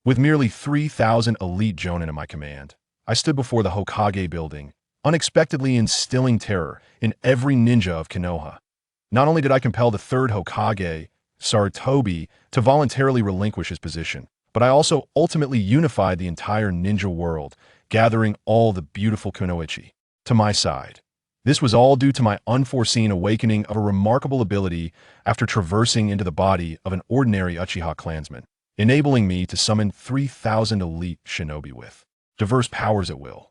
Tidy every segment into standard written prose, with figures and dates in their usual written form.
With merely 3,000 elite Jonin in my command, I stood before the Hokage building, unexpectedly instilling terror in every ninja of Konoha. Not only did I compel the third Hokage, Sarutobi, to voluntarily relinquish his position, but I also ultimately unified the entire ninja world, gathering all the beautiful kunoichi to my side. This was all due to my unforeseen awakening of a remarkable ability after traversing into the body of an ordinary Uchiha clansman, enabling me to summon 3,000 elite shinobi with diverse powers at will.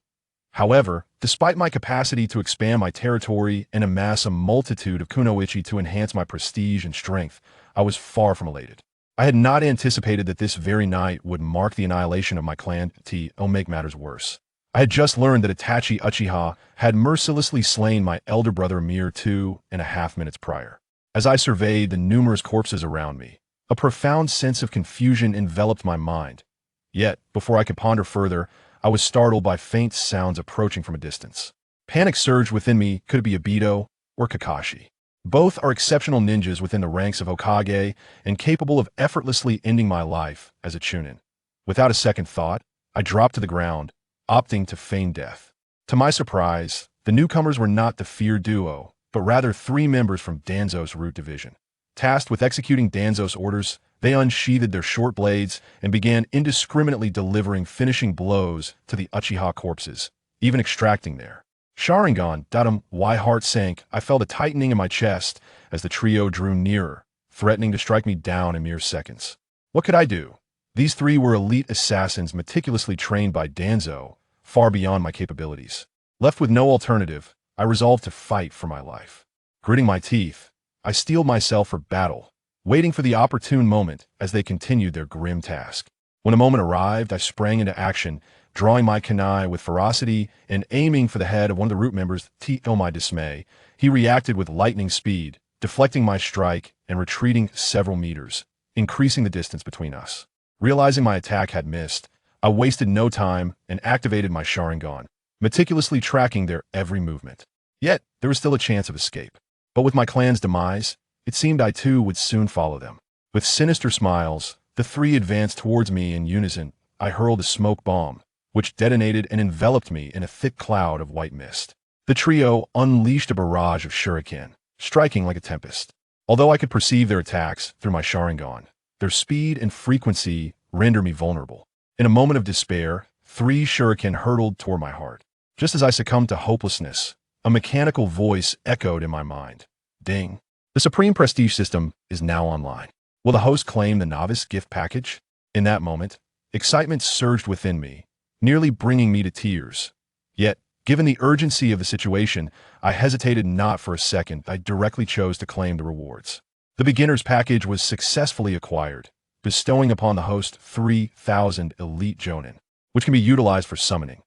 However, despite my capacity to expand my territory and amass a multitude of kunoichi to enhance my prestige and strength, I was far from elated. I had not anticipated that this very night would mark the annihilation of my clan to make matters worse. I had just learned that Itachi Uchiha had mercilessly slain my elder brother a mere 2.5 minutes prior. As I surveyed the numerous corpses around me, a profound sense of confusion enveloped my mind. Yet, before I could ponder further, I was startled by faint sounds approaching from a distance. Panic surged within me. Could it be Obito or Kakashi? Both are exceptional ninjas within the ranks of Hokage and capable of effortlessly ending my life as a Chunin. Without a second thought, I dropped to the ground, opting to feign death. To my surprise, the newcomers were not the feared duo, but rather 3 members from Danzo's root division. Tasked with executing Danzo's orders, they unsheathed their short blades and began indiscriminately delivering finishing blows to the Uchiha corpses, even extracting their Sharingan. My heart sank. I felt a tightening in my chest as the trio drew nearer, threatening to strike me down in mere seconds. What could I do? These 3 were elite assassins meticulously trained by Danzo, far beyond my capabilities. Left with no alternative, I resolved to fight for my life. Gritting my teeth, I steeled myself for battle, waiting for the opportune moment as they continued their grim task. When a moment arrived, I sprang into action, drawing my kunai with ferocity and aiming for the head of one of the root members. To my dismay, he reacted with lightning speed, deflecting my strike and retreating several meters, increasing the distance between us. Realizing my attack had missed, I wasted no time and activated my Sharingan, meticulously tracking their every movement. Yet, there was still a chance of escape. But with my clan's demise, it seemed I too would soon follow them. With sinister smiles, the 3 advanced towards me in unison. I hurled a smoke bomb, which detonated and enveloped me in a thick cloud of white mist. The trio unleashed a barrage of shuriken, striking like a tempest. Although I could perceive their attacks through my Sharingan, their speed and frequency rendered me vulnerable. In a moment of despair, 3 shuriken hurtled toward my heart. Just as I succumbed to hopelessness, a mechanical voice echoed in my mind. Ding. The Supreme Prestige system is now online. Will the host claim the novice gift package? In that moment, excitement surged within me, nearly bringing me to tears. Yet, given the urgency of the situation, I hesitated not for a second. I directly chose to claim the rewards. The beginner's package was successfully acquired, bestowing upon the host 3,000 elite Jonin, which can be utilized for summoning.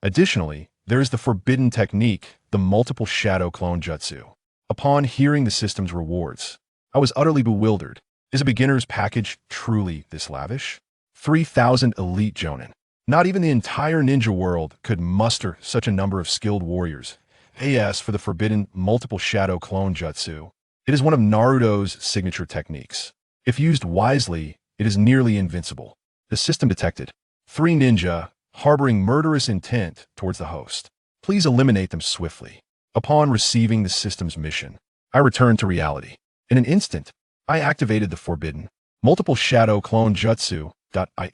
Additionally, there is the forbidden technique, the multiple shadow clone jutsu. Upon hearing the system's rewards, I was utterly bewildered. Is a beginner's package truly this lavish? 3,000 elite Jonin. Not even the entire ninja world could muster such a number of skilled warriors. As for the forbidden multiple shadow clone jutsu, it is one of Naruto's signature techniques. If used wisely, it is nearly invincible. The system detected 3 ninja harboring murderous intent towards the host. Please eliminate them swiftly. Upon receiving the system's mission, I returned to reality. In an instant, I activated the forbidden multiple shadow clone jutsu.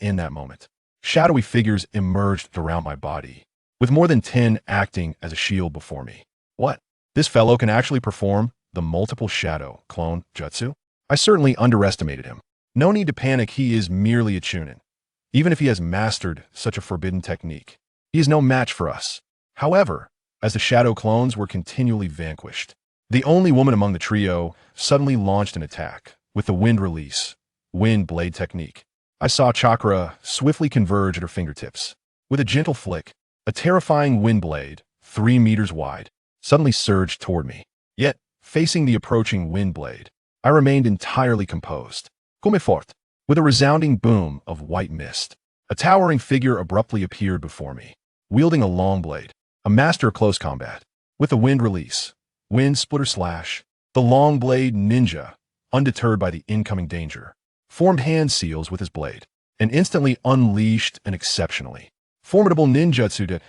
In that moment, shadowy figures emerged around my body, with more than 10 acting as a shield before me. What? This fellow can actually perform the multiple shadow clone jutsu? I certainly underestimated him. No need to panic, he is merely a Chunin. Even if he has mastered such a forbidden technique, he is no match for us. However, as the shadow clones were continually vanquished, the only woman among the trio suddenly launched an attack with the wind release, wind blade technique. I saw chakra swiftly converge at her fingertips. With a gentle flick, a terrifying wind blade, 3 meters wide, suddenly surged toward me. Yet, facing the approaching wind blade, I remained entirely composed. Come fort. With a resounding boom of white mist, a towering figure abruptly appeared before me, wielding a long blade, a master of close combat. With a wind release, wind splitter slash, the long blade ninja, undeterred by the incoming danger, formed hand seals with his blade. and instantly unleashed an exceptionally formidable ninjutsu to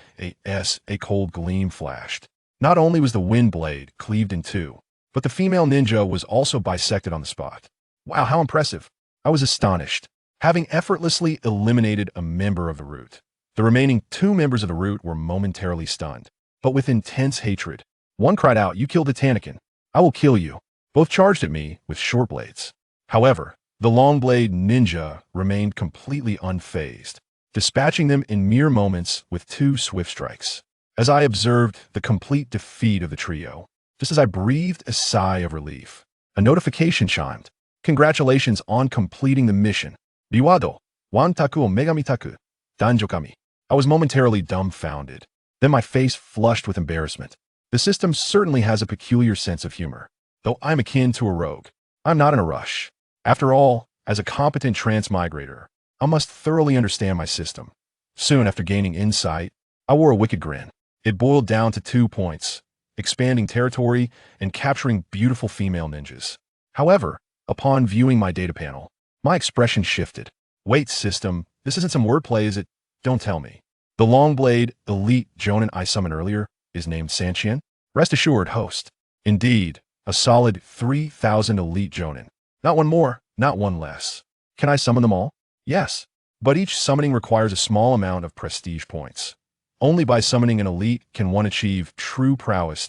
a cold gleam flashed. Not only was the wind blade cleaved in two, but the female ninja was also bisected on the spot. Wow, how impressive. I was astonished. Having effortlessly eliminated a member of the root, the remaining two members of the root were momentarily stunned, but with intense hatred. One cried out, "You killed the Tanakin. I will kill you." Both charged at me with short blades. However, the long blade ninja remained completely unfazed, dispatching them in mere moments with two swift strikes. As I observed the complete defeat of the trio, just as I breathed a sigh of relief, a notification chimed. "Congratulations on completing the mission. Riwado, Wantaku o Megamitaku, Danjokami." I was momentarily dumbfounded. Then my face flushed with embarrassment. The system certainly has a peculiar sense of humor. Though I'm akin to a rogue, I'm not in a rush. After all, as a competent transmigrator, I must thoroughly understand my system. Soon after gaining insight, I wore a wicked grin. It boiled down to 2 points: expanding territory and capturing beautiful female ninjas. However, upon viewing my data panel, my expression shifted. Wait, system, this isn't some wordplay, is it? Don't tell me. The long blade elite Jonin I summoned earlier is named Sanchian? Rest assured, host. Indeed, a solid 3,000 elite Jonin. Not one more, not one less. Can I summon them all? Yes, but each summoning requires a small amount of prestige points. Only by summoning an elite can one achieve true prowess.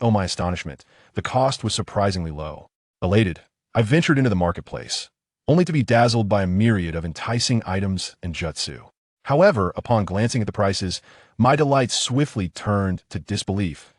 Oh, my astonishment, the cost was surprisingly low. Elated, I ventured into the marketplace, only to be dazzled by a myriad of enticing items and jutsu. However, upon glancing at the prices, my delight swiftly turned to disbelief.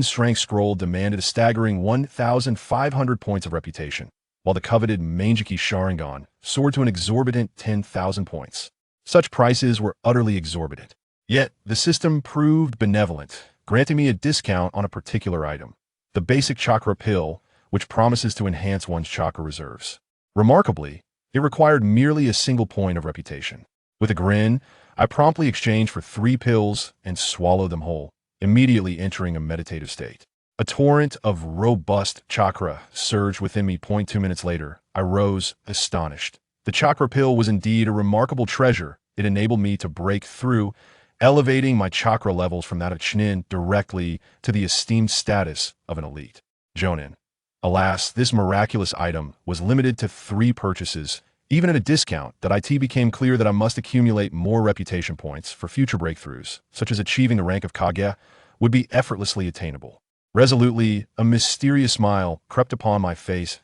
Strength Scroll demanded a staggering 1,500 points of reputation, while the coveted Mangeki Sharingan soared to an exorbitant 10,000 points. Such prices were utterly exorbitant. Yet, the system proved benevolent, granting me a discount on a particular item, the basic chakra pill, which promises to enhance one's chakra reserves. Remarkably, it required merely a single point of reputation. With a grin, I promptly exchanged for 3 pills and swallowed them whole, immediately entering a meditative state. A torrent of robust chakra surged within me. 2 minutes later, I rose, astonished. The chakra pill was indeed a remarkable treasure. It enabled me to break through, elevating my chakra levels from that of Chunin directly to the esteemed status of an elite Jonin. Alas, this miraculous item was limited to 3 purchases. Even at a discount, it became clear that I must accumulate more reputation points for future breakthroughs, such as achieving the rank of Kage, would be effortlessly attainable. Resolutely, a mysterious smile crept upon my face.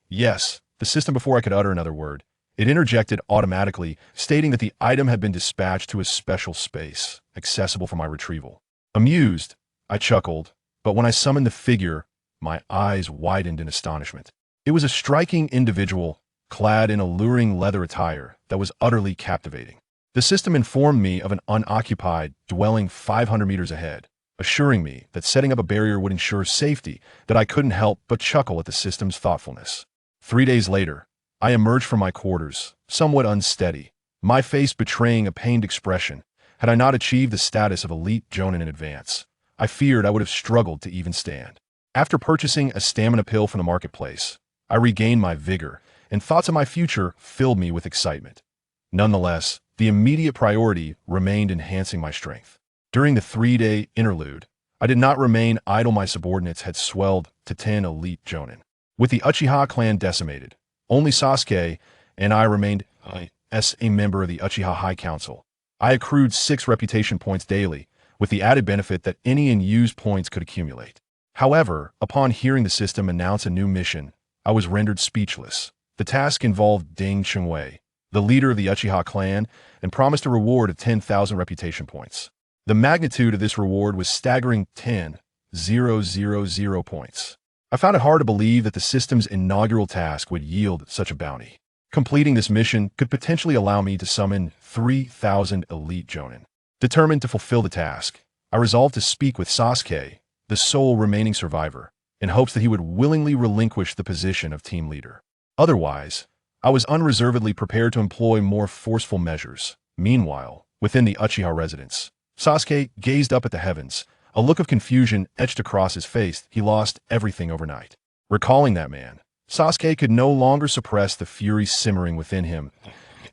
Yes, the system, before I could utter another word, it interjected automatically, stating that the item had been dispatched to a special space, accessible for my retrieval. Amused, I chuckled, but when I summoned the figure, my eyes widened in astonishment. It was a striking individual, clad in alluring leather attire that was utterly captivating. The system informed me of an unoccupied dwelling 500 meters ahead, assuring me that setting up a barrier would ensure safety. That I couldn't help but chuckle at the system's thoughtfulness. 3 days later, I emerged from my quarters, somewhat unsteady, my face betraying a pained expression. Had I not achieved the status of elite Jonin in advance, I feared I would have struggled to even stand. After purchasing a stamina pill from the marketplace, I regained my vigor, and thoughts of my future filled me with excitement. Nonetheless, the immediate priority remained enhancing my strength. During the 3-day interlude, I did not remain idle. My subordinates had swelled to 10 elite Jonin. With the Uchiha clan decimated, only Sasuke and I remained as a member of the Uchiha High Council. I accrued 6 reputation points daily, with the added benefit that any unused points could accumulate. However, upon hearing the system announce a new mission, I was rendered speechless. The task involved Ding Chengwei, the leader of the Uchiha clan, and promised a reward of 10,000 reputation points. The magnitude of this reward was staggering 10,000 points. I found it hard to believe that the system's inaugural task would yield such a bounty. Completing this mission could potentially allow me to summon 3,000 elite Jonin. Determined to fulfill the task, I resolved to speak with Sasuke, the sole remaining survivor, in hopes that he would willingly relinquish the position of team leader. Otherwise, I was unreservedly prepared to employ more forceful measures. Meanwhile, within the Uchiha residence, Sasuke gazed up at the heavens. A look of confusion etched across his face. He lost everything overnight. Recalling that man, Sasuke could no longer suppress the fury simmering within him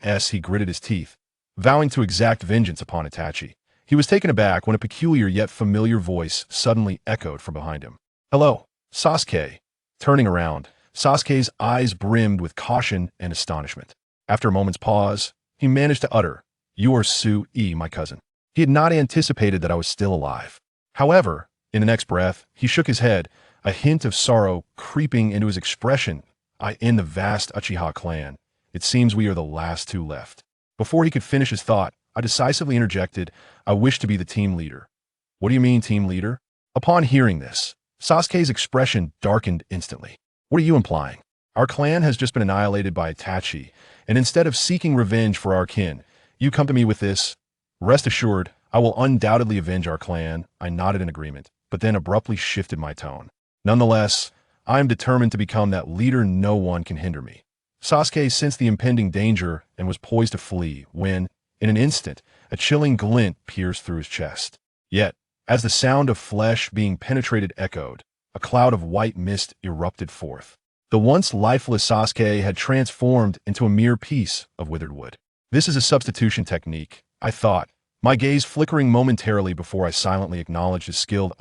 as he gritted his teeth, vowing to exact vengeance upon Itachi. He was taken aback when a peculiar yet familiar voice suddenly echoed from behind him. "Hello, Sasuke." Turning around, Sasuke's eyes brimmed with caution and astonishment. After a moment's pause, he managed to utter, "You are Su-e, my cousin." He had not anticipated that I was still alive. However, in the next breath, he shook his head, a hint of sorrow creeping into his expression. In the vast Uchiha clan, it seems we are the last two left." Before he could finish his thought, I decisively interjected, "I wish to be the team leader." "What do you mean, team leader?" Upon hearing this, Sasuke's expression darkened instantly. "What are you implying? Our clan has just been annihilated by Itachi, and instead of seeking revenge for our kin, you come to me with this? Rest assured, I will undoubtedly avenge our clan." I nodded in agreement, but then abruptly shifted my tone. "Nonetheless, I am determined to become that leader. No one can hinder me." Sasuke sensed the impending danger and was poised to flee when, in an instant, a chilling glint pierced through his chest. Yet, as the sound of flesh being penetrated echoed, a cloud of white mist erupted forth. The once lifeless Sasuke had transformed into a mere piece of withered wood. "This is a substitution technique," I thought, my gaze flickering momentarily before I silently acknowledged his skilled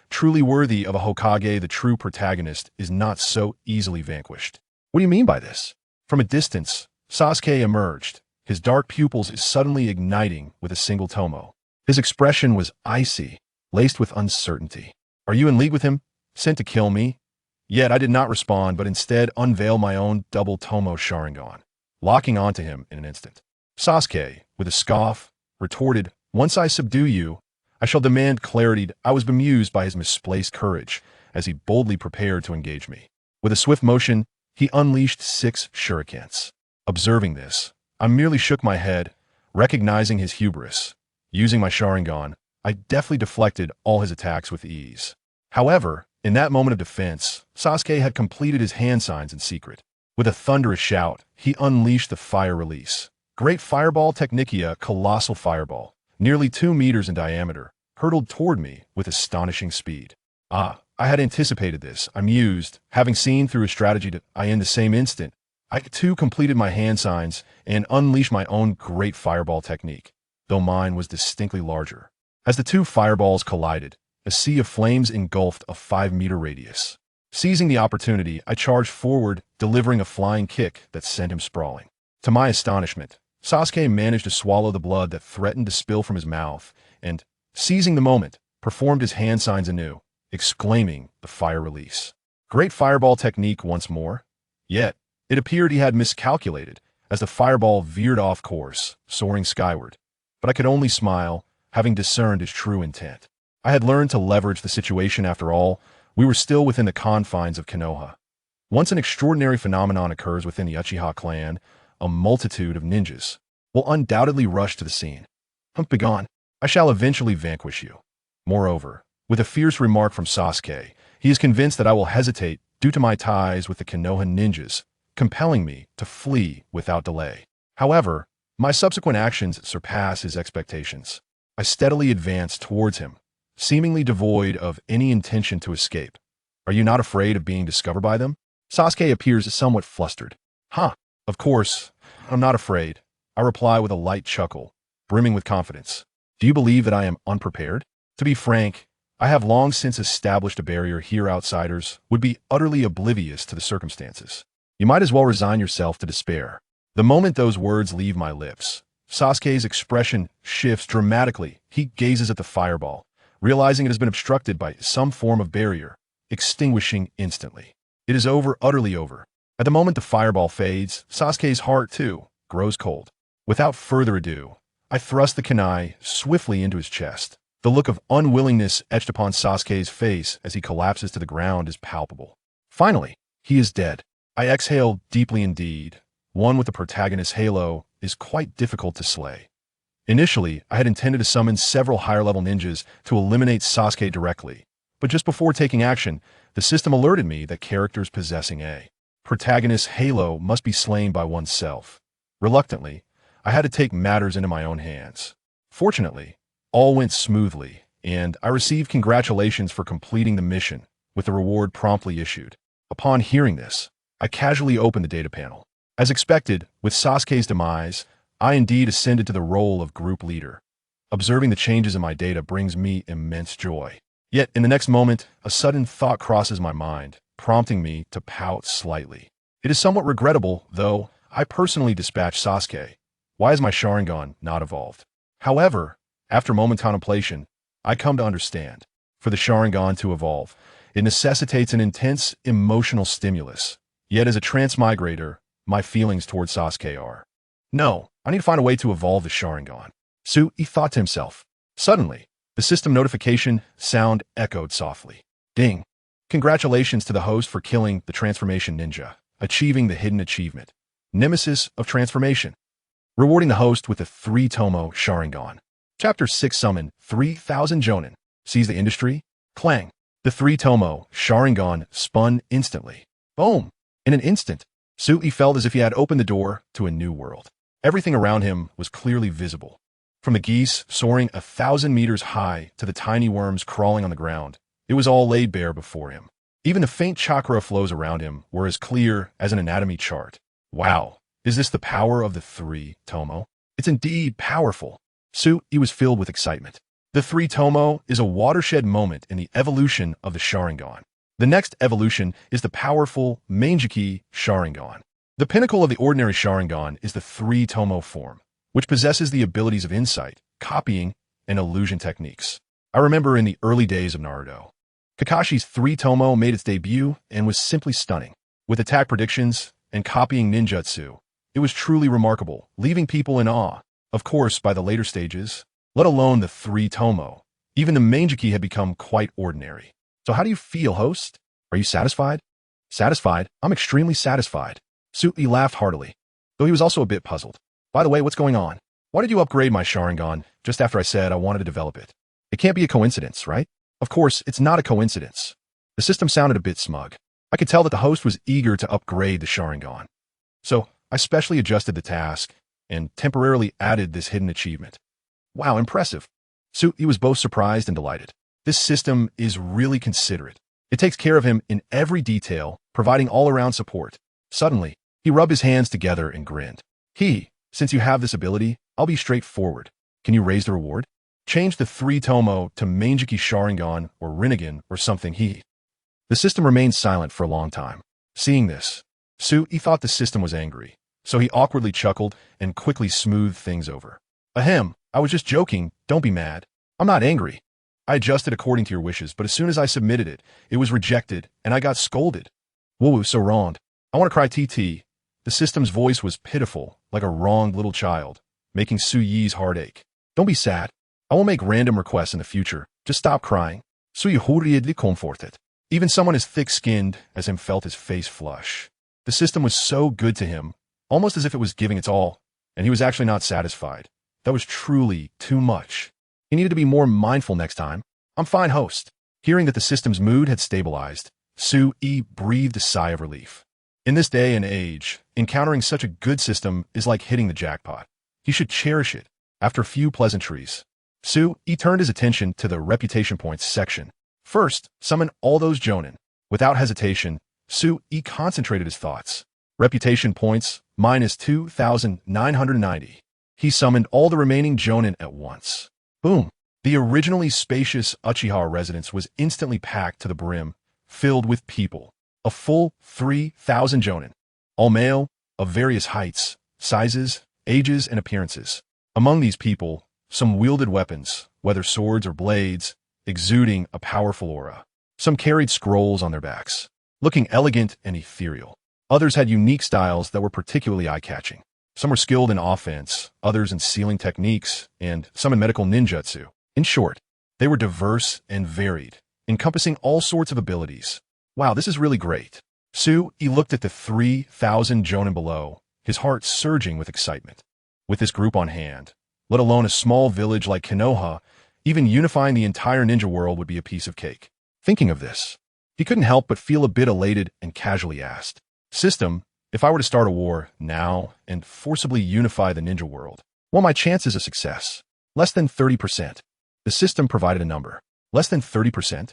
truly worthy of a Hokage. The true protagonist is not so easily vanquished. "What do you mean by this?" From a distance, Sasuke emerged, his dark pupils suddenly igniting with a single tomo. His expression was icy, laced with uncertainty. "Are you in league with him? Sent to kill me?" Yet I did not respond, but instead unveiled my own double tomo Sharingan, locking onto him in an instant. Sasuke, with a scoff, retorted, "Once I subdue you, I shall demand clarity." I was bemused by his misplaced courage as he boldly prepared to engage me. With a swift motion, he unleashed 6 shurikens. Observing this, I merely shook my head, recognizing his hubris. Using my Sharingan, I deftly deflected all his attacks with ease. However, in that moment of defense, Sasuke had completed his hand signs in secret. With a thunderous shout, he unleashed the fire release. Great Fireball Technicia, colossal fireball, nearly 2 meters in diameter, hurtled toward me with astonishing speed. I had anticipated this, I mused, having seen through his strategy to in the same instant. I too completed my hand signs and unleashed my own great fireball technique, though mine was distinctly larger. As the two fireballs collided, a sea of flames engulfed a 5-meter radius. Seizing the opportunity, I charged forward, delivering a flying kick that sent him sprawling. To my astonishment, Sasuke managed to swallow the blood that threatened to spill from his mouth, and, seizing the moment, performed his hand signs anew, exclaiming the fire release. Great fireball technique once more. Yet, it appeared he had miscalculated, as the fireball veered off course, soaring skyward. But I could only smile, having discerned his true intent. I had learned to leverage the situation. After all, we were still within the confines of Konoha. Once an extraordinary phenomenon occurs within the Uchiha clan, a multitude of ninjas will undoubtedly rush to the scene. Begone. I shall eventually vanquish you." Moreover, with a fierce remark from Sasuke, he is convinced that I will hesitate due to my ties with the Konoha ninjas, compelling me to flee without delay. However, my subsequent actions surpass his expectations. I steadily advance towards him, seemingly devoid of any intention to escape. "Are you not afraid of being discovered by them?" Sasuke appears somewhat flustered. Of course, I'm not afraid," I reply with a light chuckle, brimming with confidence. "Do you believe that I am unprepared? To be frank, I have long since established a barrier here. Outsiders would be utterly oblivious to the circumstances. You might as well resign yourself to despair." The moment those words leave my lips, Sasuke's expression shifts dramatically. He gazes at the fireball, realizing it has been obstructed by some form of barrier, extinguishing instantly. It is over, utterly over. At the moment the fireball fades, Sasuke's heart, too, grows cold. Without further ado, I thrust the kunai swiftly into his chest. The look of unwillingness etched upon Sasuke's face as he collapses to the ground is palpable. Finally, he is dead. I exhale deeply indeed. One with the protagonist's halo is quite difficult to slay. Initially, I had intended to summon several higher-level ninjas to eliminate Sasuke directly, but just before taking action, the system alerted me that characters possessing a protagonist's halo must be slain by oneself. Reluctantly, I had to take matters into my own hands. Fortunately, all went smoothly, and I received congratulations for completing the mission, with the reward promptly issued. Upon hearing this, I casually opened the data panel. As expected, with Sasuke's demise, I indeed ascended to the role of group leader. Observing the changes in my data brings me immense joy. Yet, in the next moment, a sudden thought crosses my mind, prompting me to pout slightly. It is somewhat regrettable, though. I personally dispatched Sasuke. Why is my Sharingan not evolved? However, after moment contemplation, I come to understand. For the Sharingan to evolve, it necessitates an intense emotional stimulus. Yet as a transmigrator, my feelings towards Sasuke are, no, I need to find a way to evolve the Sharingan. He thought to himself. Suddenly, the system notification sound echoed softly. Ding. Congratulations to the host for killing the transformation ninja, achieving the hidden achievement, Nemesis of Transformation. Rewarding the host with a 3-tomo Sharingan. Chapter 6 Summon 3000 Jonin. Seize the industry. Clang. The 3-tomo Sharingan spun instantly. Boom. In an instant, He felt as if he had opened the door to a new world. Everything around him was clearly visible. From the geese soaring 1,000 meters high to the tiny worms crawling on the ground, it was all laid bare before him. Even the faint chakra flows around him were as clear as an anatomy chart. Wow, is this the power of the 3-tomo? It's indeed powerful. He was filled with excitement. The 3-tomo is a watershed moment in the evolution of the Sharingan. The next evolution is the powerful Manjiki Sharingan. The pinnacle of the ordinary Sharingan is the 3-tomo form, which possesses the abilities of insight, copying, and illusion techniques. I remember in the early days of Naruto, Kakashi's 3-tomo made its debut and was simply stunning. With attack predictions and copying ninjutsu, it was truly remarkable, leaving people in awe. Of course, by the later stages, let alone the 3-tomo, even the Manjiki had become quite ordinary. So how do you feel, host? Are you satisfied? Satisfied? I'm extremely satisfied. He laughed heartily, though he was also a bit puzzled. By the way, what's going on? Why did you upgrade my Sharingan just after I said I wanted to develop it? It can't be a coincidence, right? Of course, it's not a coincidence. The system sounded a bit smug. I could tell that the host was eager to upgrade the Sharingan. So I specially adjusted the task and temporarily added this hidden achievement. Wow, impressive. He was both surprised and delighted. This system is really considerate. It takes care of him in every detail, providing all-around support. Suddenly, he rubbed his hands together and grinned. Since you have this ability, I'll be straightforward. Can you raise the reward? Change the 3-tomo to Manjiki Sharingan or Rinnegan or something. The system remained silent for a long time. Seeing this, he thought the system was angry, so he awkwardly chuckled and quickly smoothed things over. Ahem, I was just joking, don't be mad. I'm not angry. I adjusted according to your wishes, but as soon as I submitted it, it was rejected, and I got scolded. Woo, so wronged. I want to cry TT. The system's voice was pitiful, like a wronged little child, making Su Yi's heart ache. Don't be sad. I will make random requests in the future. Just stop crying. Su Yi hurriedly comforted. Even someone as thick-skinned as him felt his face flush. The system was so good to him, almost as if it was giving its all, and he was actually not satisfied. That was truly too much. He needed to be more mindful next time. I'm fine, host. Hearing that the system's mood had stabilized, Su Yi breathed a sigh of relief. In this day and age, encountering such a good system is like hitting the jackpot. He should cherish it. After a few pleasantries, Su Yi turned his attention to the reputation points section. First, summon all those Jonin. Without hesitation, Su Yi concentrated his thoughts. Reputation points, minus 2,990. He summoned all the remaining Jonin at once. Boom! The originally spacious Uchiha residence was instantly packed to the brim, filled with people. A full 3,000 Jonin, all male, of various heights, sizes, ages, and appearances. Among these people, some wielded weapons, whether swords or blades, exuding a powerful aura. Some carried scrolls on their backs, looking elegant and ethereal. Others had unique styles that were particularly eye-catching. Some were skilled in offense, others in sealing techniques, and some in medical ninjutsu. In short, they were diverse and varied, encompassing all sorts of abilities. Wow, this is really great. He looked at the 3,000 Jonin below, his heart surging with excitement. With this group on hand, let alone a small village like Konoha, even unifying the entire ninja world would be a piece of cake. Thinking of this, he couldn't help but feel a bit elated and casually asked, System, if I were to start a war now and forcibly unify the ninja world, what are my chances of success? Less than 30%. The system provided a number. Less than 30%?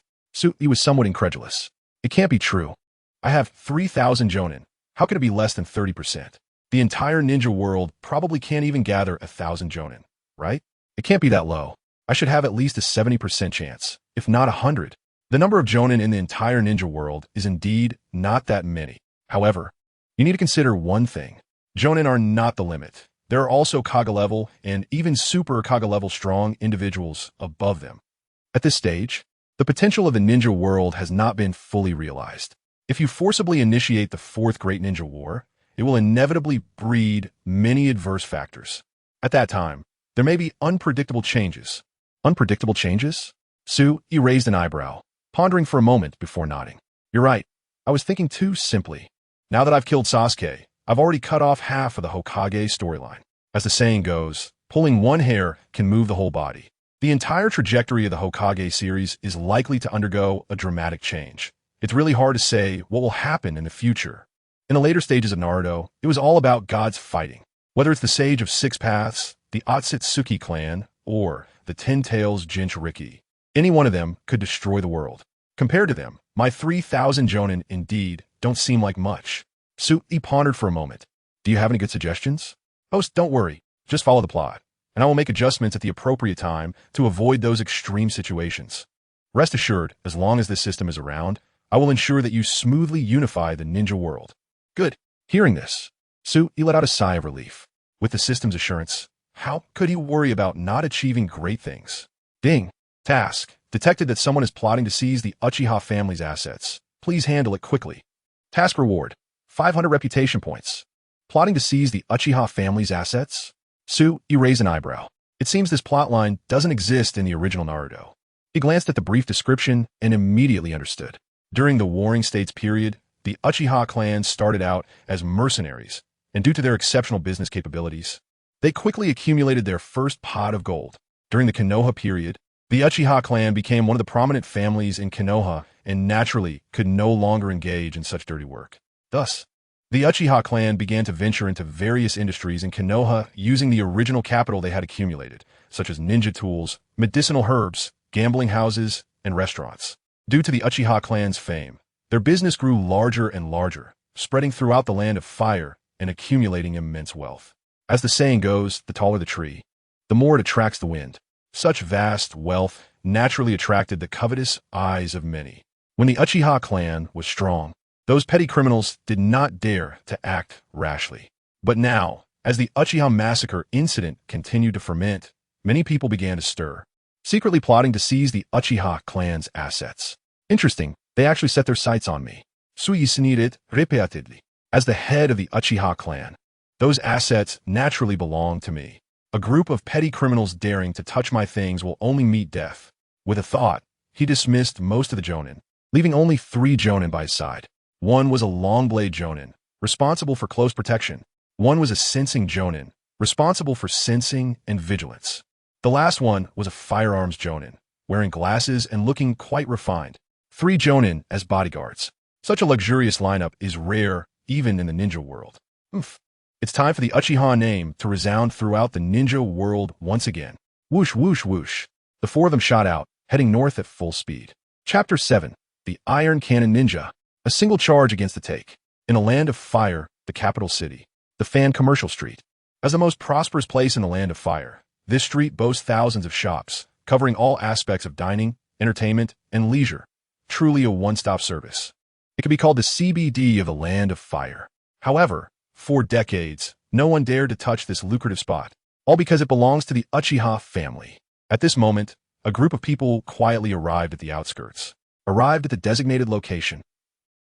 He was somewhat incredulous. It can't be true. I have 3,000 Jonin, How could it be less than 30%? The entire ninja world probably can't even gather 1,000 Jonin, right? It can't be that low. I should have at least a 70% chance, if not 100. The number of Jonin in the entire ninja world is indeed not that many. However, you need to consider one thing. Jonin are not the limit. There are also Kage level and even super Kage level strong individuals above them. At this stage, the potential of the ninja world has not been fully realized. If you forcibly initiate the Fourth Great Ninja War, it will inevitably breed many adverse factors. At that time, there may be unpredictable changes. Unpredictable changes? Su raised an eyebrow, pondering for a moment before nodding. You're right. I was thinking too simply. Now that I've killed Sasuke, I've already cut off half of the Hokage storyline. As the saying goes, pulling one hair can move the whole body. The entire trajectory of the Hokage series is likely to undergo a dramatic change. It's really hard to say what will happen in the future. In the later stages of Naruto, it was all about gods fighting. Whether it's the Sage of Six Paths, the Otsutsuki clan, or the Ten Tails Jinchuriki, any one of them could destroy the world. Compared to them, my 3,000 Jonin indeed don't seem like much. Su pondered for a moment. Do you have any good suggestions? Host, don't worry. Just follow the plot, and I will make adjustments at the appropriate time to avoid those extreme situations. Rest assured, as long as this system is around, I will ensure that you smoothly unify the ninja world. Good. Hearing this, Su let out a sigh of relief. With the system's assurance, how could he worry about not achieving great things? Ding. Task. Detected that someone is plotting to seize the Uchiha family's assets. Please handle it quickly. Task reward. 500 reputation points. Plotting to seize the Uchiha family's assets? Su raised an eyebrow. It seems this plotline doesn't exist in the original Naruto. He glanced at the brief description and immediately understood. During the Warring States period, the Uchiha clan started out as mercenaries, and due to their exceptional business capabilities, they quickly accumulated their first pot of gold. During the Konoha period, the Uchiha clan became one of the prominent families in Konoha and naturally could no longer engage in such dirty work. Thus, the Uchiha clan began to venture into various industries in Konoha using the original capital they had accumulated, such as ninja tools, medicinal herbs, gambling houses, and restaurants. Due to the Uchiha clan's fame, their business grew larger and larger, spreading throughout the land of fire and accumulating immense wealth. As the saying goes, the taller the tree, the more it attracts the wind. Such vast wealth naturally attracted the covetous eyes of many. When the Uchiha clan was strong, those petty criminals did not dare to act rashly. But now, as the Uchiha massacre incident continued to ferment, many people began to stir, secretly plotting to seize the Uchiha clan's assets. Interesting, they actually set their sights on me. Tsunade repeatedly. As the head of the Uchiha clan, those assets naturally belong to me. A group of petty criminals daring to touch my things will only meet death. With a thought, he dismissed most of the Jonin, leaving only 3 Jonin by his side. One was a long-blade Jonin, responsible for close protection. One was a sensing Jonin, responsible for sensing and vigilance. The last one was a firearms Jonin, wearing glasses and looking quite refined. 3 Jonin as bodyguards. Such a luxurious lineup is rare even in the ninja world. It's time for the Uchiha name to resound throughout the ninja world once again. Whoosh, whoosh, whoosh. The 4 of them shot out, heading north at full speed. Chapter 7. The Iron Cannon Ninja. A single charge against the take. In a land of fire, the capital city. The Fan Commercial Street. As the most prosperous place in the land of fire, this street boasts thousands of shops, covering all aspects of dining, entertainment, and leisure. Truly a one-stop service. It could be called the CBD of the land of fire. However, for decades, no one dared to touch this lucrative spot, all because it belongs to the Uchiha family. At this moment, a group of people quietly arrived at the outskirts, arrived at the designated location.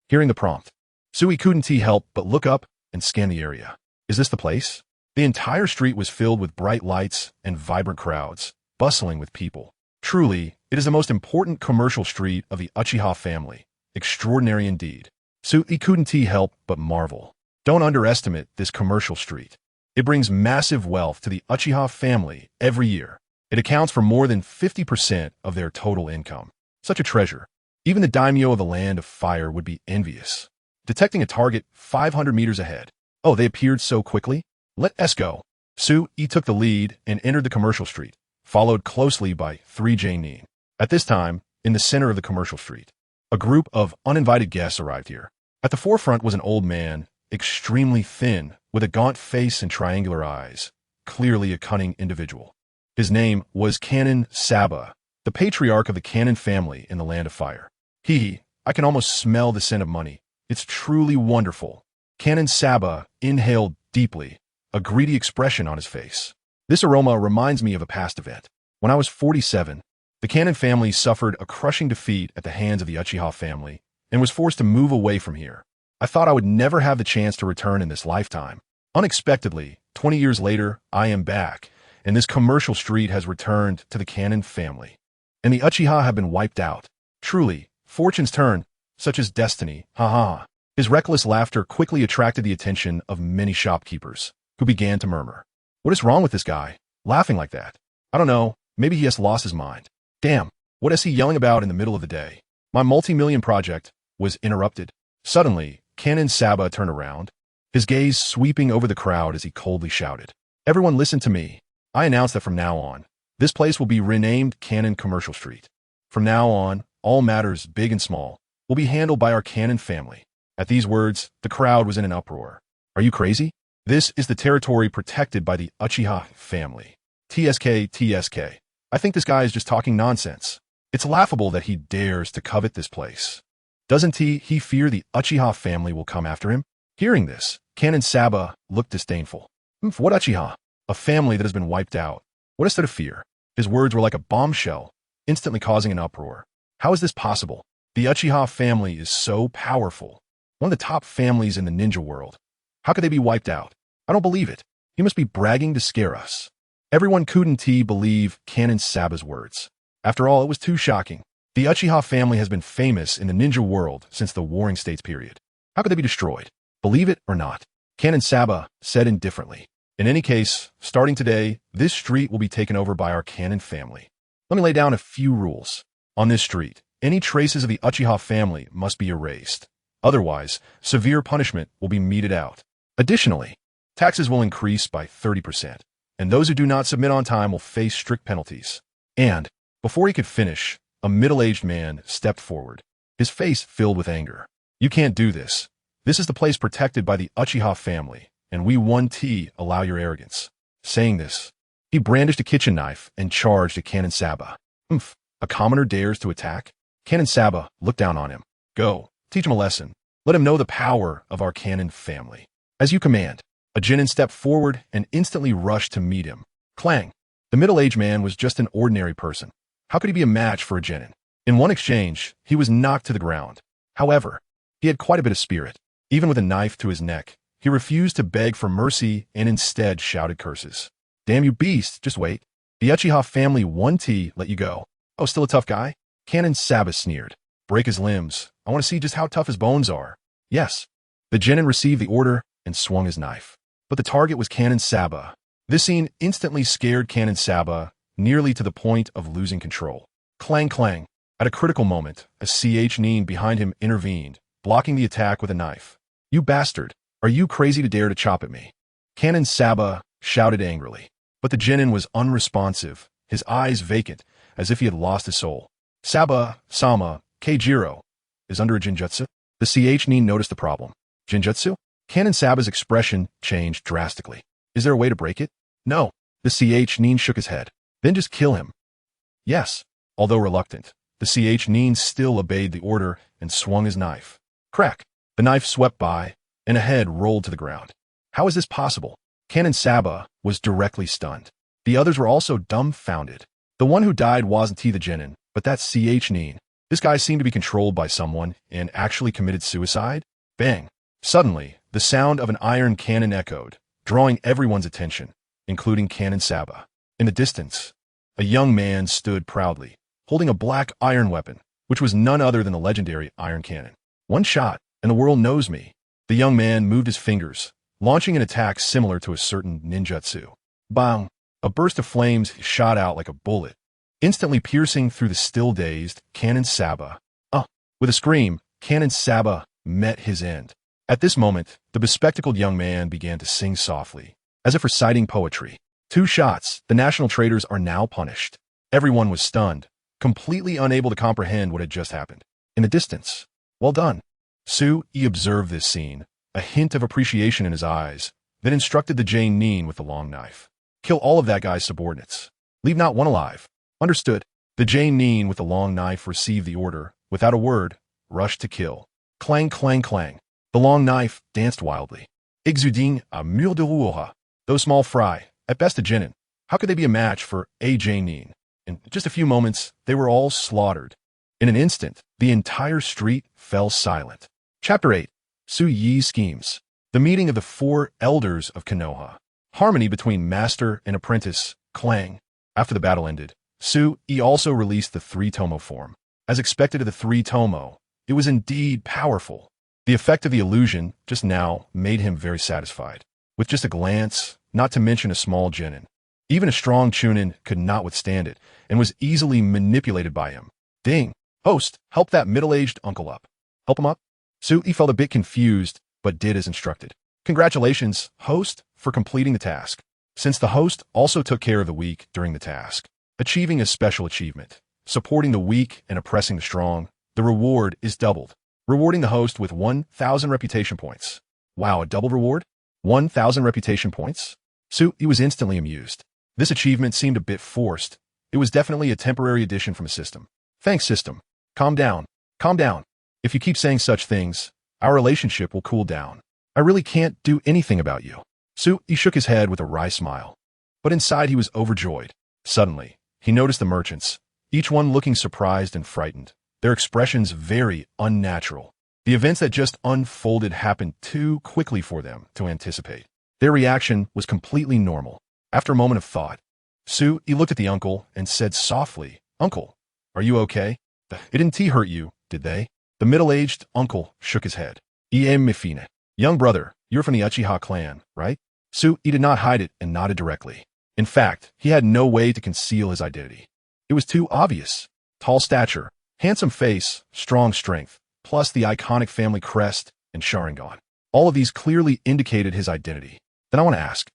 Hearing the prompt, Sui couldn't help but look up and scan the area. Is this the place? The entire street was filled with bright lights and vibrant crowds, bustling with people. Truly, it is the most important commercial street of the Uchiha family. Extraordinary indeed. Sui couldn't help but marvel. Don't underestimate this commercial street. It brings massive wealth to the Uchiha family every year. It accounts for more than 50% of their total income. Such a treasure. Even the daimyo of the land of fire would be envious. Detecting a target 500 meters ahead. Oh, they appeared so quickly? Let us go. Sui took the lead and entered the commercial street, followed closely by 3 Jonin. At this time, in the center of the commercial street, a group of uninvited guests arrived here. At the forefront was an old man extremely thin, with a gaunt face and triangular eyes, clearly a cunning individual. His name was Kannan Saba, the patriarch of the Kannan family in the Land of Fire. I can almost smell the scent of money. It's truly wonderful. Kannan Saba inhaled deeply, a greedy expression on his face. This aroma reminds me of a past event. When I was 47, the Kannan family suffered a crushing defeat at the hands of the Uchiha family and was forced to move away from here. I thought I would never have the chance to return in this lifetime. Unexpectedly, 20 years later, I am back, and this commercial street has returned to the Kannan family. And the Uchiha have been wiped out. Truly, fortune's turn, such as destiny, haha. His reckless laughter quickly attracted the attention of many shopkeepers, who began to murmur. What is wrong with this guy, laughing like that? I don't know, maybe he has lost his mind. Damn, what is he yelling about in the middle of the day? My multi-million project was interrupted. Suddenly, Kannan Saba turned around, his gaze sweeping over the crowd as he coldly shouted. Everyone listen to me. I announce that from now on, this place will be renamed Kannan Commercial Street. From now on, all matters, big and small, will be handled by our Kannan family. At these words, the crowd was in an uproar. Are you crazy? This is the territory protected by the Uchiha family. TSK. I think this guy is just talking nonsense. It's laughable that he dares to covet this place. Doesn't he fear the Uchiha family will come after him? Hearing this, Kannan Saba looked disdainful. What Uchiha? A family that has been wiped out. What is there to fear? His words were like a bombshell, instantly causing an uproar. How is this possible? The Uchiha family is so powerful. One of the top families in the ninja world. How could they be wiped out? I don't believe it. He must be bragging to scare us. Everyone couldn't believe Kannan Saba's words. After all, it was too shocking. The Uchiha family has been famous in the ninja world since the Warring States period. How could they be destroyed? Believe it or not, Kannan Saba said indifferently. In any case, starting today, this street will be taken over by our Kannan family. Let me lay down a few rules. On this street, any traces of the Uchiha family must be erased. Otherwise, severe punishment will be meted out. Additionally, taxes will increase by 30%, and those who do not submit on time will face strict penalties. And, before he could finish, a middle-aged man stepped forward, his face filled with anger. You can't do this. This is the place protected by the Uchiha family, and we won't allow your arrogance. Saying this, he brandished a kitchen knife and charged at Kannan Saba. A commoner dares to attack? Kannan Saba looked down on him. Go, teach him a lesson. Let him know the power of our Kannan family. As you command. A Jonin stepped forward and instantly rushed to meet him. Clang! The middle-aged man was just an ordinary person. How could he be a match for a Jonin? In one exchange, he was knocked to the ground. However, he had quite a bit of spirit. Even with a knife to his neck, he refused to beg for mercy and instead shouted curses. Damn you beast, just wait. The Uchiha family won't let you go. Oh, still a tough guy? Kannan Saba sneered. Break his limbs. I want to see just how tough his bones are. Yes. The Jonin received the order and swung his knife. But the target was Kannan Saba. This scene instantly scared Kannan Saba, nearly to the point of losing control. Clang clang. At a critical moment, a Nin behind him intervened, blocking the attack with a knife. You bastard! Are you crazy to dare to chop at me? Kannan Saba shouted angrily. But the Jonin was unresponsive, his eyes vacant, as if he had lost his soul. Saba-sama, Keijiro, is under a Jinjutsu? The Nin noticed the problem. Jinjutsu? Kannan Saba's expression changed drastically. Is there a way to break it? No. The Nin shook his head. Then just kill him. Yes. Although reluctant, the Nin still obeyed the order and swung his knife. Crack! The knife swept by, and a head rolled to the ground. How is this possible? Kannan Saba was directly stunned. The others were also dumbfounded. The one who died wasn't the Jonin, but that Nin. This guy seemed to be controlled by someone and actually committed suicide. Bang! Suddenly, the sound of an iron cannon echoed, drawing everyone's attention, including Kannan Saba. In the distance, a young man stood proudly, holding a black iron weapon, which was none other than the legendary iron cannon. One shot, and the world knows me. The young man moved his fingers, launching an attack similar to a certain ninjutsu. Bang! A burst of flames shot out like a bullet, instantly piercing through the still-dazed Kannan Saba. With a scream, Kannan Saba met his end. At this moment, the bespectacled young man began to sing softly, as if reciting poetry. 2 shots, the national traitors are now punished. Everyone was stunned, completely unable to comprehend what had just happened. In the distance, well done. Su-e observed this scene, a hint of appreciation in his eyes, then instructed the Jonin with the long knife. Kill all of that guy's subordinates. Leave not one alive. Understood. The Jonin with the long knife received the order, without a word, rushed to kill. Clang, clang, clang. The long knife danced wildly. Exuding a mur de ruoha. Those small fry, at best a genin. How could they be a match for a Jonin? In just a few moments, they were all slaughtered. In an instant, the entire street fell silent. Chapter 8. Su Yi's Schemes. The meeting of the four elders of Konoha. Harmony between master and apprentice, clang. After the battle ended, Su Yi also released the 3-tomo form. As expected of the 3-tomo, it was indeed powerful. The effect of the illusion just now made him very satisfied. With just a glance, not to mention a small genin. Even a strong chunin could not withstand it, and was easily manipulated by him. Ding! Host, help that middle-aged uncle up. Help him up? Su Yi felt a bit confused, but did as instructed. Congratulations, host, for completing the task. Since the host also took care of the weak during the task, achieving a special achievement, supporting the weak and oppressing the strong, the reward is doubled. Rewarding the host with 1,000 reputation points. Wow, a double reward? 1,000 reputation points? Su Yi was instantly amused. This achievement seemed a bit forced. It was definitely a temporary addition from a system. Thanks, system. Calm down. Calm down. If you keep saying such things, our relationship will cool down. I really can't do anything about you. Su Yi shook his head with a wry smile. But inside he was overjoyed. Suddenly, he noticed the merchants, each one looking surprised and frightened. Their expressions very unnatural. The events that just unfolded happened too quickly for them to anticipate. Their reaction was completely normal. After a moment of thought, Su Yi looked at the uncle and said softly, "Uncle, are you okay? It didn't hurt you, did they?" The middle-aged uncle shook his head. Mifine. Young brother, you're from the Uchiha clan, right? Su Yi did not hide it and nodded directly. In fact, he had no way to conceal his identity. It was too obvious. Tall stature, handsome face, strong strength, plus the iconic family crest and Sharingan. All of these clearly indicated his identity. Then I want to ask.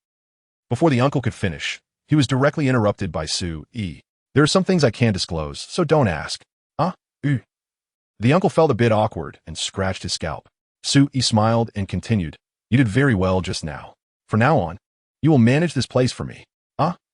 Before the uncle could finish, he was directly interrupted by Su Yi. There are some things I can't disclose, so don't ask. The uncle felt a bit awkward and scratched his scalp. Su Yi smiled and continued. You did very well just now. From now on, you will manage this place for me.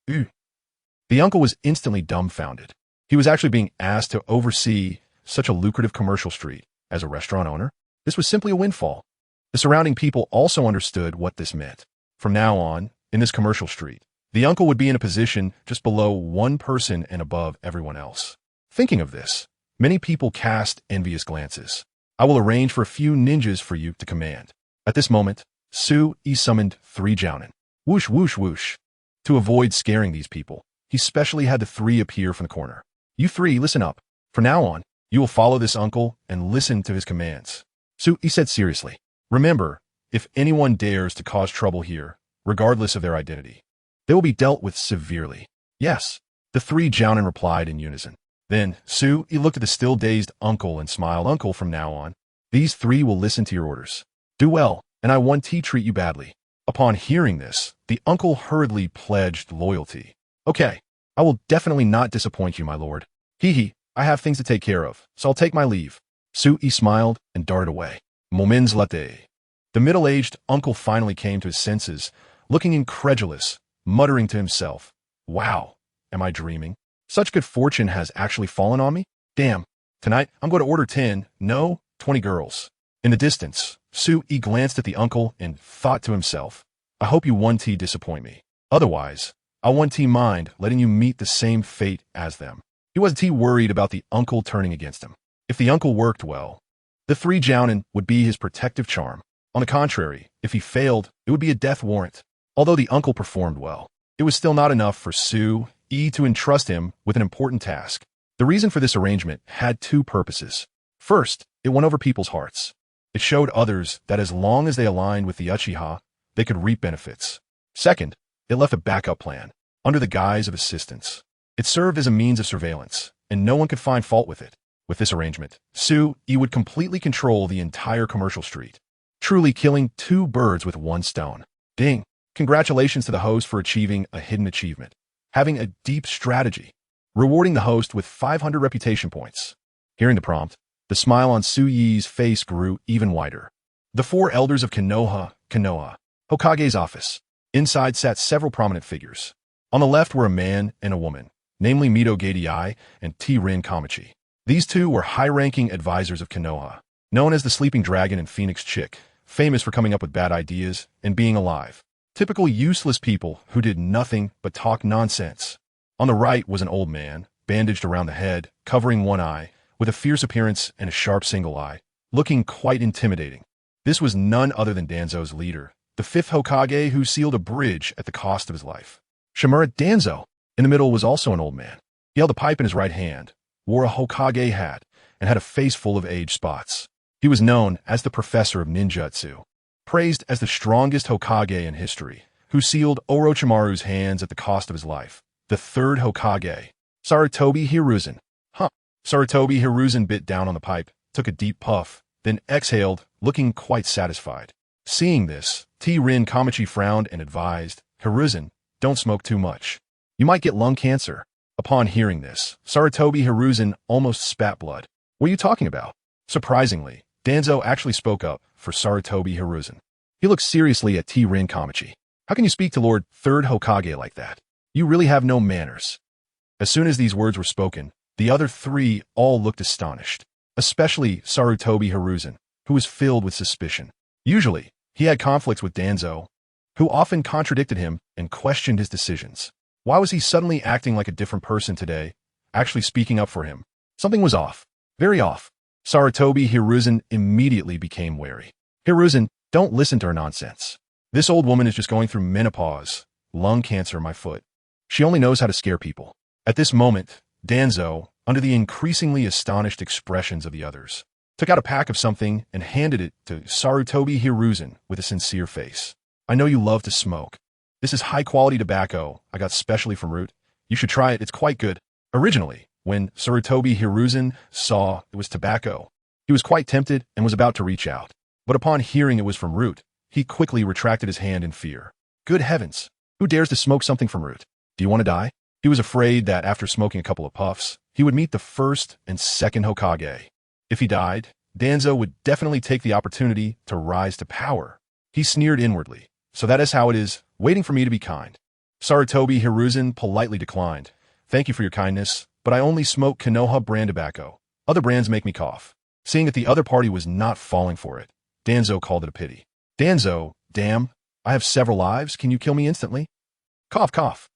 The uncle was instantly dumbfounded. He was actually being asked to oversee such a lucrative commercial street as a restaurant owner. This was simply a windfall. The surrounding people also understood what this meant. From now on, in this commercial street, the uncle would be in a position just below one person and above everyone else. Thinking of this, many people cast envious glances. I will arrange for a few ninjas for you to command. At this moment, Su Yi summoned 3 Jonin. Whoosh, whoosh, whoosh. To avoid scaring these people, he specially had the 3 appear from the corner. You 3, listen up. From now on, you will follow this uncle and listen to his commands. Su Yi said seriously. Remember, if anyone dares to cause trouble here, regardless of their identity, they will be dealt with severely. Yes, the 3 Jonin replied in unison. Then, Su Yi looked at the still dazed uncle and smiled. Uncle, from now on, these 3 will listen to your orders. Do well, and I won't treat you badly. Upon hearing this, the uncle hurriedly pledged loyalty. Okay, I will definitely not disappoint you, my lord. Hee, I have things to take care of, so I'll take my leave. Su Yi smiled and darted away. Moments later. The middle-aged uncle finally came to his senses, looking incredulous, muttering to himself. Wow, am I dreaming? Such good fortune has actually fallen on me? Damn, tonight I'm going to order 10, no, 20 girls. In the distance, Su Yi glanced at the uncle and thought to himself, I hope you 1T disappoint me. Otherwise, I 1T mind letting you meet the same fate as them. He wasn't too worried about the uncle turning against him. If the uncle worked well, the 3 Jonin would be his protective charm. On the contrary, if he failed, it would be a death warrant. Although the uncle performed well, it was still not enough for Su Yi to entrust him with an important task. The reason for this arrangement had 2 purposes. First, it won over people's hearts. It showed others that as long as they aligned with the Uchiha, they could reap benefits. Second, it left a backup plan, under the guise of assistance. It served as a means of surveillance, and no one could find fault with it. With this arrangement, Su Yi would completely control the entire commercial street, truly killing 2 birds with 1 stone. Ding! Congratulations to the host for achieving a hidden achievement. Having a deep strategy. Rewarding the host with 500 reputation points. Hearing the prompt, the smile on Su Yi's face grew even wider. The four elders of Konoha, Hokage's office. Inside sat several prominent figures. On the left were a man and a woman, namely Mito Gadei and T-Rin Kamachi. These two were high-ranking advisors of Konoha, known as the Sleeping Dragon and Phoenix Chick, famous for coming up with bad ideas and being alive. Typical useless people who did nothing but talk nonsense. On the right was an old man, bandaged around the head, covering one eye, with a fierce appearance and a sharp single eye, looking quite intimidating. This was none other than Danzo's leader, the fifth Hokage who sealed a bridge at the cost of his life. Shimura Danzo. In the middle was also an old man. He held a pipe in his right hand, wore a Hokage hat, and had a face full of age spots. He was known as the Professor of Ninjutsu, praised as the strongest Hokage in history, who sealed Orochimaru's hands at the cost of his life. The third Hokage, Sarutobi Hiruzen. Sarutobi Hiruzen bit down on the pipe, took a deep puff, then exhaled, looking quite satisfied. Seeing this, T-Rin Kamachi frowned and advised, Hiruzen, don't smoke too much. You might get lung cancer. Upon hearing this, Sarutobi Hiruzen almost spat blood. What are you talking about? Surprisingly, Danzo actually spoke up for Sarutobi Hiruzen. He looked seriously at T-Rin Kamachi. How can you speak to Lord Third Hokage like that? You really have no manners. As soon as these words were spoken, the other three all looked astonished, especially Sarutobi Hiruzen, who was filled with suspicion. Usually, he had conflicts with Danzo, who often contradicted him and questioned his decisions. Why was he suddenly acting like a different person today, actually speaking up for him? Something was off. Very off. Sarutobi Hiruzen immediately became wary. Hiruzen, don't listen to her nonsense. This old woman is just going through menopause, lung cancer, my foot. She only knows how to scare people. At this moment, Danzo, under the increasingly astonished expressions of the others, took out a pack of something and handed it to Sarutobi Hiruzen with a sincere face. I know you love to smoke. This is high-quality tobacco I got specially from Root. You should try it, it's quite good. Originally, when Sarutobi Hiruzen saw it was tobacco, he was quite tempted and was about to reach out. But upon hearing it was from Root, he quickly retracted his hand in fear. Good heavens, who dares to smoke something from Root? Do you want to die? He was afraid that after smoking a couple of puffs, he would meet the first and second Hokage. If he died, Danzo would definitely take the opportunity to rise to power. He sneered inwardly. So that is how it is, waiting for me to be kind. Sarutobi Hiruzen politely declined. Thank you for your kindness, but I only smoke Konoha brand tobacco. Other brands make me cough. Seeing that the other party was not falling for it, Danzo called it a pity. Danzo, damn, I have several lives, can you kill me instantly? Cough, cough.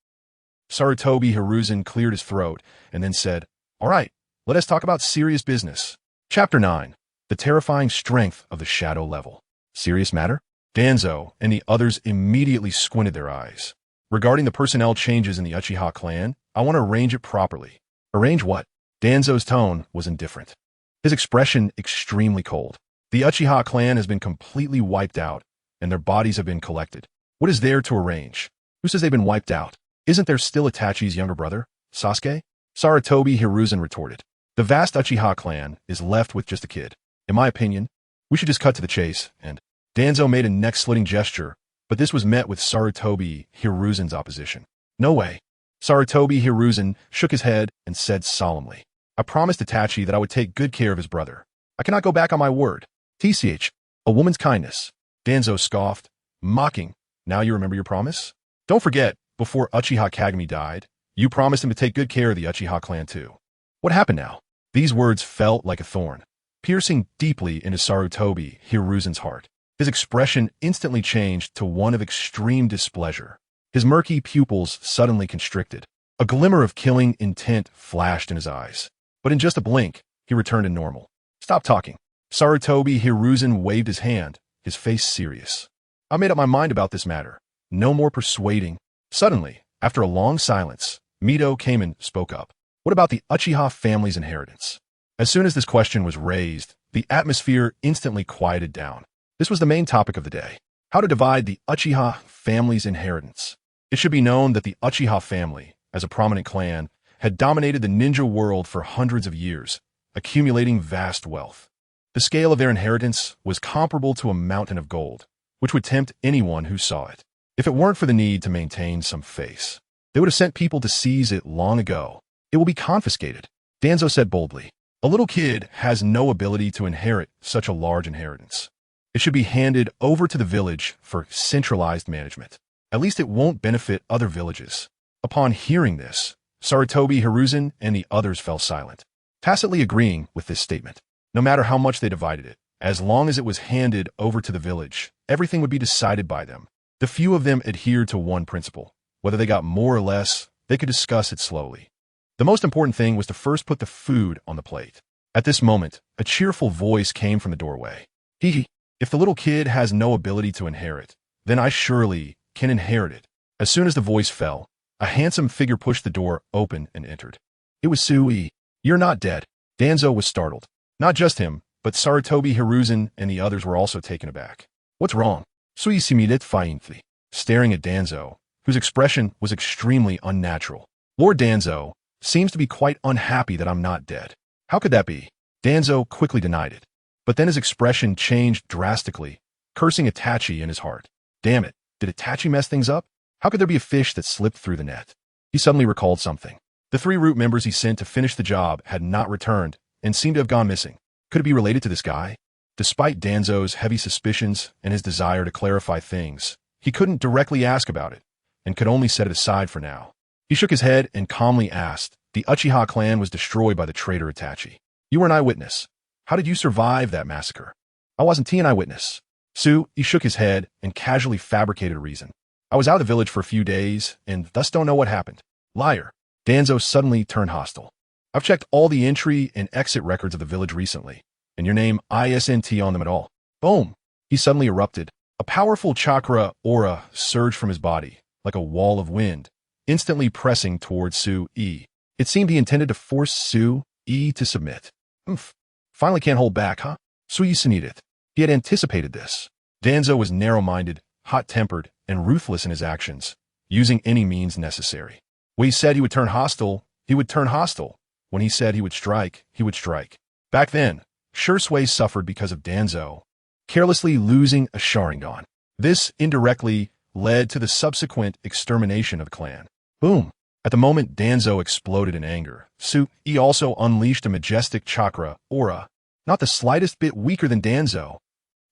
Sarutobi Hiruzen cleared his throat and then said, all right, let us talk about serious business. Chapter 9. The terrifying strength of the shadow level. Serious matter? Danzo and the others immediately squinted their eyes. Regarding the personnel changes in the Uchiha clan, I want to arrange it properly. Arrange what? Danzo's tone was indifferent. His expression extremely cold. The Uchiha clan has been completely wiped out, and their bodies have been collected. What is there to arrange? Who says they've been wiped out? Isn't there still Itachi's younger brother, Sasuke? Sarutobi Hiruzen retorted. The vast Uchiha clan is left with just a kid. In my opinion, we should just cut to the chase, and Danzo made a neck-slitting gesture, but this was met with Sarutobi Hiruzen's opposition. No way. Sarutobi Hiruzen shook his head and said solemnly, I promised Itachi that I would take good care of his brother. I cannot go back on my word. TCH, a woman's kindness. Danzo scoffed, mocking, now you remember your promise? Don't forget, before Uchiha Kagami died, you promised him to take good care of the Uchiha clan too. What happened now? These words felt like a thorn, piercing deeply into Sarutobi Hiruzen's heart. His expression instantly changed to one of extreme displeasure. His murky pupils suddenly constricted. A glimmer of killing intent flashed in his eyes. But in just a blink, he returned to normal. Stop talking. Sarutobi Hiruzen waved his hand, his face serious. I made up my mind about this matter. No more persuading. Suddenly, after a long silence, Mito came and spoke up. What about the Uchiha family's inheritance? As soon as this question was raised, the atmosphere instantly quieted down. This was the main topic of the day. How to divide the Uchiha family's inheritance. It should be known that the Uchiha family, as a prominent clan, had dominated the ninja world for hundreds of years, accumulating vast wealth. The scale of their inheritance was comparable to a mountain of gold, which would tempt anyone who saw it. If it weren't for the need to maintain some face, they would have sent people to seize it long ago. It will be confiscated, Danzo said boldly. A little kid has no ability to inherit such a large inheritance. It should be handed over to the village for centralized management. At least it won't benefit other villages. Upon hearing this, Sarutobi Hiruzen and the others fell silent, tacitly agreeing with this statement. No matter how much they divided it, as long as it was handed over to the village, everything would be decided by them. The few of them adhered to one principle. Whether they got more or less, they could discuss it slowly. The most important thing was to first put the food on the plate. At this moment, a cheerful voice came from the doorway. Hee, if the little kid has no ability to inherit, then I surely can inherit it. As soon as the voice fell, a handsome figure pushed the door open and entered. It was Sui. You're not dead. Danzo was startled. Not just him, but Sarutobi Hiruzen and the others were also taken aback. What's wrong? Sui similed faintly, staring at Danzo, whose expression was extremely unnatural. Lord Danzo seems to be quite unhappy that I'm not dead. How could that be? Danzo quickly denied it. But then his expression changed drastically, cursing Itachi in his heart. Damn it, did Itachi mess things up? How could there be a fish that slipped through the net? He suddenly recalled something. The 3 root members he sent to finish the job had not returned and seemed to have gone missing. Could it be related to this guy? Despite Danzo's heavy suspicions and his desire to clarify things, he couldn't directly ask about it and could only set it aside for now. He shook his head and calmly asked, the Uchiha clan was destroyed by the traitor Itachi. You were an eyewitness. How did you survive that massacre? I wasn't an eyewitness. He shook his head and casually fabricated a reason. I was out of the village for a few days and thus don't know what happened. Liar. Danzo suddenly turned hostile. I've checked all the entry and exit records of the village recently, and your name isn't on them at all. Boom. He suddenly erupted. A powerful chakra aura surged from his body, like a wall of wind, instantly pressing towards Sui. It seemed he intended to force Sui to submit. Finally can't hold back, huh? Sui Tsunade. He had anticipated this. Danzo was narrow-minded, hot-tempered, and ruthless in his actions, using any means necessary. When he said he would turn hostile, he would turn hostile. When he said he would strike, he would strike. Back then, Shursui suffered because of Danzo carelessly losing a Sharingan. This indirectly led to the subsequent extermination of the clan. Boom. At the moment Danzo exploded in anger, Sui also unleashed a majestic chakra aura, not the slightest bit weaker than Danzo.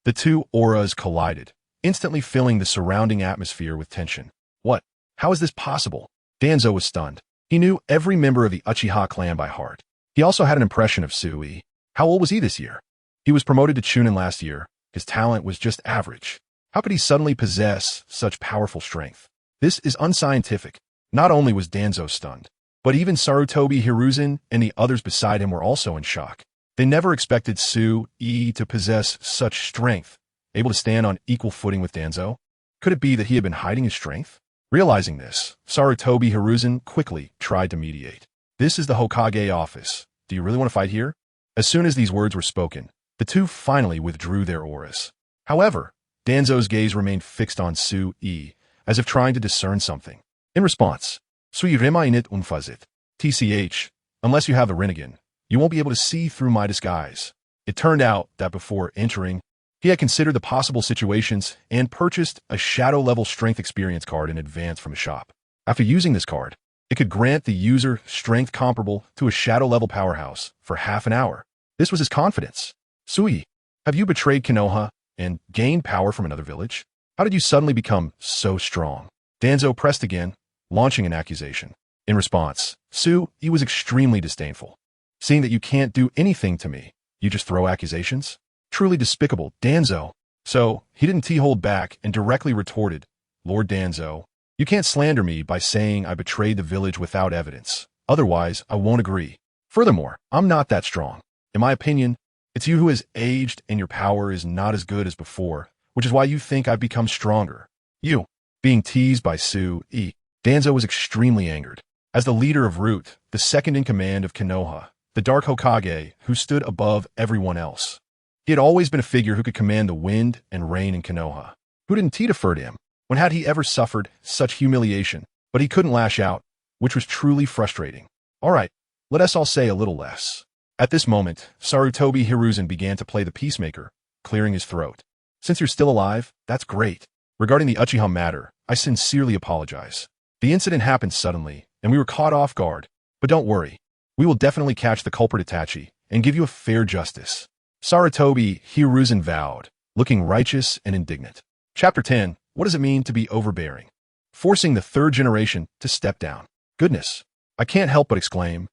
The 2 auras collided, instantly filling the surrounding atmosphere with tension. What? How is this possible? Danzo was stunned. He knew every member of the Uchiha clan by heart. He also had an impression of Sui. How old was he this year? He was promoted to Chunin last year. His talent was just average. How could he suddenly possess such powerful strength? This is unscientific. Not only was Danzo stunned, but even Sarutobi Hiruzen and the others beside him were also in shock. They never expected Sui to possess such strength, able to stand on equal footing with Danzo. Could it be that he had been hiding his strength? Realizing this, Sarutobi Hiruzen quickly tried to mediate. This is the Hokage office. Do you really want to fight here? As soon as these words were spoken, the 2 finally withdrew their auras. However, Danzo's gaze remained fixed on Sui, as if trying to discern something. In response, Sui remainit unfazit. TCH, unless you have the Rinnegan, you won't be able to see through my disguise. It turned out that before entering, he had considered the possible situations and purchased a shadow-level strength experience card in advance from a shop. After using this card, it could grant the user strength comparable to a shadow-level powerhouse for half an hour. This was his confidence. Sui, have you betrayed Konoha and gained power from another village? How did you suddenly become so strong? Danzo pressed again, launching an accusation. In response, Sui was extremely disdainful. Seeing that you can't do anything to me, you just throw accusations? Truly despicable, Danzo. So, he didn't hold back and directly retorted, Lord Danzo, you can't slander me by saying I betrayed the village without evidence. Otherwise, I won't agree. Furthermore, I'm not that strong. In my opinion, it's you who has aged and your power is not as good as before, which is why you think I've become stronger. You. Being teased by Sui, Danzo was extremely angered. As the leader of Root, the second in command of Konoha, the Dark Hokage who stood above everyone else. He had always been a figure who could command the wind and rain in Konoha. Who didn't defer to him? When had he ever suffered such humiliation? But he couldn't lash out, which was truly frustrating. All right, let us all say a little less. At this moment, Sarutobi Hiruzen began to play the peacemaker, clearing his throat. Since you're still alive, that's great. Regarding the Uchiha matter, I sincerely apologize. The incident happened suddenly, and we were caught off guard. But don't worry. We will definitely catch the culprit Itachi and give you a fair justice. Sarutobi Hiruzen vowed, looking righteous and indignant. Chapter 10. What does it mean to be overbearing? Forcing the third generation to step down. Goodness. I can't help but exclaim.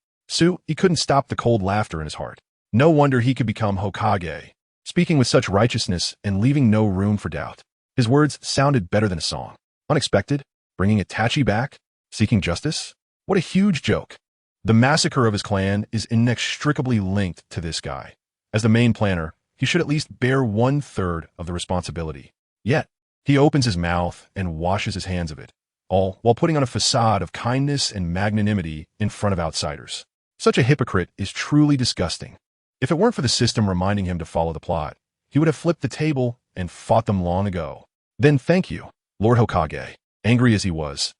He couldn't stop the cold laughter in his heart. No wonder he could become Hokage, speaking with such righteousness and leaving no room for doubt. His words sounded better than a song. Unexpected, bringing Itachi back, seeking justice. What a huge joke. The massacre of his clan is inextricably linked to this guy. As the main planner, he should at least bear 1/3 of the responsibility. Yet, he opens his mouth and washes his hands of it, all while putting on a facade of kindness and magnanimity in front of outsiders. Such a hypocrite is truly disgusting. If it weren't for the system reminding him to follow the plot, he would have flipped the table and fought them long ago. Then thank you, Lord Hokage. Angry as he was,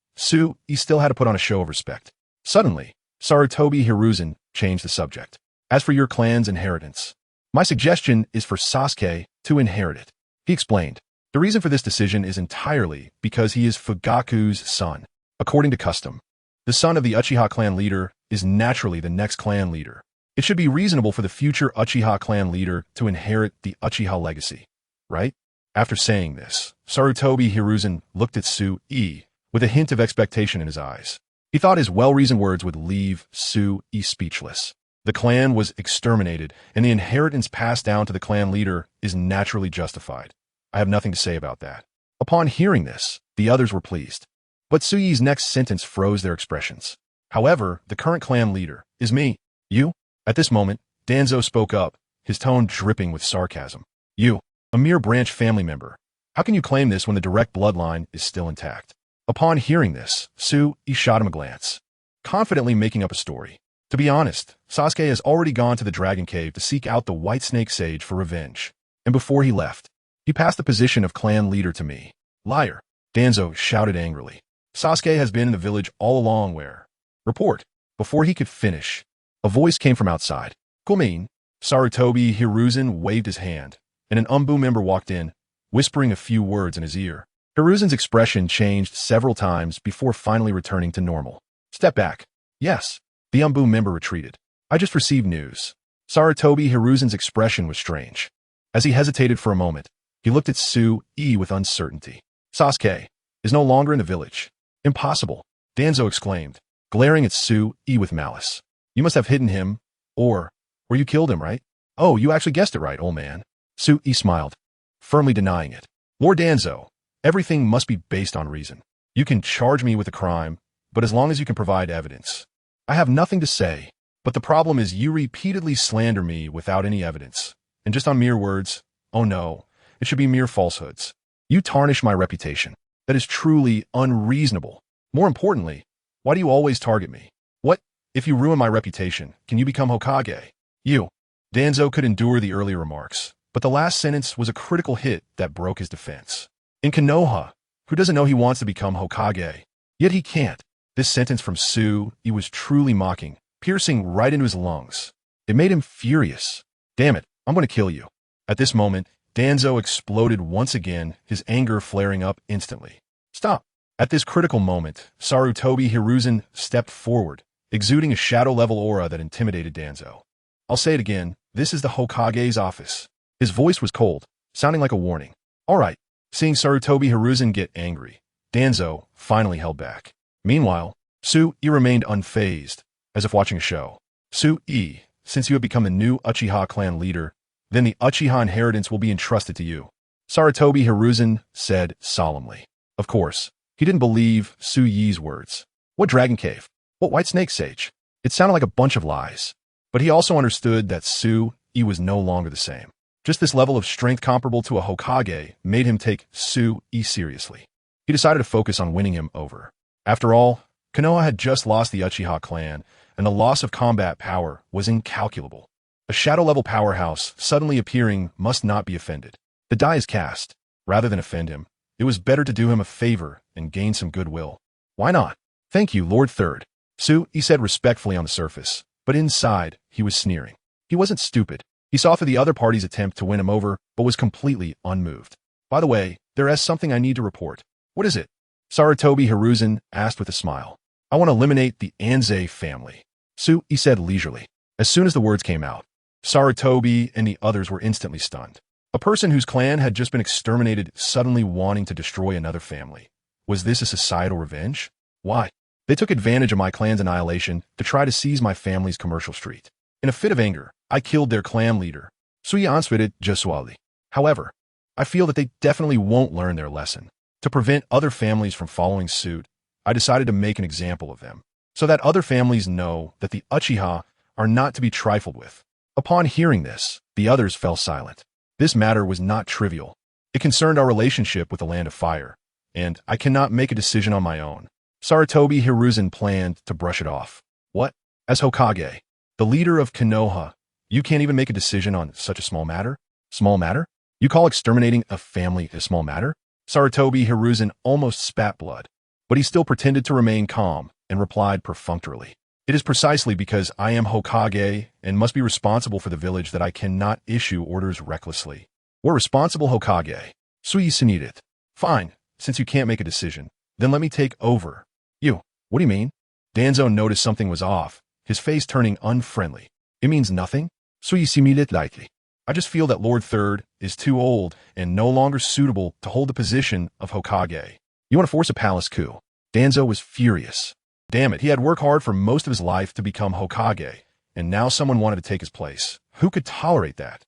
he still had to put on a show of respect. Suddenly, Sarutobi Hiruzen changed the subject. As for your clan's inheritance, my suggestion is for Sasuke to inherit it. He explained. The reason for this decision is entirely because he is Fugaku's son. According to custom, the son of the Uchiha clan leader is naturally the next clan leader. It should be reasonable for the future Uchiha clan leader to inherit the Uchiha legacy, right? After saying this, Sarutobi Hiruzen looked at Sui with a hint of expectation in his eyes. He thought his well-reasoned words would leave Sui speechless. The clan was exterminated, and the inheritance passed down to the clan leader is naturally justified. I have nothing to say about that. Upon hearing this, the others were pleased. But Sui's next sentence froze their expressions. However, the current clan leader is me. You? At this moment, Danzo spoke up, his tone dripping with sarcasm. You, a mere branch family member. How can you claim this when the direct bloodline is still intact? Upon hearing this, Sui shot him a glance, confidently making up a story. To be honest, Sasuke has already gone to the Dragon Cave to seek out the White Snake Sage for revenge. And before he left, he passed the position of clan leader to me. Liar, Danzo shouted angrily. Sasuke has been in the village all along where? Report. Before he could finish, a voice came from outside. Kumin. Sarutobi Hiruzen waved his hand, and an ANBU member walked in, whispering a few words in his ear. Hiruzen's expression changed several times before finally returning to normal. Step back. Yes. The ANBU member retreated. I just received news. Sarutobi Hiruzen's expression was strange. As he hesitated for a moment, he looked at Sui with uncertainty. Sasuke is no longer in the village. Impossible, Danzo exclaimed, glaring at Sui with malice. You must have hidden him, or you killed him, right? Oh, you actually guessed it right, old man. Sui smiled, firmly denying it. Lord Danzo, everything must be based on reason. You can charge me with a crime, but as long as you can provide evidence. I have nothing to say, but the problem is you repeatedly slander me without any evidence, and just on mere words. Oh no, it should be mere falsehoods. You tarnish my reputation. That is truly unreasonable. More importantly, why do you always target me? What, if you ruin my reputation, can you become Hokage? You. Danzo could endure the earlier remarks, but the last sentence was a critical hit that broke his defense. In Konoha, who doesn't know he wants to become Hokage? Yet he can't. This sentence from Sui was truly mocking, piercing right into his lungs. It made him furious. Damn it, I'm going to kill you. At this moment, Danzo exploded once again, his anger flaring up instantly. Stop. At this critical moment, Sarutobi Hiruzen stepped forward, exuding a shadow-level aura that intimidated Danzo. I'll say it again, this is the Hokage's office. His voice was cold, sounding like a warning. All right. Seeing Sarutobi Hiruzen get angry, Danzo finally held back. Meanwhile, Sui remained unfazed, as if watching a show. Sui, since you have become the new Uchiha clan leader, then the Uchiha inheritance will be entrusted to you, Sarutobi Hiruzen said solemnly. Of course, he didn't believe Sui's words. What Dragon Cave? What White Snake Sage? It sounded like a bunch of lies. But he also understood that Sui was no longer the same. Just this level of strength comparable to a Hokage made him take Sui seriously. He decided to focus on winning him over. After all, Konoha had just lost the Uchiha clan, and the loss of combat power was incalculable. A shadow-level powerhouse suddenly appearing must not be offended. The die is cast. Rather than offend him, it was better to do him a favor and gain some goodwill. Why not? Thank you, Lord Third. Sui said respectfully on the surface, but inside, he was sneering. He wasn't stupid. He saw through the other party's attempt to win him over, but was completely unmoved. By the way, there is something I need to report. What is it? Sarutobi Hiruzen asked with a smile. I want to eliminate the Anze family. Sui said leisurely. As soon as the words came out, Sarutobi and the others were instantly stunned. A person whose clan had just been exterminated suddenly wanting to destroy another family. Was this a societal revenge? Why? They took advantage of my clan's annihilation to try to seize my family's commercial street. In a fit of anger, I killed their clan leader, Susanoo Jesuali. However, I feel that they definitely won't learn their lesson. To prevent other families from following suit, I decided to make an example of them, so that other families know that the Uchiha are not to be trifled with. Upon hearing this, the others fell silent. This matter was not trivial. It concerned our relationship with the Land of Fire, and I cannot make a decision on my own. Sarutobi Hiruzen planned to brush it off. What? As Hokage, the leader of Konoha, you can't even make a decision on such a small matter? Small matter? You call exterminating a family a small matter? Sarutobi Hiruzen almost spat blood, but he still pretended to remain calm and replied perfunctorily. It is precisely because I am Hokage and must be responsible for the village that I cannot issue orders recklessly. We're responsible, Hokage. Tsunade. Fine, since you can't make a decision, then let me take over. You, what do you mean? Danzo noticed something was off, his face turning unfriendly. It means nothing? Tsunade lightly. I just feel that Lord Third is too old and no longer suitable to hold the position of Hokage. You want to force a palace coup? Danzo was furious. Damn it, he had worked hard for most of his life to become Hokage, and now someone wanted to take his place. Who could tolerate that?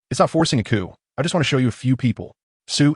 It's not forcing a coup. I just want to show you a few people.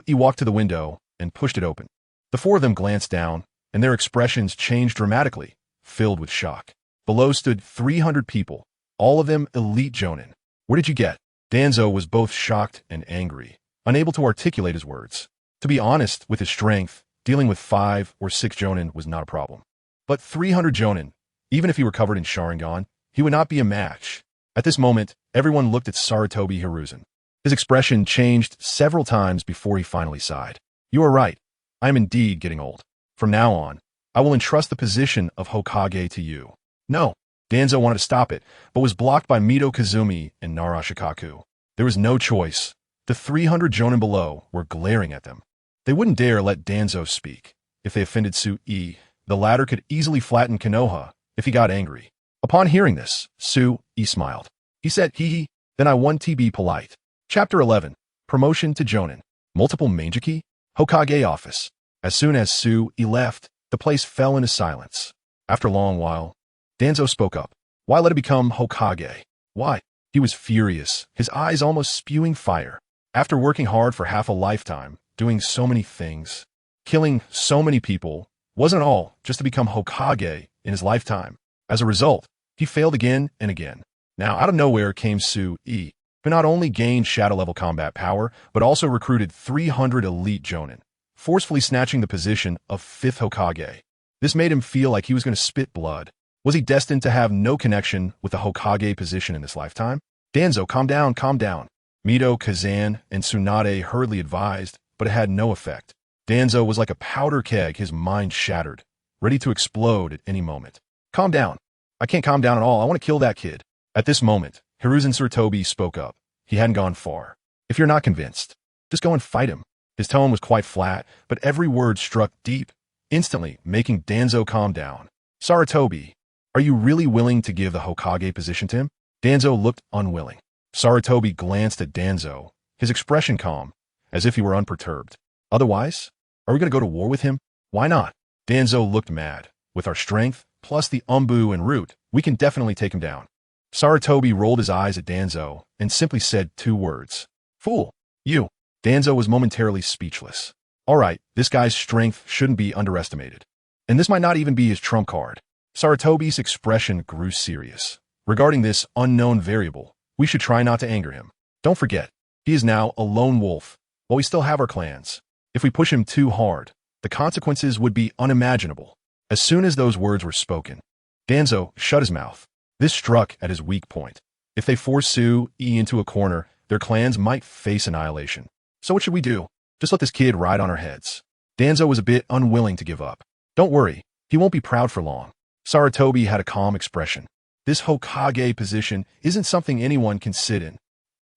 He walked to the window and pushed it open. The four of them glanced down, and their expressions changed dramatically, filled with shock. Below stood 300 people, all of them elite Jonin. Where did you get? Danzo was both shocked and angry, unable to articulate his words. To be honest, with his strength, dealing with 5 or 6 Jonin was not a problem. But 300 Jonin, even if he were covered in Sharingan, he would not be a match. At this moment, everyone looked at Sarutobi Hiruzen. His expression changed several times before he finally sighed. You are right. I am indeed getting old. From now on, I will entrust the position of Hokage to you. No. Danzo wanted to stop it, but was blocked by Mito Kazumi and Narashikaku. There was no choice. The 300 Jonin below were glaring at them. They wouldn't dare let Danzo speak. If they offended Su-E, the latter could easily flatten Konoha if he got angry. Upon hearing this, Su-E smiled. He said, hee, then I want to be polite. Chapter 11. Promotion to Jonin. Multiple Manjiki? Hokage office. As soon as Su-E left, the place fell into silence. After a long while, Danzo spoke up. Why let it become Hokage? Why? He was furious, his eyes almost spewing fire. After working hard for half a lifetime, doing so many things, killing so many people, wasn't all just to become Hokage in his lifetime. As a result, he failed again and again. Now, out of nowhere came Su-E, who not only gained shadow-level combat power, but also recruited 300 elite Jonin, forcefully snatching the position of 5th Hokage. This made him feel like he was going to spit blood. Was he destined to have no connection with the Hokage position in this lifetime? Danzo, calm down, calm down. Mito, Kazan, and Tsunade hurriedly advised, but it had no effect. Danzo was like a powder keg, his mind shattered, ready to explode at any moment. Calm down. I can't calm down at all. I want to kill that kid. At this moment, Hiruzen Sarutobi spoke up. He hadn't gone far. If you're not convinced, just go and fight him. His tone was quite flat, but every word struck deep, instantly making Danzo calm down. Sarutobi, are you really willing to give the Hokage position to him? Danzo looked unwilling. Sarutobi glanced at Danzo, his expression calm, as if he were unperturbed. Otherwise, are we going to go to war with him? Why not? Danzo looked mad. With our strength, plus the ANBU and root, we can definitely take him down. Sarutobi rolled his eyes at Danzo and simply said 2 words. Fool. You. Danzo was momentarily speechless. All right, this guy's strength shouldn't be underestimated. And this might not even be his trump card. Sarutobi's expression grew serious. Regarding this unknown variable, we should try not to anger him. Don't forget, he is now a lone wolf, while we still have our clans. If we push him too hard, the consequences would be unimaginable. As soon as those words were spoken, Danzo shut his mouth. This struck at his weak point. If they force Su-E into a corner, their clans might face annihilation. So what should we do? Just let this kid ride on our heads. Danzo was a bit unwilling to give up. Don't worry, he won't be proud for long. Sarutobi had a calm expression. This Hokage position isn't something anyone can sit in.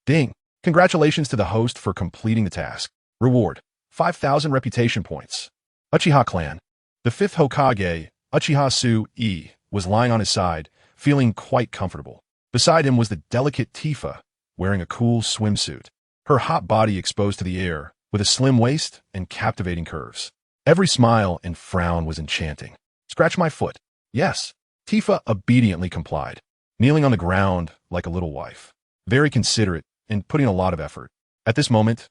Ding! Congratulations to the host for completing the task. Reward: 5,000 reputation points. Uchiha clan. The 5th Hokage, Uchiha Su-E, was lying on his side, feeling quite comfortable. Beside him was the delicate Tifa, wearing a cool swimsuit. her hot body exposed to the air, with a slim waist and captivating curves. Every smile and frown was enchanting. Scratch my foot. Yes. Tifa obediently complied, kneeling on the ground like a little wife. Very considerate and putting a lot of effort. At this moment,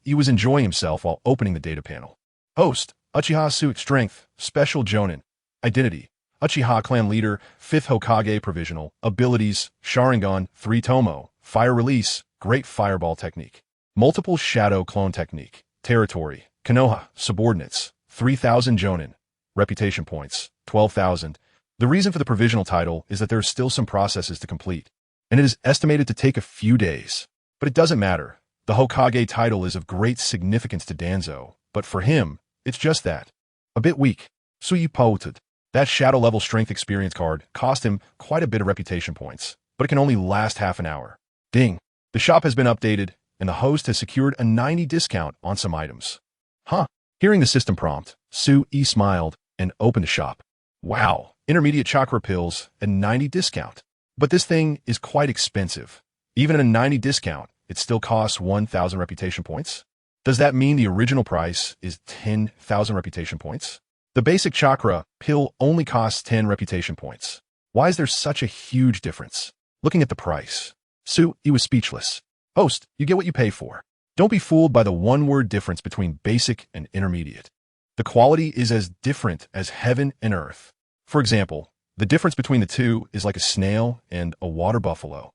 he was enjoying himself while opening the data panel. Host, Uchiha Suit Strength, Special Jonin. Identity, Uchiha Clan Leader, 5th Hokage Provisional. Abilities, Sharingan, 3 Tomo, Fire Release, Great Fireball Technique. Multiple Shadow Clone Technique. Territory, Konoha, Subordinates, 3,000 Jonin. Reputation Points, 12,000. The reason for the provisional title is that there are still some processes to complete, and it is estimated to take a few days. But it doesn't matter. The Hokage title is of great significance to Danzo, but for him, it's just that. A bit weak. Suipoted. That shadow level strength experience card cost him quite a bit of reputation points, but it can only last half an hour. Ding. The shop has been updated, and the host has secured a 90 discount on some items. Huh. Hearing the system prompt, Sui smiled and opened the shop. Wow. Intermediate chakra pills at 90 discount. But this thing is quite expensive. Even at a 90 discount, it still costs 1,000 reputation points. Does that mean the original price is 10,000 reputation points? The basic chakra pill only costs 10 reputation points. Why is there such a huge difference? Looking at the price, Sui was speechless. Host, you get what you pay for. Don't be fooled by the one-word difference between basic and intermediate. The quality is as different as heaven and earth. For example, the difference between the two is like a snail and a water buffalo.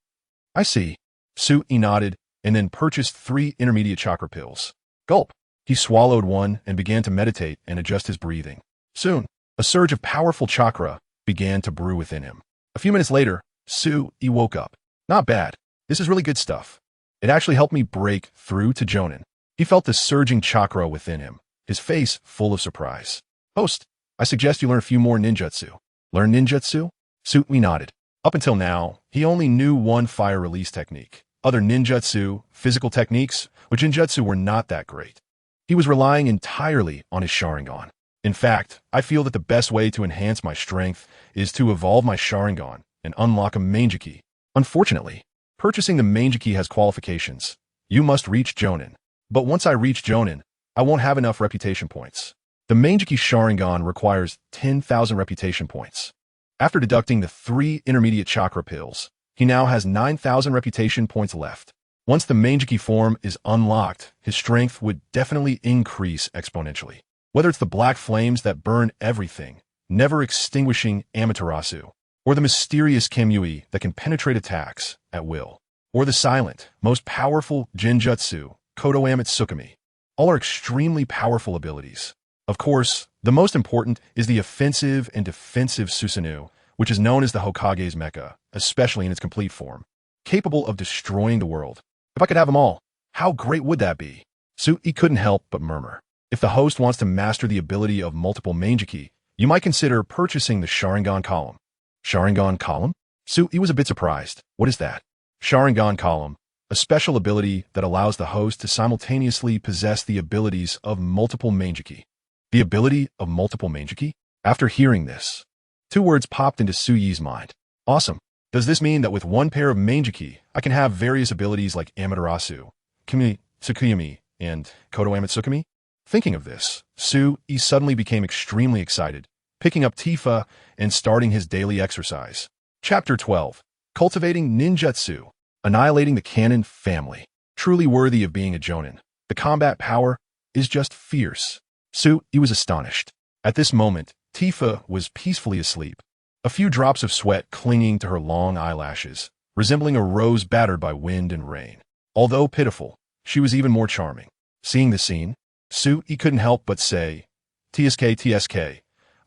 I see. Sui nodded and then purchased 3 intermediate chakra pills. Gulp. He swallowed one and began to meditate and adjust his breathing. Soon, a surge of powerful chakra began to brew within him. A few minutes later, Sui woke up. Not bad. This is really good stuff. It actually helped me break through to Jonin. He felt the surging chakra within him, his face full of surprise. Host, I suggest you learn a few more ninjutsu. Learn ninjutsu? Sui nodded. Up until now, he only knew one fire release technique. Other ninjutsu, physical techniques, which ninjutsu were not that great. He was relying entirely on his Sharingan. In fact, I feel that the best way to enhance my strength is to evolve my Sharingan and unlock a Manjiki. Unfortunately, purchasing the Manjiki has qualifications. You must reach Jonin. But once I reach Jonin, I won't have enough reputation points. The Manjiki Sharingan requires 10,000 reputation points. After deducting the 3 intermediate chakra pills, he now has 9,000 reputation points left. Once the Manjiki form is unlocked, his strength would definitely increase exponentially. Whether it's the black flames that burn everything, never extinguishing Amaterasu, or the mysterious Kamui that can penetrate attacks at will, or the silent, most powerful Genjutsu, Kodo Amitsukami, all are extremely powerful abilities. Of course, the most important is the offensive and defensive Susanoo, which is known as the Hokage's mecha, especially in its complete form, capable of destroying the world. If I could have them all, how great would that be? Sui couldn't help but murmur. If the host wants to master the ability of multiple Manjiki, you might consider purchasing the Sharingan column. Sharingan column? Sui was a bit surprised. What is that? Sharingan column, a special ability that allows the host to simultaneously possess the abilities of multiple Manjiki. The ability of multiple Manjiki? After hearing this, 2 words popped into Sui's mind. Awesome. Does this mean that with one pair of Manjiki, I can have various abilities like Amaterasu, Kamui, Tsukuyami, and Kodo Amitsukami? Thinking of this, Sui suddenly became extremely excited, picking up Tifa and starting his daily exercise. Chapter 12. Cultivating Ninjutsu. Annihilating the Kannan family. Truly worthy of being a Jonin. The combat power is just fierce. Sui was astonished. At this moment, Tifa was peacefully asleep, a few drops of sweat clinging to her long eyelashes, resembling a rose battered by wind and rain. Although pitiful, she was even more charming. Seeing the scene, Sui couldn't help but say, TSK, TSK,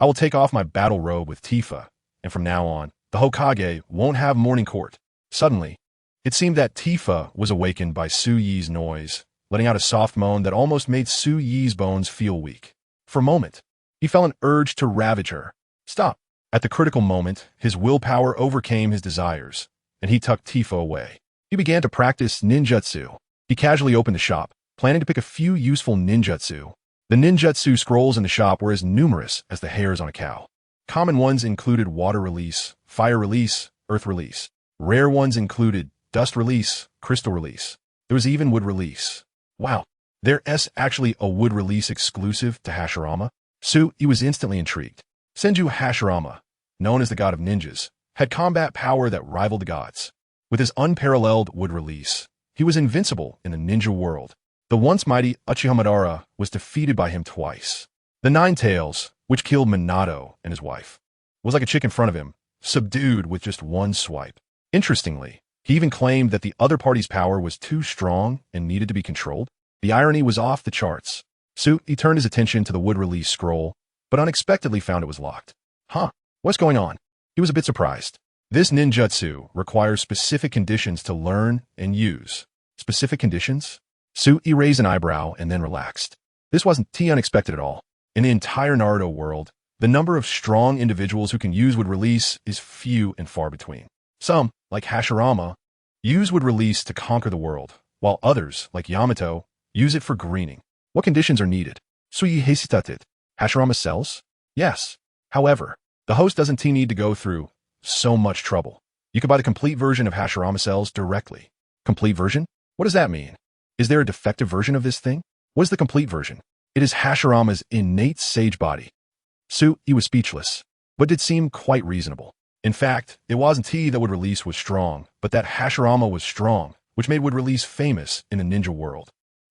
I will take off my battle robe with Tifa, and from now on, the Hokage won't have morning court. Suddenly, it seemed that Tifa was awakened by Sui's noise, letting out a soft moan that almost made Sui's bones feel weak. For a moment, he felt an urge to ravage her. Stop. At the critical moment, his willpower overcame his desires, and he tucked Tifa away. He began to practice ninjutsu. He casually opened the shop, planning to pick a few useful ninjutsu. The ninjutsu scrolls in the shop were as numerous as the hairs on a cow. Common ones included water release, fire release, earth release. Rare ones included dust release, crystal release. There was even wood release. Wow, there's actually a wood release exclusive to Hashirama? He was instantly intrigued. Senju Hashirama, known as the god of ninjas, had combat power that rivaled the gods. With his unparalleled wood release, he was invincible in the ninja world. The once mighty Uchiha Madara was defeated by him twice. The Nine Tails, which killed Minato and his wife, was like a chick in front of him, subdued with just one swipe. Interestingly, he even claimed that the other party's power was too strong and needed to be controlled. The irony was off the charts. He turned his attention to the wood release scroll, but unexpectedly found it was locked. What's going on? He was a bit surprised. This ninjutsu requires specific conditions to learn and use. Specific conditions? He raised an eyebrow and then relaxed. This wasn't unexpected at all. In the entire Naruto world, the number of strong individuals who can use wood release is few and far between. Some, like Hashirama, use wood release to conquer the world, while others, like Yamato, use it for greening. What conditions are needed? Hashirama cells? Yes. However, the host doesn't need to go through so much trouble. You could buy the complete version of Hashirama cells directly. Complete version? What does that mean? Is there a defective version of this thing? What is the complete version? It is Hashirama's innate sage body. He was speechless, but did seem quite reasonable. In fact, it wasn't he that wood release was strong, but that Hashirama was strong, which made wood release famous in the ninja world.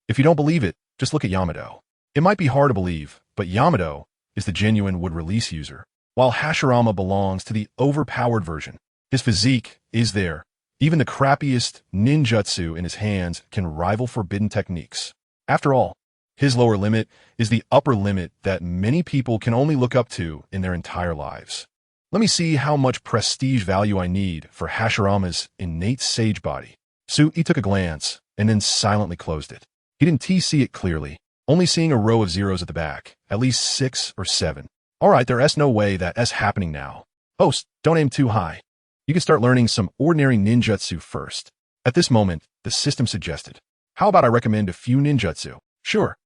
If you don't believe it, just look at Yamato. It might be hard to believe, but Yamato is the genuine wood release user, while Hashirama belongs to the overpowered version. His physique is there. Even the crappiest ninjutsu in his hands can rival forbidden techniques. After all, his lower limit is the upper limit that many people can only look up to in their entire lives. Let me see how much prestige value I need for Hashirama's innate sage body. He took a glance and then silently closed it. He didn't see it clearly, only seeing a row of zeros at the back, at least 6 or 7. Alright, there's no way that's happening now. Host, don't aim too high. You can start learning some ordinary ninjutsu first. At this moment, the system suggested. How about I recommend a few ninjutsu? Sure.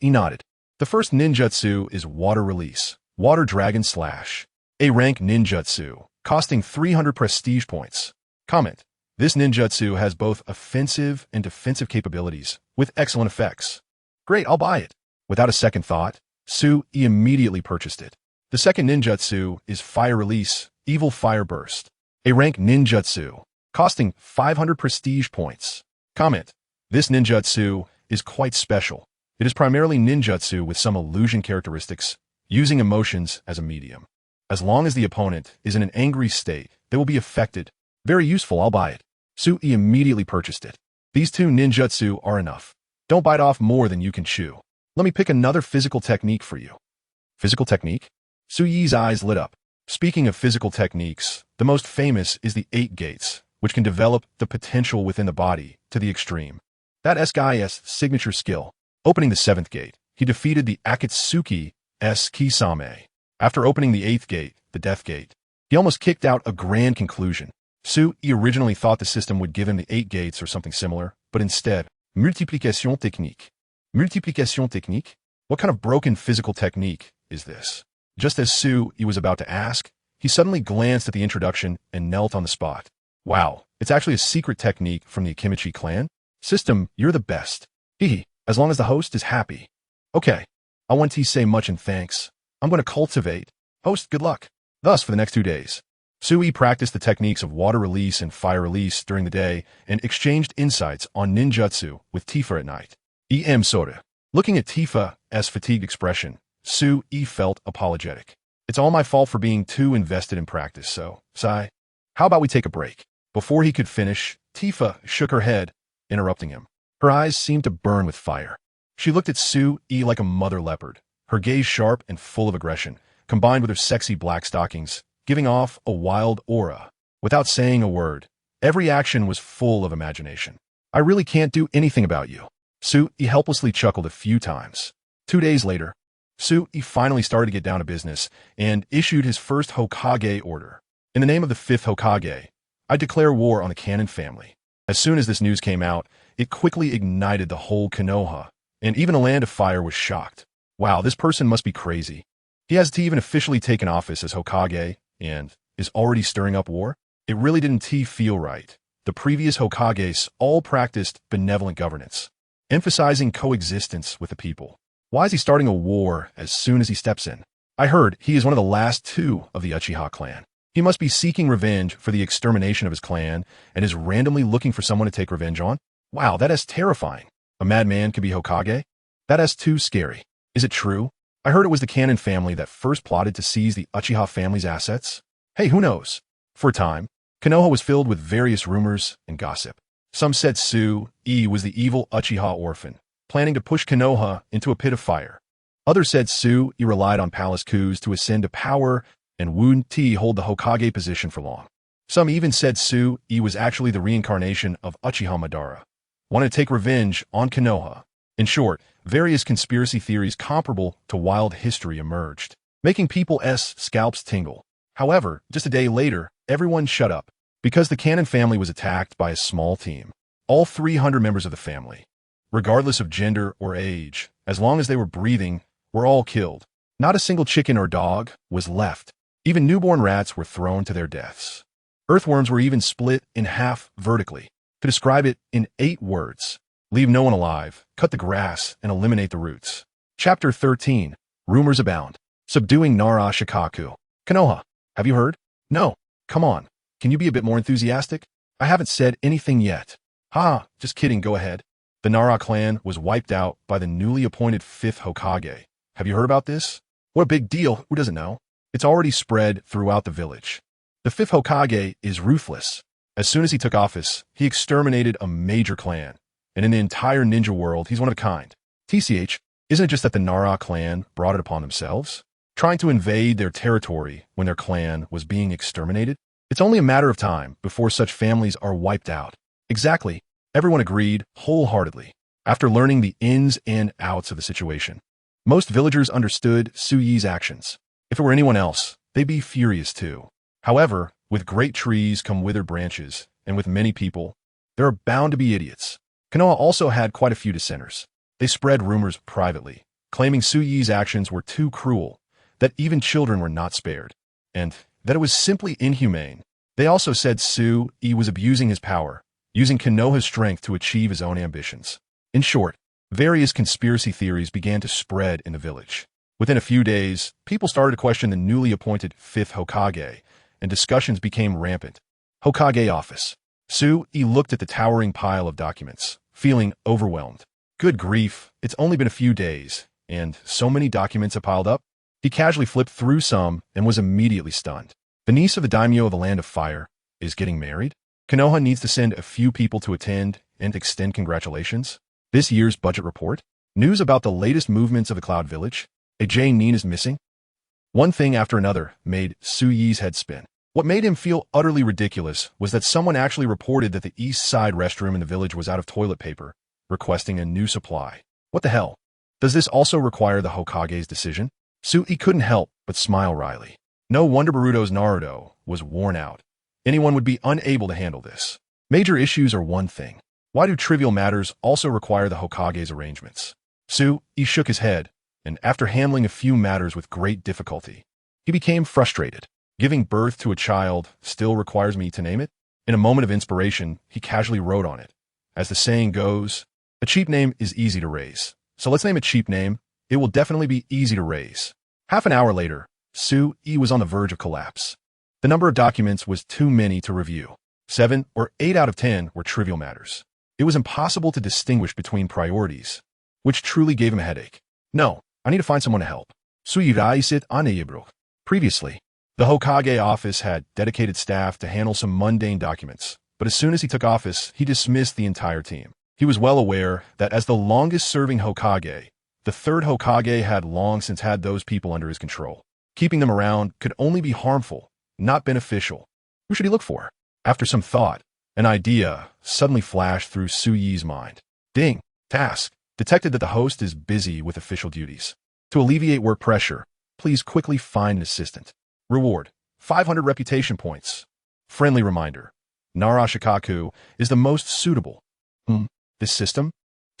He nodded. The first ninjutsu is water release, water dragon slash. A rank ninjutsu, costing 300 prestige points. Comment. This ninjutsu has both offensive and defensive capabilities, with excellent effects. Great, I'll buy it. Without a second thought, he immediately purchased it. The second ninjutsu is fire release, evil fire burst. A rank ninjutsu, costing 500 prestige points. Comment. This ninjutsu is quite special. It is primarily ninjutsu with some illusion characteristics, using emotions as a medium. As long as the opponent is in an angry state, they will be affected. Very useful, I'll buy it. He immediately purchased it. These 2 ninjutsu are enough. Don't bite off more than you can chew. Let me pick another physical technique for you. Physical technique? Suyi's eyes lit up. Speaking of physical techniques, the most famous is the 8 gates, which can develop the potential within the body to the extreme. That guy's signature skill. Opening the 7th gate, he defeated the Akatsuki Kisame. After opening the 8th gate, the Death Gate, he almost kicked out a grand conclusion. He originally thought the system would give him the 8 gates or something similar, but instead, multiplication technique. Multiplication technique? What kind of broken physical technique is this? Just as he was about to ask, he suddenly glanced at the introduction and knelt on the spot. Wow, it's actually a secret technique from the Akimichi clan? System, you're the best. As long as the host is happy. Okay, I want to say much and thanks. I'm going to cultivate. Host, good luck. Thus, for the next 2 days, practiced the techniques of water release and fire release during the day and exchanged insights on ninjutsu with Tifa at night. Soda. Looking at Tifa's fatigued expression, felt apologetic. It's all my fault for being too invested in practice, so, sigh. How about we take a break? Before he could finish, Tifa shook her head, interrupting him. Her eyes seemed to burn with fire. She looked at like a mother leopard, her gaze sharp and full of aggression, combined with her sexy black stockings, giving off a wild aura. Without saying a word, every action was full of imagination. I really can't do anything about you. Helplessly chuckled a few times. 2 days later, finally started to get down to business and issued his first Hokage order. In the name of the 5th Hokage, I declare war on the Kannan family. As soon as this news came out, it quickly ignited the whole Konoha, and even a land of fire was shocked. Wow, this person must be crazy. He hasn't even officially taken office as Hokage and is already stirring up war? It really didn't feel right. the previous Hokages all practiced benevolent governance, emphasizing coexistence with the people. Why is he starting a war as soon as he steps in? I heard he is one of the last two of the Uchiha clan. He must be seeking revenge for the extermination of his clan and is randomly looking for someone to take revenge on? Wow, that is terrifying. A madman could be Hokage? That is too scary. Is it true? I heard it was the Kannan family that first plotted to seize the Uchiha family's assets. Hey, who knows? For a time, Konoha was filled with various rumors and gossip. Some said Tsunade was the evil Uchiha orphan, planning to push Konoha into a pit of fire. Others said Tsunade relied on palace coups to ascend to power and wouldn't hold the Hokage position for long. Some even said Tsunade was actually the reincarnation of Uchiha Madara, wanted to take revenge on Konoha. In short, various conspiracy theories comparable to wild history emerged, making people's scalps tingle. However, just a day later, everyone shut up, because the Kannan family was attacked by a small team. All 300 members of the family, regardless of gender or age, as long as they were breathing, were all killed. Not a single chicken or dog was left. Even newborn rats were thrown to their deaths. Earthworms were even split in half vertically. To describe it in 8 words: leave no one alive, cut the grass, and eliminate the roots. Chapter 13. Rumors abound. Subduing Nara Shikaku. Konoha, have you heard? No. Come on. Can you be a bit more enthusiastic? I haven't said anything yet. Ha, just kidding, go ahead. The Nara clan was wiped out by the newly appointed 5th Hokage. Have you heard about this? What a big deal, who doesn't know? It's already spread throughout the village. The 5th Hokage is ruthless. As soon as he took office, he exterminated a major clan. And in the entire ninja world, he's one of a kind. TCH, isn't it just that the Nara clan brought it upon themselves? Trying to invade their territory when their clan was being exterminated? It's only a matter of time before such families are wiped out. Exactly. Everyone agreed wholeheartedly. After learning the ins and outs of the situation, most villagers understood Tsunade's actions. If it were anyone else, they'd be furious too. However, with great trees come withered branches, and with many people, there are bound to be idiots. Konoha also had quite a few dissenters. They spread rumors privately, claiming Tsunade's actions were too cruel, that even children were not spared, and that it was simply inhumane. They also said Tsunade was abusing his power, using Konoha's strength to achieve his own ambitions. In short, various conspiracy theories began to spread in the village. Within a few days, people started to question the newly appointed 5th Hokage, and discussions became rampant. Hokage office. Tsunade looked at the towering pile of documents, feeling overwhelmed. Good grief, it's only been a few days, and so many documents have piled up. He casually flipped through some and was immediately stunned. The niece of the daimyo of the Land of Fire is getting married? Konoha needs to send a few people to attend and extend congratulations. This year's budget report? News about the latest movements of the Cloud Village? A Jonin is missing? One thing after another made Tsunade's head spin. What made him feel utterly ridiculous was that someone actually reported that the east side restroom in the village was out of toilet paper, requesting a new supply. What the hell? Does this also require the Hokage's decision? Tsunade couldn't help but smile wryly. No wonder Boruto's Naruto was worn out. Anyone would be unable to handle this. Major issues are one thing. Why do trivial matters also require the Hokage's arrangements? Tsunade shook his head, and after handling a few matters with great difficulty, he became frustrated. Giving birth to a child still requires me to name it? In a moment of inspiration, he casually wrote on it. As the saying goes, a cheap name is easy to raise. So let's name a cheap name. It will definitely be easy to raise. Half an hour later, Tsunade was on the verge of collapse. The number of documents was too many to review. 7 or 8 out of 10 were trivial matters. It was impossible to distinguish between priorities, which truly gave him a headache. No, I need to find someone to help. Previously, the Hokage office had dedicated staff to handle some mundane documents, but as soon as he took office, he dismissed the entire team. He was well aware that as the longest-serving Hokage, the 3rd Hokage had long since had those people under his control. Keeping them around could only be harmful, not beneficial. Who should he look for? After some thought, an idea suddenly flashed through Tsunade's mind. Ding! Task. Detected that the host is busy with official duties. To alleviate work pressure, please quickly find an assistant. Reward: 500 reputation points. Friendly reminder: Nara Shikaku is the most suitable. This system?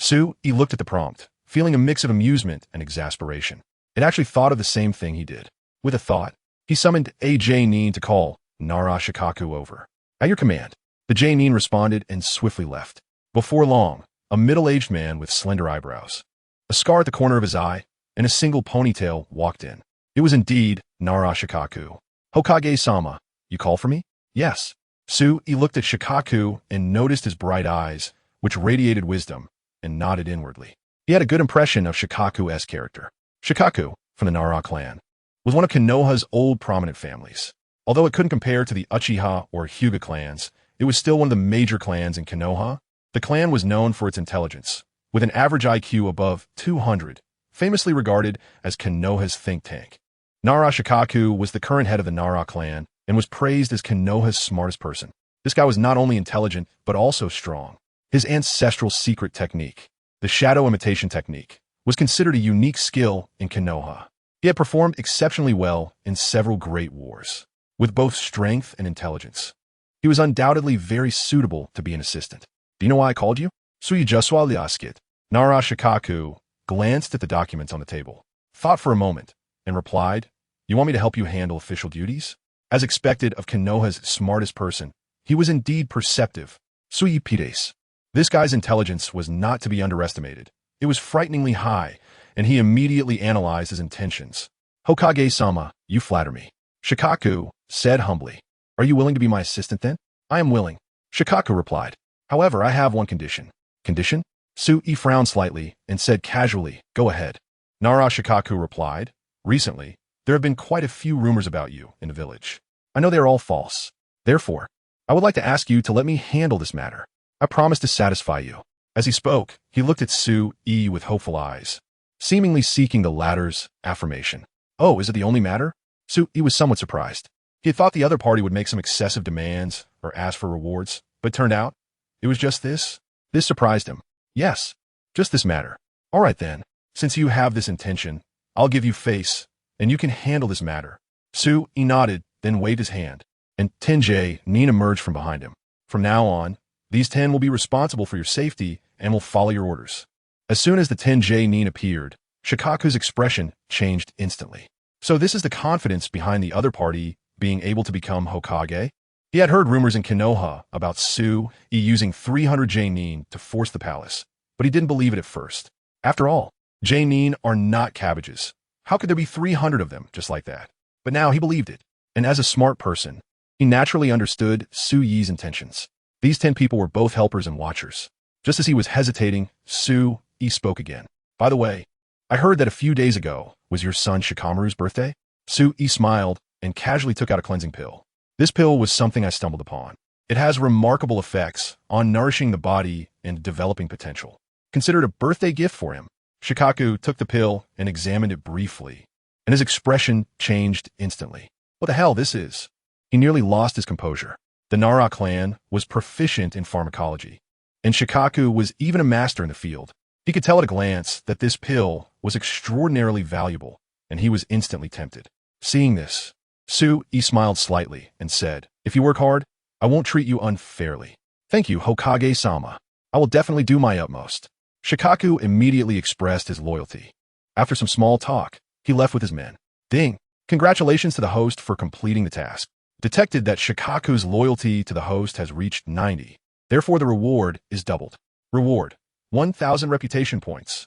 Tsunade looked at the prompt, feeling a mix of amusement and exasperation. It actually thought of the same thing he did. With a thought, he summoned a Jonin to call Nara Shikaku over. At your command. The Jonin responded and swiftly left. Before long, a middle-aged man with slender eyebrows, a scar at the corner of his eye, and a single ponytail walked in. It was indeed Nara Shikaku. Hokage-sama, you call for me? Yes. He looked at Shikaku and noticed his bright eyes, which radiated wisdom, and nodded inwardly. He had a good impression of Shikaku's character. Shikaku, from the Nara clan, was one of Konoha's old prominent families. Although it couldn't compare to the Uchiha or Hyuga clans, it was still one of the major clans in Konoha. The clan was known for its intelligence, with an average IQ above 200, famously regarded as Konoha's think tank. Nara Shikaku was the current head of the Nara clan and was praised as Konoha's smartest person. This guy was not only intelligent, but also strong. His ancestral secret technique, the shadow imitation technique, was considered a unique skill in Konoha. He had performed exceptionally well in several great wars, with both strength and intelligence. He was undoubtedly very suitable to be an assistant. Do you know why I called you? Suyujuswa liaskit. Nara Shikaku glanced at the documents on the table, thought for a moment, and replied, You want me to help you handle official duties? As expected of Konoha's smartest person, he was indeed perceptive. Suyi Pides. This guy's intelligence was not to be underestimated. It was frighteningly high, and he immediately analyzed his intentions. Hokage-sama, you flatter me. Shikaku said humbly. Are you willing to be my assistant then? I am willing. Shikaku replied. However, I have one condition. Condition? Suyi frowned slightly and said casually, Go ahead. Nara Shikaku replied, Recently, there have been quite a few rumors about you in the village. I know they are all false. Therefore, I would like to ask you to let me handle this matter. I promise to satisfy you. As he spoke, he looked at Suyi with hopeful eyes, seemingly seeking the latter's affirmation. Oh, is it the only matter? Suyi was somewhat surprised. He had thought the other party would make some excessive demands or ask for rewards, but it turned out it was just this. This surprised him. Yes, just this matter. All right then, since you have this intention, I'll give you face, and you can handle this matter. Suyi nodded, then waved his hand, and 10 Jonin emerged from behind him. From now on, these 10 will be responsible for your safety and will follow your orders. As soon as the 10 Jonin appeared, Shikaku's expression changed instantly. So this is the confidence behind the other party being able to become Hokage? He had heard rumors in Konoha about Suyi using 300 Jonin to force the palace, but he didn't believe it at first. After all, Jonin are not cabbages. How could there be 300 of them just like that? But now he believed it, and as a smart person, he naturally understood Suyi's intentions. These 10 people were both helpers and watchers. Just as he was hesitating, Suyi spoke again. By the way, I heard that a few days ago was your son Shikamaru's birthday? Suyi smiled and casually took out a cleansing pill. This pill was something I stumbled upon. It has remarkable effects on nourishing the body and developing potential. Considered a birthday gift for him. Shikaku took the pill and examined it briefly, and his expression changed instantly. What the hell this is? He nearly lost his composure. The Nara clan was proficient in pharmacology, and Shikaku was even a master in the field. He could tell at a glance that this pill was extraordinarily valuable, and he was instantly tempted. Seeing this, Suyi smiled slightly and said, If you work hard, I won't treat you unfairly. Thank you, Hokage-sama. I will definitely do my utmost. Shikaku immediately expressed his loyalty. After some small talk, he left with his men. Ding! Congratulations to the host for completing the task. Detected that Shikaku's loyalty to the host has reached 90. Therefore, the reward is doubled. Reward: 1,000 reputation points.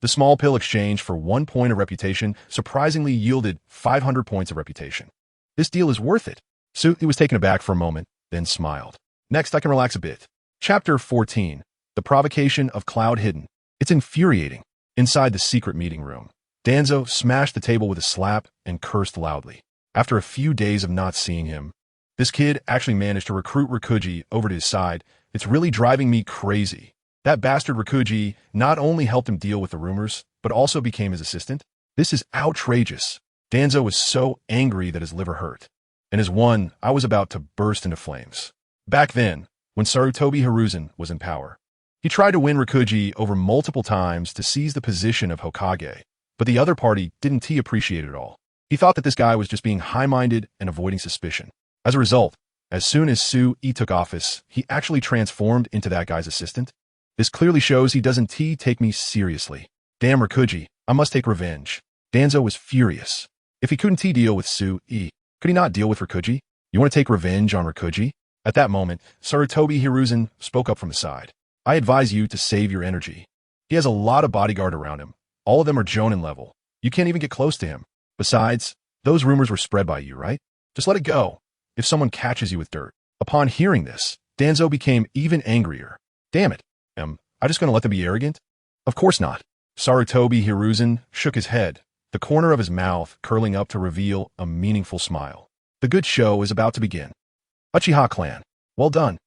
The small pill exchange for 1 point of reputation surprisingly yielded 500 points of reputation. This deal is worth it. Suyi was taken aback for a moment, then smiled. Next, I can relax a bit. Chapter 14. The Provocation of Cloud Hidden. It's infuriating. Inside the secret meeting room, Danzo smashed the table with a slap and cursed loudly. After a few days of not seeing him, this kid actually managed to recruit Raikage over to his side. It's really driving me crazy. That bastard Raikage not only helped him deal with the rumors, but also became his assistant. This is outrageous. Danzo was so angry that his liver hurt. And as one, I was about to burst into flames. Back then, when Sarutobi Hiruzen was in power, he tried to win Raikage over multiple times to seize the position of Hokage, but the other party didn't appreciate it at all. He thought that this guy was just being high-minded and avoiding suspicion. As a result, as soon as Suyi took office, he actually transformed into that guy's assistant. This clearly shows he doesn't take me seriously. Damn Raikage, I must take revenge. Danzo was furious. If he couldn't deal with Suyi, could he not deal with Raikage? You want to take revenge on Raikage? At that moment, Sarutobi Hiruzen spoke up from the side. I advise you to save your energy. He has a lot of bodyguard around him. All of them are Jonin level. You can't even get close to him. Besides, those rumors were spread by you, right? Just let it go. If someone catches you with dirt. Upon hearing this, Danzo became even angrier. Damn it. Am I just going to let them be arrogant? Of course not. Sarutobi Hiruzen shook his head, the corner of his mouth curling up to reveal a meaningful smile. The good show is about to begin. Uchiha clan. Well done.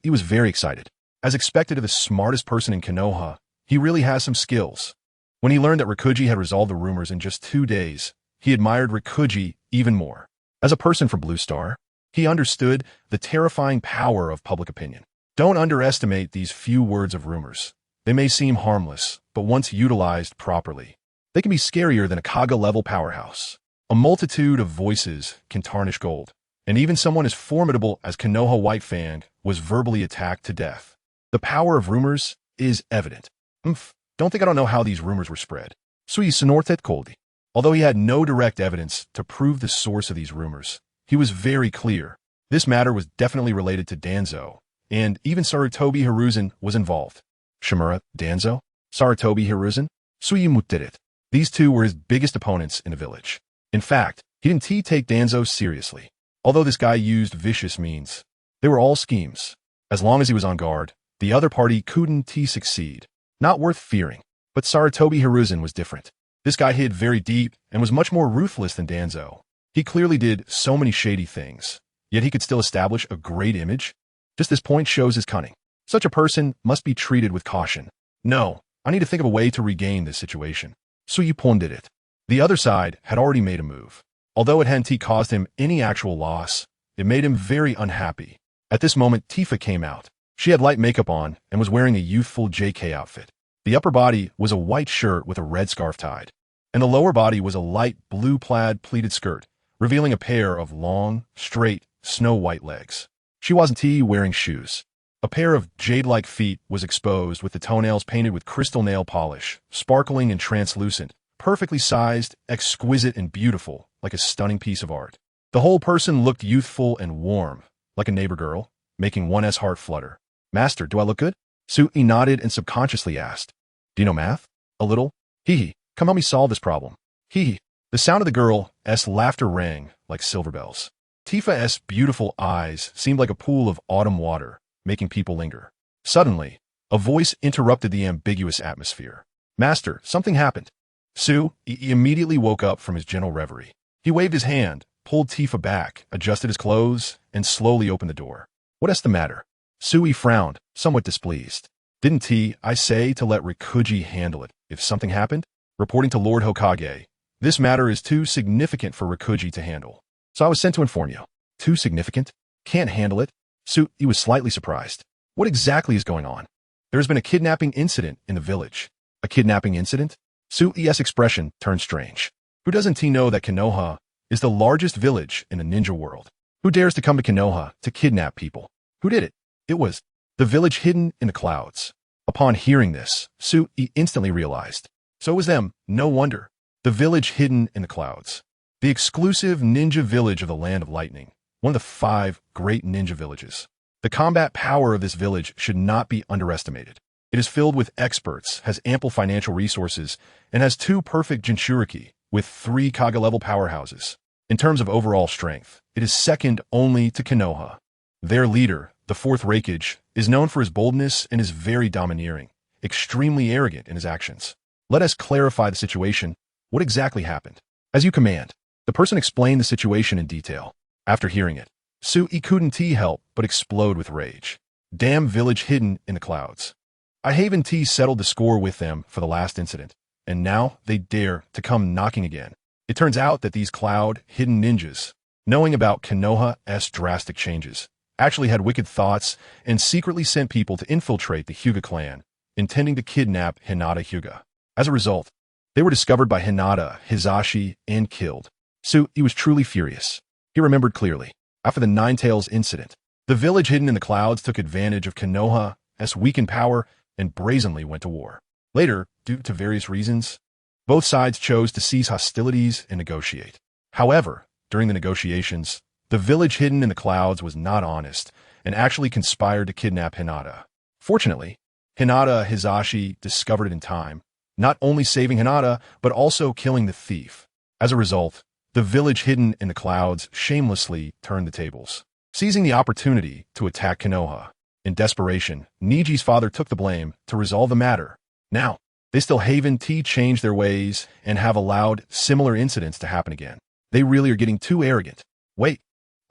He was very excited. As expected of the smartest person in Konoha, he really has some skills. When he learned that Raikage had resolved the rumors in just 2 days, he admired Raikage even more. As a person from Blue Star, he understood the terrifying power of public opinion. Don't underestimate these few words of rumors. They may seem harmless, but once utilized properly, they can be scarier than a Kaga-level powerhouse. A multitude of voices can tarnish gold, and even someone as formidable as Konoha White Fang was verbally attacked to death. The power of rumors is evident. Don't think I don't know how these rumors were spread. Sui sonortet coldi. Although he had no direct evidence to prove the source of these rumors, he was very clear. This matter was definitely related to Danzo, and even Sarutobi Hiruzen was involved. Shimura, Danzo, Sarutobi Hiruzen, Sui mutterit. These two were his biggest opponents in the village. In fact, he didn't take Danzo seriously. Although this guy used vicious means, they were all schemes. As long as he was on guard, the other party couldn't succeed. Not worth fearing. But Sarutobi Hiruzen was different. This guy hid very deep and was much more ruthless than Danzo. He clearly did so many shady things, yet he could still establish a great image. Just this point shows his cunning. Such a person must be treated with caution. No, I need to think of a way to regain this situation. Suyupon did it. The other side had already made a move. Although it hadn't caused him any actual loss, it made him very unhappy. At this moment, Tifa came out. She had light makeup on and was wearing a youthful JK outfit. The upper body was a white shirt with a red scarf tied, and the lower body was a light blue plaid pleated skirt, revealing a pair of long, straight, snow-white legs. She wasn't wearing shoes. A pair of jade-like feet was exposed with the toenails painted with crystal nail polish, sparkling and translucent, perfectly sized, exquisite and beautiful, like a stunning piece of art. The whole person looked youthful and warm, like a neighbor girl, making one's heart flutter. Master, do I look good? Sui nodded and subconsciously asked, do you know math? A little? Hee. Come help me solve this problem. Hee. The sound of the girl's laughter rang like silver bells. Tifa's beautiful eyes seemed like a pool of autumn water, making people linger. Suddenly, a voice interrupted the ambiguous atmosphere. Master, something happened. He immediately woke up from his gentle reverie. He waved his hand, pulled Tifa back, adjusted his clothes, and slowly opened the door. What's the matter? Sui frowned, somewhat displeased. Didn't I say to let Raikage handle it if something happened? Reporting to Lord Hokage, this matter is too significant for Raikage to handle. So I was sent to inform you. Too significant? Can't handle it? Sui was slightly surprised. What exactly is going on? There has been a kidnapping incident in the village. A kidnapping incident? Sui's expression turned strange. Who doesn't know that Konoha is the largest village in the ninja world? Who dares to come to Konoha to kidnap people? Who did it? It was the village hidden in the clouds. Upon hearing this, Sui instantly realized. So it was them, no wonder. The village hidden in the clouds. The exclusive ninja village of the Land of Lightning. One of the 5 great ninja villages. The combat power of this village should not be underestimated. It is filled with experts, has ample financial resources, and has 2 perfect Jinchuriki, with 3 Kaga-level powerhouses. In terms of overall strength, it is second only to Konoha. Their leader, the 4th Raikage, is known for his boldness and is very domineering, extremely arrogant in his actions. Let us clarify the situation. What exactly happened? As you command. The person explained the situation in detail. After hearing it, Sui couldn't help but explode with rage. Damn village hidden in the clouds. I haven't settled the score with them for the last incident, and now they dare to come knocking again. It turns out that these cloud-hidden ninjas, knowing about Konoha's drastic changes, actually had wicked thoughts and secretly sent people to infiltrate the Hyuga clan, intending to kidnap Hinata Hyuga. As a result, they were discovered by Hinata, Hizashi, and killed. Sui was truly furious. He remembered clearly. After the Nine Tails incident, the village hidden in the clouds took advantage of Konoha's weakened power and brazenly went to war. Later, due to various reasons, both sides chose to cease hostilities and negotiate. However, during the negotiations, the village hidden in the clouds was not honest and actually conspired to kidnap Hinata. Fortunately, Hinata Hizashi discovered it in time, not only saving Hinata, but also killing the thief. As a result, the village hidden in the clouds shamelessly turned the tables, seizing the opportunity to attack Konoha. In desperation, Niji's father took the blame to resolve the matter. Now, they still haven't changed their ways and have allowed similar incidents to happen again. They really are getting too arrogant. Wait,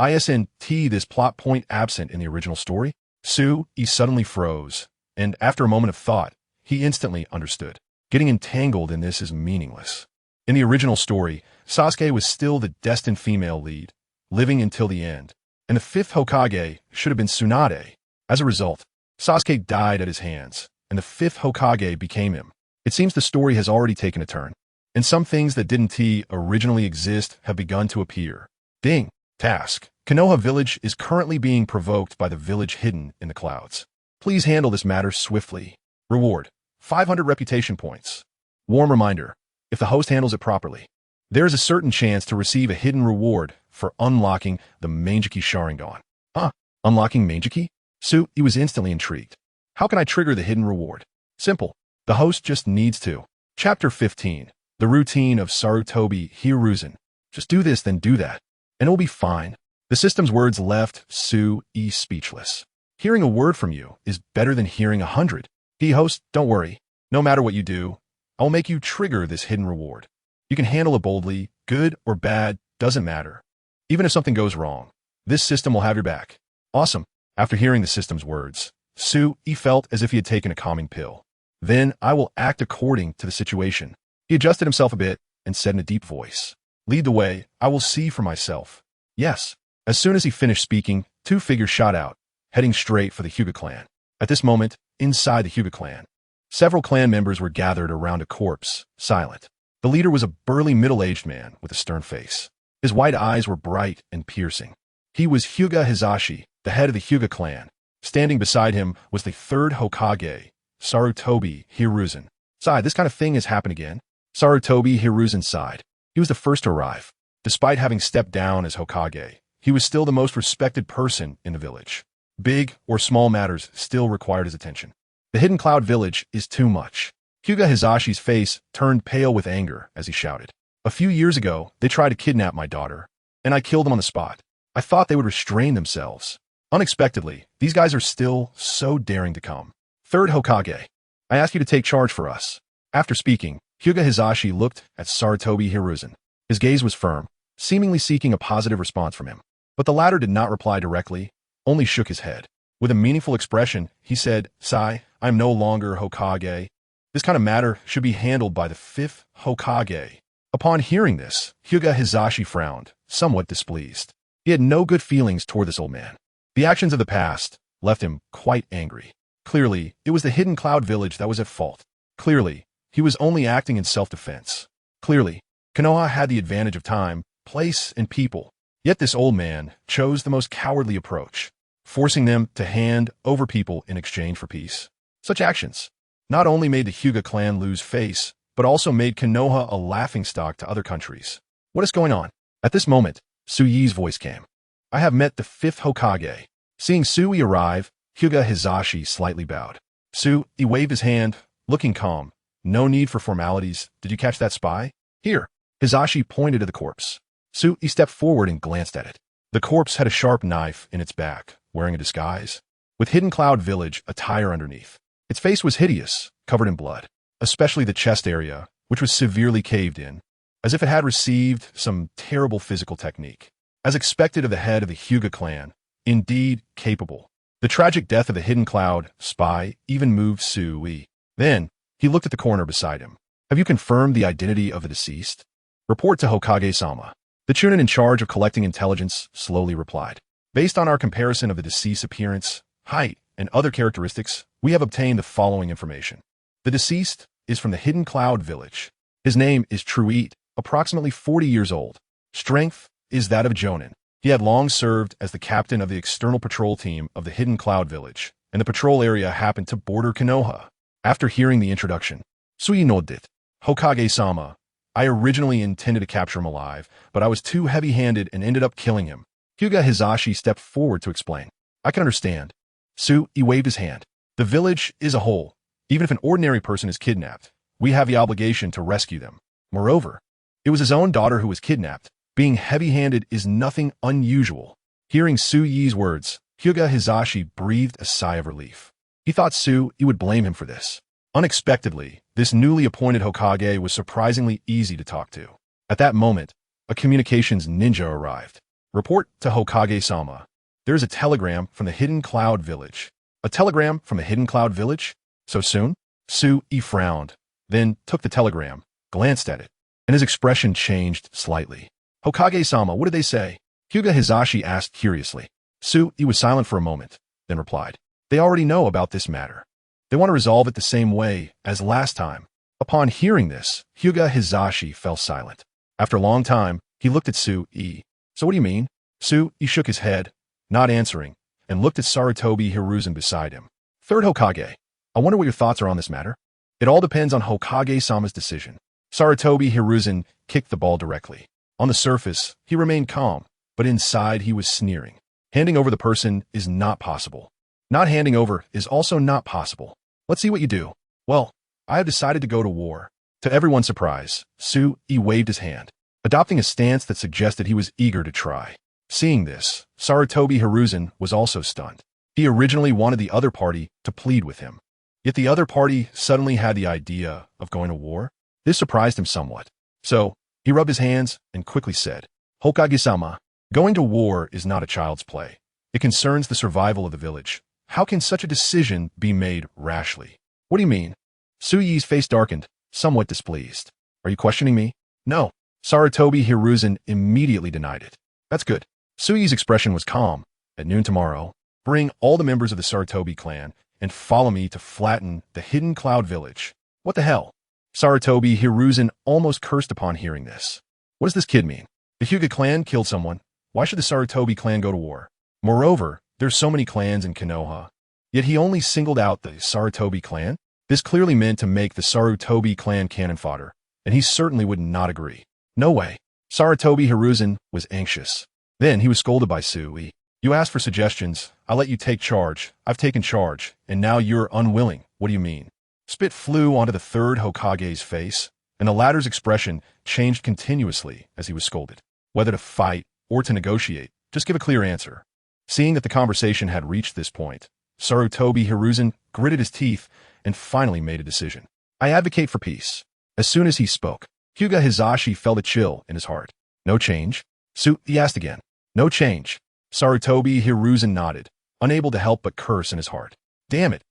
isn't this plot point absent in the original story? He suddenly froze, and after a moment of thought, he instantly understood. Getting entangled in this is meaningless. In the original story, Sasuke was still the destined female lead, living until the end, and the fifth Hokage should have been Tsunade. As a result, Sasuke died at his hands, and the fifth Hokage became him. It seems the story has already taken a turn, and some things that didn't originally exist have begun to appear. Ding! Task. Konoha Village is currently being provoked by the village hidden in the clouds. Please handle this matter swiftly. Reward: 500 reputation points. Warm reminder: if the host handles it properly, there is a certain chance to receive a hidden reward for unlocking the Manjiki Sharingan. Unlocking Manjiki? He was instantly intrigued. How can I trigger the hidden reward? Simple. The host just needs to. Chapter 15. The routine of Sarutobi Hiruzen. Just do this, then do that, and it'll be fine. The system's words left Sui speechless. Hearing a word from you is better than hearing 100. Host, don't worry. No matter what you do, I'll make you trigger this hidden reward. You can handle it boldly, good or bad, doesn't matter. Even if something goes wrong, this system will have your back. Awesome. After hearing the system's words, Sui felt as if he had taken a calming pill. Then I will act according to the situation. He adjusted himself a bit and said in a deep voice, "Lead the way, I will see for myself." Yes. As soon as he finished speaking, two figures shot out, heading straight for the Hyuga clan. At this moment, inside the Hyuga clan, several clan members were gathered around a corpse, silent. The leader was a burly middle-aged man with a stern face. His white eyes were bright and piercing. He was Hyuga Hizashi, the head of the Hyuga clan. Standing beside him was the third Hokage, Sarutobi Hiruzen. This kind of thing has happened again. Sarutobi Hiruzen sighed. He was the first to arrive. Despite having stepped down as Hokage, he was still the most respected person in the village. Big or small matters still required his attention. The Hidden Cloud Village is too much. Hyuga Hizashi's face turned pale with anger as he shouted. A few years ago, they tried to kidnap my daughter, and I killed them on the spot. I thought they would restrain themselves. Unexpectedly, these guys are still so daring to come. Third Hokage, I ask you to take charge for us. After speaking, Hyuga Hizashi looked at Sarutobi Hiruzen. His gaze was firm, seemingly seeking a positive response from him. But the latter did not reply directly, only shook his head. With a meaningful expression, he said, I am no longer Hokage. This kind of matter should be handled by the fifth Hokage. Upon hearing this, Hyuga Hizashi frowned, somewhat displeased. He had no good feelings toward this old man. The actions of the past left him quite angry. Clearly, it was the Hidden Cloud Village that was at fault. Clearly, he was only acting in self-defense. Clearly, Konoha had the advantage of time, place, and people. Yet this old man chose the most cowardly approach, forcing them to hand over people in exchange for peace. Such actions not only made the Hyuga clan lose face, but also made Konoha a laughingstock to other countries. What is going on? At this moment, Sui's voice came. I have met the fifth Hokage. Seeing Sui arrive, Hyuga Hizashi slightly bowed. Sui waved his hand, looking calm. No need for formalities. Did you catch that spy? Here. Hizashi pointed to the corpse. Sui stepped forward and glanced at it. The corpse had a sharp knife in its back, wearing a disguise, with Hidden Cloud Village attire underneath. Its face was hideous, covered in blood, especially the chest area, which was severely caved in, as if it had received some terrible physical technique. As expected of the head of the Hyuga clan, indeed capable. The tragic death of the Hidden Cloud spy even moved Sui. Then, he looked at the corner beside him. Have you confirmed the identity of the deceased? Report to Hokage-sama. The Chunin in charge of collecting intelligence slowly replied. Based on our comparison of the deceased's appearance, height, and other characteristics, we have obtained the following information. The deceased is from the Hidden Cloud Village. His name is Truite, approximately 40 years old. Strength is that of Jonin. He had long served as the captain of the external patrol team of the Hidden Cloud Village, and the patrol area happened to border Konoha. After hearing the introduction, Sui nodded. Hokage-sama, I originally intended to capture him alive, but I was too heavy-handed and ended up killing him. Hyuga Hizashi stepped forward to explain. I can understand. He waved his hand. The village is a whole. Even if an ordinary person is kidnapped, we have the obligation to rescue them. Moreover, it was his own daughter who was kidnapped. Being heavy-handed is nothing unusual. Hearing Su Yi's words, Hyuga Hizashi breathed a sigh of relief. He thought Su Yi would blame him for this. Unexpectedly, this newly appointed Hokage was surprisingly easy to talk to. At that moment, a communications ninja arrived. Report to Hokage-sama. There is a telegram from the Hidden Cloud Village. A telegram from the Hidden Cloud Village? So soon? Su Yi frowned, then took the telegram, glanced at it, and his expression changed slightly. Hokage-sama, what did they say? Hyuga Hizashi asked curiously. Su Yi was silent for a moment, then replied. They already know about this matter. They want to resolve it the same way as last time. Upon hearing this, Hyuga Hizashi fell silent. After a long time, he looked at Su Yi. So what do you mean? Su Yi shook his head, not answering, and looked at Sarutobi Hiruzen beside him. Third Hokage, I wonder what your thoughts are on this matter. It all depends on Hokage-sama's decision. Sarutobi Hiruzen kicked the ball directly. On the surface, he remained calm, but inside he was sneering. Handing over the person is not possible. Not handing over is also not possible. Let's see what you do. Well, I have decided to go to war. To everyone's surprise, Su Yi waved his hand, adopting a stance that suggested he was eager to try. Seeing this, Sarutobi Hiruzen was also stunned. He originally wanted the other party to plead with him. Yet the other party suddenly had the idea of going to war. This surprised him somewhat. So, he rubbed his hands and quickly said, Hokage-sama, going to war is not a child's play. It concerns the survival of the village. How can such a decision be made rashly? What do you mean? Su Yi's face darkened, somewhat displeased. Are you questioning me? No. Sarutobi Hiruzen immediately denied it. That's good. Su Yi's expression was calm. At noon tomorrow, bring all the members of the Sarutobi clan and follow me to flatten the Hidden Cloud Village. What the hell? Sarutobi Hiruzen almost cursed upon hearing this. What does this kid mean? The Hyuga clan killed someone. Why should the Sarutobi clan go to war? Moreover, there's so many clans in Konoha. Yet he only singled out the Sarutobi clan? This clearly meant to make the Sarutobi clan cannon fodder, and he certainly would not agree. No way. Sarutobi Hiruzen was anxious. Then he was scolded by Su Yi. You asked for suggestions. I let you take charge. I've taken charge, and now you're unwilling. What do you mean? Spit flew onto the third Hokage's face, and the latter's expression changed continuously as he was scolded. Whether to fight or to negotiate, just give a clear answer. Seeing that the conversation had reached this point, Sarutobi Hiruzen gritted his teeth and finally made a decision. I advocate for peace. As soon as he spoke, Hyuga Hizashi felt a chill in his heart. No change? He asked again. No change. Sarutobi Hiruzen nodded, unable to help but curse in his heart. Damn it.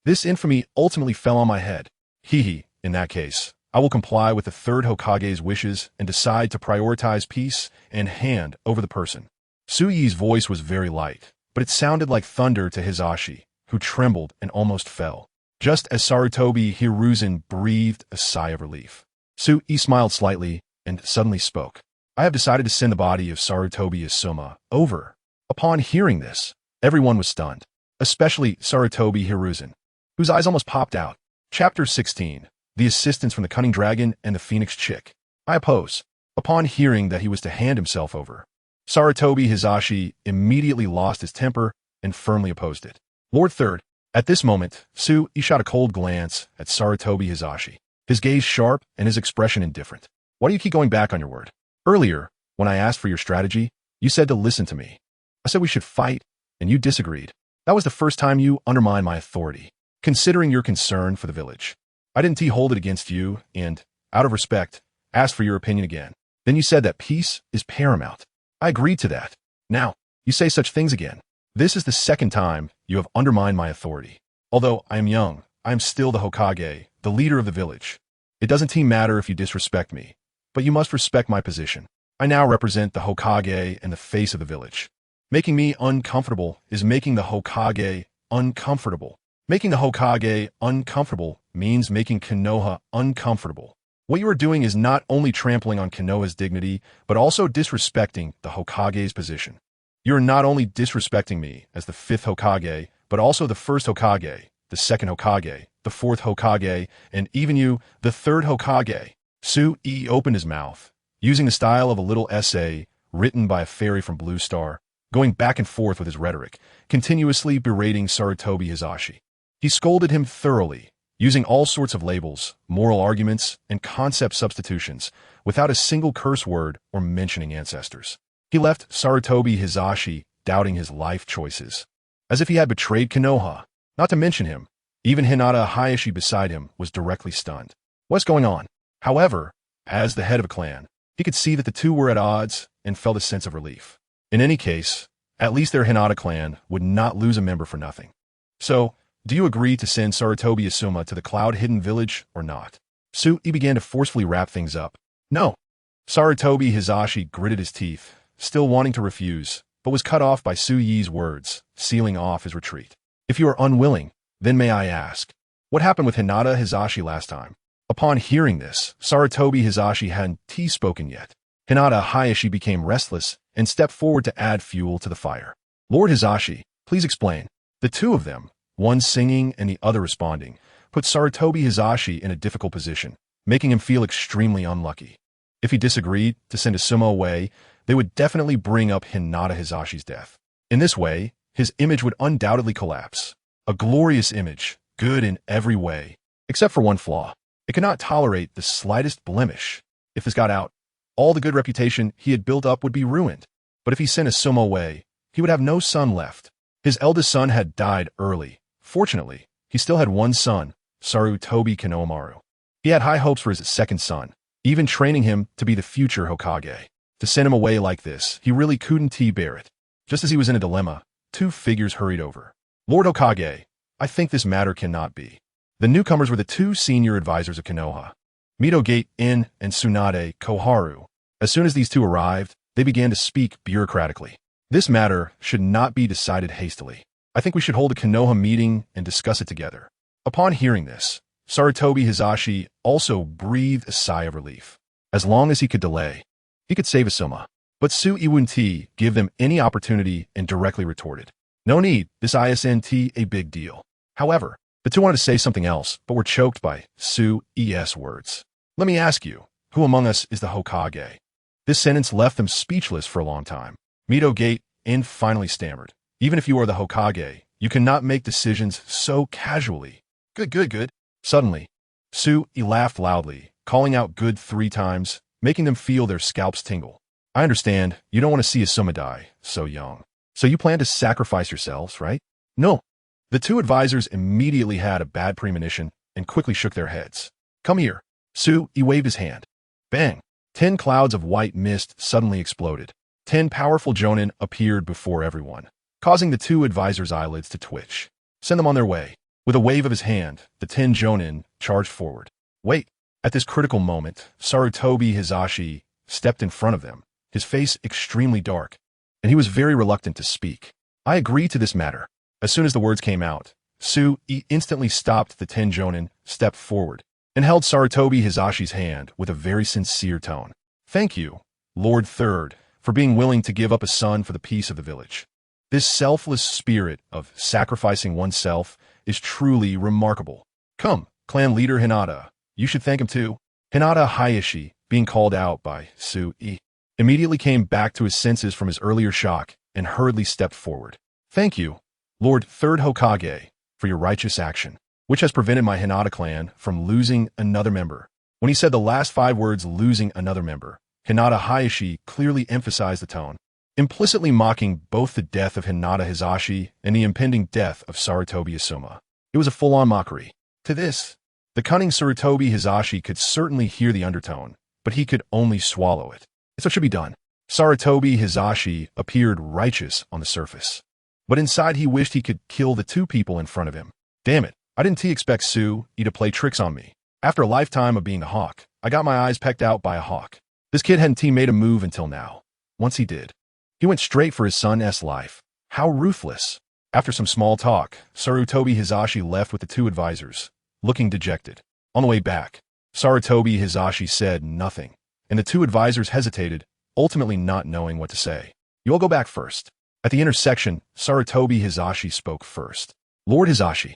This infamy ultimately fell on my head. In that case, I will comply with the third Hokage's wishes and decide to prioritize peace and hand over the person. Su Yi's voice was very light, but it sounded like thunder to Hizashi, who trembled and almost fell. Just as Sarutobi Hiruzen breathed a sigh of relief, Su Yi smiled slightly and suddenly spoke. I have decided to send the body of Sarutobi Isuma over. Upon hearing this, everyone was stunned, especially Sarutobi Hiruzen, whose eyes almost popped out. Chapter 16. The Assistance from the Cunning Dragon and the Phoenix Chick. I oppose. Upon hearing that he was to hand himself over, Sarutobi Hizashi immediately lost his temper and firmly opposed it. Lord Third. At this moment, Su Yi shot a cold glance at Sarutobi Hizashi, his gaze sharp and his expression indifferent. Why do you keep going back on your word? Earlier, when I asked for your strategy, you said to listen to me. I said we should fight, and you disagreed. That was the first time you undermined my authority, considering your concern for the village. I didn't hold it against you and, out of respect, asked for your opinion again. Then you said that peace is paramount. I agreed to that. Now, you say such things again. This is the second time you have undermined my authority. Although I am young, I am still the Hokage, the leader of the village. It doesn't matter if you disrespect me, but you must respect my position. I now represent the Hokage and the face of the village. Making me uncomfortable is making the Hokage uncomfortable. Making the Hokage uncomfortable means making Konoha uncomfortable. What you are doing is not only trampling on Konoha's dignity, but also disrespecting the Hokage's position. You are not only disrespecting me as the fifth Hokage, but also the first Hokage, the second Hokage, the fourth Hokage, and even you, the third Hokage. Su Yi opened his mouth, using the style of a little essay written by a fairy from Blue Star. going back and forth with his rhetoric, continuously berating Sarutobi Hizashi. He scolded him thoroughly, using all sorts of labels, moral arguments, and concept substitutions, without a single curse word or mentioning ancestors. He left Sarutobi Hizashi doubting his life choices, as if he had betrayed Konoha. Not to mention him, even Hinata Hayashi beside him was directly stunned. What's going on? However, as the head of a clan, he could see that the two were at odds and felt a sense of relief. In any case, at least their Hinata clan would not lose a member for nothing. So, do you agree to send Sarutobi Asuma to the Cloud-Hidden Village or not? He began to forcefully wrap things up. No. Sarutobi Hizashi gritted his teeth, still wanting to refuse, but was cut off by Su Yi's words, sealing off his retreat. If you are unwilling, then may I ask, what happened with Hinata Hizashi last time? Upon hearing this, Sarutobi Hizashi hadn't spoken yet. Hinata Hayashi became restless and stepped forward to add fuel to the fire. Lord Hizashi, please explain. The two of them, one singing and the other responding, put Sarutobi Hizashi in a difficult position, making him feel extremely unlucky. If he disagreed to send Asuma away, they would definitely bring up Hinata Hizashi's death. In this way, his image would undoubtedly collapse. A glorious image, good in every way, except for one flaw. It could not tolerate the slightest blemish. If this got out, all the good reputation he had built up would be ruined. But if he sent Asuma away, he would have no son left. His eldest son had died early. Fortunately, he still had one son, Sarutobi Kanomaru. He had high hopes for his second son, even training him to be the future Hokage. To send him away like this, he really couldn't bear it. Just as he was in a dilemma, two figures hurried over. Lord Hokage, I think this matter cannot be. The newcomers were the two senior advisors of Konoha, Midogate In and Tsunade Koharu. As soon as these two arrived, they began to speak bureaucratically. This matter should not be decided hastily. I think we should hold a Konoha meeting and discuss it together. Upon hearing this, Sarutobi Hizashi also breathed a sigh of relief. As long as he could delay, he could save Asuma. But Su Iwunti gave them any opportunity and directly retorted. No need, this isn't a big deal. However, the two wanted to say something else, but were choked by Su Es words. Let me ask you, who among us is the Hokage? This sentence left them speechless for a long time. Midogate In finally stammered. Even if you are the Hokage, you cannot make decisions so casually. Good. Suddenly, Su E laughed loudly, calling out good 3 times, making them feel their scalps tingle. I understand, you don't want to see Asuma die so young. So you plan to sacrifice yourselves, right? No. The two advisors immediately had a bad premonition and quickly shook their heads. Come here. Su E waved his hand. Bang. 10 clouds of white mist suddenly exploded. 10 powerful Jonin appeared before everyone, causing the two advisors' eyelids to twitch. Send them on their way. With a wave of his hand, the 10 Jonin charged forward. Wait. At this critical moment, Sarutobi Hizashi stepped in front of them, his face extremely dark, and he was very reluctant to speak. I agree to this matter. As soon as the words came out, Su E instantly stopped the 10 Jonin, stepped forward, and held Sarutobi Hizashi's hand with a very sincere tone. Thank you, Lord Third, for being willing to give up a son for the peace of the village. This selfless spirit of sacrificing oneself is truly remarkable. Come, clan leader Hinata, you should thank him too. Hinata Hayashi, being called out by Su E, immediately came back to his senses from his earlier shock and hurriedly stepped forward. Thank you, Lord Third Hokage, for your righteous action, which has prevented my Hinata clan from losing another member. When he said the last 5 words, losing another member, Hinata Hayashi clearly emphasized the tone, implicitly mocking both the death of Hinata Hizashi and the impending death of Sarutobi Asuma. It was a full-on mockery. To this, the cunning Sarutobi Hizashi could certainly hear the undertone, but he could only swallow it. It's what should be done. Sarutobi Hizashi appeared righteous on the surface, but inside he wished he could kill the 2 people in front of him. Damn it, I didn't expect Su E to play tricks on me. After a lifetime of being a hawk, I got my eyes pecked out by a hawk. This kid hadn't made a move until now. Once he did, he went straight for his son's life. How ruthless. After some small talk, Sarutobi Hizashi left with the 2 advisors, looking dejected. On the way back, Sarutobi Hizashi said nothing, and the 2 advisors hesitated, ultimately not knowing what to say. You all go back first. At the intersection, Sarutobi Hizashi spoke first. Lord Hizashi.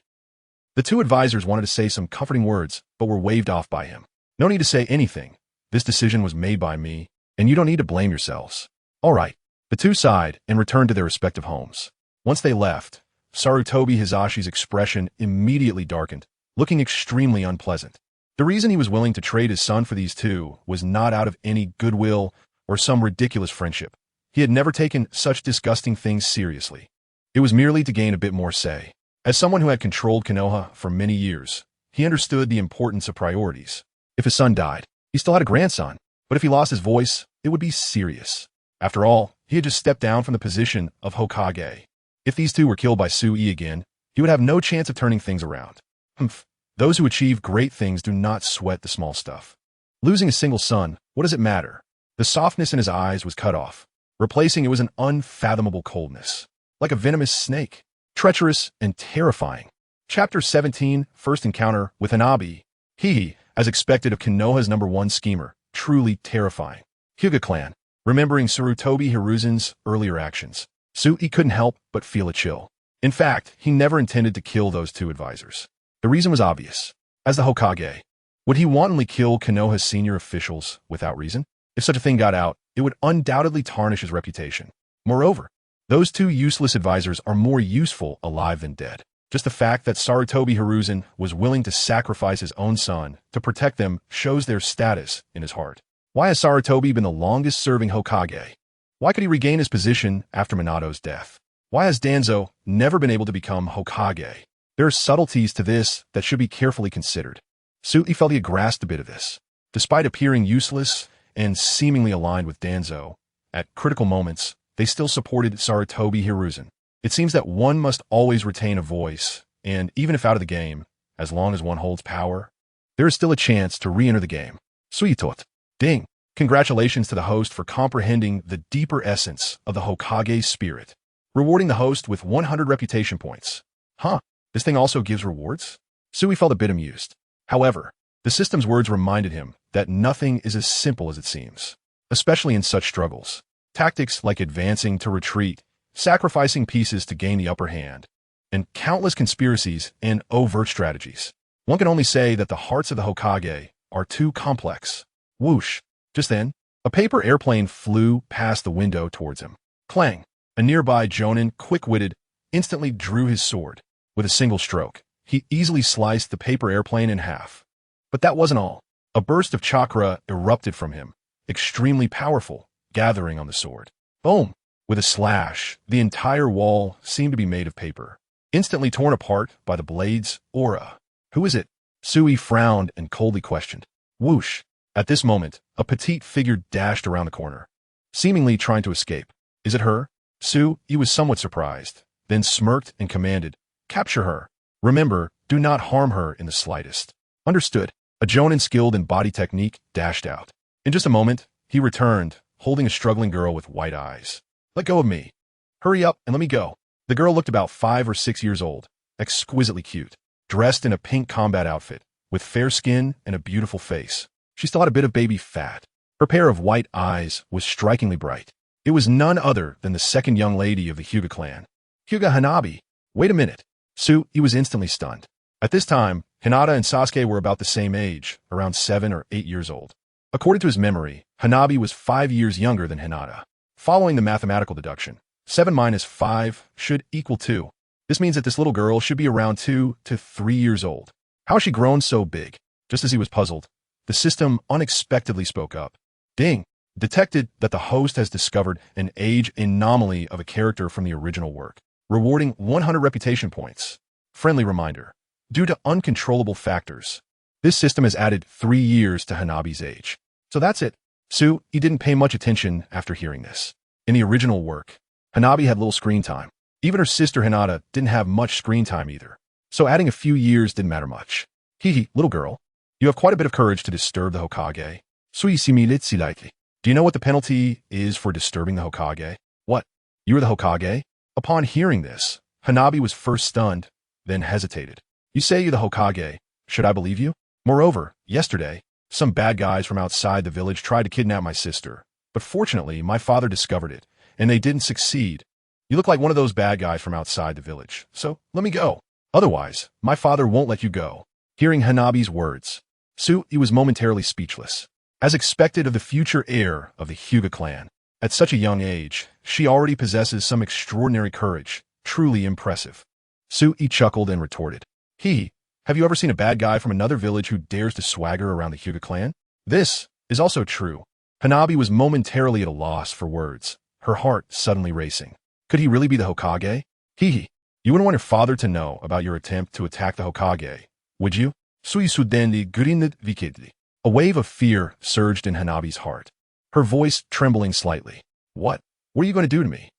The 2 advisors wanted to say some comforting words, but were waved off by him. No need to say anything. This decision was made by me, and you don't need to blame yourselves. All right, The two sighed and returned to their respective homes. Once they left, Sarutobi Hizashi's expression immediately darkened, looking extremely unpleasant. The reason he was willing to trade his son for these two was not out of any goodwill or some ridiculous friendship. He had never taken such disgusting things seriously. It was merely to gain a bit more say. As someone who had controlled Konoha for many years, he understood the importance of priorities. If his son died, he still had a grandson, but if he lost his voice, it would be serious. After all, he had just stepped down from the position of Hokage. If these two were killed by Sui again, he would have no chance of turning things around. Those who achieve great things do not sweat the small stuff. Losing a single son, what does it matter? The softness in his eyes was cut off. Replacing it was an unfathomable coldness. Like a venomous snake. Treacherous and terrifying. Chapter 17, First Encounter with Hanabi. He, as expected of Konoha's #1 schemer, truly terrifying. Hyuga clan. Remembering Sarutobi Hiruzen's earlier actions, Sui couldn't help but feel a chill. In fact, he never intended to kill those two advisors. The reason was obvious. As the Hokage, would he wantonly kill Konoha's senior officials without reason? If such a thing got out, it would undoubtedly tarnish his reputation. Moreover, those two useless advisors are more useful alive than dead. Just the fact that Sarutobi Hiruzen was willing to sacrifice his own son to protect them shows their status in his heart. Why has Sarutobi been the longest-serving Hokage? Why could he regain his position after Minato's death? Why has Danzo never been able to become Hokage? There are subtleties to this that should be carefully considered. Sui felt he had grasped a bit of this. Despite appearing useless and seemingly aligned with Danzo, at critical moments, they still supported Sarutobi Hiruzen. It seems that one must always retain a voice, and even if out of the game, as long as one holds power, there is still a chance to re-enter the game. Suitot. Ding. Congratulations to the host for comprehending the deeper essence of the Hokage spirit. Rewarding the host with 100 reputation points. Huh, this thing also gives rewards? Sui felt a bit amused. However, the system's words reminded him that nothing is as simple as it seems, especially in such struggles. Tactics like advancing to retreat, sacrificing pieces to gain the upper hand, and countless conspiracies and overt strategies. One can only say that the hearts of the Hokage are too complex. Whoosh! Just then, a paper airplane flew past the window towards him. Clang! A nearby Jonin, quick-witted, instantly drew his sword. With a single stroke, he easily sliced the paper airplane in half. But that wasn't all. A burst of chakra erupted from him, extremely powerful, gathering on the sword. Boom! With a slash, the entire wall seemed to be made of paper, instantly torn apart by the blade's aura. Who is it? Sui frowned and coldly questioned. Whoosh! At this moment, a petite figure dashed around the corner, seemingly trying to escape. Is it her? Sui was somewhat surprised, then smirked and commanded, capture her. Remember, do not harm her in the slightest. Understood. A Jonin skilled in body technique dashed out. In just a moment, he returned, holding a struggling girl with white eyes. Let go of me. Hurry up and let me go. The girl looked about 5 or 6 years old, exquisitely cute, dressed in a pink combat outfit, with fair skin and a beautiful face. She still had a bit of baby fat. Her pair of white eyes was strikingly bright. It was none other than the second young lady of the Hyuga clan. Hyuga Hanabi. Wait a minute. Sui was instantly stunned. At this time, Hinata and Sasuke were about the same age, around 7 or 8 years old. According to his memory, Hanabi was 5 years younger than Hinata. Following the mathematical deduction, 7 minus 5 should equal 2. This means that this little girl should be around 2 to 3 years old. How has she grown so big? Just as he was puzzled, the system unexpectedly spoke up. Ding! Detected that the host has discovered an age anomaly of a character from the original work, rewarding 100 reputation points. Friendly reminder. Due to uncontrollable factors, this system has added 3 years to Hanabi's age. So that's it. Sui didn't pay much attention after hearing this. In the original work, Hanabi had little screen time. Even her sister Hinata didn't have much screen time either. So adding a few years didn't matter much. Hihi, little girl. You have quite a bit of courage to disturb the Hokage. Do you know what the penalty is for disturbing the Hokage? What? You are the Hokage? Upon hearing this, Hanabi was first stunned, then hesitated. You say you're the Hokage. Should I believe you? Moreover, yesterday, some bad guys from outside the village tried to kidnap my sister, but fortunately my father discovered it, and they didn't succeed. You look like one of those bad guys from outside the village, so let me go. Otherwise, my father won't let you go. Hearing Hanabi's words, Sui was momentarily speechless. As expected of the future heir of the Hyuga clan, At such a young age, she already possesses some extraordinary courage, truly impressive. Sui chuckled and retorted. Have you ever seen a bad guy from another village who dares to swagger around the Hyuga clan? This is also true. Hanabi was momentarily at a loss for words, her heart suddenly racing. Could he really be the Hokage? You wouldn't want your father to know about your attempt to attack the Hokage, would you? Sui sudendi gurinid vikidli. A wave of fear surged in Hanabi's heart, her voice trembling slightly. What? What are you going to do to me?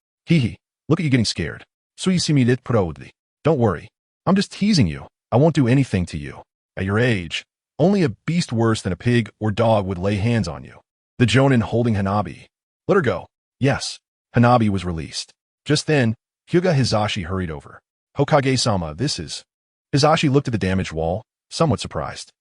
Look at you getting scared. Sui simidit proudly. Don't worry. I'm just teasing you. I won't do anything to you. At your age, only a beast worse than a pig or dog would lay hands on you. The Jonin holding Hanabi. Let her go. Yes. Hanabi was released. Just then, Hyuga Hizashi hurried over. Hokage-sama, this is... Hizashi looked at the damaged wall, somewhat surprised.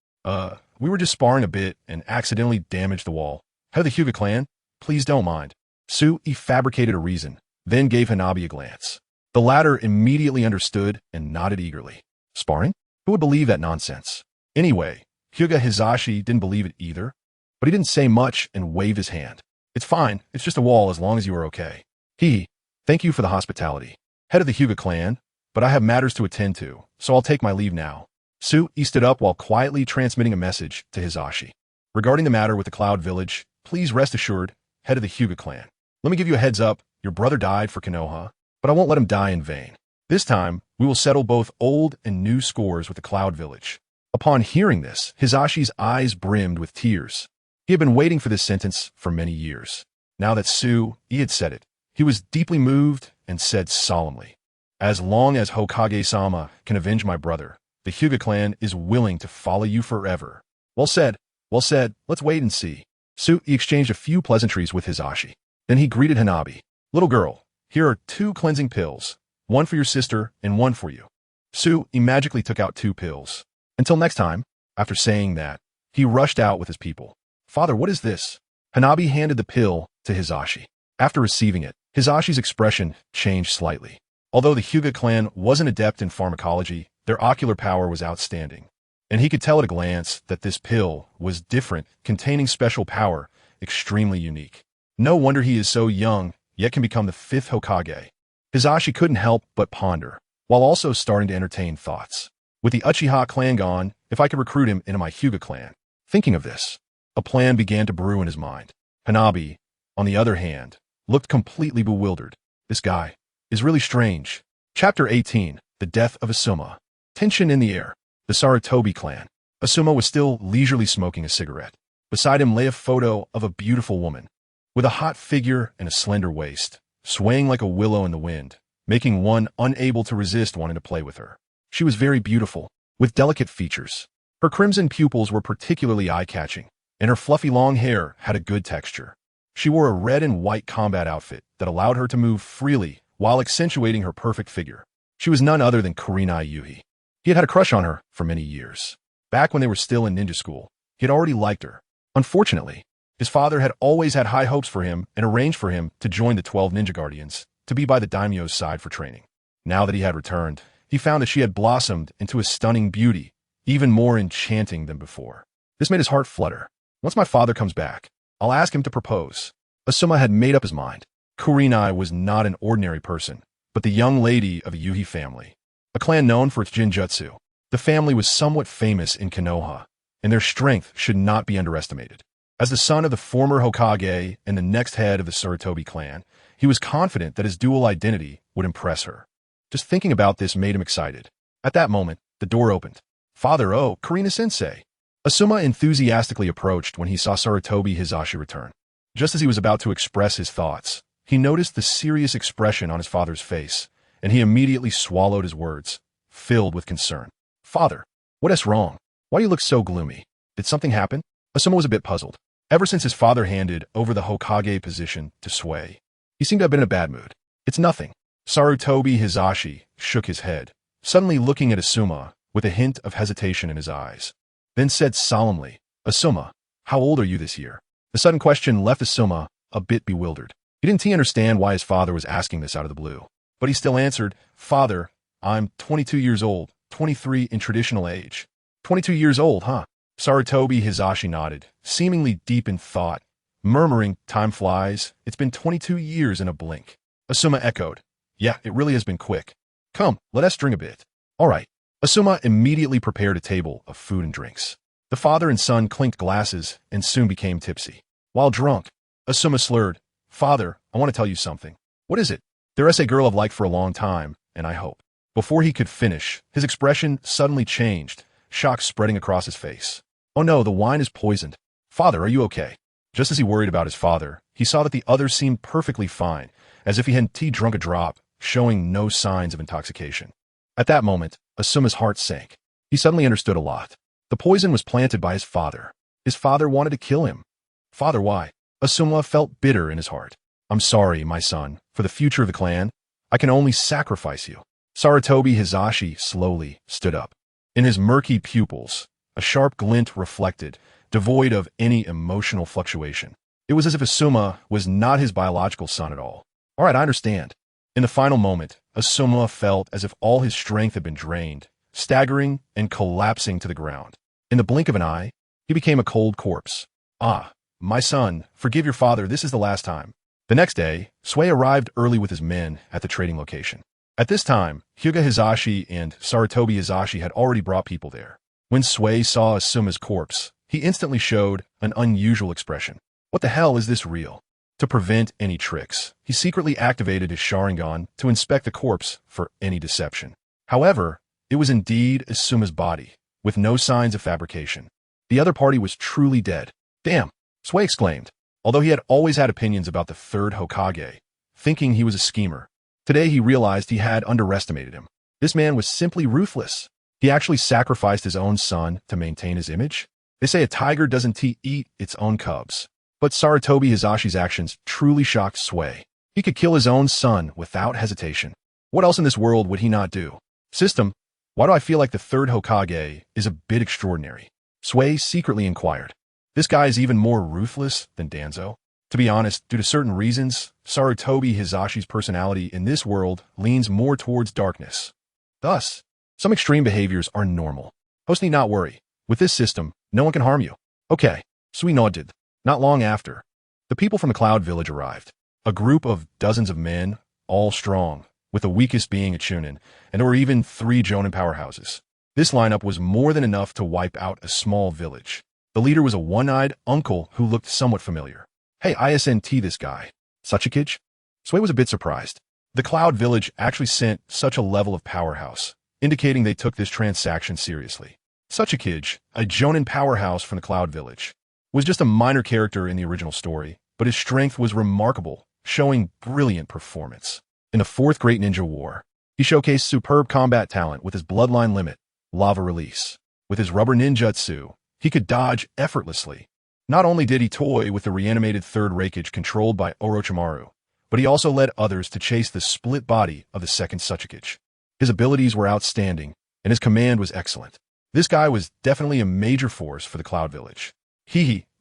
We were just sparring a bit and accidentally damaged the wall. Head of the Hyuga clan, please don't mind. Sui fabricated a reason, then gave Hanabi a glance. The latter immediately understood and nodded eagerly. Sparring? Who would believe that nonsense? Anyway, Hyuga Hizashi didn't believe it either, but he didn't say much and waved his hand. It's fine, it's just a wall as long as you are okay. Thank you for the hospitality. Head of the Hyuga clan, but I have matters to attend to, so I'll take my leave now. Sui stood up while quietly transmitting a message to Hizashi. Regarding the matter with the Cloud Village, please rest assured, head of the Hyuga clan. Let me give you a heads up, your brother died for Konoha, but I won't let him die in vain. This time, we will settle both old and new scores with the Cloud Village. Upon hearing this, Hizashi's eyes brimmed with tears. He had been waiting for this sentence for many years. Now that Sui had said it, he was deeply moved and said solemnly, as long as Hokage-sama can avenge my brother, the Hyuga clan is willing to follow you forever. Well said, let's wait and see. Sui exchanged a few pleasantries with Hizashi. Then he greeted Hanabi. Little girl, here are 2 cleansing pills, one for your sister and one for you. Sui magically took out 2 pills. Until next time, after saying that, he rushed out with his people. Father, what is this? Hanabi handed the pill to Hizashi. After receiving it, Hizashi's expression changed slightly. Although the Hyuga clan wasn't adept in pharmacology, their ocular power was outstanding. And he could tell at a glance that this pill was different, containing special power, extremely unique. No wonder he is so young, yet can become the 5th Hokage. Hizashi couldn't help but ponder, while also starting to entertain thoughts. With the Uchiha clan gone, if I could recruit him into my Hyuga clan. Thinking of this, a plan began to brew in his mind. Hanabi, on the other hand, looked completely bewildered. This guy is really strange. Chapter 18, The Death of Asuma. Tension in the air. The Sarutobi clan. Asuma was still leisurely smoking a cigarette. Beside him lay a photo of a beautiful woman, with a hot figure and a slender waist, swaying like a willow in the wind, making one unable to resist wanting to play with her. She was very beautiful, with delicate features. Her crimson pupils were particularly eye-catching, and her fluffy long hair had a good texture. She wore a red and white combat outfit that allowed her to move freely while accentuating her perfect figure. She was none other than Kurenai Yuhi. He had a crush on her for many years. Back when they were still in ninja school, he had already liked her. Unfortunately, his father had always had high hopes for him and arranged for him to join the 12 Ninja Guardians, to be by the daimyo's side for training. Now that he had returned, he found that she had blossomed into a stunning beauty, even more enchanting than before. This made his heart flutter. Once my father comes back, I'll ask him to propose. Asuma had made up his mind. Kurenai was not an ordinary person, but the young lady of a Yuhi family, a clan known for its Jinjutsu. The family was somewhat famous in Konoha, and their strength should not be underestimated. As the son of the former Hokage and the next head of the Sarutobi clan, he was confident that his dual identity would impress her. Just thinking about this made him excited. At that moment, the door opened. Father, oh, Kurina-sensei. Asuma enthusiastically approached when he saw Sarutobi Hizashi return. Just as he was about to express his thoughts, he noticed the serious expression on his father's face, and he immediately swallowed his words, filled with concern. Father, what is wrong? Why do you look so gloomy? Did something happen? Asuma was a bit puzzled. Ever since his father handed over the Hokage position to Sui, he seemed to have been in a bad mood. It's nothing. Sarutobi Hizashi shook his head, suddenly looking at Asuma with a hint of hesitation in his eyes, then said solemnly, Asuma, how old are you this year? The sudden question left Asuma a bit bewildered. He didn't understand why his father was asking this out of the blue, but he still answered, Father, I'm 22 years old, 23 in traditional age. 22 years old, huh? Sarutobi Hizashi nodded, seemingly deep in thought, murmuring, "Time flies. It's been 22 years in a blink." Asuma echoed, "Yeah, it really has been quick. Come, let us drink a bit." "All right." Asuma immediately prepared a table of food and drinks. The father and son clinked glasses and soon became tipsy. While drunk, Asuma slurred, "Father, I want to tell you something." "What is it?" "There's a girl I've liked for a long time, and I hope." Before he could finish, his expression suddenly changed, shock spreading across his face. "Oh no, the wine is poisoned. Father, are you okay?" Just as he worried about his father, he saw that the other seemed perfectly fine, as if he hadn't drunk a drop, showing no signs of intoxication. At that moment, Asuma's heart sank. He suddenly understood a lot. The poison was planted by his father. His father wanted to kill him. Father, why? Asuma felt bitter in his heart. "I'm sorry, my son. For the future of the clan, I can only sacrifice you." Sarutobi Hizashi slowly stood up. In his murky pupils, a sharp glint reflected, devoid of any emotional fluctuation. It was as if Asuma was not his biological son at all. "All right, I understand." In the final moment, Asuma felt as if all his strength had been drained, staggering and collapsing to the ground. In the blink of an eye, he became a cold corpse. "Ah, my son, forgive your father, this is the last time." The next day, Sui arrived early with his men at the trading location. At this time, Hyuga Hizashi and Sarutobi Hizashi had already brought people there. When Sui saw Asuma's corpse, he instantly showed an unusual expression. What the hell is this real? To prevent any tricks, he secretly activated his Sharingan to inspect the corpse for any deception. However, it was indeed Asuma's body, with no signs of fabrication. The other party was truly dead. "Damn!" Sui exclaimed, although he had always had opinions about the third Hokage, thinking he was a schemer. Today he realized he had underestimated him. This man was simply ruthless. He actually sacrificed his own son to maintain his image. They say a tiger doesn't eat its own cubs. But Sarutobi Hizashi's actions truly shocked Sui. He could kill his own son without hesitation. What else in this world would he not do? "System, why do I feel like the third Hokage is a bit extraordinary?" Sui secretly inquired. "This guy is even more ruthless than Danzo." To be honest, due to certain reasons, Sarutobi Hizashi's personality in this world leans more towards darkness. Thus, some extreme behaviors are normal. Host need not worry. With this system, no one can harm you. Okay, Sui nodded. Not long after, the people from the Cloud Village arrived. A group of dozens of men, all strong, with the weakest being a Jonin, and there were even 3 Jonin powerhouses. This lineup was more than enough to wipe out a small village. The leader was a one-eyed uncle who looked somewhat familiar. "Hey, ISNT this guy. Sasuke?" Sui was a bit surprised. The Cloud Village actually sent such a level of powerhouse, indicating they took this transaction seriously. Sasuke, a Jonin powerhouse from the Cloud Village, was just a minor character in the original story, but his strength was remarkable, showing brilliant performance. In the 4th Great Ninja War, he showcased superb combat talent with his bloodline limit, lava release. With his rubber ninjutsu, he could dodge effortlessly. Not only did he toy with the reanimated 3rd Raikage controlled by Orochimaru, but he also led others to chase the split body of the 2nd Sasuke. His abilities were outstanding, and his command was excellent. This guy was definitely a major force for the Cloud Village.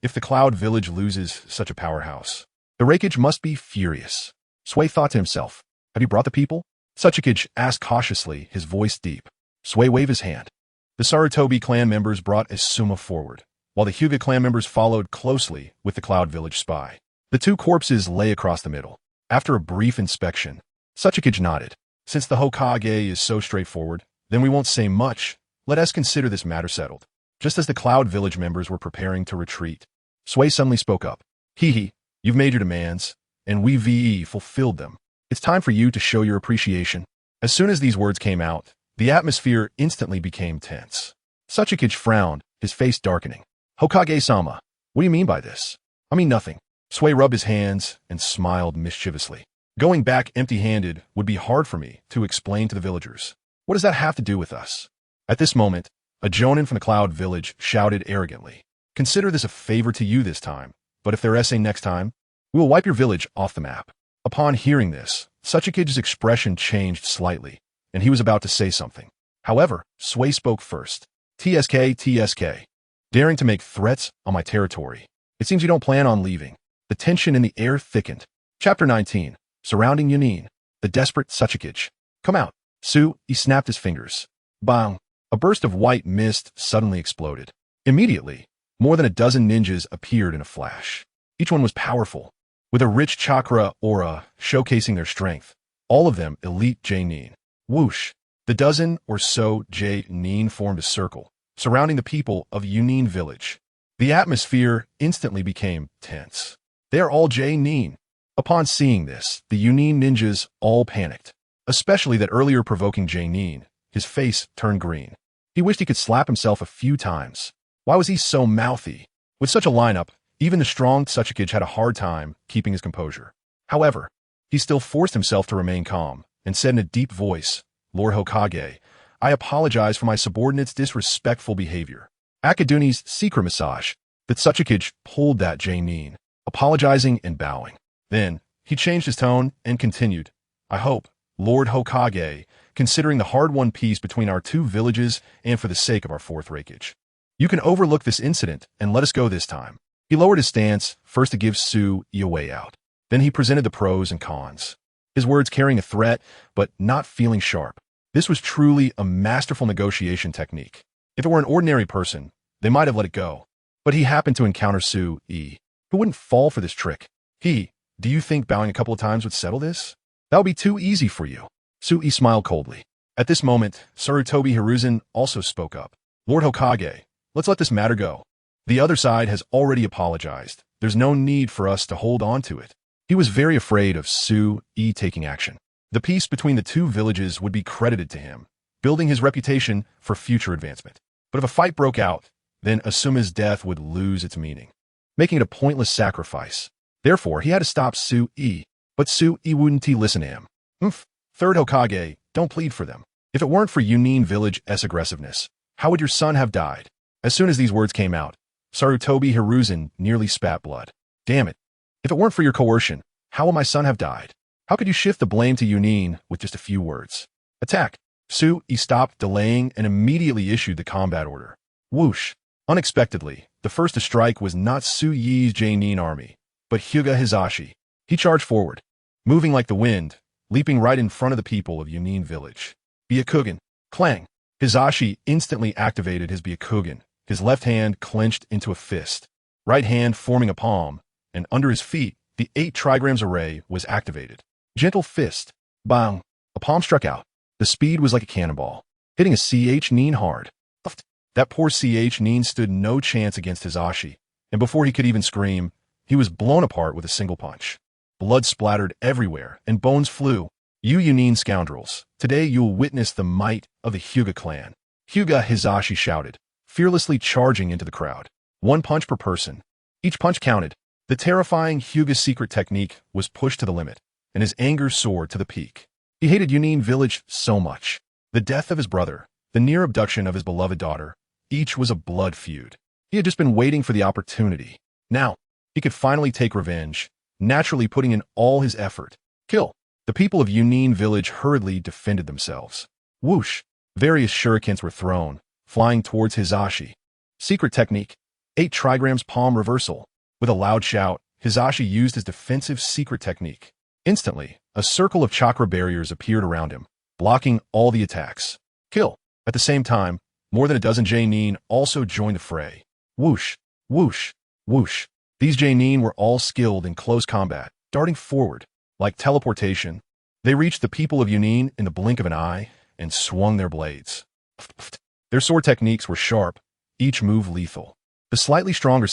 If the Cloud Village loses such a powerhouse, the Raikage must be furious. Sui thought to himself, "Have you brought the people?" Sasuke asked cautiously, his voice deep. Sui waved his hand. The Sarutobi clan members brought Asuma forward, while the Hyuga clan members followed closely with the Cloud Village spy. The 2 corpses lay across the middle. After a brief inspection, Sasuke nodded. "Since the Hokage is so straightforward, then we won't say much. Let us consider this matter settled." Just as the Cloud Village members were preparing to retreat, Sui suddenly spoke up. You've made your demands, and we've fulfilled them. It's time for you to show your appreciation." As soon as these words came out, the atmosphere instantly became tense. Sasuke frowned, his face darkening. "Hokage-sama, what do you mean by this?" "I mean nothing." Sui rubbed his hands and smiled mischievously. "Going back empty-handed would be hard for me to explain to the villagers. What does that have to do with us?" At this moment, a Jonin from the Cloud Village shouted arrogantly, "Consider this a favor to you this time, but if they're essay next time, we will wipe your village off the map." Upon hearing this, Sasuke's expression changed slightly, and he was about to say something. However, Sui spoke first. TSK, daring to make threats on my territory. It seems you don't plan on leaving." The tension in the air thickened. Chapter 19, Surrounding Jonin, the desperate Sasuke. "Come out." He snapped his fingers. Bang! A burst of white mist suddenly exploded. Immediately, more than a dozen ninjas appeared in a flash. Each one was powerful, with a rich chakra aura showcasing their strength. All of them elite Jonin. Whoosh! The dozen or so Jonin formed a circle, surrounding the people of Jonin village. The atmosphere instantly became tense. They are all Jonin. Upon seeing this, the Jonin ninjas all panicked, especially that earlier provoking Jonin. His face turned green. He wished he could slap himself a few times. Why was he so mouthy? With such a lineup, even the strong Tsuchikage had a hard time keeping his composure. However, he still forced himself to remain calm and said in a deep voice, "Lord Hokage, I apologize for my subordinate's disrespectful behavior." Akaduni's secret massage. The Tsuchikage pulled that Jonin, apologizing and bowing. Then, he changed his tone and continued, "I hope, Lord Hokage, considering the hard-won peace between our two villages and for the sake of our fourth Raikage, you can overlook this incident and let us go this time." He lowered his stance, first to give Sue a way out. Then he presented the pros and cons, his words carrying a threat, but not feeling sharp. This was truly a masterful negotiation technique. If it were an ordinary person, they might have let it go. But he happened to encounter Sue, who wouldn't fall for this trick. Do you think bowing a couple of times would settle this? That would be too easy for you." Sue smiled coldly. At this moment, Sarutobi Hiruzen also spoke up. "Lord Hokage, let's let this matter go. The other side has already apologized. There's no need for us to hold on to it." He was very afraid of Sue taking action. The peace between the two villages would be credited to him, building his reputation for future advancement. But if a fight broke out, then Asuma's death would lose its meaning, making it a pointless sacrifice. Therefore, he had to stop Sue, but Sue wouldn't listen to him. Third Hokage, don't plead for them. If it weren't for Jonin village's aggressiveness, how would your son have died? As soon as these words came out, Sarutobi Hiruzen nearly spat blood. Damn it. If it weren't for your coercion, how would my son have died? How could you shift the blame to Jonin with just a few words? Attack. Sue stopped delaying and immediately issued the combat order. Whoosh. Unexpectedly, the first to strike was not Sue Yi's Jonin army, but Hyuga Hisashi. He charged forward, moving like the wind, leaping right in front of the people of Jonin village. Byakugan. Clang. Hisashi instantly activated his Byakugan, his left hand clenched into a fist, right hand forming a palm, and under his feet, the 8 trigrams array was activated. Gentle fist. Bang. A palm struck out. The speed was like a cannonball, hitting a Nin hard. That poor Nin stood no chance against Hisashi, and before he could even scream, he was blown apart with a single punch. Blood splattered everywhere, and bones flew. You Jonin scoundrels, today you'll witness the might of the Hyuga clan. Hyuga Hisashi shouted, fearlessly charging into the crowd. 1 punch per person. Each punch counted. The terrifying Hyuga secret technique was pushed to the limit, and his anger soared to the peak. He hated Jonin village so much. The death of his brother, the near abduction of his beloved daughter, each was a blood feud. He had just been waiting for the opportunity. Now, he could finally take revenge, naturally putting in all his effort. Kill. The people of Jonin village hurriedly defended themselves. Whoosh. Various shurikens were thrown, flying towards Hisashi. Secret technique. 8 trigrams palm reversal. With a loud shout, Hisashi used his defensive secret technique. Instantly, a circle of chakra barriers appeared around him, blocking all the attacks. Kill. At the same time, more than a dozen Jonin also joined the fray. Whoosh. Whoosh. Whoosh. These Jonin were all skilled in close combat, darting forward. Like teleportation, they reached the people of Jonin in the blink of an eye and swung their blades. Their sword techniques were sharp, each move lethal. The slightly stronger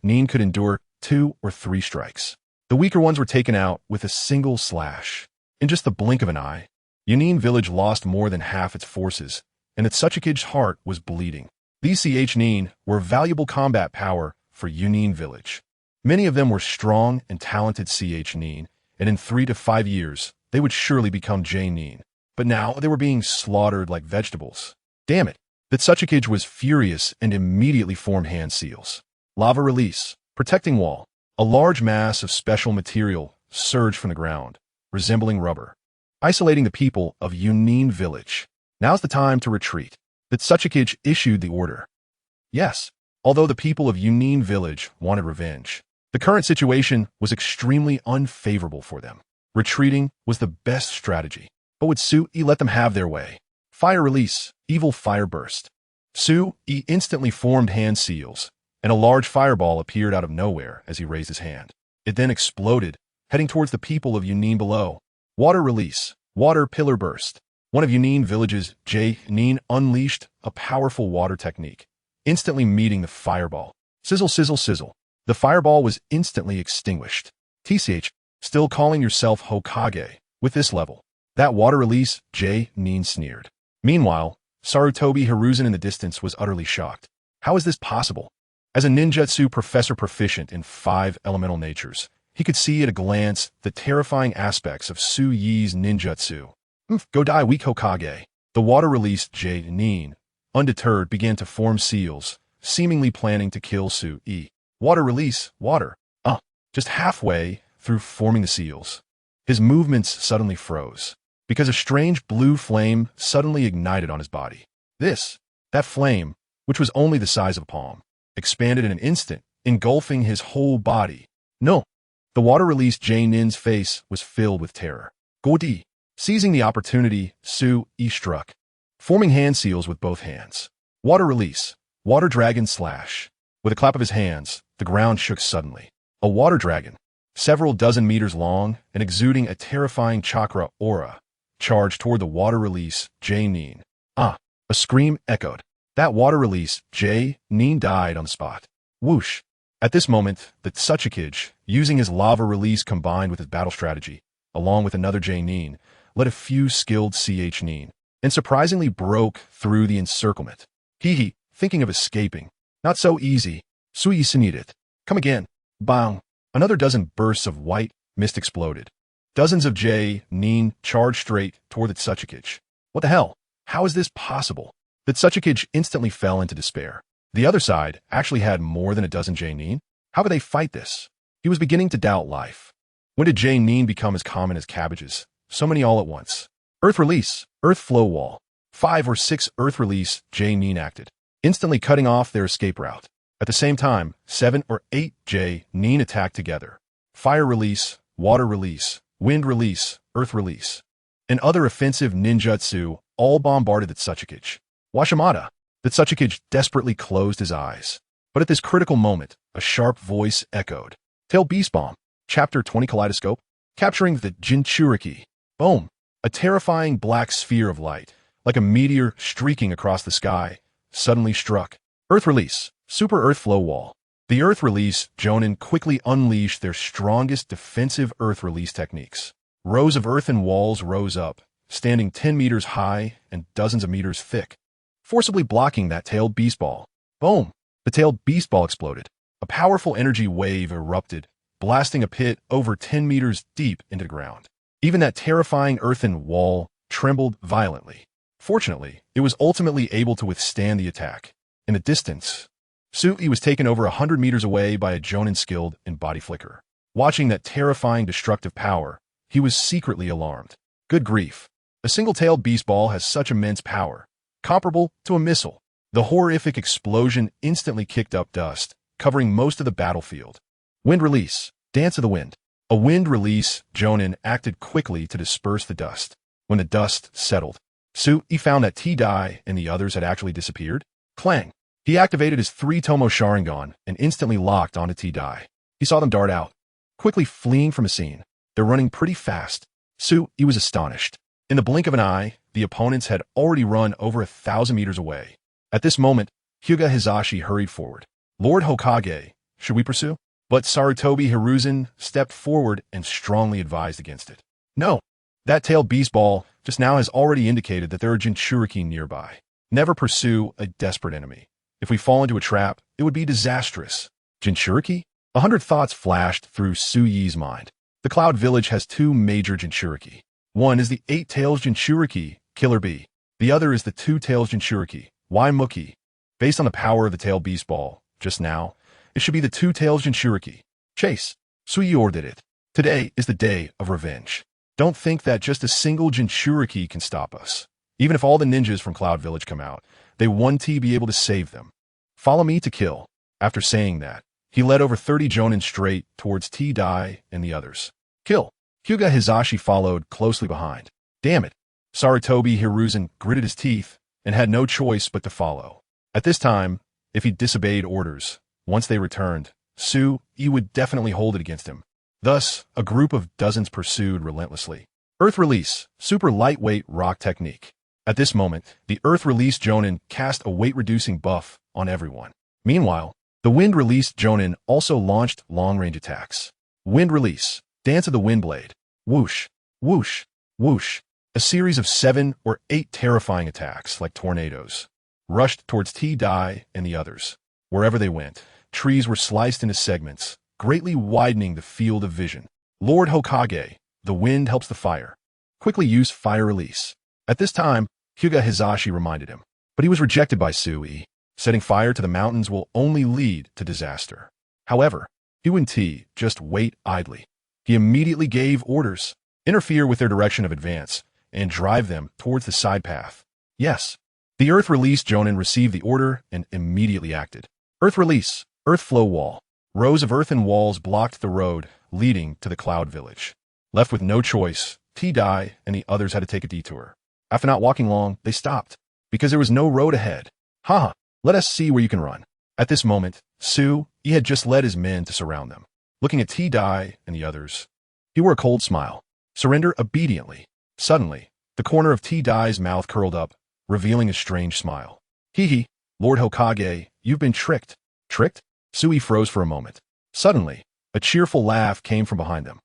Nin could endure 2 or 3 strikes. The weaker ones were taken out with a single slash. In just the blink of an eye, Jonin village lost more than half its forces, and its Tsuchikage's heart was bleeding. These Nin were valuable combat power for Jonin village. Many of them were strong and talented Nin, and in 3 to 5 years, they would surely become Jonin. But now they were being slaughtered like vegetables. Damn it. The Tsuchikage was furious and immediately formed hand seals. Lava release. Protecting wall. A large mass of special material surged from the ground, resembling rubber, isolating the people of Jonin village. Now's the time to retreat. The Tsuchikage issued the order. Yes, although the people of Jonin village wanted revenge, the current situation was extremely unfavorable for them. Retreating was the best strategy. But would Sue let them have their way? Fire release. Evil fire burst. Sue instantly formed hand seals, and a large fireball appeared out of nowhere as he raised his hand. It then exploded, heading towards the people of Jonin below. Water release. Water pillar burst. One of Jonin village's Jonin unleashed a powerful water technique, instantly meeting the fireball. Sizzle, sizzle, sizzle. The fireball was instantly extinguished. TCH, still calling yourself Hokage with this level. That water release, Jonin sneered. Meanwhile, Sarutobi Hiruzen in the distance was utterly shocked. How is this possible? As a ninjutsu professor proficient in 5 elemental natures, he could see at a glance the terrifying aspects of Su Yi's ninjutsu. Go die, weak Hokage. The water-released Jonin, undeterred, began to form seals, seemingly planning to kill Su Yi. Water release, water. Just halfway through forming the seals, his movements suddenly froze, because a strange blue flame suddenly ignited on his body. That flame, which was only the size of a palm, expanded in an instant, engulfing his whole body. No! The water-released Jonin's face was filled with terror. Godi! Seizing the opportunity, Su Yi struck, forming hand seals with both hands. Water release. Water dragon slash. With a clap of his hands, the ground shook suddenly. A water dragon, several dozen meters long and exuding a terrifying chakra aura, charged toward the water release Jonin. A scream echoed. That water release Jonin died on the spot. Whoosh! At this moment, the Tsuchikage, using his lava release combined with his battle strategy, along with another Jonin, led a few skilled Nin, and surprisingly broke through the encirclement. Thinking of escaping. Not so easy. Sui Tsunade. Come again. Bang. Another dozen bursts of white mist exploded. Dozens of Jonin charged straight toward the Tsuchikage. What the hell? How is this possible? The Tsuchikage instantly fell into despair. The other side actually had more than a dozen Jonin. How could they fight this? He was beginning to doubt life. When did Jonin become as common as cabbages? So many all at once. Earth release. Earth flow wall. 5 or 6 earth release Jonin acted, instantly cutting off their escape route. At the same time, 7 or 8 Jonin attacked together. Fire release, water release, wind release, earth release, and other offensive ninjutsu all bombarded the Tsuchikage. Washimata. The Tsuchikage desperately closed his eyes. But at this critical moment, a sharp voice echoed. Tail Beast Bomb. Chapter 20 Kaleidoscope. Capturing the Jinchuriki. Boom. A terrifying black sphere of light, like a meteor streaking across the sky, suddenly struck. Earth release. Super Earth Flow Wall. The Earth Release Jonin quickly unleashed their strongest defensive Earth release techniques. Rows of earthen walls rose up, standing 10 meters high and dozens of meters thick, forcibly blocking that tailed beast ball. Boom! The tailed beast ball exploded. A powerful energy wave erupted, blasting a pit over 10 meters deep into the ground. Even that terrifying earthen wall trembled violently. Fortunately, it was ultimately able to withstand the attack. In the distance, Sui was taken over 100 meters away by a Jonin skilled in body flicker. Watching that terrifying destructive power, he was secretly alarmed. Good grief. A single-tailed beast ball has such immense power, comparable to a missile. The horrific explosion instantly kicked up dust, covering most of the battlefield. Wind release. Dance of the Wind. A wind release Jonin acted quickly to disperse the dust. When the dust settled, Sui found that T-Dai and the others had actually disappeared. Clang. He activated his 3-Tomo Sharingan and instantly locked onto T-Dai. He saw them dart out, quickly fleeing from the scene. They're running pretty fast. Sui was astonished. In the blink of an eye, the opponents had already run over 1,000 meters away. At this moment, Hyuga Hizashi hurried forward. Lord Hokage, should we pursue? But Sarutobi Hiruzen stepped forward and strongly advised against it. No. That tailed beast ball just now has already indicated that there are Jinchuriki nearby. Never pursue a desperate enemy. If we fall into a trap, it would be disastrous. Jinchuriki? 100 thoughts flashed through Suyi's mind. The Cloud Village has 2 major Jinchuriki. One is the 8 Tails Jinchuriki, Killer Bee. The other is the 2 Tails Jinchuriki, Waimuki. Based on the power of the tailed beast ball, just now, it should be the 2 Tails Jinchuriki. Chase. Suior did it. Today is the day of revenge. Don't think that just a single Jinchuriki can stop us. Even if all the ninjas from Cloud Village come out, they won't be able to save them. Follow me to kill. After saying that, he led over 30 Jonin straight towards T-Dai and the others. Kill. Hyuga Hizashi followed closely behind. Damn it. Sarutobi Hiruzen gritted his teeth and had no choice but to follow. At this time, if he disobeyed orders, Once they returned, Tsunade would definitely hold it against him. Thus, a group of dozens pursued relentlessly. Earth Release, super lightweight rock technique. At this moment, the Earth Release Jonin cast a weight-reducing buff on everyone. Meanwhile, the Wind Release Jonin also launched long-range attacks. Wind Release, Dance of the Wind Blade. Whoosh, whoosh, whoosh. A series of 7 or 8 terrifying attacks, like tornadoes, rushed towards T-Dai and the others. Wherever they went, trees were sliced into segments, greatly widening the field of vision. Lord Hokage, the wind helps the fire. Quickly use Fire Release. At this time, Hyuga Hizashi reminded him, but he was rejected by Tsunade. Setting fire to the mountains will only lead to disaster. However, T just wait idly. He immediately gave orders, interfere with their direction of advance, and drive them towards the side path. Yes, the Earth Release Jonin received the order and immediately acted. Earth Release, Earth Flow Wall. Rows of earthen walls blocked the road leading to the Cloud Village. Left with no choice, T-Dai and the others had to take a detour. After not walking long, they stopped, because there was no road ahead. Haha, let us see where you can run. At this moment, Tsunade had just led his men to surround them. Looking at T-Dai and the others, he wore a cold smile. Surrender obediently. Suddenly, the corner of T-Dai's mouth curled up, revealing a strange smile. Hee, Lord Hokage, you've been tricked. Tricked? Tsunade froze for a moment. Suddenly, a cheerful laugh came from behind them.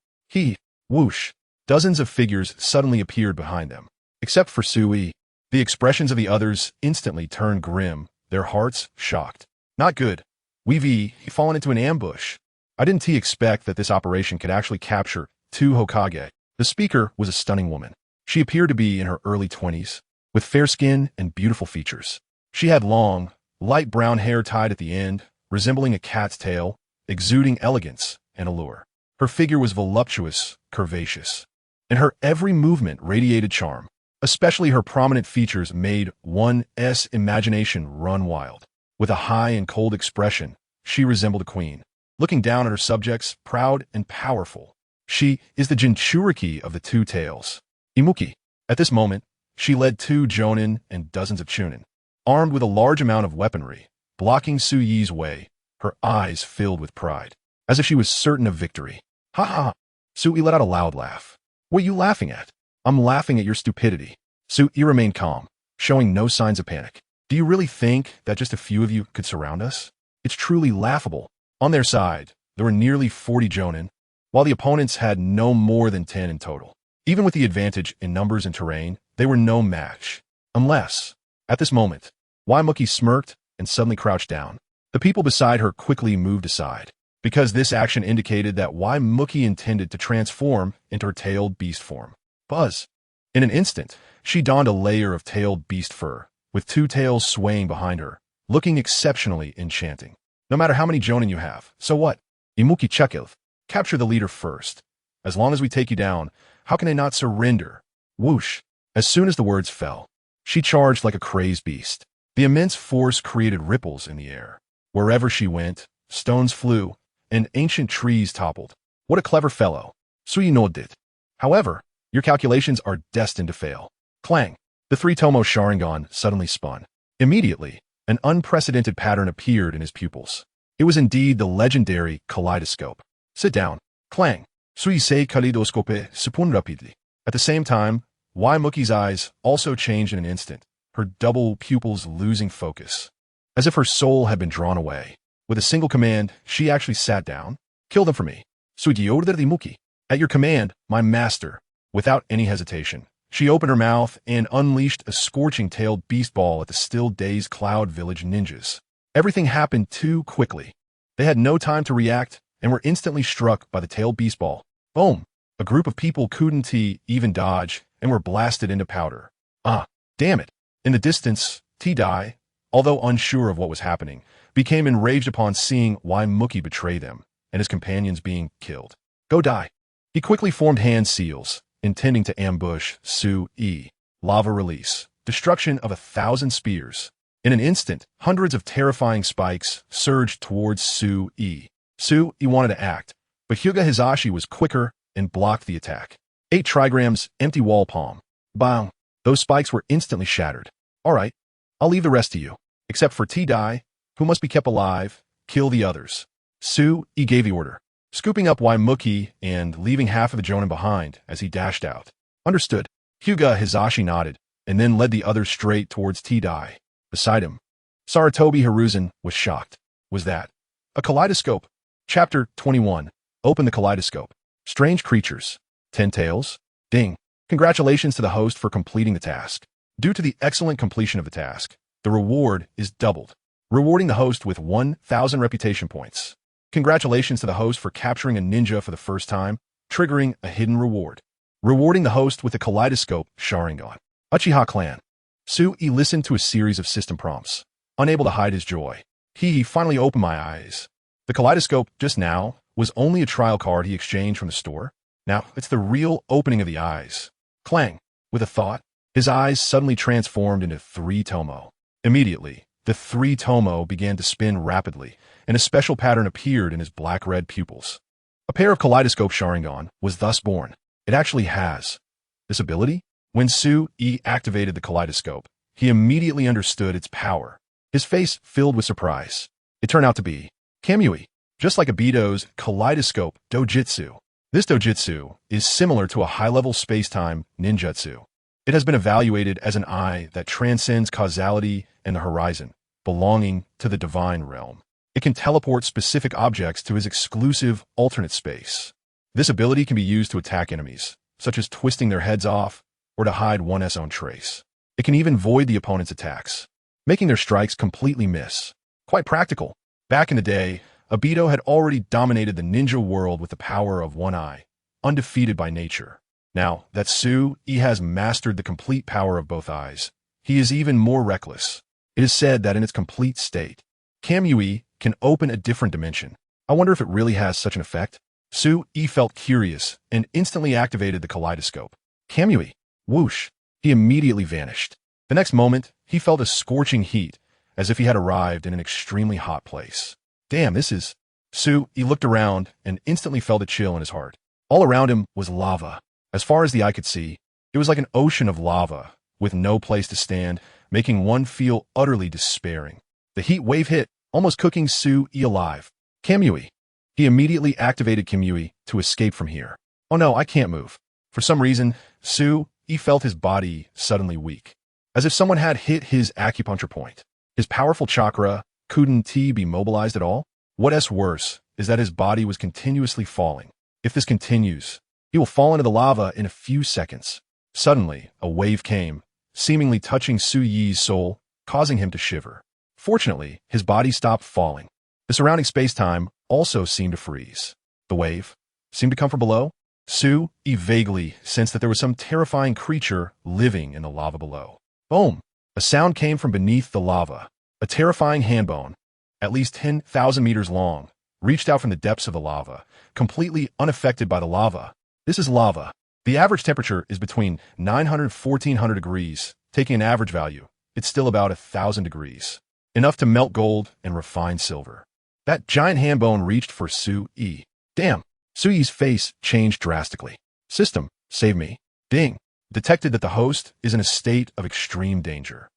Whoosh. Dozens of figures suddenly appeared behind them. Except for Tsunade, the expressions of the others instantly turned grim, their hearts shocked. Not good. We've fallen into an ambush. I didn't expect that this operation could actually capture 2 Hokage. The speaker was a stunning woman. She appeared to be in her early 20s, with fair skin and beautiful features. She had long, light brown hair tied at the end, resembling a cat's tail, exuding elegance and allure. Her figure was voluptuous, curvaceous, and her every movement radiated charm. Especially her prominent features made one's imagination run wild. With a high and cold expression, she resembled a queen, looking down at her subjects, proud and powerful. She is the Jinchuriki of the 2 tails. Imuki. At this moment, she led 2 Jonin and dozens of Chunin, armed with a large amount of weaponry, blocking Tsunade's way, her eyes filled with pride, as if she was certain of victory. Ha ha! Tsunade let out a loud laugh. What are you laughing at? I'm laughing at your stupidity. Tsunade remained calm, showing no signs of panic. Do you really think that just a few of you could surround us? It's truly laughable. On their side, there were nearly 40 Jonin, while the opponents had no more than 10 in total. Even with the advantage in numbers and terrain, they were no match. Unless, at this moment, Waimuki smirked and suddenly crouched down. The people beside her quickly moved aside, because this action indicated that Waimuki intended to transform into her tailed beast form. Buzz. In an instant, she donned a layer of tailed beast fur, with 2 tails swaying behind her, looking exceptionally enchanting. No matter how many Jonin you have, so what? Imuki Chukil. Capture the leader first. As long as we take you down, how can I not surrender? Whoosh. As soon as the words fell, she charged like a crazed beast. The immense force created ripples in the air. Wherever she went, stones flew, and ancient trees toppled. What a clever fellow. Tsunade did. However, your calculations are destined to fail. Clang. The 3-tomo Sharingan suddenly spun. Immediately, an unprecedented pattern appeared in his pupils. It was indeed the legendary kaleidoscope. Sit down. Clang. Suisei kaleidoscope spun rapidly. At the same time, Waimuki's eyes also changed in an instant, her double pupils losing focus, as if her soul had been drawn away. With a single command, she actually sat down. Kill them for me. Imuki. At your command, my master. Without any hesitation, she opened her mouth and unleashed a scorching-tailed beast ball at the still-dazed Cloud Village ninjas. Everything happened too quickly. They had no time to react and were instantly struck by the tailed beast ball. Boom! A group of people couldn't even dodge and were blasted into powder. Ah, damn it! In the distance, T-Dai, although unsure of what was happening, became enraged upon seeing Waimuki betray them and his companions being killed. Go die! He quickly formed hand seals, intending to ambush Tsunade. Lava release. Destruction of 1,000 spears. In an instant, hundreds of terrifying spikes surged towards Tsunade. Tsunade wanted to act, but Hyuga Hizashi was quicker and blocked the attack. 8 trigrams, empty wall palm. Bang! Those spikes were instantly shattered. All right, I'll leave the rest to you, except for T-Dai, who must be kept alive, kill the others. Tsunade gave the order, scooping up Waimuki and leaving half of the Jonin behind as he dashed out. Understood. Hyuga Hizashi nodded, and then led the others straight towards T-Dai. Beside him, Sarutobi Hiruzen was shocked. Was that a kaleidoscope? Chapter 21. Open the kaleidoscope. Strange creatures. 10 tails? Ding. Congratulations to the host for completing the task. Due to the excellent completion of the task, the reward is doubled, rewarding the host with 1,000 reputation points. Congratulations to the host for capturing a ninja for the first time, triggering a hidden reward. Rewarding the host with a kaleidoscope Sharingan. Uchiha clan. Tsunade listened to a series of system prompts, unable to hide his joy. He finally opened my eyes. The kaleidoscope just now was only a trial card he exchanged from the store. Now it's the real opening of the eyes. Clang. With a thought, his eyes suddenly transformed into 3 tomo. Immediately, the 3 tomo began to spin rapidly, and a special pattern appeared in his black-red pupils. A pair of kaleidoscope Sharingan was thus born. It actually has this ability. When Tsunade activated the kaleidoscope, he immediately understood its power. His face filled with surprise. It turned out to be Kamui, just like Obito's kaleidoscope dojutsu. This dojutsu is similar to a high-level space-time ninjutsu. It has been evaluated as an eye that transcends causality and the horizon, belonging to the divine realm. It can teleport specific objects to his exclusive alternate space. This ability can be used to attack enemies, such as twisting their heads off or to hide one's own trace. It can even void the opponent's attacks, making their strikes completely miss. Quite practical. Back in the day, Obito had already dominated the ninja world with the power of one eye, undefeated by nature. Now that Tsunade has mastered the complete power of both eyes, he is even more reckless. It is said that in its complete state, Kamui can open a different dimension. I wonder if it really has such an effect. Tsunade felt curious and instantly activated the kaleidoscope. Kamui. Whoosh. He immediately vanished. The next moment, he felt a scorching heat, as if he had arrived in an extremely hot place. Damn, this is... Tsunade looked around and instantly felt a chill in his heart. All around him was lava. As far as the eye could see, it was like an ocean of lava, with no place to stand, making one feel utterly despairing. The heat wave hit, almost cooking Tsunade alive. Kamui. He immediately activated Kamui to escape from here. Oh no, I can't move. For some reason, Tsunade felt his body suddenly weak, as if someone had hit his acupuncture point. His powerful chakra couldn't be mobilized at all. What's worse is that his body was continuously falling. If this continues, he will fall into the lava in a few seconds. Suddenly, a wave came, seemingly touching Tsunade's soul, causing him to shiver. Fortunately, his body stopped falling. The surrounding space-time also seemed to freeze. The wave seemed to come from below. Tsunade vaguely sensed that there was some terrifying creature living in the lava below. Boom! A sound came from beneath the lava. A terrifying handbone, at least 10,000 meters long, reached out from the depths of the lava, completely unaffected by the lava. This is lava. The average temperature is between 900 and 1400 degrees. Taking an average value, it's still about 1,000 degrees. Enough to melt gold and refine silver. That giant handbone reached for Tsunade. Damn! Tsunade's face changed drastically. System, save me. Ding. Detected that the host is in a state of extreme danger.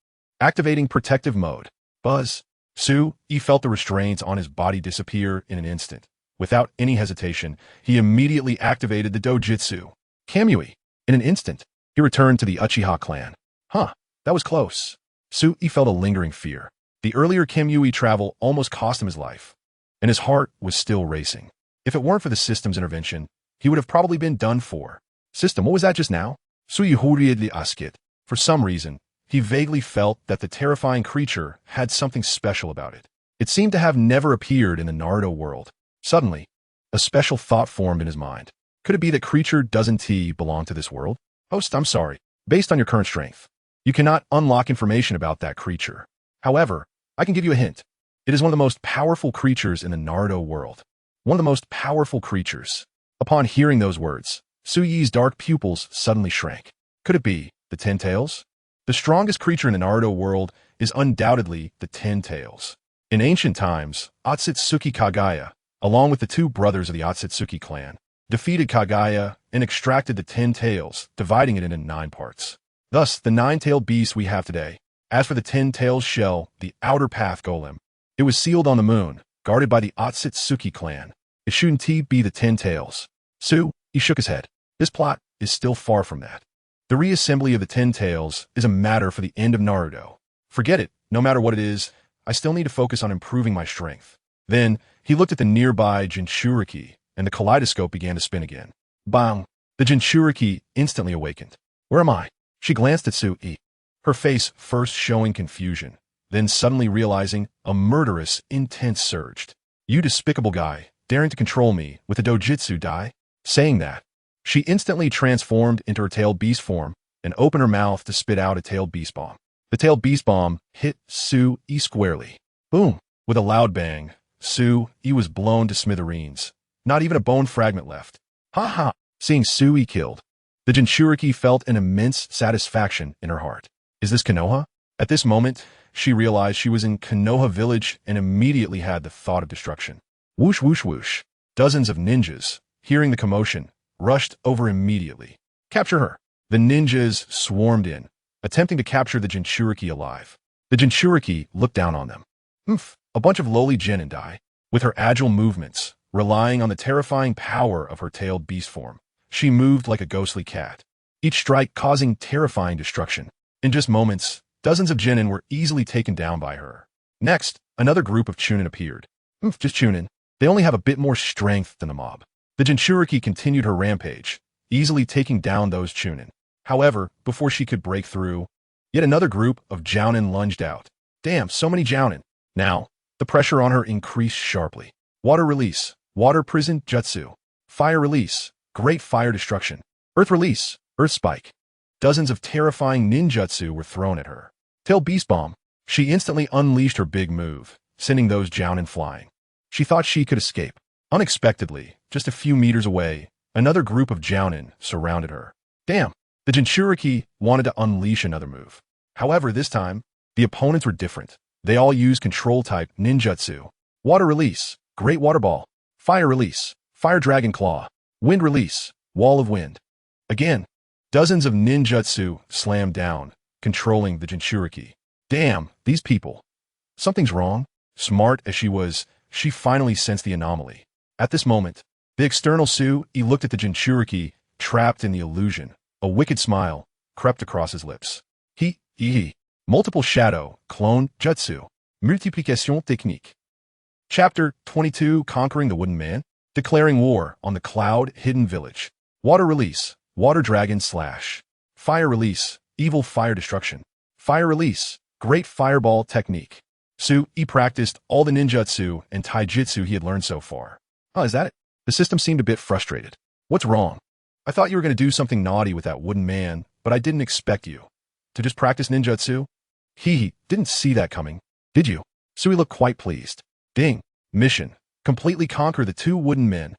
Activating protective mode. Buzz. Tsunade felt the restraints on his body disappear in an instant. Without any hesitation, he immediately activated the dojutsu. Kamui. In an instant, he returned to the Uchiha clan. Huh, that was close. Tsunade felt a lingering fear. The earlier Kamui travel almost cost him his life, and his heart was still racing. If it weren't for the system's intervention, he would have probably been done for. System, what was that just now? Suyuhuriedli askit. For some reason, he vaguely felt that the terrifying creature had something special about it. It seemed to have never appeared in the Naruto world. Suddenly, a special thought formed in his mind. Could it be that creature doesn't belong to this world? Host, I'm sorry. Based on your current strength, you cannot unlock information about that creature. However, I can give you a hint. It is one of the most powerful creatures in the Naruto world. One of the most powerful creatures. Upon hearing those words, Tsunade's dark pupils suddenly shrank. Could it be the 10 Tails? The strongest creature in the Naruto world is undoubtedly the 10 Tails. In ancient times, Otsutsuki Kagaya, along with the 2 brothers of the Otsutsuki clan, defeated Kagaya and extracted the 10 Tails, dividing it into 9 parts. Thus, the 9-tailed beast we have today. As for the 10 Tails shell, the outer path golem, it was sealed on the moon, guarded by the Otsutsuki clan. It shouldn't be the 10 tails. He shook his head. This plot is still far from that. The reassembly of the 10 tails is a matter for the end of Naruto. Forget it, no matter what it is, I still need to focus on improving my strength. Then, he looked at the nearby Jinchuriki, and the kaleidoscope began to spin again. Bang! The Jinchuriki instantly awakened. Where am I? She glanced at Sui, her face first showing confusion, then suddenly realizing a murderous intent surged. You despicable guy, daring to control me with a dojutsu die? Saying that, she instantly transformed into her tailed beast form and opened her mouth to spit out a tailed beast bomb. The tailed beast bomb hit Sui squarely. Boom! With a loud bang, Sui was blown to smithereens. Not even a bone fragment left. Ha ha! Seeing Sui killed, the Jinchuriki felt an immense satisfaction in her heart. Is this Konoha? At this moment, she realized she was in Konoha village and immediately had the thought of destruction. Whoosh whoosh whoosh. Dozens of ninjas, hearing the commotion, rushed over immediately. Capture her! The ninjas swarmed in, attempting to capture the Jinchuriki alive. The Jinchuriki looked down on them. A bunch of lowly genin die. With her agile movements, relying on the terrifying power of her tailed beast form, she moved like a ghostly cat, each strike causing terrifying destruction. In just moments, dozens of genin were easily taken down by her. Next, another group of chunin appeared. Just chunin. They only have a bit more strength than the mob. The Jinchuriki continued her rampage, easily taking down those chunin. However, before she could break through, yet another group of jounin lunged out. Damn, so many jounin. Now, the pressure on her increased sharply. Water release, water prison jutsu. Fire release, great fire destruction. Earth release, earth spike. Dozens of terrifying ninjutsu were thrown at her. Tail beast bomb. She instantly unleashed her big move, sending those jounin flying. She thought she could escape. Unexpectedly, just a few meters away, another group of jounin surrounded her. Damn, the Jinchuriki wanted to unleash another move. However, this time, the opponents were different. They all used control-type ninjutsu. Water release, great water ball. Fire release, fire dragon claw. Wind release, wall of wind. Again, dozens of ninjutsu slammed down, controlling the Jinchuriki. Damn, these people. Something's wrong. Smart as she was, she finally sensed the anomaly. At this moment, the external Sui looked at the Jinchuriki, trapped in the illusion. A wicked smile crept across his lips. Multiple shadow, clone, jutsu, multiplication technique. Chapter 22, Conquering the Wooden Man. Declaring war on the cloud-hidden village. Water release, water dragon slash. Fire release, evil fire destruction. Fire release, great fireball technique. Sui practiced all the ninjutsu and taijutsu he had learned so far. Oh, is that it? The system seemed a bit frustrated. What's wrong? I thought you were going to do something naughty with that wooden man, but I didn't expect you to just practice ninjutsu. Didn't see that coming. Did you? Sui looked quite pleased. Ding. Mission. Completely conquer the 2 wooden men.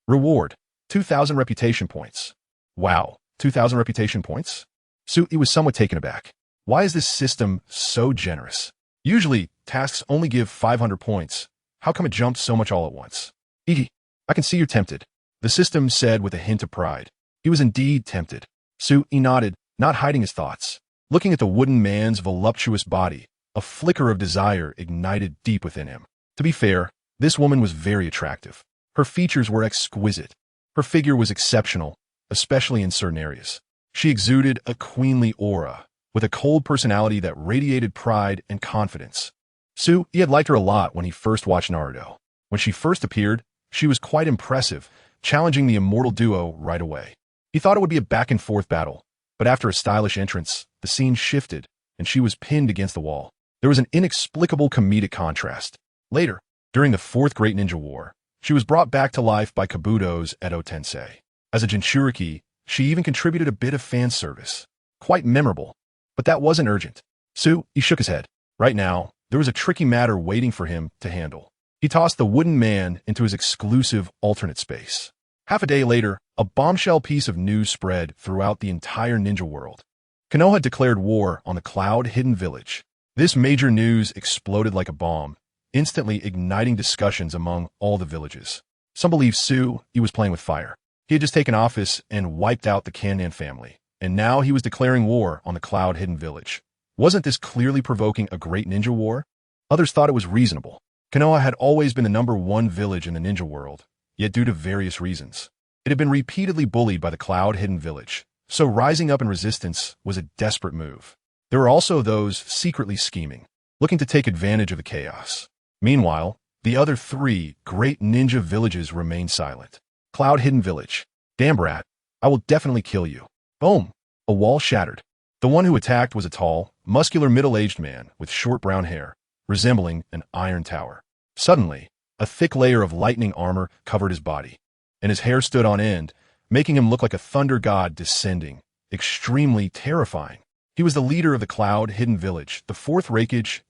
Reward. 2,000 reputation points. Wow. 2,000 reputation points? Sui was somewhat taken aback. Why is this system so generous? Usually, tasks only give 500 points. How come it jumped so much all at once? I can see you're tempted. The system said with a hint of pride. He was indeed tempted. Sui nodded, not hiding his thoughts. Looking at the wooden man's voluptuous body, a flicker of desire ignited deep within him. To be fair, this woman was very attractive. Her features were exquisite. Her figure was exceptional, especially in certain areas. She exuded a queenly aura, with a cold personality that radiated pride and confidence. Sui had liked her a lot when he first watched Naruto. When she first appeared, she was quite impressive, challenging the immortal duo right away. He thought it would be a back-and-forth battle, but after a stylish entrance, the scene shifted, and she was pinned against the wall. There was an inexplicable comedic contrast. Later, during the 4th Great Ninja War, she was brought back to life by Kabuto's Edo Tensei. As a Jinchuriki, she even contributed a bit of fan service. Quite memorable. But that wasn't urgent. Sui shook his head. Right now, there was a tricky matter waiting for him to handle. He tossed the wooden man into his exclusive alternate space. Half a day later, a bombshell piece of news spread throughout the entire ninja world. Konoha declared war on the cloud-hidden village. This major news exploded like a bomb, instantly igniting discussions among all the villages. Some believed Sui was playing with fire. He had just taken office and wiped out the Kannan family, and now he was declaring war on the cloud-hidden village. Wasn't this clearly provoking a great ninja war? Others thought it was reasonable. Konoha had always been the #1 village in the ninja world, yet due to various reasons, it had been repeatedly bullied by the Cloud-Hidden Village, so rising up in resistance was a desperate move. There were also those secretly scheming, looking to take advantage of the chaos. Meanwhile, the other 3 great ninja villages remained silent. Cloud-Hidden Village. Damn brat, I will definitely kill you. Boom! A wall shattered. The one who attacked was a tall, muscular middle-aged man with short brown hair, resembling an iron tower. Suddenly, a thick layer of lightning armor covered his body, and his hair stood on end, making him look like a thunder god descending, extremely terrifying. He was the leader of the Cloud-Hidden Village, the 4th Raikage.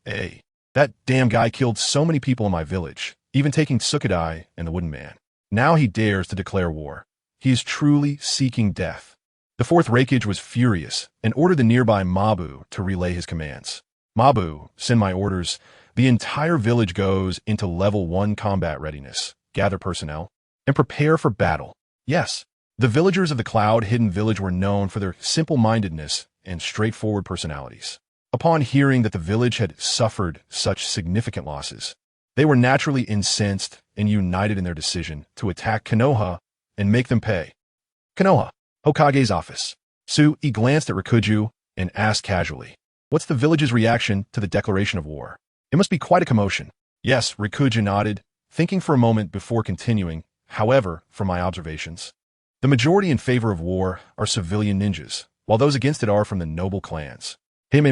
That damn guy killed so many people in my village, even taking Tsunade and the Wooden Man. Now he dares to declare war. He is truly seeking death. The 4th Raikage was furious and ordered the nearby Mabu to relay his commands. Mabu, send my orders. The entire village goes into level 1 combat readiness. Gather personnel and prepare for battle. Yes, the villagers of the Cloud-Hidden Village were known for their simple-mindedness and straightforward personalities. Upon hearing that the village had suffered such significant losses, they were naturally incensed and united in their decision to attack Konoha and make them pay. Konoha, Hokage's office. Sui glanced at Rikuju and asked casually, "What's the village's reaction to the declaration of war?" It must be quite a commotion. Yes, Rikuju nodded, thinking for a moment before continuing. However, from my observations, the majority in favor of war are civilian ninjas, while those against it are from the noble clans. From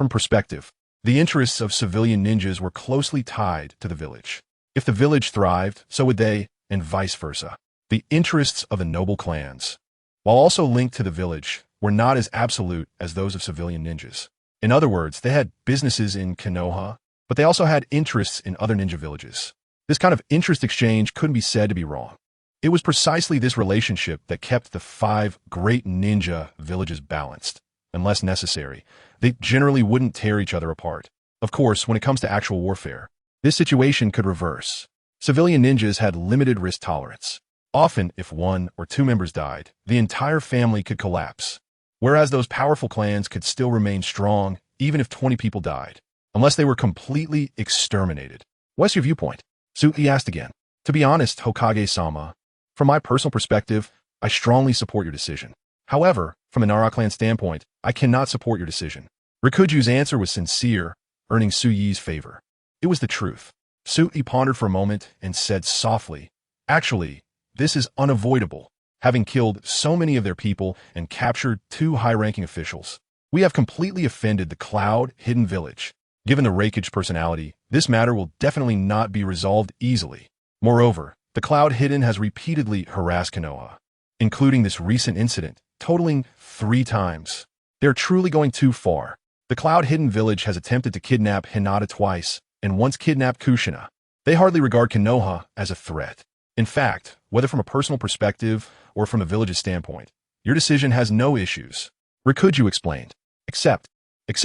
perspective, the interests of civilian ninjas were closely tied to the village. If the village thrived, so would they, and vice versa. The interests of the noble clans, while also linked to the village, were not as absolute as those of civilian ninjas. In other words, they had businesses in Konoha, but they also had interests in other ninja villages. This kind of interest exchange couldn't be said to be wrong. It was precisely this relationship that kept the 5 great ninja villages balanced. Unless necessary, they generally wouldn't tear each other apart. Of course, when it comes to actual warfare, this situation could reverse. Civilian ninjas had limited risk tolerance. Often, if 1 or 2 members died, the entire family could collapse. Whereas those powerful clans could still remain strong even if 20 people died, unless they were completely exterminated. What's your viewpoint? Sui asked again. To be honest, Hokage-sama, from my personal perspective, I strongly support your decision. However, from a Nara clan standpoint, I cannot support your decision. Rikuju's answer was sincere, earning Sui's favor. It was the truth. Sui pondered for a moment and said softly, "Actually, this is unavoidable. Having killed so many of their people and captured 2 high-ranking officials, we have completely offended the Cloud-Hidden Village. Given the Raikage personality, this matter will definitely not be resolved easily. Moreover, the Cloud-Hidden has repeatedly harassed Konoha, including this recent incident, totaling 3 times. They're truly going too far. The Cloud-Hidden Village has attempted to kidnap Hinata twice, and once kidnapped Kushina. They hardly regard Konoha as a threat. In fact, whether from a personal perspective or from the village's standpoint, your decision has no issues." Rikuju explained. Except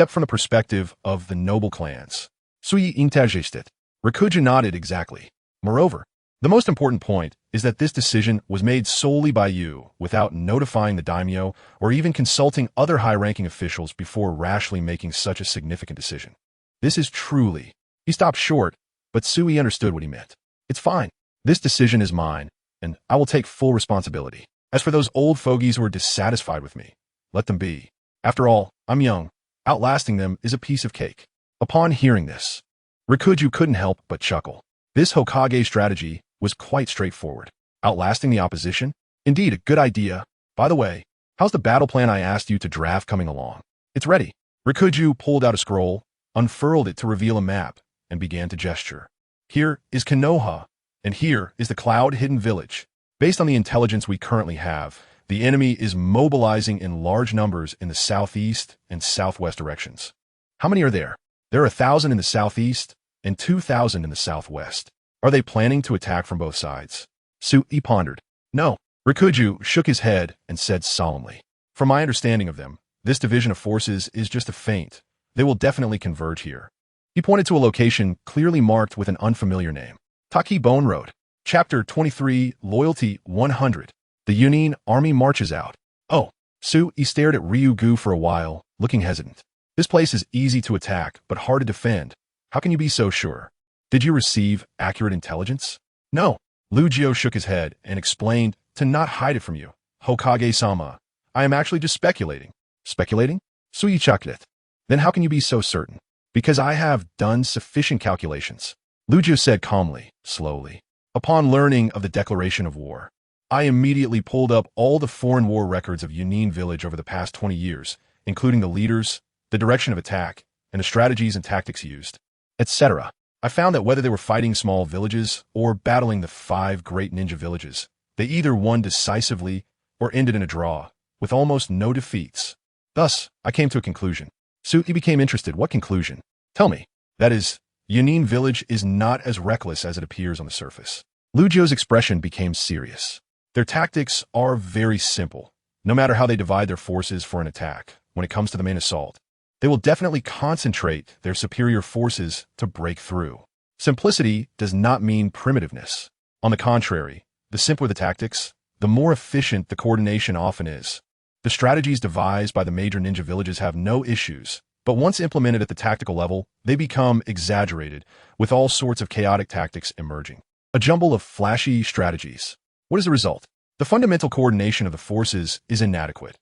from the perspective of the noble clans. Sui intergested. Rikuju nodded exactly. Moreover, the most important point is that this decision was made solely by you, without notifying the daimyo or even consulting other high-ranking officials before rashly making such a significant decision. This is truly... He stopped short, but Sui understood what he meant. It's fine. This decision is mine, and I will take full responsibility. As for those old fogies who are dissatisfied with me, let them be. After all, I'm young. Outlasting them is a piece of cake. Upon hearing this, Rikuju couldn't help but chuckle. This Hokage strategy was quite straightforward. Outlasting the opposition? Indeed, a good idea. By the way, how's the battle plan I asked you to draft coming along? It's ready. Rikuju pulled out a scroll, unfurled it to reveal a map, and began to gesture. Here is Konoha, and here is the Cloud-Hidden Village. Based on the intelligence we currently have, the enemy is mobilizing in large numbers in the southeast and southwest directions. How many are there? There are 1,000 in the southeast and 2,000 in the southwest. Are they planning to attack from both sides? Sui pondered. No. Rikuju shook his head and said solemnly. From my understanding of them, this division of forces is just a feint. They will definitely converge here. He pointed to a location clearly marked with an unfamiliar name. Taki Bone Road. Chapter 23, Loyalty 100. The Jonin army marches out. Oh. Sui stared at Ryugu for a while, looking hesitant. This place is easy to attack, but hard to defend. How can you be so sure? Did you receive accurate intelligence? No. Lugio shook his head and explained to not hide it from you. Hokage-sama, I am actually just speculating. Speculating? Suichakudet. Then how can you be so certain? Because I have done sufficient calculations. Lugio said calmly, slowly. Upon learning of the declaration of war, I immediately pulled up all the foreign war records of Jonin village over the past 20 years, including the leaders, the direction of attack, and the strategies and tactics used, etc. I found that whether they were fighting small villages or battling the 5 great ninja villages, they either won decisively or ended in a draw, with almost no defeats. Thus, I came to a conclusion. He became interested. What conclusion? Tell me. That is, Jonin village is not as reckless as it appears on the surface. Lugio's expression became serious. Their tactics are very simple. No matter how they divide their forces for an attack, when it comes to the main assault, they will definitely concentrate their superior forces to break through. Simplicity does not mean primitiveness. On the contrary, the simpler the tactics, the more efficient the coordination often is. The strategies devised by the major ninja villages have no issues, but once implemented at the tactical level, they become exaggerated, with all sorts of chaotic tactics emerging. A jumble of flashy strategies. What is the result? The fundamental coordination of the forces is inadequate.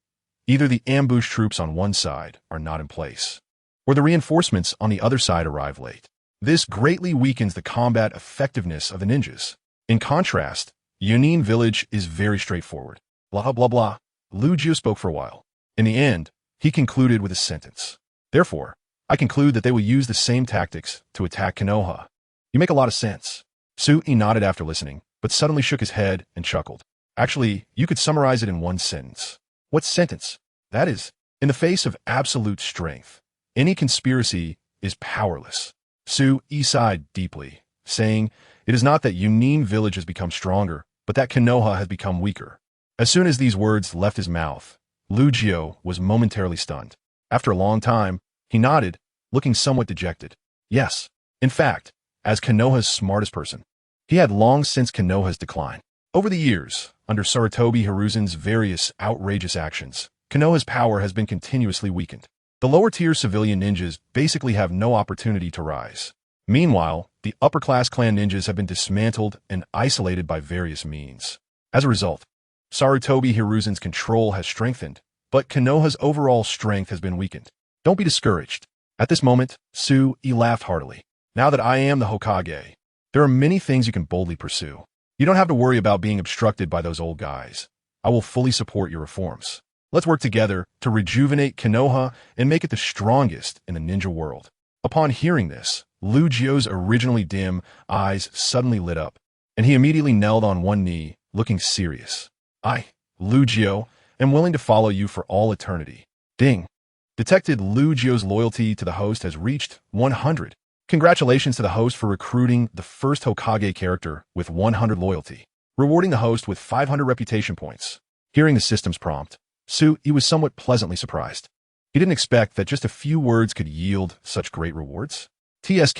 Either the ambush troops on one side are not in place, or the reinforcements on the other side arrive late. This greatly weakens the combat effectiveness of the ninjas. In contrast, Jonin village is very straightforward. Blah blah blah. Lugio spoke for a while. In the end, he concluded with a sentence. Therefore, I conclude that they will use the same tactics to attack Konoha. You make a lot of sense. Sui nodded after listening, but suddenly shook his head and chuckled. Actually, you could summarize it in one sentence. What sentence? That is, in the face of absolute strength, any conspiracy is powerless. Sui sighed deeply, saying, it is not that Jonin village has become stronger, but that Konoha has become weaker. As soon as these words left his mouth, Lugio was momentarily stunned. After a long time, he nodded, looking somewhat dejected. Yes, in fact, as Konoha's smartest person, he had long since Konoha's decline. Over the years, under Sarutobi Hiruzen's various outrageous actions, Konoha's power has been continuously weakened. The lower-tier civilian ninjas basically have no opportunity to rise. Meanwhile, the upper-class clan ninjas have been dismantled and isolated by various means. As a result, Sarutobi Hiruzen's control has strengthened, but Konoha's overall strength has been weakened. Don't be discouraged. At this moment, Sui laughed heartily. Now that I am the Hokage, there are many things you can boldly pursue. You don't have to worry about being obstructed by those old guys. I will fully support your reforms. Let's work together to rejuvenate Konoha and make it the strongest in the ninja world. Upon hearing this, Lugio's originally dim eyes suddenly lit up, and he immediately knelt on one knee, looking serious. I, Lugio, am willing to follow you for all eternity. Ding. Detected. Lugio's loyalty to the host has reached 100. Congratulations to the host for recruiting the first Hokage character with 100 loyalty, rewarding the host with 500 reputation points. Hearing the system's prompt, Sui was somewhat pleasantly surprised. He didn't expect that just a few words could yield such great rewards. TSK.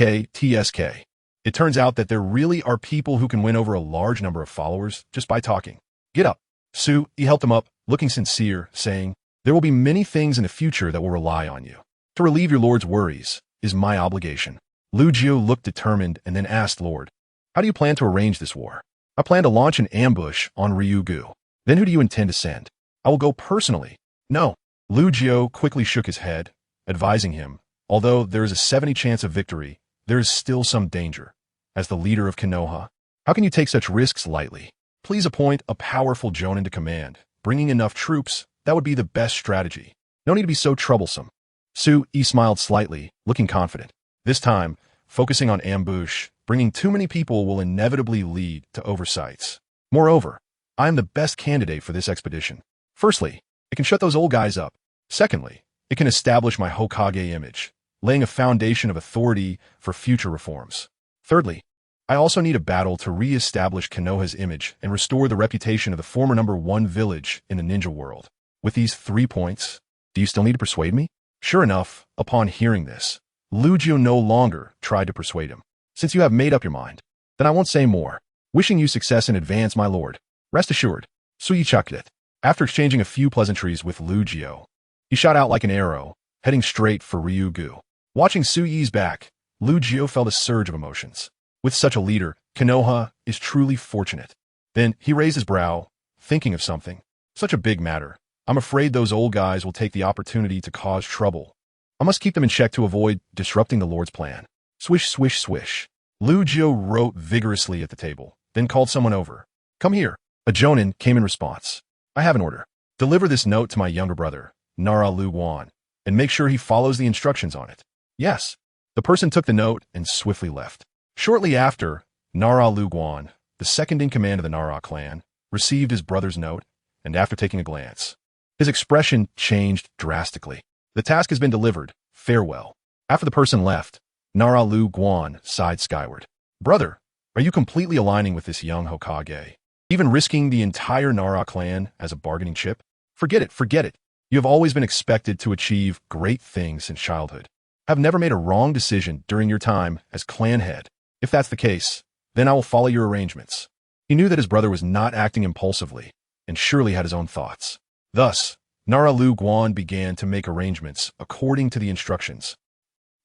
It turns out that there really are people who can win over a large number of followers just by talking. Get up. Sui helped him up, looking sincere, saying, there will be many things in the future that will rely on you. To relieve your lord's worries is my obligation. Lugio looked determined and then asked Lord, how do you plan to arrange this war? I plan to launch an ambush on Ryugu. Then who do you intend to send? I will go personally. No. Lugio quickly shook his head, advising him, although there is a 70 chance of victory, there is still some danger. As the leader of Konoha, how can you take such risks lightly? Please appoint a powerful Jonin to command. Bringing enough troops, that would be the best strategy. No need to be so troublesome. Sui smiled slightly, looking confident. This time, focusing on ambush, bringing too many people will inevitably lead to oversights. Moreover, I am the best candidate for this expedition. Firstly, it can shut those old guys up. Secondly, it can establish my Hokage image, laying a foundation of authority for future reforms. Thirdly, I also need a battle to re-establish Konoha's image and restore the reputation of the former #1 village in the ninja world. With these 3 points, do you still need to persuade me? Sure enough, upon hearing this, Lugio no longer tried to persuade him. Since you have made up your mind, then I won't say more. Wishing you success in advance, my lord. Rest assured. Suichakudet. After exchanging a few pleasantries with Lugio, he shot out like an arrow, heading straight for Ryugu. Watching Sui's back, Lu Jio felt a surge of emotions. With such a leader, Konoha is truly fortunate. Then he raised his brow, thinking of something. Such a big matter. I'm afraid those old guys will take the opportunity to cause trouble. I must keep them in check to avoid disrupting the Lord's plan. Swish, swish, swish. Lu Jio wrote vigorously at the table, then called someone over. Come here. A Jonin came in response. I have an order. Deliver this note to my younger brother, Nara Lu Guan, and make sure he follows the instructions on it. Yes. The person took the note and swiftly left. Shortly after, Nara Lu Guan, the second in command of the Nara clan, received his brother's note, and after taking a glance, his expression changed drastically. The task has been delivered. Farewell. After the person left, Nara Lu Guan sighed skyward. Brother, are you completely aligning with this young Hokage? Even risking the entire Nara clan as a bargaining chip? Forget it, forget it. You have always been expected to achieve great things in childhood. Have never made a wrong decision during your time as clan head. If that's the case, then I will follow your arrangements. He knew that his brother was not acting impulsively, and surely had his own thoughts. Thus, Nara Lu Guan began to make arrangements according to the instructions.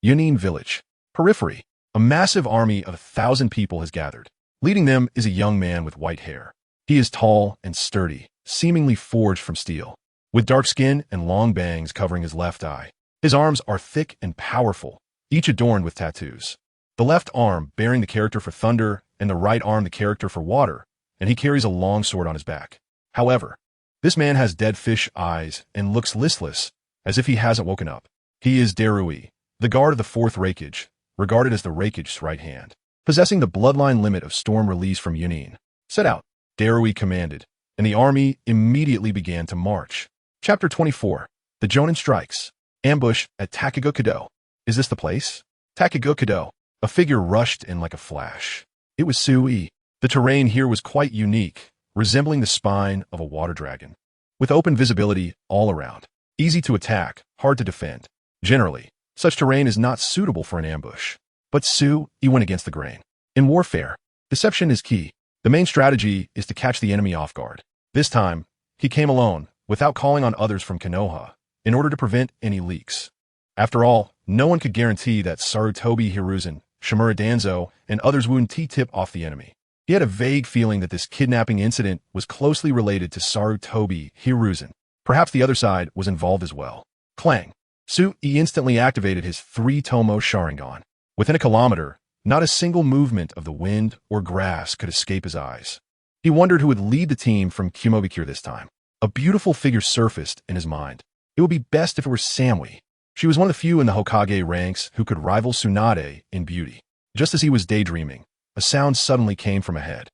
Jonin village. Periphery. A massive army of 1,000 people has gathered. Leading them is a young man with white hair. He is tall and sturdy, seemingly forged from steel, with dark skin and long bangs covering his left eye. His arms are thick and powerful, each adorned with tattoos. The left arm bearing the character for thunder and the right arm the character for water, and he carries a long sword on his back. However, this man has dead fish eyes and looks listless, as if he hasn't woken up. He is Darui, the guard of the 4th Raikage, regarded as the Raikage's right hand, possessing the bloodline limit of storm release from Jonin. Set out, Darui commanded, and the army immediately began to march. Chapter 24. The Jonin strikes. Ambush at Takagukado. Is this the place? Takagukado. A figure rushed in like a flash. It was Sui. The terrain here was quite unique, resembling the spine of a water dragon, with open visibility all around. Easy to attack, hard to defend. Generally, such terrain is not suitable for an ambush. But Sui went against the grain. In warfare, deception is key. The main strategy is to catch the enemy off guard. This time, he came alone, without calling on others from Konoha, in order to prevent any leaks. After all, no one could guarantee that Sarutobi Hiruzen, Shimura Danzo, and others wouldn't tip off the enemy. He had a vague feeling that this kidnapping incident was closely related to Sarutobi Hiruzen. Perhaps the other side was involved as well. Clang. Sui instantly activated his 3-tomo Sharingan. Within a kilometer, not a single movement of the wind or grass could escape his eyes. He wondered who would lead the team from Kumogakure this time. A beautiful figure surfaced in his mind. It would be best if it were Samui. She was one of the few in the Hokage ranks who could rival Tsunade in beauty. Just as he was daydreaming, a sound suddenly came from ahead.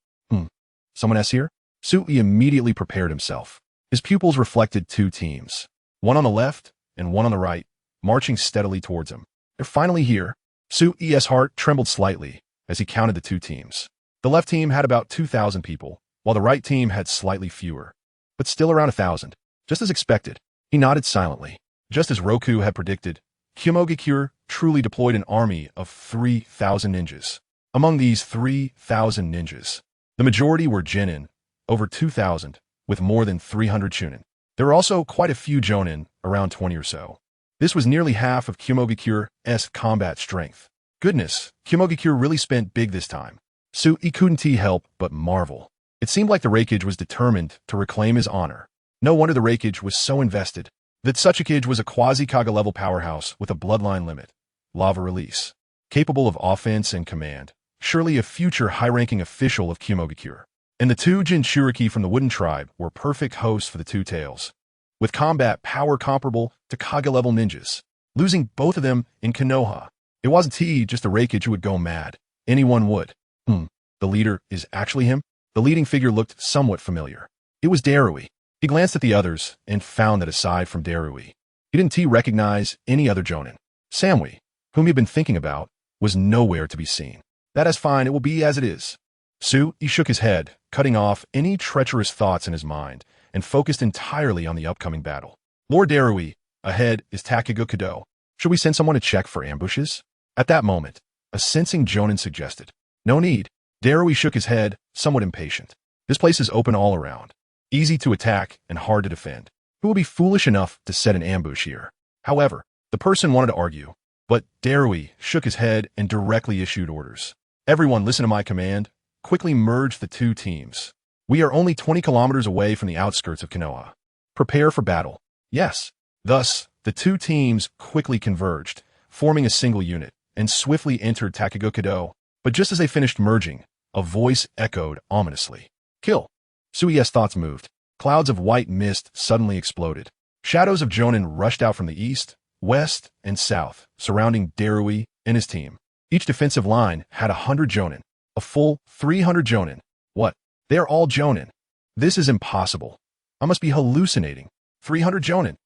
Someone else here? Sui immediately prepared himself. His pupils reflected 2 teams, one on the left and one on the right, marching steadily towards him. They're finally here. Sui's heart trembled slightly as he counted the 2 teams. The left team had about 2,000 people, while the right team had slightly fewer, but still around 1,000. Just as expected, he nodded silently. Just as Roku had predicted, Kumogakure truly deployed an army of 3,000 ninjas. Among these 3,000 ninjas, the majority were Jonin, over 2,000, with more than 300 Chunin. There were also quite a few Jonin, around 20 or so. This was nearly half of Kumogakure's combat strength. Goodness, Kumogakure really spent big this time. Sui couldn't help but marvel. It seemed like the Raikage was determined to reclaim his honor. No wonder the Raikage was so invested. That such a Kage was a quasi-Kaga level powerhouse with a bloodline limit, lava release, capable of offense and command, surely a future high-ranking official of Kumogakure. And the 2 Jinchuriki from the Wooden Tribe were perfect hosts for the 2 tails, with combat power comparable to Kaga-level ninjas. Losing both of them in Konoha, it wasn't just the Raikage who would go mad. Anyone would. The leader is actually him? The leading figure looked somewhat familiar. It was Darui. He glanced at the others and found that aside from Darui, he didn't recognize any other Jonin. Samui, whom he'd been thinking about, was nowhere to be seen. That is fine, it will be as it is. Sui shook his head, cutting off any treacherous thoughts in his mind, and focused entirely on the upcoming battle. Lord Darui, ahead is Takagukado. Should we send someone to check for ambushes? At that moment, a sensing Jonin suggested. No need. Darui shook his head, somewhat impatient. This place is open all around. Easy to attack and hard to defend. Who will be foolish enough to set an ambush here? However, the person wanted to argue. But Darui shook his head and directly issued orders. Everyone listen to my command. Quickly merge the two teams. We are only 20 kilometers away from the outskirts of Konoha. Prepare for battle. Yes. Thus, the two teams quickly converged, forming a single unit, and swiftly entered Takegokudo. But just as they finished merging, a voice echoed ominously. Kill. Sui's thoughts moved. Clouds of white mist suddenly exploded. Shadows of Jonin rushed out from the east, west, and south, surrounding Darui and his team. Each defensive line had 100 Jonin. A full 300 Jonin. What? They are all Jonin. This is impossible. I must be hallucinating. 300 Jonin.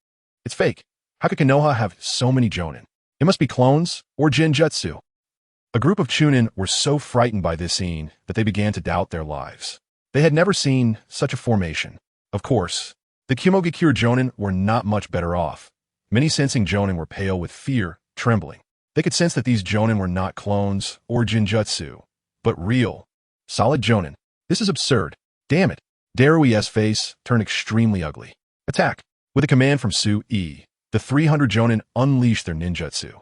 It's fake. How could Konoha have so many Jonin? It must be clones or Jinjutsu. A group of Chunin were so frightened by this scene that they began to doubt their lives. They had never seen such a formation. Of course, the Kumogakure Jonin were not much better off. Many sensing Jonin were pale with fear, trembling. They could sense that these Jonin were not clones or Jinjutsu, but real, solid Jonin. This is absurd. Damn it. Darui's face turned extremely ugly. Attack. With a command from Sue, the 300 Jonin unleashed their ninjutsu.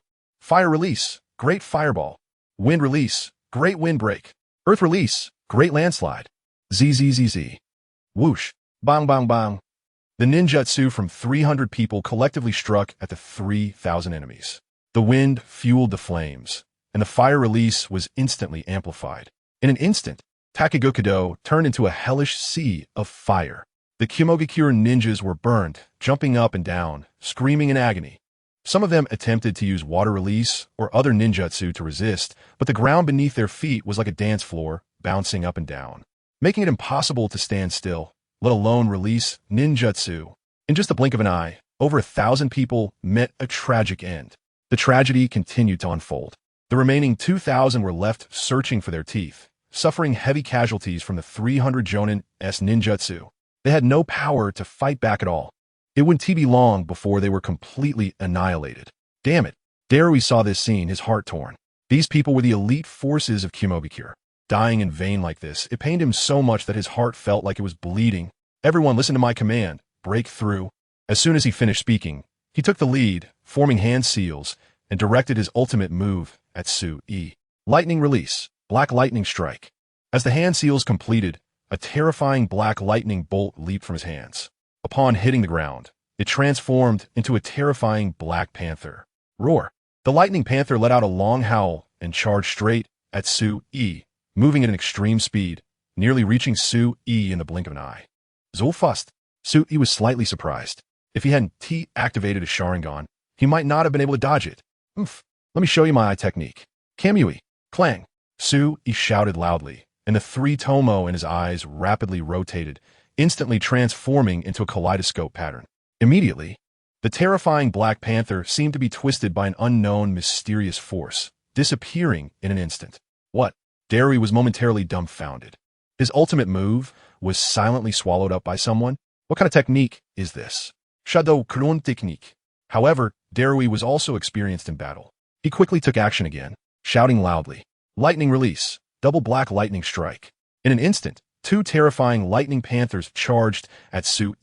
Fire release, great fireball. Wind release, great windbreak. Earth release, great landslide. ZZZZ. Whoosh. Bang bang bang. The ninjutsu from 300 people collectively struck at the 3,000 enemies. The wind fueled the flames, and the fire release was instantly amplified. In an instant, Takegokudo turned into a hellish sea of fire. The Kumogakure ninjas were burned, jumping up and down, screaming in agony. Some of them attempted to use water release or other ninjutsu to resist, but the ground beneath their feet was like a dance floor, bouncing up and down, making it impossible to stand still, let alone release ninjutsu. In just a blink of an eye, over 1,000 people met a tragic end. The tragedy continued to unfold. The remaining 2,000 were left searching for their teeth, suffering heavy casualties from the 300 Jonin's ninjutsu. They had no power to fight back at all. It wouldn't be long before they were completely annihilated. Damn it. Darui saw this scene, his heart torn. These people were the elite forces of Kumogakure. Dying in vain like this, it pained him so much that his heart felt like it was bleeding. Everyone listen to my command. Break through. As soon as he finished speaking, he took the lead, forming hand seals, and directed his ultimate move at Sue. Lightning release. Black lightning strike. As the hand seals completed, a terrifying black lightning bolt leaped from his hands. Upon hitting the ground, it transformed into a terrifying black panther. Roar. The lightning panther let out a long howl and charged straight at Sue, moving at an extreme speed, nearly reaching Sue in the blink of an eye. Zulfust. Sue was slightly surprised. If he hadn't activated his Sharingan, he might not have been able to dodge it. Let me show you my eye technique. Kamui. Clang. Sue shouted loudly, and the three tomo in his eyes rapidly rotated, instantly transforming into a kaleidoscope pattern. Immediately, the terrifying Black Panther seemed to be twisted by an unknown, mysterious force, disappearing in an instant. What? Darui was momentarily dumbfounded. His ultimate move was silently swallowed up by someone? What kind of technique is this? Shadow Kurun technique. However, Darui was also experienced in battle. He quickly took action again, shouting loudly, Lightning release, double black lightning strike. In an instant, two terrifying lightning panthers charged at Sue,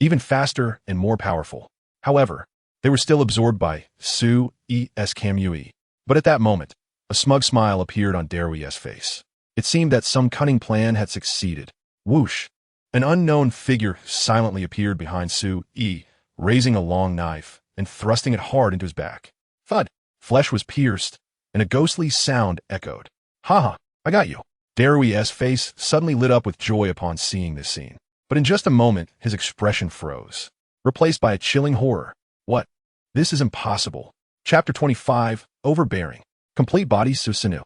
even faster and more powerful. However, they were still absorbed by Sue's Kamui. But at that moment, a smug smile appeared on Darui's face. It seemed that some cunning plan had succeeded. Whoosh! An unknown figure silently appeared behind Sue, raising a long knife and thrusting it hard into his back. Thud! Flesh was pierced, and a ghostly sound echoed. Haha, I got you. Darui's face suddenly lit up with joy upon seeing this scene. But in just a moment, his expression froze, replaced by a chilling horror. What? This is impossible. Chapter 25, Overbearing. Complete body Susanoo.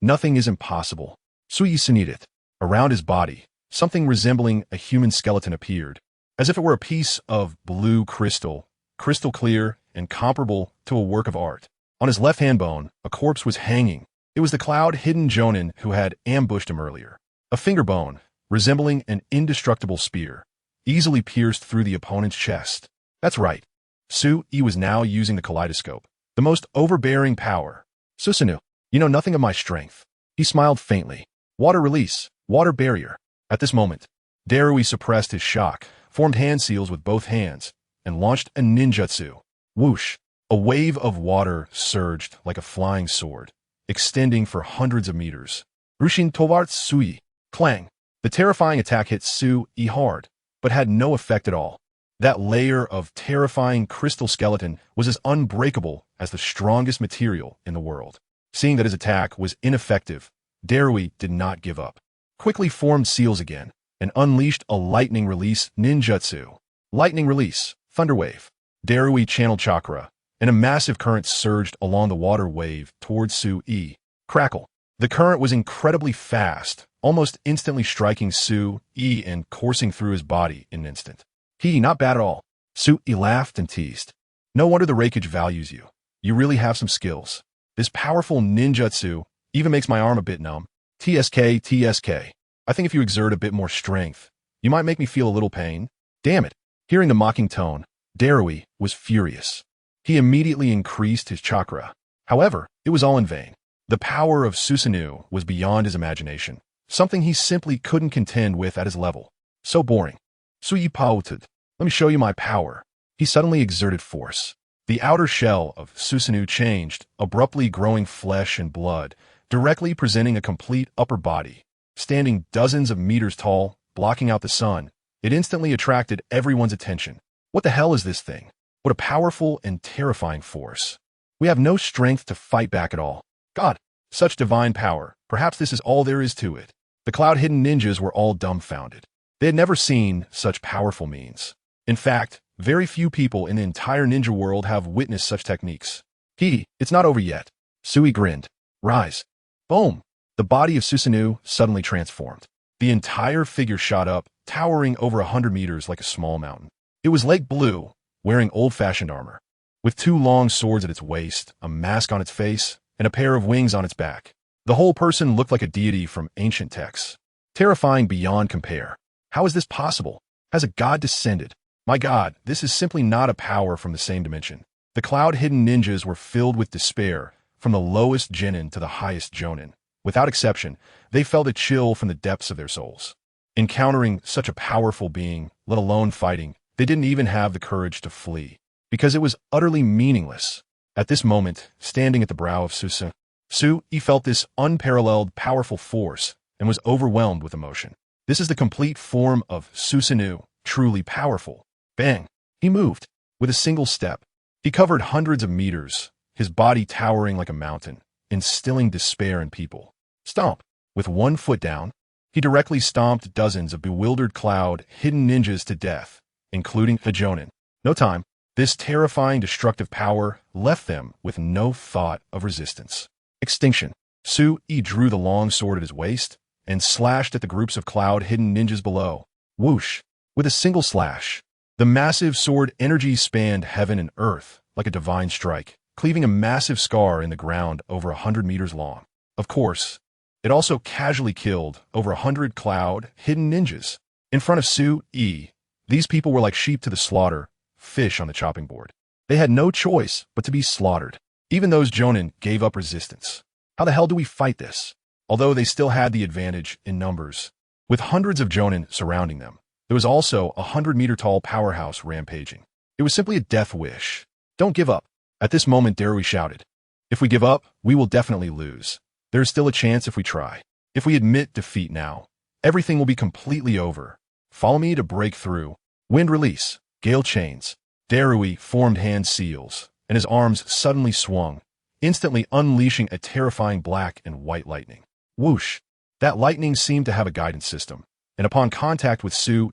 Nothing is impossible. Tsunade. Around his body, something resembling a human skeleton appeared, as if it were a piece of blue crystal clear and comparable to a work of art. On his left hand bone, a corpse was hanging. It was the cloud-hidden Jonin who had ambushed him earlier. A finger bone, resembling an indestructible spear, easily pierced through the opponent's chest. That's right. Sue was now using the kaleidoscope, the most overbearing power. Susanoo, you know nothing of my strength. He smiled faintly. Water release, water barrier. At this moment, Darui suppressed his shock, formed hand seals with both hands, and launched a ninjutsu. Whoosh! A wave of water surged like a flying sword, extending for hundreds of meters. Rushin Tovarts Sui. Clang. The terrifying attack hit Sui hard, but had no effect at all. That layer of terrifying crystal skeleton was as unbreakable as the strongest material in the world. Seeing that his attack was ineffective, Darui did not give up. Quickly formed seals again, and unleashed a lightning release ninjutsu. Lightning release, thunderwave. Darui channeled chakra, and a massive current surged along the water wave towards Sui. Crackle. The current was incredibly fast, almost instantly striking Sui and coursing through his body in an instant. Not bad at all. Sui laughed and teased. No wonder the Raikage values you. You really have some skills. This powerful ninjutsu even makes my arm a bit numb. TSK. I think if you exert a bit more strength, you might make me feel a little pain. Damn it. Hearing the mocking tone, Darui was furious. He immediately increased his chakra. However, it was all in vain. The power of Susanoo was beyond his imagination, something he simply couldn't contend with at his level. So boring. Sui pouted. Let me show you my power. He suddenly exerted force. The outer shell of Susanoo changed, abruptly growing flesh and blood, directly presenting a complete upper body. Standing dozens of meters tall, blocking out the sun, it instantly attracted everyone's attention. What the hell is this thing? What a powerful and terrifying force. We have no strength to fight back at all. God, such divine power. Perhaps this is all there is to it. The cloud-hidden ninjas were all dumbfounded. They had never seen such powerful means. In fact, very few people in the entire ninja world have witnessed such techniques. It's not over yet. Sui grinned. Rise. Boom. The body of Susanoo suddenly transformed. The entire figure shot up, towering over 100 meters like a small mountain. It was lake blue, wearing old-fashioned armor, with 2 long swords at its waist, a mask on its face, and a pair of wings on its back. The whole person looked like a deity from ancient texts. Terrifying beyond compare. How is this possible? Has a god descended? My god, this is simply not a power from the same dimension. The cloud-hidden ninjas were filled with despair, from the lowest genin to the highest jonin. Without exception, they felt a chill from the depths of their souls. Encountering such a powerful being, let alone fighting, they didn't even have the courage to flee, because it was utterly meaningless. At this moment, standing at the brow of Susanoo, Sui felt this unparalleled powerful force and was overwhelmed with emotion. This is the complete form of Susanoo, truly powerful. Bang! He moved. With a single step, he covered hundreds of meters, his body towering like a mountain, instilling despair in people. Stomp! With 1 foot down, he directly stomped dozens of bewildered cloud-hidden ninjas to death, including the Jonin. No time. This terrifying destructive power left them with no thought of resistance. Extinction. Sui drew the long sword at his waist and slashed at the groups of cloud-hidden ninjas below. Whoosh! With a single slash, the massive sword energy spanned heaven and earth like a divine strike, cleaving a massive scar in the ground over 100 meters long. Of course, it also casually killed over 100 cloud-hidden ninjas. In front of Sui, these people were like sheep to the slaughter, fish on the chopping board. They had no choice but to be slaughtered. Even those Jonin gave up resistance. How the hell do we fight this? Although they still had the advantage in numbers. With hundreds of Jonin surrounding them, there was also a 100-meter-tall powerhouse rampaging. It was simply a death wish. Don't give up. At this moment, Darui shouted. If we give up, we will definitely lose. There is still a chance if we try. If we admit defeat now, everything will be completely over. Follow me to break through. Wind release. Gale chains. Darui formed hand seals, and his arms suddenly swung, instantly unleashing a terrifying black and white lightning. Whoosh! That lightning seemed to have a guidance system, and upon contact with Sui,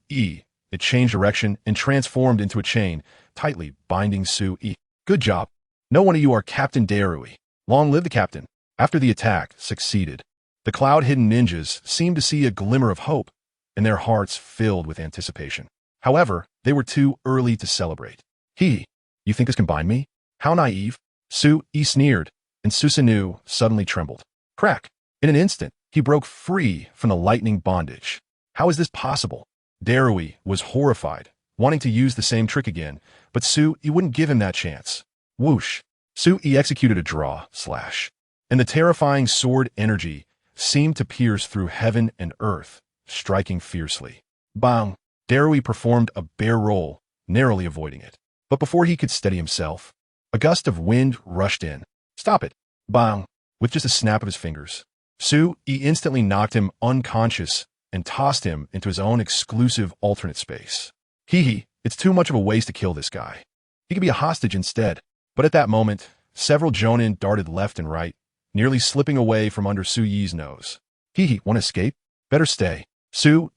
it changed direction and transformed into a chain, tightly binding Sui. Good job. No one of you are Captain Darui. Long live the captain. After the attack succeeded, the cloud-hidden ninjas seemed to see a glimmer of hope, and their hearts filled with anticipation. However, they were too early to celebrate. You think this can bind me? How naive. Sui sneered, and Susanoo suddenly trembled. Crack! In an instant, he broke free from the lightning bondage. How is this possible? Darui was horrified, wanting to use the same trick again, but Sui wouldn't give him that chance. Whoosh! Sui executed a draw slash, and the terrifying sword energy seemed to pierce through heaven and earth, striking fiercely. Bang! Darui performed a bear roll, narrowly avoiding it. But before he could steady himself, A gust of wind rushed in. Stop it. Bang. With just a snap of his fingers. He instantly knocked him unconscious and tossed him into his own exclusive alternate space. It's too much of a waste to kill this guy. He could be a hostage instead. But at that moment, several Jonin darted left and right, nearly slipping away from under Suyi's nose. Want to escape? Better stay.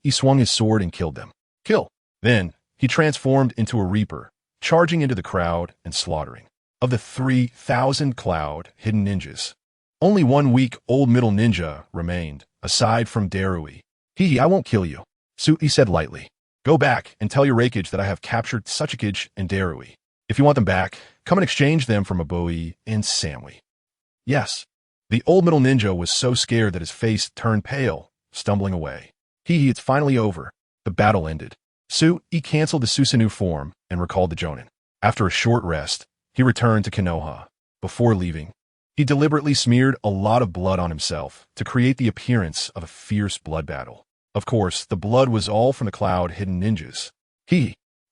He swung his sword and killed them. Kill. Then, he transformed into a reaper, charging into the crowd and slaughtering. Of the 3,000 cloud hidden ninjas, only one weak-old middle ninja remained, aside from Darui. I won't kill you, He said lightly. Go back and tell your Raikage that I have captured Sasuke and Darui. If you want them back, come and exchange them for Mabui and Samui. Yes. The old middle ninja was so scared that his face turned pale, stumbling away. It's finally over. The battle ended. He canceled the Susanoo form and recalled the Jonin. After a short rest, he returned to Konoha. Before leaving, he deliberately smeared a lot of blood on himself to create the appearance of a fierce blood battle. Of course, the blood was all from the cloud-hidden ninjas.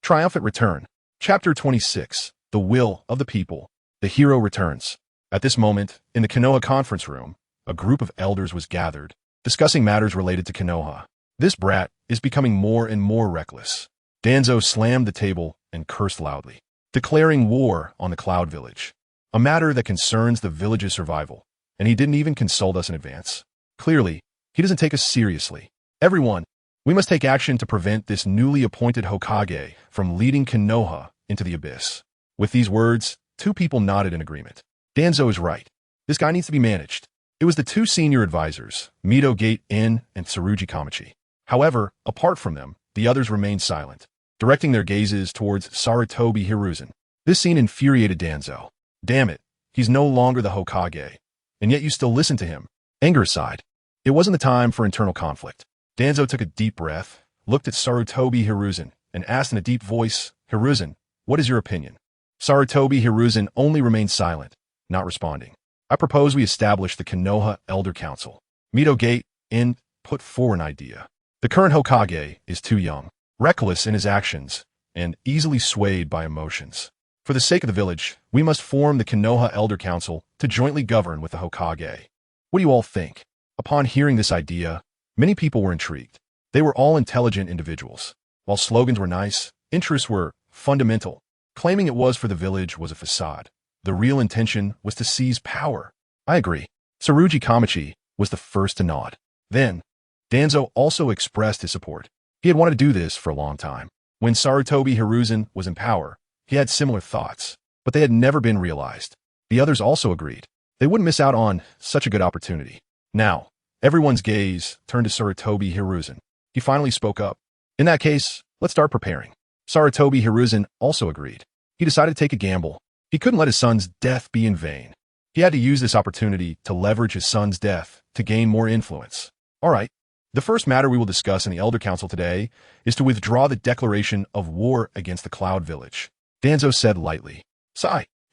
Triumphant return. Chapter 26. The Will of the People. The hero returns. At this moment, in the Konoha conference room, a group of elders was gathered, discussing matters related to Konoha. This brat is becoming more and more reckless. Danzo slammed the table and cursed loudly, declaring war on the Cloud Village, a matter that concerns the village's survival, and he didn't even consult us in advance. Clearly, he doesn't take us seriously. Everyone, we must take action to prevent this newly appointed Hokage from leading Konoha into the abyss. With these words, two people nodded in agreement. Danzo is right. This guy needs to be managed. It was the two senior advisors, Midogate In and Tsurugi Kamachi. However, apart from them, the others remained silent, directing their gazes towards Sarutobi Hiruzen. This scene infuriated Danzo. Damn it, he's no longer the Hokage, and yet you still listen to him. Anger aside, it wasn't the time for internal conflict. Danzo took a deep breath, looked at Sarutobi Hiruzen, and asked in a deep voice, Hiruzen, what is your opinion? Sarutobi Hiruzen only remained silent, not responding. I propose we establish the Konoha Elder Council. Midogate In put forward an idea. The current Hokage is too young, reckless in his actions, and easily swayed by emotions. For the sake of the village, we must form the Konoha Elder Council to jointly govern with the Hokage. What do you all think? Upon hearing this idea, many people were intrigued. They were all intelligent individuals. While slogans were nice, interests were fundamental. Claiming it was for the village was a facade. The real intention was to seize power. I agree. Tsurugi Kamachi was the first to nod. Then, Danzo also expressed his support. He had wanted to do this for a long time. When Sarutobi Hiruzen was in power, he had similar thoughts, but they had never been realized. The others also agreed. They wouldn't miss out on such a good opportunity. Now, everyone's gaze turned to Sarutobi Hiruzen. He finally spoke up. In that case, let's start preparing. Sarutobi Hiruzen also agreed. He decided to take a gamble. He couldn't let his son's death be in vain. He had to use this opportunity to leverage his son's death to gain more influence. All right. The first matter we will discuss in the Elder Council today is to withdraw the declaration of war against the Cloud Village. Danzo said lightly.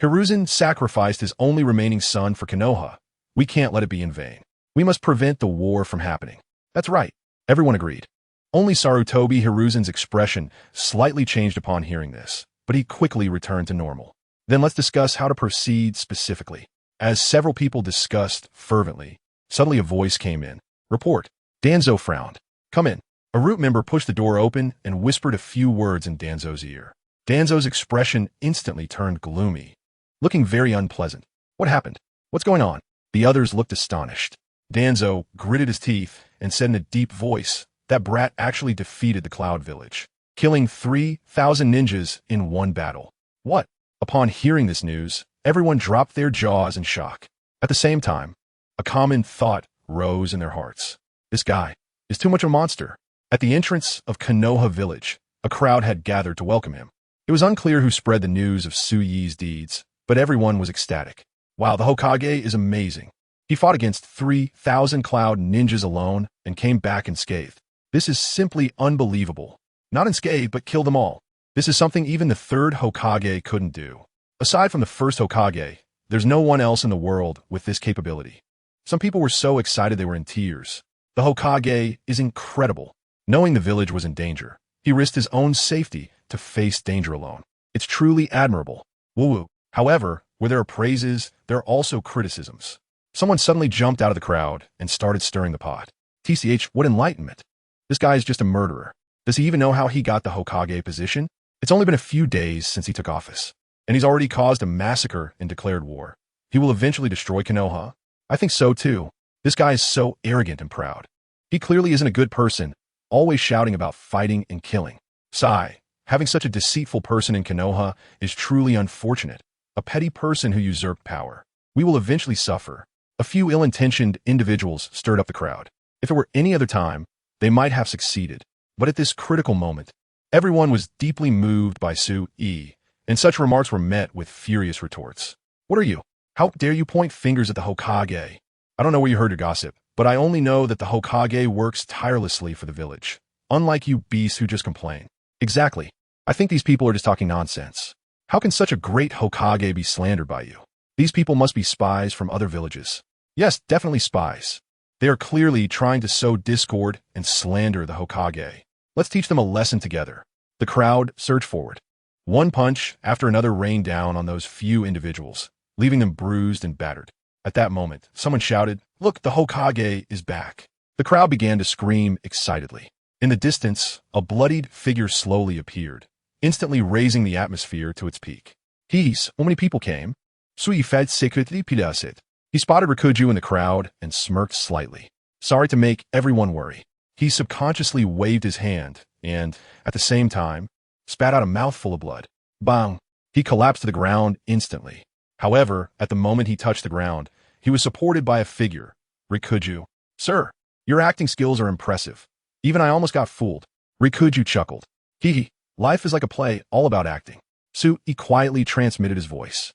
Hiruzen sacrificed his only remaining son for Konoha. We can't let it be in vain. We must prevent the war from happening. That's right. Everyone agreed. Only Sarutobi Hiruzen's expression slightly changed upon hearing this, but he quickly returned to normal. Then let's discuss how to proceed specifically. As several people discussed fervently, suddenly a voice came in. Report. Danzo frowned. Come in. A root member pushed the door open and whispered a few words in Danzo's ear. Danzo's expression instantly turned gloomy, looking very unpleasant. What happened? What's going on? The others looked astonished. Danzo gritted his teeth and said in a deep voice, that brat actually defeated the Cloud Village, killing 3,000 ninjas in one battle. What? Upon hearing this news, everyone dropped their jaws in shock. At the same time, a common thought rose in their hearts. This guy is too much of a monster. At the entrance of Konoha Village, a crowd had gathered to welcome him. It was unclear who spread the news of Suyi's deeds, but everyone was ecstatic. Wow, the Hokage is amazing. He fought against 3,000 cloud ninjas alone and came back unscathed. This is simply unbelievable. Not unscathed, but killed them all. This is something even the third Hokage couldn't do. Aside from the first Hokage, there's no one else in the world with this capability. Some people were so excited they were in tears. The Hokage is incredible. Knowing the village was in danger, he risked his own safety to face danger alone. It's truly admirable. Woo-woo. However, Where there are praises, there are also criticisms. Someone suddenly jumped out of the crowd and started stirring the pot. TCH, what enlightenment! This guy is just a murderer. Does he even know how he got the Hokage position? It's only been a few days since he took office, and he's already caused a massacre and declared war. He will eventually destroy Konoha. I think so too. This guy is so arrogant and proud. He clearly isn't a good person, always shouting about fighting and killing. Sigh. Having such a deceitful person in Konoha is truly unfortunate. A petty person who usurped power. We will eventually suffer. A few ill-intentioned individuals stirred up the crowd. If it were any other time, they might have succeeded. But at this critical moment, everyone was deeply moved by Su-e, and such remarks were met with furious retorts. What are you? How dare you point fingers at the Hokage? I don't know where you heard your gossip, but I only know that the Hokage works tirelessly for the village. Unlike you beasts who just complain. Exactly. I think these people are just talking nonsense. How can such a great Hokage be slandered by you? These people must be spies from other villages. Yes, definitely spies. They are clearly trying to sow discord and slander the Hokage. Let's teach them a lesson together. The crowd surged forward. One punch after another rained down on those few individuals, leaving them bruised and battered. At that moment, someone shouted, "Look, the Hokage is back." The crowd began to scream excitedly. In the distance, a bloodied figure slowly appeared, instantly raising the atmosphere to its peak. He's, how many people came? Sui fed secretly pidasit. He spotted Rikuju in the crowd and smirked slightly. Sorry to make everyone worry. He subconsciously waved his hand and, at the same time, spat out a mouthful of blood. Bang! He collapsed to the ground instantly. However, at the moment he touched the ground, he was supported by a figure. Rikuju. Sir, your acting skills are impressive. Even I almost got fooled. Rikuju chuckled. Hee, life is like a play, all about acting. Su-e quietly transmitted his voice.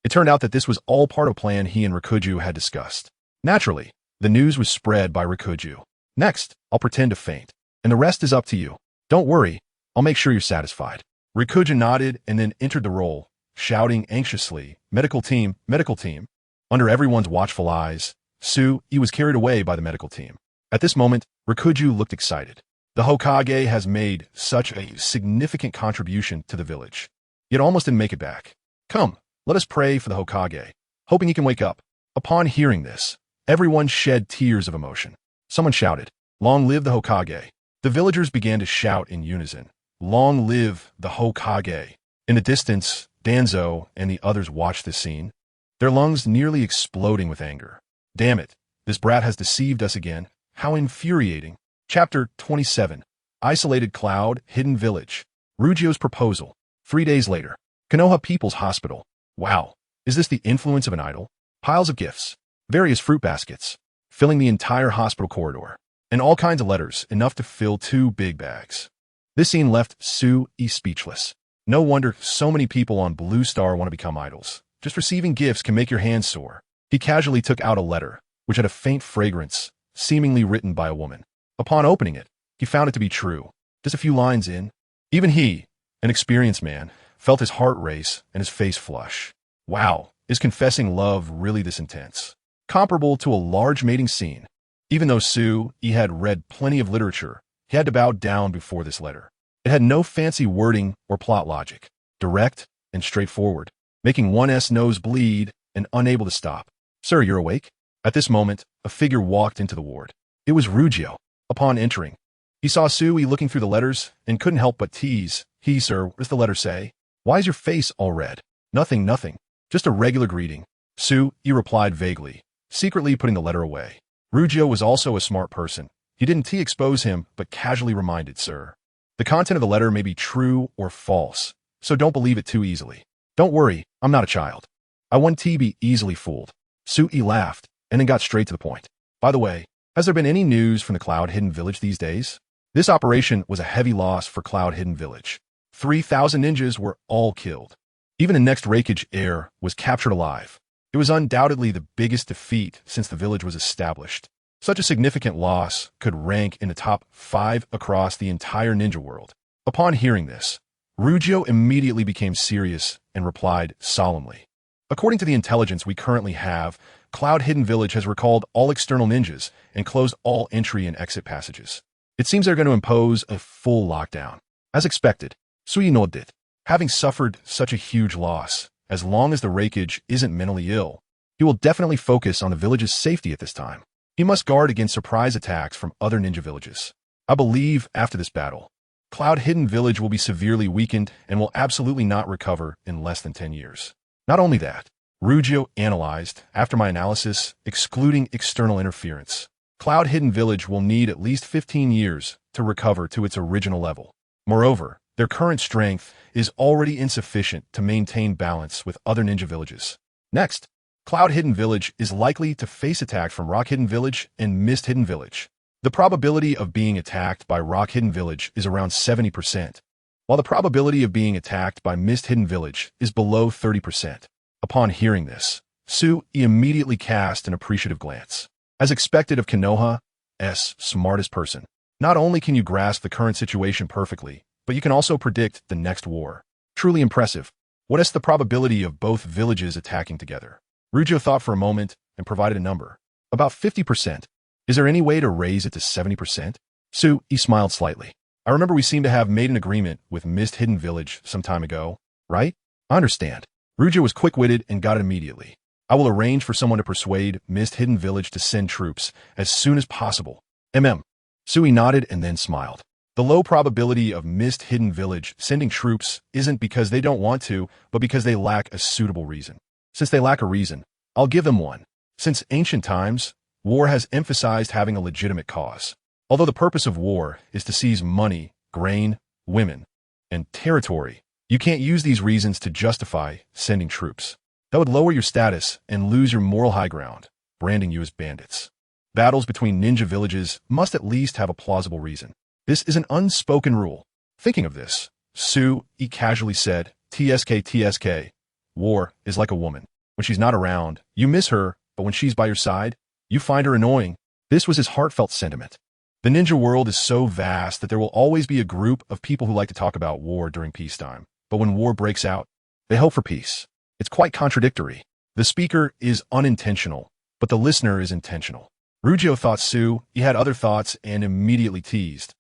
It turned out that this was all part of a plan he and Rikuju had discussed. Naturally, the news was spread by Rikuju. Next, I'll pretend to faint, and the rest is up to you. Don't worry, I'll make sure you're satisfied. Rikuju nodded and then entered the role, shouting anxiously, medical team, medical team. Under everyone's watchful eyes, Su-e was carried away by the medical team. At this moment, Rikuju looked excited. The Hokage has made such a significant contribution to the village, yet almost didn't make it back. Come, let us pray for the Hokage, hoping he can wake up. Upon hearing this, everyone shed tears of emotion. Someone shouted, "Long live the Hokage." The villagers began to shout in unison, "Long live the Hokage." In the distance, Danzo and the others watched this scene, their lungs nearly exploding with anger. Damn it, this brat has deceived us again. How infuriating. Chapter 27. Isolated Cloud, Hidden Village. Rugio's Proposal. 3 days later. Konoha People's Hospital. Wow, is this the influence of an idol? Piles of gifts, various fruit baskets, filling the entire hospital corridor, and all kinds of letters, enough to fill 2 big bags. This scene left Su-e speechless. No wonder so many people on Blue Star want to become idols. Just receiving gifts can make your hands sore. He casually took out a letter, which had a faint fragrance, seemingly written by a woman. Upon opening it, he found it to be true. Just a few lines in. Even he, an experienced man, felt his heart race and his face flush. Wow, is confessing love really this intense? Comparable to a large mating scene. Even though Su-e had read plenty of literature, he had to bow down before this letter. It had no fancy wording or plot logic. Direct and straightforward, making one's nose bleed and unable to stop. Sir, you're awake? At this moment, a figure walked into the ward. It was Rugio. Upon entering, he saw Su-e looking through the letters and couldn't help but tease. Sir, what does the letter say? Why is your face all red? Nothing, nothing. Just a regular greeting. Su-e replied vaguely, secretly putting the letter away. Rugio was also a smart person. He didn't expose him, but casually reminded, Sir. The content of the letter may be true or false, so don't believe it too easily. Don't worry, I'm not a child. I won't be easily fooled. Su-e laughed, and then got straight to the point. By the way, has there been any news from the Cloud Hidden Village these days? This operation was a heavy loss for Cloud Hidden Village. 3,000 ninjas were all killed. Even the next Raikage heir was captured alive. It was undoubtedly the biggest defeat since the village was established. Such a significant loss could rank in the top 5 across the entire ninja world. Upon hearing this, Rugio immediately became serious and replied solemnly. According to the intelligence we currently have, Cloud Hidden Village has recalled all external ninjas and closed all entry and exit passages. It seems they're going to impose a full lockdown. As expected, Tsunade, having suffered such a huge loss, as long as the Raikage isn't mentally ill. He will definitely focus on the village's safety at this time. He must guard against surprise attacks from other ninja villages. I believe after this battle, Cloud Hidden Village will be severely weakened and will absolutely not recover in less than 10 years. Not only that, Rugio analyzed, after my analysis, excluding external interference, Cloud Hidden Village will need at least 15 years to recover to its original level. Moreover, their current strength is already insufficient to maintain balance with other ninja villages. Next, Cloud Hidden Village is likely to face attack from Rock Hidden Village and Mist Hidden Village. The probability of being attacked by Rock Hidden Village is around 70%, while the probability of being attacked by Mist Hidden Village is below 30%. Upon hearing this, Tsunade immediately cast an appreciative glance. As expected of Konoha's smartest person, not only can you grasp the current situation perfectly, but you can also predict the next war. Truly impressive. What is the probability of both villages attacking together? Rugio thought for a moment and provided a number. About 50%. Is there any way to raise it to 70%? Tsunade smiled slightly. I remember we seem to have made an agreement with Mist Hidden Village some time ago, right? I understand. Rugio was quick-witted and got it immediately. I will arrange for someone to persuade Mist Hidden Village to send troops as soon as possible. Tsunade nodded and then smiled. The low probability of Mist Hidden Village sending troops isn't because they don't want to, but because they lack a suitable reason. Since they lack a reason, I'll give them one. Since ancient times, war has emphasized having a legitimate cause. Although the purpose of war is to seize money, grain, women, and territory, you can't use these reasons to justify sending troops. That would lower your status and lose your moral high ground, branding you as bandits. Battles between ninja villages must at least have a plausible reason. This is an unspoken rule. Thinking of this, Tsunade casually said, TSK, war is like a woman. When she's not around, you miss her, but when she's by your side, you find her annoying. This was his heartfelt sentiment. The ninja world is so vast that there will always be a group of people who like to talk about war during peacetime. But when war breaks out, they hope for peace. It's quite contradictory. The speaker is unintentional, but the listener is intentional. Rugio thought Tsunade had other thoughts and immediately teased.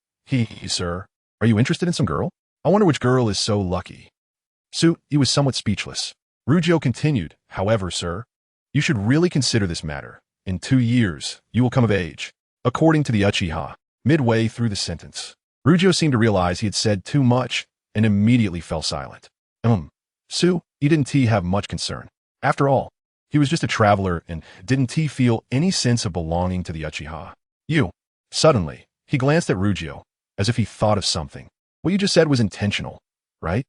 Sir, are you interested in some girl? I wonder which girl is so lucky. Tsunade was somewhat speechless. Rugio continued, however, sir, you should really consider this matter. In 2 years, you will come of age. According to the Uchiha, midway through the sentence, Rugio seemed to realize he had said too much and immediately fell silent. Tsunade didn't have much concern. After all, he was just a traveler and didn't feel any sense of belonging to the Uchiha. Suddenly, he glanced at Rugio, as if he thought of something. What you just said was intentional, right?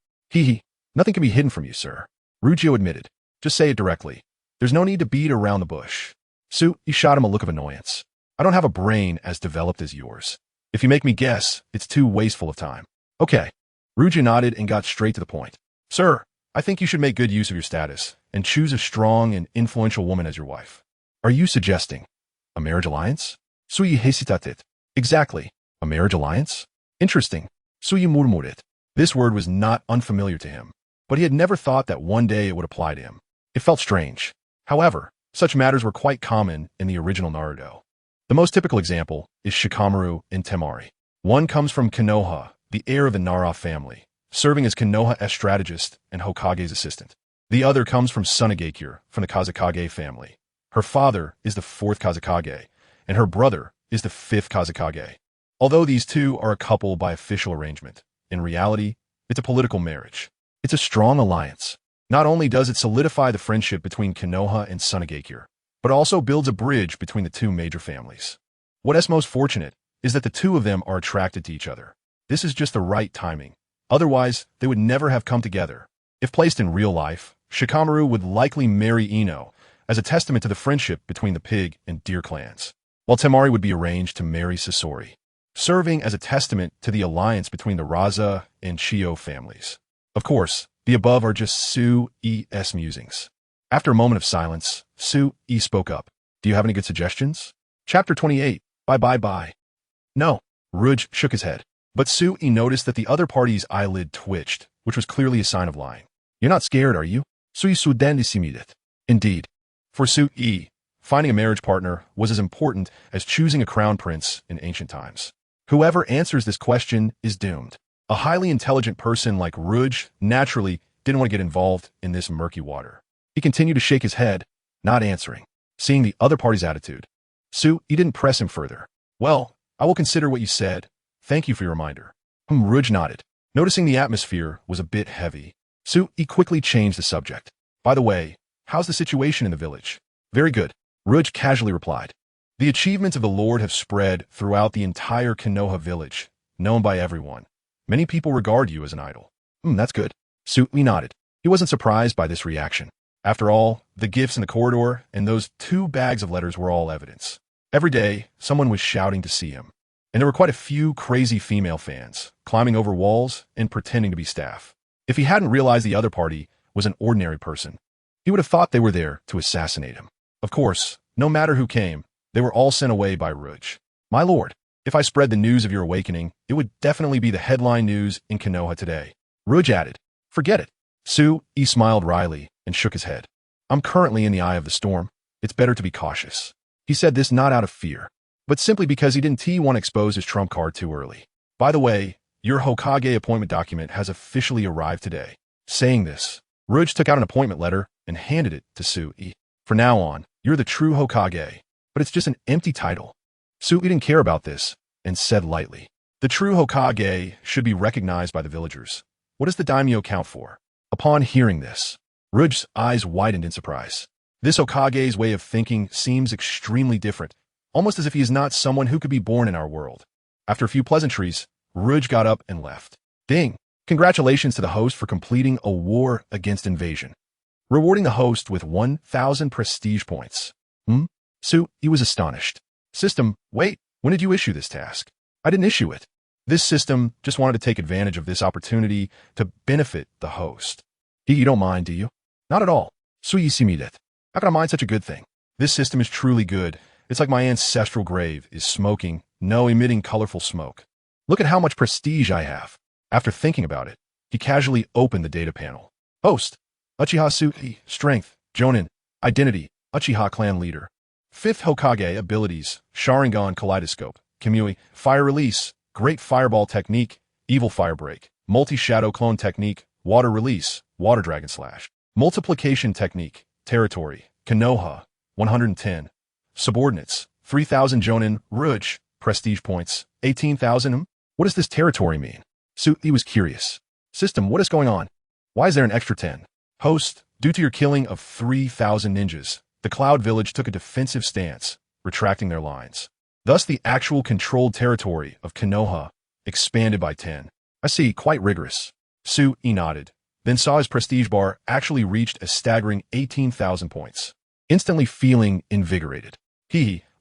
Nothing can be hidden from you, sir. Rugio admitted. Just say it directly. There's no need to beat around the bush. Tsunade shot him a look of annoyance. I don't have a brain as developed as yours. If you make me guess, it's too wasteful of time. Okay. Rugio nodded and got straight to the point. Sir, I think you should make good use of your status and choose a strong and influential woman as your wife. Are you suggesting a marriage alliance? Tsunade hesitated. Exactly. A marriage alliance? Interesting. Tsunade murmured. This word was not unfamiliar to him, but he had never thought that one day it would apply to him. It felt strange. However, such matters were quite common in the original Naruto. The most typical example is Shikamaru and Temari. One comes from Konoha, the heir of the Nara family, serving as Konoha's strategist and Hokage's assistant. The other comes from Tsunade from the Kazekage family. Her father is the 4th Kazekage, and her brother is the 5th Kazekage. Although these two are a couple by official arrangement, in reality, it's a political marriage. It's a strong alliance. Not only does it solidify the friendship between Konoha and Tsunade, but also builds a bridge between the two major families. What is most fortunate is that the two of them are attracted to each other. This is just the right timing. Otherwise, they would never have come together. If placed in real life, Shikamaru would likely marry Ino as a testament to the friendship between the pig and deer clans, while Temari would be arranged to marry Sasori, serving as a testament to the alliance between the Raza and Chiyo families. Of course, the above are just Tsunade's musings. After a moment of silence, Tsunade spoke up. Do you have any good suggestions? Chapter 28. Bye. No. Rugio shook his head. But Tsunade noticed that the other party's eyelid twitched, which was clearly a sign of lying. You're not scared, are you? Tsunade. Indeed. For Tsunade, finding a marriage partner was as important as choosing a crown prince in ancient times. Whoever answers this question is doomed. A highly intelligent person like Rugio naturally didn't want to get involved in this murky water. He continued to shake his head, not answering. Seeing the other party's attitude, Sue, he didn't press him further. Well, I will consider what you said. Thank you for your reminder. Rouge nodded. Noticing the atmosphere was a bit heavy, Sue, he quickly changed the subject. By the way, how's the situation in the village? Very good, Rouge casually replied. The achievements of the Lord have spread throughout the entire Konoha village, known by everyone. Many people regard you as an idol. That's good. Sue nodded. He wasn't surprised by this reaction. After all, the gifts in the corridor and those 2 bags of letters were all evidence. Every day, someone was shouting to see him. And there were quite a few crazy female fans, climbing over walls and pretending to be staff. If he hadn't realized the other party was an ordinary person, he would have thought they were there to assassinate him. Of course, no matter who came, they were all sent away by Rouge. My lord, if I spread the news of your awakening, it would definitely be the headline news in Konoha today. Rouge added. Forget it. Sue, he smiled wryly and shook his head. I'm currently in the eye of the storm. It's better to be cautious. He said this not out of fear, but simply because he didn't want to expose his trump card too early. By the way, your Hokage appointment document has officially arrived today. Saying this, Rouge took out an appointment letter and handed it to Sue. From now on, you're the true Hokage, but it's just an empty title. Sue didn't care about this and said lightly, the true Hokage should be recognized by the villagers. What does the daimyo count for? Upon hearing this, Rouge's eyes widened in surprise. This Hokage's way of thinking seems extremely different, almost as if he is not someone who could be born in our world. After a few pleasantries, Rouge got up and left. Ding! Congratulations to the host for completing a war against invasion, rewarding the host with 1,000 prestige points. Sue, he was astonished. System, wait, when did you issue this task? I didn't issue it. This system just wanted to take advantage of this opportunity to benefit the host. You don't mind, do you? Not at all. Suisimidet. How can I mind such a good thing? This system is truly good. It's like my ancestral grave is smoking, emitting colorful smoke. Look at how much prestige I have. After thinking about it, he casually opened the data panel. Host, Uchiha Suki, Strength, Jonin, Identity, Uchiha Clan Leader. 5th Hokage Abilities, Sharingan Kaleidoscope, Kamui, Fire Release, Great Fireball Technique, Evil Fire Break, Multi-Shadow Clone Technique, Water Release, Water Dragon Slash, Multiplication Technique, Territory, Konoha, 110. Subordinates, 3,000 Jonin, Rouge, Prestige Points, 18,000. What does this territory mean? He was curious. System, what is going on? Why is there an extra 10? Host, due to your killing of 3,000 ninjas, the Cloud Village took a defensive stance, retracting their lines. Thus, the actual controlled territory of Konoha expanded by 10. I see, quite rigorous. Sue nodded, then saw his prestige bar actually reached a staggering 18,000 points. Instantly feeling invigorated.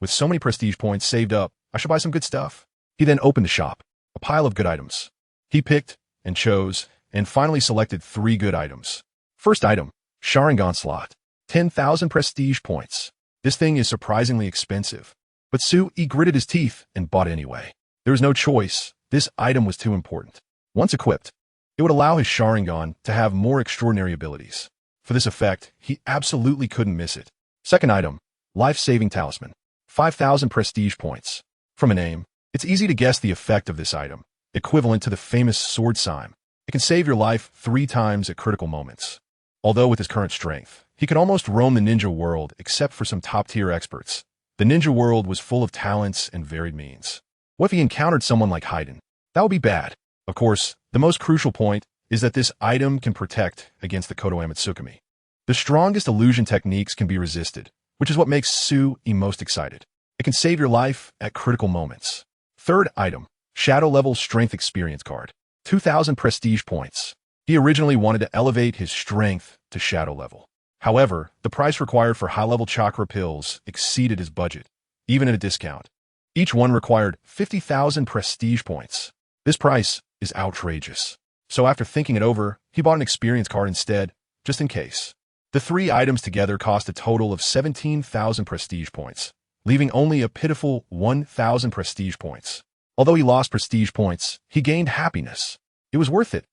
With so many prestige points saved up, I should buy some good stuff. He then opened the shop, a pile of good items. He picked and chose and finally selected 3 good items. First item, Sharingan slot, 10,000 prestige points. This thing is surprisingly expensive, but Sue gritted his teeth and bought anyway. There was no choice. This item was too important. Once equipped, it would allow his Sharingan to have more extraordinary abilities. For this effect, he absolutely couldn't miss it. Second item, Life-Saving Talisman, 5,000 prestige points. From a name, it's easy to guess the effect of this item, equivalent to the famous sword sign. It can save your life 3 times at critical moments. Although with his current strength, he could almost roam the ninja world except for some top-tier experts. The ninja world was full of talents and varied means. What if he encountered someone like Haiden? That would be bad. Of course, the most crucial point is that this item can protect against the Kodo Amitsukami. The strongest illusion techniques can be resisted, which is what makes Sue most excited. It can save your life at critical moments. Third item, Shadow Level Strength Experience Card, 2,000 prestige points. He originally wanted to elevate his strength to Shadow Level. However, the price required for high-level chakra pills exceeded his budget, even at a discount. Each one required 50,000 prestige points. This price is outrageous. So after thinking it over, he bought an experience card instead, just in case. The 3 items together cost a total of 17,000 prestige points, leaving only a pitiful 1,000 prestige points. Although he lost prestige points, he gained happiness. It was worth it.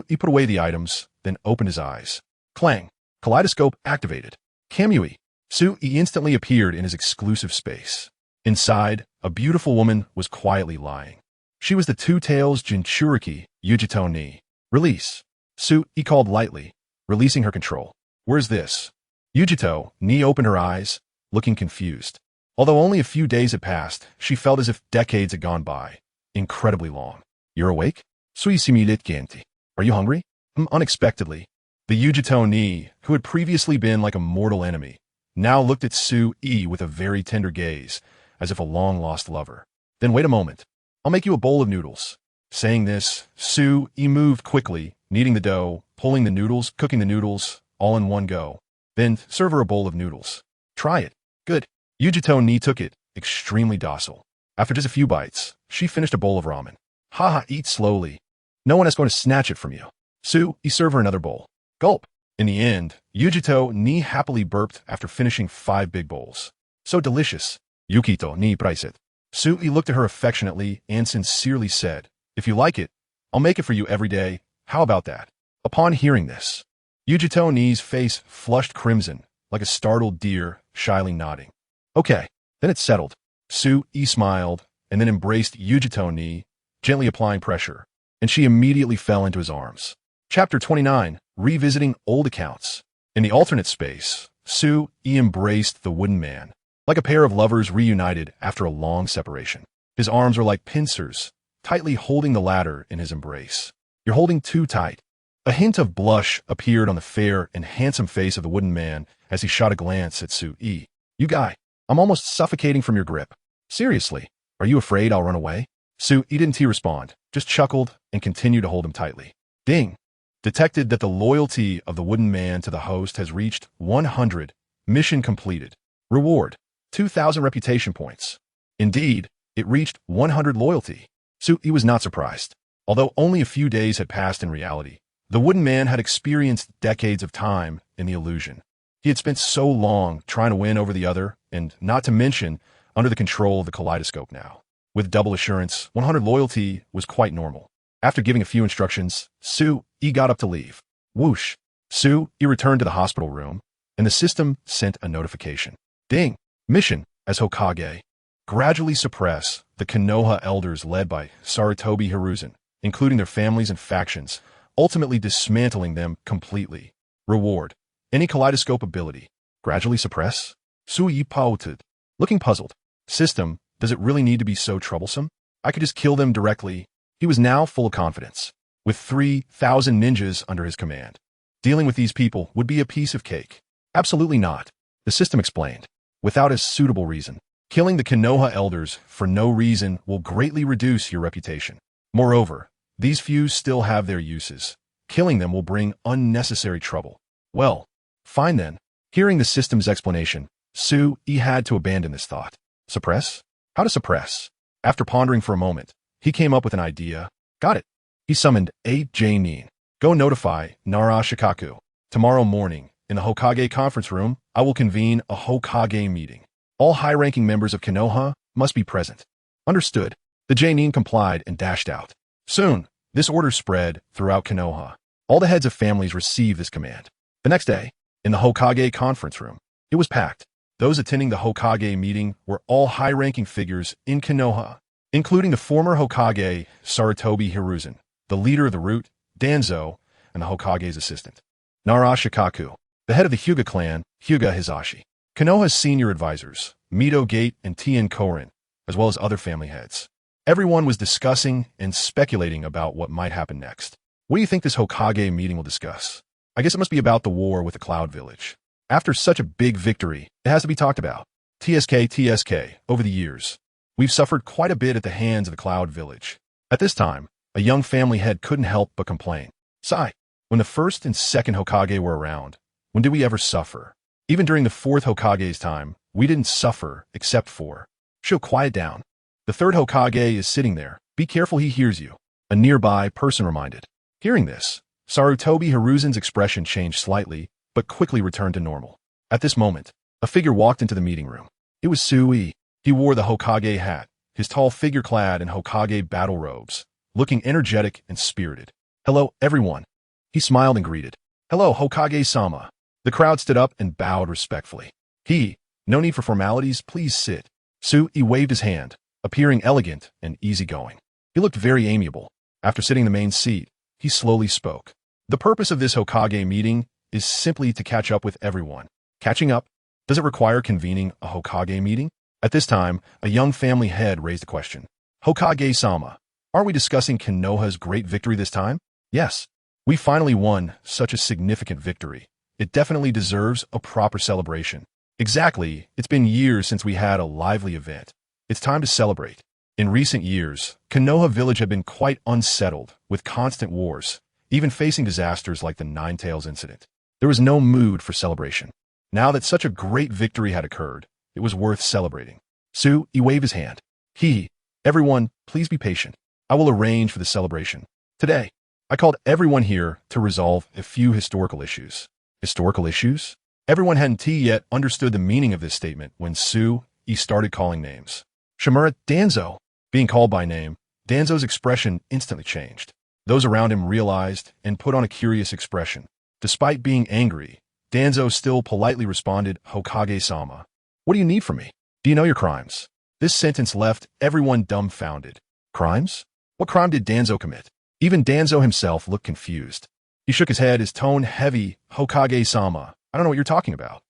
He put away the items, then opened his eyes. Clang. Kaleidoscope activated. Kamui. He instantly appeared in his exclusive space. Inside, a beautiful woman was quietly lying. She was the Two Tails Jinchuriki Yujito ni. Release. He called lightly, releasing her control. Where's this? Yujito, Ni opened her eyes, looking confused. Although only a few days had passed, she felt as if decades had gone by. Incredibly long. You're awake? Sui similit genti. Are you hungry? Unexpectedly. The Yujito Ni, who had previously been like a mortal enemy, now looked at Sui with a very tender gaze, as if a long-lost lover. Then wait a moment. I'll make you a bowl of noodles. Saying this, Sui moved quickly, kneading the dough, pulling the noodles, cooking the noodles, all in one go. Then serve her a bowl of noodles. Try it. Good. Yujito Ni took it, extremely docile. After just a few bites, she finished a bowl of ramen. Haha, eat slowly. No one is going to snatch it from you. Sui, serve her another bowl. Gulp. In the end, Yujito Ni happily burped after finishing 5 big bowls. So delicious. Yukito Ni price it. Sui looked at her affectionately and sincerely said, if you like it, I'll make it for you every day. How about that? Upon hearing this, Yujito Ni's face flushed crimson, like a startled deer, shyly nodding. Okay, then it's settled. Sui smiled, and then embraced Yujito Ni, gently applying pressure, and she immediately fell into his arms. Chapter 29, Revisiting Old Accounts. In the alternate space, Sui embraced the wooden man, like a pair of lovers reunited after a long separation. His arms were like pincers, tightly holding the latter in his embrace. You're holding too tight. A hint of blush appeared on the fair and handsome face of the wooden man as he shot a glance at Sui. You guy, I'm almost suffocating from your grip. Seriously, are you afraid I'll run away? Sui didn't respond, just chuckled and continued to hold him tightly. Ding! Detected that the loyalty of the wooden man to the host has reached 100. Mission completed. Reward, 2,000 reputation points. Indeed, it reached 100 loyalty. Sui was not surprised. Although only a few days had passed in reality, the wooden man had experienced decades of time in the illusion. He had spent so long trying to win over the other, and not to mention, under the control of the kaleidoscope now. With double assurance, 100 loyalty was quite normal. After giving a few instructions, Sui got up to leave. Whoosh! Sui returned to the hospital room, and the system sent a notification. Ding! Mission, as Hokage. Gradually suppress the Konoha elders led by Sarutobi Hiruzen, including their families and factions, ultimately dismantling them completely. Reward, any kaleidoscope ability. Gradually suppress? Sui pouted, looking puzzled. System, does it really need to be so troublesome? I could just kill them directly. He was now full of confidence. With 3,000 ninjas under his command, dealing with these people would be a piece of cake. Absolutely not. The system explained. Without a suitable reason. Killing the Konoha elders for no reason will greatly reduce your reputation. Moreover, these few still have their uses. Killing them will bring unnecessary trouble. Well, fine then. Hearing the system's explanation, Sui had to abandon this thought. Suppress? How to suppress? After pondering for a moment, he came up with an idea. Got it. He summoned 8 Jonin. Go notify Narashikaku. Tomorrow morning, in the Hokage conference room, I will convene a Hokage meeting. All high-ranking members of Konoha must be present. Understood. The Jonin complied and dashed out. Soon, this order spread throughout Konoha. All the heads of families received this command. The next day, in the Hokage conference room, it was packed. Those attending the Hokage meeting were all high-ranking figures in Konoha, including the former Hokage Sarutobi Hiruzen, the leader of the Root, Danzo, and the Hokage's assistant. Narashikaku, the head of the Hyuga clan, Hyuga Hisashi. Konoha's senior advisors, Mito Gate and Tien Korin, as well as other family heads. Everyone was discussing and speculating about what might happen next. What do you think this Hokage meeting will discuss? I guess it must be about the war with the Cloud Village. After such a big victory, it has to be talked about. TSK, over the years, we've suffered quite a bit at the hands of the Cloud Village. At this time, a young family head couldn't help but complain. Sigh, when the first and second Hokage were around, when did we ever suffer? Even during the fourth Hokage's time, we didn't suffer except for... She'll quiet down. The third Hokage is sitting there. Be careful he hears you. A nearby person reminded. Hearing this, Sarutobi Hiruzen's expression changed slightly, but quickly returned to normal. At this moment, a figure walked into the meeting room. It was Sui. He wore the Hokage hat, his tall figure clad in Hokage battle robes, looking energetic and spirited. Hello, everyone. He smiled and greeted. Hello, Hokage-sama. The crowd stood up and bowed respectfully. No need for formalities, please sit. Sui waved his hand, appearing elegant and easygoing. He looked very amiable. After sitting in the main seat, he slowly spoke. The purpose of this Hokage meeting is simply to catch up with everyone. Catching up? Does it require convening a Hokage meeting? At this time, a young family head raised a question. Hokage-sama, are we discussing Konoha's great victory this time? Yes. We finally won such a significant victory. It definitely deserves a proper celebration. Exactly, it's been years since we had a lively event. It's time to celebrate. In recent years, Konoha village had been quite unsettled, with constant wars, even facing disasters like the Ninetales incident. There was no mood for celebration. Now that such a great victory had occurred, it was worth celebrating. He waved his hand. Everyone, please be patient. I will arrange for the celebration. Today, I called everyone here to resolve a few historical issues. Historical issues? Everyone hadn't yet understood the meaning of this statement when he started calling names. Shimura, Danzo. Being called by name, Danzo's expression instantly changed. Those around him realized and put on a curious expression. Despite being angry, Danzo still politely responded, Hokage-sama. What do you need from me? Do you know your crimes? This sentence left everyone dumbfounded. Crimes? What crime did Danzo commit? Even Danzo himself looked confused. He shook his head, his tone heavy. Hokage-sama, I don't know what you're talking about.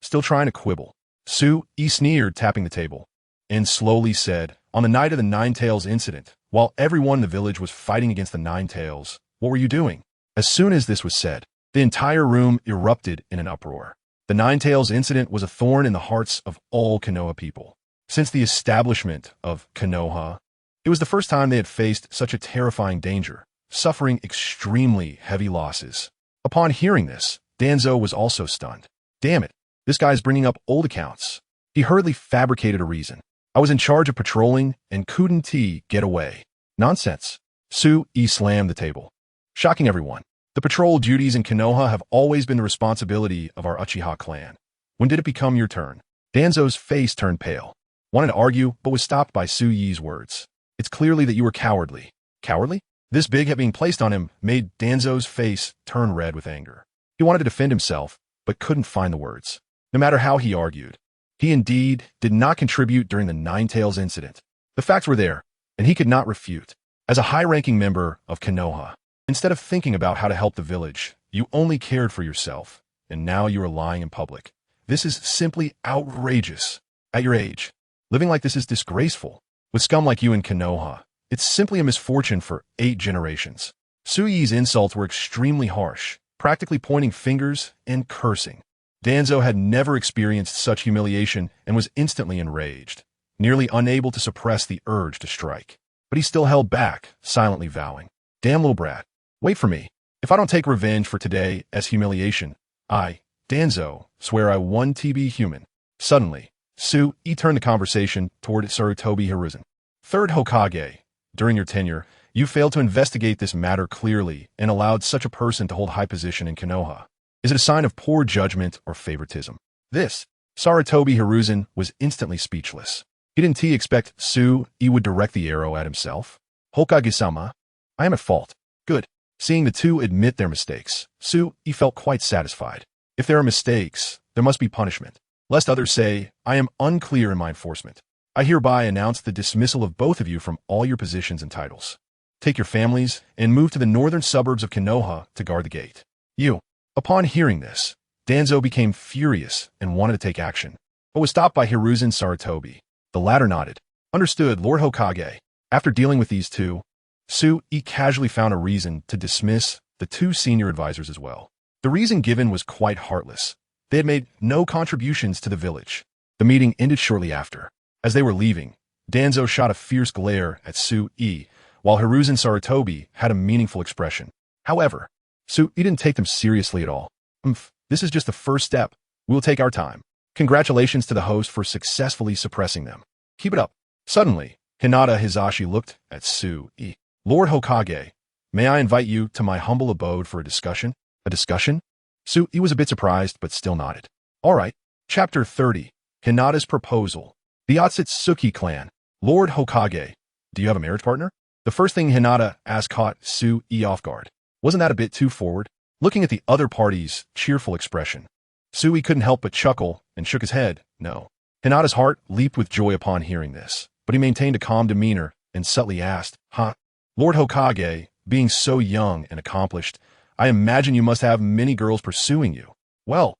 Still trying to quibble. Sneered, tapping the table, and slowly said, on the night of the Ninetales incident, while everyone in the village was fighting against the Ninetales, what were you doing? As soon as this was said, the entire room erupted in an uproar. The Ninetales incident was a thorn in the hearts of all Konoha people. Since the establishment of Konoha, it was the first time they had faced such a terrifying danger, suffering extremely heavy losses. Upon hearing this, Danzo was also stunned. Damn it, this guy's bringing up old accounts. He hurriedly fabricated a reason. I was in charge of patrolling and couldn't get away. Nonsense. Slammed the table, shocking everyone. The patrol duties in Konoha have always been the responsibility of our Uchiha clan. When did it become your turn? Danzo's face turned pale. Wanted to argue, but was stopped by Suyi's words. It's clearly that you were cowardly. Cowardly? This big hit being placed on him made Danzo's face turn red with anger. He wanted to defend himself, but couldn't find the words. No matter how he argued, he indeed did not contribute during the Ninetales incident. The facts were there, and he could not refute. As a high-ranking member of Konoha, instead of thinking about how to help the village, you only cared for yourself, and now you are lying in public. This is simply outrageous. At your age, living like this is disgraceful. With scum like you in Konoha, it's simply a misfortune for 8 generations. Suyi's insults were extremely harsh, practically pointing fingers and cursing. Danzo had never experienced such humiliation and was instantly enraged, nearly unable to suppress the urge to strike. But he still held back, silently vowing, damn little brat, wait for me. If I don't take revenge for today as humiliation, I, Danzo, swear I won to be human. Suddenly, turned the conversation toward Sarutobi Hiruzen. Third Hokage, during your tenure, you failed to investigate this matter clearly and allowed such a person to hold high position in Konoha. Is it a sign of poor judgment or favoritism? Sarutobi Hiruzen was instantly speechless. He didn't expect would direct the arrow at himself. Hokage-sama, I am at fault. Good. Seeing the two admit their mistakes, felt quite satisfied. If there are mistakes, there must be punishment. Lest others say, I am unclear in my enforcement. I hereby announce the dismissal of both of you from all your positions and titles. Take your families and move to the northern suburbs of Konoha to guard the gate. Upon hearing this, Danzo became furious and wanted to take action, but was stopped by Hiruzen Sarutobi. The latter nodded. Understood, Lord Hokage. After dealing with these two, casually found a reason to dismiss the 2 senior advisors as well. The reason given was quite heartless. They had made no contributions to the village. The meeting ended shortly after. As they were leaving, Danzo shot a fierce glare at while Hiruzen Sarutobi had a meaningful expression. However, didn't take them seriously at all. This is just the first step. We'll take our time. Congratulations to the host for successfully suppressing them. Keep it up. Suddenly, Hinata Hizashi looked at Lord Hokage, may I invite you to my humble abode for a discussion? A discussion? Was a bit surprised, but still nodded. All right. Chapter 30. Hinata's Proposal. The Otsutsuki clan. Lord Hokage, do you have a marriage partner? The first thing Hinata asked caught off guard. Wasn't that a bit too forward? Looking at the other party's cheerful expression, couldn't help but chuckle and shook his head. No. Hinata's heart leaped with joy upon hearing this, but he maintained a calm demeanor and subtly asked, Lord Hokage, being so young and accomplished, I imagine you must have many girls pursuing you. Well,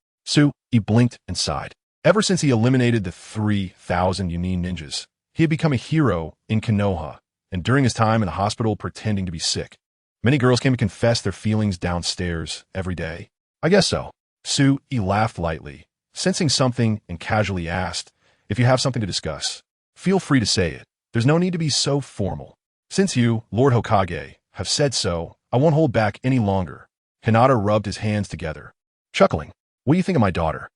he blinked and sighed. Ever since he eliminated the 3,000 Jonin ninjas, he had become a hero in Konoha, and during his time in the hospital pretending to be sick, many girls came to confess their feelings downstairs every day. I guess so. He laughed lightly, sensing something, and casually asked, if you have something to discuss, feel free to say it. There's no need to be so formal. Since you, Lord Hokage, have said so, I won't hold back any longer. Hinata rubbed his hands together, chuckling. What do you think of my daughter?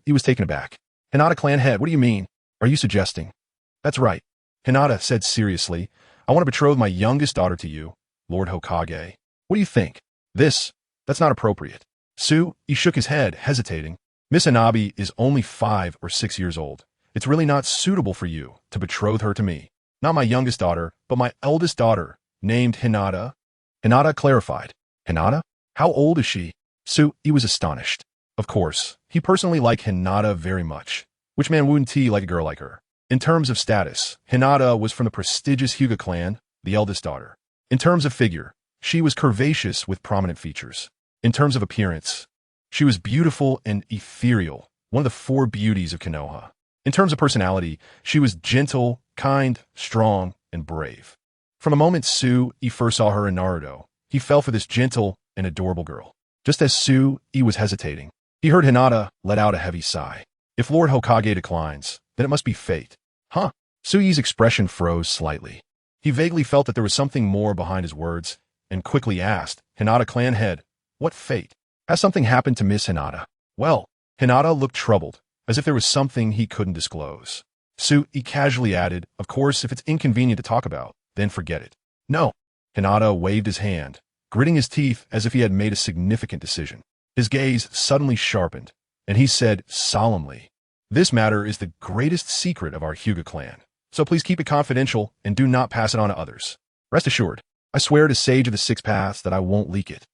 He was taken aback. Hinata clan head, what do you mean? Are you suggesting? That's right. Hinata said seriously, I want to betroth my youngest daughter to you, Lord Hokage. What do you think? That's not appropriate. He shook his head, hesitating. Miss Hanabi is only 5 or 6 years old. It's really not suitable for you to betroth her to me. Not my youngest daughter, but my eldest daughter, named Hinata. Hinata clarified. Hinata? How old is she? He was astonished. Of course, he personally liked Hinata very much. Which man wouldn't he like a girl like her? In terms of status, Hinata was from the prestigious Hyuga clan, the eldest daughter. In terms of figure, she was curvaceous with prominent features. In terms of appearance, she was beautiful and ethereal, one of the 4 beauties of Konoha. In terms of personality, she was gentle, kind, strong, and brave. From the moment he first saw her in Naruto, he fell for this gentle and adorable girl. Just as he was hesitating, he heard Hinata let out a heavy sigh. If Lord Hokage declines, then it must be fate. Huh? Sui's expression froze slightly. He vaguely felt that there was something more behind his words, and quickly asked, Hinata clan head, what fate? Has something happened to Miss Hinata? Well, Hinata looked troubled, as if there was something he couldn't disclose. He casually added, of course, if it's inconvenient to talk about, then forget it. No. Hinata waved his hand, gritting his teeth as if he had made a significant decision. His gaze suddenly sharpened, and he said solemnly, this matter is the greatest secret of our Hyuga clan, so please keep it confidential and do not pass it on to others. Rest assured, I swear to Sage of the Six Paths that I won't leak it.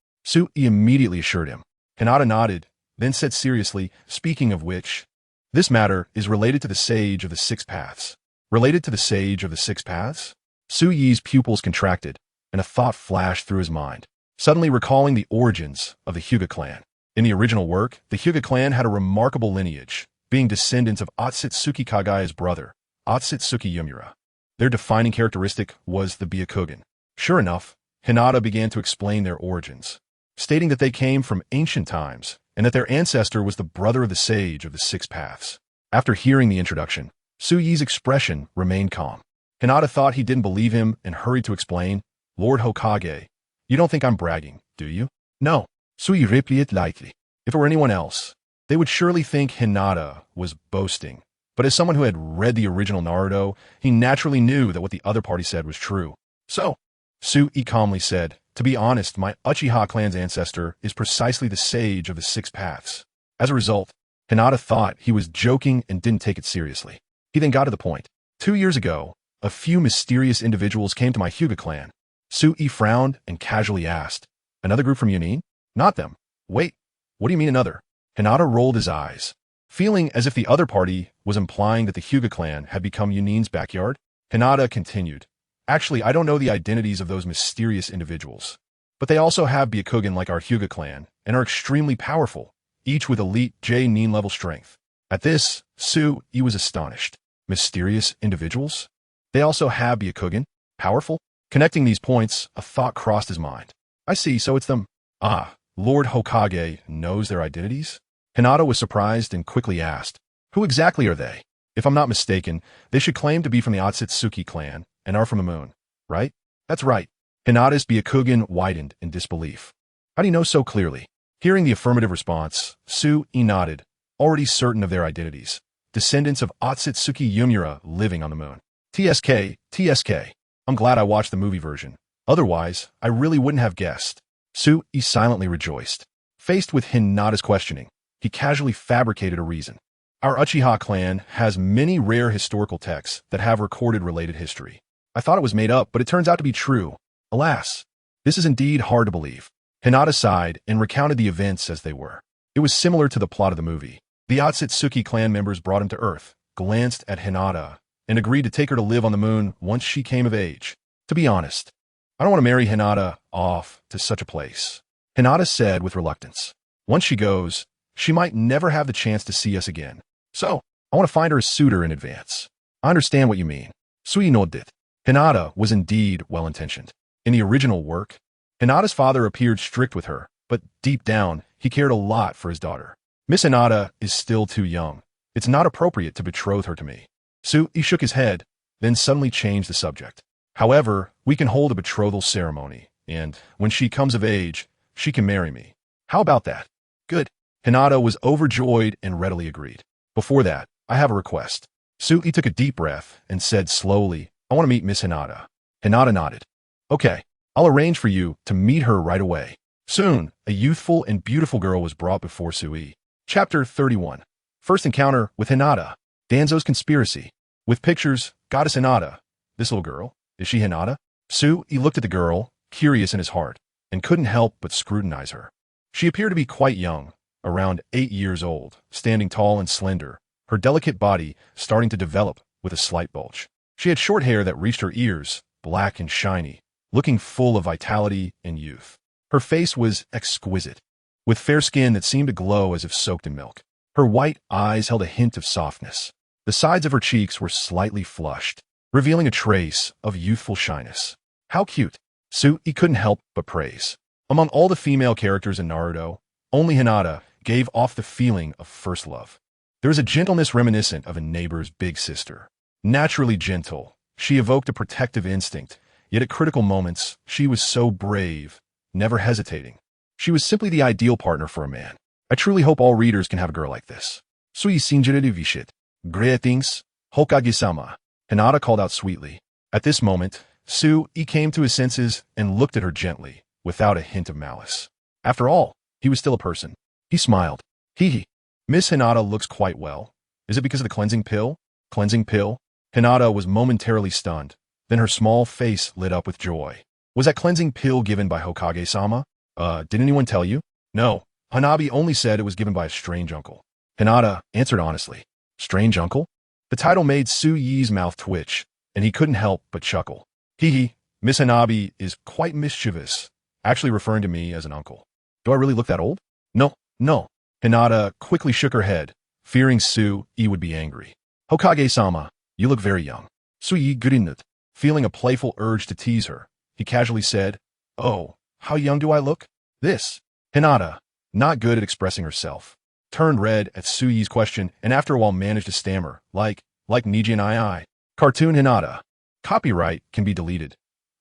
He immediately assured him. Hinata nodded, then said seriously, speaking of which, this matter is related to the Sage of the Six Paths. Related to the Sage of the Six Paths? Yi's pupils contracted, and a thought flashed through his mind, suddenly recalling the origins of the Hyuga clan. In the original work, the Hyuga clan had a remarkable lineage, being descendants of Otsutsuki Kagaya's brother, Otsutsuki Yumura. Their defining characteristic was the Byakugan. Sure enough, Hinata began to explain their origins, stating that they came from ancient times and that their ancestor was the brother of the Sage of the Six Paths. After hearing the introduction, Yi's expression remained calm. Hinata thought he didn't believe him and hurried to explain, Lord Hokage, you don't think I'm bragging, do you? No. Yi replied lightly. If it were anyone else, they would surely think Hinata was boasting. But as someone who had read the original Naruto, he naturally knew that what the other party said was true. So, Yi calmly said, to be honest, my Uchiha clan's ancestor is precisely the Sage of the Six Paths. As a result, Hinata thought he was joking and didn't take it seriously. He then got to the point. 2 years ago, a few mysterious individuals came to my Hyuga clan. Yi frowned and casually asked, another group from Jonin? Not them. Wait, what do you mean another? Hinata rolled his eyes, feeling as if the other party was implying that the Hyuga clan had become Jonin's backyard. Hinata continued, actually, I don't know the identities of those mysterious individuals, but they also have Byakugan like our Hyuga clan and are extremely powerful, each with elite J-Nin level strength. At this, Yi was astonished. Mysterious individuals? They also have Byakugan? Powerful? Connecting these points, a thought crossed his mind. I see, so it's them. Ah, Lord Hokage knows their identities? Hinata was surprised and quickly asked, who exactly are they? If I'm not mistaken, they should claim to be from the Otsutsuki clan and are from the moon, right? That's right. Hinata's Byakugan widened in disbelief. How do you know so clearly? Hearing the affirmative response, Yi nodded, already certain of their identities. Descendants of Otsutsuki Yumura living on the moon. TSK. I'm glad I watched the movie version. Otherwise, I really wouldn't have guessed. Yi silently rejoiced. Faced with Hinata's questioning, he casually fabricated a reason. Our Uchiha clan has many rare historical texts that have recorded related history. I thought it was made up, but it turns out to be true. Alas, this is indeed hard to believe. Hinata sighed and recounted the events as they were. It was similar to the plot of the movie. The Otsutsuki clan members brought him to Earth, glanced at Hinata, and agreed to take her to live on the moon once she came of age. To be honest, I don't want to marry Hinata off to such a place. Hinata said with reluctance. Once she goes, she might never have the chance to see us again. So, I want to find her a suitor in advance. I understand what you mean. Sui nodded. Hinata was indeed well-intentioned. In the original work, Hinata's father appeared strict with her, but deep down, he cared a lot for his daughter. Miss Hinata is still too young. It's not appropriate to betroth her to me. Sui shook his head, then suddenly changed the subject. However, we can hold a betrothal ceremony, and when she comes of age, she can marry me. How about that? Good. Hinata was overjoyed and readily agreed. Before that, I have a request. Sui took a deep breath and said slowly, I want to meet Miss Hinata. Hinata nodded. Okay, I'll arrange for you to meet her right away. Soon, a youthful and beautiful girl was brought before Sui. Chapter 31. First encounter with Hinata. Danzo's conspiracy. With pictures, Goddess Hinata. This little girl, is she Hinata? Sui looked at the girl, curious in his heart, and couldn't help but scrutinize her. She appeared to be quite young, around 8 years old, standing tall and slender, her delicate body starting to develop with a slight bulge. She had short hair that reached her ears, black and shiny, looking full of vitality and youth. Her face was exquisite, with fair skin that seemed to glow as if soaked in milk. Her white eyes held a hint of softness. The sides of her cheeks were slightly flushed, revealing a trace of youthful shyness. How cute! Sui couldn't help but praise. Among all the female characters in Naruto, only Hinata gave off the feeling of first love. There was a gentleness reminiscent of a neighbor's big sister. Naturally gentle, she evoked a protective instinct, yet at critical moments, she was so brave, never hesitating. She was simply the ideal partner for a man. I truly hope all readers can have a girl like this. Sui sinjiriri vishit. Greetings, Hokage-sama. Hinata called out sweetly. At this moment, Sui came to his senses and looked at her gently, without a hint of malice. After all, he was still a person. He smiled. Hee. Miss Hinata looks quite well. Is it because of the cleansing pill? Cleansing pill? Hinata was momentarily stunned. Then her small face lit up with joy. Was that cleansing pill given by Hokage-sama? Did anyone tell you? No. Hanabi only said it was given by a strange uncle. Hinata answered honestly. Strange uncle? The title made Sui's mouth twitch, and he couldn't help but chuckle. Hee. Miss Hanabi is quite mischievous, actually referring to me as an uncle. Do I really look that old? No. Hinata quickly shook her head, fearing Sui would be angry. Hokage-sama, you look very young. Sui grinned. Feeling a playful urge to tease her, he casually said, Oh, how young do I look? This. Hinata, not good at expressing herself, turned red at Sui's question and after a while managed to stammer, like Niji and I. Cartoon Hinata. Copyright can be deleted.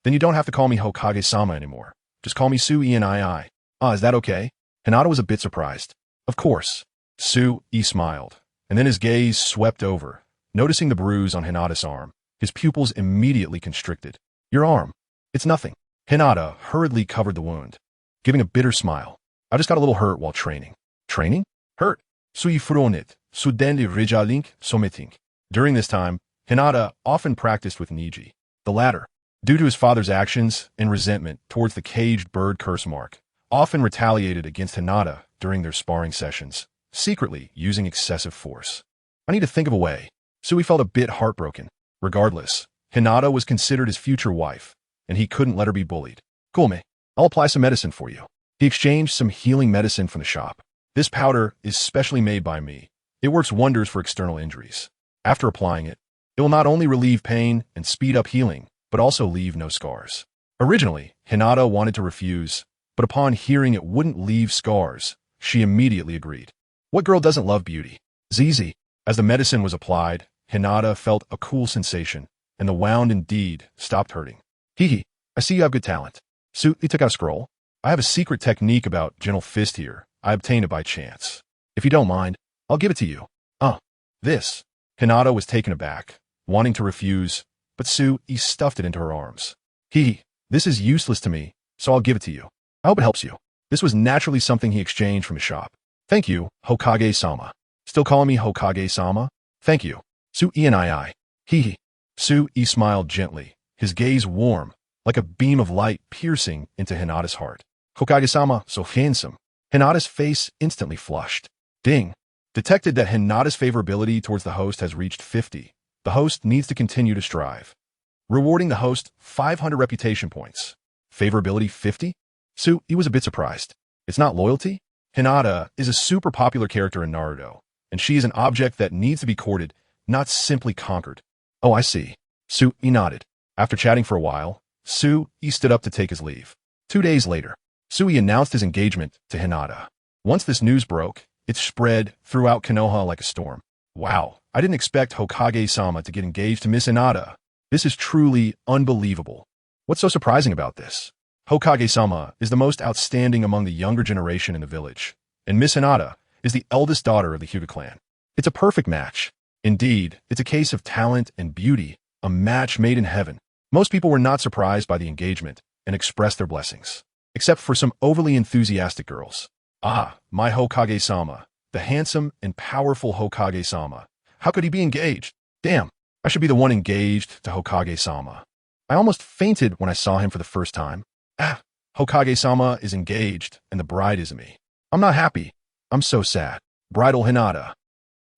Then you don't have to call me Hokage-sama anymore. Just call me Sui and I. Is that okay? Hinata was a bit surprised. Of course. Sui smiled, and then his gaze swept over, noticing the bruise on Hinata's arm. His pupils immediately constricted. Your arm. It's nothing. Hinata hurriedly covered the wound, giving a bitter smile. I just got a little hurt while training. Training? Hurt. Sui furonit, sudendi rijalink someting. During this time, Hinata often practiced with Niji. The latter, due to his father's actions and resentment towards the caged bird curse mark, often retaliated against Hinata during their sparring sessions, secretly using excessive force. I need to think of a way. Sui felt a bit heartbroken. Regardless, Hinata was considered his future wife, and he couldn't let her be bullied. Cool, me. I'll apply some medicine for you. He exchanged some healing medicine from the shop. This powder is specially made by me. It works wonders for external injuries. After applying it, it will not only relieve pain and speed up healing, but also leave no scars. Originally, Hinata wanted to refuse, but upon hearing it wouldn't leave scars, she immediately agreed. What girl doesn't love beauty? Zizi. As the medicine was applied, Hinata felt a cool sensation, and the wound indeed stopped hurting. Hee. I see you have good talent. Sui took out a scroll. I have a secret technique about gentle fist here. I obtained it by chance. If you don't mind, I'll give it to you. This. Hinata was taken aback, wanting to refuse, but Sui stuffed it into her arms. This is useless to me, so I'll give it to you. I hope it helps you. This was naturally something he exchanged from his shop. Thank you, Hokage-sama. Still calling me Hokage-sama? Thank you. Sui and I. Sui smiled gently, his gaze warm, like a beam of light piercing into Hinata's heart. Hokage-sama, so handsome. Hinata's face instantly flushed. Ding. Detected that Hinata's favorability towards the host has reached 50. The host needs to continue to strive. Rewarding the host 500 reputation points. Favorability 50? Sui was a bit surprised. It's not loyalty? Hinata is a super popular character in Naruto, and she is an object that needs to be courted, not simply conquered. Oh, I see. Sui nodded. After chatting for a while, Sui stood up to take his leave. 2 days later, Sui announced his engagement to Hinata. Once this news broke, it spread throughout Konoha like a storm. Wow, I didn't expect Hokage-sama to get engaged to Miss Hinata. This is truly unbelievable. What's so surprising about this? Hokage-sama is the most outstanding among the younger generation in the village, and Miss Hinata is the eldest daughter of the Hyuga clan. It's a perfect match. Indeed, it's a case of talent and beauty, a match made in heaven. Most people were not surprised by the engagement and expressed their blessings, except for some overly enthusiastic girls. Ah, my Hokage-sama, the handsome and powerful Hokage-sama. How could he be engaged? Damn, I should be the one engaged to Hokage-sama. I almost fainted when I saw him for the first time. Ah, Hokage-sama is engaged and the bride is me. I'm not happy. I'm so sad. Bridal Hinata.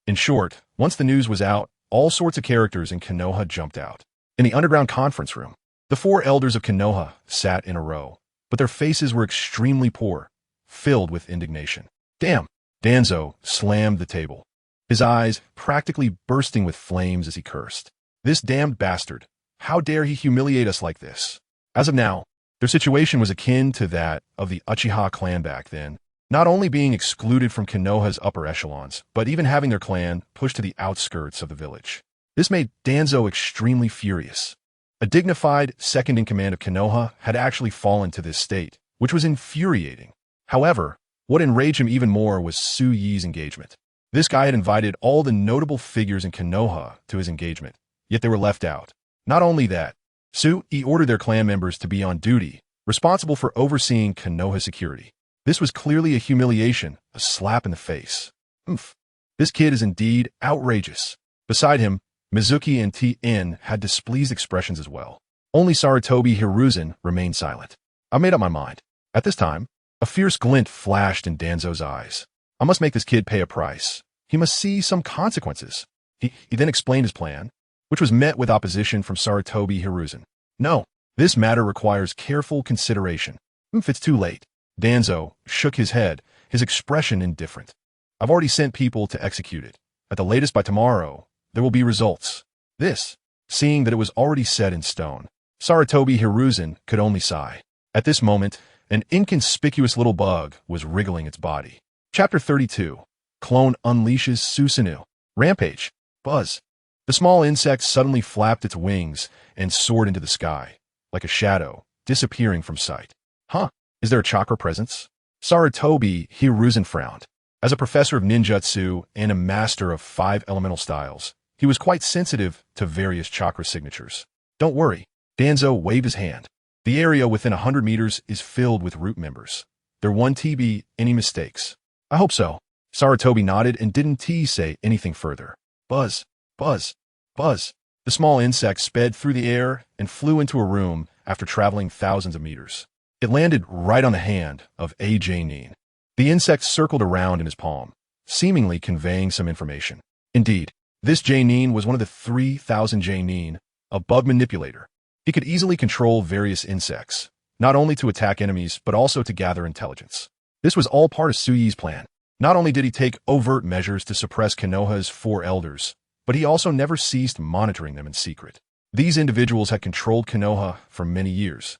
In short, once the news was out, all sorts of characters in Konoha jumped out. In the underground conference room, the 4 elders of Konoha sat in a row, but their faces were extremely poor, filled with indignation. Damn! Danzo slammed the table, his eyes practically bursting with flames as he cursed. This damned bastard! How dare he humiliate us like this? As of now, their situation was akin to that of the Uchiha clan back then, not only being excluded from Konoha's upper echelons, but even having their clan pushed to the outskirts of the village. This made Danzo extremely furious. A dignified second-in-command of Konoha had actually fallen to this state, which was infuriating. However, what enraged him even more was Sui's engagement. This guy had invited all the notable figures in Konoha to his engagement, yet they were left out. Not only that, Sui ordered their clan members to be on duty, responsible for overseeing Konoha security. This was clearly a humiliation, a slap in the face. Oomph. This kid is indeed outrageous. Beside him, Mizuki and Tien had displeased expressions as well. Only Sarutobi Hiruzen remained silent. I made up my mind. At this time, a fierce glint flashed in Danzo's eyes. I must make this kid pay a price. He must see some consequences. He then explained his plan, which was met with opposition from Sarutobi Hiruzen. No, this matter requires careful consideration. It's too late. Danzo shook his head, his expression indifferent. I've already sent people to execute it. At the latest by tomorrow, there will be results. This, seeing that it was already set in stone, Sarutobi Hiruzen could only sigh. At this moment, an inconspicuous little bug was wriggling its body. Chapter 32. Clone unleashes Susanoo. Rampage. Buzz. The small insect suddenly flapped its wings and soared into the sky, like a shadow, disappearing from sight. Huh? Is there a chakra presence? Sarutobi Hiruzen frowned. As a professor of ninjutsu and a master of 5 elemental styles, he was quite sensitive to various chakra signatures. Don't worry. Danzo waved his hand. The area within 100 meters is filled with root members. There won't be any mistakes. I hope so. Sarutobi nodded and didn't say anything further. Buzz, buzz, buzz. The small insect sped through the air and flew into a room after traveling thousands of meters. It landed right on the hand of a Jonin. The insect circled around in his palm, seemingly conveying some information. Indeed, this Jonin was one of the 3,000 Jonin, a bug manipulator. He could easily control various insects, not only to attack enemies, but also to gather intelligence. This was all part of Sui's plan. Not only did he take overt measures to suppress Konoha's 4 elders, but he also never ceased monitoring them in secret. These individuals had controlled Konoha for many years.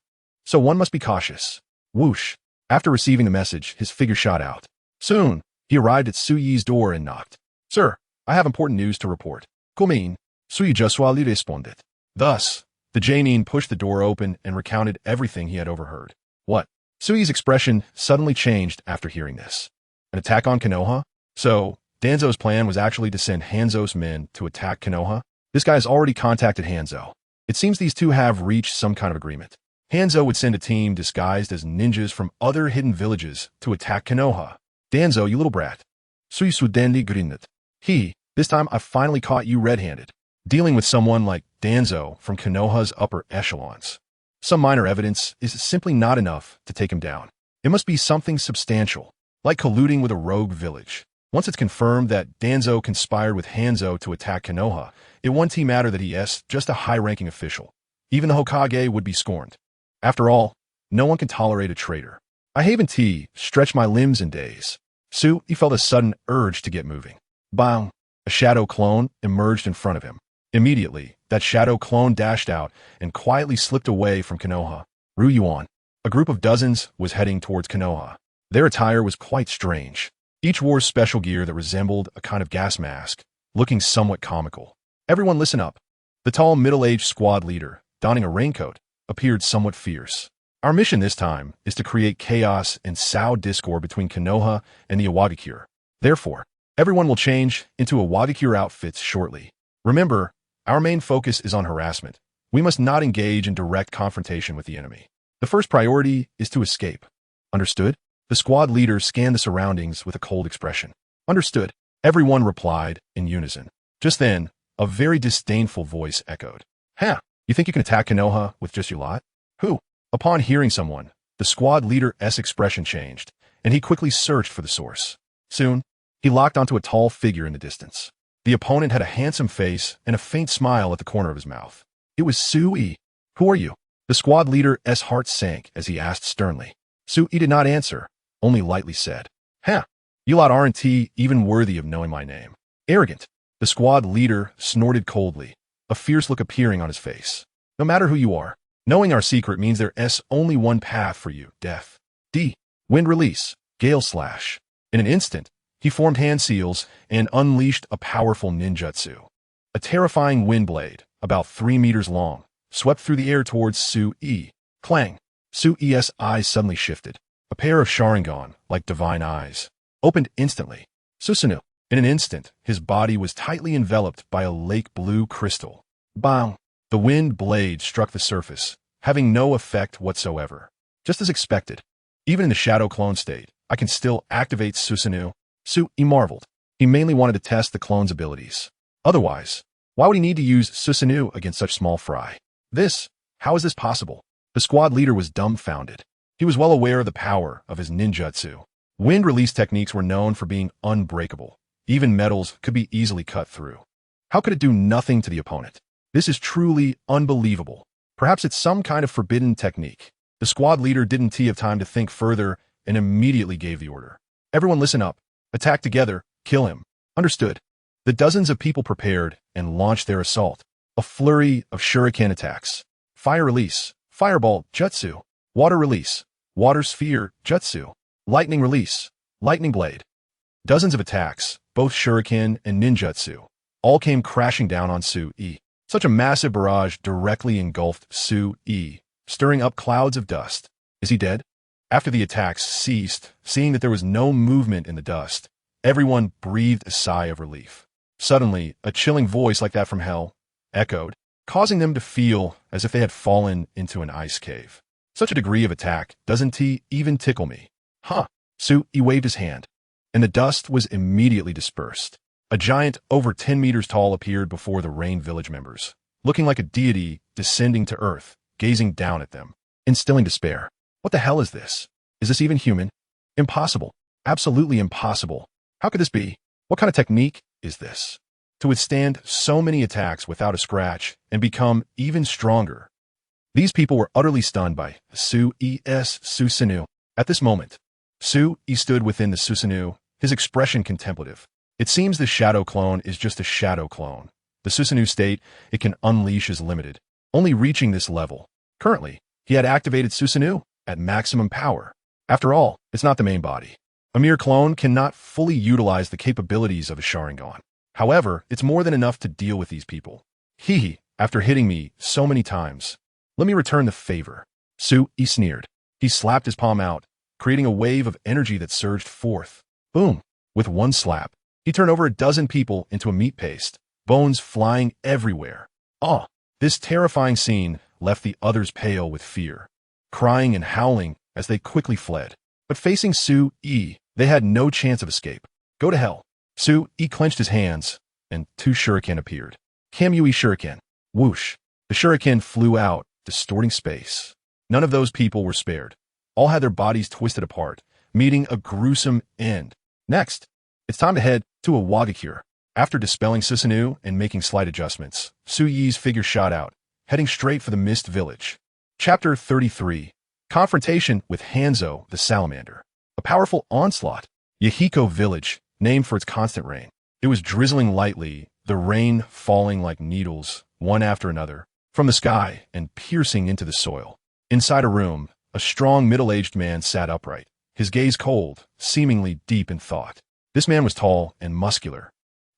So one must be cautious. Whoosh. After receiving the message, his figure shot out. Soon, he arrived at Sui's door and knocked. Sir, I have important news to report. Come Sui Josuali responded. Thus, the Jonin pushed the door open and recounted everything he had overheard. What? Sui's expression suddenly changed after hearing this. An attack on Konoha? So, Danzo's plan was actually to send Hanzo's men to attack Konoha? This guy has already contacted Hanzo. It seems these two have reached some kind of agreement. Hanzo would send a team disguised as ninjas from other hidden villages to attack Konoha. Danzo, you little brat. Sui Sudendi Grinnet. This time I finally caught you red-handed. Dealing with someone like Danzo from Konoha's upper echelons. Some minor evidence is simply not enough to take him down. It must be something substantial, like colluding with a rogue village. Once it's confirmed that Danzo conspired with Hanzo to attack Konoha, it won't matter that he is just a high-ranking official. Even the Hokage would be scorned. After all, no one can tolerate a traitor. I haven't stretched my limbs in days. He felt a sudden urge to get moving. Bang! A shadow clone emerged in front of him. Immediately, that shadow clone dashed out and quietly slipped away from Konoha. Ryuan. A group of dozens was heading towards Konoha. Their attire was quite strange. Each wore special gear that resembled a kind of gas mask, looking somewhat comical. Everyone listen up. The tall, middle-aged squad leader, donning a raincoat, appeared somewhat fierce. Our mission this time is to create chaos and sow discord between Konoha and the Iwagakure. Therefore, everyone will change into Iwagakure outfits shortly. Remember, our main focus is on harassment. We must not engage in direct confrontation with the enemy. The first priority is to escape. Understood? The squad leader scanned the surroundings with a cold expression. Understood. Everyone replied in unison. Just then, a very disdainful voice echoed. Ha! You think you can attack Konoha with just your lot? Who? Upon hearing someone, the squad leader's expression changed, and he quickly searched for the source. Soon, he locked onto a tall figure in the distance. The opponent had a handsome face and a faint smile at the corner of his mouth. It was Sui. Who are you? The squad leader's heart sank as he asked sternly. Sui did not answer, only lightly said, Ha! You lot aren't even worthy of knowing my name. Arrogant. The squad leader snorted coldly, a fierce look appearing on his face. No matter who you are, knowing our secret means there's only one path for you, death. Wind release, gale slash. In an instant, he formed hand seals and unleashed a powerful ninjutsu. A terrifying wind blade, about 3 meters long, swept through the air towards Sui. Clang! Sui's eyes suddenly shifted. A pair of Sharingan, like divine eyes, opened instantly. Susanoo. In an instant, his body was tightly enveloped by a lake blue crystal. Bang! The wind blade struck the surface, having no effect whatsoever. Just as expected. Even in the shadow clone state, I can still activate Susanoo. Sui marveled. He mainly wanted to test the clone's abilities. Otherwise, why would he need to use Susanoo against such small fry? How is this possible? The squad leader was dumbfounded. He was well aware of the power of his ninjutsu. Wind release techniques were known for being unbreakable. Even metals could be easily cut through. How could it do nothing to the opponent? This is truly unbelievable. Perhaps it's some kind of forbidden technique. The squad leader didn't have time to think further and immediately gave the order. Everyone listen up. Attack together. Kill him. Understood. The dozens of people prepared and launched their assault. A flurry of shuriken attacks. Fire release. Fireball. Jutsu. Water release. Water sphere. Jutsu. Lightning release. Lightning blade. Dozens of attacks, both shuriken and ninjutsu, all came crashing down on Sui. Such a massive barrage directly engulfed Sui, stirring up clouds of dust. Is he dead? After the attacks ceased, seeing that there was no movement in the dust, everyone breathed a sigh of relief. Suddenly, a chilling voice like that from hell echoed, causing them to feel as if they had fallen into an ice cave. Such a degree of attack doesn't even tickle me. Huh. Sui waved his hand, and the dust was immediately dispersed. A giant over 10 meters tall appeared before the Rain Village members, looking like a deity descending to earth, gazing down at them, instilling despair. What the hell is this? Is this even human? Impossible. Absolutely impossible. How could this be? What kind of technique is this? To withstand so many attacks without a scratch and become even stronger. These people were utterly stunned by Sui's Susanoo. At this moment, Sui stood within the Susanoo, his expression contemplative. It seems the shadow clone is just a shadow clone. The Susanoo state it can unleash is limited, only reaching this level. Currently, he had activated Susanoo at maximum power. After all, it's not the main body. A mere clone cannot fully utilize the capabilities of a Sharingan. However, it's more than enough to deal with these people. After hitting me so many times, let me return the favor. Sui sneered. He slapped his palm out, creating a wave of energy that surged forth. Boom! With one slap, he turned over a dozen people into a meat paste, bones flying everywhere. This terrifying scene left the others pale with fear, crying and howling as they quickly fled. But facing Sui, they had no chance of escape. Go to hell. Sui clenched his hands, and 2 shuriken appeared. Kamui shuriken. Whoosh. The shuriken flew out, distorting space. None of those people were spared. All had their bodies twisted apart, meeting a gruesome end. Next, it's time to head to Iwagakure. After dispelling Susanoo and making slight adjustments, Sui's figure shot out, heading straight for the Mist Village. Chapter 33. Confrontation with Hanzo, the salamander. A powerful onslaught. Yahiko village, named for its constant rain. It was drizzling lightly, the rain falling like needles, one after another, from the sky and piercing into the soil. Inside a room, a strong middle-aged man sat upright, his gaze cold, seemingly deep in thought. This man was tall and muscular,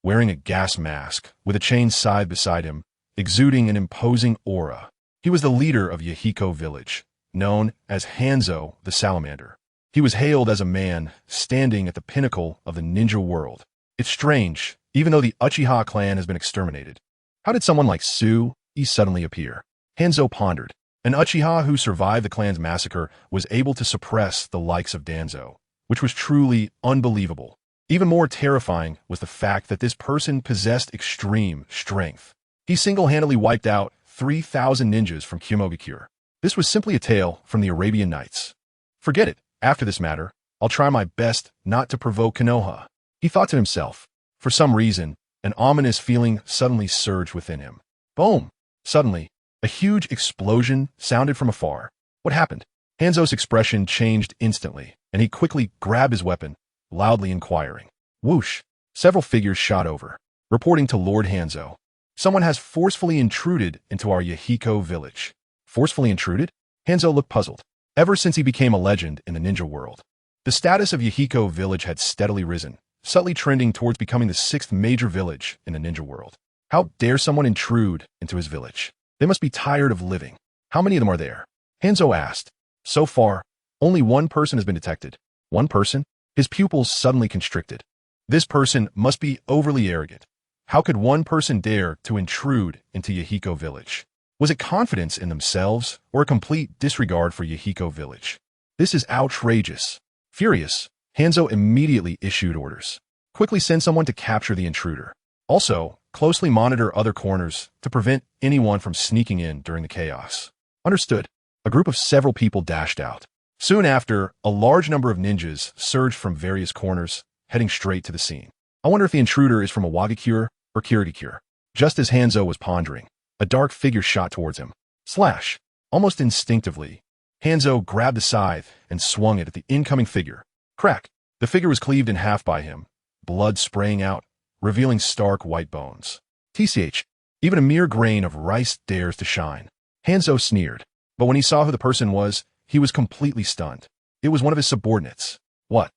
wearing a gas mask, with a chain scythe beside him, exuding an imposing aura. He was the leader of Yahiko village, known as Hanzo the Salamander. He was hailed as a man standing at the pinnacle of the ninja world. It's strange, even though the Uchiha clan has been exterminated. How did someone like Sue suddenly appear? Hanzo pondered. An Uchiha who survived the clan's massacre was able to suppress the likes of Danzo, which was truly unbelievable. Even more terrifying was the fact that this person possessed extreme strength. He single-handedly wiped out 3,000 ninjas from Kyomogakure. This was simply a tale from the Arabian Nights. Forget it. After this matter, I'll try my best not to provoke Konoha. He thought to himself. For some reason, an ominous feeling suddenly surged within him. Boom! Suddenly, a huge explosion sounded from afar. What happened? Hanzo's expression changed instantly, and he quickly grabbed his weapon, loudly inquiring. Whoosh! Several figures shot over, reporting to Lord Hanzo. Someone has forcefully intruded into our Yahiko village. Forcefully intruded? Hanzo looked puzzled. Ever since he became a legend in the ninja world, the status of Yahiko village had steadily risen, subtly trending towards becoming the 6th major village in the ninja world. How dare someone intrude into his village? They must be tired of living. How many of them are there? Hanzo asked. So far, only one person has been detected. One person? His pupils suddenly constricted. This person must be overly arrogant. How could one person dare to intrude into Yahiko village? Was it confidence in themselves or a complete disregard for Yahiko village? This is outrageous. Furious, Hanzo immediately issued orders. Quickly send someone to capture the intruder. Also, closely monitor other corners to prevent anyone from sneaking in during the chaos. Understood. A group of several people dashed out. Soon after, a large number of ninjas surged from various corners, heading straight to the scene. I wonder if the intruder is from Awagakure or Kirigakure. Just as Hanzo was pondering, a dark figure shot towards him. Slash! Almost instinctively, Hanzo grabbed the scythe and swung it at the incoming figure. Crack! The figure was cleaved in half by him, blood spraying out, revealing stark white bones. TCH, even a mere grain of rice dares to shine. Hanzo sneered, but when he saw who the person was, he was completely stunned. It was one of his subordinates. What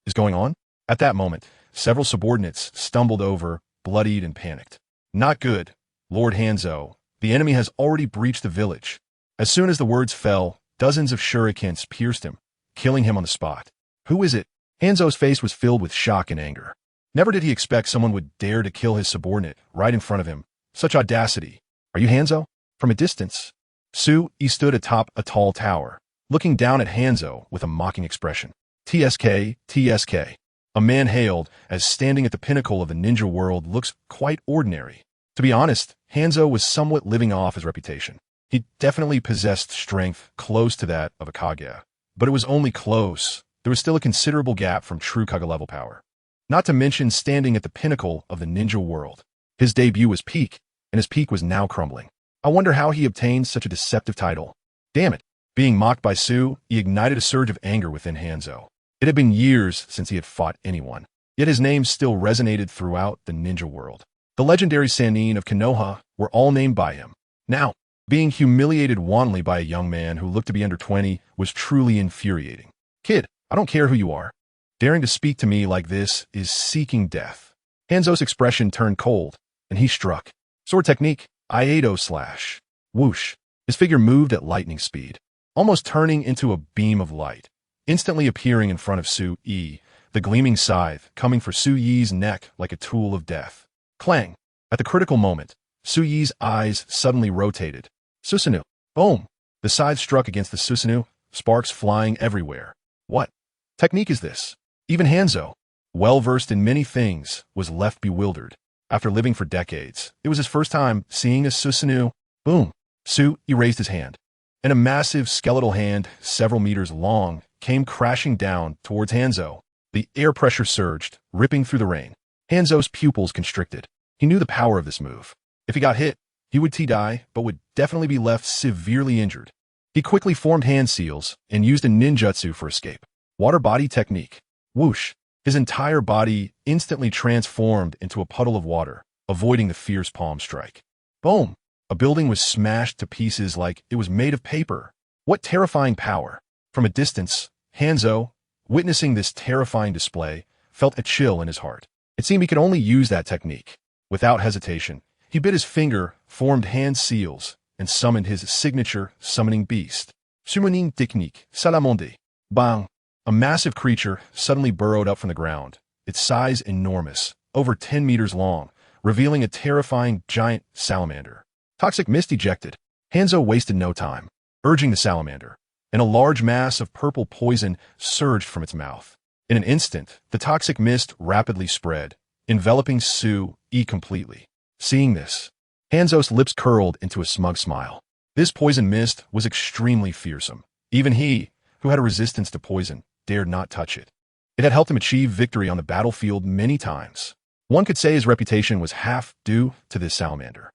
is going on? At that moment, several subordinates stumbled over, bloodied and panicked. Not good. Lord Hanzo, the enemy has already breached the village. As soon as the words fell, dozens of shurikens pierced him, killing him on the spot. Who is it? Hanzo's face was filled with shock and anger. Never did he expect someone would dare to kill his subordinate right in front of him. Such audacity. Are you Hanzo? From a distance, Sue stood atop a tall tower, looking down at Hanzo with a mocking expression. TSK, TSK. A man hailed as standing at the pinnacle of the ninja world looks quite ordinary. To be honest, Hanzo was somewhat living off his reputation. He definitely possessed strength close to that of a Kage, but it was only close. There was still a considerable gap from true Kage level power. Not to mention standing at the pinnacle of the ninja world. His debut was peak, and his peak was now crumbling. I wonder how he obtained such a deceptive title. Damn it. Being mocked by Sue, he ignited a surge of anger within Hanzo. It had been years since he had fought anyone, yet his name still resonated throughout the ninja world. The legendary Sannin of Konoha were all named by him. Now, being humiliated wantonly by a young man who looked to be under 20 was truly infuriating. Kid, I don't care who you are. Daring to speak to me like this is seeking death. Hanzo's expression turned cold, and he struck. Sword technique, Iato slash. Whoosh. His figure moved at lightning speed, almost turning into a beam of light, instantly appearing in front of Sue Yi, the gleaming scythe coming for Sue Yi's neck like a tool of death. Clang! At the critical moment, Sue Yi's eyes suddenly rotated. Susanoo! Boom! The scythe struck against the Susanoo, sparks flying everywhere. What technique is this? Even Hanzo, well-versed in many things, was left bewildered. After living for decades, it was his first time seeing a Susanoo. Boom! Sue raised his hand, and a massive skeletal hand, several meters long, came crashing down towards Hanzo. The air pressure surged, ripping through the rain. Hanzo's pupils constricted. He knew the power of this move. If he got hit, he would die, but would definitely be left severely injured. He quickly formed hand seals and used a ninjutsu for escape. Water body technique. Whoosh. His entire body instantly transformed into a puddle of water, avoiding the fierce palm strike. Boom! A building was smashed to pieces like it was made of paper. What terrifying power! From a distance, Hanzo, witnessing this terrifying display, felt a chill in his heart. It seemed he could only use that technique. Without hesitation, he bit his finger, formed hand seals, and summoned his signature summoning beast. Summoning technique, Salamonde. Bang! A massive creature suddenly burrowed up from the ground, its size enormous, over 10 meters long, revealing a terrifying giant salamander. Toxic mist ejected. Hanzo wasted no time, urging the salamander, and a large mass of purple poison surged from its mouth. In an instant, the toxic mist rapidly spread, enveloping Tsunade completely. Seeing this, Hanzo's lips curled into a smug smile. This poison mist was extremely fearsome. Even he, who had a resistance to poison, dared not touch it. It had helped him achieve victory on the battlefield many times. One could say his reputation was half due to this salamander.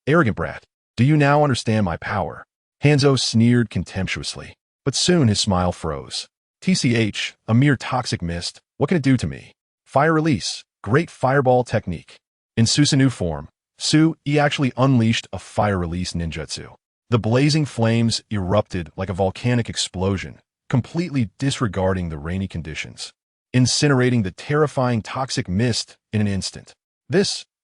Arrogant brat. Do you now understand my power? Hanzo sneered contemptuously, but soon his smile froze. TCH, a mere toxic mist, what can it do to me? Fire release, great fireball technique. In Susanoo form, Tsunade actually unleashed a fire release ninjutsu. The blazing flames erupted like a volcanic explosion, completely disregarding the rainy conditions, incinerating the terrifying toxic mist in an instant.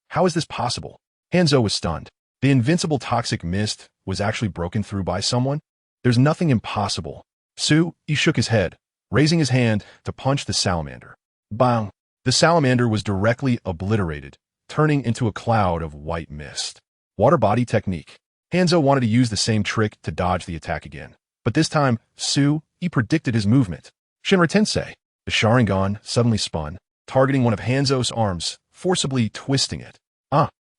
How is this possible? Hanzo was stunned. The invincible toxic mist was actually broken through by someone? There's nothing impossible. Tsunade shook his head, raising his hand to punch the salamander. Bang! The salamander was directly obliterated, turning into a cloud of white mist. Water body technique. Hanzo wanted to use the same trick to dodge the attack again, but this time, Tsunade predicted his movement. Shinra Tensei. The Sharingan suddenly spun, targeting one of Hanzo's arms, forcibly twisting it.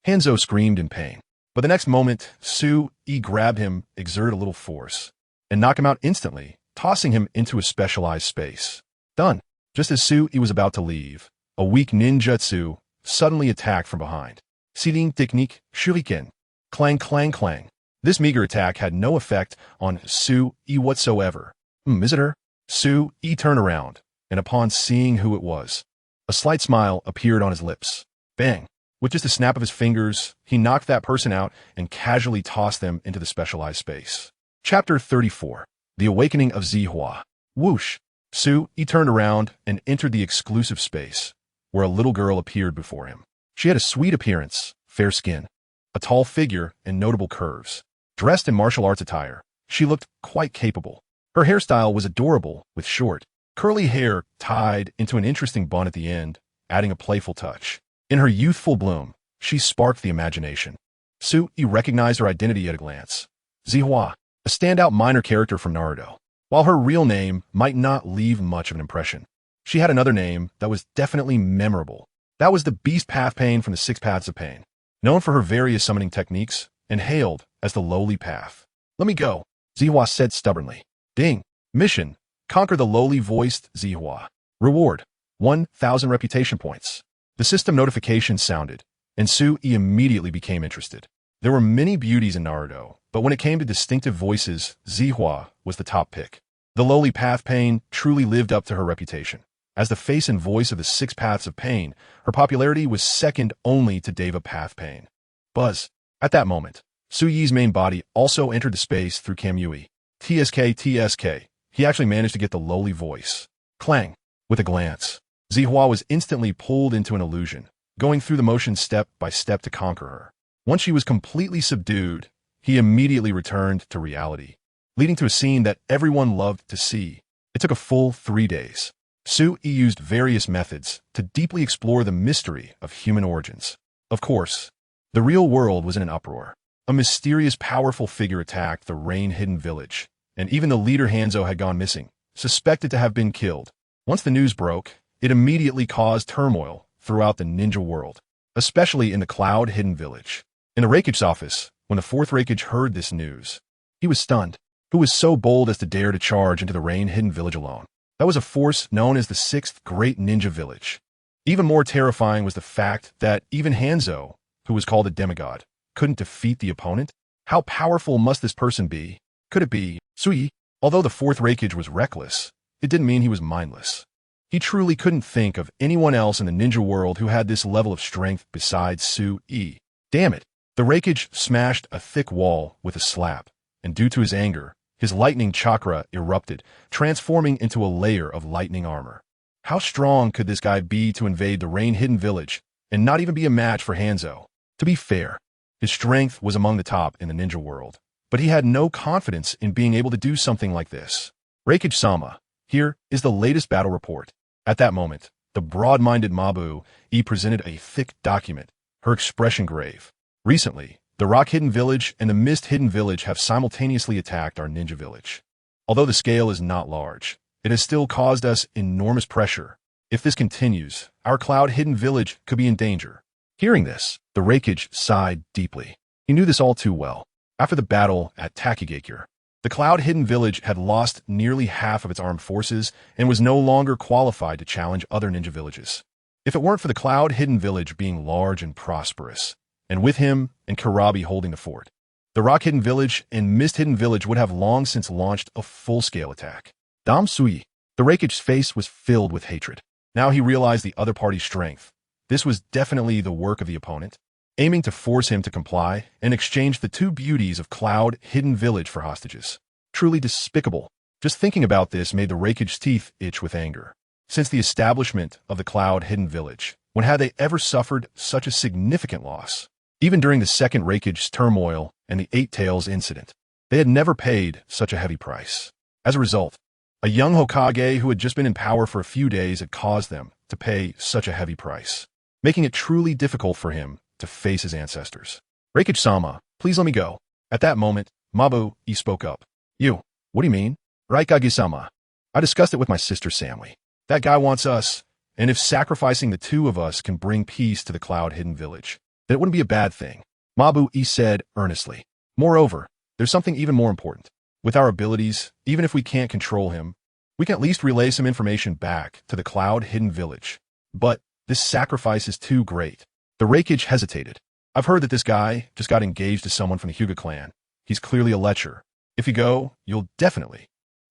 Hanzo screamed in pain. But the next moment, Tsunade grabbed him, exerted a little force, and knocked him out instantly, tossing him into a specialized space. Done. Just as Tsunade was about to leave, a weak ninjutsu suddenly attacked from behind. Seeding technique, Shuriken. Clang, clang, clang. This meager attack had no effect on Tsunade whatsoever. Is it her? Tsunade turned around, and upon seeing who it was, a slight smile appeared on his lips. Bang! With just a snap of his fingers, he knocked that person out and casually tossed them into the specialized space. Chapter 34. The Awakening of Zihua. Whoosh! Tsunade turned around and entered the exclusive space, where a little girl appeared before him. She had a sweet appearance, fair skin, a tall figure, and notable curves. Dressed in martial arts attire, she looked quite capable. Her hairstyle was adorable, with short, curly hair tied into an interesting bun at the end, adding a playful touch. In her youthful bloom, she sparked the imagination. Tsunade recognized her identity at a glance. Zihua, a standout minor character from Naruto. While her real name might not leave much of an impression, she had another name that was definitely memorable. That was the Beast Path Pain from the Six Paths of Pain, known for her various summoning techniques and hailed as the Lowly Path. Let me go, Zihua said stubbornly. Ding. Mission. Conquer the lowly-voiced Zihua. Reward. 1,000 reputation points. The system notification sounded, and Tsunade immediately became interested. There were many beauties in Naruto, but when it came to distinctive voices, Zihua was the top pick. The Lowly Path Pain truly lived up to her reputation. As the face and voice of the Six Paths of Pain, her popularity was second only to Deva Path Pain. Buzz. At that moment, Tsunade's main body also entered the space through Kamui. TSK. He actually managed to get the lowly voice. Clang. With a glance, Zihua was instantly pulled into an illusion, going through the motion step by step to conquer her. Once she was completely subdued, he immediately returned to reality, leading to a scene that everyone loved to see. It took a full 3 days. Tsunade used various methods to deeply explore the mystery of human origins. Of course, the real world was in an uproar. A mysterious, powerful figure attacked the rain-hidden village, and even the leader Hanzo had gone missing, suspected to have been killed. Once the news broke, it immediately caused turmoil throughout the ninja world, especially in the cloud-hidden village. In the Raikage's office, when the fourth Raikage heard this news, he was stunned. Who was so bold as to dare to charge into the rain-hidden village alone? That was a force known as the Sixth Great Ninja Village. Even more terrifying was the fact that even Hanzo, who was called a demigod, couldn't defeat the opponent. How powerful must this person be? Could it be Sui? Although the fourth Raikage was reckless, it didn't mean he was mindless. He truly couldn't think of anyone else in the ninja world who had this level of strength besides Sui. Damn it! The Raikage smashed a thick wall with a slap, and due to his anger, his lightning chakra erupted, transforming into a layer of lightning armor. How strong could this guy be to invade the rain-hidden village and not even be a match for Hanzo? To be fair, his strength was among the top in the ninja world, but he had no confidence in being able to do something like this. Raikage-sama, here is the latest battle report. At that moment, the broad-minded Mabu presented a thick document, her expression grave. Recently, the Rock-Hidden Village and the Mist-Hidden Village have simultaneously attacked our ninja village. Although the scale is not large, it has still caused us enormous pressure. If this continues, our Cloud-Hidden Village could be in danger. Hearing this, the Raikage sighed deeply. He knew this all too well. After the battle at Takigakure, the Cloud-Hidden Village had lost nearly half of its armed forces and was no longer qualified to challenge other ninja villages. If it weren't for the Cloud-Hidden Village being large and prosperous, and with him and Karabi holding the fort, the Rock-Hidden Village and Mist-Hidden Village would have long since launched a full-scale attack. Dam Sui, the Raikage's face was filled with hatred. Now he realized the other party's strength. This was definitely the work of the opponent, aiming to force him to comply and exchange the two beauties of Cloud-Hidden Village for hostages. Truly despicable. Just thinking about this made the Raikage's teeth itch with anger. Since the establishment of the Cloud-Hidden Village, when had they ever suffered such a significant loss? Even during the second Raikage's turmoil and the Eight Tails incident, they had never paid such a heavy price. As a result, a young Hokage who had just been in power for a few days had caused them to pay such a heavy price, making it truly difficult for him to face his ancestors. Raikage-sama, please let me go. At that moment, Mabu spoke up. You, what do you mean? Raikage-sama, I discussed it with my sister Samly. That guy wants us, and if sacrificing the two of us can bring peace to the Cloud-Hidden Village, then it wouldn't be a bad thing. Mabu said earnestly. Moreover, there's something even more important. With our abilities, even if we can't control him, we can at least relay some information back to the Cloud-Hidden Village. But this sacrifice is too great. The Raikage hesitated. I've heard that this guy just got engaged to someone from the Hyuga clan. He's clearly a lecher. If you go, you'll definitely.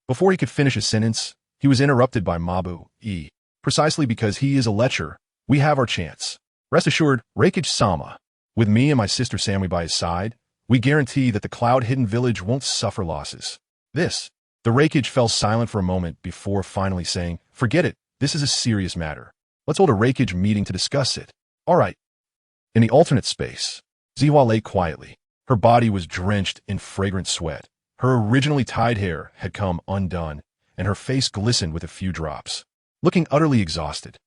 Before he could finish his sentence, he was interrupted by Mabu. Precisely because he is a lecher, we have our chance. Rest assured, Raikage-sama, with me and my sister Samly by his side, we guarantee that the Cloud-Hidden Village won't suffer losses. The Raikage fell silent for a moment before finally saying, forget it, this is a serious matter. Let's hold a Raikage meeting to discuss it. All right. In the alternate space, Zihua lay quietly. Her body was drenched in fragrant sweat. Her originally tied hair had come undone, and her face glistened with a few drops. Looking utterly exhausted.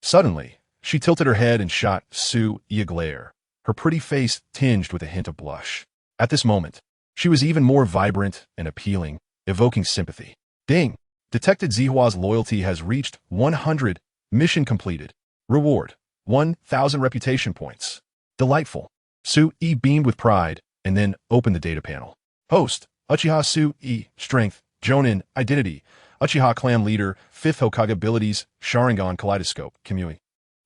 Suddenly, she tilted her head and shot Sui a glare, her pretty face tinged with a hint of blush. At this moment, she was even more vibrant and appealing, evoking sympathy. Ding! Detected Zihua's loyalty has reached 100. Mission completed. Reward: 1,000 reputation points. Delightful. Sui beamed with pride and then opened the data panel. Host: Uchiha Sui, Strength, Jonin, Identity, Uchiha Clan Leader, 5th Hokage Abilities, Sharingan Kaleidoscope, Kamui.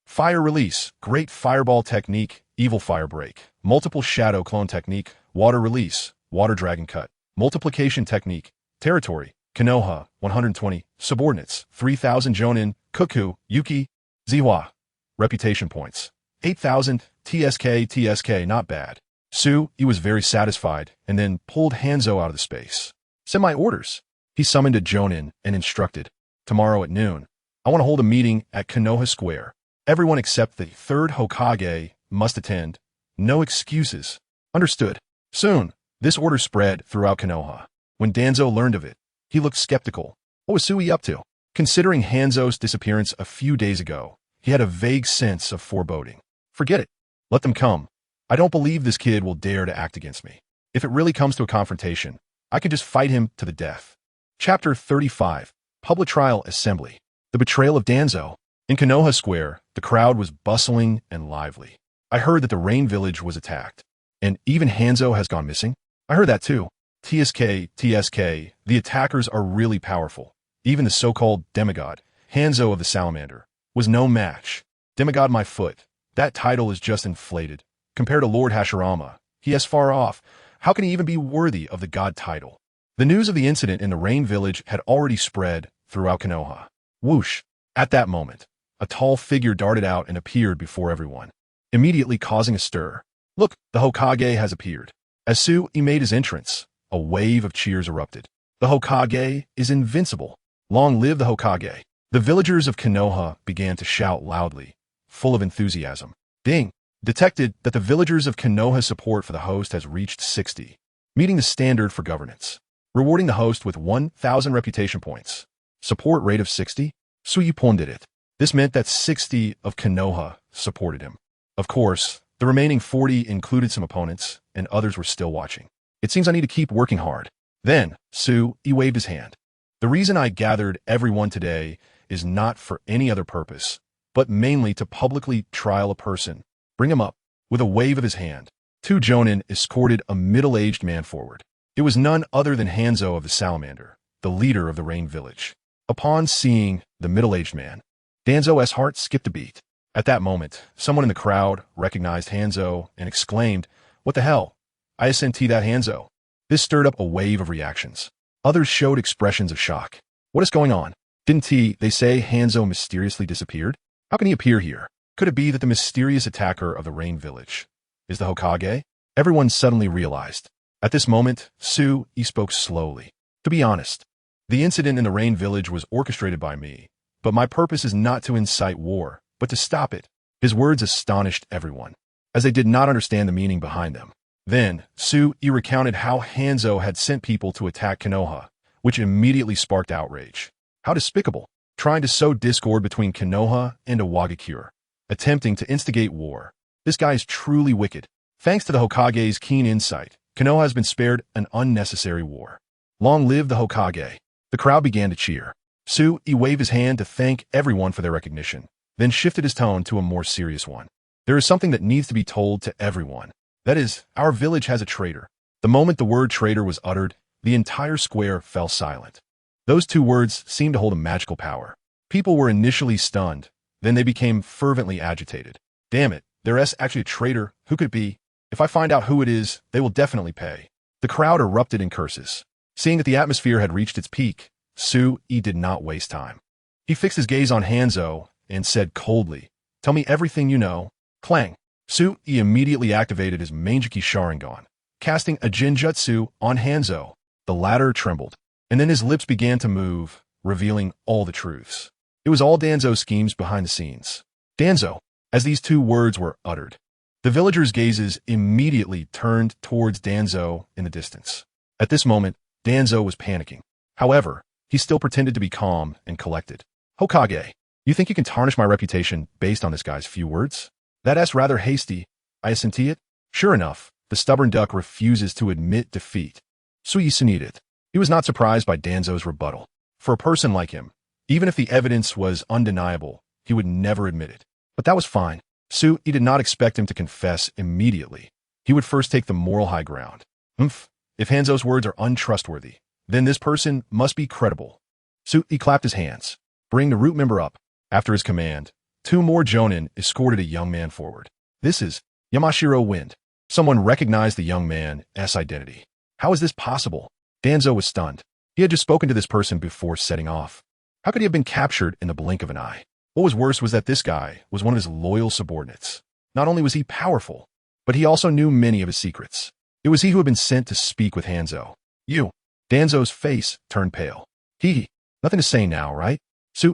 Fire Release, Great Fireball Technique, Evil Fire Break, Multiple Shadow Clone Technique, Water Release, Water Dragon Cut, Multiplication Technique, Territory, Konoha, 120, Subordinates, 3,000 Jonin, Kuku, Yuki, Zihua. Reputation Points, 8,000, TSK, not bad. Sui was very satisfied and then pulled Hanzo out of the space. Send my orders. He summoned a Jonin and instructed. Tomorrow at noon, I want to hold a meeting at Konoha Square. Everyone except the 3rd Hokage must attend. No excuses. Understood. Soon, this order spread throughout Konoha. When Danzo learned of it, he looked skeptical. What was Sui up to? Considering Hanzo's disappearance a few days ago, he had a vague sense of foreboding. Forget it. Let them come. I don't believe this kid will dare to act against me. If it really comes to a confrontation, I can just fight him to the death. Chapter 35. Public Trial Assembly. The Betrayal of Danzo. In Konoha Square, the crowd was bustling and lively. I heard that the Rain Village was attacked, and even Hanzo has gone missing. I heard that too. TSK, the attackers are really powerful. Even the so-called demigod, Hanzo of the Salamander, was no match. Demigod my foot. That title is just inflated. Compared to Lord Hashirama, he is far off. How can he even be worthy of the god title? The news of the incident in the Rain Village had already spread throughout Konoha. Whoosh! At that moment, a tall figure darted out and appeared before everyone, immediately causing a stir. Look, the Hokage has appeared. As Tsunade made his entrance, a wave of cheers erupted. The Hokage is invincible. Long live the Hokage. The villagers of Konoha began to shout loudly, full of enthusiasm. Ding! Detected that the villagers of Konoha's support for the host has reached 60, meeting the standard for governance. Rewarding the host with 1,000 reputation points. Support rate of 60? Suyupon did it. This meant that 60 of Konoha supported him. Of course, the remaining 40 included some opponents, and others were still watching. It seems I need to keep working hard. Then, Tsunade waved his hand. The reason I gathered everyone today is not for any other purpose, but mainly to publicly trial a person. Bring him up. With a wave of his hand, two Jonin escorted a middle-aged man forward. It was none other than Hanzo of the Salamander, the leader of the Rain Village. Upon seeing the middle-aged man, Danzo's heart skipped a beat. At that moment, someone in the crowd recognized Hanzo and exclaimed, "What the hell? I sent that Hanzo." This stirred up a wave of reactions. Others showed expressions of shock. What is going on? Didn't they say Hanzo mysteriously disappeared? How can he appear here? Could it be that the mysterious attacker of the Rain Village is the Hokage? Everyone suddenly realized. At this moment, Tsunade spoke slowly. To be honest, the incident in the Rain Village was orchestrated by me, but my purpose is not to incite war, but to stop it. His words astonished everyone, as they did not understand the meaning behind them. Then, Tsunade recounted how Hanzo had sent people to attack Konoha, which immediately sparked outrage. How despicable, trying to sow discord between Konoha and a Wagakure, attempting to instigate war. This guy is truly wicked. Thanks to the Hokage's keen insight, Konoha has been spared an unnecessary war. Long live the Hokage. The crowd began to cheer. Tsunade waved his hand to thank everyone for their recognition, then shifted his tone to a more serious one. There is something that needs to be told to everyone. That is, our village has a traitor. The moment the word traitor was uttered, the entire square fell silent. Those two words seemed to hold a magical power. People were initially stunned, then they became fervently agitated. Damn it, there's actually a traitor. Who could it be? If I find out who it is, they will definitely pay. The crowd erupted in curses. Seeing that the atmosphere had reached its peak, Tsunade did not waste time. He fixed his gaze on Hanzo and said coldly, "Tell me everything you know." Clang! Tsunade immediately activated his Manjiki Sharingan, casting a Jinjutsu on Hanzo. The latter trembled, and then his lips began to move, revealing all the truths. It was all Danzo's schemes behind the scenes. Danzo! As these two words were uttered, the villagers' gazes immediately turned towards Danzo in the distance. At this moment, Danzo was panicking. However, he still pretended to be calm and collected. "Hokage, you think you can tarnish my reputation based on this guy's few words? That's rather hasty. I assent it." Sure enough, the stubborn duck refuses to admit defeat. Tsunade. He was not surprised by Danzo's rebuttal. For a person like him, even if the evidence was undeniable, he would never admit it. But that was fine. Tsunade did not expect him to confess immediately. He would first take the moral high ground. If Hanzo's words are untrustworthy, then this person must be credible. Tsunade clapped his hands. Bring the root member up. After his command, two more Jonin escorted a young man forward. This is Yamashiro Wind. Someone recognized the young man's identity. How is this possible? Danzo was stunned. He had just spoken to this person before setting off. How could he have been captured in the blink of an eye? What was worse was that this guy was one of his loyal subordinates. Not only was he powerful, but he also knew many of his secrets. It was he who had been sent to speak with Hanzo. You. Danzo's face turned pale. Nothing to say now, right?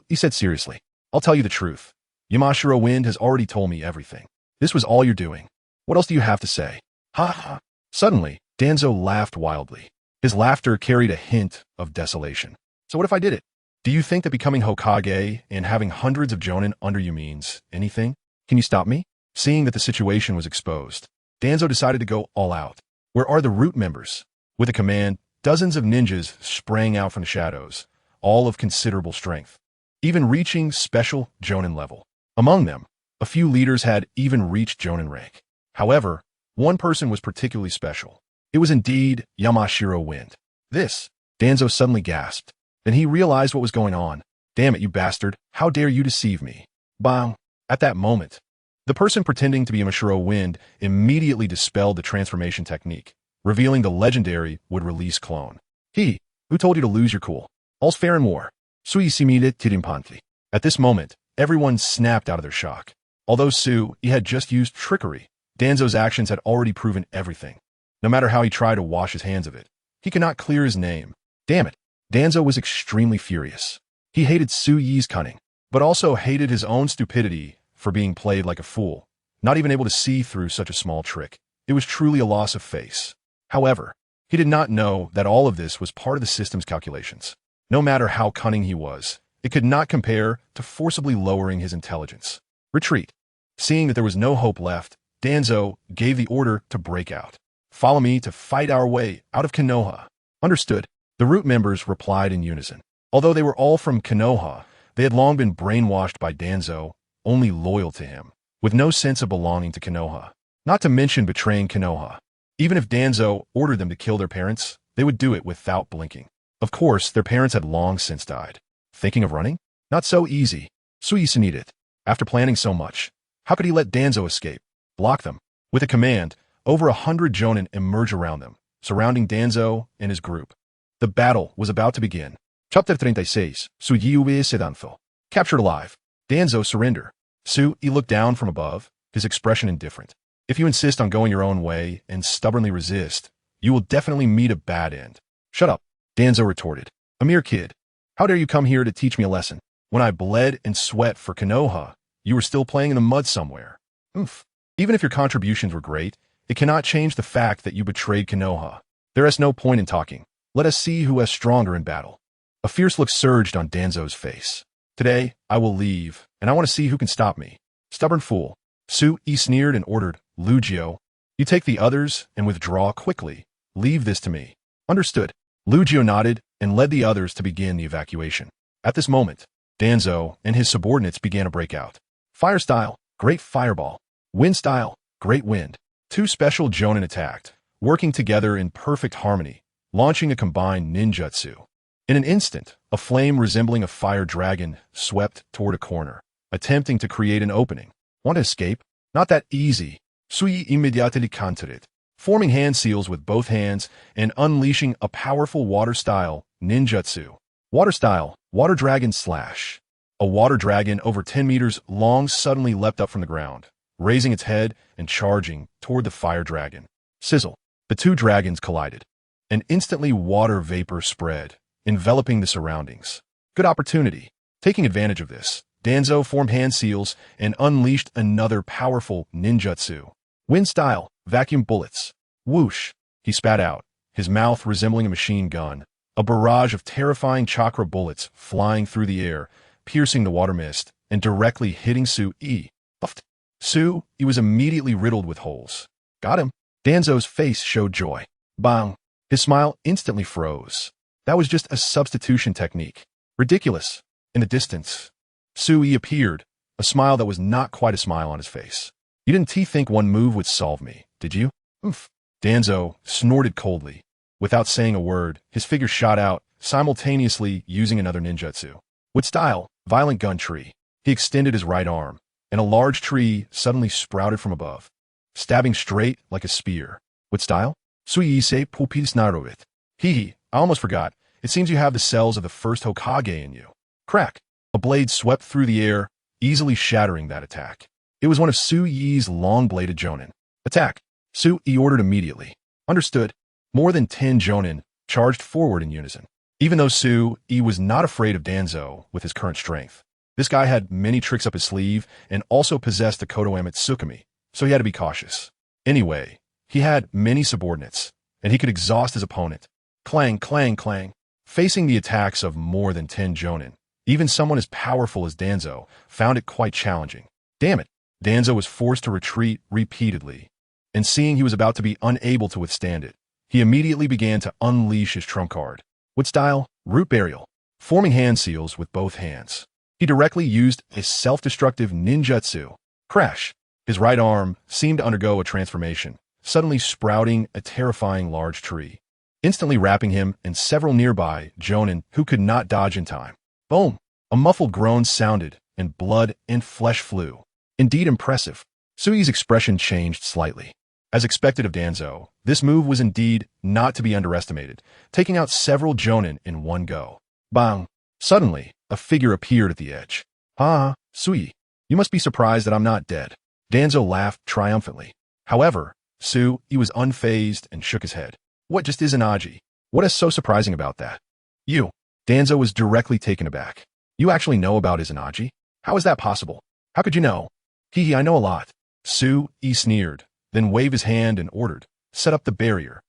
He said seriously. I'll tell you the truth. Yamashiro Wind has already told me everything. This was all you're doing. What else do you have to say? Ha ha. Suddenly, Danzo laughed wildly. His laughter carried a hint of desolation. So what if I did it? Do you think that becoming Hokage and having hundreds of Jonin under you means anything? Can you stop me? Seeing that the situation was exposed, Danzo decided to go all out. Where are the root members? With a command, dozens of ninjas sprang out from the shadows, all of considerable strength, even reaching special Jonin level. Among them, a few leaders had even reached Jonin rank. However, one person was particularly special. It was indeed Yamashiro Wind. This, Danzo suddenly gasped. Then he realized what was going on. Damn it, you bastard. How dare you deceive me? Bang. At that moment, the person pretending to be Yamashiro Wind immediately dispelled the transformation technique, revealing the legendary would-release clone. Who told you to lose your cool? All's fair in war. Sui simile tirimpanti. At this moment, everyone snapped out of their shock. Although he had just used trickery, Danzo's actions had already proven everything. No matter how he tried to wash his hands of it, he could not clear his name. Damn it. Danzo was extremely furious. He hated Suyi's cunning, but also hated his own stupidity for being played like a fool, not even able to see through such a small trick. It was truly a loss of face. However, he did not know that all of this was part of the system's calculations. No matter how cunning he was, it could not compare to forcibly lowering his intelligence. Retreat. Seeing that there was no hope left, Danzo gave the order to break out. Follow me to fight our way out of Konoha. Understood. The root members replied in unison. Although they were all from Konoha, they had long been brainwashed by Danzo, only loyal to him, with no sense of belonging to Konoha. Not to mention betraying Konoha. Even if Danzo ordered them to kill their parents, they would do it without blinking. Of course, their parents had long since died. Thinking of running? Not so easy. Susanoo. After planning so much, how could he let Danzo escape? Block them. With a command, over 100 Jonin emerge around them, surrounding Danzo and his group. The battle was about to begin. Chapter 36, Suyiwe Sedanfo. Captured alive. Danzo surrender. He looked down from above, his expression indifferent. If you insist on going your own way and stubbornly resist, you will definitely meet a bad end. Shut up, Danzo retorted. A mere kid. How dare you come here to teach me a lesson? When I bled and sweat for Konoha, you were still playing in the mud somewhere. Oof. Even if your contributions were great, it cannot change the fact that you betrayed Konoha. There is no point in talking. Let us see who is stronger in battle. A fierce look surged on Danzo's face. Today, I will leave, and I want to see who can stop me. Stubborn fool. He sneered and ordered, Lugio, you take the others and withdraw quickly. Leave this to me. Understood. Lugio nodded and led the others to begin the evacuation. At this moment, Danzo and his subordinates began a breakout. Fire style, great fireball. Wind style, great wind. Two special Jonin attacked, working together in perfect harmony, launching a combined ninjutsu. In an instant, a flame resembling a fire dragon swept toward a corner, attempting to create an opening. Want to escape? Not that easy. Sui immediately countered, forming hand seals with both hands and unleashing a powerful water-style ninjutsu. Water-style, water dragon slash. A water dragon over 10 meters long suddenly leapt up from the ground, raising its head and charging toward the fire dragon. Sizzle. The two dragons collided, and instantly water vapor spread, enveloping the surroundings. Good opportunity. Taking advantage of this, Danzo formed hand seals and unleashed another powerful ninjutsu. Wind style, vacuum bullets. Whoosh. He spat out, his mouth resembling a machine gun, a barrage of terrifying chakra bullets flying through the air, piercing the water mist, and directly hitting Sui. Puffed. He was immediately riddled with holes. Got him. Danzo's face showed joy. Bang. His smile instantly froze. That was just a substitution technique. Ridiculous. In the distance, Sui appeared, a smile that was not quite a smile on his face. You didn't think one move would solve me, did you? Oof. Danzo snorted coldly. Without saying a word, his figure shot out, simultaneously using another ninjutsu. With style, violent gun tree. He extended his right arm, and a large tree suddenly sprouted from above, stabbing straight like a spear. With style? Suise pupis narovit. I almost forgot. It seems you have the cells of the first Hokage in you. Crack. A blade swept through the air, easily shattering that attack. It was one of Sui's long-bladed Jonin. Attack. Sui ordered immediately. Understood. More than 10 Jonin charged forward in unison. Even though Sui was not afraid of Danzo with his current strength, this guy had many tricks up his sleeve and also possessed the Kodoeme Tsukumi, so he had to be cautious. Anyway, he had many subordinates, and he could exhaust his opponent. Clang, clang, clang. Facing the attacks of more than 10 Jonin, even someone as powerful as Danzo found it quite challenging. Damn it. Danzo was forced to retreat repeatedly, and seeing he was about to be unable to withstand it, he immediately began to unleash his trump card. With style, root burial. Forming hand seals with both hands, he directly used a self-destructive ninjutsu. Crash. His right arm seemed to undergo a transformation, suddenly sprouting a terrifying large tree, instantly wrapping him and several nearby Jonin who could not dodge in time. Boom! A muffled groan sounded, and blood and flesh flew. Indeed impressive. Sui's expression changed slightly. As expected of Danzo, this move was indeed not to be underestimated, taking out several Jonin in one go. Bang! Suddenly, a figure appeared at the edge. Ah, Sui, you must be surprised that I'm not dead. Danzo laughed triumphantly. However, Sui was unfazed and shook his head. What just is Anaji? What is so surprising about that? You. Danzo was directly taken aback. You actually know about Izanaji? How is that possible? How could you know? Hehe, I know a lot. Sui sneered, then waved his hand and ordered, set up the barrier.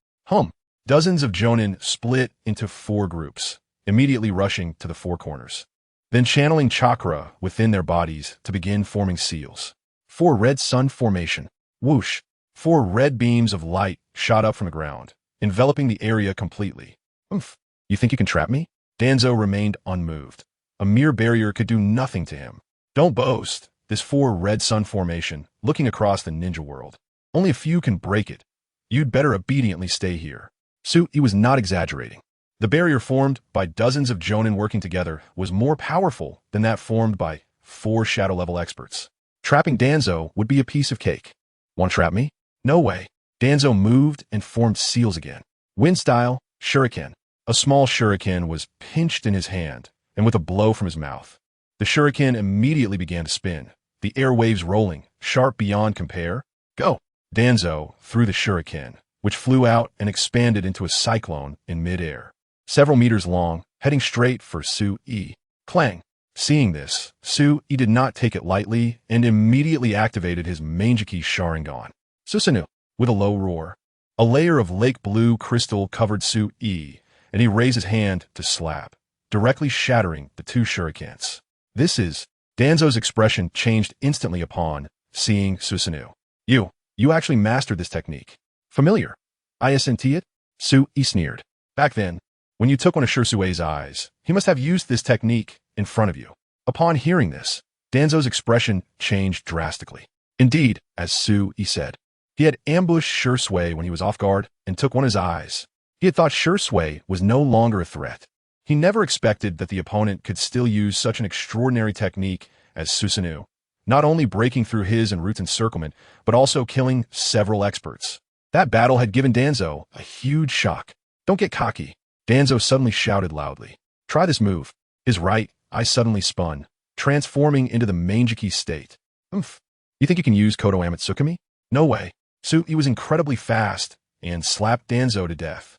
Dozens of Jonin split into 4 groups, immediately rushing to the 4 corners, then channeling chakra within their bodies to begin forming seals. 4 red sun formation. Whoosh! 4 red beams of light shot up from the ground, enveloping the area completely. Oomph! You think you can trap me? Danzo remained unmoved. A mere barrier could do nothing to him. Don't boast. This 4 red sun formation, looking across the ninja world. Only a few can break it. You'd better obediently stay here. Sui was not exaggerating. The barrier formed by dozens of Jonin working together was more powerful than that formed by 4 shadow-level experts. Trapping Danzo would be a piece of cake. Want to trap me? No way. Danzo moved and formed seals again. Wind style, shuriken. A small shuriken was pinched in his hand, and with a blow from his mouth, the shuriken immediately began to spin, the airwaves rolling, sharp beyond compare. Go! Danzo threw the shuriken, which flew out and expanded into a cyclone in midair, several meters long, heading straight for Sui. Clang! Seeing this, Sui did not take it lightly and immediately activated his Manjiki Sharingan. Susanoo, with a low roar. A layer of lake blue crystal covered Sui, and he raised his hand to slap, directly shattering the 2 shurikens. This is... Danzo's expression changed instantly upon seeing Susanoo. You actually mastered this technique. Familiar. I sent it? Sui sneered. Back then, when you took one of Shursue's eyes, he must have used this technique in front of you. Upon hearing this, Danzo's expression changed drastically. Indeed, as Sui said, he had ambushed Shursui when he was off guard and took one of his eyes. He had thought Shursui was no longer a threat. He never expected that the opponent could still use such an extraordinary technique as Susanoo, not only breaking through his and Root's encirclement, but also killing several experts. That battle had given Danzo a huge shock. Don't get cocky. Danzo suddenly shouted loudly. Try this move. His right eye suddenly spun, transforming into the Manjiki state. Oomph. You think you can use Kodo Amitsukami? No way. Sui was incredibly fast and slapped Danzo to death.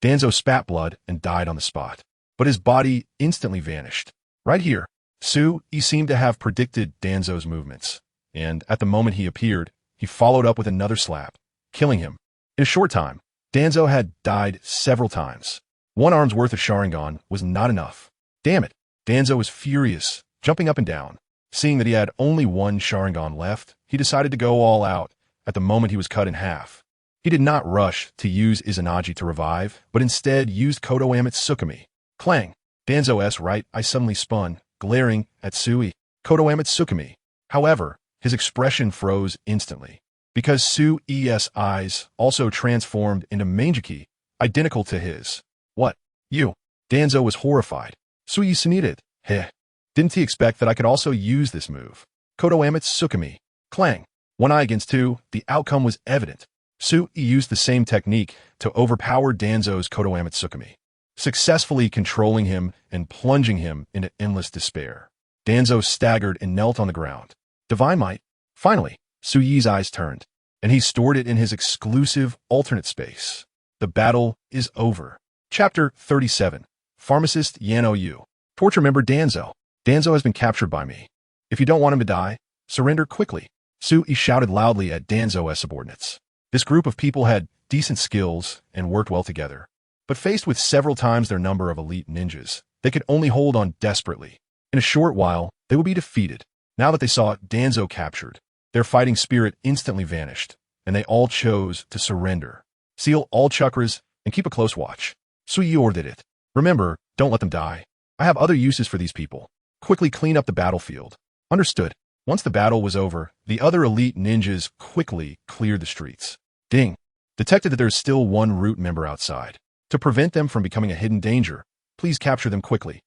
Danzo spat blood and died on the spot, but his body instantly vanished. Right here, Sui seemed to have predicted Danzo's movements, and at the moment he appeared, he followed up with another slap, killing him. In a short time, Danzo had died several times. 1 arm's worth of Sharingan was not enough. Damn it! Danzo was furious, jumping up and down. Seeing that he had only 1 Sharingan left, he decided to go all out at the moment he was cut in half. He did not rush to use Izanaji to revive, but instead used Kodo Amitsukami. Clang! Danzo's right eye suddenly spun, glaring at Sui. Kodo Amitsukami. However, his expression froze instantly, because Sui's eyes also transformed into Manjiki, identical to his. What? You? Danzo was horrified. Sui Tsunade. Heh. Didn't he expect that I could also use this move? Kodo Amitsukami. Clang! 1 eye against 2, the outcome was evident. Sui used the same technique to overpower Danzo's Kodo Amitsukami, successfully controlling him and plunging him into endless despair. Danzo staggered and knelt on the ground. Divine might. Finally, Sui's eyes turned, and he stored it in his exclusive alternate space. The battle is over. Chapter 37. Pharmacist Yano Yu. Torture member Danzo. Danzo has been captured by me. If you don't want him to die, surrender quickly. Sui shouted loudly at Danzo's subordinates. This group of people had decent skills and worked well together, but faced with several times their number of elite ninjas, they could only hold on desperately. In a short while, they would be defeated. Now that they saw Danzo captured, their fighting spirit instantly vanished, and they all chose to surrender. Seal all chakras and keep a close watch. Sui ordered it. Remember, don't let them die. I have other uses for these people. Quickly clean up the battlefield. Understood. Once the battle was over, the other elite ninjas quickly cleared the streets. Ding. Detected that there is still 1 Root member outside. To prevent them from becoming a hidden danger, please capture them quickly.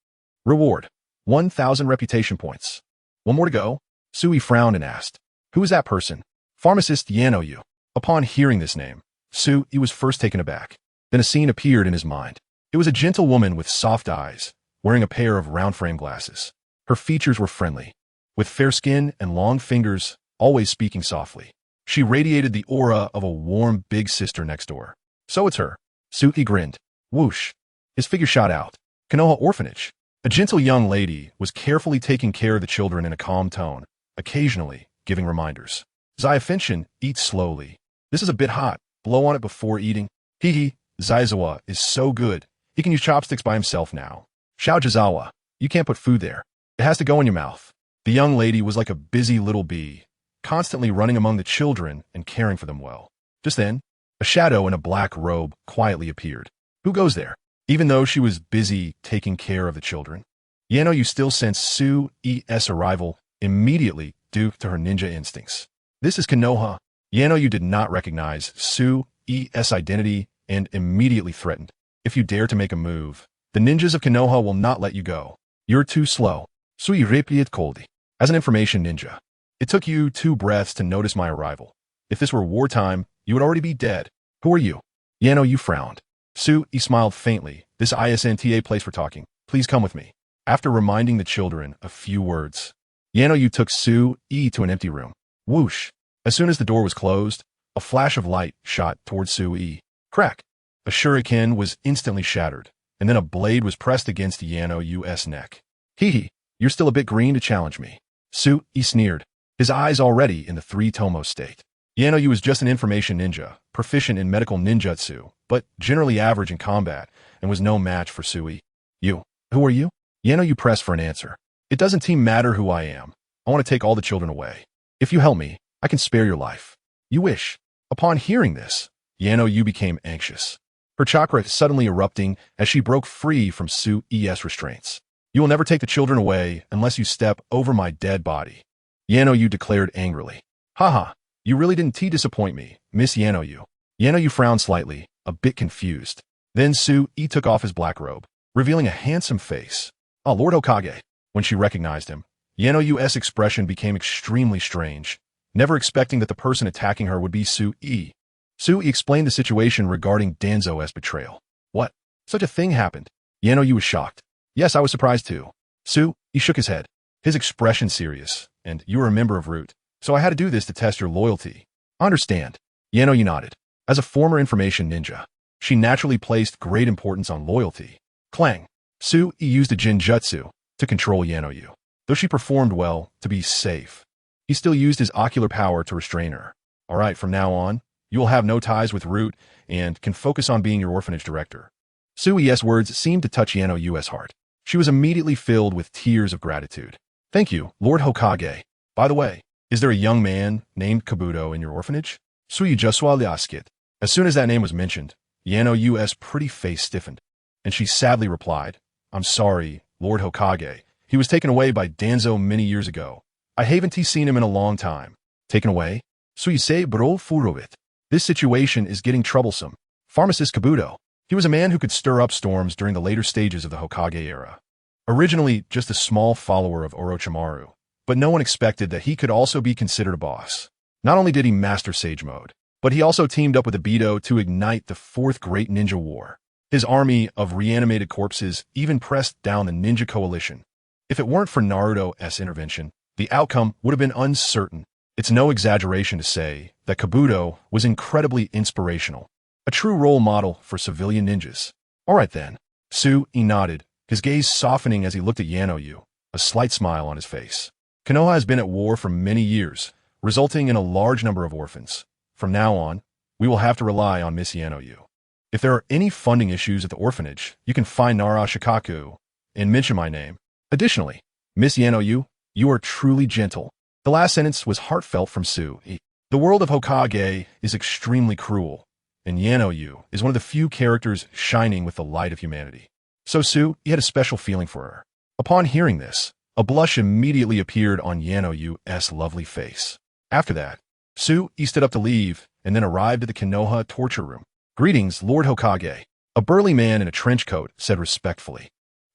Reward. 1,000 reputation points. 1 more to go? Sui frowned and asked, who is that person? Pharmacist Yano Yu. Upon hearing this name, Tsunade was first taken aback. Then a scene appeared in his mind. It was a gentle woman with soft eyes, wearing a pair of round-frame glasses. Her features were friendly, with fair skin and long fingers, always speaking softly. She radiated the aura of a warm big sister next door. So it's her. Tsunade grinned. Whoosh. His figure shot out. Konoha Orphanage. A gentle young lady was carefully taking care of the children in a calm tone, occasionally giving reminders. Zaifinshin, eat slowly. This is a bit hot. Blow on it before eating. Hee. Zaizawa is so good. He can use chopsticks by himself now. Xiao Jizawa, you can't put food there. It has to go in your mouth. The young lady was like a busy little bee, constantly running among the children and caring for them well. Just then, a shadow in a black robe quietly appeared. Who goes there? Even though she was busy taking care of the children, you still sensed Tsunade's arrival immediately due to her ninja instincts. This is Konoha. You did not recognize Tsunade's identity and immediately threatened. If you dare to make a move, the ninjas of Konoha will not let you go. You're too slow. Sui replied coldly. As an information ninja, it took you 2 breaths to notice my arrival. If this were wartime, you would already be dead. Who are you? You frowned. Tsunade smiled faintly. This isn't place for talking. Please come with me. After reminding the children a few words, you took Tsunade to an empty room. Whoosh. As soon as the door was closed, a flash of light shot towards Tsunade. Crack. A shuriken was instantly shattered, and then a blade was pressed against Yano's neck. Hee, you're still a bit green to challenge me. Tsunade sneered, his eyes already in the 3-tomo state. You was just an information ninja, proficient in medical ninjutsu, but generally average in combat, and was no match for Tsunade. You. Who are you? You pressed for an answer. It doesn't matter who I am. I want to take all the children away. If you help me, I can spare your life. You wish. Upon hearing this, you became anxious. Her chakra suddenly erupting as she broke free from Tsunade's restraints. You will never take the children away unless you step over my dead body. You declared angrily. Haha, you really didn't disappoint me, Miss You. You frowned slightly, a bit confused. Then Tsunade took off his black robe, revealing a handsome face. Oh, Lord Hokage. When she recognized him, U's expression became extremely strange, never expecting that the person attacking her would be Tsunade. Tsunade explained the situation regarding Danzo's betrayal. What? Such a thing happened? You was shocked. Yes, I was surprised too. Tsunade shook his head, his expression serious, and you were a member of Root, so I had to do this to test your loyalty. Understand. You nodded. As a former information ninja, she naturally placed great importance on loyalty. Clang. Tsunade used a Jinjutsu to control You. Though she performed well to be safe, he still used his ocular power to restrain her. All right, from now on, you will have no ties with Root and can focus on being your orphanage director. Tsunade's words seemed to touch U's heart. She was immediately filled with tears of gratitude. Thank you, Lord Hokage. By the way, is there a young man named Kabuto in your orphanage? Tsunade justly asked. As soon as that name was mentioned, U's pretty face stiffened, and she sadly replied, I'm sorry, Lord Hokage. He was taken away by Danzo many years ago. I haven't seen him in a long time. Taken away? So you say bro furovit. This situation is getting troublesome. Pharmacist Kabuto. He was a man who could stir up storms during the later stages of the Hokage era. Originally just a small follower of Orochimaru, but no one expected that he could also be considered a boss. Not only did he master Sage Mode, but he also teamed up with Obito to ignite the 4th Great Ninja War. His army of reanimated corpses even pressed down the Ninja Coalition. If it weren't for Naruto's intervention, the outcome would have been uncertain. It's no exaggeration to say that Kabuto was incredibly inspirational, a true role model for civilian ninjas. All right then. Tsunade nodded, his gaze softening as he looked at You, a slight smile on his face. Konoha has been at war for many years, resulting in a large number of orphans. From now on, we will have to rely on Miss You. If there are any funding issues at the orphanage, you can find Nara Shikaku and mention my name. Additionally, Miss You, you are truly gentle. The last sentence was heartfelt from Tsunade. The world of Hokage is extremely cruel, and You is one of the few characters shining with the light of humanity. So Tsunade had a special feeling for her. Upon hearing this, a blush immediately appeared on U's lovely face. After that, Tsunade stood up to leave and then arrived at the Konoha torture room. Greetings, Lord Hokage. A burly man in a trench coat said respectfully.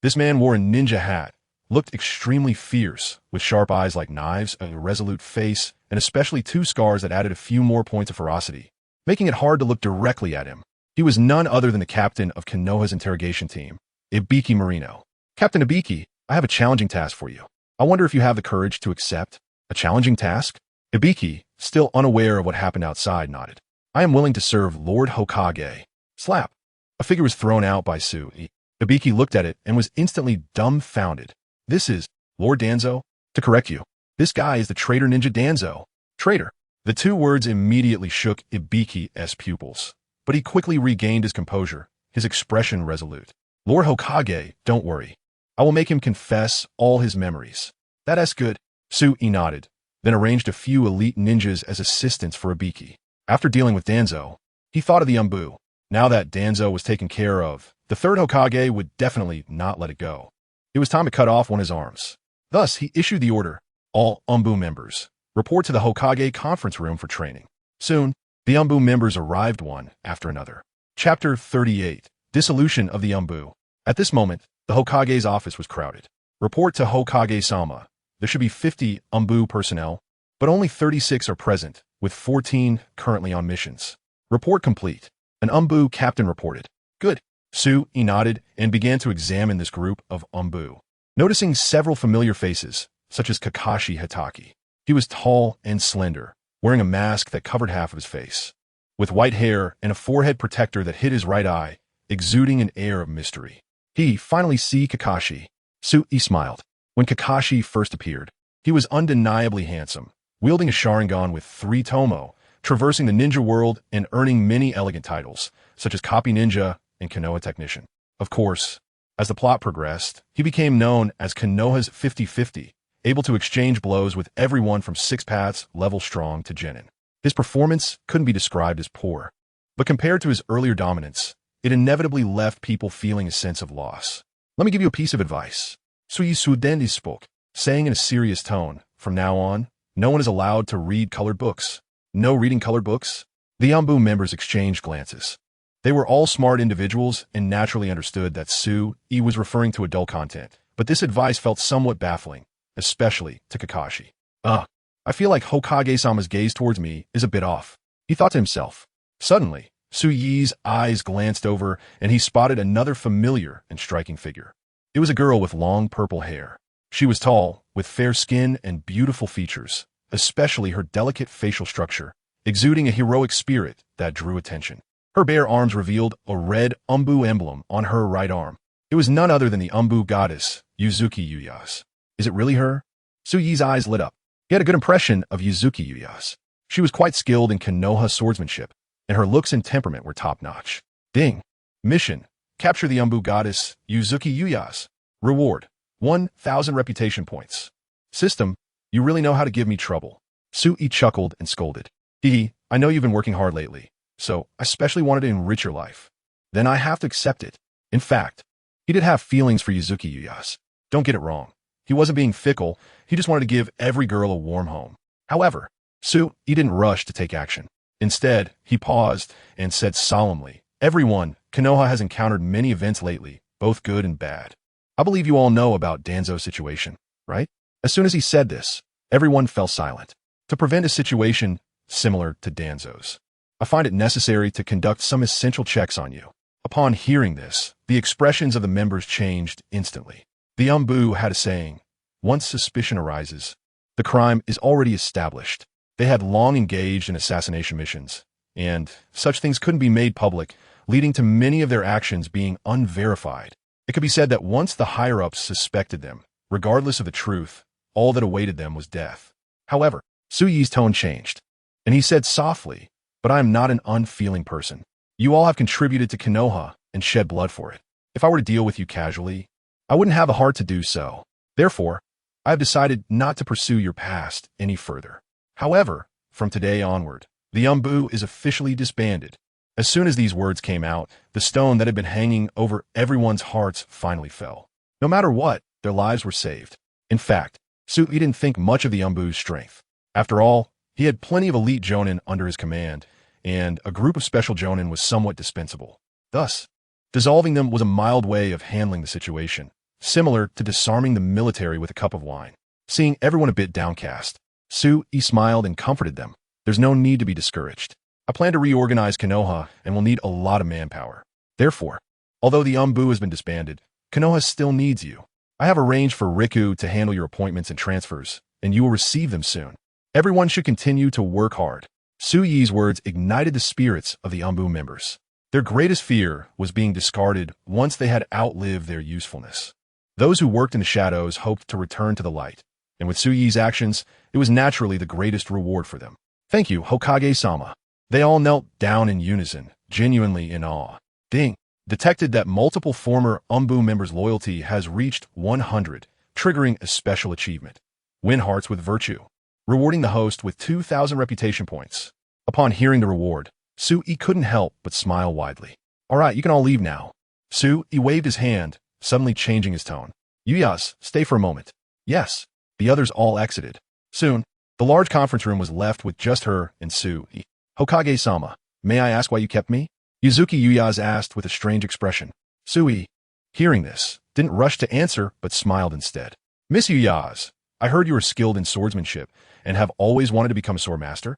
This man wore a ninja hat, looked extremely fierce, with sharp eyes like knives, a resolute face, and especially 2 scars that added a few more points of ferocity, making it hard to look directly at him. He was none other than the captain of Konoha's interrogation team, Ibiki Marino. Captain Ibiki, I have a challenging task for you. I wonder if you have the courage to accept. A challenging task? Ibiki, still unaware of what happened outside, nodded. I am willing to serve Lord Hokage. Slap. A figure was thrown out by Sui. Ibiki looked at it and was instantly dumbfounded. This is Lord Danzo? To correct you, this guy is the traitor ninja Danzo. Traitor. The 2 words immediately shook Ibiki's pupils, but he quickly regained his composure, his expression resolute. Lord Hokage, don't worry. I will make him confess all his memories. That's good. Sui nodded, then arranged a few elite ninjas as assistants for Ibiki. After dealing with Danzo, he thought of the ANBU. Now that Danzo was taken care of, the 3rd Hokage would definitely not let it go. It was time to cut off one of his arms. Thus, he issued the order, all ANBU members, report to the Hokage conference room for training. Soon, the ANBU members arrived one after another. Chapter 38, Dissolution of the ANBU. At this moment, the Hokage's office was crowded. Report to Hokage-sama. There should be 50 ANBU personnel, but only 36 are present, with 14 currently on missions. Report complete. An ANBU captain reported. Good. Sui nodded and began to examine this group of ANBU, noticing several familiar faces, such as Kakashi Hitaki. He was tall and slender, wearing a mask that covered half of his face, with white hair and a forehead protector that hid his right eye, exuding an air of mystery. He finally see Kakashi. Sui smiled. When Kakashi first appeared, he was undeniably handsome, wielding a Sharingan with 3 tomo, traversing the ninja world and earning many elegant titles, such as Copy Ninja and Konoha Technician. Of course, as the plot progressed, he became known as Konoha's 50-50, able to exchange blows with everyone from 6 paths level strong to Jonin. His performance couldn't be described as poor, but compared to his earlier dominance, it inevitably left people feeling a sense of loss. Let me give you a piece of advice. Sui Susanoo spoke, saying in a serious tone, from now on, no one is allowed to read colored books. No reading colored books? The ANBU members exchanged glances. They were all smart individuals and naturally understood that Sui was referring to adult content, but this advice felt somewhat baffling, especially to Kakashi. I feel like Hokage-sama's gaze towards me is a bit off, he thought to himself. Suddenly, Sui's eyes glanced over and he spotted another familiar and striking figure. It was a girl with long purple hair. She was tall, with fair skin and beautiful features, especially her delicate facial structure, exuding a heroic spirit that drew attention. Her bare arms revealed a red ANBU emblem on her right arm. It was none other than the ANBU goddess, Uzuki Uyas. Is it really her? Sui's eyes lit up. He had a good impression of Uzuki Uyas. She was quite skilled in Konoha swordsmanship, and her looks and temperament were top-notch. Ding. Mission. Capture the ANBU goddess, Uzuki Uyas. Reward. 1,000 reputation points. System. You really know how to give me trouble. Sui chuckled and scolded. I know you've been working hard lately, so I especially wanted to enrich your life. Then I have to accept it. In fact, he did have feelings for Uzuki Uyas. Don't get it wrong. He wasn't being fickle, he just wanted to give every girl a warm home. However, Sui didn't rush to take action. Instead, he paused and said solemnly, Everyone, Konoha has encountered many events lately, both good and bad. I believe you all know about Danzo's situation, right? As soon as he said this, everyone fell silent. To prevent a situation similar to Danzo's, I find it necessary to conduct some essential checks on you. Upon hearing this, the expressions of the members changed instantly. The ANBU had a saying, once suspicion arises, the crime is already established. They had long engaged in assassination missions, and such things couldn't be made public, leading to many of their actions being unverified. It could be said that once the higher-ups suspected them, regardless of the truth, all that awaited them was death. However, Sui's tone changed, and he said softly, but I am not an unfeeling person. You all have contributed to Konoha and shed blood for it. If I were to deal with you casually, I wouldn't have a heart to do so. Therefore, I have decided not to pursue your past any further. However, from today onward, the ANBU is officially disbanded. As soon as these words came out, the stone that had been hanging over everyone's hearts finally fell. No matter what, their lives were saved. In fact, Sui didn't think much of the ANBU's strength. After all, he had plenty of elite Jonin under his command, and a group of special Jonin was somewhat dispensable. Thus, dissolving them was a mild way of handling the situation, similar to disarming the military with a cup of wine. Seeing everyone a bit downcast, Sui smiled and comforted them. There's no need to be discouraged. I plan to reorganize Konoha and will need a lot of manpower. Therefore, although the ANBU has been disbanded, Konoha still needs you. I have arranged for Riku to handle your appointments and transfers, and you will receive them soon. Everyone should continue to work hard. Sui's words ignited the spirits of the ANBU members. Their greatest fear was being discarded once they had outlived their usefulness. Those who worked in the shadows hoped to return to the light, and with Sui's actions, it was naturally the greatest reward for them. Thank you, Hokage-sama. They all knelt down in unison, genuinely in awe. Ding! Detected that multiple former ANBU members' loyalty has reached 100, triggering a special achievement. Win hearts with virtue. Rewarding the host with 2,000 reputation points. Upon hearing the reward, Sui couldn't help but smile widely. All right, you can all leave now. Sui waved his hand, suddenly changing his tone. Yuyas, stay for a moment. Yes. The others all exited. Soon, the large conference room was left with just her and Sui. Hokage-sama, may I ask why you kept me? Yuzuki Yuyas asked with a strange expression. Sui, hearing this, didn't rush to answer but smiled instead. Miss Yuyas, I heard you were skilled in swordsmanship and have always wanted to become a sword master.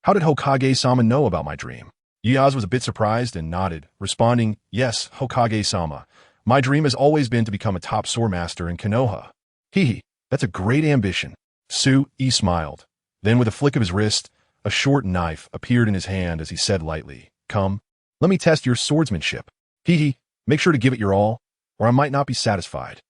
How did Hokage-sama know about my dream? Yuyas was a bit surprised and nodded, responding, Yes, Hokage-sama. My dream has always been to become a top sword master in Konoha. Hee, that's a great ambition. Sui smiled. Then with a flick of his wrist, a short knife appeared in his hand as he said lightly, Come, let me test your swordsmanship. Hee, make sure to give it your all, or I might not be satisfied.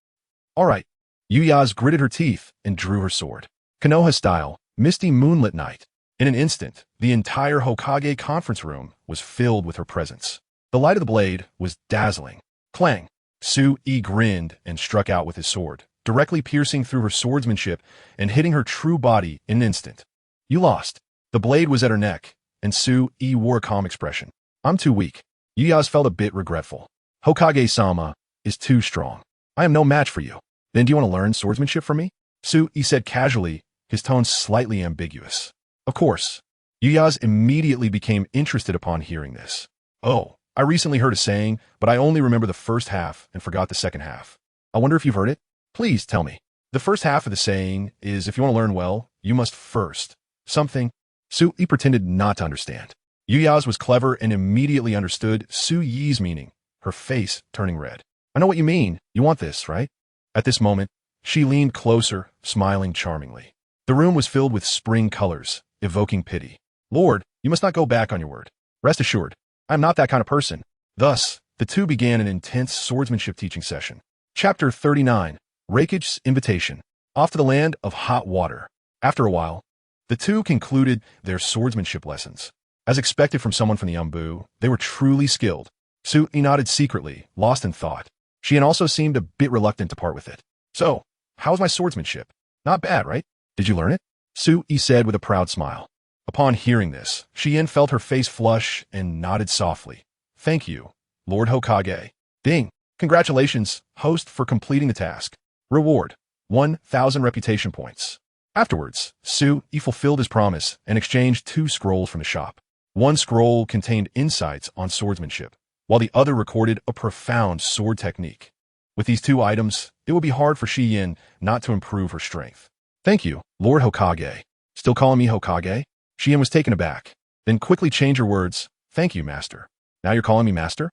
All right. Yuyas gritted her teeth and drew her sword. Konoha style, misty moonlit night. In an instant, the entire Hokage conference room was filled with her presence. The light of the blade was dazzling. Clang! Sui grinned and struck out with his sword, directly piercing through her swordsmanship and hitting her true body in an instant. You lost. The blade was at her neck, and Sui wore a calm expression. I'm too weak. Yuyas felt a bit regretful. Hokage-sama is too strong. I am no match for you. Then do you want to learn swordsmanship from me? Sui said casually, his tone slightly ambiguous. Of course. Yuyas immediately became interested upon hearing this. Oh, I recently heard a saying, but I only remember the first half and forgot the second half. I wonder if you've heard it? Please tell me. The first half of the saying is if you want to learn well, you must first. Something. Sui pretended not to understand. Yuyas was clever and immediately understood Sui's meaning, her face turning red. I know what you mean. You want this, right? At this moment, she leaned closer, smiling charmingly. The room was filled with spring colors, evoking pity. Lord, you must not go back on your word. Rest assured, I am not that kind of person. Thus, the two began an intense swordsmanship teaching session. Chapter 39, Raikage's Invitation. Off to the land of hot water. After a while, the two concluded their swordsmanship lessons. As expected from someone from the ANBU, they were truly skilled. Sui nodded secretly, lost in thought. She also seemed a bit reluctant to part with it. So, how's my swordsmanship? Not bad, right? Did you learn it? Sui said with a proud smile. Upon hearing this, Shien felt her face flush and nodded softly. Thank you, Lord Hokage. Ding! Congratulations, host, for completing the task. Reward, 1,000 reputation points. Afterwards, Sui fulfilled his promise and exchanged 2 scrolls from the shop. One scroll contained insights on swordsmanship, while the other recorded a profound sword technique. With these 2 items, it would be hard for Shien not to improve her strength. Thank you, Lord Hokage. Still calling me Hokage? Shien was taken aback, then quickly changed her words. Thank you, Master. Now you're calling me Master?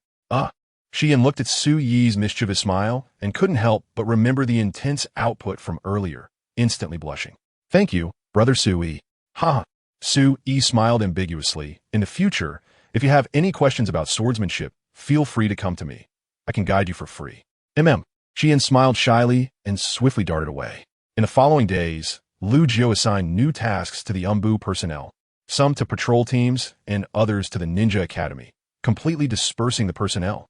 Shien looked at Sui's mischievous smile and couldn't help but remember the intense output from earlier, instantly blushing. Thank you, Brother Sui. Ha! Sui smiled ambiguously. In the future, if you have any questions about swordsmanship, feel free to come to me. I can guide you for free. Shien smiled shyly and swiftly darted away. In the following days, Lu Jiu assigned new tasks to the ANBU personnel, some to patrol teams and others to the Ninja Academy, completely dispersing the personnel.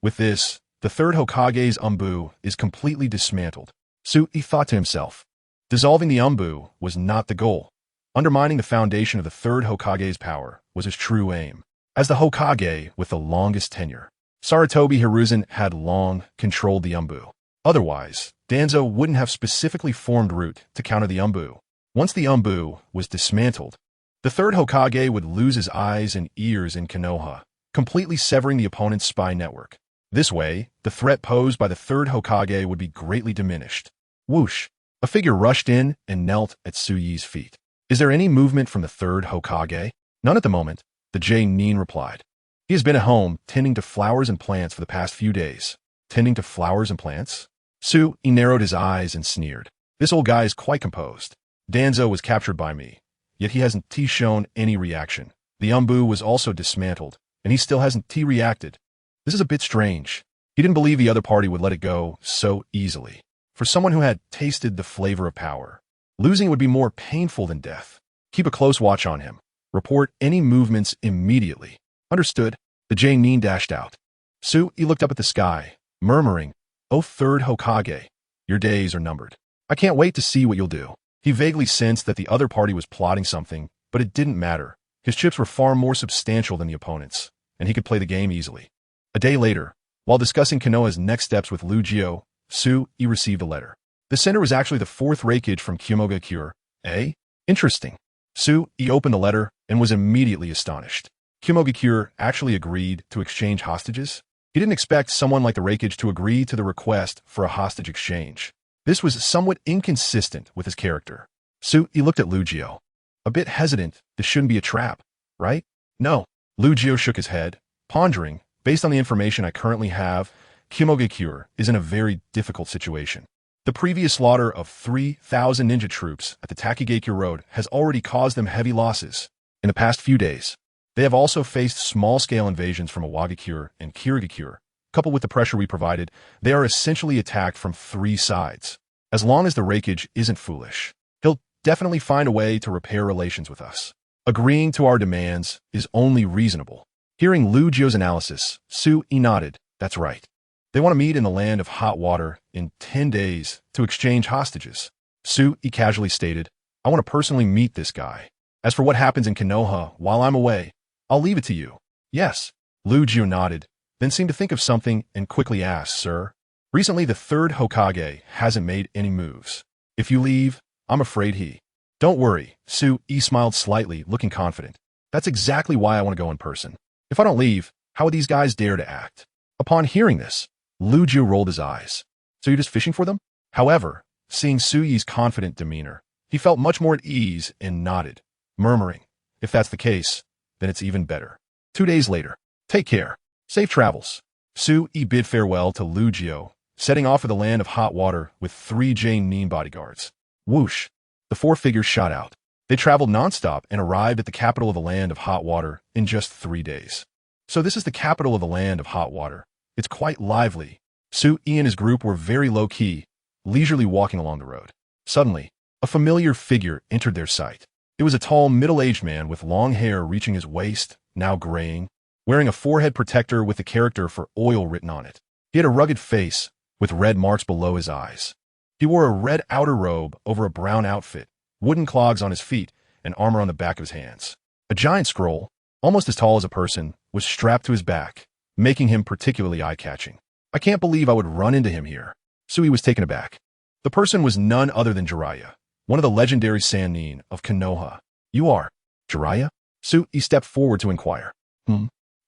With this, the 3rd Hokage's ANBU is completely dismantled. Sui thought to himself. Dissolving the ANBU was not the goal. Undermining the foundation of the 3rd Hokage's power was his true aim. As the Hokage with the longest tenure, Sarutobi Hiruzen had long controlled the ANBU. Otherwise, Danzo wouldn't have specifically formed route to counter the ANBU. Once the ANBU was dismantled, the 3rd Hokage would lose his eyes and ears in Konoha, completely severing the opponent's spy network. This way, the threat posed by the 3rd Hokage would be greatly diminished. Whoosh! A figure rushed in and knelt at Suyi's feet. Is there any movement from the third Hokage? None at the moment, the Jonin replied. He has been at home, tending to flowers and plants for the past few days. Tending to flowers and plants? Sui narrowed his eyes and sneered. This old guy is quite composed. Danzo was captured by me, yet he hasn't shown any reaction. The ANBU was also dismantled, and he still hasn't reacted. This is a bit strange. He didn't believe the other party would let it go so easily. For someone who had tasted the flavor of power, losing would be more painful than death. Keep a close watch on him. Report any movements immediately. Understood. The Jonin dashed out. Sui looked up at the sky, murmuring, "O third Hokage, your days are numbered. I can't wait to see what you'll do." He vaguely sensed that the other party was plotting something, but it didn't matter. His chips were far more substantial than the opponents, and he could play the game easily. A day later, while discussing Konoha's next steps with Lugio, Sui received a letter. The sender was actually the fourth Raikage from Kumoga. Eh? Interesting. Sui opened the letter and was immediately astonished. Kumoga actually agreed to exchange hostages? He didn't expect someone like the Raikage to agree to the request for a hostage exchange. This was somewhat inconsistent with his character. Sui looked at Lugio. A bit hesitant, this shouldn't be a trap, right? No. Lugio shook his head, pondering, based on the information I currently have, Kumoga is in a very difficult situation. The previous slaughter of 3,000 ninja troops at the Takigakure Road has already caused them heavy losses. In the past few days, they have also faced small-scale invasions from Iwagakure and Kirigakure. Coupled with the pressure we provided, they are essentially attacked from three sides. As long as the Raikage isn't foolish, he'll definitely find a way to repair relations with us. Agreeing to our demands is only reasonable. Hearing Lugio's analysis, Sui nodded. That's right. They want to meet in the land of hot water in 10 days to exchange hostages. Sui casually stated, I want to personally meet this guy. As for what happens in Konoha while I'm away, I'll leave it to you. Yes. Lugio nodded, then seemed to think of something and quickly asked, Sir, recently the third Hokage hasn't made any moves. If you leave, I'm afraid he. Don't worry, Sui smiled slightly, looking confident. That's exactly why I want to go in person. If I don't leave, how would these guys dare to act? Upon hearing this, Lugio rolled his eyes. So you're just fishing for them? However, seeing Sui's confident demeanor, he felt much more at ease and nodded, murmuring, if that's the case, then it's even better. 2 days later, take care. Safe travels. Sui bid farewell to Lugio, setting off for the land of hot water with 3 Jonin bodyguards. Whoosh! The 4 figures shot out. They traveled nonstop and arrived at the capital of the land of hot water in just 3 days. So this is the capital of the land of hot water. It's quite lively. Sui and his group were very low-key, leisurely walking along the road. Suddenly, a familiar figure entered their sight. It was a tall, middle-aged man with long hair reaching his waist, now graying, wearing a forehead protector with the character for oil written on it. He had a rugged face, with red marks below his eyes. He wore a red outer robe over a brown outfit, wooden clogs on his feet, and armor on the back of his hands. A giant scroll, almost as tall as a person, was strapped to his back, making him particularly eye-catching. I can't believe I would run into him here. Sui was taken aback. The person was none other than Jiraiya, one of the legendary Sannin of Konoha. You are Jiraiya? Sui stepped forward to inquire.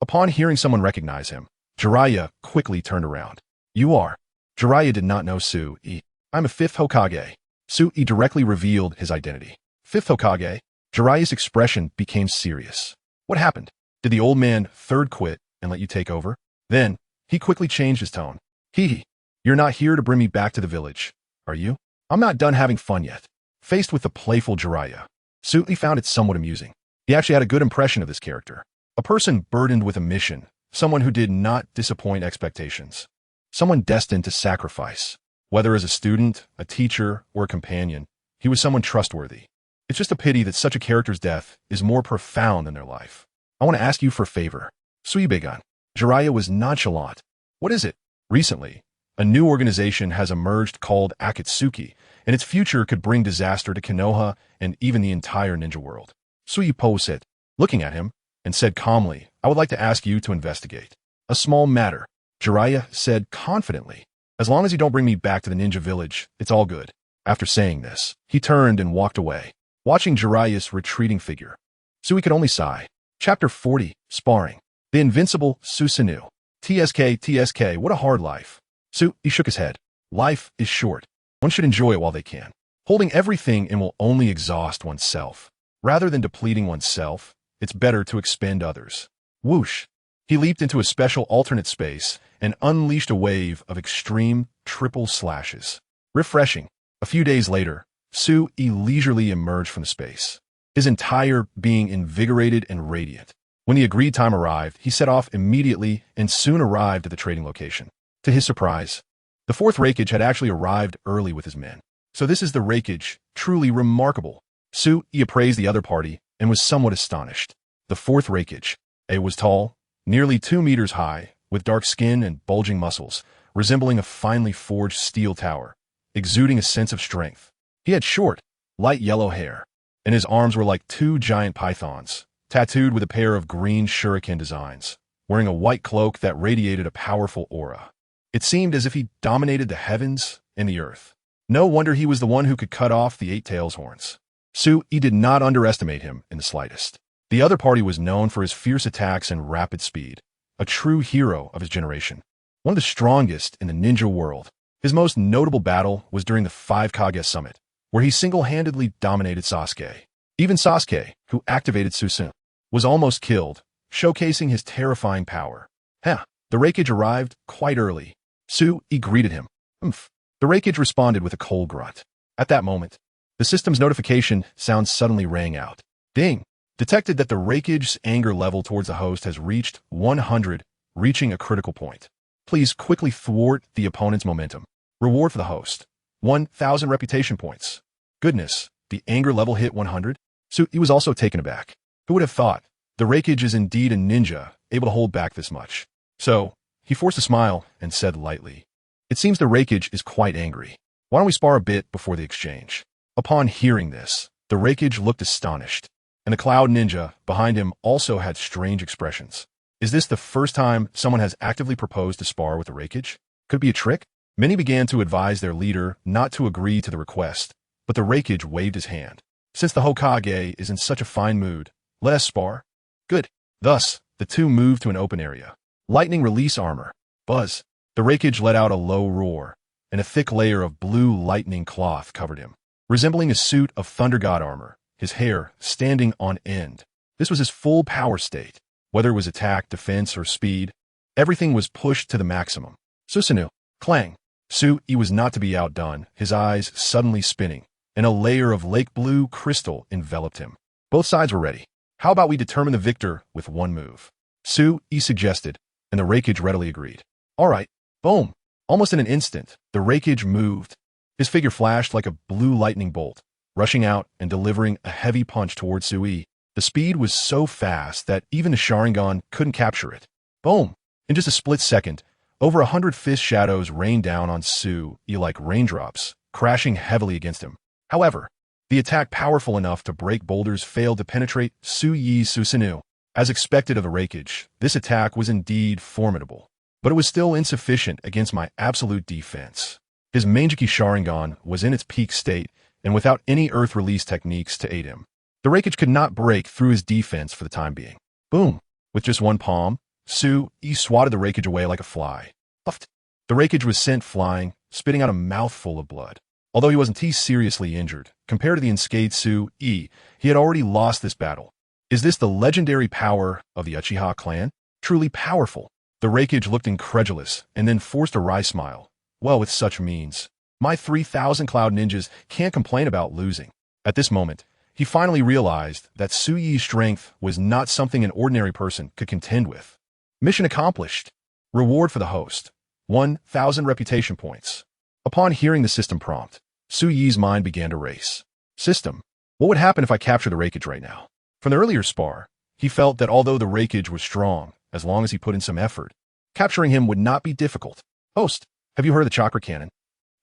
Upon hearing someone recognize him, Jiraiya quickly turned around. You are. Jiraiya did not know Sui. I'm a 5th Hokage. Sui directly revealed his identity. 5th Hokage? Jiraiya's expression became serious. What happened? Did the old man third quit and let you take over? Then, he quickly changed his tone. You're not here to bring me back to the village, are you? I'm not done having fun yet. Faced with the playful Jiraiya, Sui found it somewhat amusing. He actually had a good impression of this character. A person burdened with a mission, someone who did not disappoint expectations. Someone destined to sacrifice. Whether as a student, a teacher, or a companion, he was someone trustworthy. It's just a pity that such a character's death is more profound than their life. I want to ask you for a favor. Sui began. Jiraiya was nonchalant. What is it? Recently, a new organization has emerged called Akatsuki, and its future could bring disaster to Konoha and even the entire ninja world. Sui posed it, looking at him, and said calmly, I would like to ask you to investigate. A small matter, Jiraiya said confidently. As long as you don't bring me back to the ninja village, it's all good. After saying this, he turned and walked away, watching Jiraiya's retreating figure. Sui could only sigh. Chapter 40, Sparring. The invincible Susanoo. TSK, what a hard life. Sui shook his head. Life is short. One should enjoy it while they can. Holding everything in will only exhaust oneself. Rather than depleting oneself, it's better to expend others. Whoosh! He leaped into a special alternate space and unleashed a wave of extreme triple slashes. Refreshing. A few days later, Tsunade leisurely emerged from the space, his entire being invigorated and radiant. When the agreed time arrived, he set off immediately and soon arrived at the trading location. To his surprise, the fourth Raikage had actually arrived early with his men. So this is the Raikage, truly remarkable. Tsunade appraised the other party and was somewhat astonished. The fourth Raikage, was tall, nearly 2 meters high, with dark skin and bulging muscles, resembling a finely forged steel tower, exuding a sense of strength. He had short, light yellow hair, and his arms were like 2 giant pythons, tattooed with a pair of green shuriken designs, wearing a white cloak that radiated a powerful aura. It seemed as if he dominated the heavens and the earth. No wonder he was the one who could cut off the 8 tails horns. Tsunade did not underestimate him in the slightest. The other party was known for his fierce attacks and rapid speed, a true hero of his generation, one of the strongest in the ninja world. His most notable battle was during the 5 Kage Summit, where he single-handedly dominated Sasuke. Even Sasuke, who activated Susanoo, was almost killed, showcasing his terrifying power. The Raikage arrived quite early. Tsunade greeted him. Umph. The Raikage responded with a cold grunt. At that moment, the system's notification sound suddenly rang out. Ding! Detected that the Raikage's anger level towards the host has reached 100, reaching a critical point. Please quickly thwart the opponent's momentum. Reward for the host: 1,000 reputation points. Goodness, the anger level hit 100? Tsunade was also taken aback. Who would have thought? The Raikage is indeed a ninja, able to hold back this much. So, he forced a smile and said lightly, "It seems the Raikage is quite angry. Why don't we spar a bit before the exchange?" Upon hearing this, the Raikage looked astonished, and the Cloud Ninja behind him also had strange expressions. Is this the first time someone has actively proposed to spar with the Raikage? Could it be a trick? Many began to advise their leader not to agree to the request, but the Raikage waved his hand. Since the Hokage is in such a fine mood, let us spar. Good. Thus, the two moved to an open area. Lightning release armor. Buzz. The Raikage let out a low roar, and a thick layer of blue lightning cloth covered him, resembling a suit of Thunder God armor, his hair standing on end. This was his full power state. Whether it was attack, defense, or speed, everything was pushed to the maximum. Susanoo. Clang. Tsunade was not to be outdone, his eyes suddenly spinning, and a layer of lake blue crystal enveloped him. Both sides were ready. How about we determine the victor with one move? Tsunade suggested, and the Raikage readily agreed. All right. Boom. Almost in an instant, the Raikage moved. His figure flashed like a blue lightning bolt, rushing out and delivering a heavy punch towards Tsunade. The speed was so fast that even a Sharingan couldn't capture it. Boom! In just a split second, over 100 fist shadows rained down on Tsunade like raindrops, crashing heavily against him. However, the attack powerful enough to break boulders failed to penetrate Tsunade's Susanoo. As expected of a Raikage, this attack was indeed formidable, but it was still insufficient against my absolute defense. His Manjiki Sharingan was in its peak state and without any earth release techniques to aid him. The Raikage could not break through his defense for the time being. Boom! With just one palm, Tsunade swatted the Raikage away like a fly. Puffed. The Raikage was sent flying, spitting out a mouthful of blood. Although he wasn't too seriously injured, compared to the unscathed Tsunade, he had already lost this battle. Is this the legendary power of the Uchiha clan? Truly powerful. The Raikage looked incredulous and then forced a wry smile. Well, with such means, my 3,000 Cloud Ninjas can't complain about losing. At this moment, he finally realized that Tsunade's strength was not something an ordinary person could contend with. Mission accomplished. Reward for the host: 1,000 reputation points. Upon hearing the system prompt, Tsunade's mind began to race. System, what would happen if I capture the Raikage right now? From the earlier spar, he felt that although the Raikage was strong, as long as he put in some effort, capturing him would not be difficult. Host, have you heard of the chakra cannon?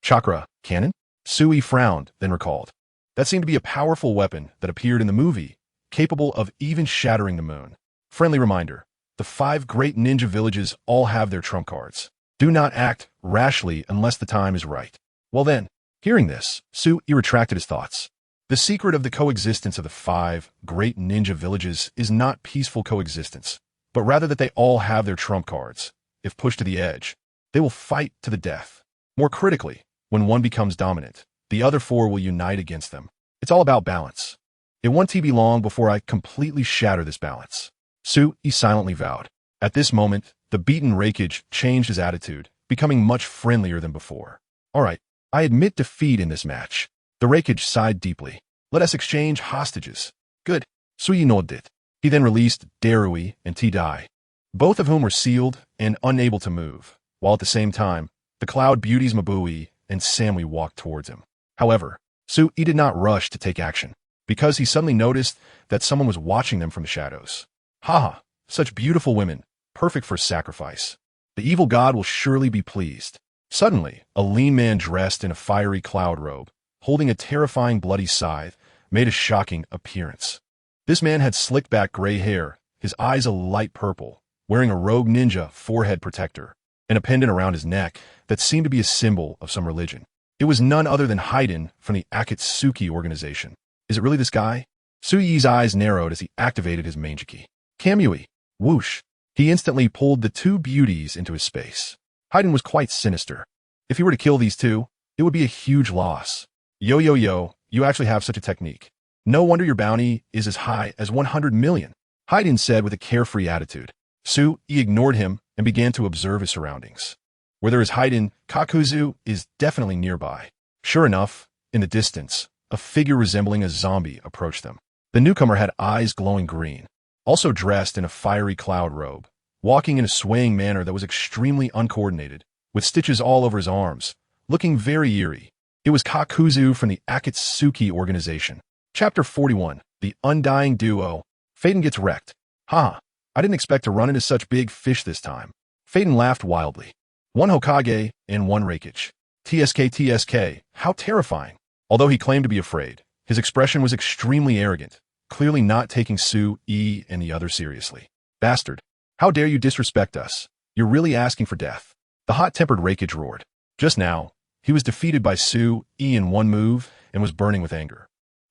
Chakra cannon? Tsunade frowned, then recalled. That seemed to be a powerful weapon that appeared in the movie, capable of even shattering the moon. Friendly reminder, the 5 great ninja villages all have their trump cards. Do not act rashly unless the time is right. Well then, hearing this, Tsunade retracted his thoughts. The secret of the coexistence of the 5 great ninja villages is not peaceful coexistence, but rather that they all have their trump cards. If pushed to the edge, they will fight to the death. More critically, when one becomes dominant, the other 4 will unite against them. It's all about balance. It won't be long before I completely shatter this balance. Tsunade silently vowed. At this moment, the beaten Raikage changed his attitude, becoming much friendlier than before. Alright, I admit defeat in this match. The Raikage sighed deeply. Let us exchange hostages. Good. Tsunade nodded. He then released Darui and T-Dai, both of whom were sealed and unable to move, while at the same time, the Cloud Beauties Mabui and Samui walked towards him. However, Tsunade did not rush to take action, because he suddenly noticed that someone was watching them from the shadows. Haha, such beautiful women, perfect for sacrifice. The evil god will surely be pleased. Suddenly, a lean man dressed in a fiery cloud robe, holding a terrifying bloody scythe, made a shocking appearance. This man had slicked back gray hair, his eyes a light purple, wearing a rogue ninja forehead protector, and a pendant around his neck that seemed to be a symbol of some religion. It was none other than Haiden from the Akatsuki organization. Is it really this guy? Tsunade's eyes narrowed as he activated his Manjiki. Kamui. Whoosh. He instantly pulled the 2 beauties into his space. Haiden was quite sinister. If he were to kill these 2, it would be a huge loss. Yo, you actually have such a technique. No wonder your bounty is as high as 100 million. Haiden said with a carefree attitude. Tsunade ignored him and began to observe his surroundings. Where there is Haiden, Kakuzu is definitely nearby. Sure enough, in the distance, a figure resembling a zombie approached them. The newcomer had eyes glowing green, also dressed in a fiery cloud robe, walking in a swaying manner that was extremely uncoordinated, with stitches all over his arms, looking very eerie. It was Kakuzu from the Akatsuki organization. Chapter 41, The Undying Duo. Faden gets wrecked. Ha! I didn't expect to run into such big fish this time. Faden laughed wildly. 1 Hokage and 1 Raikage. TSK, how terrifying. Although he claimed to be afraid, his expression was extremely arrogant, clearly not taking Tsunade and the others seriously. Bastard. How dare you disrespect us? You're really asking for death. The hot-tempered Raikage roared. Just now, he was defeated by Tsunade in 1 move and was burning with anger.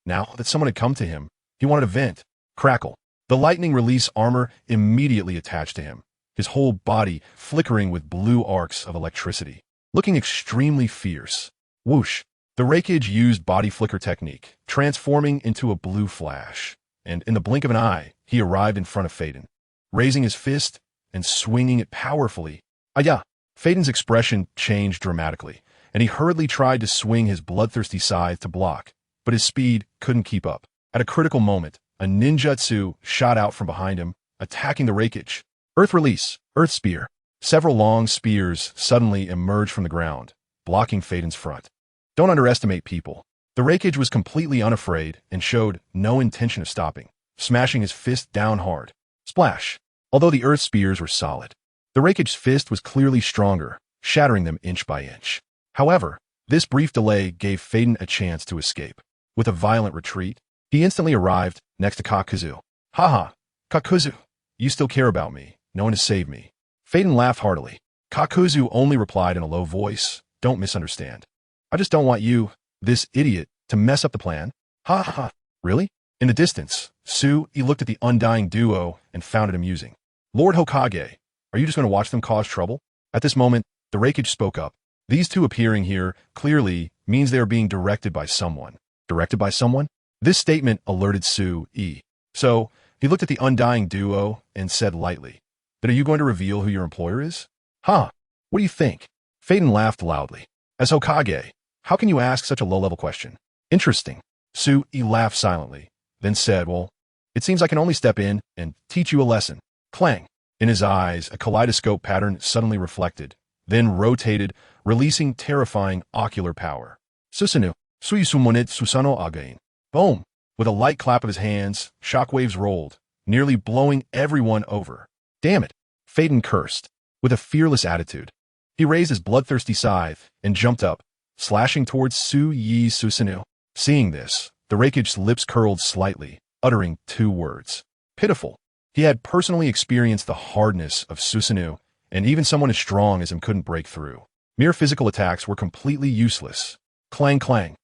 Now that someone had come to him, he wanted to vent. Crackle. The lightning release armor immediately attached to him, his whole body flickering with blue arcs of electricity, looking extremely fierce. Whoosh. The Raikage used body flicker technique, transforming into a blue flash, and in the blink of an eye, he arrived in front of Faden, raising his fist and swinging it powerfully. Ayah! Faden's expression changed dramatically, and he hurriedly tried to swing his bloodthirsty scythe to block, but his speed couldn't keep up. At a critical moment, a ninjutsu shot out from behind him, attacking the Raikage. Earth release, Earth Spear. Several long spears suddenly emerged from the ground, blocking Faden's front. Don't underestimate people. The Raikage was completely unafraid and showed no intention of stopping, smashing his fist down hard. Splash. Although the Earth Spears were solid, the Raikage's fist was clearly stronger, shattering them inch by inch. However, this brief delay gave Faden a chance to escape. With a violent retreat, he instantly arrived next to Kakuzu. Haha, Kakuzu, you still care about me, knowing to save me. Faden laughed heartily. Kakuzu only replied in a low voice, don't misunderstand. I just don't want you, this idiot, to mess up the plan. Ha ha, really? In the distance, Tsunade looked at the undying duo and found it amusing. Lord Hokage, are you just going to watch them cause trouble? At this moment, the Raikage spoke up. These 2 appearing here clearly means they are being directed by someone. Directed by someone? This statement alerted Tsunade. So, he looked at the undying duo and said lightly, then are you going to reveal who your employer is? Huh, what do you think? Faden laughed loudly. As Hokage, how can you ask such a low-level question? Interesting. Tsunade laughed silently, then said, well, it seems I can only step in and teach you a lesson. Clang. In his eyes, a kaleidoscope pattern suddenly reflected, then rotated, releasing terrifying ocular power. Susanoo. Suisumonit Susanoo again. Boom. With a light clap of his hands, shockwaves rolled, nearly blowing everyone over. Damn it. Faden cursed. With a fearless attitude, he raised his bloodthirsty scythe and jumped up, slashing towards Susanoo. Seeing this, the Raikage's lips curled slightly, uttering 2 words. Pitiful. He had personally experienced the hardness of Susanoo, and even someone as strong as him couldn't break through. Mere physical attacks were completely useless. Clang clang.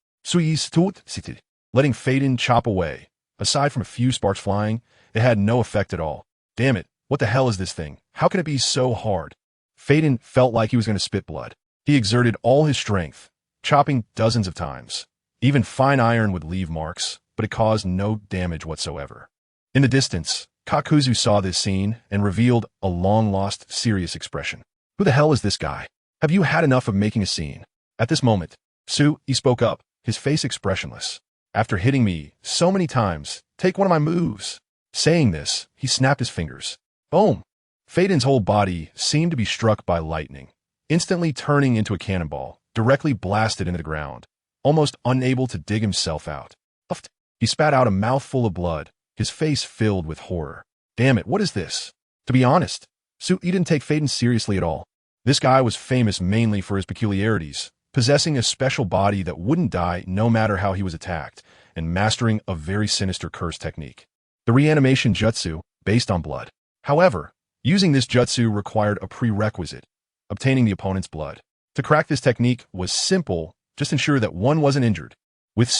Letting Faden chop away. Aside from a few sparks flying, it had no effect at all. Damn it, what the hell is this thing? How can it be so hard? Faden felt like he was going to spit blood. He exerted all his strength, chopping dozens of times. Even fine iron would leave marks, but it caused no damage whatsoever. In the distance, Kakuzu saw this scene and revealed a long-lost, serious expression. Who the hell is this guy? Have you had enough of making a scene? At this moment, he spoke up, his face expressionless. After hitting me so many times, take one of my moves. Saying this, he snapped his fingers. Boom! Feiden's whole body seemed to be struck by lightning, instantly turning into a cannonball, directly blasted into the ground, almost unable to dig himself out. He spat out a mouthful of blood, his face filled with horror. Damn it, what is this? To be honest, he didn't take Feiden seriously at all. This guy was famous mainly for his peculiarities, possessing a special body that wouldn't die no matter how he was attacked, and mastering a very sinister curse technique. The reanimation jutsu, based on blood. However, using this jutsu required a prerequisite, obtaining the opponent's blood. To crack this technique was simple, just ensure that one wasn't injured. With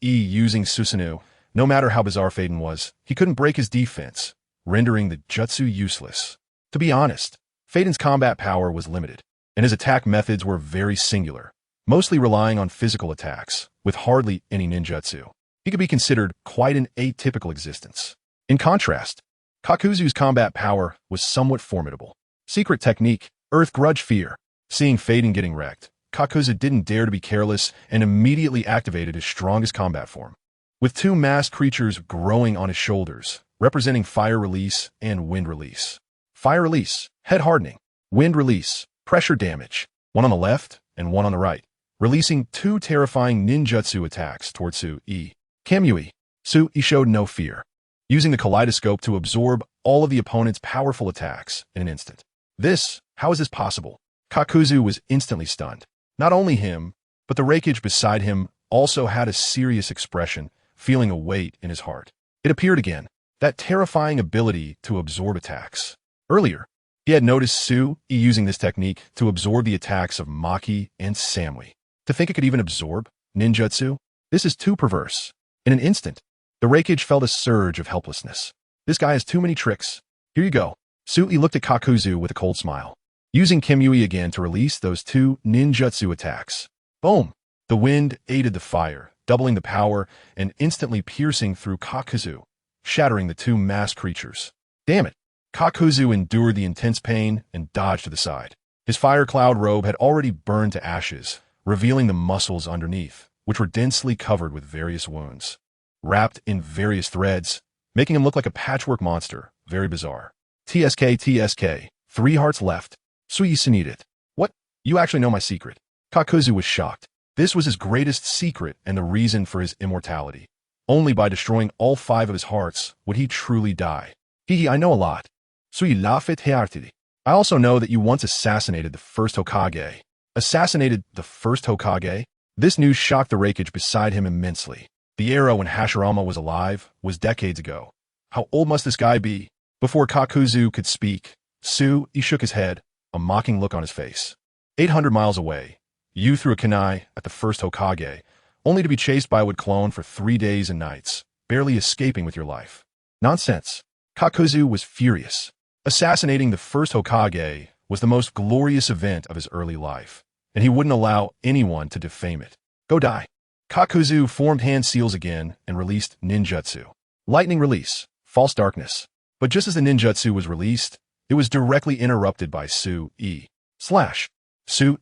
using Susanoo, no matter how bizarre Feiden was, he couldn't break his defense, rendering the jutsu useless. To be honest, Feiden's combat power was limited, and his attack methods were very singular, mostly relying on physical attacks, with hardly any ninjutsu. He could be considered quite an atypical existence. In contrast, Kakuzu's combat power was somewhat formidable. Secret technique, Earth Grudge Fear. Seeing Feiden getting wrecked, Kakuzu didn't dare to be careless and immediately activated his strongest combat form. With two masked creatures growing on his shoulders, representing fire release and wind release. Fire release, head hardening. Wind release, pressure damage. One on the left and one on the right, releasing two terrifying ninjutsu attacks towards Kamui. Showed no fear, using the kaleidoscope to absorb all of the opponent's powerful attacks in an instant. How is this possible? Kakuzu was instantly stunned. Not only him, but the Raikage beside him also had a serious expression, feeling a weight in his heart. It appeared again, that terrifying ability to absorb attacks. Earlier, he had noticed using this technique to absorb the attacks of Maki and Samui. To think it could even absorb ninjutsu? This is too perverse. In an instant, the Raikage felt a surge of helplessness. This guy has too many tricks. Here you go. Looked at Kakuzu with a cold smile, using Kamui again to release those two ninjutsu attacks. Boom! The wind aided the fire, doubling the power and instantly piercing through Kakuzu, shattering the two masked creatures. Damn it! Kakuzu endured the intense pain and dodged to the side. His fire cloud robe had already burned to ashes, revealing the muscles underneath, which were densely covered with various wounds, wrapped in various threads, making him look like a patchwork monster. Very bizarre. TSK. 3 hearts left. Tsunade. What? You actually know my secret. Kakuzu was shocked. This was his greatest secret and the reason for his immortality. Only by destroying all 5 of his hearts would he truly die. I know a lot. I also know that you once assassinated the first Hokage. Assassinated the first Hokage? This news shocked the Raikage beside him immensely. The era when Hashirama was alive was decades ago. How old must this guy be? Before Kakuzu could speak, he shook his head, a mocking look on his face. 800 miles away, you threw a kunai at the first Hokage, only to be chased by a wood clone for 3 days and nights, barely escaping with your life. Nonsense. Kakuzu was furious. Assassinating the first Hokage was the most glorious event of his early life, and he wouldn't allow anyone to defame it. Go die. Kakuzu formed hand seals again and released ninjutsu. Lightning release, false darkness. But just as the ninjutsu was released, it was directly interrupted by Sui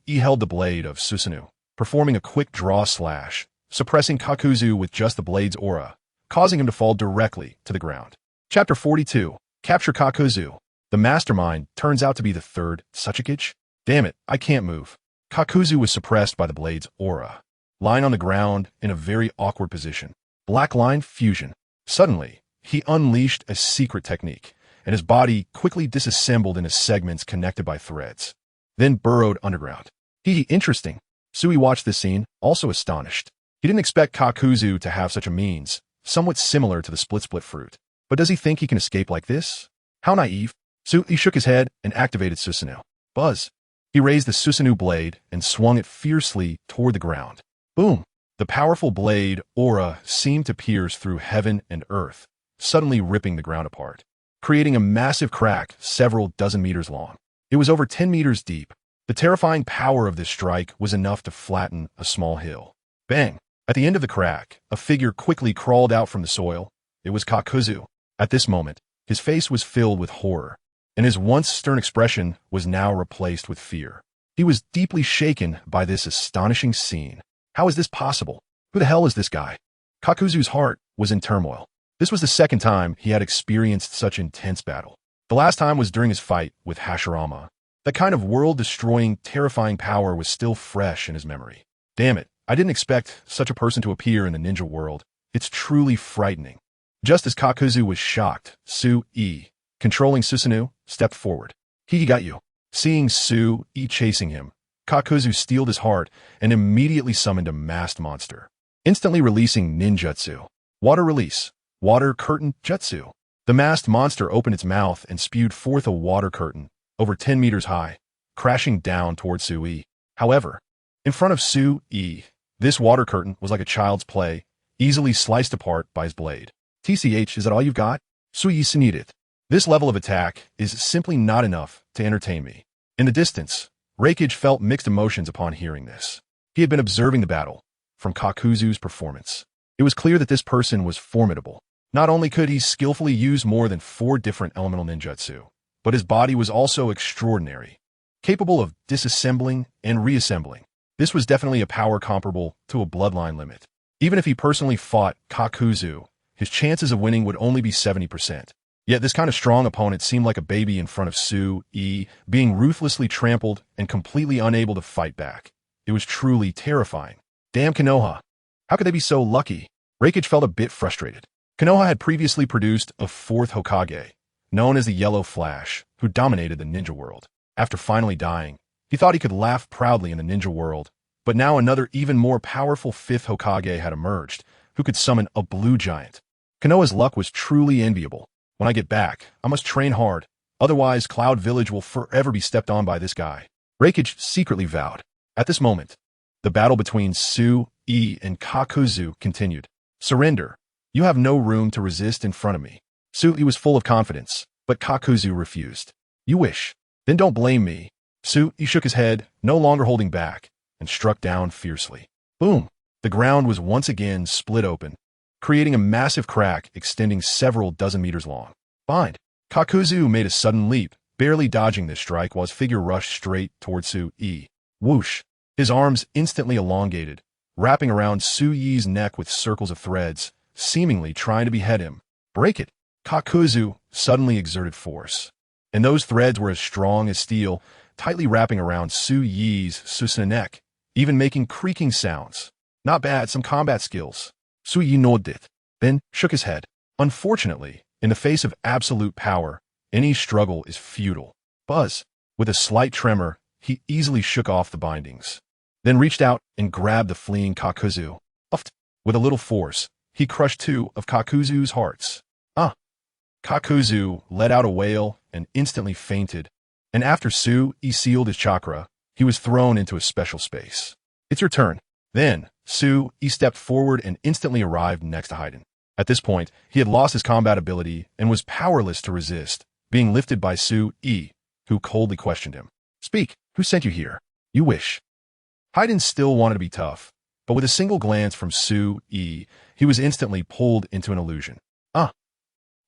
held the blade of Susanoo, performing a quick draw slash, suppressing Kakuzu with just the blade's aura, causing him to fall directly to the ground. Chapter 42. Capture Kakuzu. The mastermind turns out to be the third Tsuchikage. Damn it, I can't move. Kakuzu was suppressed by the blade's aura, lying on the ground in a very awkward position. Black line fusion. Suddenly, he unleashed a secret technique, and his body quickly disassembled into segments connected by threads, then burrowed underground. Interesting. Sui watched this scene, also astonished. He didn't expect Kakuzu to have such a means, somewhat similar to the split fruit. But does he think he can escape like this? How naive. Sui shook his head and activated Susanoo. Buzz. He raised the Susanoo blade and swung it fiercely toward the ground. Boom. The powerful blade aura seemed to pierce through heaven and earth, suddenly ripping the ground apart, creating a massive crack several dozen meters long. It was over 10 meters deep, The terrifying power of this strike was enough to flatten a small hill. Bang! At the end of the crack, a figure quickly crawled out from the soil. It was Kakuzu. At this moment, his face was filled with horror, and his once stern expression was now replaced with fear. He was deeply shaken by this astonishing scene. How is this possible? Who the hell is this guy? Kakuzu's heart was in turmoil. This was the second time he had experienced such intense battle. The last time was during his fight with Hashirama. That kind of world-destroying, terrifying power was still fresh in his memory. Damn it, I didn't expect such a person to appear in the ninja world. It's truly frightening. Just as Kakuzu was shocked, Su-e, controlling Susanoo, stepped forward. He got you. Seeing Su-e chasing him, Kakuzu steeled his heart and immediately summoned a masked monster, instantly releasing ninjutsu. Water release. Water curtain jutsu. The masked monster opened its mouth and spewed forth a water curtain, over 10 meters high, crashing down towards Su-e. However, in front of Su-e, this water curtain was like a child's play, easily sliced apart by his blade. TCH, is that all you've got? Su-e Tsunade. This level of attack is simply not enough to entertain me. In the distance, Raikage felt mixed emotions upon hearing this. He had been observing the battle from Kakuzu's performance. It was clear that this person was formidable. Not only could he skillfully use more than 4 different elemental ninjutsu, but his body was also extraordinary, capable of disassembling and reassembling. This was definitely a power comparable to a bloodline limit. Even if he personally fought Kakuzu, his chances of winning would only be 70%. Yet this kind of strong opponent seemed like a baby in front of Su-e, being ruthlessly trampled and completely unable to fight back. It was truly terrifying. Damn Konoha. How could they be so lucky? Raikage felt a bit frustrated. Konoha had previously produced a 4th Hokage, known as the Yellow Flash, who dominated the ninja world. After finally dying, he thought he could laugh proudly in the ninja world, but now another even more powerful 5th Hokage had emerged, who could summon a blue giant. Konoha's luck was truly enviable. When I get back, I must train hard, otherwise Cloud Village will forever be stepped on by this guy. Raikage secretly vowed. At this moment, the battle between Su-e and Kakuzu continued. Surrender. You have no room to resist in front of me. Su-e was full of confidence, but Kakuzu refused. You wish. Then don't blame me. Su-e shook his head, no longer holding back, and struck down fiercely. Boom! The ground was once again split open, creating a massive crack extending several dozen meters long. Bind. Kakuzu made a sudden leap, barely dodging this strike while his figure rushed straight towards Su-e. Whoosh! His arms instantly elongated, wrapping around Su-e's neck with circles of threads, seemingly trying to behead him. Break it! Kakuzu suddenly exerted force, and those threads were as strong as steel, tightly wrapping around Su-e's Susanoo neck, even making creaking sounds. Not bad, some combat skills. Su-e nodded, then shook his head. Unfortunately, in the face of absolute power, any struggle is futile. Buzz. With a slight tremor, he easily shook off the bindings, then reached out and grabbed the fleeing Kakuzu. Uffed. With a little force, he crushed 2 of Kakuzu's hearts. Kakuzu let out a wail and instantly fainted, and after Su-e sealed his chakra, he was thrown into a special space. It's your turn. Then, Su-e stepped forward and instantly arrived next to Haiden. At this point, he had lost his combat ability and was powerless to resist, being lifted by Su-e, who coldly questioned him. Speak, who sent you here? You wish. Haiden still wanted to be tough, but with a single glance from Su-e, he was instantly pulled into an illusion.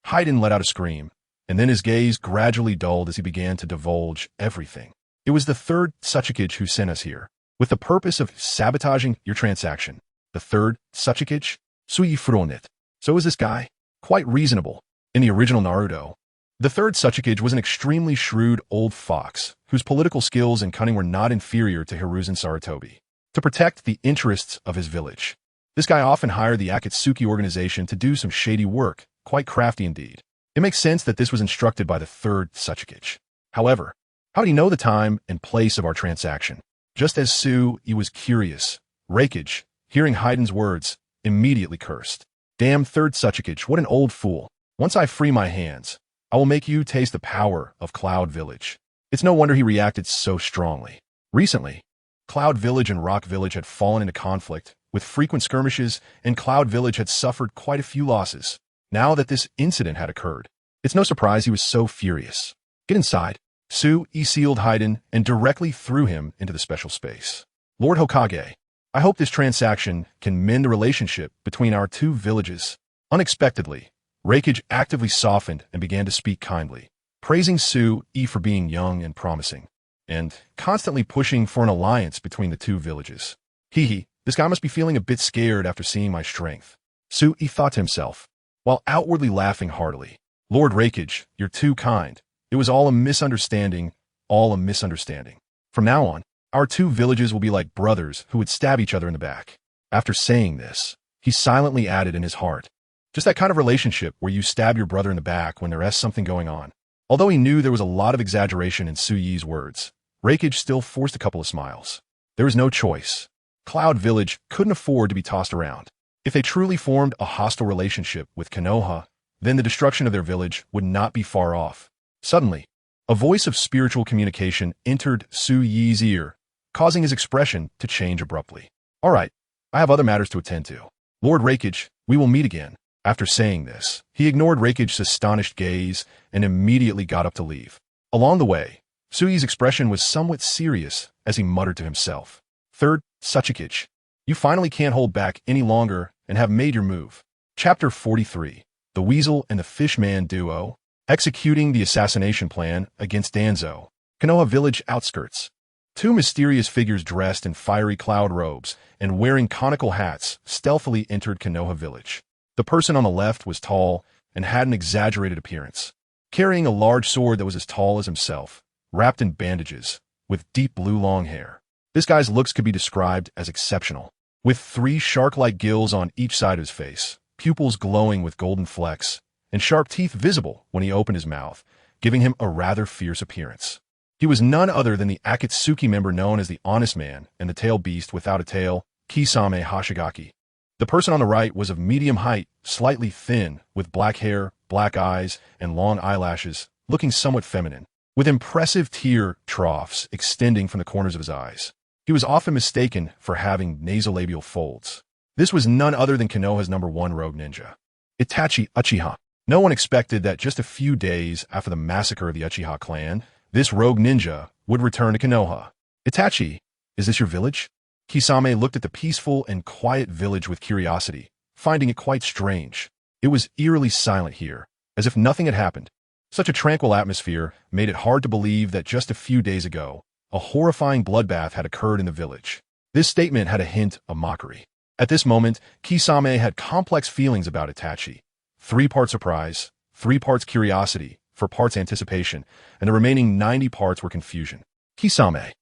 Haiden let out a scream, and then his gaze gradually dulled as he began to divulge everything. It was the 3rd Tsuchikage who sent us here, with the purpose of sabotaging your transaction. The 3rd Tsuchikage? Sui Furonit. So is this guy? Quite reasonable. In the original Naruto, the 3rd Tsuchikage was an extremely shrewd old fox, whose political skills and cunning were not inferior to Hiruzen Sarutobi. To protect the interests of his village, this guy often hired the Akatsuki organization to do some shady work, quite crafty indeed. It makes sense that this was instructed by the 3rd Tsuchikage. However, how did he know the time and place of our transaction? Just as Su-e was curious, Raikage, hearing Haiden's words, immediately cursed. Damn 3rd Tsuchikage, what an old fool. Once I free my hands, I will make you taste the power of Cloud Village. It's no wonder he reacted so strongly. Recently, Cloud Village and Rock Village had fallen into conflict, with frequent skirmishes, and Cloud Village had suffered quite a few losses. Now that this incident had occurred, it's no surprise he was so furious. Get inside. Sui sealed Haiden and directly threw him into the special space. Lord Hokage, I hope this transaction can mend the relationship between our two villages. Unexpectedly, Raikage actively softened and began to speak kindly, praising Sui for being young and promising, and constantly pushing for an alliance between the two villages. This guy must be feeling a bit scared after seeing my strength. Sui thought to himself, while outwardly laughing heartily. Lord Raikage, you're too kind. It was all a misunderstanding, From now on, our two villages will be like brothers who would stab each other in the back. After saying this, he silently added in his heart, just that kind of relationship where you stab your brother in the back when there's something going on. Although he knew there was a lot of exaggeration in Sui's words, Raikage still forced a couple of smiles. There was no choice. Cloud Village couldn't afford to be tossed around. If they truly formed a hostile relationship with Konoha, then the destruction of their village would not be far off. Suddenly, a voice of spiritual communication entered Sui's ear, causing his expression to change abruptly. All right, I have other matters to attend to. Lord Raikage, we will meet again. After saying this, he ignored Raikage's astonished gaze and immediately got up to leave. Along the way, Sui's expression was somewhat serious as he muttered to himself. Third, Sasuke, you finally can't hold back any longer and have made your move. Chapter 43, The Weasel and the Fishman Duo, Executing the Assassination Plan against Danzo, Konoha Village Outskirts. Two mysterious figures dressed in fiery cloud robes and wearing conical hats stealthily entered Konoha Village. The person on the left was tall and had an exaggerated appearance, carrying a large sword that was as tall as himself, wrapped in bandages, with deep blue long hair. This guy's looks could be described as exceptional, with 3 shark-like gills on each side of his face, pupils glowing with golden flecks, and sharp teeth visible when he opened his mouth, giving him a rather fierce appearance. He was none other than the Akatsuki member known as the Honest Man and the Tail Beast Without a Tail, Kisame Hoshigaki. The person on the right was of medium height, slightly thin, with black hair, black eyes, and long eyelashes, looking somewhat feminine, with impressive tear troughs extending from the corners of his eyes. He was often mistaken for having nasolabial folds. This was none other than Konoha's #1 rogue ninja, Itachi Uchiha. No one expected that just a few days after the massacre of the Uchiha clan, this rogue ninja would return to Konoha. Itachi, is this your village? Kisame looked at the peaceful and quiet village with curiosity, finding it quite strange. It was eerily silent here, as if nothing had happened. Such a tranquil atmosphere made it hard to believe that just a few days ago, a horrifying bloodbath had occurred in the village. This statement had a hint of mockery. At this moment, Kisame had complex feelings about Itachi. 3 parts surprise, 3 parts curiosity, 4 parts anticipation, and the remaining 90 parts were confusion. Kisame.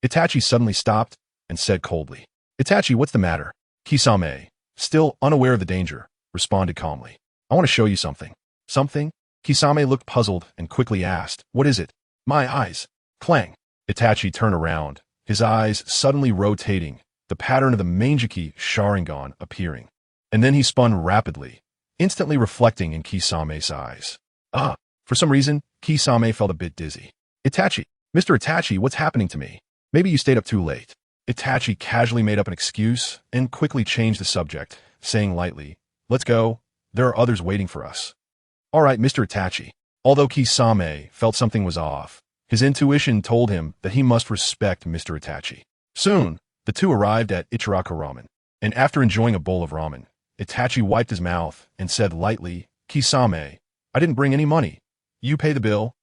Itachi suddenly stopped and said coldly, Itachi, what's the matter? Kisame, still unaware of the danger, responded calmly. I want to show you something. Something? Kisame looked puzzled and quickly asked, what is it? My eyes. Clang. Itachi turned around, his eyes suddenly rotating, the pattern of the Manjiki Sharingan appearing. And then he spun rapidly, instantly reflecting in Kisame's eyes. For some reason, Kisame felt a bit dizzy. Itachi, Mr. Itachi, what's happening to me? Maybe you stayed up too late. Itachi casually made up an excuse and quickly changed the subject, saying lightly, let's go, there are others waiting for us. All right, Mr. Itachi. Although Kisame felt something was off, his intuition told him that he must respect Mr. Itachi. Soon, the two arrived at Ichiraku Ramen, and after enjoying a bowl of ramen, Itachi wiped his mouth and said lightly, Kisame, I didn't bring any money. You pay the bill?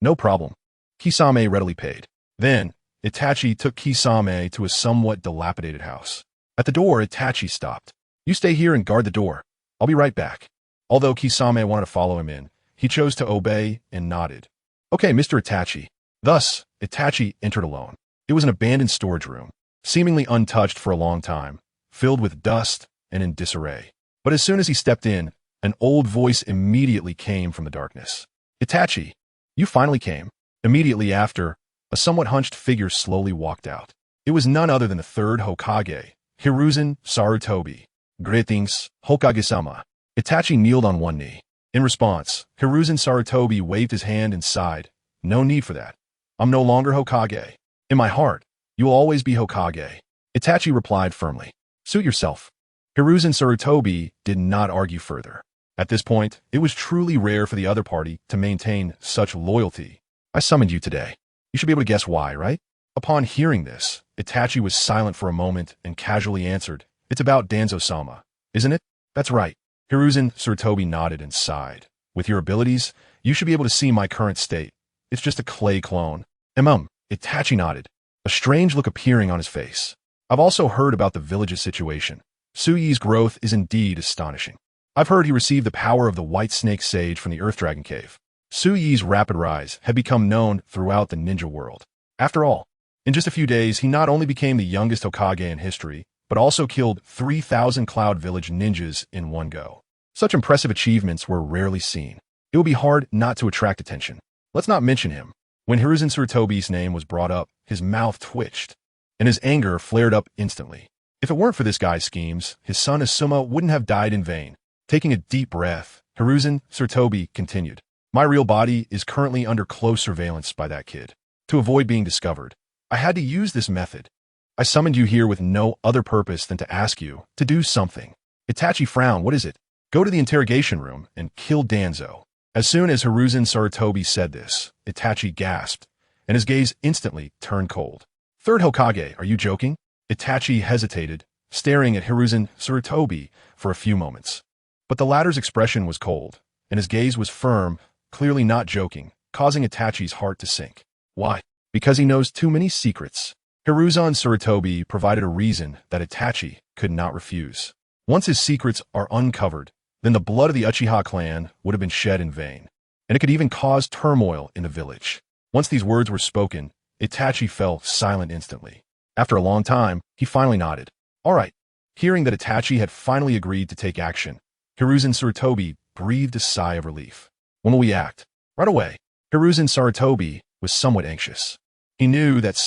No problem. Kisame readily paid. Then, Itachi took Kisame to a somewhat dilapidated house. At the door, Itachi stopped. You stay here and guard the door. I'll be right back. Although Kisame wanted to follow him in, he chose to obey and nodded. Okay, Mr. Itachi. Thus, Itachi entered alone. It was an abandoned storage room, seemingly untouched for a long time, filled with dust and in disarray. But as soon as he stepped in, an old voice immediately came from the darkness. Itachi, you finally came. Immediately after, a somewhat hunched figure slowly walked out. It was none other than the 3rd Hokage, Hiruzen Sarutobi. Greetings, Hokage-sama. Itachi kneeled on one knee. In response, Hiruzen Sarutobi waved his hand and sighed. No need for that. I'm no longer Hokage. In my heart, you will always be Hokage. Itachi replied firmly. Suit yourself. Hiruzen Sarutobi did not argue further. At this point, it was truly rare for the other party to maintain such loyalty. I summoned you today. You should be able to guess why, right? Upon hearing this, Itachi was silent for a moment and casually answered, "It's about Danzo-sama, isn't it?" "That's right." Hiruzen Sarutobi nodded and sighed. "With your abilities, you should be able to see my current state. It's just a clay clone." Itachi nodded, a strange look appearing on his face. "I've also heard about the village's situation. Suyi's growth is indeed astonishing. I've heard he received the power of the White Snake Sage from the Earth Dragon Cave." Suyi's rapid rise had become known throughout the ninja world. After all, in just a few days, he not only became the youngest Hokage in history, but also killed 3,000 Cloud Village ninjas in one go. Such impressive achievements were rarely seen. It would be hard not to attract attention. Let's not mention him. When Hiruzen Sarutobi's name was brought up, his mouth twitched, and his anger flared up instantly. If it weren't for this guy's schemes, his son Asuma wouldn't have died in vain. Taking a deep breath, Hiruzen Sarutobi continued, "My real body is currently under close surveillance by that kid. To avoid being discovered, I had to use this method. I summoned you here with no other purpose than to ask you to do something." Itachi frowned. "What is it?" "Go to the interrogation room and kill Danzo." As soon as Hiruzen Sarutobi said this, Itachi gasped, and his gaze instantly turned cold. "Third Hokage, are you joking?" Itachi hesitated, staring at Hiruzen Sarutobi for a few moments. But the latter's expression was cold, and his gaze was firm, clearly not joking, causing Itachi's heart to sink. Why? Because he knows too many secrets. Hiruzen Sarutobi provided a reason that Itachi could not refuse. Once his secrets are uncovered, then the blood of the Uchiha clan would have been shed in vain, and it could even cause turmoil in the village. Once these words were spoken, Itachi fell silent instantly. After a long time, he finally nodded. "All right." Hearing that Itachi had finally agreed to take action, Hiruzen Sarutobi breathed a sigh of relief. "When will we act?" "Right away." Hiruzen Sarutobi was somewhat anxious. He knew that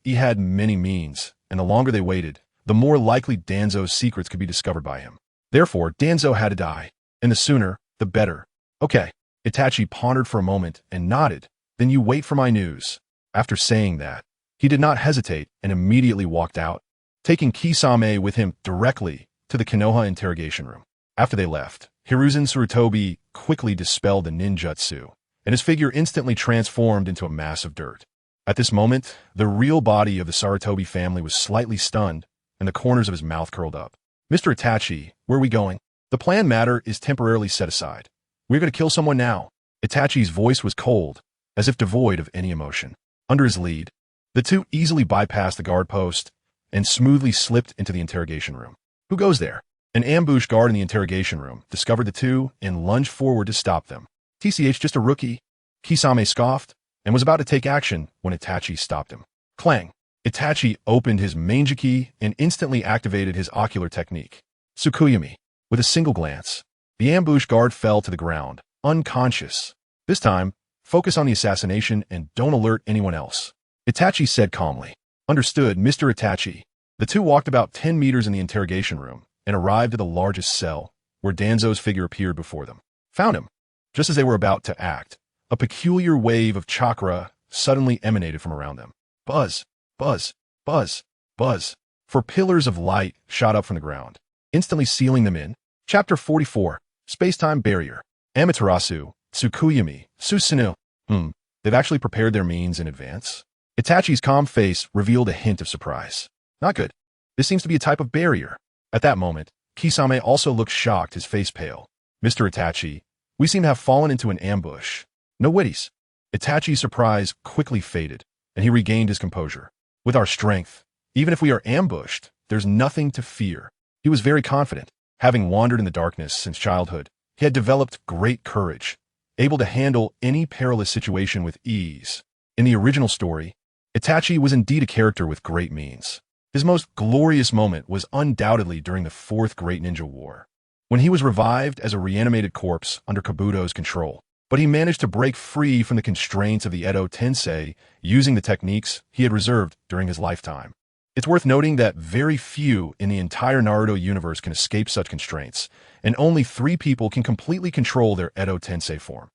He had many means, and the longer they waited, the more likely Danzo's secrets could be discovered by him. Therefore, Danzo had to die, and the sooner, the better. "Okay." Itachi pondered for a moment and nodded. "Then you wait for my news." After saying that, he did not hesitate and immediately walked out, taking Kisame with him directly to the Konoha interrogation room. After they left, Hiruzen Sarutobi quickly dispelled the ninjutsu, and his figure instantly transformed into a mass of dirt. At this moment, the real body of the Sarutobi family was slightly stunned, and the corners of his mouth curled up. "Mr. Itachi, where are we going?" "The planned matter is temporarily set aside. We're going to kill someone now." Itachi's voice was cold, as if devoid of any emotion. Under his lead, the two easily bypassed the guard post and smoothly slipped into the interrogation room. "Who goes there?" An ambush guard in the interrogation room discovered the two and lunged forward to stop them. "TCH, just a rookie." Kisame scoffed and was about to take action when Itachi stopped him. Clang! Itachi opened his Manjiki and instantly activated his ocular technique. Tsukuyami. With a single glance, the ambush guard fell to the ground, unconscious. "This time, focus on the assassination and don't alert anyone else," Itachi said calmly. "Understood, Mr. Itachi." The two walked about 10 meters in the interrogation room and arrived at the largest cell, where Danzo's figure appeared before them. Found him. Just as they were about to act, a peculiar wave of chakra suddenly emanated from around them. Buzz, buzz, buzz, buzz. For pillars of light shot up from the ground, instantly sealing them in. Chapter 44, Space-Time Barrier. Amaterasu, Tsukuyami, Susanoo. They've actually prepared their means in advance. Itachi's calm face revealed a hint of surprise. Not good. This seems to be a type of barrier. At that moment, Kisame also looked shocked, his face pale. "Mr. Itachi, we seem to have fallen into an ambush." "No witties." Itachi's surprise quickly faded, and he regained his composure. "With our strength, even if we are ambushed, there's nothing to fear." He was very confident. Having wandered in the darkness since childhood, he had developed great courage, able to handle any perilous situation with ease. In the original story, Itachi was indeed a character with great means. His most glorious moment was undoubtedly during the Fourth Great Ninja War, when he was revived as a reanimated corpse under Kabuto's control. But he managed to break free from the constraints of the Edo Tensei using the techniques he had reserved during his lifetime. It's worth noting that very few in the entire Naruto universe can escape such constraints, and only 3 people can completely control their Edo Tensei form: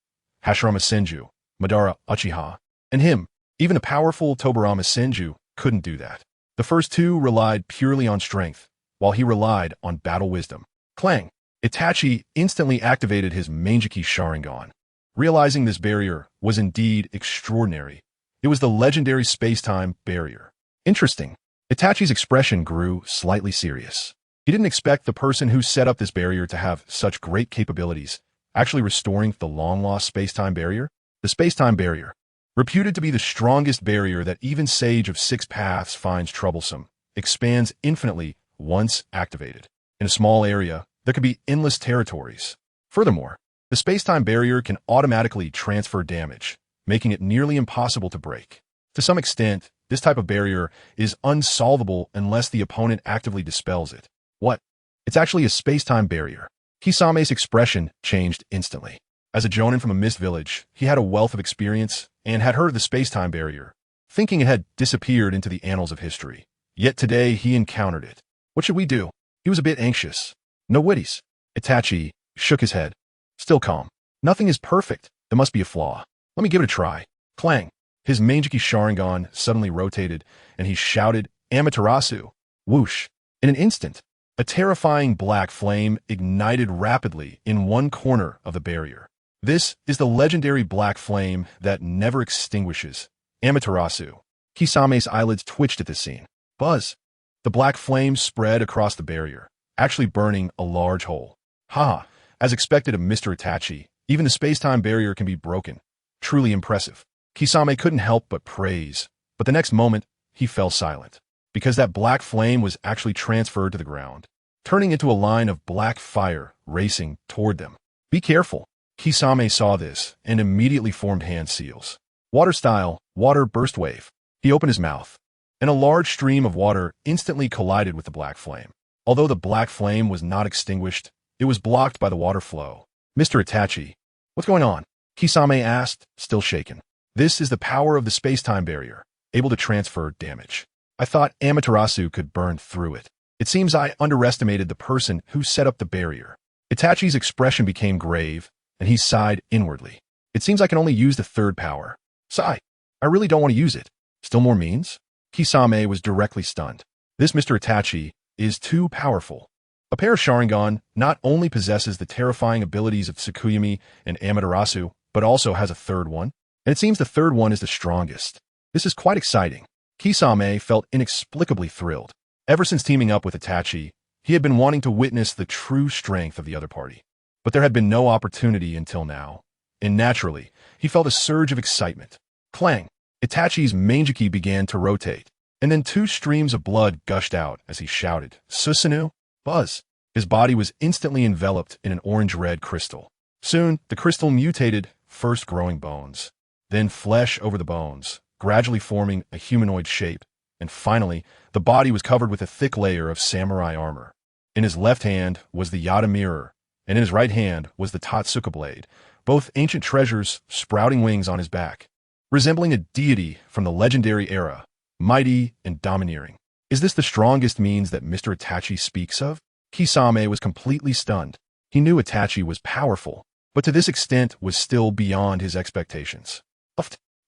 Hashirama Senju, Madara Uchiha, and him. Even the powerful Tobirama Senju couldn't do that. The first 2 relied purely on strength, while he relied on battle wisdom. Clang! Itachi instantly activated his Manjiki Sharingan. realizing this barrier was indeed extraordinary. It was the legendary space-time barrier. Interesting. Itachi's expression grew slightly serious. He didn't expect the person who set up this barrier to have such great capabilities, actually restoring the long-lost space-time barrier. The space-time barrier, reputed to be the strongest barrier that even Sage of Six Paths finds troublesome, expands infinitely once activated. In a small area, there could be endless territories. Furthermore, the space-time barrier can automatically transfer damage, making it nearly impossible to break. To some extent, this type of barrier is unsolvable unless the opponent actively dispels it. What? It's actually a space-time barrier. Kisame's expression changed instantly. As a Jonin from a mist village, he had a wealth of experience and had heard of the space-time barrier, thinking it had disappeared into the annals of history. Yet today he encountered it. What should we do? He was a bit anxious. No witties. Itachi shook his head. Still calm. Nothing is perfect. There must be a flaw. Let me give it a try. Clang. His Manjiki Sharingan suddenly rotated, and he shouted, Amaterasu. Whoosh. In an instant, a terrifying black flame ignited rapidly in one corner of the barrier. This is the legendary black flame that never extinguishes. Amaterasu. Kisame's eyelids twitched at this scene. Buzz. The black flame spread across the barrier, actually burning a large hole. Ha! As expected of Mr. Itachi, even the space-time barrier can be broken. Truly impressive. Kisame couldn't help but praise, but the next moment, he fell silent, because that black flame was actually transferred to the ground, turning into a line of black fire racing toward them. Be careful. Kisame saw this and immediately formed hand seals. Water style, water burst wave. He opened his mouth, and a large stream of water instantly collided with the black flame. Although the black flame was not extinguished, it was blocked by the water flow. Mr. Itachi, what's going on? Kisame asked, still shaken. This is the power of the space-time barrier, able to transfer damage. I thought Amaterasu could burn through it. It seems I underestimated the person who set up the barrier. Itachi's expression became grave, and he sighed inwardly. It seems I can only use the third power. Sigh. I really don't want to use it. Still more means? Kisame was directly stunned. This Mr. Itachi is too powerful. A pair of Sharingan not only possesses the terrifying abilities of Tsukuyomi and Amaterasu, but also has a third one. And it seems the third one is the strongest. This is quite exciting. Kisame felt inexplicably thrilled. Ever since teaming up with Itachi, he had been wanting to witness the true strength of the other party. But there had been no opportunity until now. And naturally, he felt a surge of excitement. Clang! Itachi's Manjiki began to rotate, and then two streams of blood gushed out as he shouted, Susanoo! Buzz! His body was instantly enveloped in an orange-red crystal. Soon, the crystal mutated, first growing bones, then flesh over the bones, gradually forming a humanoid shape, and finally, the body was covered with a thick layer of samurai armor. In his left hand was the Yada mirror, and in his right hand was the Totsuka blade, both ancient treasures sprouting wings on his back, resembling a deity from the legendary era, mighty and domineering. Is this the strongest means that Mr. Itachi speaks of? Kisame was completely stunned. He knew Itachi was powerful, but to this extent was still beyond his expectations.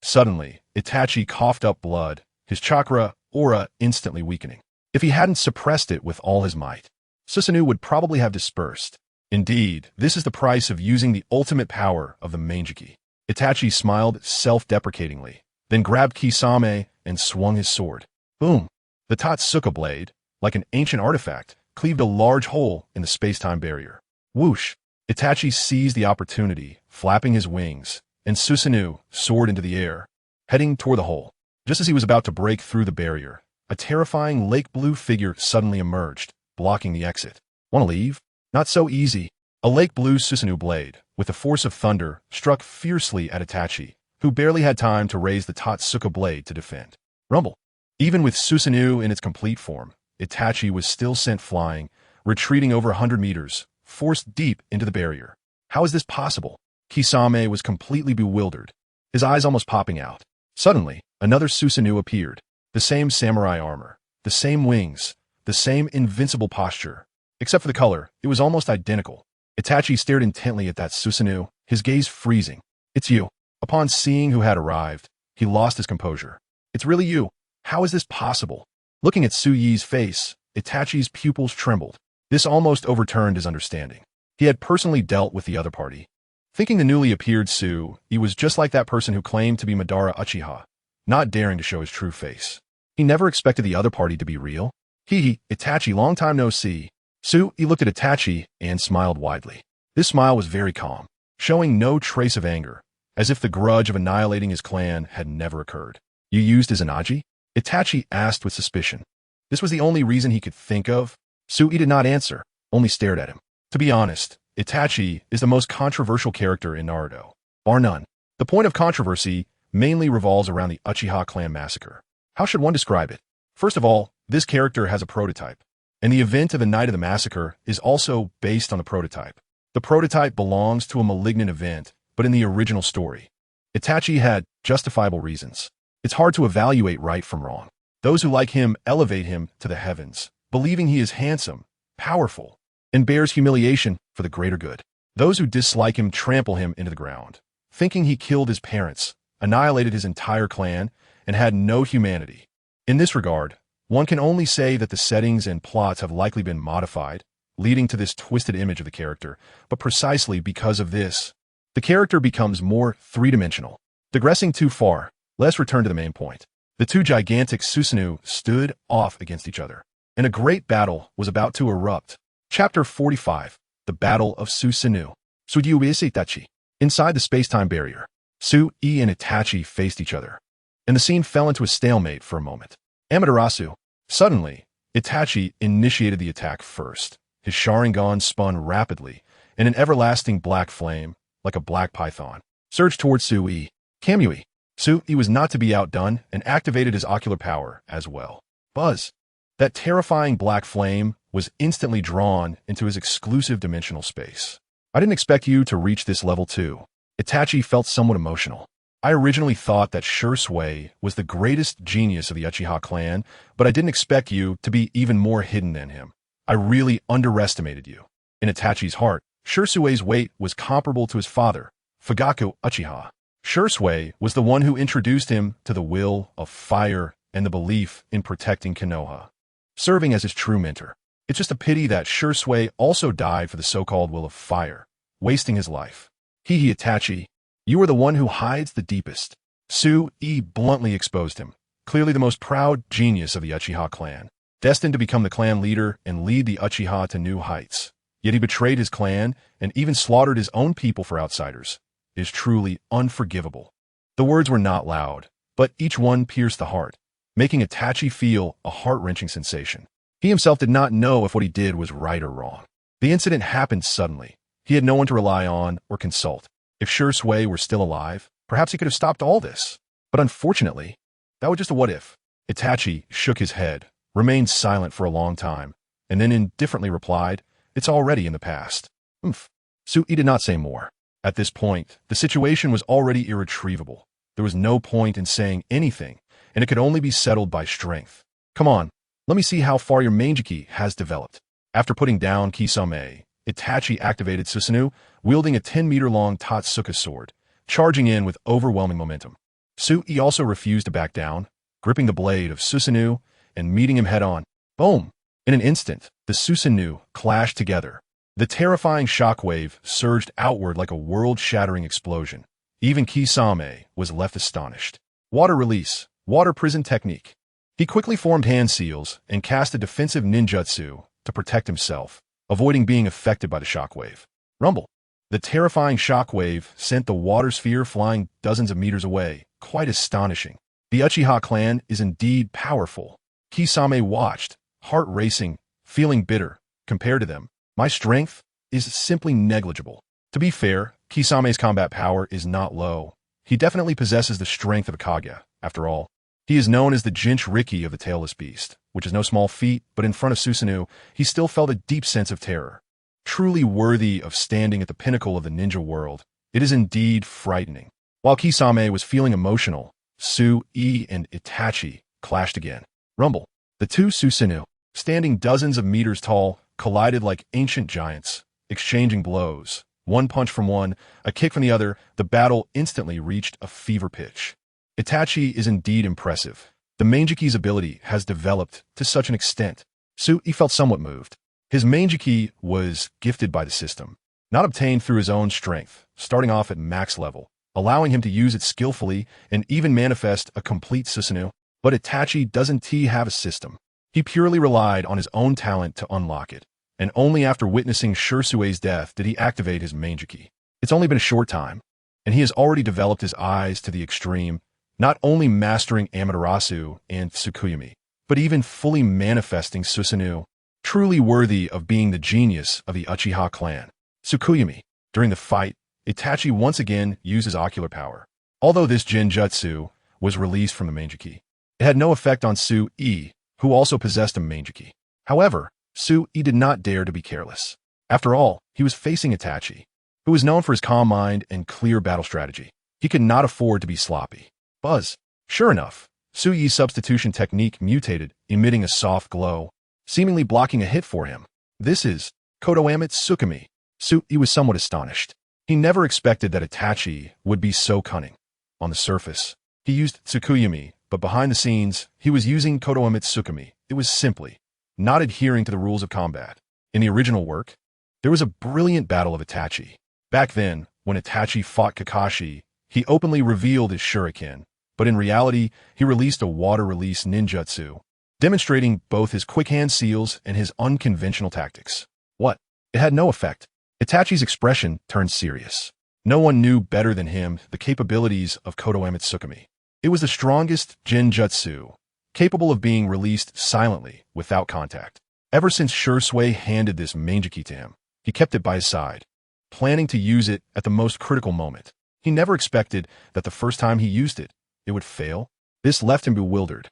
Suddenly, Itachi coughed up blood, his chakra aura instantly weakening. If he hadn't suppressed it with all his might, Susanoo would probably have dispersed. Indeed, this is the price of using the ultimate power of the Manjiki. Itachi smiled self-deprecatingly, then grabbed Kisame and swung his sword. Boom! The Totsuka blade, like an ancient artifact, cleaved a large hole in the space-time barrier. Whoosh! Itachi seized the opportunity, flapping his wings, and Susanoo soared into the air, heading toward the hole. Just as he was about to break through the barrier, a terrifying lake blue figure suddenly emerged, blocking the exit. Want to leave? Not so easy. A lake blue Susanoo blade, with the force of thunder, struck fiercely at Itachi, who barely had time to raise the Totsuka blade to defend. Rumble. Even with Susanoo in its complete form, Itachi was still sent flying, retreating over 100 meters, forced deep into the barrier. How is this possible? Kisame was completely bewildered, his eyes almost popping out. Suddenly, another Susanoo appeared. The same samurai armor, the same wings, the same invincible posture. Except for the color, it was almost identical. Itachi stared intently at that Susanoo, his gaze freezing. It's you. Upon seeing who had arrived, he lost his composure. It's really you. How is this possible? Looking at Suyi's face, Itachi's pupils trembled. This almost overturned his understanding. He had personally dealt with the other party. Thinking the newly appeared Tsunade was just like that person who claimed to be Madara Uchiha, not daring to show his true face. He never expected the other party to be real. Itachi, long time no see. Tsunade looked at Itachi and smiled widely. This smile was very calm, showing no trace of anger, as if the grudge of annihilating his clan had never occurred. You used his Anaji? Itachi asked with suspicion. This was the only reason he could think of. Tsunade did not answer, only stared at him. To be honest, Itachi is the most controversial character in Naruto, bar none. The point of controversy mainly revolves around the Uchiha clan massacre. How should one describe it? First of all, this character has a prototype, and the event of the night of the massacre is also based on the prototype. The prototype belongs to a malignant event, but in the original story, Itachi had justifiable reasons. It's hard to evaluate right from wrong. Those who like him elevate him to the heavens, believing he is handsome, powerful, and bears humiliation for the greater good. Those who dislike him trample him into the ground, thinking he killed his parents, annihilated his entire clan, and had no humanity. In this regard, one can only say that the settings and plots have likely been modified, leading to this twisted image of the character, but precisely because of this, the character becomes more three-dimensional. Digressing too far, let's return to the main point. The two gigantic Susanoo stood off against each other, and a great battle was about to erupt. Chapter 45, The Battle of Susanoo. Itachi. Inside the space-time barrier, Tsunade and Itachi faced each other, and the scene fell into a stalemate for a moment. Amaterasu. Suddenly, Itachi initiated the attack first. His Sharingan spun rapidly, and an everlasting black flame, like a black python, surged towards Tsunade. Kamui. Tsunade was not to be outdone and activated his ocular power as well. Buzz. That terrifying black flame was instantly drawn into his exclusive dimensional space. I didn't expect you to reach this level too. Itachi felt somewhat emotional. I originally thought that Sasuke was the greatest genius of the Uchiha clan, but I didn't expect you to be even more hidden than him. I really underestimated you. In Itachi's heart, Sasuke's weight was comparable to his father, Fugaku Uchiha. Sasuke was the one who introduced him to the will of fire and the belief in protecting Konoha, serving as his true mentor. It's just a pity that Sasuke also died for the so-called will of fire, wasting his life. Itachi, you are the one who hides the deepest. Tsunade bluntly exposed him, clearly the most proud genius of the Uchiha clan, destined to become the clan leader and lead the Uchiha to new heights. Yet he betrayed his clan and even slaughtered his own people for outsiders. It is truly unforgivable. The words were not loud, but each one pierced the heart, making Itachi feel a heart-wrenching sensation. He himself did not know if what he did was right or wrong. The incident happened suddenly. He had no one to rely on or consult. If Sasuke were still alive, perhaps he could have stopped all this. But unfortunately, that was just a what-if. Itachi shook his head, remained silent for a long time, and then indifferently replied, "It's already in the past." Tsunade did not say more. At this point, the situation was already irretrievable. There was no point in saying anything, and it could only be settled by strength. Come on, let me see how far your Manjiki has developed. After putting down Kisame, Itachi activated Susanoo, wielding a 10-meter-long Tatsuka sword, charging in with overwhelming momentum. Tsunade also refused to back down, gripping the blade of Susanoo and meeting him head-on. Boom! In an instant, the Susanoo clashed together. The terrifying shockwave surged outward like a world-shattering explosion. Even Kisame was left astonished. Water release, water prison technique. He quickly formed hand seals and cast a defensive ninjutsu to protect himself, avoiding being affected by the shockwave. Rumble. The terrifying shockwave sent the water sphere flying dozens of meters away. Quite astonishing. The Uchiha clan is indeed powerful. Kisame watched, heart racing, feeling bitter. Compared to them, my strength is simply negligible. To be fair, Kisame's combat power is not low. He definitely possesses the strength of a Kage, after all. He is known as the Jinchuriki of the Tailless Beast, which is no small feat, but in front of Susanoo, he still felt a deep sense of terror. Truly worthy of standing at the pinnacle of the ninja world, it is indeed frightening. While Kisame was feeling emotional, Tsunade and Itachi clashed again. Rumble. The two Susanoo, standing dozens of meters tall, collided like ancient giants, exchanging blows. One punch from one, a kick from the other, the battle instantly reached a fever pitch. Itachi is indeed impressive. The Manjiki's ability has developed to such an extent. Tsunade felt somewhat moved. His Manjiki was gifted by the system, not obtained through his own strength, starting off at max level, allowing him to use it skillfully and even manifest a complete Susanoo. But Itachi doesn't have a system. He purely relied on his own talent to unlock it, and only after witnessing Shursue's death did he activate his Manjiki. It's only been a short time, and he has already developed his eyes to the extreme, not only mastering Amaterasu and Tsukuyomi, but even fully manifesting Susanoo, truly worthy of being the genius of the Uchiha clan. Tsukuyomi. During the fight, Itachi once again used his ocular power. Although this Jinjutsu was released from the Manjiki, it had no effect on Su-e, who also possessed a Manjiki. However, Su-e did not dare to be careless. After all, he was facing Itachi, who was known for his calm mind and clear battle strategy. He could not afford to be sloppy. Buzz. Sure enough, Su-e's substitution technique mutated, emitting a soft glow, seemingly blocking a hit for him. This is Kodoamit Tsukumi. Su-e was somewhat astonished. He never expected that Itachi would be so cunning. On the surface, he used Tsukuyomi, but behind the scenes, he was using Kodoamit Tsukumi. It was simply not adhering to the rules of combat. In the original work, there was a brilliant battle of Itachi. Back then, when Itachi fought Kakashi, he openly revealed his shuriken, but in reality, he released a water-release ninjutsu, demonstrating both his quick-hand seals and his unconventional tactics. What? It had no effect. Itachi's expression turned serious. No one knew better than him the capabilities of Kodoamit Tsukumi. It was the strongest Jinjutsu, capable of being released silently, without contact. Ever since Shursui handed this Manjiki to him, he kept it by his side, planning to use it at the most critical moment. He never expected that the first time he used it, it would fail. This left him bewildered.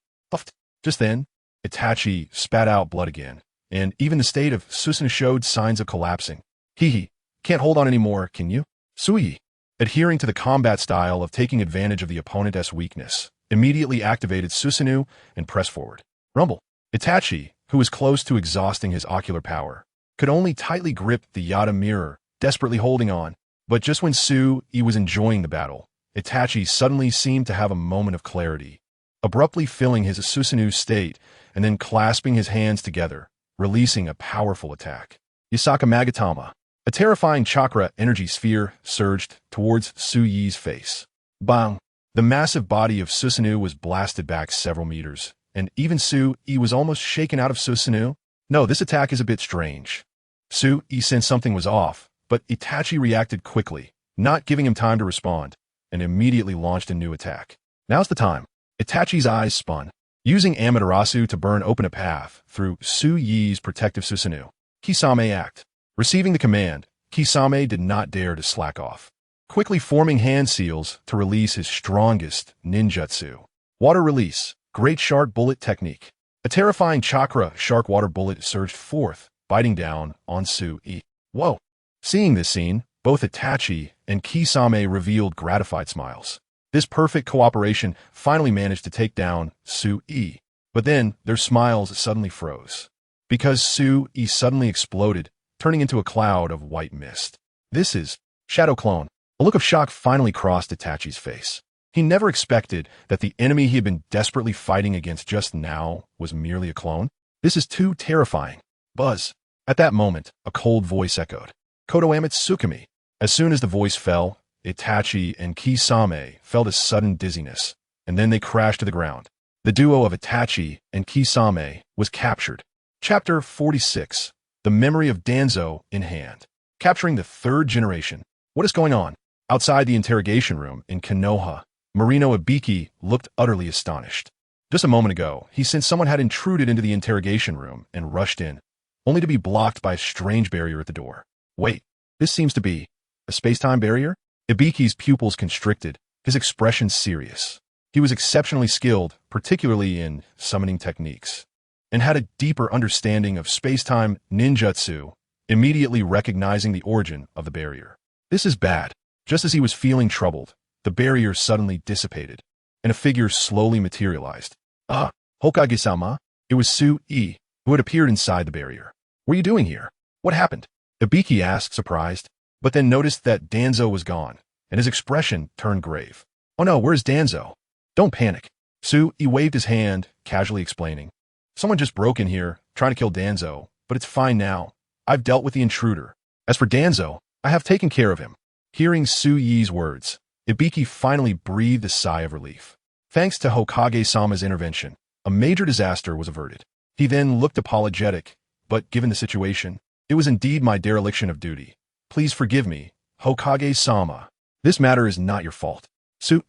Just then, Itachi spat out blood again, and even the state of Susanoo showed signs of collapsing. Can't hold on anymore, can you? Sui, adhering to the combat style of taking advantage of the opponent's weakness, immediately activated Susanoo and pressed forward. Rumble. Itachi, who was close to exhausting his ocular power, could only tightly grip the Yada mirror, desperately holding on. But just when Su-e was enjoying the battle, Itachi suddenly seemed to have a moment of clarity, abruptly filling his Susanoo state and then clasping his hands together, releasing a powerful attack. Yasaka Magatama. A terrifying chakra energy sphere surged towards Su-yi's face. Bang! The massive body of Susanoo was blasted back several meters, and even Su-e was almost shaken out of Susanoo. No, this attack is a bit strange. Su-e sensed something was off, but Itachi reacted quickly, not giving him time to respond, and immediately launched a new attack. Now's the time. Itachi's eyes spun, using Amaterasu to burn open a path through Su-yi's protective Susanoo. Kisame act. Receiving the command, Kisame did not dare to slack off, quickly forming hand seals to release his strongest ninjutsu. Water release, great shark bullet technique. A terrifying chakra shark water bullet surged forth, biting down on Su-e. Whoa! Seeing this scene, both Itachi and Kisame revealed gratified smiles. This perfect cooperation finally managed to take down Su-e. But then, their smiles suddenly froze, because Su-e suddenly exploded, turning into a cloud of white mist. This is Shadow Clone. A look of shock finally crossed Itachi's face. He never expected that the enemy he had been desperately fighting against just now was merely a clone. This is too terrifying. Buzz. At that moment, a cold voice echoed. Kodoamit Tsukumi. As soon as the voice fell, Itachi and Kisame felt a sudden dizziness, and then they crashed to the ground. The duo of Itachi and Kisame was captured. Chapter 46. The Memory of Danzo in Hand. Capturing the third generation. What is going on? Outside the interrogation room in Konoha, Marino Ibiki looked utterly astonished. Just a moment ago, he sensed someone had intruded into the interrogation room and rushed in, only to be blocked by a strange barrier at the door. Wait, this seems to be a space-time barrier? Ibiki's pupils constricted, his expression serious. He was exceptionally skilled, particularly in summoning techniques, and had a deeper understanding of space-time ninjutsu, immediately recognizing the origin of the barrier. This is bad. Just as he was feeling troubled, the barrier suddenly dissipated, and a figure slowly materialized. Hokage-sama. It was Su-e, who had appeared inside the barrier. What are you doing here? What happened? Ibiki asked, surprised, but then noticed that Danzo was gone, and his expression turned grave. Oh no, where's Danzo? Don't panic. Su-e waved his hand, casually explaining. Someone just broke in here, trying to kill Danzo, but it's fine now. I've dealt with the intruder. As for Danzo, I have taken care of him. Hearing Su Yi's words, Ibiki finally breathed a sigh of relief. Thanks to Hokage-sama's intervention, a major disaster was averted. He then looked apologetic, but given the situation, it was indeed my dereliction of duty. Please forgive me, Hokage-sama. This matter is not your fault.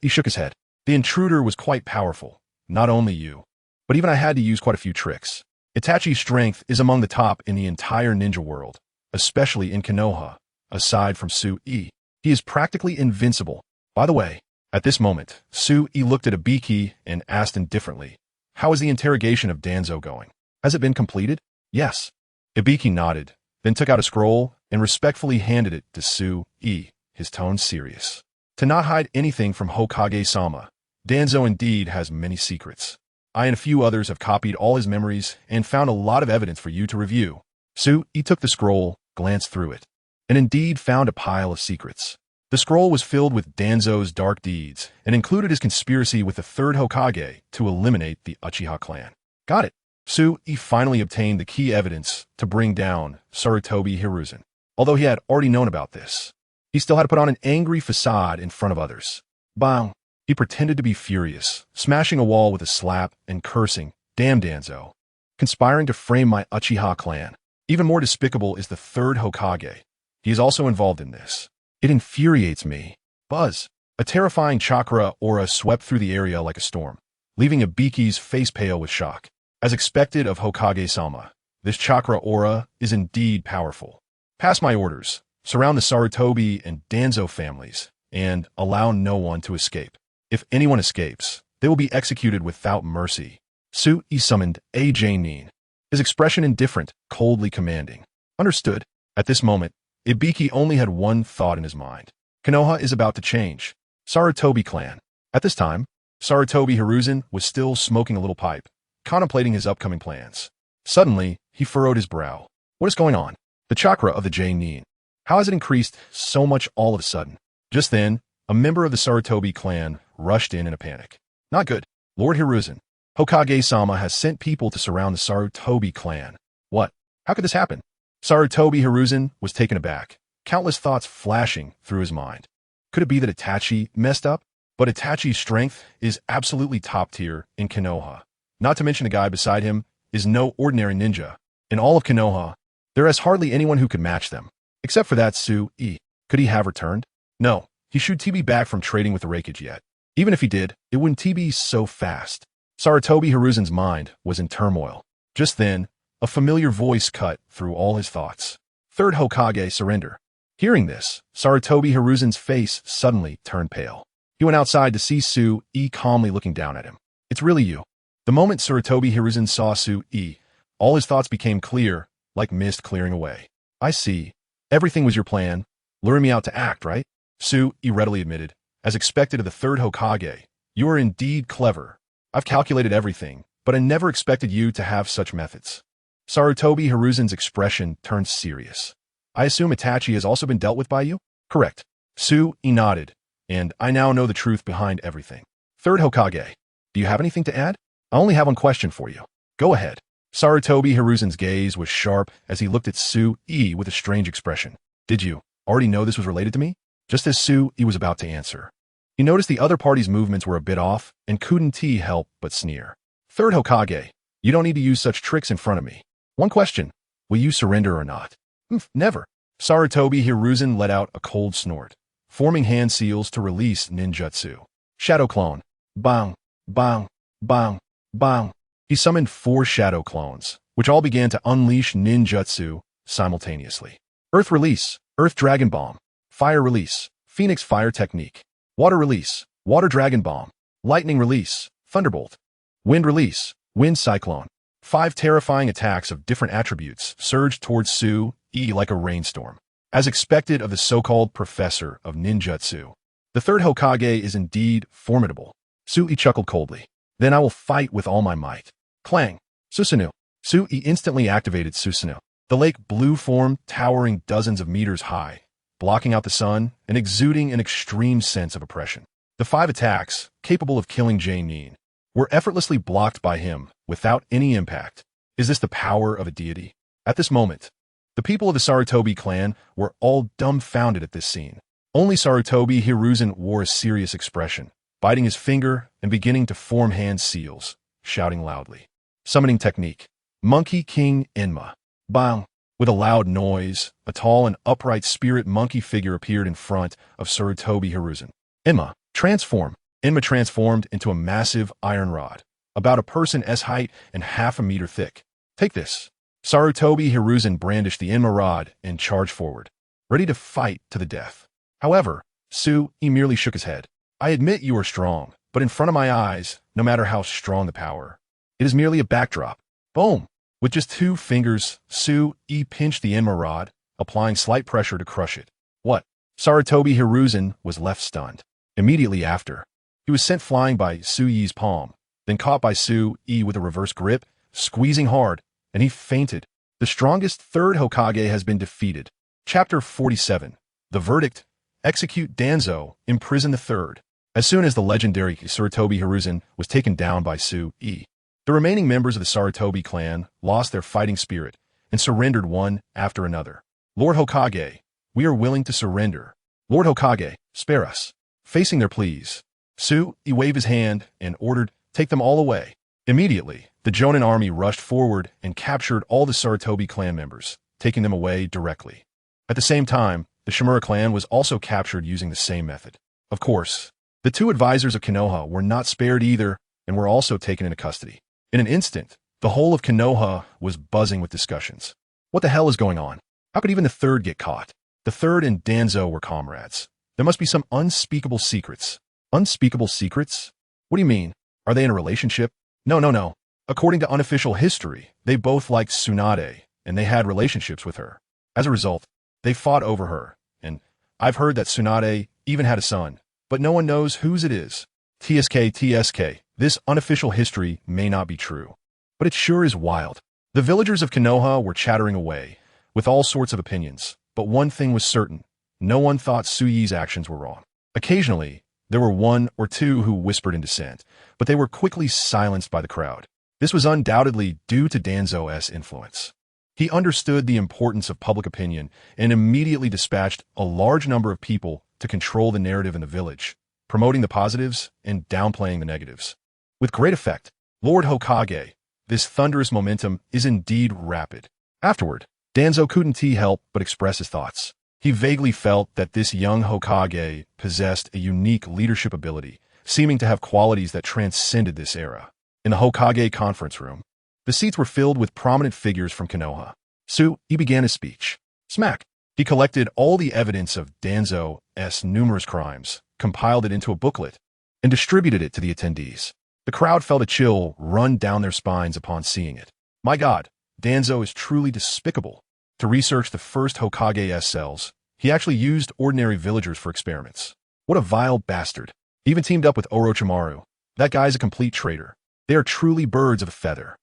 He shook his head. The intruder was quite powerful. Not only you, but even I had to use quite a few tricks. Itachi's strength is among the top in the entire ninja world, especially in Konoha. Aside from Su-e, he is practically invincible. By the way, at this moment, Su-e looked at Ibiki and asked indifferently, "How is the interrogation of Danzo going? Has it been completed?" "Yes." Ibiki nodded, then took out a scroll and respectfully handed it to Su-e, his tone serious. To not hide anything from Hokage-sama, Danzo indeed has many secrets. I and a few others have copied all his memories and found a lot of evidence for you to review. Su-e took the scroll, glanced through it, and indeed found a pile of secrets. The scroll was filled with Danzo's dark deeds and included his conspiracy with the third Hokage to eliminate the Uchiha clan. Got it. Su-e finally obtained the key evidence to bring down Sarutobi Hiruzen. Although he had already known about this, he still had to put on an angry facade in front of others. Bang! He pretended to be furious, smashing a wall with a slap and cursing, "Damn Danzo, conspiring to frame my Uchiha clan. Even more despicable is the third Hokage. He is also involved in this. It infuriates me." Buzz! A terrifying chakra aura swept through the area like a storm, leaving Ibiki's face pale with shock. As expected of Hokage-sama, this chakra aura is indeed powerful. Pass my orders. Surround the Sarutobi and Danzo families, and allow no one to escape. If anyone escapes, they will be executed without mercy. Su-e summoned a Jonin, his expression indifferent, coldly commanding. Understood. At this moment, Ibiki only had one thought in his mind. Konoha is about to change. Sarutobi clan. At this time, Sarutobi Hiruzen was still smoking a little pipe, contemplating his upcoming plans. Suddenly, he furrowed his brow. What is going on? The chakra of the Jonin. How has it increased so much all of a sudden? Just then, a member of the Sarutobi clan rushed in a panic. Not good. Lord Hiruzen, Hokage-sama has sent people to surround the Sarutobi clan. What? How could this happen? Sarutobi Hiruzen was taken aback, countless thoughts flashing through his mind. Could it be that Itachi messed up? But Itachi's strength is absolutely top tier in Konoha. Not to mention the guy beside him is no ordinary ninja. In all of Konoha, there is hardly anyone who could match them. Except for that Su-e. Could he have returned? No, he should be back from trading with the Raikage yet. Even if he did, it wouldn't be so fast. Sarutobi Hiruzen's mind was in turmoil. Just then, a familiar voice cut through all his thoughts. Third Hokage, surrender. Hearing this, Sarutobi Hiruzen's face suddenly turned pale. He went outside to see Su-e calmly looking down at him. It's really you. The moment Sarutobi Hiruzen saw Su-e, all his thoughts became clear, like mist clearing away. I see. Everything was your plan. Luring me out to act, right? Su-e readily admitted. As expected of the third Hokage, you are indeed clever. I've calculated everything, but I never expected you to have such methods. Sarutobi Hiruzen's expression turned serious. I assume Itachi has also been dealt with by you? Correct. Su-e nodded, and I now know the truth behind everything. Third Hokage, do you have anything to add? I only have one question for you. Go ahead. Sarutobi Hiruzen's gaze was sharp as he looked at Su-e with a strange expression. Did you already know this was related to me? Just as Su-e was about to answer, he noticed the other party's movements were a bit off and couldn't help but sneer. Third Hokage, you don't need to use such tricks in front of me. One question, will you surrender or not? Never. Sarutobi Hiruzen let out a cold snort, forming hand seals to release ninjutsu. Shadow clone. Bang, bang, bang, bang. He summoned 4 shadow clones, which all began to unleash ninjutsu simultaneously. Earth release, Earth Dragon Bomb. Fire release, Phoenix Fire Technique. Water release, Water Dragon Bomb. Lightning release, Thunderbolt. Wind release, Wind Cyclone. 5 terrifying attacks of different attributes surged towards Su-e like a rainstorm. As expected of the so-called professor of ninjutsu, the third Hokage is indeed formidable. Su-e chuckled coldly. Then I will fight with all my might. Clang! Susanoo. Su-e instantly activated Susanoo. The lake blue form towering dozens of meters high, blocking out the sun and exuding an extreme sense of oppression. The 5 attacks, capable of killing Jonin, were effortlessly blocked by him without any impact. Is this the power of a deity? At this moment, the people of the Sarutobi clan were all dumbfounded at this scene. Only Sarutobi Hiruzen wore a serious expression, biting his finger and beginning to form hand seals, shouting loudly. Summoning technique. Monkey King Enma. Bang! With a loud noise, a tall and upright spirit monkey figure appeared in front of Sarutobi Hiruzen. Enma, transform. Enma transformed into a massive iron rod, about a person's height and half a meter thick. Take this. Sarutobi Hiruzen brandished the Enma rod and charged forward, ready to fight to the death. However, he merely shook his head. I admit you are strong, but in front of my eyes, no matter how strong the power, it is merely a backdrop. Boom! With just 2 fingers, pinched the Enma rod, applying slight pressure to crush it. What? Sarutobi Hiruzen was left stunned. Immediately after, he was sent flying by Suyi's palm, then caught by Sui with a reverse grip, squeezing hard, and he fainted. The strongest third Hokage has been defeated. Chapter 47. The verdict. Execute Danzo, imprison the third. As soon as the legendary Sarutobi Hiruzen was taken down by Sui, the remaining members of the Sarutobi clan lost their fighting spirit and surrendered one after another. Lord Hokage, we are willing to surrender. Lord Hokage, spare us. Facing their pleas, Sui waved his hand and ordered, take them all away. Immediately, the Jonin army rushed forward and captured all the Sarutobi clan members, taking them away directly. At the same time, the Shimura clan was also captured using the same method. Of course, the 2 advisors of Konoha were not spared either and were also taken into custody. In an instant, the whole of Konoha was buzzing with discussions. What the hell is going on? How could even the third get caught? The third and Danzo were comrades. There must be some unspeakable secrets. Unspeakable secrets? What do you mean? Are they in a relationship? No. According to unofficial history, they both liked Tsunade, and they had relationships with her. As a result, they fought over her, and I've heard that Tsunade even had a son, but no one knows whose it is. TSK, this unofficial history may not be true, but it sure is wild. The villagers of Konoha were chattering away, with all sorts of opinions, but one thing was certain. No one thought Suyi's actions were wrong. Occasionally, there were 1 or 2 who whispered in dissent, but they were quickly silenced by the crowd. This was undoubtedly due to Danzo's influence. He understood the importance of public opinion and immediately dispatched a large number of people to control the narrative in the village, promoting the positives and downplaying the negatives. With great effect, Lord Hokage, this thunderous momentum is indeed rapid. Afterward, Danzo couldn't help but express his thoughts. He vaguely felt that this young Hokage possessed a unique leadership ability, seeming to have qualities that transcended this era. In the Hokage conference room, the seats were filled with prominent figures from Konoha. Sui began his speech. Smack! He collected all the evidence of Danzo's numerous crimes, compiled it into a booklet, and distributed it to the attendees. The crowd felt a chill run down their spines upon seeing it. My God, Danzo is truly despicable. To research the first Hokage's cells, he actually used ordinary villagers for experiments. What a vile bastard. Even teamed up with Orochimaru. That guy's a complete traitor. They are truly birds of a feather.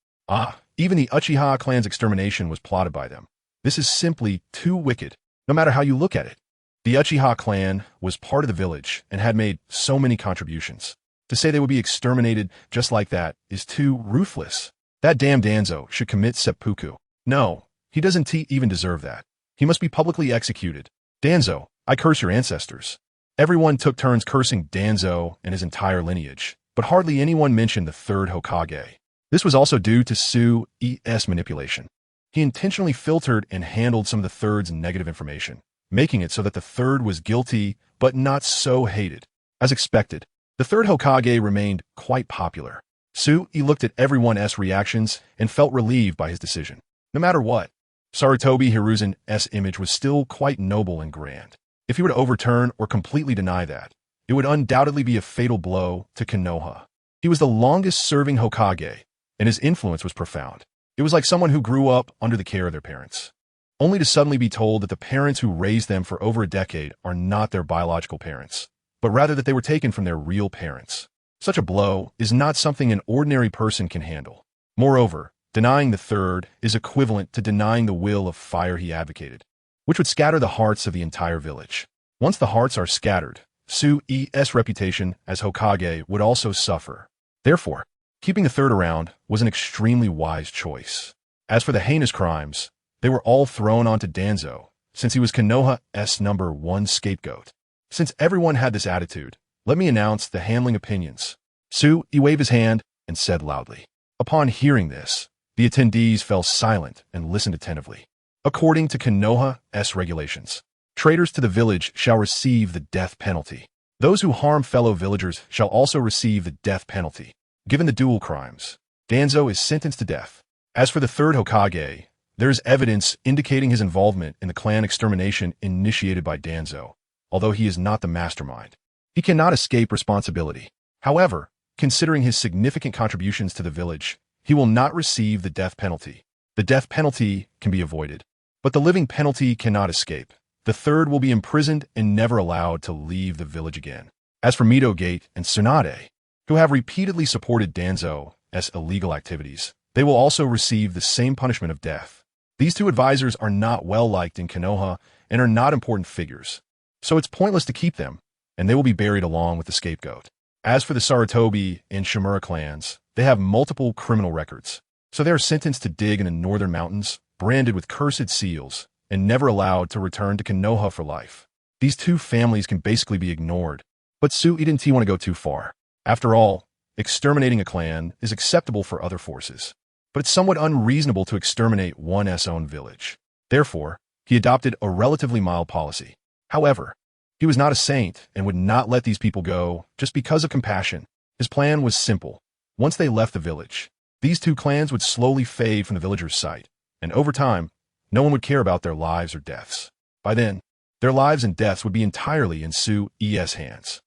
Even the Uchiha clan's extermination was plotted by them. This is simply too wicked, no matter how you look at it. The Uchiha clan was part of the village and had made so many contributions. To say they would be exterminated just like that is too ruthless. That damn Danzo should commit seppuku. No, he doesn't even deserve that. He must be publicly executed. Danzo, I curse your ancestors. Everyone took turns cursing Danzo and his entire lineage, but hardly anyone mentioned the third Hokage. This was also due to Sui's manipulation. He intentionally filtered and handled some of the third's negative information, making it so that the third was guilty but not so hated. As expected, the third Hokage remained quite popular. Sui looked at everyone's reactions and felt relieved by his decision. No matter what, Sarutobi Hiruzen's image was still quite noble and grand. If he were to overturn or completely deny that, it would undoubtedly be a fatal blow to Konoha. He was the longest-serving Hokage, and his influence was profound. It was like someone who grew up under the care of their parents, only to suddenly be told that the parents who raised them for over a decade are not their biological parents, but rather that they were taken from their real parents. Such a blow is not something an ordinary person can handle. Moreover, denying the third is equivalent to denying the will of fire he advocated, which would scatter the hearts of the entire village. Once the hearts are scattered, Sui's reputation as Hokage would also suffer. Therefore, keeping the third around was an extremely wise choice. As for the heinous crimes, they were all thrown onto Danzo, since he was Konoha's #1 scapegoat. Since everyone had this attitude, let me announce the handling opinions. Su, he waved his hand and said loudly. Upon hearing this, the attendees fell silent and listened attentively. According to Konoha's regulations, traitors to the village shall receive the death penalty. Those who harm fellow villagers shall also receive the death penalty. Given the dual crimes, Danzo is sentenced to death. As for the third Hokage, there is evidence indicating his involvement in the clan extermination initiated by Danzo, although he is not the mastermind. He cannot escape responsibility. However, considering his significant contributions to the village, he will not receive the death penalty. The death penalty can be avoided, but the living penalty cannot escape. The third will be imprisoned and never allowed to leave the village again. As for Midogate and Tsunade, who have repeatedly supported Danzo's illegal activities, they will also receive the same punishment of death. These two advisors are not well liked in Konoha and are not important figures, so it's pointless to keep them, and they will be buried along with the scapegoat. As for the Sarutobi and Shimura clans, they have multiple criminal records, so they are sentenced to dig in the northern mountains, branded with cursed seals, and never allowed to return to Konoha for life. These two families can basically be ignored, but Su didn't want to go too far. After all, exterminating a clan is acceptable for other forces, but it's somewhat unreasonable to exterminate one's own village. Therefore, he adopted a relatively mild policy. However, he was not a saint and would not let these people go just because of compassion. His plan was simple. Once they left the village, these two clans would slowly fade from the villagers' sight, and over time, no one would care about their lives or deaths. By then, their lives and deaths would be entirely in Su's hands.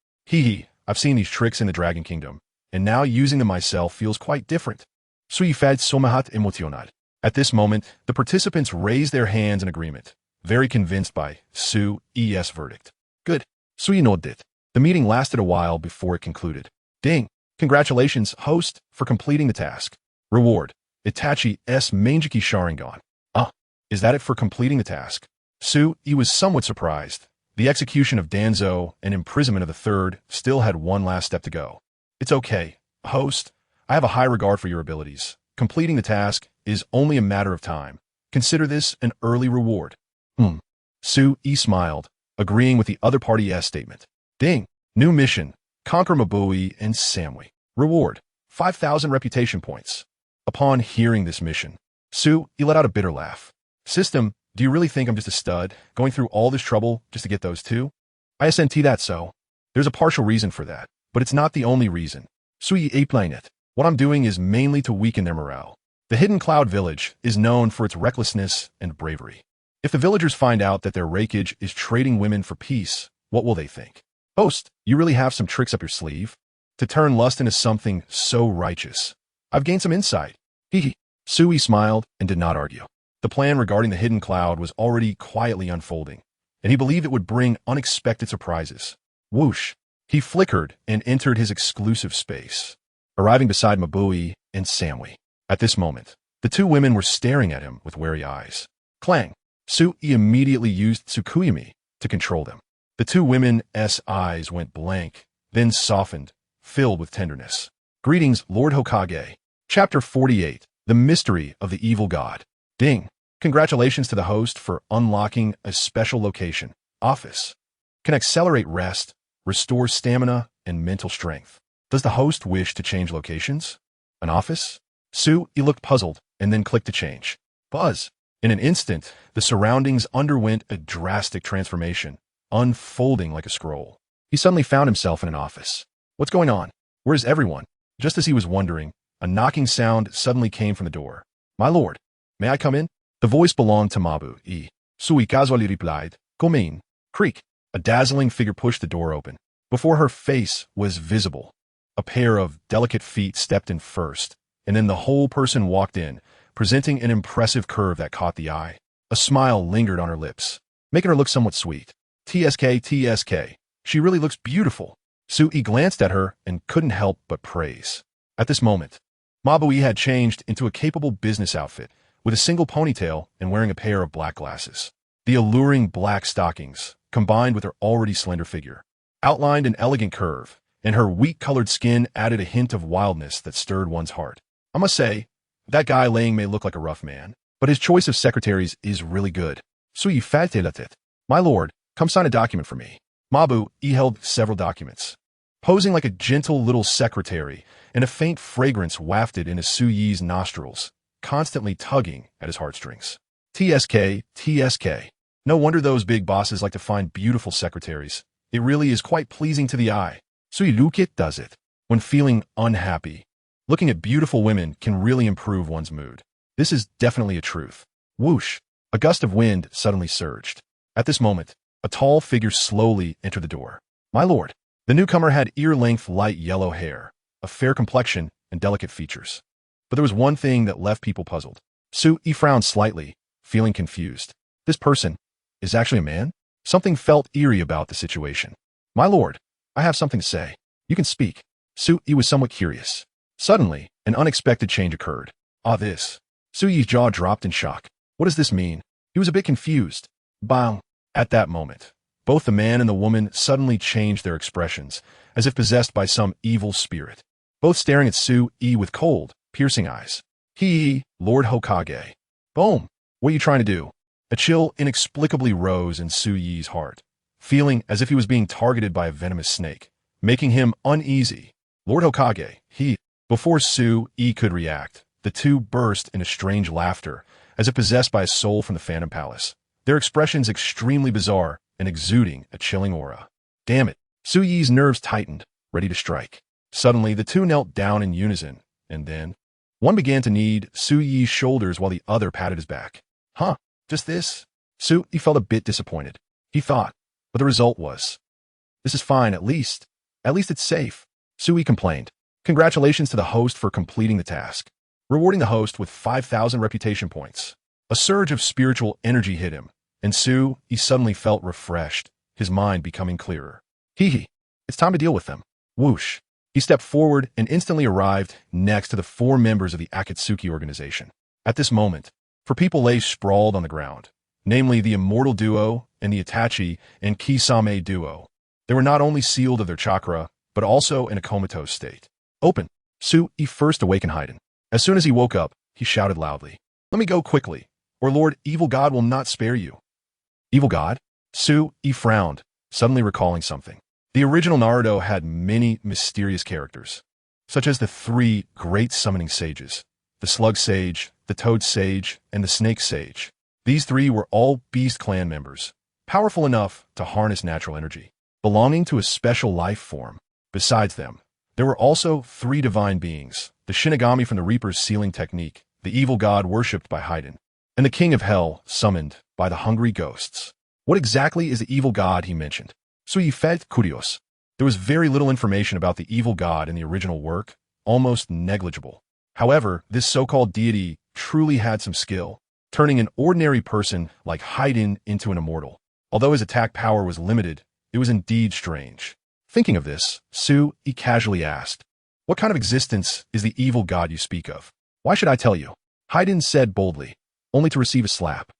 I've seen these tricks in the Dragon Kingdom, and now using them myself feels quite different. Sui fad somahat emotional. At this moment, the participants raised their hands in agreement, very convinced by Su's verdict. Good. Sui nodded. The meeting lasted a while before it concluded. Ding. Congratulations, host, for completing the task. Reward. Itachi's Mangeki Sharingan. Is that it for completing the task? Su was somewhat surprised. The execution of Danzo and imprisonment of the third still had one last step to go. It's okay, host. I have a high regard for your abilities. Completing the task is only a matter of time. Consider this an early reward. Su smiled, agreeing with the other party's statement. Ding. New mission. Conquer Mabui and Samui. Reward. 5,000 reputation points. Upon hearing this mission, Su let out a bitter laugh. System, do you really think I'm just a stud, going through all this trouble just to get those two? ISNT that so. There's a partial reason for that, but it's not the only reason. Sui aplaying it. What I'm doing is mainly to weaken their morale. The Hidden Cloud Village is known for its recklessness and bravery. If the villagers find out that their Raikage is trading women for peace, what will they think? Host, you really have some tricks up your sleeve? To turn lust into something so righteous. I've gained some insight. Sui smiled and did not argue. The plan regarding the Hidden Cloud was already quietly unfolding, and he believed it would bring unexpected surprises. Whoosh! He flickered and entered his exclusive space, arriving beside Mabui and Samui. At this moment, the two women were staring at him with wary eyes. Clang! Sui immediately used Tsukuyami to control them. The two women's eyes went blank, then softened, filled with tenderness. Greetings, Lord Hokage. Chapter 48, The Mystery of the Evil God. Ding. Congratulations to the host for unlocking a special location. Office. Can accelerate rest, restore stamina, and mental strength. Does the host wish to change locations? An office? Su looked puzzled and then clicked to change. Buzz. In an instant, the surroundings underwent a drastic transformation, unfolding like a scroll. He suddenly found himself in an office. What's going on? Where's everyone? Just as he was wondering, a knocking sound suddenly came from the door. My lord, may I come in? The voice belonged to Mabui. Sui casually replied, Come in. Creak. A dazzling figure pushed the door open. Before her face was visible. A pair of delicate feet stepped in first, and then the whole person walked in, presenting an impressive curve that caught the eye. A smile lingered on her lips, making her look somewhat sweet. TSK. She really looks beautiful. Sui glanced at her and couldn't help but praise. At this moment, Mabui had changed into a capable business outfit, with a single ponytail and wearing a pair of black glasses. The alluring black stockings, combined with her already slender figure, outlined an elegant curve, and her wheat-colored skin added a hint of wildness that stirred one's heart. I must say, that guy Lang may look like a rough man, but his choice of secretaries is really good. Sui fatelet it. My lord, come sign a document for me. Mabu held several documents, posing like a gentle little secretary, and a faint fragrance wafted into Su Yi's nostrils, constantly tugging at his heartstrings. TSK, TSK. No wonder those big bosses like to find beautiful secretaries. It really is quite pleasing to the eye. Suilukit does it. When feeling unhappy, looking at beautiful women can really improve one's mood. This is definitely a truth. Whoosh! A gust of wind suddenly surged. At this moment, a tall figure slowly entered the door. My lord. The newcomer had ear-length light yellow hair, a fair complexion, and delicate features. But there was one thing that left people puzzled. Su Yi frowned slightly, feeling confused. This person is actually a man? Something felt eerie about the situation. My lord, I have something to say. You can speak. Su Yi was somewhat curious. Suddenly, an unexpected change occurred. This. Su Yi's jaw dropped in shock. What does this mean? He was a bit confused. Bang! At that moment, both the man and the woman suddenly changed their expressions, as if possessed by some evil spirit, both staring at Su Yi with cold, piercing eyes. Lord Hokage. Boom! What are you trying to do? A chill inexplicably rose in Su Yi's heart, feeling as if he was being targeted by a venomous snake, making him uneasy. Lord Hokage, Before Su Yi could react, the two burst into strange laughter, as if possessed by a soul from the Phantom Palace, their expressions extremely bizarre and exuding a chilling aura. Damn it! Su Yi's nerves tightened, ready to strike. Suddenly, the two knelt down in unison, and then one began to knead Su Yi's shoulders while the other patted his back. Huh? Just this? Su Yi felt a bit disappointed. He thought, but the result was, this is fine, at least it's safe. Su Yi complained. Congratulations to the host for completing the task, rewarding the host with 5,000 reputation points. A surge of spiritual energy hit him, and Su Yi suddenly felt refreshed, his mind becoming clearer. It's time to deal with them. Whoosh! He stepped forward and instantly arrived next to the 4 members of the Akatsuki organization. At this moment, 4 people lay sprawled on the ground, namely the Immortal Duo and the Itachi and Kisame Duo. They were not only sealed of their chakra, but also in a comatose state. Open! Su Yi first awakened Haiden. As soon as he woke up, he shouted loudly, Let me go quickly, or Lord Evil God will not spare you. Evil God? Su Yi frowned, suddenly recalling something. The original Naruto had many mysterious characters, such as the 3 great summoning sages, the Slug Sage, the Toad Sage, and the Snake Sage. These 3 were all beast clan members, powerful enough to harness natural energy, belonging to a special life form. Besides them, there were also 3 divine beings, the Shinigami from the Reaper's sealing technique, the evil god worshipped by Haiden, and the King of Hell summoned by the hungry ghosts. What exactly is the evil god he mentioned? Su Yi felt curious. There was very little information about the evil god in the original work, almost negligible. However, this so-called deity truly had some skill, turning an ordinary person like Haiden into an immortal. Although his attack power was limited, it was indeed strange. Thinking of this, Su Yi casually asked, What kind of existence is the evil god you speak of? Why should I tell you? Haiden said boldly, only to receive a slap.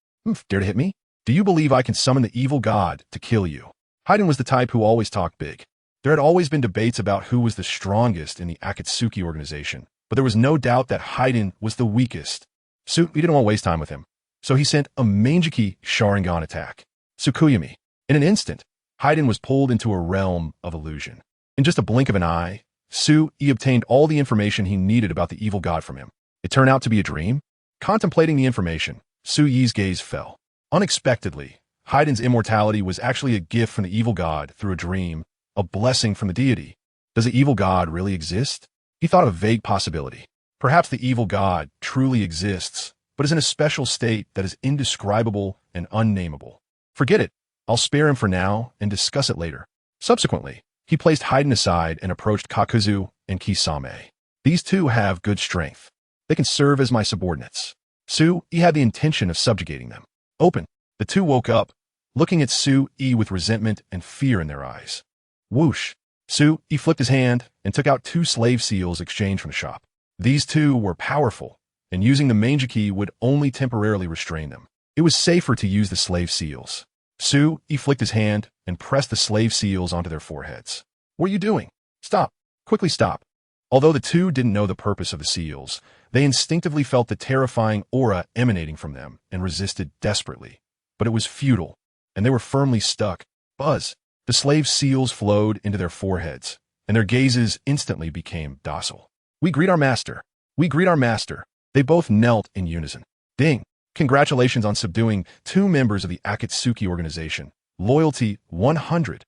Dare to hit me? Do you believe I can summon the evil god to kill you? Haiden was the type who always talked big. There had always been debates about who was the strongest in the Akatsuki organization, but there was no doubt that Haiden was the weakest. Su Yi didn't want to waste time with him, so he sent a Manjiki Sharingan attack. Tsukuyami. In an instant, Haiden was pulled into a realm of illusion. In just a blink of an eye, Su Yi obtained all the information he needed about the evil god from him. It turned out to be a dream. Contemplating the information, Su Yi's gaze fell. Unexpectedly, Haiden's immortality was actually a gift from the evil god through a dream, a blessing from the deity. Does the evil god really exist? He thought of a vague possibility. Perhaps the evil god truly exists, but is in a special state that is indescribable and unnameable. Forget it. I'll spare him for now and discuss it later. Subsequently, he placed Haiden aside and approached Kakuzu and Kisame. These 2 have good strength. They can serve as my subordinates. Su Yi had the intention of subjugating them. Open. The 2 woke up, looking at Su Yi with resentment and fear in their eyes. Whoosh! Su Yi flipped his hand and took out 2 slave seals exchanged from the shop. These 2 were powerful, and using the Manjiki would only temporarily restrain them. It was safer to use the slave seals. Su Yi flicked his hand and pressed the slave seals onto their foreheads. What are you doing? Stop! Quickly stop! Although the 2 didn't know the purpose of the seals, they instinctively felt the terrifying aura emanating from them and resisted desperately. But it was futile, and they were firmly stuck. Buzz! The slave seals flowed into their foreheads, and their gazes instantly became docile. We greet our master. We greet our master. They both knelt in unison. Ding! Congratulations on subduing 2 members of the Akatsuki organization. Loyalty 100.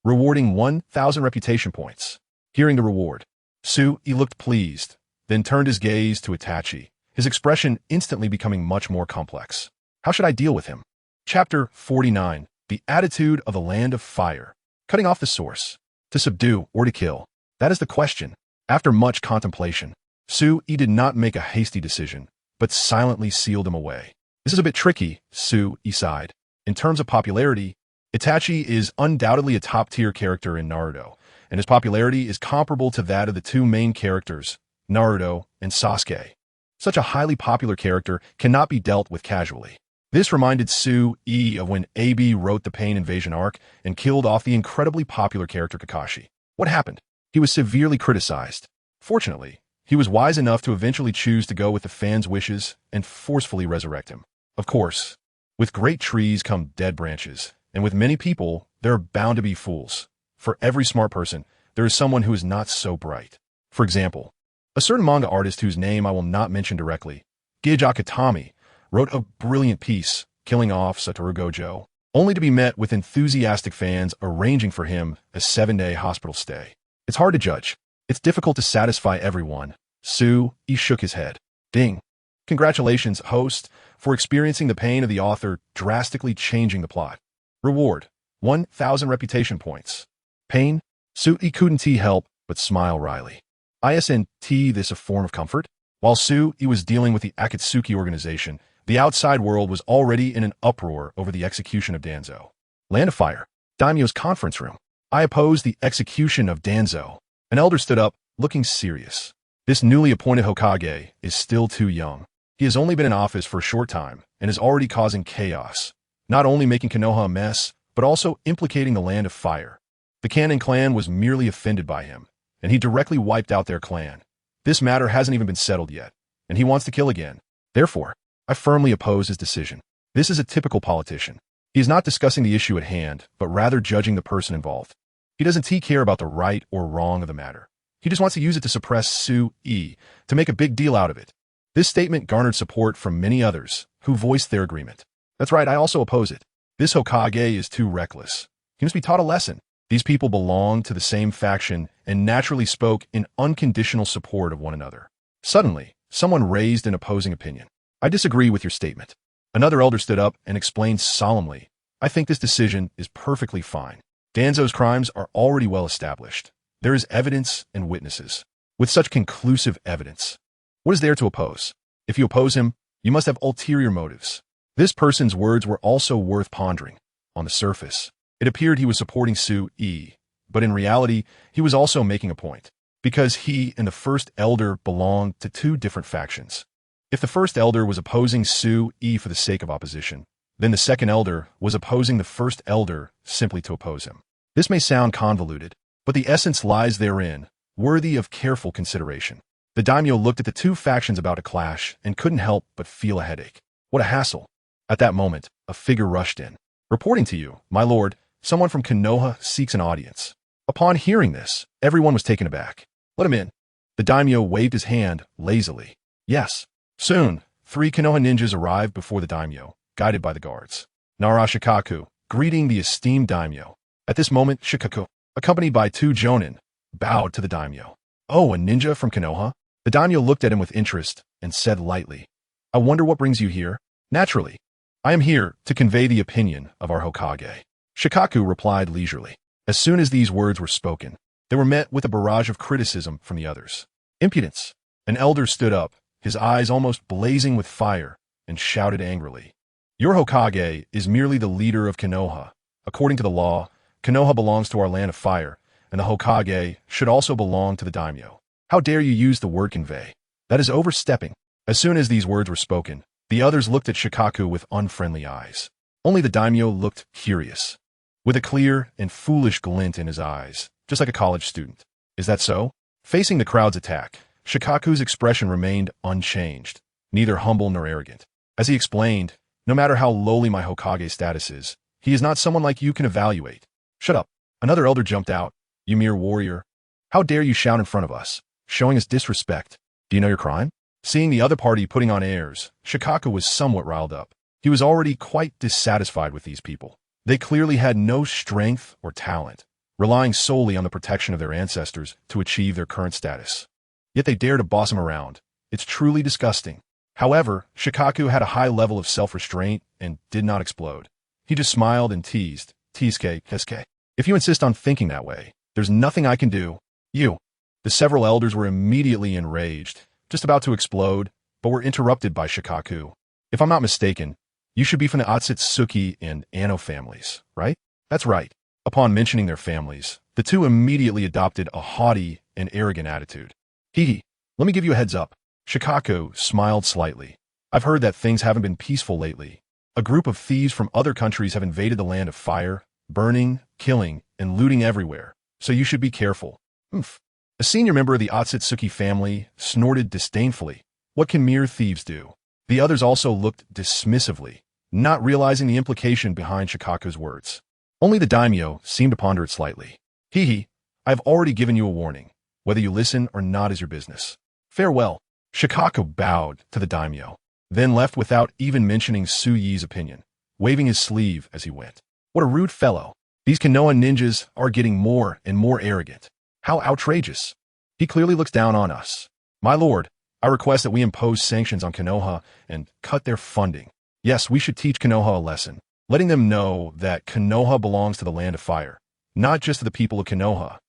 Rewarding 1,000 reputation points. Hearing the reward, Sui looked pleased, then turned his gaze to Itachi, his expression instantly becoming much more complex. How should I deal with him? Chapter 49. The Attitude of the Land of Fire. Cutting off the source. To subdue or to kill? That is the question. After much contemplation, Sui did not make a hasty decision, but silently sealed him away. This is a bit tricky, Sui sighed. In terms of popularity, Itachi is undoubtedly a top-tier character in Naruto, and his popularity is comparable to that of the 2 main characters, Naruto and Sasuke. Such a highly popular character cannot be dealt with casually. This reminded Sui of when AB wrote the Pain Invasion arc and killed off the incredibly popular character Kakashi. What happened? He was severely criticized. Fortunately, he was wise enough to eventually choose to go with the fans' wishes and forcefully resurrect him. Of course, with great trees come dead branches, and with many people, there are bound to be fools. For every smart person, there is someone who is not so bright. For example, a certain manga artist whose name I will not mention directly, Gij Akutami, wrote a brilliant piece, killing off Satoru Gojo, only to be met with enthusiastic fans arranging for him a 7-day hospital stay. It's hard to judge. It's difficult to satisfy everyone. Sui shook his head. Ding. Congratulations, host, for experiencing the pain of the author drastically changing the plot. Reward, 1,000 reputation points. Pain? Sui couldn't help but smile wryly. Isn't this a form of comfort? While Sui was dealing with the Akatsuki organization, the outside world was already in an uproar over the execution of Danzo. Land of Fire. Daimyo's conference room. I oppose the execution of Danzo. An elder stood up, looking serious. This newly appointed Hokage is still too young. He has only been in office for a short time and is already causing chaos, not only making Konoha a mess, but also implicating the Land of Fire. The Kannan clan was merely offended by him, and he directly wiped out their clan. This matter hasn't even been settled yet, and he wants to kill again. Therefore, I firmly oppose his decision. This is a typical politician. He is not discussing the issue at hand, but rather judging the person involved. He doesn't care about the right or wrong of the matter. He just wants to use it to suppress Sui, to make a big deal out of it. This statement garnered support from many others, who voiced their agreement. That's right, I also oppose it. This Hokage is too reckless. He must be taught a lesson. These people belonged to the same faction and naturally spoke in unconditional support of one another. Suddenly, someone raised an opposing opinion. I disagree with your statement. Another elder stood up and explained solemnly, I think this decision is perfectly fine. Danzo's crimes are already well established. There is evidence and witnesses. With such conclusive evidence, what is there to oppose? If you oppose him, you must have ulterior motives. This person's words were also worth pondering. On the surface, it appeared he was supporting Sui, but in reality, he was also making a point, because he and the first elder belonged to 2 different factions. If the first elder was opposing Sui for the sake of opposition, then the second elder was opposing the first elder simply to oppose him. This may sound convoluted, but the essence lies therein, worthy of careful consideration. The daimyo looked at the 2 factions about to clash and couldn't help but feel a headache. What a hassle. At that moment, a figure rushed in. Reporting to you, my lord, someone from Konoha seeks an audience. Upon hearing this, everyone was taken aback. Let him in. The daimyo waved his hand lazily. Yes. Soon, 3 Konoha ninjas arrived before the daimyo, guided by the guards. Nara Shikaku, greeting the esteemed daimyo. At this moment, Shikaku, accompanied by 2 Jonin, bowed to the daimyo. Oh, a ninja from Konoha? The daimyo looked at him with interest and said lightly, I wonder what brings you here? Naturally, I am here to convey the opinion of our Hokage. Shikaku replied leisurely. As soon as these words were spoken, they were met with a barrage of criticism from the others. Impudence. An elder stood up, his eyes almost blazing with fire, and shouted angrily. Your Hokage is merely the leader of Konoha. According to the law, Konoha belongs to our Land of Fire, and the Hokage should also belong to the daimyo. How dare you use the word convey? That is overstepping. As soon as these words were spoken, the others looked at Shikaku with unfriendly eyes. Only the daimyo looked curious, with a clear and foolish glint in his eyes, just like a college student. Is that so? Facing the crowd's attack, Shikaku's expression remained unchanged, neither humble nor arrogant. As he explained, no matter how lowly my Hokage status is, he is not someone like you can evaluate. Shut up. Another elder jumped out. You mere warrior. How dare you shout in front of us, showing us disrespect? Do you know your crime? Seeing the other party putting on airs, Shikaku was somewhat riled up. He was already quite dissatisfied with these people. They clearly had no strength or talent, relying solely on the protection of their ancestors to achieve their current status. Yet they dare to boss him around. It's truly disgusting. However, Shikaku had a high level of self-restraint and did not explode. He just smiled and teased. Teasuke. If you insist on thinking that way, there's nothing I can do. You. The several elders were immediately enraged, just about to explode, but were interrupted by Shikaku. If I'm not mistaken, you should be from the Otsutsuki and Anno families, right? That's right. Upon mentioning their families, the two immediately adopted a haughty and arrogant attitude. Hee, let me give you a heads up. Shikaku smiled slightly. I've heard that things haven't been peaceful lately. A group of thieves from other countries have invaded the land of fire, burning, killing, and looting everywhere, so you should be careful. Oomph. A senior member of the Otsutsuki family snorted disdainfully. What can mere thieves do? The others also looked dismissively, not realizing the implication behind Shikaku's words. Only the daimyo seemed to ponder it slightly. Hee, I've already given you a warning. Whether you listen or not is your business. Farewell. Shikaku bowed to the daimyo, then left without even mentioning Su Yi's opinion, waving his sleeve as he went. What a rude fellow. These Konoha ninjas are getting more and more arrogant. How outrageous. He clearly looks down on us. My lord, I request that we impose sanctions on Konoha and cut their funding. Yes, we should teach Konoha a lesson, letting them know that Konoha belongs to the land of fire, not just to the people of Konoha.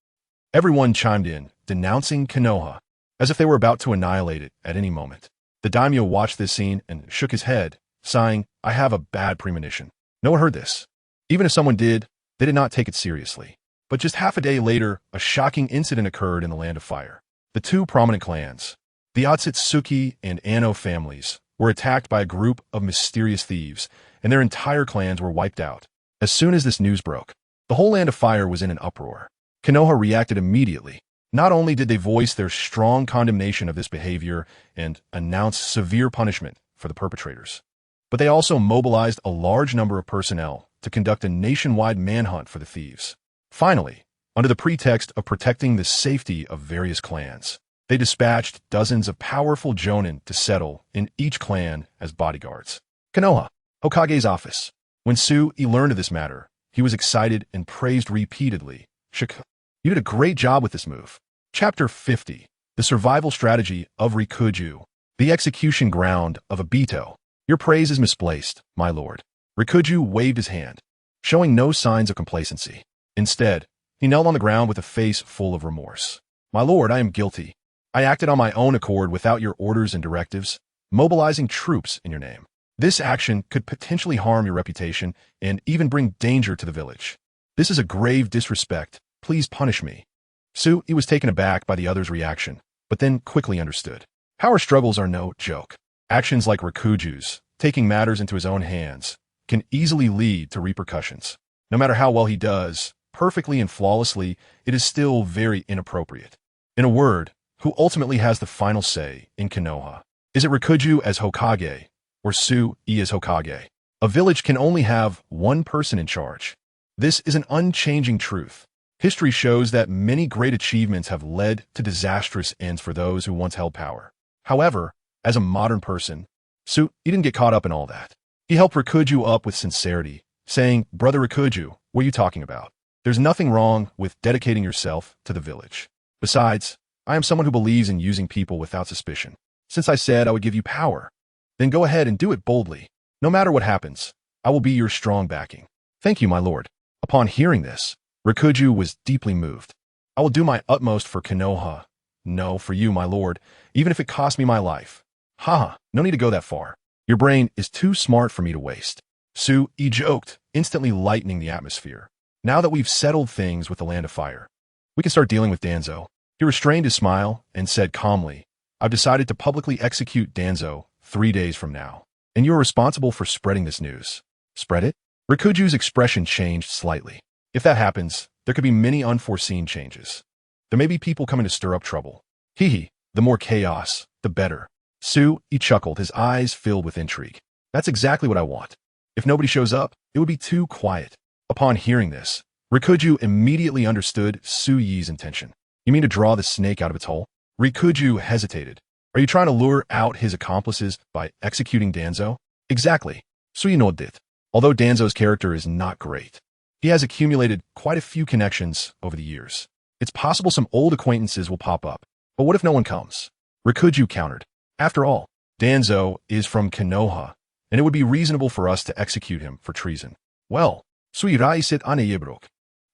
Everyone chimed in, denouncing Konoha, as if they were about to annihilate it at any moment. The daimyo watched this scene and shook his head, sighing, I have a bad premonition. No one heard this. Even if someone did, they did not take it seriously. But just half a day later, a shocking incident occurred in the Land of Fire. The two prominent clans, the Otsutsuki and Anno families, were attacked by a group of mysterious thieves, and their entire clans were wiped out. As soon as this news broke, the whole Land of Fire was in an uproar. Konoha reacted immediately. Not only did they voice their strong condemnation of this behavior and announce severe punishment for the perpetrators, but they also mobilized a large number of personnel to conduct a nationwide manhunt for the thieves. Finally, under the pretext of protecting the safety of various clans, they dispatched dozens of powerful Jonin to settle in each clan as bodyguards. Konoha, Hokage's office. When Su Yi learned of this matter, he was excited and praised repeatedly. Shikaku, you did a great job with this move. Chapter 50. The Survival Strategy of Rikuju. The Execution Ground of Obito. Your praise is misplaced, my lord. Rikuju waved his hand, showing no signs of complacency. Instead, he knelt on the ground with a face full of remorse. My lord, I am guilty. I acted on my own accord without your orders and directives, mobilizing troops in your name. This action could potentially harm your reputation and even bring danger to the village. This is a grave disrespect. Please punish me. Su Yi was taken aback by the other's reaction, but then quickly understood. Power struggles are no joke. Actions like Rikuju's, taking matters into his own hands, can easily lead to repercussions. No matter how well he does, perfectly and flawlessly, it is still very inappropriate. In a word, who ultimately has the final say in Konoha? Is it Rikuju as Hokage, or Su Yi as Hokage? A village can only have one person in charge. This is an unchanging truth. History shows that many great achievements have led to disastrous ends for those who once held power. However, as a modern person, Su Yi didn't get caught up in all that. He helped Rikuju up with sincerity, saying, Brother Rikuju, what are you talking about? There's nothing wrong with dedicating yourself to the village. Besides, I am someone who believes in using people without suspicion. Since I said I would give you power, then go ahead and do it boldly. No matter what happens, I will be your strong backing. Thank you, my lord. Upon hearing this, Rikuju was deeply moved. I will do my utmost for Konoha. No, for you, my lord, even if it costs me my life. Haha, no need to go that far. Your brain is too smart for me to waste. Su Yi joked, instantly lightening the atmosphere. Now that we've settled things with the Land of Fire, we can start dealing with Danzo. He restrained his smile and said calmly, I've decided to publicly execute Danzo 3 days from now, and you are responsible for spreading this news. Spread it? Rikuju's expression changed slightly. If that happens, there could be many unforeseen changes. There may be people coming to stir up trouble. Hee, the more chaos, the better. Su Yi chuckled, his eyes filled with intrigue. That's exactly what I want. If nobody shows up, it would be too quiet. Upon hearing this, Rikuju immediately understood Su Yi's intention. You mean to draw the snake out of its hole? Rikuju hesitated. Are you trying to lure out his accomplices by executing Danzo? Exactly. Susanoo did. Although Danzo's character is not great, he has accumulated quite a few connections over the years. It's possible some old acquaintances will pop up. But what if no one comes? Rikuju countered. After all, Danzo is from Konoha, and it would be reasonable for us to execute him for treason. Well, Suiraisit Annihilating.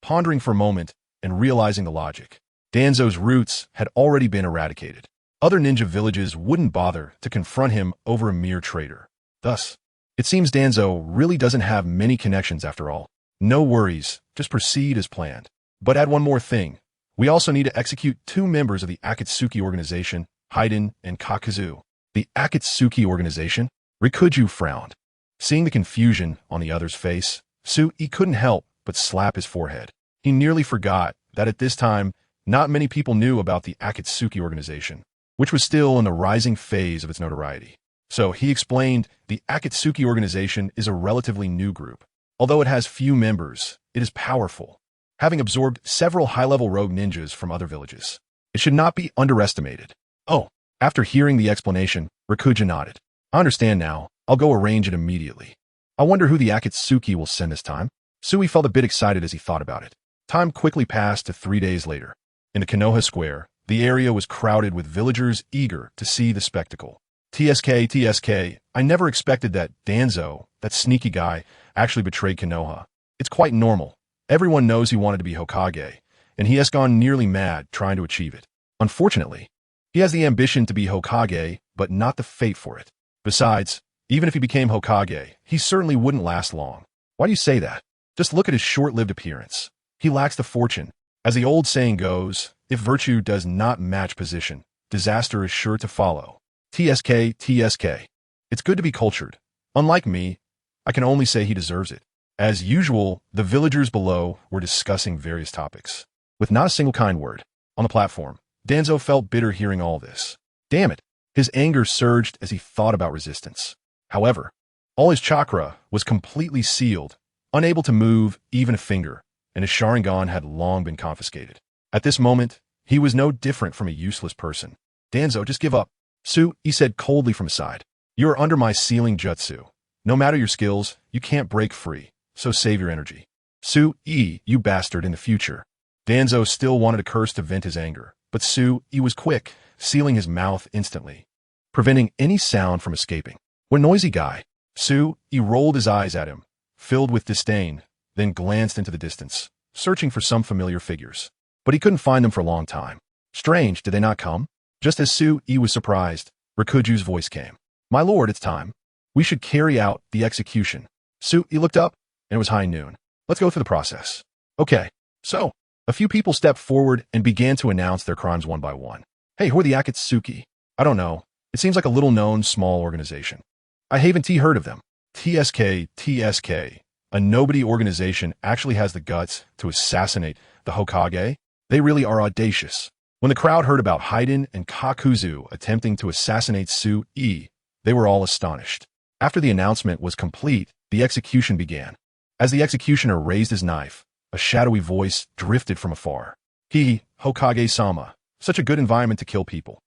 Pondering for a moment and realizing the logic, Danzo's roots had already been eradicated. Other ninja villages wouldn't bother to confront him over a mere traitor. Thus, it seems Danzo really doesn't have many connections after all. No worries, just proceed as planned. But add one more thing. We also need to execute 2 members of the Akatsuki organization, Haiden and Kakuzu. The Akatsuki organization? Rikuju frowned. Seeing the confusion on the other's face, Su-I couldn't help but slap his forehead. He nearly forgot that at this time, not many people knew about the Akatsuki organization, which was still in the rising phase of its notoriety. So he explained the Akatsuki organization is a relatively new group. Although it has few members, it is powerful, having absorbed several high-level rogue ninjas from other villages. It should not be underestimated. Oh, after hearing the explanation, Rikuju nodded. I understand now. I'll go arrange it immediately. I wonder who the Akatsuki will send this time. Sui felt a bit excited as he thought about it. Time quickly passed to 3 days later. In the Konoha Square, the area was crowded with villagers eager to see the spectacle. TSK, I never expected that Danzo, that sneaky guy, actually betrayed Konoha. It's quite normal. Everyone knows he wanted to be Hokage, and he has gone nearly mad trying to achieve it. Unfortunately, he has the ambition to be Hokage, but not the fate for it. Besides, even if he became Hokage, he certainly wouldn't last long. Why do you say that? Just look at his short-lived appearance. He lacks the fortune. As the old saying goes, if virtue does not match position, disaster is sure to follow. TSK. It's good to be cultured. Unlike me, I can only say he deserves it. As usual, the villagers below were discussing various topics, with not a single kind word. On the platform, Danzo felt bitter hearing all this. Damn it! His anger surged as he thought about resistance. However, all his chakra was completely sealed, unable to move even a finger, and his Sharingan had long been confiscated. At this moment, he was no different from a useless person. Danzo, just give up. Su-I said coldly from his side. You are under my sealing jutsu. No matter your skills, you can't break free, so save your energy. Su-I, you bastard, in the future. Danzo still wanted a curse to vent his anger, but Su-I was quick, sealing his mouth instantly, preventing any sound from escaping. What noisy guy? Su-I rolled his eyes at him, filled with disdain, then glanced into the distance, searching for some familiar figures. But he couldn't find them for a long time. Strange, did they not come? Just as Su-I was surprised, Rikuju's voice came. My lord, it's time. We should carry out the execution. Su-I looked up, and it was high noon. Let's go through the process. Okay, so, a few people stepped forward and began to announce their crimes one by one. Hey, who are the Akatsuki? I don't know. It seems like a little-known, small organization. I haven't heard of them. TSK, a nobody organization actually has the guts to assassinate the Hokage? They really are audacious. When the crowd heard about Haiden and Kakuzu attempting to assassinate Su-I, they were all astonished. After the announcement was complete, the execution began. As the executioner raised his knife, a shadowy voice drifted from afar. Hokage-sama, such a good environment to kill people.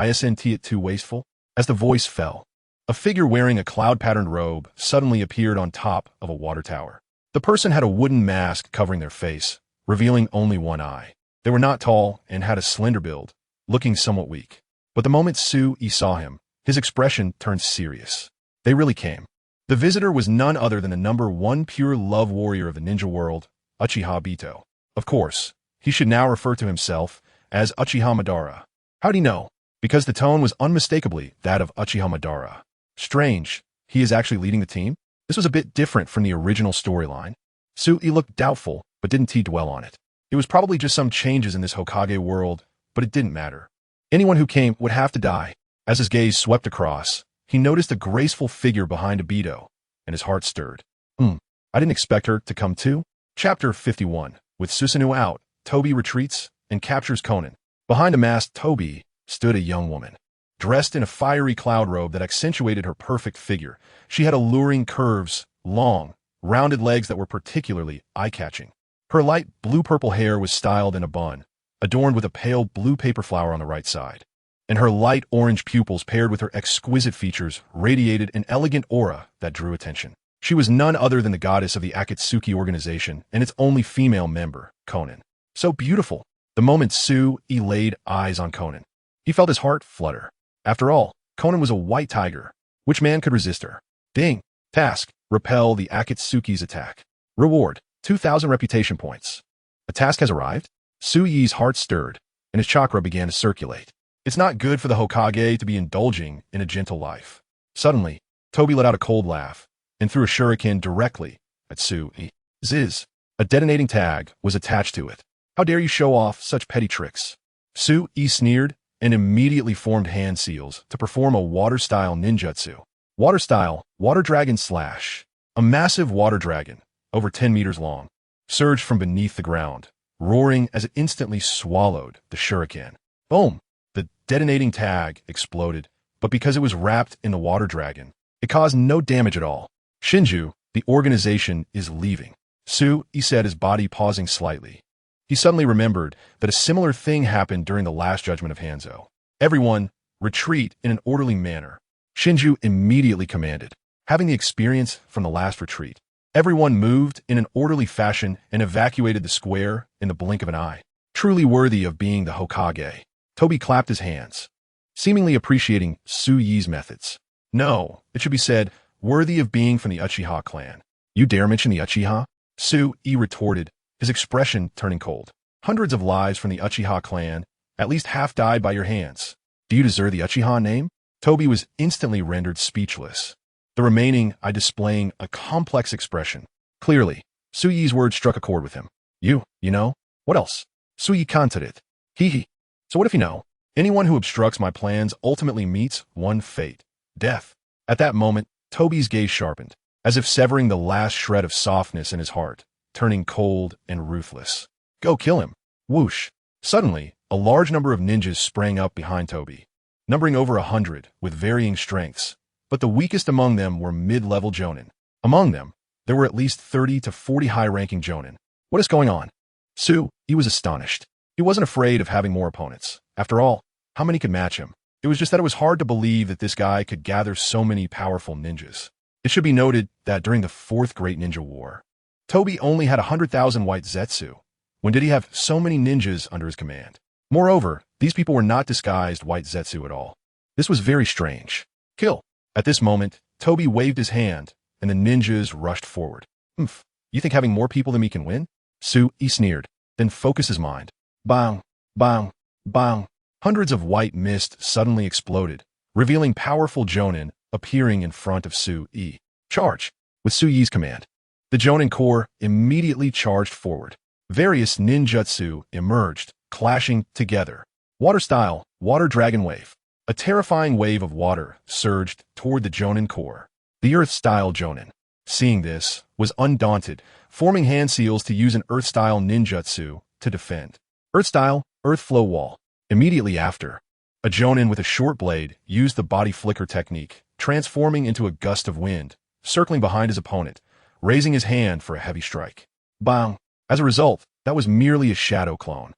Isn't it too wasteful? As the voice fell, a figure wearing a cloud-patterned robe suddenly appeared on top of a water tower. The person had a wooden mask covering their face, revealing only one eye. They were not tall and had a slender build, looking somewhat weak. But the moment Su-I saw him, his expression turned serious. They really came. The visitor was none other than the #1 pure love warrior of the ninja world, Uchiha Bito. Of course, he should now refer to himself as Uchiha Madara. How'd he know? Because the tone was unmistakably that of Uchiha Madara. Strange, he is actually leading the team? This was a bit different from the original storyline. Su-I looked doubtful, but didn't dwell on it. It was probably just some changes in this Hokage world, but it didn't matter. Anyone who came would have to die. As his gaze swept across, he noticed a graceful figure behind Obito, and his heart stirred. I didn't expect her to come too. Chapter 51. With Susanoo out, Tobi retreats and captures Conan. Behind a masked Tobi stood a young woman. Dressed in a fiery cloud robe that accentuated her perfect figure, she had alluring curves, long, rounded legs that were particularly eye-catching. Her light blue-purple hair was styled in a bun, adorned with a pale blue paper flower on the right side, and her light orange pupils paired with her exquisite features radiated an elegant aura that drew attention. She was none other than the goddess of the Akatsuki organization and its only female member, Konan. So beautiful. The moment Sue laid eyes on Konan, he felt his heart flutter. After all, Konan was a white tiger. Which man could resist her? Ding. Task. Repel the Akatsuki's attack. Reward. 2,000 reputation points. A task has arrived? Su Yi's heart stirred, and his chakra began to circulate. It's not good for the Hokage to be indulging in a gentle life. Suddenly, Toby let out a cold laugh and threw a shuriken directly at Su Yi. Ziz. A detonating tag was attached to it. How dare you show off such petty tricks? Su Yi sneered and immediately formed hand seals to perform a water-style ninjutsu. Water-style, water dragon slash. A massive water dragon, over 10 meters long, surged from beneath the ground, roaring as it instantly swallowed the shuriken. Boom! The detonating tag exploded, but because it was wrapped in the water dragon, it caused no damage at all. Shinju, the organization, is leaving. Su Yi said, his body pausing slightly. He suddenly remembered that a similar thing happened during the last judgment of Hanzo. Everyone, retreat in an orderly manner. Shinju immediately commanded. Having the experience from the last retreat, everyone moved in an orderly fashion and evacuated the square in the blink of an eye. Truly worthy of being the Hokage. Toby clapped his hands, seemingly appreciating Su Yi's methods. No, it should be said, worthy of being from the Uchiha clan. You dare mention the Uchiha? Su Yi retorted, his expression turning cold. Hundreds of lives from the Uchiha clan, at least half died by your hands. Do you deserve the Uchiha name? Toby was instantly rendered speechless. The remaining displaying a complex expression. Clearly, Su Yi's words struck a chord with him. You know? What else? Su Yi countered. Hee. So what if you know? Anyone who obstructs my plans ultimately meets one fate. Death. At that moment, Toby's gaze sharpened, as if severing the last shred of softness in his heart, turning cold and ruthless. Go kill him. Whoosh. Suddenly, a large number of ninjas sprang up behind Toby, numbering over 100 with varying strengths, but the weakest among them were mid-level Jonin. Among them, there were at least 30 to 40 high-ranking Jonin. What is going on? Su Yi was astonished. He wasn't afraid of having more opponents. After all, how many could match him? It was just that it was hard to believe that this guy could gather so many powerful ninjas. It should be noted that during the Fourth Great Ninja War, Toby only had 100,000 white zetsu. When did he have so many ninjas under his command? Moreover, these people were not disguised white zetsu at all. This was very strange. Kill. At this moment, Toby waved his hand, and the ninjas rushed forward. Oomph. You think having more people than me can win? Su Yi sneered, then focused his mind. Bang, bang, bang. Hundreds of white mist suddenly exploded, revealing powerful Jonin appearing in front of Su Yi. Charge! With Su Yi's command, the Jonin Corps immediately charged forward. Various ninjutsu emerged, clashing together. Water-style, water dragon wave. A terrifying wave of water surged toward the Jonin Corps. The earth-style Jonin, seeing this, was undaunted, forming hand seals to use an earth-style ninjutsu to defend. Earth-style, earth flow wall. Immediately after, a Jonin with a short blade used the body flicker technique, transforming into a gust of wind, circling behind his opponent, raising his hand for a heavy strike. Bang! As a result, that was merely a shadow clone.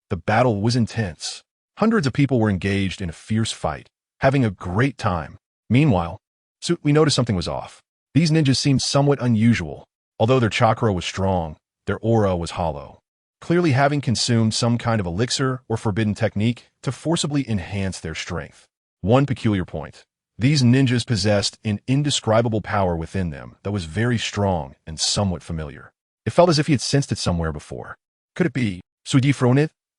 The battle was intense. Hundreds of people were engaged in a fierce fight, having a great time. Meanwhile, we noticed something was off. These ninjas seemed somewhat unusual. Although their chakra was strong, their aura was hollow, clearly having consumed some kind of elixir or forbidden technique to forcibly enhance their strength. One peculiar point. These ninjas possessed an indescribable power within them that was very strong and somewhat familiar. It felt as if he had sensed it somewhere before. Could it be?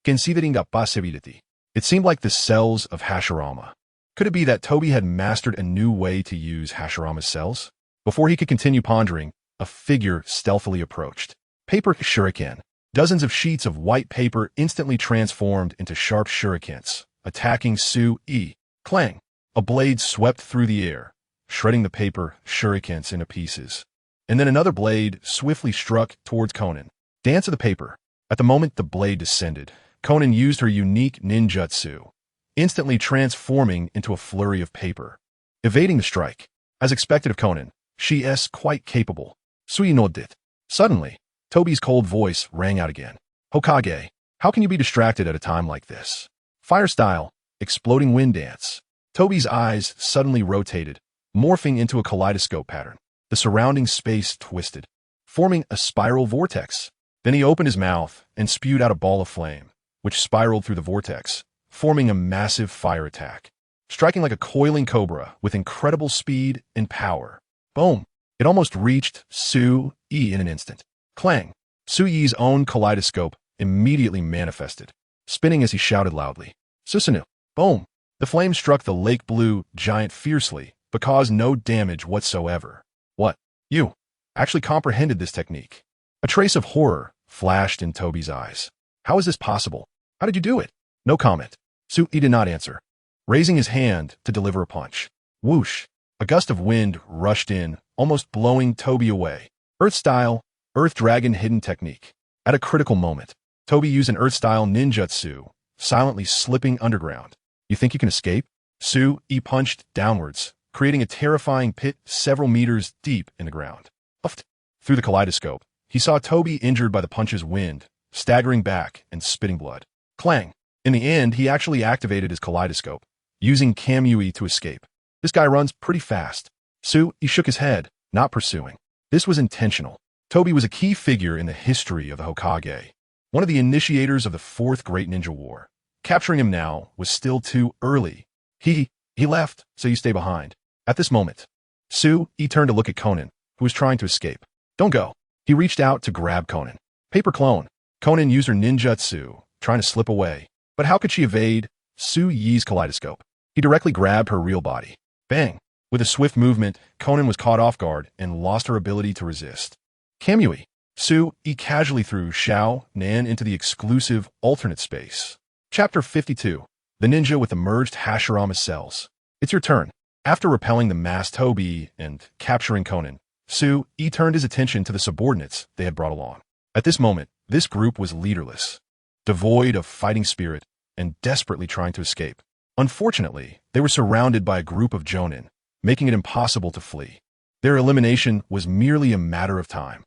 Considering a possibility. It seemed like the cells of Hashirama. Could it be that Toby had mastered a new way to use Hashirama's cells? Before he could continue pondering, a figure stealthily approached. Paper shuriken. Dozens of sheets of white paper instantly transformed into sharp shurikens, attacking Su Yi. Clang! A blade swept through the air, shredding the paper shurikens into pieces. And then another blade swiftly struck towards Konan. Dance of the paper. At the moment the blade descended, Konan used her unique ninjutsu, instantly transforming into a flurry of paper, evading the strike. As expected of Konan, she is quite capable. Sui nodded. Suddenly, Toby's cold voice rang out again. Hokage, how can you be distracted at a time like this? Fire style, exploding wind dance. Toby's eyes suddenly rotated, morphing into a kaleidoscope pattern. The surrounding space twisted, forming a spiral vortex. Then he opened his mouth and spewed out a ball of flame, which spiraled through the vortex, forming a massive fire attack, striking like a coiling cobra with incredible speed and power. Boom! It almost reached Su Yi in an instant. Clang! Su Yi's own kaleidoscope immediately manifested, spinning as he shouted loudly. Susanoo! Boom! The flame struck the lake blue giant fiercely, but caused no damage whatsoever. What? You actually comprehended this technique? A trace of horror flashed in Toby's eyes. How is this possible? How did you do it? No comment. Su Yi did not answer, raising his hand to deliver a punch. Whoosh! A gust of wind rushed in, almost blowing Toby away. Earth-style, Earth-Dragon hidden technique. At a critical moment, Toby used an Earth-style ninjutsu, silently slipping underground. You think you can escape? Su Yi punched downwards, creating a terrifying pit several meters deep in the ground. Puffed. Through the kaleidoscope, he saw Toby injured by the punch's wind, staggering back and spitting blood. Clang! In the end, he actually activated his kaleidoscope, using Kamui to escape. This guy runs pretty fast. Su Yi shook his head, not pursuing. This was intentional. Toby was a key figure in the history of the Hokage, one of the initiators of the Fourth Great Ninja War. Capturing him now was still too early. He left, so you stay behind. At this moment, Su Yi turned to look at Conan, who was trying to escape. Don't go. He reached out to grab Conan. Paper clone. Conan used her ninjutsu, trying to slip away. But how could she evade Su Yi's kaleidoscope? He directly grabbed her real body. Bang! With a swift movement, Conan was caught off guard and lost her ability to resist. Kamui. Su Yi casually threw Xiao Nan into the exclusive alternate space. Chapter 52. The Ninja with the Merged Hashirama Cells. It's your turn. After repelling the masked Toby and capturing Conan, Su Yi turned his attention to the subordinates they had brought along. At this moment, this group was leaderless, devoid of fighting spirit, and desperately trying to escape. Unfortunately, they were surrounded by a group of Jonin, making it impossible to flee. Their elimination was merely a matter of time.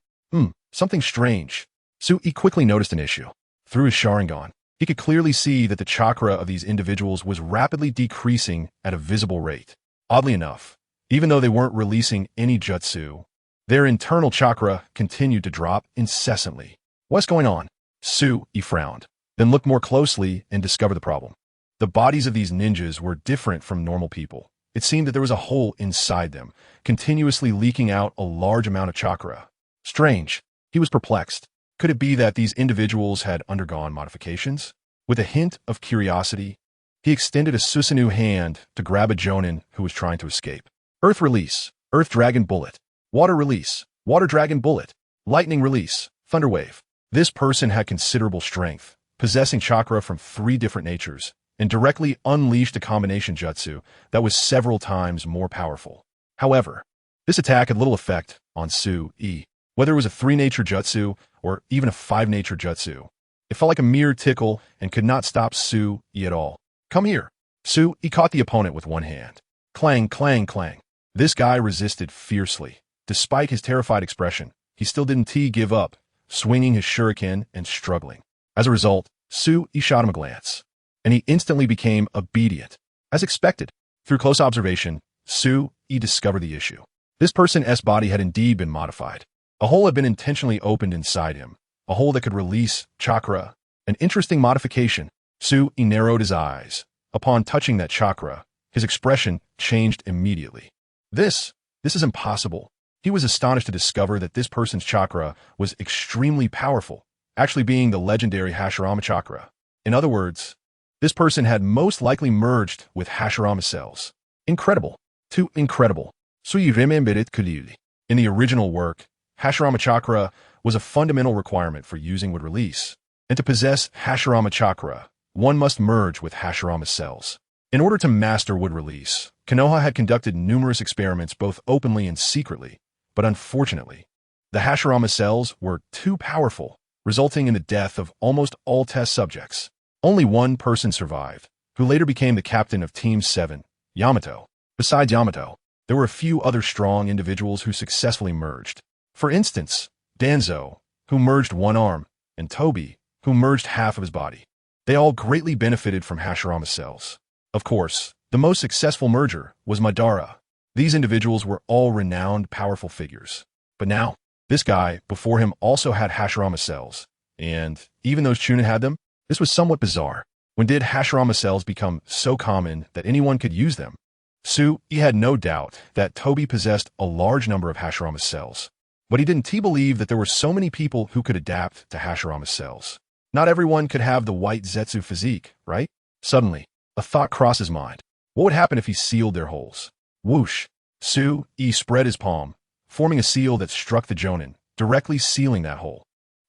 Something strange. Su Yi quickly noticed an issue. Through his Sharingan, he could clearly see that the chakra of these individuals was rapidly decreasing at a visible rate. Oddly enough, even though they weren't releasing any jutsu, their internal chakra continued to drop incessantly. What's going on? Su Yi frowned, then looked more closely and discovered the problem. The bodies of these ninjas were different from normal people. It seemed that there was a hole inside them, continuously leaking out a large amount of chakra. Strange. He was perplexed. Could it be that these individuals had undergone modifications? With a hint of curiosity, he extended a Susanoo hand to grab a Jonin who was trying to escape. Earth release, Earth Dragon Bullet. Water release, Water Dragon Bullet. Lightning release, Thunder Wave. This person had considerable strength, possessing chakra from 3 different natures, and directly unleashed a combination jutsu that was several times more powerful. However, this attack had little effect on Su Yi. Whether it was a 3-nature jutsu or even a 5-nature jutsu, it felt like a mere tickle and could not stop Su Yi at all. Come here. Su Yi caught the opponent with one hand. Clang, clang, clang. This guy resisted fiercely. Despite his terrified expression, he still didn't give up, swinging his shuriken and struggling. As a result, Su Yi shot him a glance, and he instantly became obedient. As expected, through close observation, Su Yi discovered the issue. This person's body had indeed been modified. A hole had been intentionally opened inside him, a hole that could release chakra. An interesting modification. Su Yi narrowed his eyes. Upon touching that chakra, his expression changed immediately. This is impossible. He was astonished to discover that this person's chakra was extremely powerful, actually being the legendary Hashirama chakra. In other words, this person had most likely merged with Hashirama cells. Incredible. Too incredible. So you remembered it clearly. In the original work, Hashirama chakra was a fundamental requirement for using wood release, and to possess Hashirama chakra, one must merge with Hashirama cells. In order to master wood release, Konoha had conducted numerous experiments both openly and secretly, but unfortunately, the Hashirama cells were too powerful, resulting in the death of almost all test subjects. Only one person survived, who later became the captain of Team 7, Yamato. Besides Yamato, there were a few other strong individuals who successfully merged. For instance, Danzo, who merged one arm, and Toby, who merged half of his body. They all greatly benefited from Hashirama's cells. Of course, the most successful merger was Madara. These individuals were all renowned, powerful figures. But now, this guy before him also had Hashirama cells, and even though Chunin had them, this was somewhat bizarre. When did Hashirama cells become so common that anyone could use them? He had no doubt that Toby possessed a large number of Hashirama cells, but he didn't believe that there were so many people who could adapt to Hashirama cells. Not everyone could have the white Zetsu physique, right? Suddenly, a thought crossed his mind. What would happen if he sealed their holes? Whoosh! Spread his palm, forming a seal that struck the Jonin, directly sealing that hole.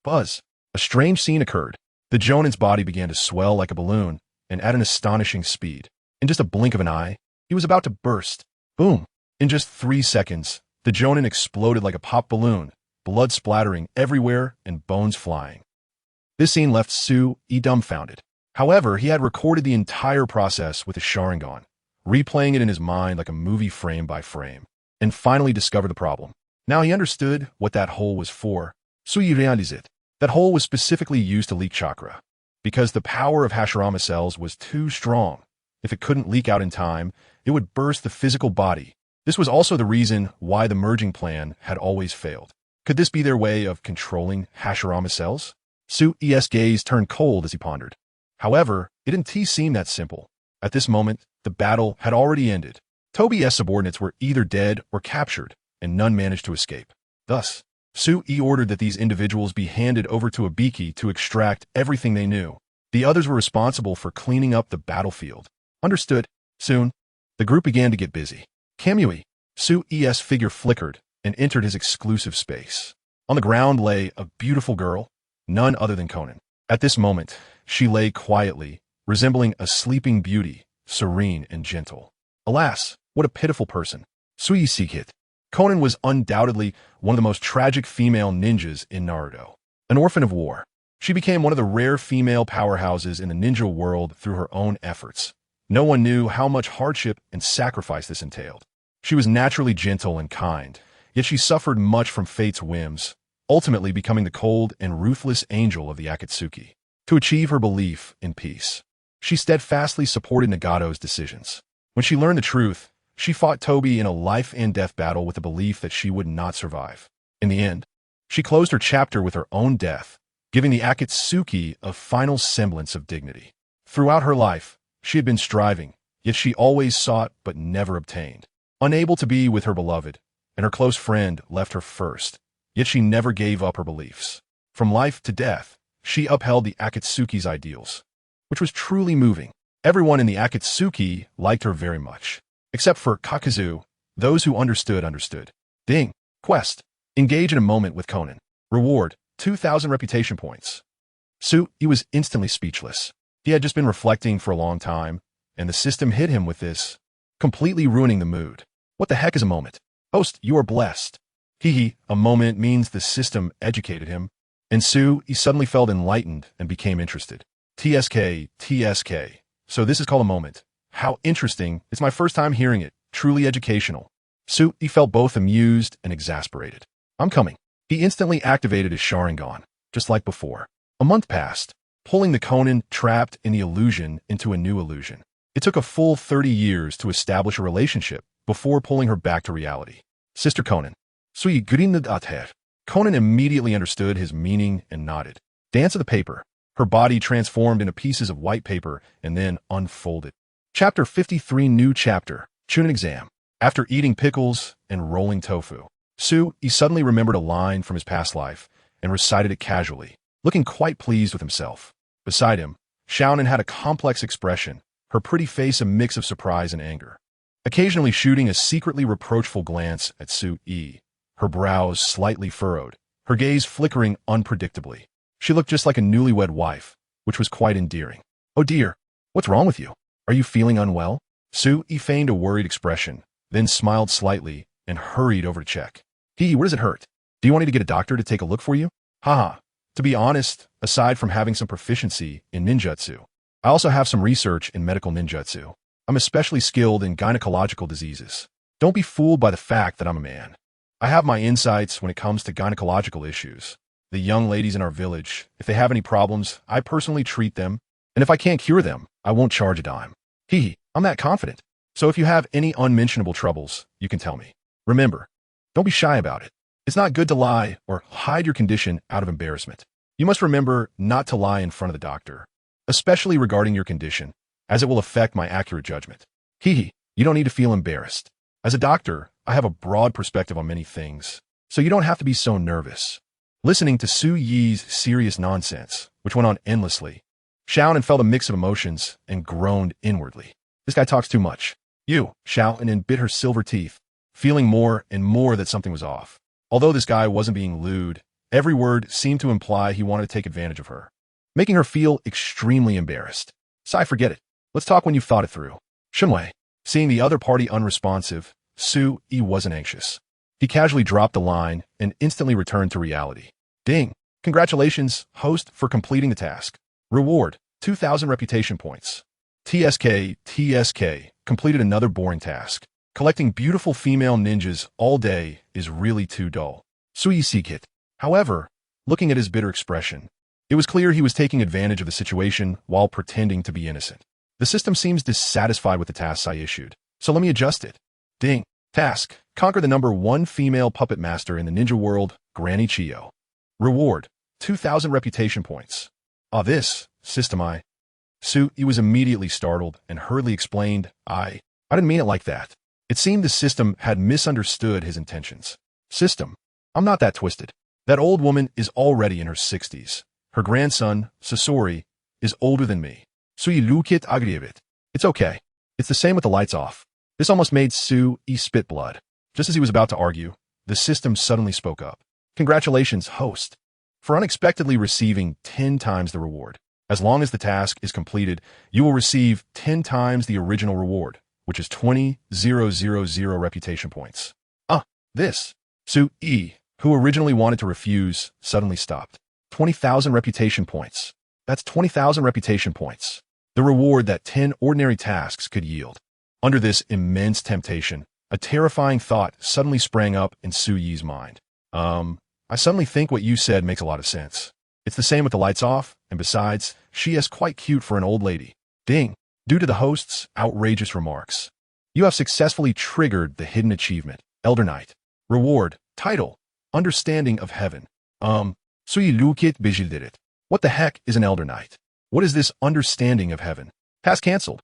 Buzz! A strange scene occurred. The Jonin's body began to swell like a balloon, and at an astonishing speed. In just a blink of an eye, he was about to burst. Boom! In just 3 seconds, the Jonin exploded like a pop balloon, blood splattering everywhere and bones flying. This scene left dumbfounded. However, he had recorded the entire process with his Sharingan, replaying it in his mind like a movie frame by frame, and finally discovered the problem. Now he understood what that hole was for. He realized it. That hole was specifically used to leak chakra. Because the power of Hashirama cells was too strong. If it couldn't leak out in time, it would burst the physical body. This was also the reason why the merging plan had always failed. Could this be their way of controlling Hashirama cells? Su's gaze turned cold as he pondered. However, it didn't seem that simple. At this moment, the battle had already ended. Toby's subordinates were either dead or captured, and none managed to escape. Thus, Sui ordered that these individuals be handed over to Ibiki to extract everything they knew. The others were responsible for cleaning up the battlefield. Understood. Soon, the group began to get busy. Kamui, Sui's figure flickered and entered his exclusive space. On the ground lay a beautiful girl, none other than Konan. At this moment, she lay quietly, resembling a sleeping beauty, serene and gentle. Alas, what a pitiful person. Sui Sikit. Konan was undoubtedly one of the most tragic female ninjas in Naruto. An orphan of war, she became one of the rare female powerhouses in the ninja world through her own efforts. No one knew how much hardship and sacrifice this entailed. She was naturally gentle and kind, yet she suffered much from fate's whims, ultimately becoming the cold and ruthless angel of the Akatsuki. To achieve her belief in peace, she steadfastly supported Nagato's decisions. When she learned the truth, she fought Toby in a life-and-death battle with the belief that she would not survive. In the end, she closed her chapter with her own death, giving the Akatsuki a final semblance of dignity. Throughout her life, she had been striving, yet she always sought but never obtained. Unable to be with her beloved, and her close friend left her first, yet she never gave up her beliefs. From life to death, she upheld the Akatsuki's ideals, which was truly moving. Everyone in the Akatsuki liked her very much. Except for Kakazu, those who understood. Ding. Quest. Engage in a moment with Konan. Reward, 2,000 reputation points. He was instantly speechless. He had just been reflecting for a long time, and the system hit him with this, completely ruining the mood. What the heck is a moment? Host, you are blessed. A moment means the system educated him. And he suddenly felt enlightened and became interested. TSK. So this is called a moment. How interesting. It's my first time hearing it. Truly educational. He felt both amused and exasperated. I'm coming. He instantly activated his Sharingan, just like before. A month passed, pulling the Konan trapped in the illusion into a new illusion. It took a full 30 years to establish a relationship before pulling her back to reality. Sister Konan. Konan immediately understood his meaning and nodded. Dance of the paper. Her body transformed into pieces of white paper and then unfolded. Chapter 53 New Chapter. Chunin Exam. After eating pickles and rolling tofu, he suddenly remembered a line from his past life and recited it casually, looking quite pleased with himself. Beside him, Xiaonan had a complex expression, her pretty face a mix of surprise and anger, occasionally shooting a secretly reproachful glance at Sui, her brows slightly furrowed, her gaze flickering unpredictably. She looked just like a newlywed wife, which was quite endearing. Oh dear, what's wrong with you? Are you feeling unwell? Sui feigned a worried expression, then smiled slightly and hurried over to check. Where does it hurt? Do you want me to get a doctor to take a look for you? Haha. To be honest, aside from having some proficiency in ninjutsu, I also have some research in medical ninjutsu. I'm especially skilled in gynecological diseases. Don't be fooled by the fact that I'm a man. I have my insights when it comes to gynecological issues. The young ladies in our village, if they have any problems, I personally treat them, and if I can't cure them, I won't charge a dime. Hee, I'm that confident. So if you have any unmentionable troubles, you can tell me. Remember, don't be shy about it. It's not good to lie or hide your condition out of embarrassment. You must remember not to lie in front of the doctor, especially regarding your condition, as it will affect my accurate judgment. Hee, you don't need to feel embarrassed. As a doctor, I have a broad perspective on many things, so you don't have to be so nervous. Listening to Su Yi's serious nonsense, which went on endlessly, Xiaonan felt a mix of emotions and groaned inwardly. This guy talks too much. Xiaonan bit her silver teeth, feeling more and more that something was off. Although this guy wasn't being lewd, every word seemed to imply he wanted to take advantage of her, making her feel extremely embarrassed. Sai, forget it. Let's talk when you've thought it through. Shunwei, seeing the other party unresponsive, Su Yi wasn't anxious. He casually dropped the line and instantly returned to reality. Ding! Congratulations, host, for completing the task. Reward, 2,000 reputation points. TSK, completed another boring task. Collecting beautiful female ninjas all day is really too dull. Sui Sikit. However, looking at his bitter expression, it was clear he was taking advantage of the situation while pretending to be innocent. The system seems dissatisfied with the tasks I issued, so let me adjust it. Ding. Task, conquer the number 1 female puppet master in the ninja world, Granny Chio. Reward, 2,000 reputation points. This, system He was immediately startled and hurriedly explained, I didn't mean it like that. It seemed the system had misunderstood his intentions. System, I'm not that twisted. That old woman is already in her 60s. Her grandson, Sasori, is older than me. Sui Lukit Agrievit. It's okay. It's the same with the lights off. This almost made Su Yi spit blood. Just as he was about to argue, the system suddenly spoke up. Congratulations, host, for unexpectedly receiving 10 times the reward. As long as the task is completed, you will receive 10 times the original reward, which is 20,000 reputation points. This. Su Yi, who originally wanted to refuse, suddenly stopped. 20,000 reputation points. That's 20,000 reputation points. The reward that 10 ordinary tasks could yield. Under this immense temptation, a terrifying thought suddenly sprang up in Su Yi's mind. I suddenly think what you said makes a lot of sense. It's the same with the lights off, and besides, she is quite cute for an old lady. Ding. Due to the host's outrageous remarks, you have successfully triggered the hidden achievement, Elder Knight. Reward, title, Understanding of Heaven. Sui Lukit Bijil it. What the heck is an Elder Knight? What is this Understanding of Heaven? Task cancelled.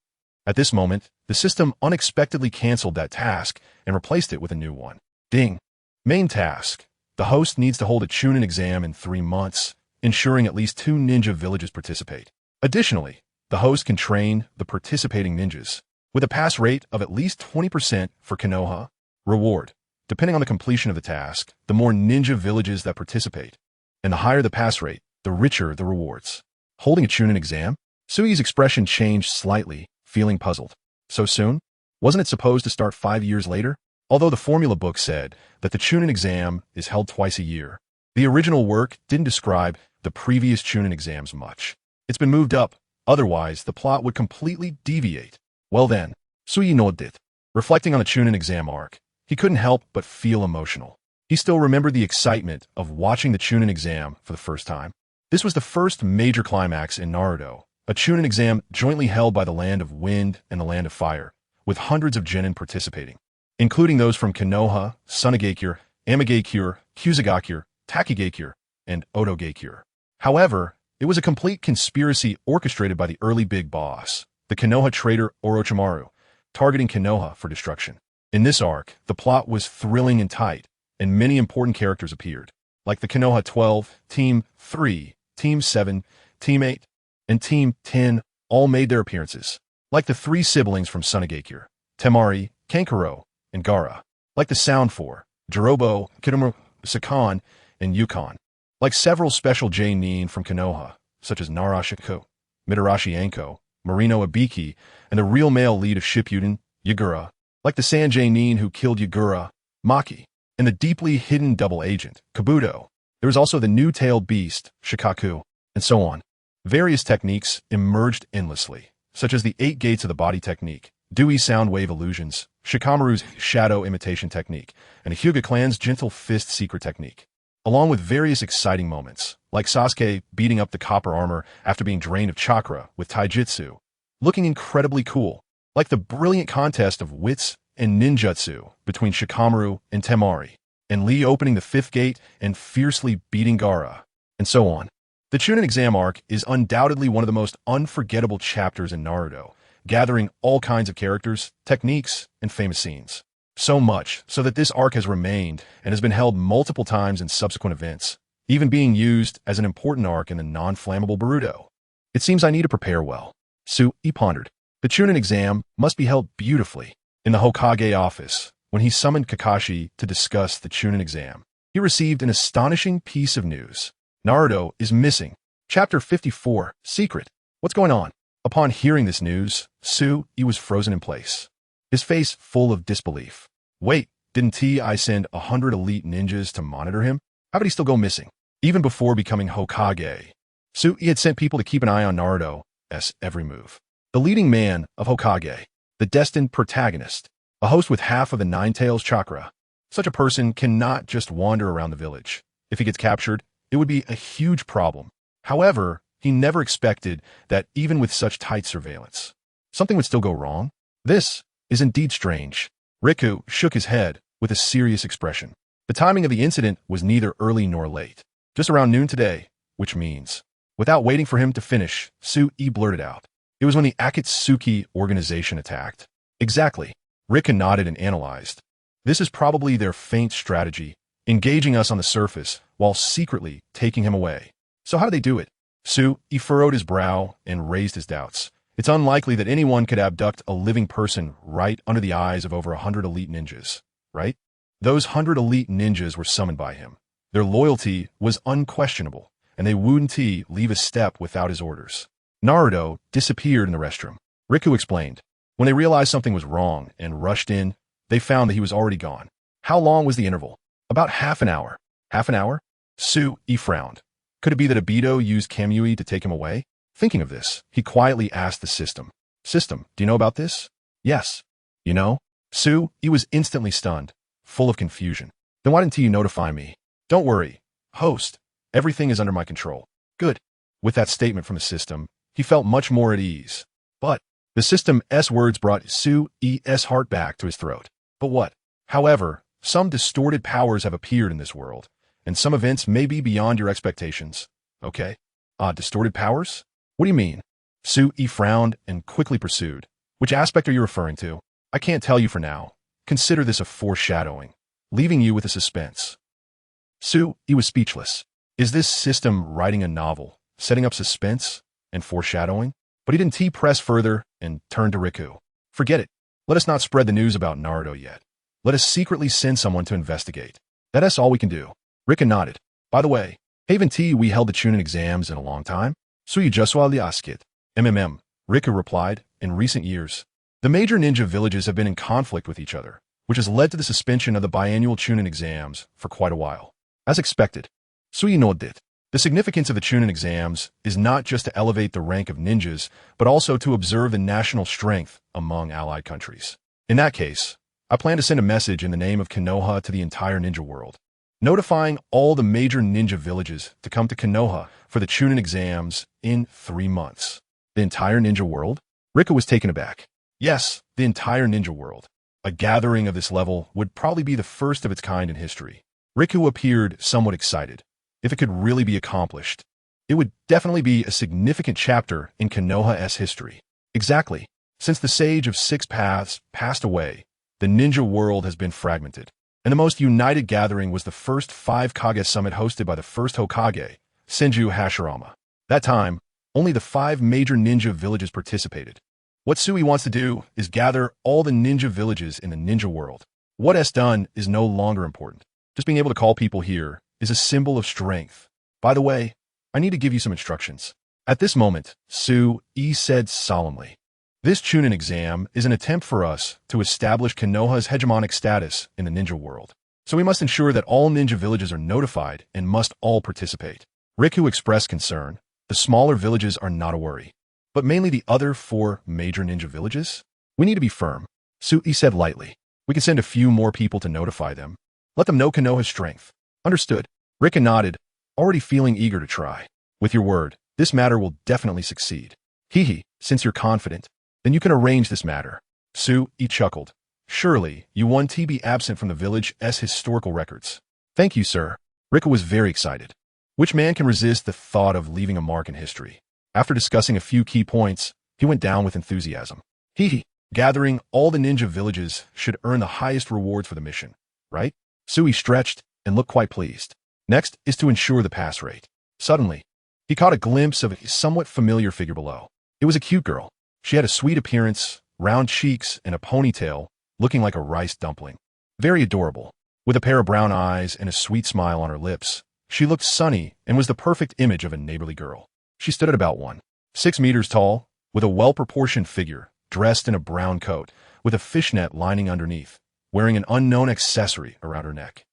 At this moment, the system unexpectedly cancelled that task and replaced it with a new one. Ding. Main task. The host needs to hold a Chunin exam in 3 months, ensuring at least 2 ninja villages participate. Additionally, the host can train the participating ninjas, with a pass rate of at least 20% for Konoha. Reward. Depending on the completion of the task, the more ninja villages that participate, and the higher the pass rate, the richer the rewards. Holding a Chunin exam? Sui's expression changed slightly, feeling puzzled. So soon? Wasn't it supposed to start 5 years later? Although the formula book said that the Chunin exam is held twice a year, the original work didn't describe the previous Chunin exams much. It's been moved up, otherwise the plot would completely deviate. Well then, Sui nodded. Reflecting on the Chunin exam arc, he couldn't help but feel emotional. He still remembered the excitement of watching the Chunin exam for the first time. This was the first major climax in Naruto, a Chunin exam jointly held by the Land of Wind and the Land of Fire, with hundreds of genin participating, including those from Konoha, Tsunade, Amidst, Kusagakure, Takigakure, and Otogakure. However, it was a complete conspiracy orchestrated by the early big boss, the Konoha traitor Orochimaru, targeting Konoha for destruction. In this arc, the plot was thrilling and tight, and many important characters appeared, like the Konoha 12, Team 3, Team 7, Team 8, and Team 10 all made their appearances, like the 3 siblings from Tsunade, Temari, Kankuro, and Gaara, like the Sound 4, Jirobo, Kidomaru, Sakan, and Yukon, like several special Jonin from Konoha, such as Narashiko, Mitarashi Anko, Marino Ibiki, and the real male lead of Shippuden, Yagura, like the Sand Jonin who killed Yagura, Maki, and the deeply hidden double agent, Kabuto. There was also the new-tailed beast, Shikaku, and so on. Various techniques emerged endlessly, such as the 8 gates of the body technique, Dewey sound wave illusions, Shikamaru's shadow imitation technique, and the Hyuga clan's gentle fist secret technique. along with various exciting moments, like Sasuke beating up the copper armor after being drained of chakra with taijutsu, looking incredibly cool, like the brilliant contest of wits and ninjutsu between Shikamaru and Temari, and Lee opening the fifth gate and fiercely beating Gaara, and so on. The Chunin exam arc is undoubtedly one of the most unforgettable chapters in Naruto, gathering all kinds of characters, techniques, and famous scenes. So much so that this arc has remained and has been held multiple times in subsequent events, even being used as an important arc in the non-flammable Boruto. It seems I need to prepare well. He pondered. The Chunin exam must be held beautifully. In the Hokage office, when he summoned Kakashi to discuss the Chunin exam, he received an astonishing piece of news. Naruto is missing. Chapter 54, Secret. What's going on? Upon hearing this news, he was frozen in place, his face full of disbelief. Wait, didn't I send 100 elite ninjas to monitor him? How would he still go missing? Even before becoming Hokage, he had sent people to keep an eye on Naruto's every move. The leading man of Hokage, the destined protagonist, a host with half of the Nine Tails chakra. Such a person cannot just wander around the village. If he gets captured, it would be a huge problem. However, he never expected that even with such tight surveillance, something would still go wrong. This is indeed strange. Riku shook his head with a serious expression. The timing of the incident was neither early nor late. Just around noon today, which means, without waiting for him to finish, blurted out. It was when the Akatsuki organization attacked. Exactly. Riku nodded and analyzed. This is probably their feint strategy, engaging us on the surface while secretly taking him away. So how do they do it? He furrowed his brow and raised his doubts. It's unlikely that anyone could abduct a living person right under the eyes of over 100 elite ninjas, right? Those 100 elite ninjas were summoned by him. Their loyalty was unquestionable, and they wouldn't leave a step without his orders. Naruto disappeared in the restroom. Riku explained. When they realized something was wrong and rushed in, they found that he was already gone. How long was the interval? About half an hour. Half an hour? Frowned. Could it be that Obito used Kamui to take him away? Thinking of this, he quietly asked the system. System, do you know about this? Yes. You know? He was instantly stunned, full of confusion. Then why didn't you notify me? Don't worry. Host, everything is under my control. Good. With that statement from the system, he felt much more at ease. But the system's words brought Su's heart back to his throat. But what? However, some distorted powers have appeared in this world, and some events may be beyond your expectations. Okay? Distorted powers? What do you mean? Frowned and quickly pursued. Which aspect are you referring to? I can't tell you for now. Consider this a foreshadowing, leaving you with a suspense. He was speechless. Is this system writing a novel, setting up suspense and foreshadowing? But he didn't press further and turned to Riku. Forget it. Let us not spread the news about Naruto yet. Let us secretly send someone to investigate. That's all we can do. Riku nodded. By the way, haven't we held the Chunin exams in a long time? Juswa liaskit. Riku replied. In recent years, the major ninja villages have been in conflict with each other, which has led to the suspension of the biannual Chunin exams for quite a while. As expected, nodded. The significance of the Chunin exams is not just to elevate the rank of ninjas, but also to observe the national strength among allied countries. In that case, I plan to send a message in the name of Konoha to the entire ninja world, notifying all the major ninja villages to come to Konoha for the Chunin exams in 3 months. The entire ninja world? Riku was taken aback. Yes, the entire ninja world. A gathering of this level would probably be the first of its kind in history. Riku appeared somewhat excited. If it could really be accomplished, it would definitely be a significant chapter in Konoha's history. Exactly. Since the Sage of Six Paths passed away, the ninja world has been fragmented, and the most united gathering was the first 5 Kage summit hosted by the first Hokage, Senju Hashirama. That time, only the 5 major ninja villages participated. What Sui wants to do is gather all the ninja villages in the ninja world. What S done is no longer important. Just being able to call people here is a symbol of strength. By the way, I need to give you some instructions. At this moment, Sui said solemnly, this Chunin exam is an attempt for us to establish Konoha's hegemonic status in the ninja world. So we must ensure that all ninja villages are notified and must all participate. Riku expressed concern. The smaller villages are not a worry, but mainly the other 4 major ninja villages? We need to be firm. Sui said lightly. We can send a few more people to notify them. Let them know Konoha's strength. Understood. Rika nodded, already feeling eager to try. With your word, this matter will definitely succeed. Hee, since you're confident, then you can arrange this matter. Sue chuckled. Surely, you want to be absent from the village's historical records. Thank you, sir. Rika was very excited. Which man can resist the thought of leaving a mark in history? After discussing a few key points, he went down with enthusiasm. Gathering all the ninja villages should earn the highest rewards for the mission, right? Sui stretched and looked quite pleased. Next is to ensure the pass rate. Suddenly, he caught a glimpse of a somewhat familiar figure below. It was a cute girl. She had a sweet appearance, round cheeks, and a ponytail, looking like a rice dumpling. Very adorable. With a pair of brown eyes and a sweet smile on her lips, she looked sunny and was the perfect image of a neighborly girl. She stood at about 1.6 meters tall, with a well-proportioned figure, dressed in a brown coat, with a fishnet lining underneath, wearing an unknown accessory around her neck.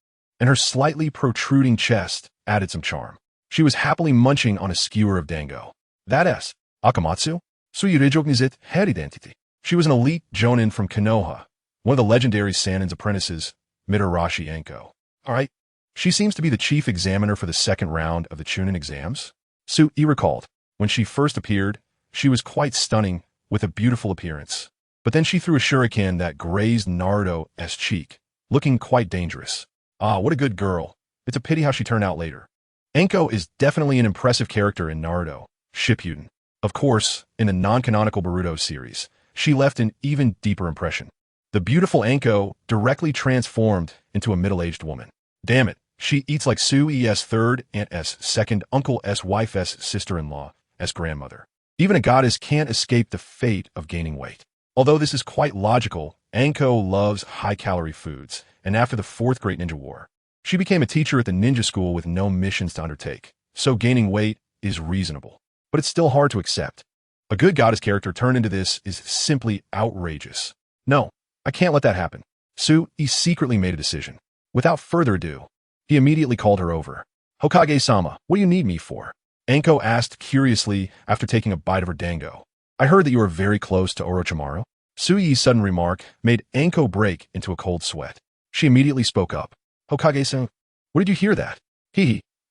And her slightly protruding chest added some charm. She was happily munching on a skewer of dango. That is, Akamatsu? Suyurijoknizit her identity. She was an elite Jonin from Konoha, one of the legendary Sannin's apprentices, Mitarashi Anko. Alright, she seems to be the chief examiner for the second round of the Chunin exams. Sui recalled, when she first appeared, she was quite stunning, with a beautiful appearance. But then she threw a shuriken that grazed Naruto's cheek, looking quite dangerous. Ah, what a good girl. It's a pity how she turned out later. Anko is definitely an impressive character in Naruto Shippuden. Of course, in the non-canonical Boruto series, she left an even deeper impression. The beautiful Anko directly transformed into a middle-aged woman. Damn it, she eats like Sui's third aunt's second uncle's wife's sister-in-law as grandmother. Even a goddess can't escape the fate of gaining weight. Although this is quite logical, Anko loves high-calorie foods, and after the Fourth Great Ninja War, she became a teacher at the ninja school with no missions to undertake, so gaining weight is reasonable. But it's still hard to accept. A good goddess character turned into this is simply outrageous. No, I can't let that happen. Sui secretly made a decision. Without further ado, he immediately called her over. Hokage-sama, what do you need me for? Anko asked curiously after taking a bite of her dango. I heard that you are very close to Orochimaru. Sui's sudden remark made Anko break into a cold sweat. She immediately spoke up. Hokage-san, where did you hear that?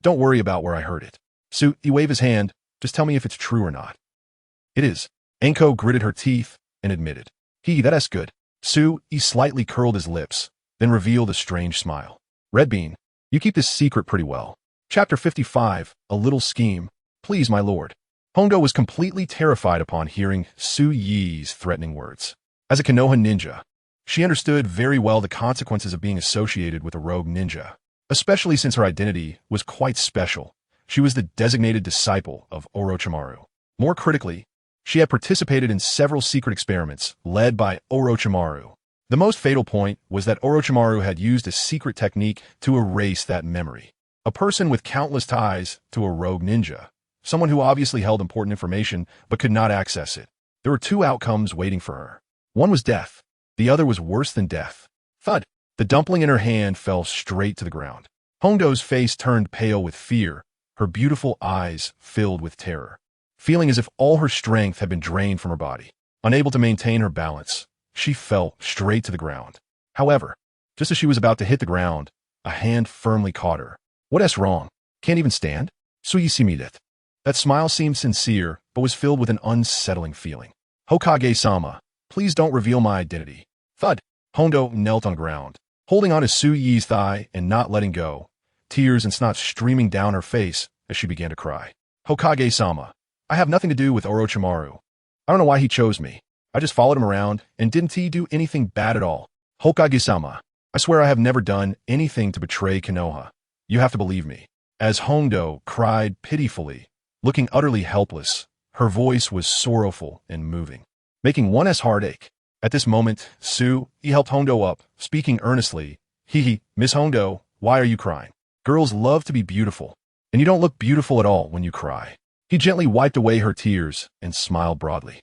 Don't worry about where I heard it. Sui waved his hand. Just tell me if it's true or not. It is. Anko gritted her teeth and admitted. That's good. Sui slightly curled his lips, then revealed a strange smile. Red Bean, you keep this secret pretty well. Chapter 55, A Little Scheme. Please, my lord. Hondo was completely terrified upon hearing Sui's threatening words. As a Konoha ninja, she understood very well the consequences of being associated with a rogue ninja, especially since her identity was quite special. She was the designated disciple of Orochimaru. More critically, she had participated in several secret experiments led by Orochimaru. The most fatal point was that Orochimaru had used a secret technique to erase that memory. A person with countless ties to a rogue ninja, someone who obviously held important information but could not access it. There were two outcomes waiting for her. One was death. The other was worse than death. Thud! The dumpling in her hand fell straight to the ground. Hondo's face turned pale with fear, her beautiful eyes filled with terror. Feeling as if all her strength had been drained from her body. Unable to maintain her balance, she fell straight to the ground. However, just as she was about to hit the ground, a hand firmly caught her. What's wrong? Can't even stand? Suisimide. That smile seemed sincere, but was filled with an unsettling feeling. Hokage-sama, please don't reveal my identity. Thud! Hondo knelt on the ground, holding on to Sui's thigh and not letting go, tears and snot streaming down her face as she began to cry. Hokage-sama, I have nothing to do with Orochimaru. I don't know why he chose me. I just followed him around, and didn't he do anything bad at all? Hokage-sama, I swear I have never done anything to betray Konoha. You have to believe me. As Hondo cried pitifully, looking utterly helpless, her voice was sorrowful and moving, making one's heart ache. At this moment, Sui helped Hondo up, speaking earnestly. Miss Hondo, why are you crying? Girls love to be beautiful, and you don't look beautiful at all when you cry. He gently wiped away her tears and smiled broadly.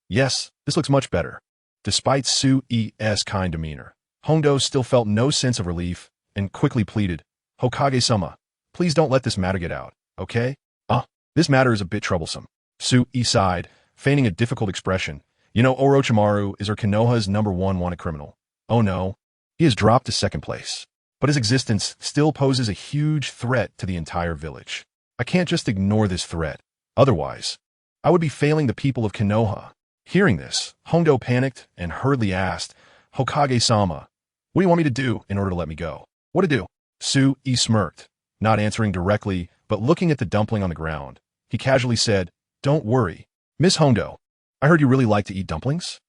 Yes, this looks much better. Despite Sui's kind demeanor, Hondo still felt no sense of relief and quickly pleaded, Hokage-sama, please don't let this matter get out, okay? This matter is a bit troublesome. Sui sighed, feigning a difficult expression. You know Orochimaru is our Konoha's #1 wanted criminal. Oh no, he has dropped to second place. but his existence still poses a huge threat to the entire village. I can't just ignore this threat. Otherwise, I would be failing the people of Konoha. Hearing this, Hondo panicked and hurriedly asked, Hokage-sama, what do you want me to do in order to let me go? What to do? Tsunade smirked, not answering directly, but looking at the dumpling on the ground. He casually said, Don't worry. Miss Hondo, I heard you really like to eat dumplings?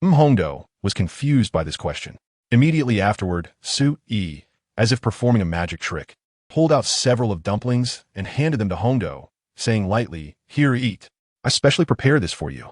Hondo was confused by this question. Immediately afterward, Tsunade, as if performing a magic trick, pulled out several of dumplings and handed them to Hondo, saying lightly, Here, eat. I specially prepared this for you.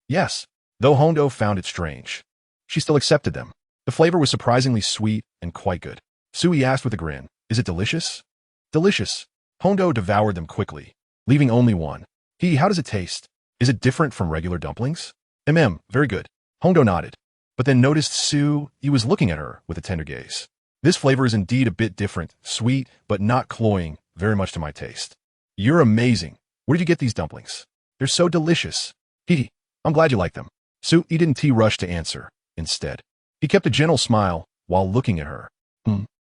Yes, though Hondo found it strange. She still accepted them. The flavor was surprisingly sweet and quite good. Tsunade asked with a grin, Is it delicious? Delicious. Hondo devoured them quickly, leaving only one. How does it taste? Is it different from regular dumplings? Very good. Hondo nodded, but then noticed Tsunade was looking at her with a tender gaze. This flavor is indeed a bit different, sweet, but not cloying, very much to my taste. You're amazing. Where did you get these dumplings? They're so delicious. I'm glad you like them. Tsunade didn't rush to answer. Instead, he kept a gentle smile while looking at her.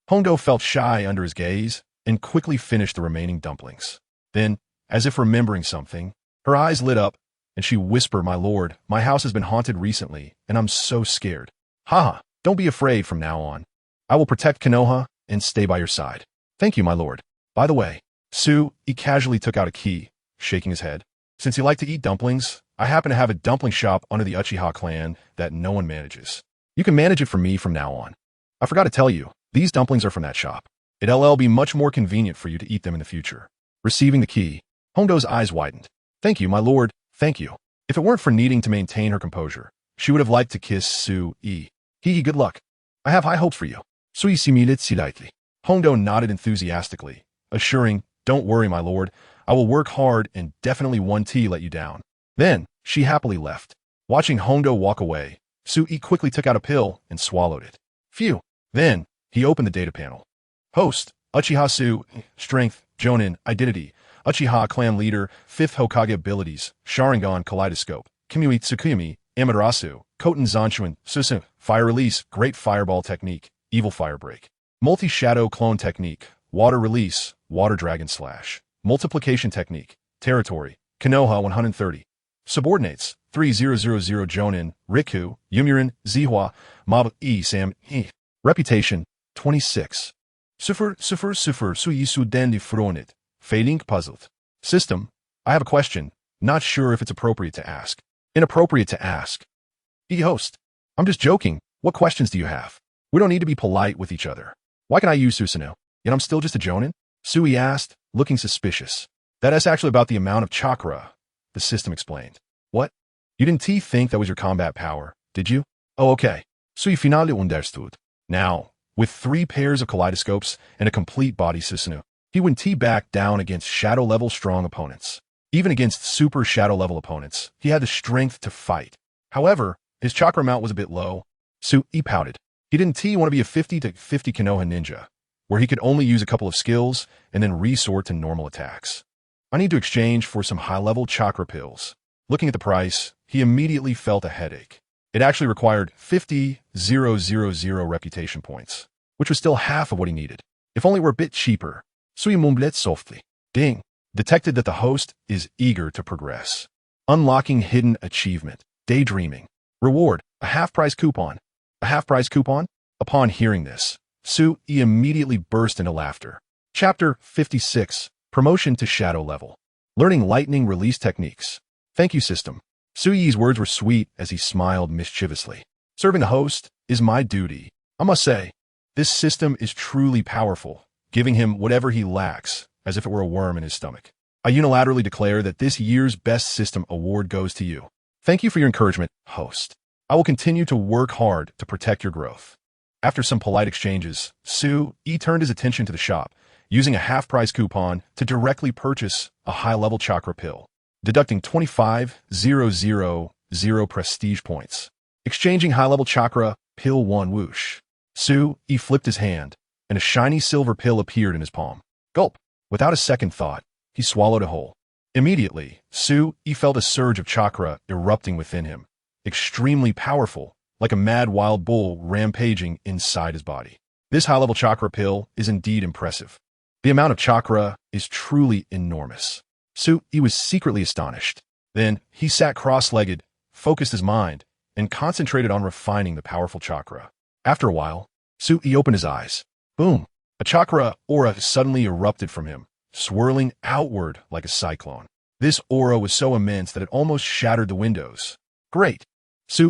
Hondo felt shy under his gaze and quickly finished the remaining dumplings. Then, as if remembering something, her eyes lit up and she whispered, My lord, my house has been haunted recently and I'm so scared. Haha, don't be afraid from now on. I will protect Konoha and stay by your side. Thank you, my lord. By the way, Tsunade casually took out a key, shaking his head. Since he liked to eat dumplings, I happen to have a dumpling shop under the Uchiha clan that no one manages. You can manage it for me from now on. I forgot to tell you, these dumplings are from that shop. It'll be much more convenient for you to eat them in the future. Receiving the key, Hondo's eyes widened. Thank you, my lord, thank you. If it weren't for needing to maintain her composure, she would have liked to kiss Tsunade. Good luck. I have high hopes for you. Tsunade similed slightly. Hondo nodded enthusiastically, assuring, Don't worry, my lord. I will work hard and definitely won't let you down. Then, she happily left. Watching Hondo walk away, Tsunade quickly took out a pill and swallowed it. Phew. Then, he opened the data panel. Host, Uchiha Tsunade, Strength, Jonin, Identity, Uchiha Clan Leader, 5th Hokage Abilities, Sharingan Kaleidoscope, Kimui Tsukumi, Amaterasu, Koten Zanshuin, Susanoo, Fire Release, Great Fireball Technique, Evil Fire Break, Multi-Shadow Clone Technique, Water Release, Water Dragon Slash, Multiplication Technique, Territory, Konoha 130, Subordinates, 3000 Jonin, Riku, Yumirin, Zihua, Mob Sam Reputation, 26. Suffer Suisu Dendi Fronit, Fading Puzzled. System, I have a question, not sure if it's appropriate to ask. Inappropriate to ask. Host, I'm just joking, what questions do you have? We don't need to be polite with each other. Why can I use Susanoo? Yet I'm still just a Jonin? Tsunade asked, looking suspicious. That's actually about the amount of chakra, the system explained. What? You didn't think that was your combat power, did you? Oh, okay. So you finally understood. Now, with 3 pairs of kaleidoscopes and a complete body Susanoo, he went back down against shadow-level strong opponents. Even against super shadow-level opponents, he had the strength to fight. However, his chakra amount was a bit low, so he pouted. He didn't want to be a 50 to 50 Konoha ninja, where he could only use a couple of skills and then resort to normal attacks. I need to exchange for some high-level chakra pills. Looking at the price, he immediately felt a headache. It actually required 50,000 reputation points, which was still half of what he needed. If only it were a bit cheaper. So he mumbled softly. Ding. Detected that the host is eager to progress. Unlocking hidden achievement. Daydreaming. Reward. A half-price coupon. A half-price coupon? Upon hearing this, Tsunade immediately burst into laughter. Chapter 56. Promotion to Shadow Level. Learning Lightning Release Techniques. Thank you, system. Tsunade's words were sweet as he smiled mischievously. Serving the host is my duty. I must say, this system is truly powerful, giving him whatever he lacks, as if it were a worm in his stomach. I unilaterally declare that this year's Best System Award goes to you. Thank you for your encouragement, host. I will continue to work hard to protect your growth. After some polite exchanges, Tsunade turned his attention to the shop, using a half-price coupon to directly purchase a high-level chakra pill, deducting 25,000 prestige points. Exchanging high-level chakra, pill 1 whoosh. Tsunade flipped his hand, and a shiny silver pill appeared in his palm. Gulp. Without a second thought, he swallowed it whole. Immediately, Tsunade felt a surge of chakra erupting within him, extremely powerful, like a mad wild bull rampaging inside his body. This high-level chakra pill is indeed impressive. The amount of chakra is truly enormous. He was secretly astonished. Then he sat cross-legged, focused his mind, and concentrated on refining the powerful chakra. After a while, he opened his eyes. Boom! A chakra aura suddenly erupted from him, swirling outward like a cyclone. This aura was so immense that it almost shattered the windows. Great!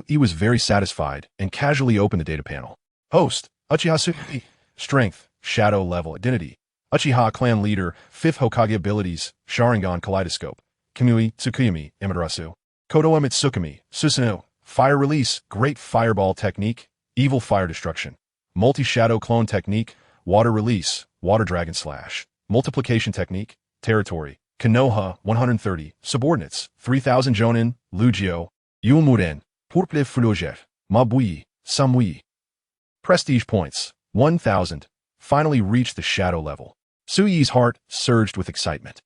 He was very satisfied and casually opened the data panel. Host, Uchiha Sasuke. Strength, Shadow Level. Identity, Uchiha Clan Leader. 5th Hokage Abilities, Sharingan Kaleidoscope. Kamui Tsukuyami Amaterasu. Konoha Mitsukami, Susanoo. Fire Release, Great Fireball Technique. Evil Fire Destruction. Multi-Shadow Clone Technique. Water Release, Water Dragon Slash. Multiplication Technique. Territory, Konoha 130. Subordinates, 3000 Jonin, Lugio, Yulmuren, Purple Fuloger, Mabui, Samui. Prestige Points, 1000. Finally reached the shadow level. Suyi's heart surged with excitement.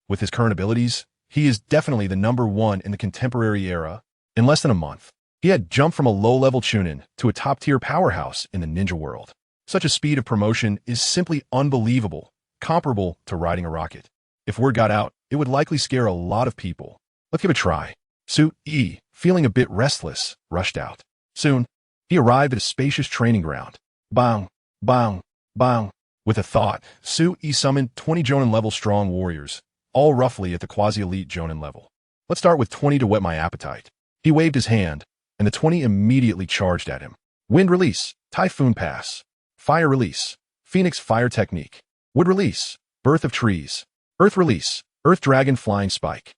With his current abilities, he is definitely the #1 in the contemporary era. In less than a month, he had jumped from a low-level Chunin to a top-tier powerhouse in the ninja world. Such a speed of promotion is simply unbelievable, comparable to riding a rocket. If word got out, it would likely scare a lot of people. Let's give it a try. Su-yi, feeling a bit restless, rushed out. Soon, he arrived at a spacious training ground. Bang, bang, bang. With a thought, Su-yi summoned 20 Jonin-level strong warriors, all roughly at the quasi-elite Jonin level. Let's start with 20 to whet my appetite. He waved his hand, and the 20 immediately charged at him. Wind Release, Typhoon Pass. Fire Release, Phoenix Fire Technique. Wood Release, Birth of Trees. Earth Release, Earth Dragon Flying Spike.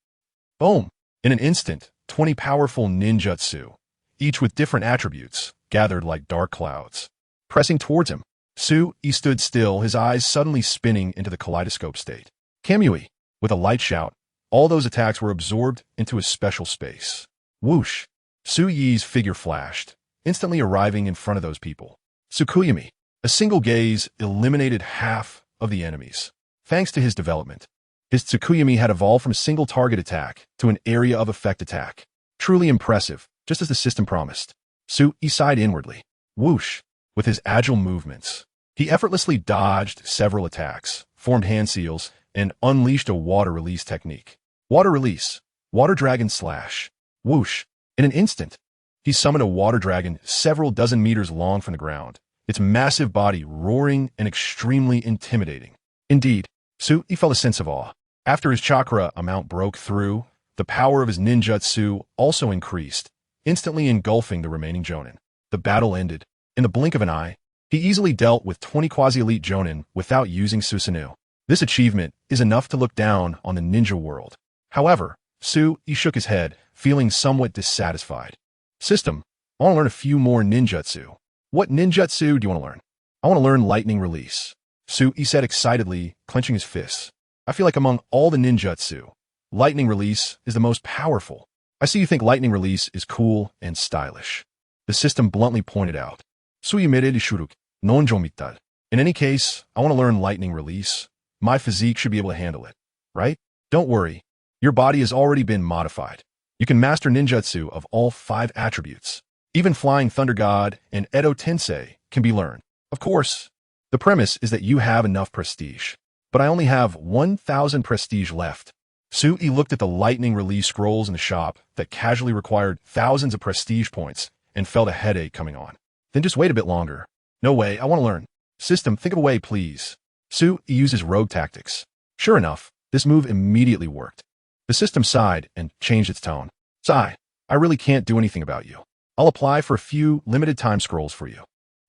Boom! In an instant, 20 powerful ninjutsu, each with different attributes, gathered like dark clouds. Pressing towards him, Su-yi stood still, his eyes suddenly spinning into the kaleidoscope state. Kamui, with a light shout, all those attacks were absorbed into a special space. Whoosh! Su-yi's figure flashed, instantly arriving in front of those people. Tsukuyami, a single gaze eliminated half of the enemies. Thanks to his development, his Tsukuyami had evolved from a single target attack to an area of effect attack. Truly impressive, just as the system promised. Su-yi sighed inwardly. Whoosh! With his agile movements, he effortlessly dodged several attacks, formed hand seals, and unleashed a water release technique. Water Release, Water Dragon Slash. Whoosh! In an instant, he summoned a water dragon several dozen meters long from the ground, its massive body roaring and extremely intimidating. Indeed, Su-yi felt a sense of awe. After his chakra amount broke through, the power of his ninjutsu also increased, instantly engulfing the remaining Jonin. The battle ended. In the blink of an eye, he easily dealt with 20 quasi-elite Jonin without using Susanoo. This achievement is enough to look down on the ninja world. However, Su-yi shook his head, feeling somewhat dissatisfied. System, I want to learn a few more ninjutsu. What ninjutsu do you want to learn? I want to learn Lightning Release. Su-yi said excitedly, clenching his fists. I feel like among all the ninjutsu, Lightning Release is the most powerful. I see you think Lightning Release is cool and stylish. The system bluntly pointed out. Suyimere shuruk, nonjo mital. In any case, I want to learn Lightning Release. My physique should be able to handle it, right? Don't worry. Your body has already been modified. You can master ninjutsu of all 5 attributes. Even Flying Thunder God and Edo Tensei can be learned. Of course, the premise is that you have enough prestige. But I only have 1,000 prestige left. Su-yi looked at the Lightning Release scrolls in the shop that casually required thousands of prestige points and felt a headache coming on. Then just wait a bit longer. No way, I want to learn. System, think of a way, please. Su-yi used his rogue tactics. Sure enough, this move immediately worked. The system sighed and changed its tone. Sigh, I really can't do anything about you. I'll apply for a few limited time scrolls for you.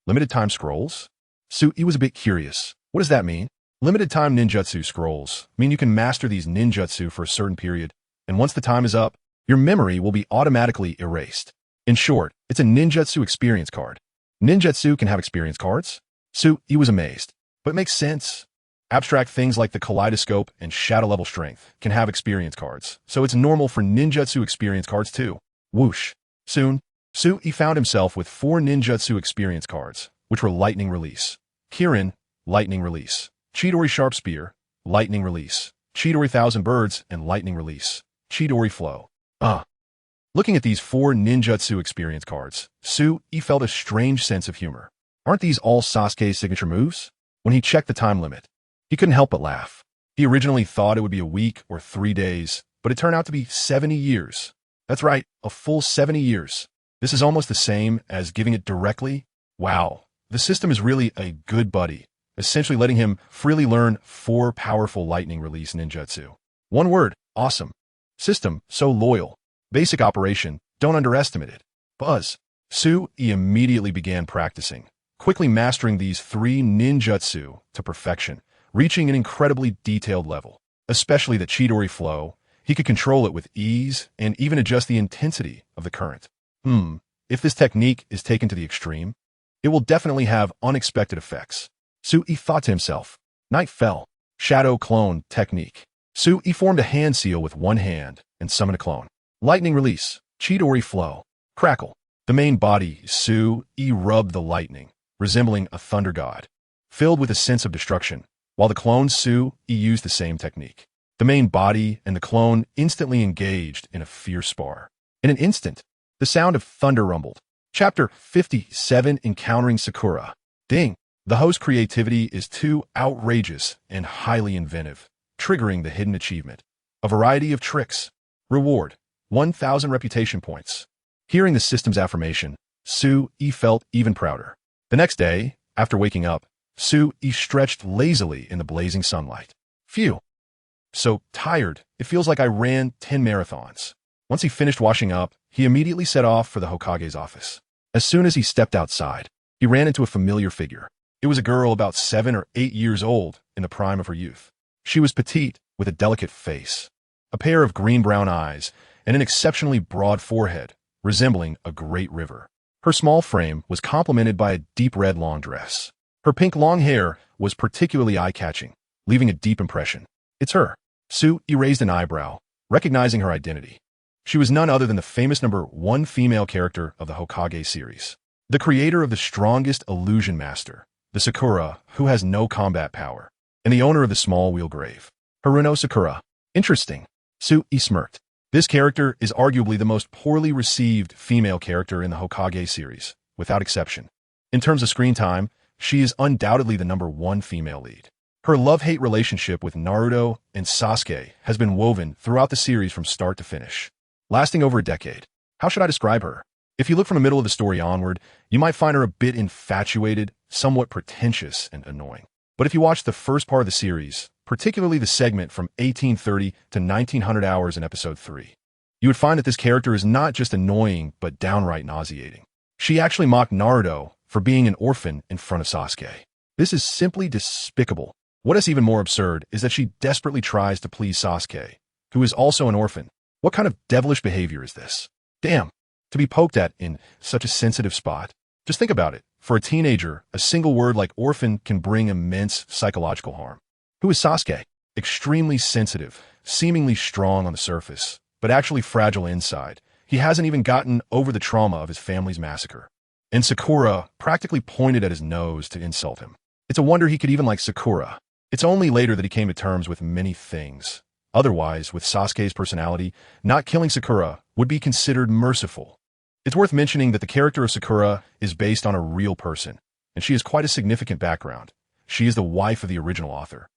Limited time scrolls? Su-yi was a bit curious. What does that mean? Limited time ninjutsu scrolls mean you can master these ninjutsu for a certain period, and once the time is up, your memory will be automatically erased. In short, it's a ninjutsu experience card. Ninjutsu can have experience cards? Su-yi was amazed. But it makes sense. Abstract things like the kaleidoscope and shadow level strength can have experience cards, so it's normal for ninjutsu experience cards too. Whoosh. Soon, Su-yi found himself with 4 ninjutsu experience cards, which were Lightning Release. Kirin, Lightning Release. Chidori Sharp Spear, Lightning Release. Chidori Thousand Birds, and Lightning Release. Chidori Flow. Looking at these 4 ninjutsu experience cards, Su-yi felt a strange sense of humor. Aren't these all Sasuke's signature moves? When he checked the time limit, he couldn't help but laugh. He originally thought it would be a week or 3 days, but it turned out to be 70 years. That's right, a full 70 years. This is almost the same as giving it directly. Wow, the system is really a good buddy, essentially letting him freely learn 4 powerful lightning release ninjutsu. One word, awesome. System, so loyal. Basic operation, don't underestimate it. Buzz. Sui immediately began practicing, quickly mastering these 3 ninjutsu to perfection, reaching an incredibly detailed level. Especially the Chidori flow, he could control it with ease and even adjust the intensity of the current. If this technique is taken to the extreme, it will definitely have unexpected effects. Sui thought to himself. Night fell. Shadow clone technique. Sui formed a hand seal with one hand and summoned a clone. Lightning release. Chidori flow. Crackle. The main body, Sui, rubbed the lightning, resembling a thunder god, filled with a sense of destruction, while the clone Sui used the same technique. The main body and the clone instantly engaged in a fierce spar. In an instant, the sound of thunder rumbled. Chapter 57, Encountering Sakura. Ding! The host's creativity is too outrageous and highly inventive, triggering the hidden achievement. A variety of tricks. Reward: 1,000 reputation points. Hearing the system's affirmation, Sui felt even prouder. The next day, after waking up, Sui stretched lazily in the blazing sunlight. Phew! So tired, it feels like I ran 10 marathons. Once he finished washing up, he immediately set off for the Hokage's office. As soon as he stepped outside, he ran into a familiar figure. It was a girl about 7 or 8 years old, in the prime of her youth. She was petite, with a delicate face, a pair of green-brown eyes, and an exceptionally broad forehead, resembling a great river. Her small frame was complemented by a deep red long dress. Her pink long hair was particularly eye-catching, leaving a deep impression. It's her. Sui raised an eyebrow, recognizing her identity. She was none other than the famous #1 female character of the Hokage series, the creator of the strongest illusion master, the Sakura, who has no combat power, and the owner of the small wheel grave. Haruno Sakura. Interesting. Sui smirked. This character is arguably the most poorly received female character in the Hokage series, without exception. In terms of screen time, she is undoubtedly the #1 female lead. Her love-hate relationship with Naruto and Sasuke has been woven throughout the series from start to finish, lasting over a decade. How should I describe her? If you look from the middle of the story onward, you might find her a bit infatuated, somewhat pretentious, and annoying. But if you watch the first part of the series, particularly the segment from 1830 to 1900 hours in episode 3, you would find that this character is not just annoying, but downright nauseating. She actually mocked Naruto for being an orphan in front of Sasuke. This is simply despicable. What is even more absurd is that she desperately tries to please Sasuke, who is also an orphan. What kind of devilish behavior is this? Damn, to be poked at in such a sensitive spot. Just think about it. For a teenager, a single word like orphan can bring immense psychological harm. Who is Sasuke? Extremely sensitive, seemingly strong on the surface, but actually fragile inside. He hasn't even gotten over the trauma of his family's massacre. And Sakura practically pointed at his nose to insult him. It's a wonder he could even like Sakura. It's only later that he came to terms with many things. Otherwise, with Sasuke's personality, not killing Sakura would be considered merciful. It's worth mentioning that the character of Sakura is based on a real person, and she has quite a significant background. She is the wife of the original author.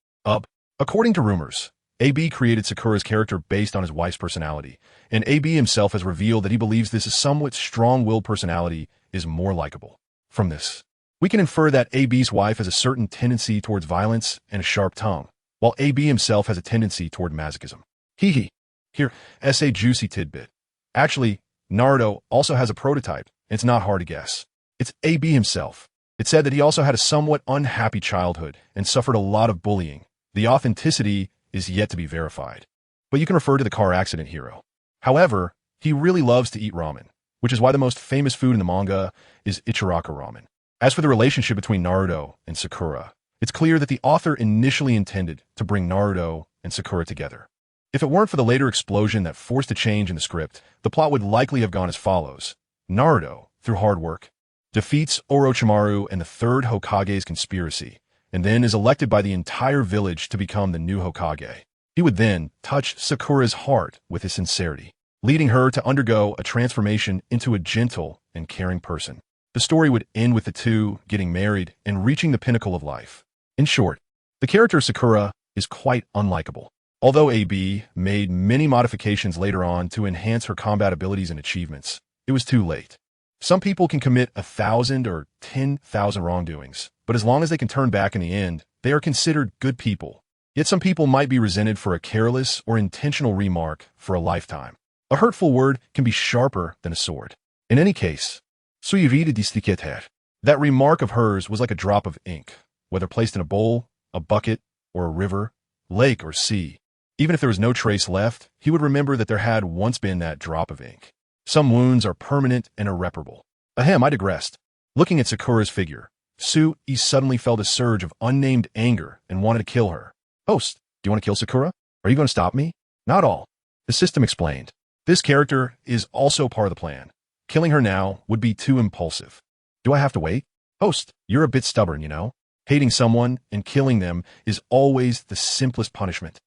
According to rumors, AB created Sakura's character based on his wife's personality, and AB himself has revealed that he believes this somewhat strong-willed personality is more likable. From this, we can infer that AB's wife has a certain tendency towards violence and a sharp tongue, while AB himself has a tendency toward masochism. Hee. Here, a juicy tidbit. Actually, Naruto also has a prototype, and it's not hard to guess. It's AB himself. It said that he also had a somewhat unhappy childhood and suffered a lot of bullying. The authenticity is yet to be verified, but you can refer to the car accident hero. However, he really loves to eat ramen, which is why the most famous food in the manga is Ichiraka ramen. As for the relationship between Naruto and Sakura, it's clear that the author initially intended to bring Naruto and Sakura together. If it weren't for the later explosion that forced a change in the script, the plot would likely have gone as follows. Naruto, through hard work, defeats Orochimaru and the third Hokage's conspiracy, and then is elected by the entire village to become the new Hokage. He would then touch Sakura's heart with his sincerity, leading her to undergo a transformation into a gentle and caring person. The story would end with the two getting married and reaching the pinnacle of life. In short, the character Sakura is quite unlikable. Although AB made many modifications later on to enhance her combat abilities and achievements, it was too late. Some people can commit 1,000 or 10,000 wrongdoings, but as long as they can turn back in the end, they are considered good people. Yet some people might be resented for a careless or intentional remark for a lifetime. A hurtful word can be sharper than a sword. In any case, suivida distikether. That remark of hers was like a drop of ink, whether placed in a bowl, a bucket, or a river, lake, or sea. Even if there was no trace left, he would remember that there had once been that drop of ink. Some wounds are permanent and irreparable. Ahem, I digressed. Looking at Sakura's figure, Sui suddenly felt a surge of unnamed anger and wanted to kill her. Host, do you want to kill Sakura? Are you going to stop me? Not all. The system explained. This character is also part of the plan. Killing her now would be too impulsive. Do I have to wait? Host, you're a bit stubborn, you know? Hating someone and killing them is always the simplest punishment.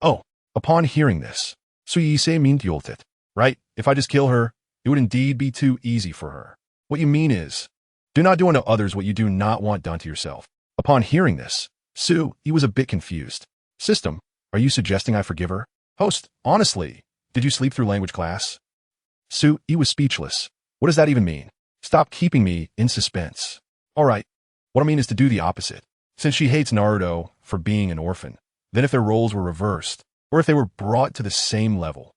Oh, upon hearing this, Sui se mintioltet. Right, if I just kill her, it would indeed be too easy for her. What you mean is, do not do unto others what you do not want done to yourself. Upon hearing this, Sui was a bit confused. System, are you suggesting I forgive her? Host, honestly, did you sleep through language class? Sui was speechless. What does that even mean? Stop keeping me in suspense. All right, what I mean is to do the opposite. Since she hates Naruto for being an orphan, then if their roles were reversed, or if they were brought to the same level.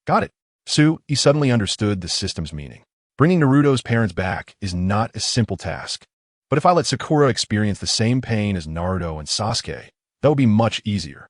Got it. Sui suddenly understood the system's meaning. Bringing Naruto's parents back is not a simple task. But if I let Sakura experience the same pain as Naruto and Sasuke, that would be much easier.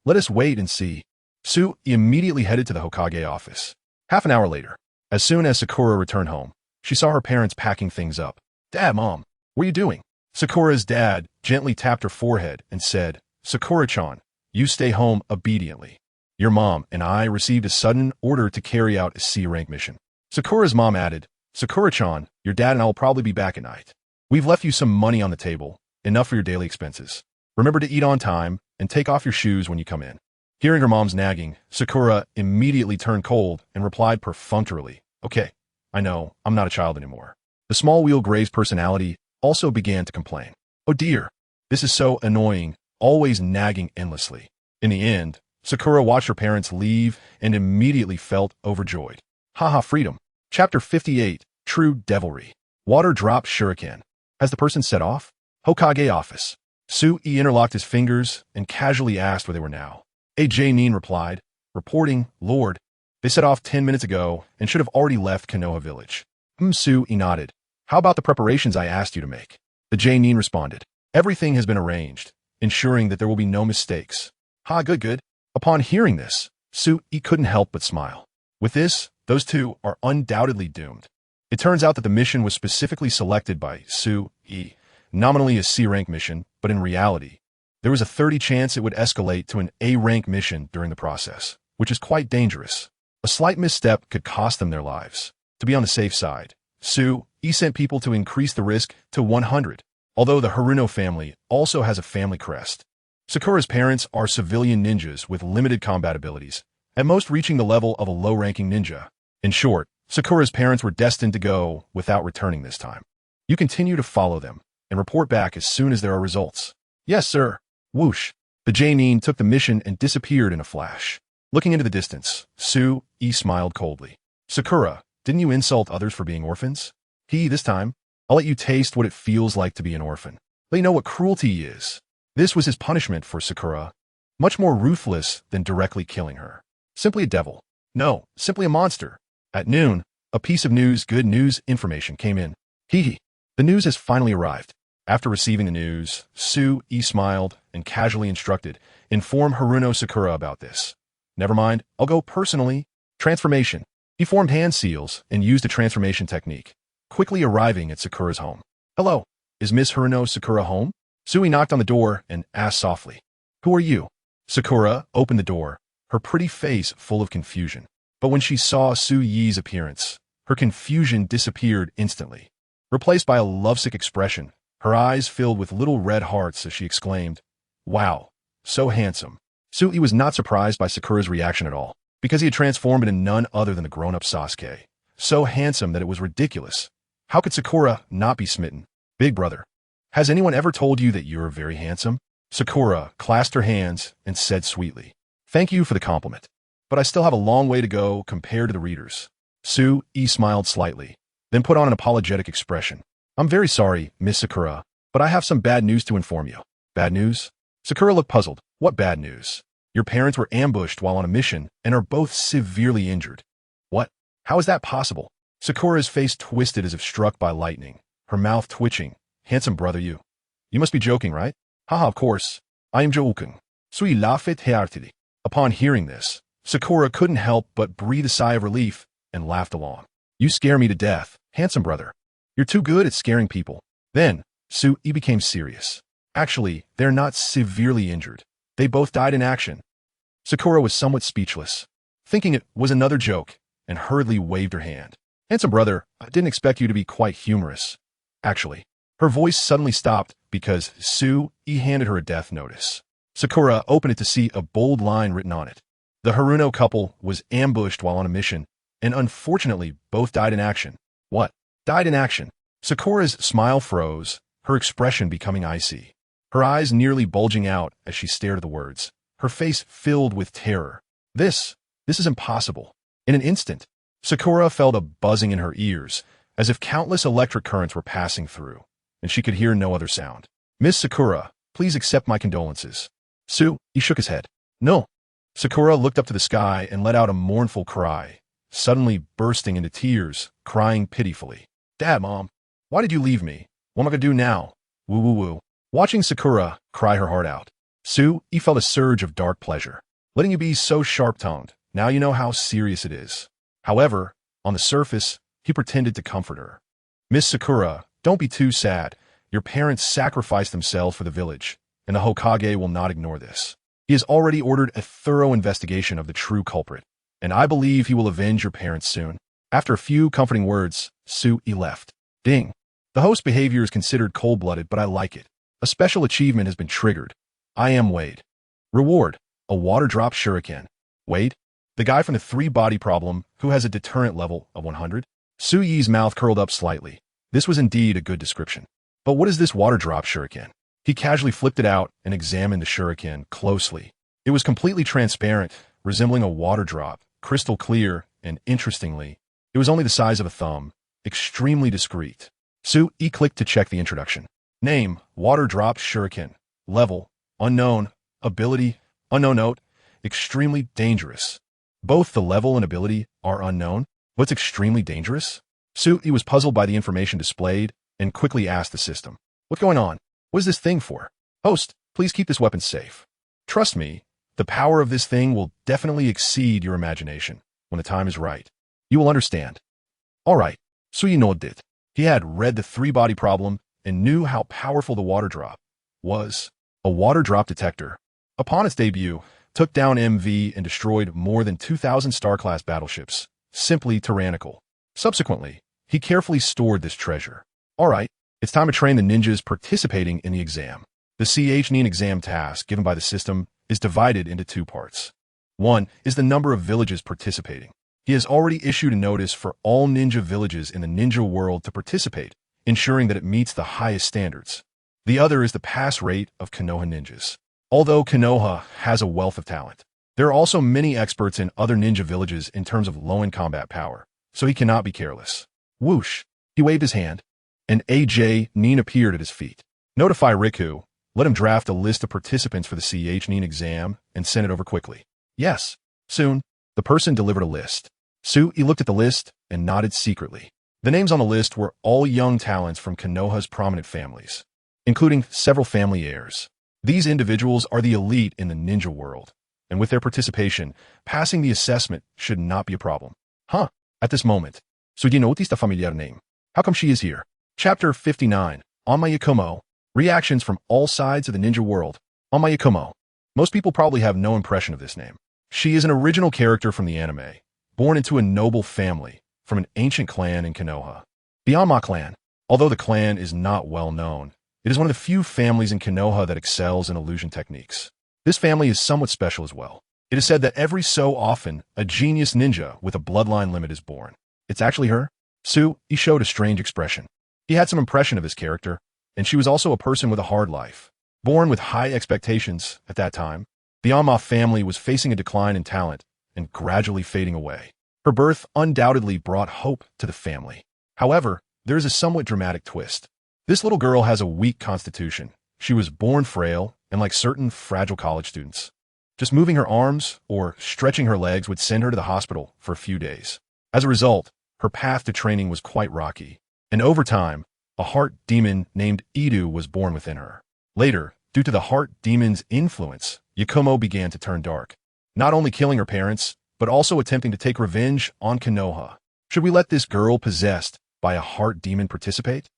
Let us wait and see. Sui immediately headed to the Hokage office. Half an hour later, as soon as Sakura returned home, she saw her parents packing things up. Dad, Mom, what are you doing? Sakura's dad gently tapped her forehead and said, Sakura-chan, you stay home obediently. Your mom and I received a sudden order to carry out a C-rank mission. Sakura's mom added, Sakura-chan, your dad and I will probably be back at night. We've left you some money on the table, enough for your daily expenses. Remember to eat on time and take off your shoes when you come in. Hearing her mom's nagging, Sakura immediately turned cold and replied perfunctorily, Okay, I know, I'm not a child anymore. The small wheel Gray's personality also began to complain. Oh dear, this is so annoying, always nagging endlessly. In the end, Sakura watched her parents leave and immediately felt overjoyed. Haha, freedom. Chapter 58, True Devilry. Water drop shuriken. Has the person set off? Hokage office. Sui interlocked his fingers and casually asked where they were now. Jonin replied, reporting, Lord, they set off 10 minutes ago and should have already left Konoha village. Sui nodded. How about the preparations I asked you to make? The Jonin responded. Everything has been arranged, ensuring that there will be no mistakes. Ha, good. Upon hearing this, Sui couldn't help but smile. With this, those two are undoubtedly doomed. It turns out that the mission was specifically selected by Sui, nominally a C-rank mission, but in reality, there was a 30% chance it would escalate to an A-rank mission during the process, which is quite dangerous. A slight misstep could cost them their lives. To be on the safe side, Sui sent people to increase the risk to 100, although the Haruno family also has a family crest. Sakura's parents are civilian ninjas with limited combat abilities, at most reaching the level of a low-ranking ninja. In short, Sakura's parents were destined to go without returning this time. You continue to follow them and report back as soon as there are results. Yes, sir. Whoosh. The Jonin took the mission and disappeared in a flash. Looking into the distance, Sui smiled coldly. Sakura, didn't you insult others for being orphans? This time, I'll let you taste what it feels like to be an orphan. Let you know what cruelty is. This was his punishment for Sakura, much more ruthless than directly killing her. Simply a devil. No, simply a monster. At noon, a piece of good news information came in. The news has finally arrived. After receiving the news, Sui smiled and casually instructed, inform Haruno Sakura about this. Never mind, I'll go personally. Transformation. He formed hand seals and used a transformation technique, quickly arriving at Sakura's home. Hello, is Miss Haruno Sakura home? Sui knocked on the door and asked softly, Who are you? Sakura opened the door, her pretty face full of confusion. But when she saw Sui's appearance, her confusion disappeared instantly. Replaced by a lovesick expression, her eyes filled with little red hearts as she exclaimed, Wow, so handsome. Sui was not surprised by Sakura's reaction at all, because he had transformed into none other than the grown-up Sasuke. So handsome that it was ridiculous. How could Sakura not be smitten? Big brother, has anyone ever told you that you're very handsome? Sakura clasped her hands and said sweetly, thank you for the compliment, but I still have a long way to go compared to the readers. Sue smiled slightly, then put on an apologetic expression. I'm very sorry, Miss Sakura, but I have some bad news to inform you. Bad news? Sakura looked puzzled. What bad news? Your parents were ambushed while on a mission and are both severely injured. What? How is that possible? Sakura's face twisted as if struck by lightning, her mouth twitching. Handsome brother, you must be joking, right? Haha, of course. I am joking. Sui laughed heartily. Upon hearing this, Sakura couldn't help but breathe a sigh of relief and laughed along. You scare me to death, handsome brother. You're too good at scaring people. Then, Sui became serious. Actually, they're not severely injured. They both died in action. Sakura was somewhat speechless, thinking it was another joke, and hurriedly waved her hand. Handsome brother, I didn't expect you to be quite humorous. Actually, her voice suddenly stopped because Sue handed her a death notice. Sakura opened it to see a bold line written on it. The Haruno couple was ambushed while on a mission, and unfortunately both died in action. What? Died in action? Sakura's smile froze, her expression becoming icy. Her eyes nearly bulging out as she stared at the words, her face filled with terror. This is impossible. In an instant, Sakura felt a buzzing in her ears, as if countless electric currents were passing through, and she could hear no other sound. Miss Sakura, please accept my condolences. He shook his head. No. Sakura looked up to the sky and let out a mournful cry, suddenly bursting into tears, crying pitifully. Dad, Mom, why did you leave me? What am I gonna do now? Woo woo woo. Watching Sakura cry her heart out, he felt a surge of dark pleasure. Letting you be so sharp-tongued, now you know how serious it is. However, on the surface, he pretended to comfort her. Miss Sakura, don't be too sad. Your parents sacrificed themselves for the village, and the Hokage will not ignore this. He has already ordered a thorough investigation of the true culprit, and I believe he will avenge your parents soon. After a few comforting words, Sue left. Ding. The host's behavior is considered cold-blooded, but I like it. A special achievement has been triggered. I am Wade. Reward, a water-drop shuriken. Wade? The guy from the 3-body problem who has a deterrent level of 100? Suyi's mouth curled up slightly. This was indeed a good description. But what is this water-drop shuriken? He casually flipped it out and examined the shuriken closely. It was completely transparent, resembling a water drop, crystal clear, and interestingly, it was only the size of a thumb, extremely discreet. Sue clicked to check the introduction. Name, water drop shuriken. Level, unknown. Ability, unknown. Note, extremely dangerous. Both the level and ability are unknown. What's extremely dangerous? Sue was puzzled by the information displayed and quickly asked the system. What's going on? What is this thing for? Host, please keep this weapon safe. Trust me, the power of this thing will definitely exceed your imagination when the time is right. You will understand. All right, Susanoo did. He had read the 3-body problem and knew how powerful the water drop was. A water drop detector, upon its debut, took down MV and destroyed more than 2,000 star-class battleships. Simply tyrannical. Subsequently, he carefully stored this treasure. All right, it's time to train the ninjas participating in the exam. The Nin exam task given by the system is divided into 2 parts. 1 is the number of villages participating. He has already issued a notice for all ninja villages in the ninja world to participate, ensuring that it meets the highest standards. The other is the pass rate of Konoha ninjas. Although Konoha has a wealth of talent, there are also many experts in other ninja villages in terms of low-end combat power, so he cannot be careless. Whoosh! He waved his hand, and Nin appeared at his feet. Notify Riku, let him draft a list of participants for the Nin exam and send it over quickly. Yes. Soon, the person delivered a list. Sue looked at the list and nodded secretly. The names on the list were all young talents from Konoha's prominent families, including several family heirs. These individuals are the elite in the ninja world, and with their participation, passing the assessment should not be a problem. Huh, at this moment. Susanoo is the familiar name. How come she is here? Chapter 59, On My Yakumo. Reactions from all sides of the ninja world. On My Yakumo. Most people probably have no impression of this name. She is an original character from the anime, born into a noble family from an ancient clan in Konoha. The Anma clan. Although the clan is not well known, it is one of the few families in Konoha that excels in illusion techniques. This family is somewhat special as well. It is said that every so often, a genius ninja with a bloodline limit is born. It's actually her. He showed a strange expression. He had some impression of his character, and she was also a person with a hard life. Born with high expectations at that time, the Anma family was facing a decline in talent and gradually fading away. Her birth undoubtedly brought hope to the family. However, there is a somewhat dramatic twist. This little girl has a weak constitution. She was born frail and like certain fragile college students. Just moving her arms or stretching her legs would send her to the hospital for a few days. As a result, her path to training was quite rocky. And over time, a heart demon named Idu was born within her. Later, due to the heart demon's influence, Yakumo began to turn dark, not only killing her parents, but also attempting to take revenge on Konoha. Should we let this girl possessed by a heart demon participate?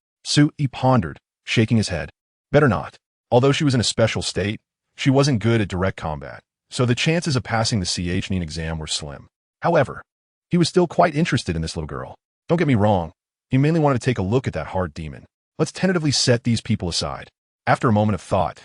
He pondered, shaking his head. Better not. Although she was in a special state, she wasn't good at direct combat, so the chances of passing the Nin exam were slim. However, he was still quite interested in this little girl. Don't get me wrong, he mainly wanted to take a look at that heart demon. Let's tentatively set these people aside. After a moment of thought,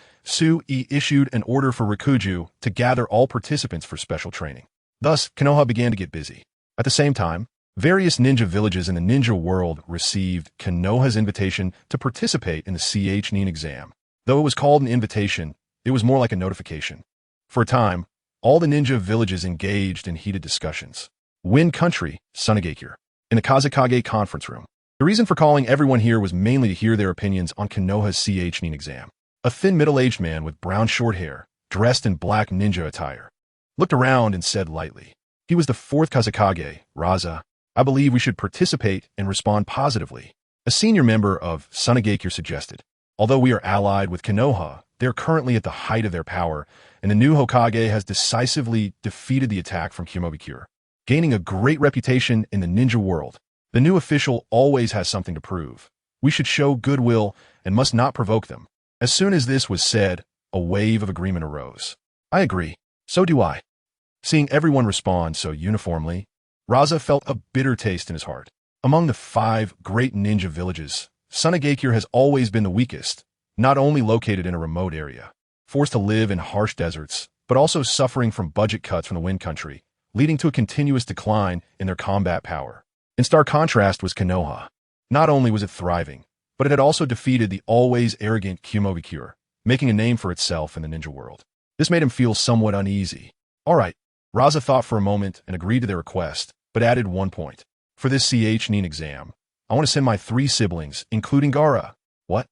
issued an order for Raikage to gather all participants for special training. Thus, Konoha began to get busy. At the same time, various ninja villages in the ninja world received Konoha's invitation to participate in the Nin exam. Though it was called an invitation, it was more like a notification. For a time, all the ninja villages engaged in heated discussions. Wind Country, Tsunade, in the Kazekage conference room. The reason for calling everyone here was mainly to hear their opinions on Konoha's Nin exam. A thin middle-aged man with brown short hair, dressed in black ninja attire, looked around and said lightly, he was the fourth Kazekage, Raza. I believe we should participate and respond positively. A senior member of Tsunade suggested, although we are allied with Konoha, they are currently at the height of their power, and the new Hokage has decisively defeated the attack from Kumobikure, gaining a great reputation in the ninja world. The new official always has something to prove. We should show goodwill and must not provoke them. As soon as this was said, a wave of agreement arose. I agree. So do I. Seeing everyone respond so uniformly, Raza felt a bitter taste in his heart. Among the 5 great ninja villages, Tsunade has always been the weakest, not only located in a remote area, forced to live in harsh deserts, but also suffering from budget cuts from the Wind Country, leading to a continuous decline in their combat power. In stark contrast was Konoha. Not only was it thriving, but it had also defeated the always arrogant Kumobikure, making a name for itself in the ninja world. This made him feel somewhat uneasy. All right, Raza thought for a moment and agreed to their request, but added one point. For this Nin exam, I want to send my 3 siblings, including Gaara. What?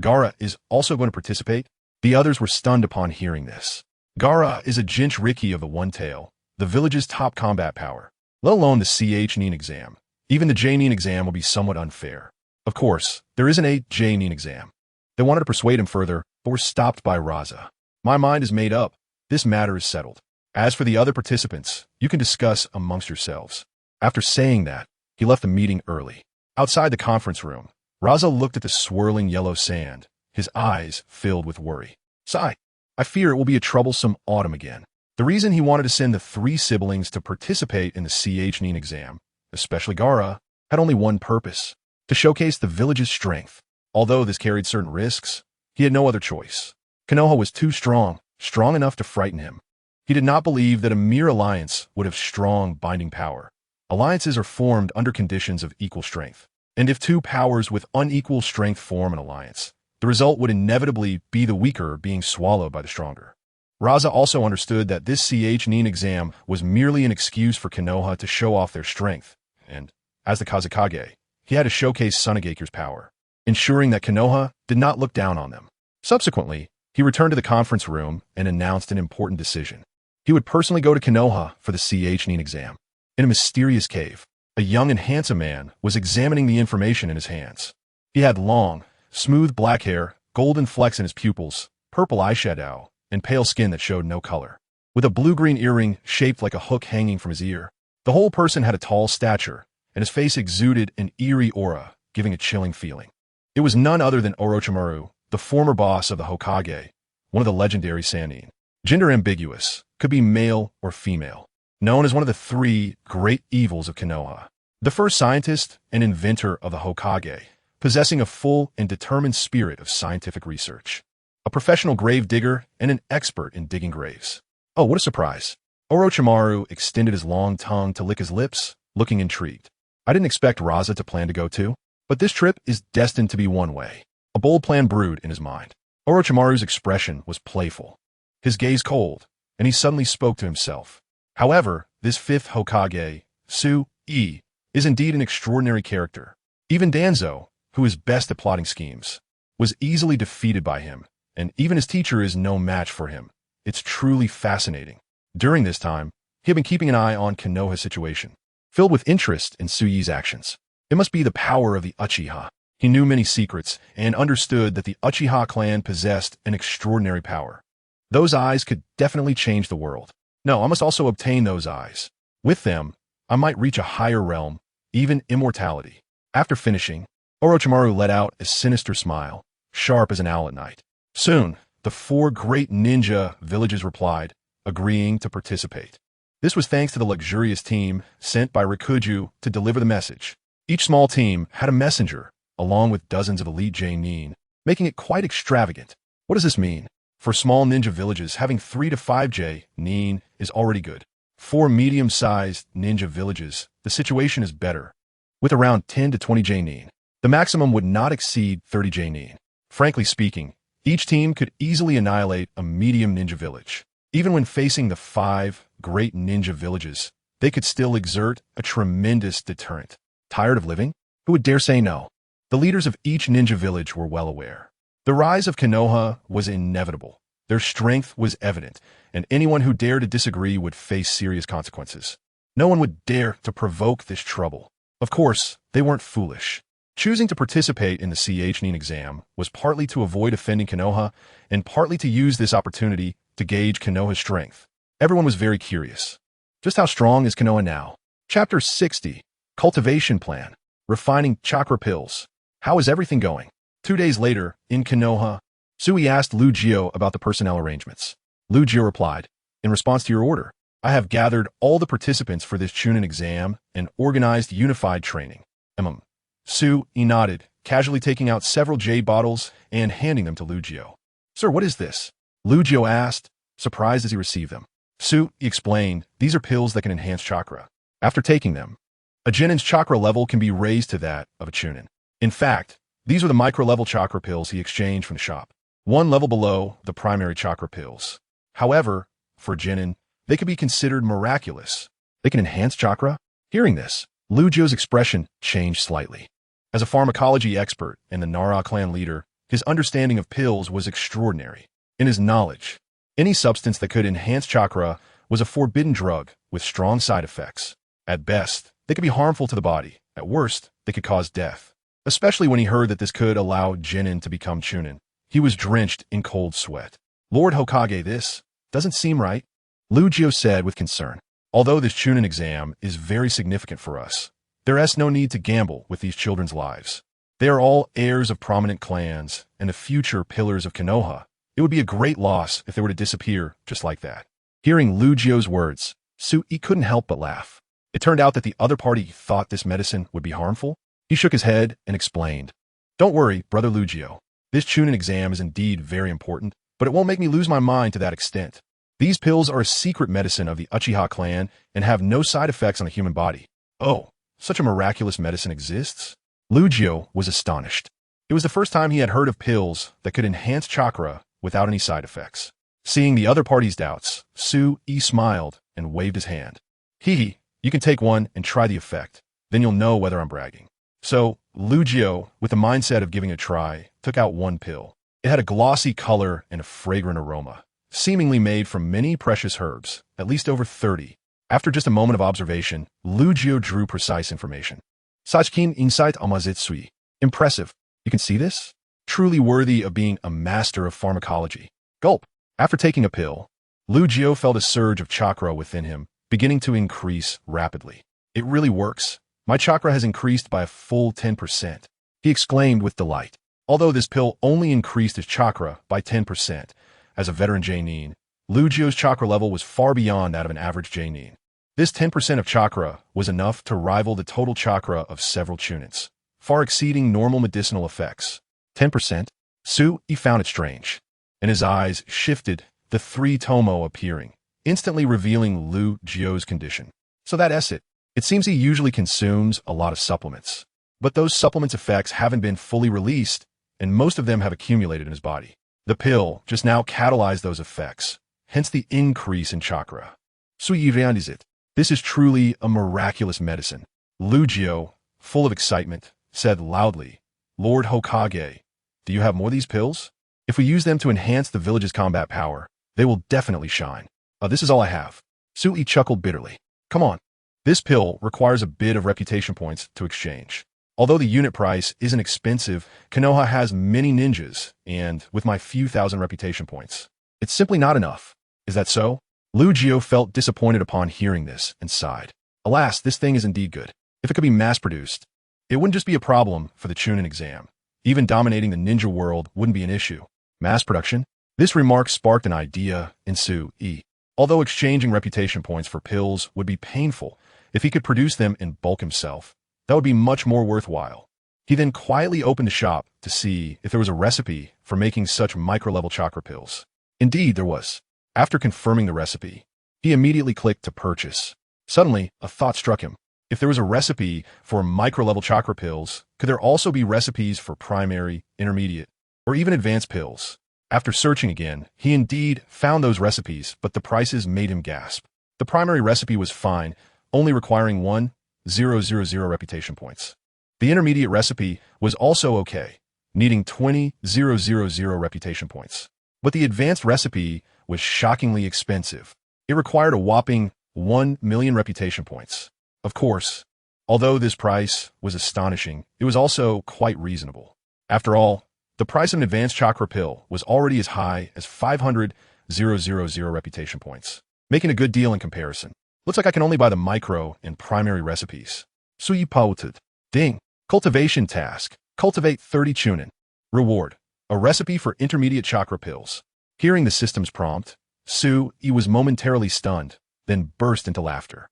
Gaara is also going to participate? The others were stunned upon hearing this. Gaara is a Jinchuriki of the One Tail, the village's top combat power. Let alone the Nin exam. Even the Nin exam will be somewhat unfair. Of course, there isn't a Nin exam. They wanted to persuade him further, but were stopped by Raza. My mind is made up. This matter is settled. As for the other participants, you can discuss amongst yourselves. After saying that, he left the meeting early. Outside the conference room, Raza looked at the swirling yellow sand, his eyes filled with worry. Sigh. I fear it will be a troublesome autumn again. The reason he wanted to send the 3 siblings to participate in the Nin exam, especially Gaara, had only one purpose: to showcase the village's strength. Although this carried certain risks, he had no other choice. Konoha was too strong enough to frighten him. He did not believe that a mere alliance would have strong binding power. Alliances are formed under conditions of equal strength. And if 2 powers with unequal strength form an alliance, the result would inevitably be the weaker being swallowed by the stronger. Raza also understood that this Nin exam was merely an excuse for Konoha to show off their strength, and, as the Kazekage, he had to showcase Tsunade's power, ensuring that Konoha did not look down on them. Subsequently, he returned to the conference room and announced an important decision. He would personally go to Konoha for the Nin exam. In a mysterious cave, a young and handsome man was examining the information in his hands. He had long, smooth black hair, golden flecks in his pupils, purple eyeshadow, and pale skin that showed no color. With a blue-green earring shaped like a hook hanging from his ear, the whole person had a tall stature, and his face exuded an eerie aura, giving a chilling feeling. It was none other than Orochimaru, the former boss of the Hokage, one of the legendary Sannin. Gender ambiguous, could be male or female. Known as one of the 3 great evils of Konoha. The first scientist and inventor of the Hokage, possessing a full and determined spirit of scientific research. A professional grave digger and an expert in digging graves. Oh, what a surprise. Orochimaru extended his long tongue to lick his lips, looking intrigued. I didn't expect Raza to plan to go too, but this trip is destined to be one way. A bold plan brewed in his mind. Orochimaru's expression was playful, his gaze cold, and he suddenly spoke to himself. However, this fifth Hokage, Tsunade, is indeed an extraordinary character. Even Danzo, who is best at plotting schemes, was easily defeated by him, and even his teacher is no match for him. It's truly fascinating. During this time, he had been keeping an eye on Konoha's situation, filled with interest in Tsuyi's actions. It must be the power of the Uchiha. He knew many secrets and understood that the Uchiha clan possessed an extraordinary power. Those eyes could definitely change the world. No, I must also obtain those eyes. With them, I might reach a higher realm, even immortality. After finishing, Orochimaru let out a sinister smile, sharp as an owl at night. Soon, the 4 great ninja villages replied, agreeing to participate. This was thanks to the luxurious team sent by Raikage to deliver the message. Each small team had a messenger, along with dozens of elite Jonin, making it quite extravagant. What does this mean? For small ninja villages, having 3 to 5 Jonin is already good. For medium-sized ninja villages, the situation is better, with around 10 to 20 Jonin. The maximum would not exceed 30 Jonin. Frankly speaking, each team could easily annihilate a medium ninja village. Even when facing the 5 great ninja villages, they could still exert a tremendous deterrent. Tired of living? Who would dare say no? The leaders of each ninja village were well aware. The rise of Konoha was inevitable. Their strength was evident, and anyone who dared to disagree would face serious consequences. No one would dare to provoke this trouble. Of course, they weren't foolish. Choosing to participate in the Chunin exam was partly to avoid offending Konoha and partly to use this opportunity to gauge Konoha's strength. Everyone was very curious. Just how strong is Konoha now? Chapter 60, Cultivation Plan, Refining Chakra Pills. How is everything going? 2 days later, in Konoha, Sui asked Lu Jio about the personnel arrangements. Lu Jio replied, in response to your order, I have gathered all the participants for this Chunin exam and organized unified training. Sui nodded, casually taking out several jade bottles and handing them to Lu Jio. Sir, what is this? Lu Jio asked, surprised as he received them. Sui explained, these are pills that can enhance chakra. After taking them, a Jonin's chakra level can be raised to that of a Chunin. In fact, these are the micro-level chakra pills he exchanged from the shop, 1 level below the primary chakra pills. However, for Jonin, they could be considered miraculous. They can enhance chakra? Hearing this, Lu Jio's expression changed slightly. As a pharmacology expert and the Nara clan leader, his understanding of pills was extraordinary. In his knowledge, any substance that could enhance chakra was a forbidden drug with strong side effects. At best, they could be harmful to the body. At worst, they could cause death. Especially when he heard that this could allow Jonin to become Chunin. He was drenched in cold sweat. Lord Hokage, this doesn't seem right, Lu Jio said with concern. Although this Chunin exam is very significant for us, there is no need to gamble with these children's lives. They are all heirs of prominent clans and the future pillars of Konoha. It would be a great loss if they were to disappear just like that. Hearing Lu Jio's words, Sui couldn't help but laugh. It turned out that the other party thought this medicine would be harmful. He shook his head and explained, don't worry, brother Lu Jio. This Chunin exam is indeed very important, but it won't make me lose my mind to that extent. These pills are a secret medicine of the Uchiha clan and have no side effects on the human body. Oh, such a miraculous medicine exists? Lu Jio was astonished. It was the first time he had heard of pills that could enhance chakra without any side effects. Seeing the other party's doubts, Sui smiled and waved his hand. Hee, you can take one and try the effect. Then you'll know whether I'm bragging. So, Lu Jio, with the mindset of giving it a try, took out 1 pill. It had a glossy color and a fragrant aroma, seemingly made from many precious herbs, at least over 30. After just a moment of observation, Lu Jio drew precise information. Sasuke insight amazitsui. Impressive. You can see this? Truly worthy of being a master of pharmacology. Gulp. After taking a pill, Lu Jio felt a surge of chakra within him, beginning to increase rapidly. It really works. My chakra has increased by a full 10%. He exclaimed with delight. Although this pill only increased his chakra by 10%, as a veteran Jonin, Lu Jio's chakra level was far beyond that of an average Jonin. This 10% of chakra was enough to rival the total chakra of several Chunins, far exceeding normal medicinal effects. 10%? Sui found it strange, and his eyes shifted, the 3 tomo appearing, instantly revealing Lu Jio's condition. So that's it. It seems he usually consumes a lot of supplements. But those supplements' effects haven't been fully released, and most of them have accumulated in his body. The pill just now catalyzed those effects, hence the increase in chakra. It. This is truly a miraculous medicine. Lugio, full of excitement, said loudly, Lord Hokage, do you have more of these pills? If we use them to enhance the village's combat power, they will definitely shine. This is all I have. Sui chuckled bitterly. Come on. This pill requires a bit of reputation points to exchange. Although the unit price isn't expensive, Konoha has many ninjas, and with my few thousand reputation points, it's simply not enough. Is that so? Lugio felt disappointed upon hearing this and sighed. Alas, this thing is indeed good. If it could be mass-produced, it wouldn't just be a problem for the Chunin exam. Even dominating the ninja world wouldn't be an issue. Mass production? This remark sparked an idea in Sui. Although exchanging reputation points for pills would be painful, if he could produce them in bulk himself, that would be much more worthwhile. He then quietly opened the shop to see if there was a recipe for making such micro-level chakra pills. Indeed, there was. After confirming the recipe, he immediately clicked to purchase. Suddenly, a thought struck him. If there was a recipe for micro-level chakra pills, could there also be recipes for primary, intermediate, or even advanced pills? After searching again, he indeed found those recipes, but the prices made him gasp. The primary recipe was fine, only requiring 1,000 reputation points. The intermediate recipe was also okay, needing 20,000 reputation points. But the advanced recipe was shockingly expensive. It required a whopping 1,000,000 reputation points. Of course, although this price was astonishing, it was also quite reasonable. After all, the price of an advanced chakra pill was already as high as 500,000 reputation points, making a good deal in comparison. Looks like I can only buy the micro and primary recipes. Sui pauted. Ding. Cultivation task. Cultivate 30 Chunin. Reward. A recipe for intermediate chakra pills. Hearing the system's prompt, Sui was momentarily stunned, then burst into laughter.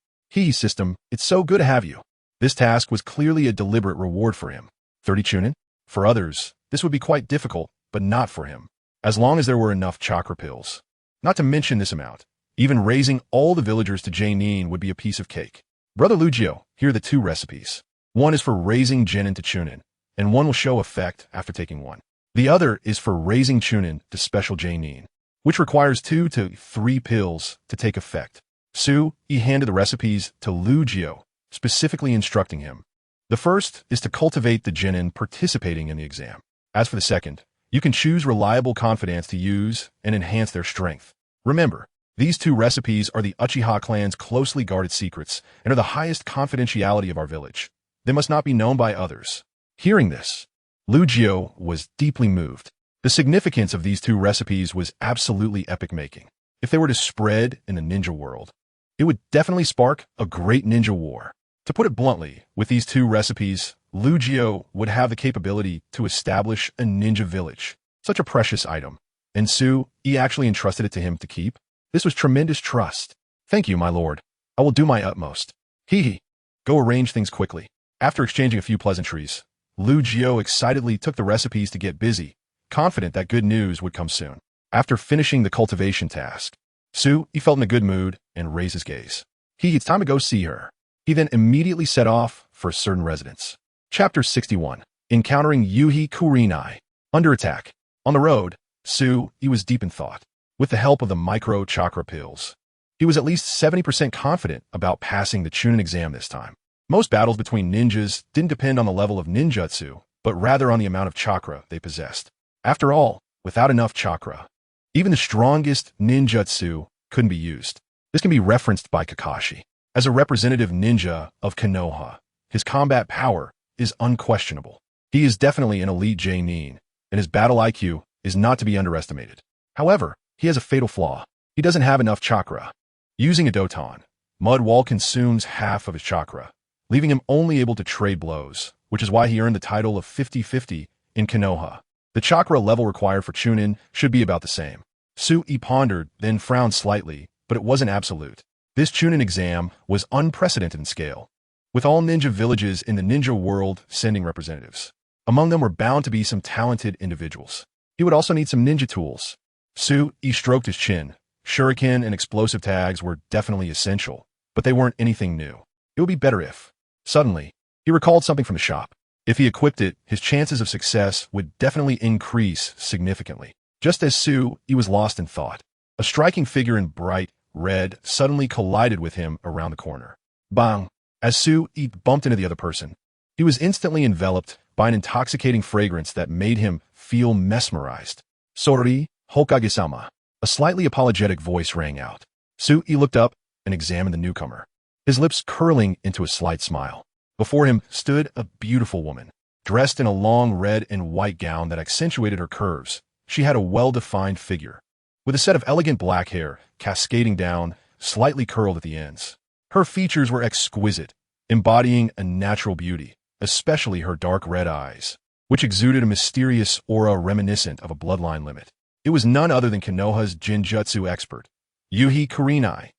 System, it's so good to have you. This task was clearly a deliberate reward for him. 30 Chunin? For others, this would be quite difficult, but not for him. As long as there were enough chakra pills. Not to mention this amount. Even raising all the villagers to Jonin would be a piece of cake. Brother Lugio, here are the two recipes. One is for raising Jonin to Chunin, and one will show effect after taking one. The other is for raising Chunin to special Jonin, which requires 2 to 3 pills to take effect. Sui handed the recipes to Lugio, specifically instructing him. The first is to cultivate the Jonin participating in the exam. As for the second, you can choose reliable confidants to use and enhance their strength. Remember, these two recipes are the Uchiha clan's closely guarded secrets and are the highest confidentiality of our village. They must not be known by others. Hearing this, Lugio was deeply moved. The significance of these two recipes was absolutely epic-making. If they were to spread in the ninja world, it would definitely spark a great ninja war. To put it bluntly, with these two recipes, Lugio would have the capability to establish a ninja village. Such a precious item. And Sui actually entrusted it to him to keep. This was tremendous trust. Thank you, my lord. I will do my utmost. Go arrange things quickly. After exchanging a few pleasantries, Lugio excitedly took the recipes to get busy, confident that good news would come soon. After finishing the cultivation task, Sui felt in a good mood and raised his gaze. It's time to go see her. He then immediately set off for a certain residence. Chapter 61. Encountering Yuhi Kurenai. Under attack. On the road, Sui was deep in thought. With the help of the micro chakra pills, he was at least 70% confident about passing the Chunin exam this time. Most battles between ninjas didn't depend on the level of ninjutsu, but rather on the amount of chakra they possessed. After all, without enough chakra, even the strongest ninjutsu couldn't be used. This can be referenced by Kakashi. As a representative ninja of Konoha, his combat power is unquestionable. He is definitely an elite Jonin, and his battle IQ is not to be underestimated. However, he has a fatal flaw. He doesn't have enough chakra. Using a Doton, Mud Wall consumes half of his chakra, leaving him only able to trade blows, which is why he earned the title of 50-50 in Konoha. The chakra level required for Chunin should be about the same. Sui pondered, then frowned slightly, but it wasn't absolute. This Chunin exam was unprecedented in scale, with all ninja villages in the ninja world sending representatives. Among them were bound to be some talented individuals. He would also need some ninja tools. Sui stroked his chin. Shuriken and explosive tags were definitely essential, but they weren't anything new. It would be better if. Suddenly, he recalled something from the shop. If he equipped it, his chances of success would definitely increase significantly. Just as he was lost in thought. A striking figure in bright red suddenly collided with him around the corner. Bang! As he bumped into the other person, he was instantly enveloped by an intoxicating fragrance that made him feel mesmerized. Sorry, Hokage-sama. A slightly apologetic voice rang out. He looked up and examined the newcomer, his lips curling into a slight smile. Before him stood a beautiful woman, dressed in a long red and white gown that accentuated her curves. She had a well-defined figure, with a set of elegant black hair cascading down, slightly curled at the ends. Her features were exquisite, embodying a natural beauty, especially her dark red eyes, which exuded a mysterious aura reminiscent of a bloodline limit. It was none other than Konoha's Jinjutsu expert, Yuhi Kurenai.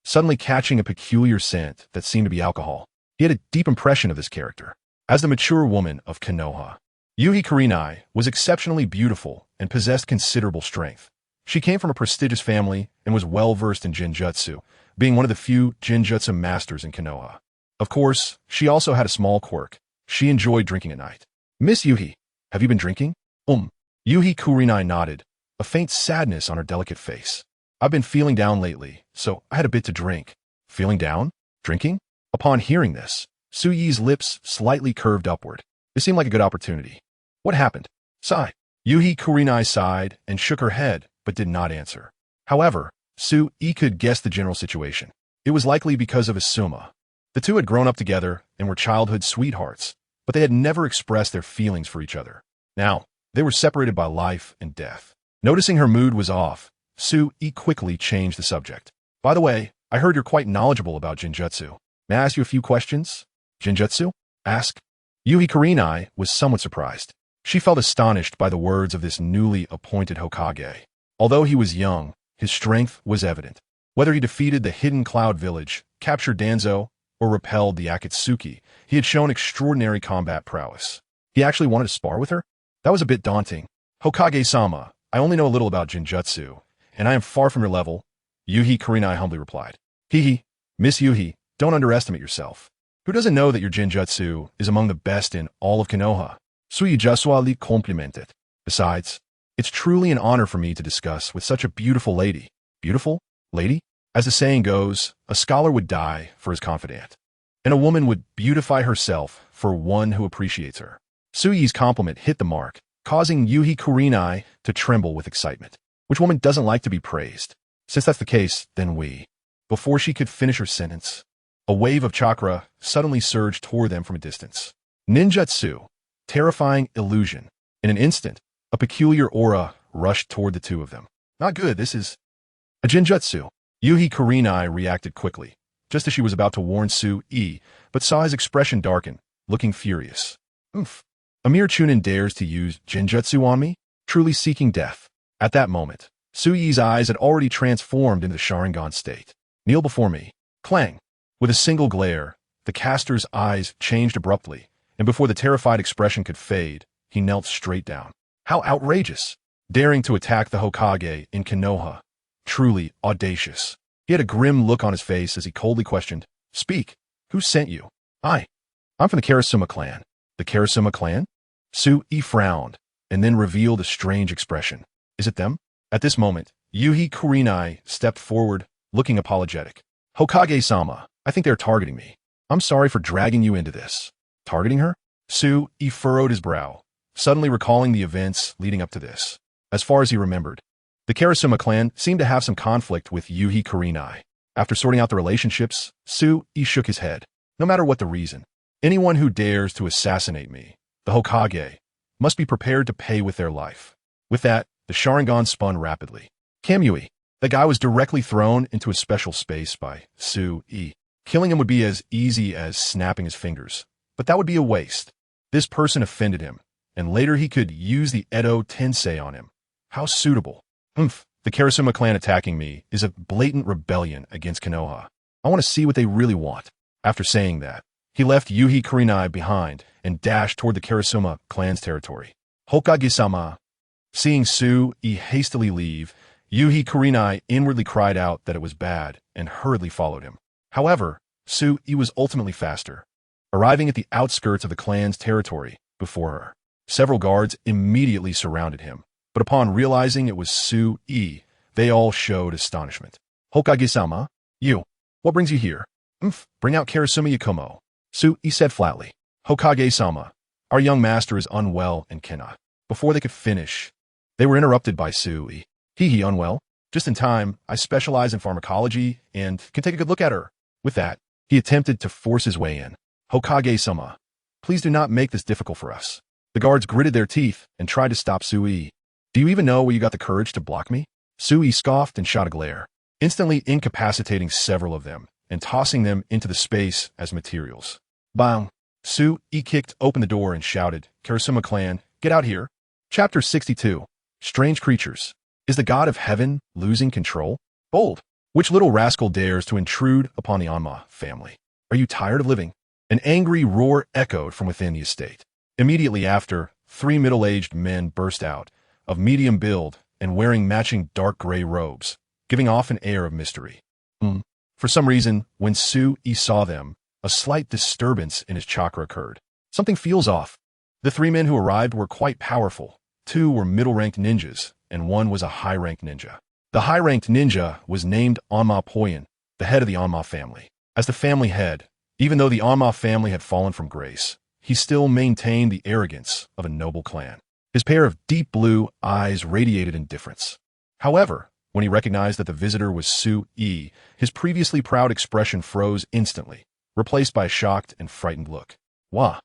Suddenly catching a peculiar scent that seemed to be alcohol. He had a deep impression of this character. As the mature woman of Konoha, Yuhi Kurenai was exceptionally beautiful and possessed considerable strength. She came from a prestigious family and was well-versed in Jinjutsu, being one of the few Jinjutsu masters in Konoha. Of course, she also had a small quirk. She enjoyed drinking at night. Miss Yuhi, have you been drinking? Yuhi Kurenai nodded, a faint sadness on her delicate face. I've been feeling down lately, so I had a bit to drink. Feeling down? Drinking? Upon hearing this, Suyi's lips slightly curved upward. It seemed like a good opportunity. What happened? Sigh. Yuhi Kurenai sighed and shook her head, but did not answer. However, Sui could guess the general situation. It was likely because of Asuma. The two had grown up together and were childhood sweethearts, but they had never expressed their feelings for each other. Now, they were separated by life and death. Noticing her mood was off, Sui quickly changed the subject. By the way, I heard you're quite knowledgeable about Jinjutsu. May I ask you a few questions? Jinjutsu? Ask. Yuhi Kurenai was somewhat surprised. She felt astonished by the words of this newly appointed Hokage. Although he was young, his strength was evident. Whether he defeated the Hidden Cloud Village, captured Danzo, or repelled the Akatsuki, he had shown extraordinary combat prowess. He actually wanted to spar with her? That was a bit daunting. Hokage-sama, I only know a little about Jinjutsu, and I am far from your level, Yuhi Kurenai humbly replied. Hee, Miss Yuhi, don't underestimate yourself. Who doesn't know that your Jinjutsu is among the best in all of Konoha? Sui Jasuali complimented. Besides, it's truly an honor for me to discuss with such a beautiful lady. Beautiful? Lady? As the saying goes, a scholar would die for his confidant, and a woman would beautify herself for one who appreciates her. Sui's compliment hit the mark, causing Yuhi Kurenai to tremble with excitement. Which woman doesn't like to be praised? Since that's the case, then we. Before she could finish her sentence, a wave of chakra suddenly surged toward them from a distance. Ninjutsu. Terrifying illusion. In an instant, a peculiar aura rushed toward the two of them. Not good, this is a Jinjutsu. Yuhi Kurenai reacted quickly, just as she was about to warn Sui, but saw his expression darken, looking furious. Oof. A mere Chunin dares to use Jinjutsu on me? Truly seeking death. At that moment, Sui's eyes had already transformed into the Sharingan state. Kneel before me. Clang. With a single glare, the caster's eyes changed abruptly, and before the terrified expression could fade, he knelt straight down. How outrageous! Daring to attack the Hokage in Konoha. Truly audacious. He had a grim look on his face as he coldly questioned, Speak, who sent you? I'm from the Karasuma clan. The Karasuma clan? Sui frowned, and then revealed a strange expression. Is it them? At this moment, Yuhi Kurenai stepped forward, looking apologetic. Hokage-sama, I think they're targeting me. I'm sorry for dragging you into this. Targeting her? Sui furrowed his brow, suddenly recalling the events leading up to this. As far as he remembered, the Karasuma clan seemed to have some conflict with Yuhi Kurenai. After sorting out the relationships, Sui shook his head. No matter what the reason, anyone who dares to assassinate me, the Hokage, must be prepared to pay with their life. With that, the Sharingan spun rapidly. Kamui, the guy was directly thrown into a special space by Sui. Killing him would be as easy as snapping his fingers, but that would be a waste. This person offended him, and later he could use the Edo Tensei on him. How suitable. The Karasuma clan attacking me is a blatant rebellion against Konoha. I want to see what they really want. After saying that, he left Yuhi Kurenai behind and dashed toward the Karasuma clan's territory. Hokage-sama. Seeing Sui hastily leave, Yuhi Kurenai inwardly cried out that it was bad and hurriedly followed him. However, Sui was ultimately faster, arriving at the outskirts of the clan's territory before her. Several guards immediately surrounded him, but upon realizing it was Sui, they all showed astonishment. Hokage-sama, you, what brings you here? Bring out Karasuma Yakumo. Sui said flatly. Hokage-sama, our young master is unwell and cannot. Before they could finish, they were interrupted by Sui. He unwell? Just in time, I specialize in pharmacology and can take a good look at her. With that, he attempted to force his way in. Hokage-sama, please do not make this difficult for us. The guards gritted their teeth and tried to stop Sui. Do you even know where you got the courage to block me? Sui scoffed and shot a glare, instantly incapacitating several of them and tossing them into the space as materials. Bang! Sui kicked open the door and shouted, Karasuma clan, get out here. Chapter 62. Strange Creatures. Is the god of heaven losing control? Bold. Which little rascal dares to intrude upon the Anma family? Are you tired of living? An angry roar echoed from within the estate. Immediately after, 3 middle-aged men burst out, of medium build and wearing matching dark gray robes, giving off an air of mystery. For some reason, when Sui saw them, a slight disturbance in his chakra occurred. Something feels off. The 3 men who arrived were quite powerful. 2 were middle-ranked ninjas, and 1 was a high-ranked ninja. The high-ranked ninja was named Anma Poyen, the head of the Anma family. As the family head, even though the Anma family had fallen from grace, he still maintained the arrogance of a noble clan. His pair of deep blue eyes radiated indifference. However, when he recognized that the visitor was Sui, his previously proud expression froze instantly, replaced by a shocked and frightened look. Why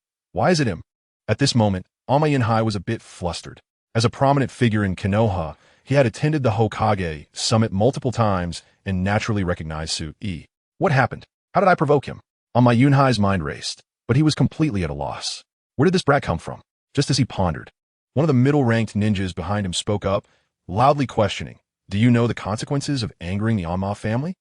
is it him? At this moment, Anma Yunhai was a bit flustered. As a prominent figure in Konoha, he had attended the Hokage summit multiple times and naturally recognized Sui. What happened? How did I provoke him? Anma Yunhai's mind raced, but he was completely at a loss. Where did this brat come from? Just as he pondered, one of the middle-ranked ninjas behind him spoke up, loudly questioning, do you know the consequences of angering the Anma family?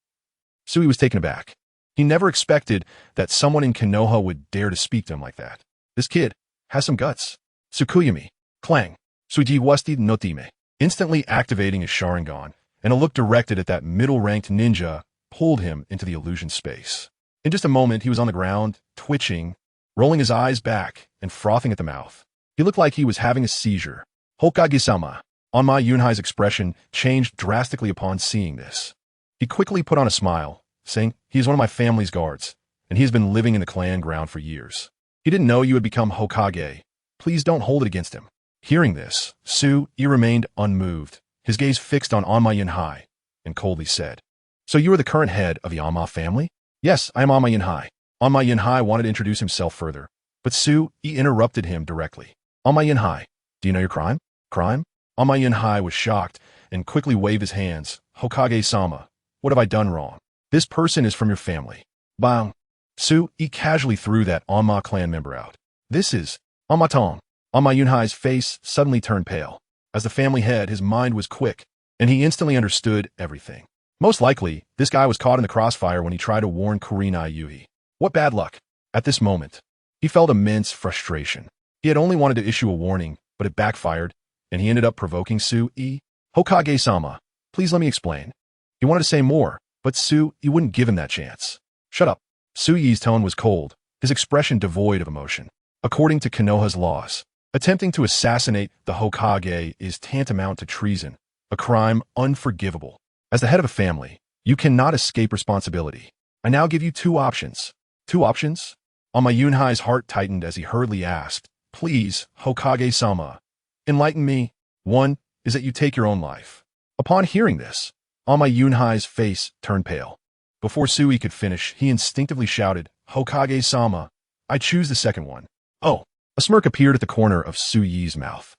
Sui was taken aback. He never expected that someone in Konoha would dare to speak to him like that. This kid has some guts. Tsukuyami, clang, Suji Wasti no Time, instantly activating his Sharingan, and a look directed at that middle-ranked ninja pulled him into the illusion space. In just a moment, he was on the ground, twitching, rolling his eyes back, and frothing at the mouth. He looked like he was having a seizure. Hokage-sama. Anma Yunhai's expression changed drastically upon seeing this. He quickly put on a smile, saying, he is one of my family's guards, and he has been living in the clan ground for years. He didn't know you had become Hokage. Please don't hold it against him. Hearing this, Sui remained unmoved, his gaze fixed on Anma Yunhai, and coldly said, so you are the current head of the Anma family? Yes, I am Anma Yunhai. Anma Yunhai wanted to introduce himself further, but Sui interrupted him directly. Anma Yunhai, do you know your crime? Crime? Anma Yunhai was shocked and quickly waved his hands. Hokage-sama, what have I done wrong? This person is from your family. Bang. Sui casually threw that Anma clan member out. This is Anma Tong. Anma Yunhai's face suddenly turned pale. As the family head, his mind was quick, and he instantly understood everything. Most likely, this guy was caught in the crossfire when he tried to warn Kurenai Yuhi. What bad luck. At this moment, he felt immense frustration. He had only wanted to issue a warning, but it backfired, and he ended up provoking Sui. Hokage-sama, please let me explain. He wanted to say more, but Sui wouldn't give him that chance. Shut up. Sui's tone was cold, his expression devoid of emotion. According to Konoha's laws, attempting to assassinate the Hokage is tantamount to treason, a crime unforgivable. As the head of a family, you cannot escape responsibility. I now give you 2 options. 2 options? Anma Yunhai's heart tightened as he hurriedly asked, please, Hokage-sama, enlighten me. 1 is that you take your own life. Upon hearing this, Anma Yunhai's face turned pale. Before Sui could finish, he instinctively shouted, Hokage-sama, I choose the second one. Oh, a smirk appeared at the corner of Sui's mouth.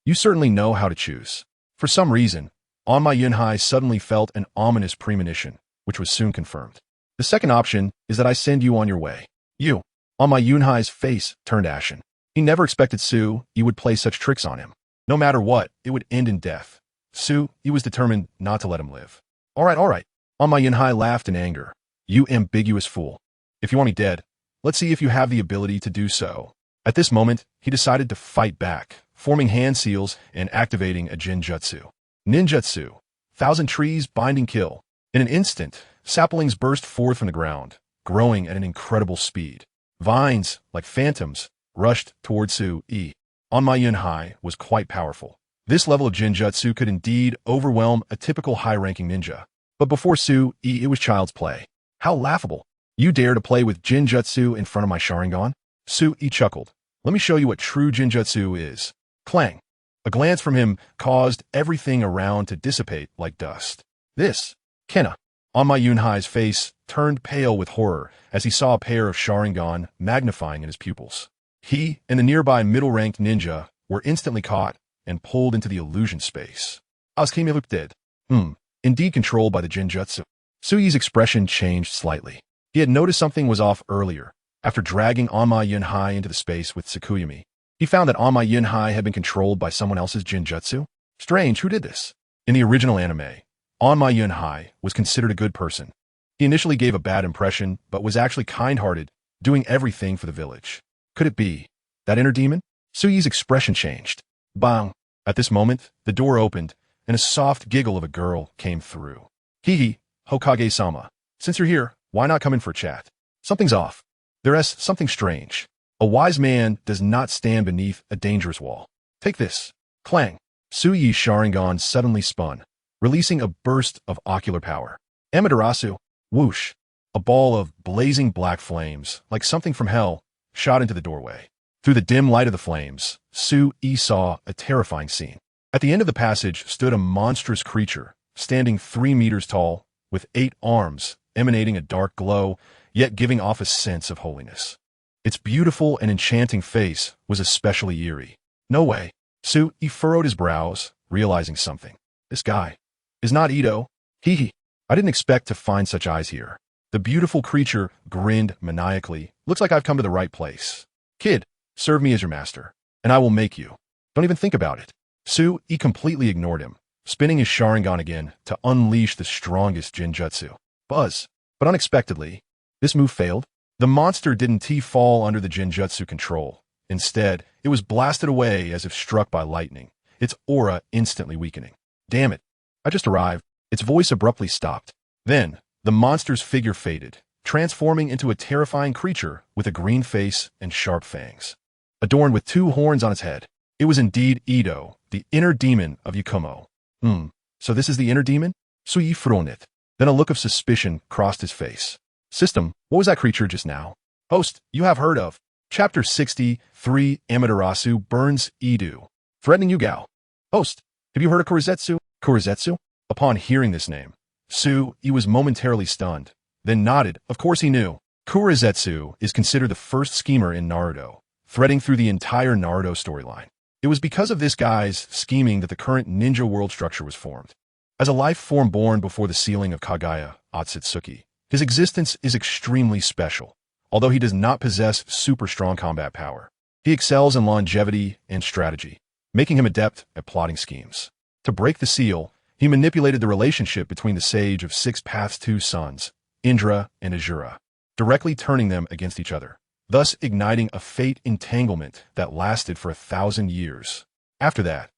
You certainly know how to choose. For some reason, Anma Yunhai suddenly felt an ominous premonition, which was soon confirmed. The second option is that I send you on your way. You. Anma Yunhai's face turned ashen. He never expected Sui would play such tricks on him. No matter what, it would end in death. Sui was determined not to let him live. All right. Anma Yunhai laughed in anger. You ambiguous fool. If you want me dead, let's see if you have the ability to do so. At this moment, he decided to fight back, forming hand seals and activating a Jinjutsu. Ninjutsu. Thousand trees binding kill. In an instant, saplings burst forth from the ground, growing at an incredible speed. Vines, like phantoms, rushed towards Sui. On my Yunhai was quite powerful. This level of Jinjutsu could indeed overwhelm a typical high-ranking ninja. But before Sui, it was child's play. How laughable. You dare to play with Jinjutsu in front of my Sharingan? Sui chuckled. Let me show you what true Jinjutsu is. Clang. A glance from him caused everything around to dissipate like dust. This, Kenna. On my Yunhai's face turned pale with horror as he saw a pair of Sharingan magnifying in his pupils. He and the nearby middle-ranked ninja were instantly caught and pulled into the illusion space. Dead. Indeed controlled by the Jinjutsu. Sui's expression changed slightly. He had noticed something was off earlier. After dragging Anma Yunhai into the space with Tsukuyami, he found that Anma Yunhai had been controlled by someone else's Jinjutsu. Strange, who did this? In the original anime, Anma Yunhai was considered a good person. He initially gave a bad impression, but was actually kind-hearted, doing everything for the village. Could it be that inner demon? Sui's expression changed. Bang! At this moment, the door opened, and a soft giggle of a girl came through. Hee, Hokage-sama. Since you're here, why not come in for a chat? Something's off. There's something strange. A wise man does not stand beneath a dangerous wall. Take this. Clang. Sui's Sharingan suddenly spun, releasing a burst of ocular power. Amaterasu. Whoosh. A ball of blazing black flames, like something from hell, shot into the doorway. Through the dim light of the flames, Sui saw a terrifying scene. At the end of the passage stood a monstrous creature, standing 3 meters tall, with 8 arms, emanating a dark glow, yet giving off a sense of holiness. Its beautiful and enchanting face was especially eerie. No way. Sui furrowed his brows, realizing something. This guy is not Ito. I didn't expect to find such eyes here. The beautiful creature grinned maniacally. Looks like I've come to the right place. Kid, serve me as your master, and I will make you. Don't even think about it. Sui completely ignored him, spinning his Sharingan again to unleash the strongest Jinjutsu. Buzz. But unexpectedly, this move failed. The monster didn't fall under the Jinjutsu control. Instead, it was blasted away as if struck by lightning, its aura instantly weakening. Damn it. I just arrived. Its voice abruptly stopped. Then, the monster's figure faded, transforming into a terrifying creature with a green face and sharp fangs. Adorned with 2 horns on its head, it was indeed Ito, the inner demon of Yakumo. So this is the inner demon? Sui frowned it. Then a look of suspicion crossed his face. System, what was that creature just now? Host, you have heard of. Chapter 63, Amaterasu burns Idu. Threatening Yugao. Host, have you heard of Kurizetsu? Kurizetsu? Upon hearing this name, Sui was momentarily stunned, then nodded. Of course he knew. Kurizetsu is considered the first schemer in Naruto, threading through the entire Naruto storyline. It was because of this guy's scheming that the current ninja world structure was formed. As a life form born before the sealing of Kagaya, Otsutsuki, his existence is extremely special, although he does not possess super strong combat power. He excels in longevity and strategy, making him adept at plotting schemes. To break the seal, he manipulated the relationship between the Sage of 6 Paths' 2 sons, Indra and Azura, directly turning them against each other, thus igniting a fate entanglement that lasted for 1,000 years. After that,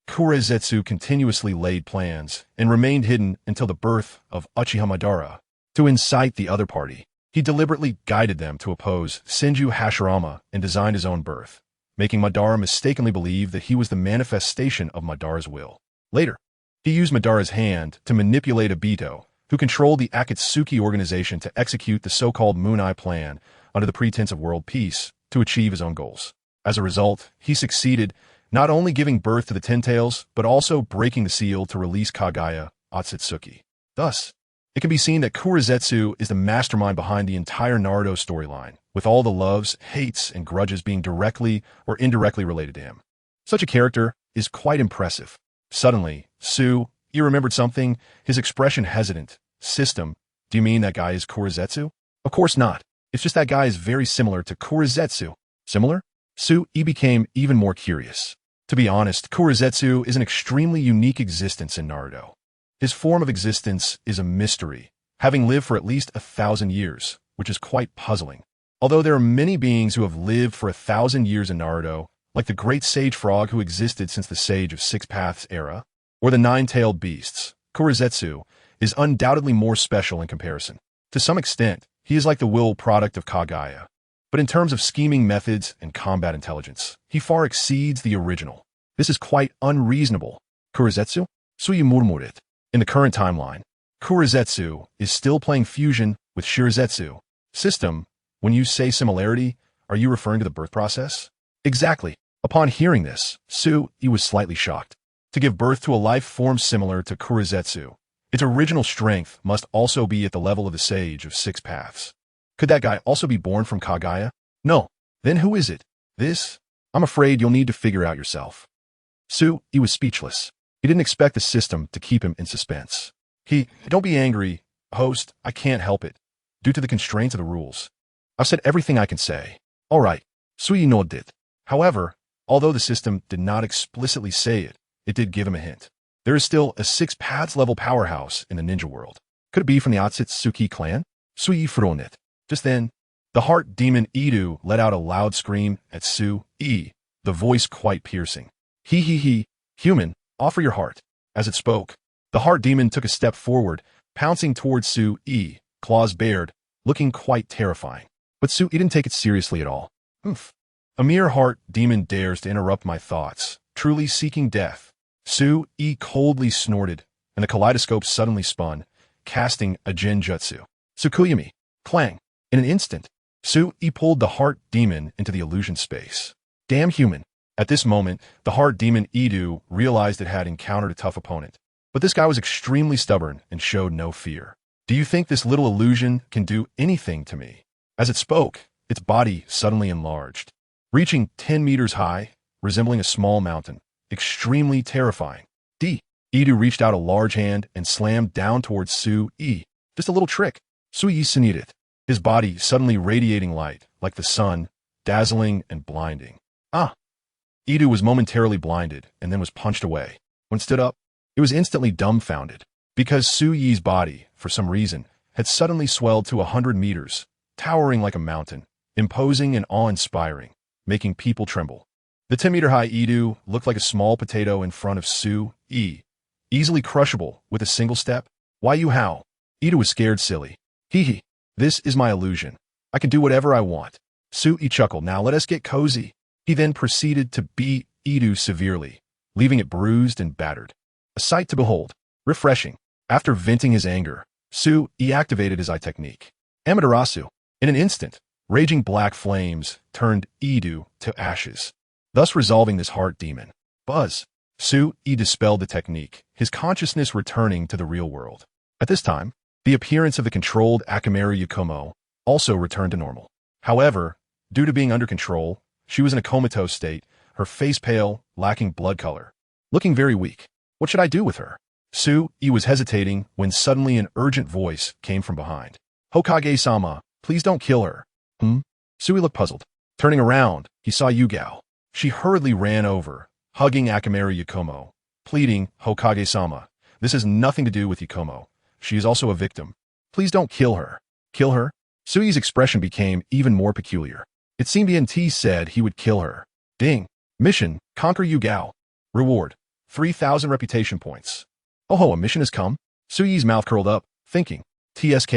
Kurizetsu continuously laid plans and remained hidden until the birth of Uchiha Madara. To incite the other party, he deliberately guided them to oppose Senju Hashirama and designed his own birth, making Madara mistakenly believe that he was the manifestation of Madara's will. Later, he used Madara's hand to manipulate Obito, who controlled the Akatsuki organization to execute the so-called Moon Eye plan under the pretense of world peace to achieve his own goals. As a result, he succeeded, not only giving birth to the Ten Tails, but also breaking the seal to release Kagaya, Otsutsuki. Thus, it can be seen that Kurizetsu is the mastermind behind the entire Naruto storyline, with all the loves, hates, and grudges being directly or indirectly related to him. Such a character is quite impressive. Suddenly, Sui remembered something, his expression hesitant. System, do you mean that guy is Kurizetsu? Of course not. It's just that guy is very similar to Kurizetsu. Similar? Sui became even more curious. To be honest, Kurizetsu is an extremely unique existence in Naruto. His form of existence is a mystery, having lived for at least 1,000 years, which is quite puzzling. Although there are many beings who have lived for 1,000 years in Naruto, like the great sage frog who existed since the Sage of 6 Paths era, or the 9-tailed beasts, Kurizetsu, is undoubtedly more special in comparison. To some extent, he is like the will product of Kaguya. But in terms of scheming methods and combat intelligence, he far exceeds the original. This is quite unreasonable. Kurizetsu? Suyi murmured. In the current timeline, Kurizetsu is still playing fusion with Shirazetsu. System, when you say similarity, are you referring to the birth process? Exactly. Upon hearing this, Sui was slightly shocked. To give birth to a life form similar to Kurizetsu, its original strength must also be at the level of the Sage of Six Paths. Could that guy also be born from Kaguya? No. Then who is it? This? I'm afraid you'll need to figure out yourself. Sui was speechless. He didn't expect the system to keep him in suspense. Don't be angry, host, I can't help it. Due to the constraints of the rules. I've said everything I can say. All right, Sui nodded. However, although the system did not explicitly say it, it did give him a hint. There is still a Six Paths level powerhouse in the ninja world. Could it be from the Otsutsuki clan? Sui froned. Just then, the heart demon Idu let out a loud scream at Sui, the voice quite piercing. Human, offer your heart. As it spoke, the heart demon took a step forward, pouncing towards Sui, claws bared, looking quite terrifying. But Sui didn't take it seriously at all. A mere heart demon dares to interrupt my thoughts, truly seeking death. Sui coldly snorted, and the kaleidoscope suddenly spun, casting a genjutsu. Tsukuyami. Clang. In an instant, Sui pulled the heart demon into the illusion space. Damn human. At this moment, the heart demon Idu realized it had encountered a tough opponent. But this guy was extremely stubborn and showed no fear. Do you think this little illusion can do anything to me? As it spoke, its body suddenly enlarged, reaching 10 meters high, resembling a small mountain, extremely terrifying. Idu reached out a large hand and slammed down towards Sui. Just a little trick. Sui sneered, his body suddenly radiating light, like the sun, dazzling and blinding. Idu was momentarily blinded and then was punched away. When stood up, it was instantly dumbfounded, because Sui's body, for some reason, had suddenly swelled to 100 meters, towering like a mountain, imposing and awe-inspiring, making people tremble. The 10-meter-high Idu looked like a small potato in front of Sui, easily crushable with a single step. Why you how? Idu was scared silly. This is my illusion. I can do whatever I want. Sui chuckled. Now let us get cozy. He then proceeded to beat Idu severely, leaving it bruised and battered. A sight to behold. Refreshing. After venting his anger, Sui activated his eye technique. Amaterasu. In an instant, raging black flames turned Idu to ashes, thus resolving this heart demon. Buzz. Sui dispelled the technique, his consciousness returning to the real world. At this time, the appearance of the controlled Akamaru Yakumo also returned to normal. However, due to being under control, she was in a comatose state, her face pale, lacking blood color, looking very weak. What should I do with her? Sui was hesitating when suddenly an urgent voice came from behind. Hokage-sama, please don't kill her. Sui looked puzzled. Turning around, he saw Yugao. She hurriedly ran over, hugging Akamaru Yakumo, pleading, Hokage-sama, this has nothing to do with Yakumo. She is also a victim. Please don't kill her. Kill her? Sui's expression became even more peculiar. It seemed ENT said he would kill her. Ding. Mission, conquer Yugao. Reward, 3,000 reputation points. Oh, a mission has come? Sui's mouth curled up, thinking, TSK.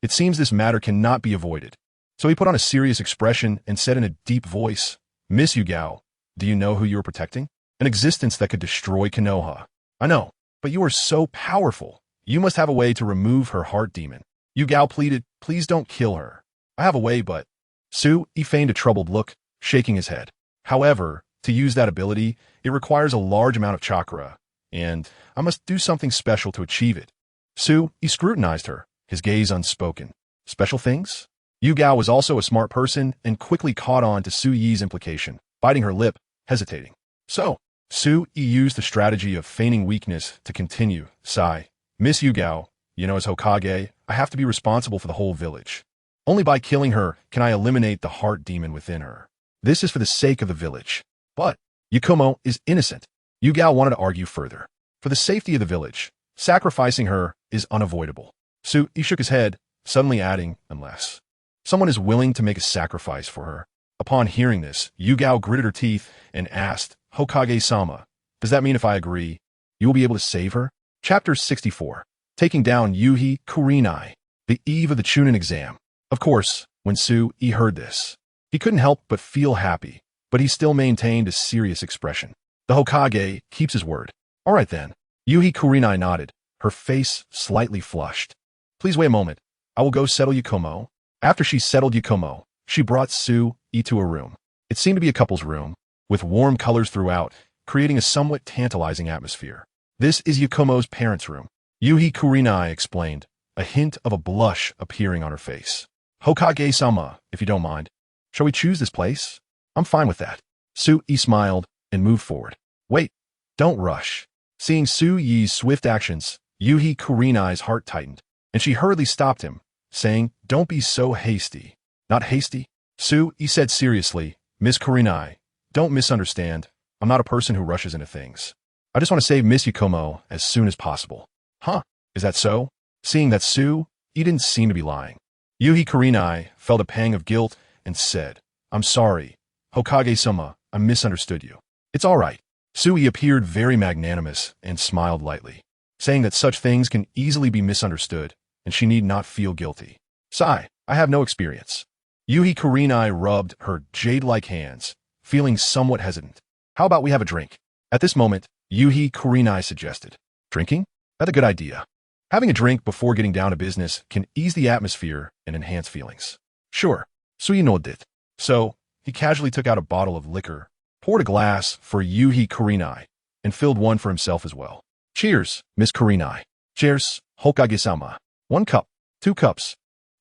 It seems this matter cannot be avoided. So he put on a serious expression and said in a deep voice, Miss Yugao, do you know who you are protecting? An existence that could destroy Konoha. I know, but you are so powerful. You must have a way to remove her heart demon. Yugao pleaded, please don't kill her. I have a way, but... Sui feigned a troubled look, shaking his head. However, to use that ability, it requires a large amount of chakra, and I must do something special to achieve it. Sui scrutinized her, his gaze unspoken. Special things? Yugao was also a smart person and quickly caught on to Sui's implication, biting her lip, hesitating. So, Sui used the strategy of feigning weakness to continue. Sigh. Miss Yugao, as Hokage, I have to be responsible for the whole village. Only by killing her can I eliminate the heart demon within her. This is for the sake of the village. But Yakumo is innocent. Yugao wanted to argue further. For the safety of the village, sacrificing her is unavoidable. Sui shook his head, suddenly adding, unless someone is willing to make a sacrifice for her. Upon hearing this, Yugao gritted her teeth and asked, Hokage-sama, does that mean if I agree, you will be able to save her? Chapter 64. Taking down Yuhi Kurenai. The eve of the Chunin exam. Of course, when Sui heard this, he couldn't help but feel happy, but he still maintained a serious expression. The Hokage keeps his word. All right then. Yuhi Kurenai nodded, her face slightly flushed. Please wait a moment. I will go settle Yakumo. After she settled Yakumo, she brought Sui to a room. It seemed to be a couple's room, with warm colors throughout, creating a somewhat tantalizing atmosphere. This is Yakumo's parents' room. Yuhi Kurenai explained, a hint of a blush appearing on her face. Hokage-sama, if you don't mind. Shall we choose this place? I'm fine with that. Sui smiled and moved forward. Wait, don't rush. Seeing Sui's swift actions, Yuhi Kurenai's heart tightened, and she hurriedly stopped him, saying, don't be so hasty. Not hasty? Sui said seriously, Miss Kurenai, don't misunderstand. I'm not a person who rushes into things. I just want to save Miss Yakumo as soon as possible. Huh? Is that so? Seeing that Sui didn't seem to be lying, Yuhi Kurenai felt a pang of guilt and said, I'm sorry. Hokage-sama, I misunderstood you. It's all right. Sui appeared very magnanimous and smiled lightly, saying that such things can easily be misunderstood and she need not feel guilty. Sigh, I have no experience. Yuhi Kurenai rubbed her jade-like hands, feeling somewhat hesitant. How about we have a drink? At this moment, Yuhi Kurenai suggested. Drinking? That's a good idea. Having a drink before getting down to business can ease the atmosphere and enhance feelings. Sure, Sui nodded. So, he casually took out a bottle of liquor, poured a glass for Yuhi Kurenai, and filled one for himself as well. Cheers, Miss Kurenai. Cheers, Hokage-sama. 1 cup, 2 cups.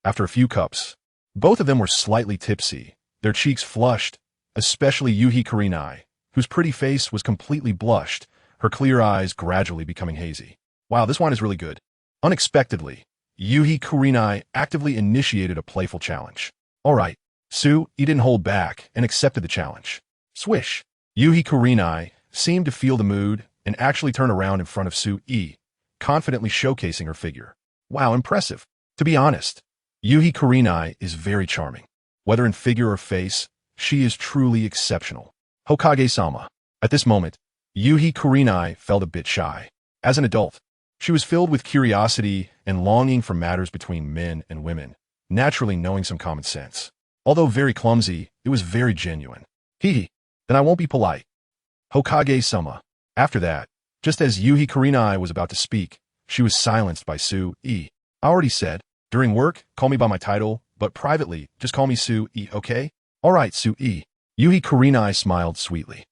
After a few cups, both of them were slightly tipsy, their cheeks flushed, especially Yuhi Kurenai, whose pretty face was completely blushed, her clear eyes gradually becoming hazy. Wow, this wine is really good. Unexpectedly, Yuhi Kurenai actively initiated a playful challenge. All right, Sui didn't hold back and accepted the challenge. Swish. Yuhi Kurenai seemed to feel the mood and actually turned around in front of Sui, confidently showcasing her figure. Wow, impressive. To be honest, Yuhi Kurenai is very charming. Whether in figure or face, she is truly exceptional. Hokage-sama. At this moment, Yuhi Kurenai felt a bit shy. As an adult, she was filled with curiosity and longing for matters between men and women, naturally knowing some common sense. Although very clumsy, it was very genuine. Then I won't be polite. Hokage-sama. After that, just as Yuhi Kurenai was about to speak, she was silenced by Sui. I already said, during work, call me by my title, but privately, just call me Sui, okay? All right, Sui. Yuhi Kurenai smiled sweetly.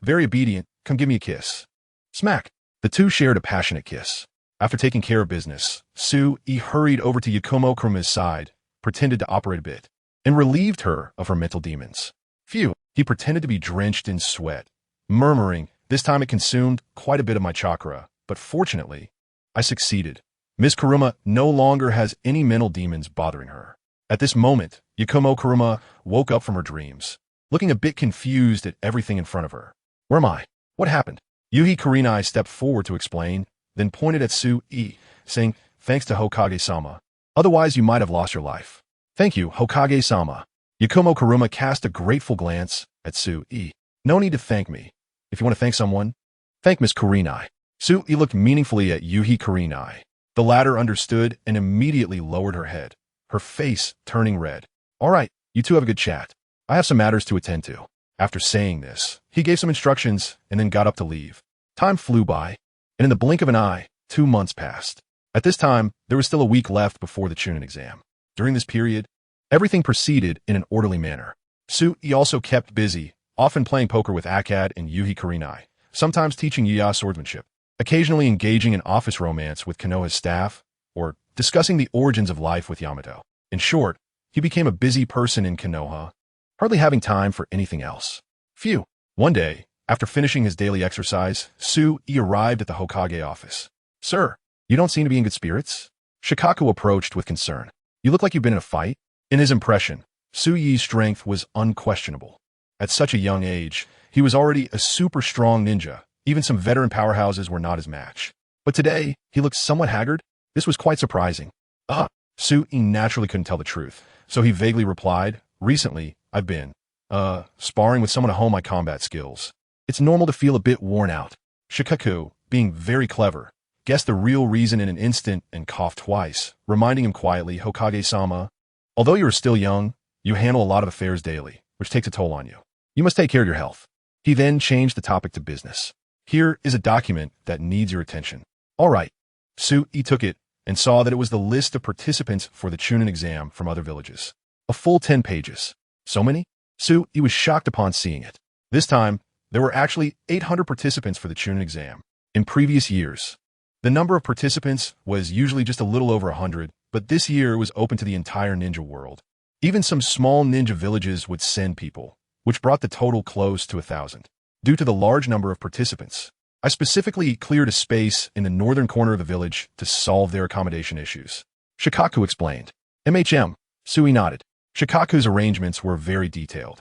Very obedient, come give me a kiss. Smack. The two shared a passionate kiss. After taking care of business, Sui hurried over to Yakumo Kuruma's side, pretended to operate a bit, and relieved her of her mental demons. Phew, he pretended to be drenched in sweat, murmuring, this time it consumed quite a bit of my chakra, but fortunately, I succeeded. Miss Kuruma no longer has any mental demons bothering her. At this moment, Yakumo Kuruma woke up from her dreams, looking a bit confused at everything in front of her. Where am I? What happened? Yuhi Kurenai stepped forward to explain, then pointed at Sui, saying, thanks to Hokage-sama. Otherwise, you might have lost your life. Thank you, Hokage-sama. Yakumo Kuruma cast a grateful glance at Sui. No need to thank me. If you want to thank someone, thank Miss Kurenai. Sui looked meaningfully at Yuhi Kurenai. The latter understood and immediately lowered her head, her face turning red. All right, you two have a good chat. I have some matters to attend to. After saying this, he gave some instructions and then got up to leave. Time flew by, and in the blink of an eye, 2 months passed. At this time, there was still a week left before the Chunin exam. During this period, everything proceeded in an orderly manner. Sui also kept busy, often playing poker with Akkad and Yuhi Kurenai, sometimes teaching Yuya swordsmanship, occasionally engaging in office romance with Konoha's staff, or discussing the origins of life with Yamato. In short, he became a busy person in Konoha, hardly having time for anything else. Phew. One day, after finishing his daily exercise, Sui arrived at the Hokage office. Sir, you don't seem to be in good spirits? Shikaku approached with concern. You look like you've been in a fight. In his impression, Sui's strength was unquestionable. At such a young age, he was already a super strong ninja. Even some veteran powerhouses were not his match. But today, he looked somewhat haggard. This was quite surprising. Sui naturally couldn't tell the truth, so he vaguely replied, recently, I've been, sparring with someone to hone my combat skills. It's normal to feel a bit worn out. Shikaku, being very clever, guessed the real reason in an instant and coughed twice, reminding him quietly, Hokage-sama, although you are still young, you handle a lot of affairs daily, which takes a toll on you. You must take care of your health. He then changed the topic to business. Here is a document that needs your attention. All right. Tsunade took it and saw that it was the list of participants for the Chunin exam from other villages. A full 10 pages. So many? Tsunade was shocked upon seeing it. This time, there were actually 800 participants for the Chunin exam. In previous years, the number of participants was usually just a little over 100, but this year it was open to the entire ninja world. Even some small ninja villages would send people, which brought the total close to 1,000. Due to the large number of participants, I specifically cleared a space in the northern corner of the village to solve their accommodation issues. Shikaku explained. Tsunade nodded. Shikaku's arrangements were very detailed.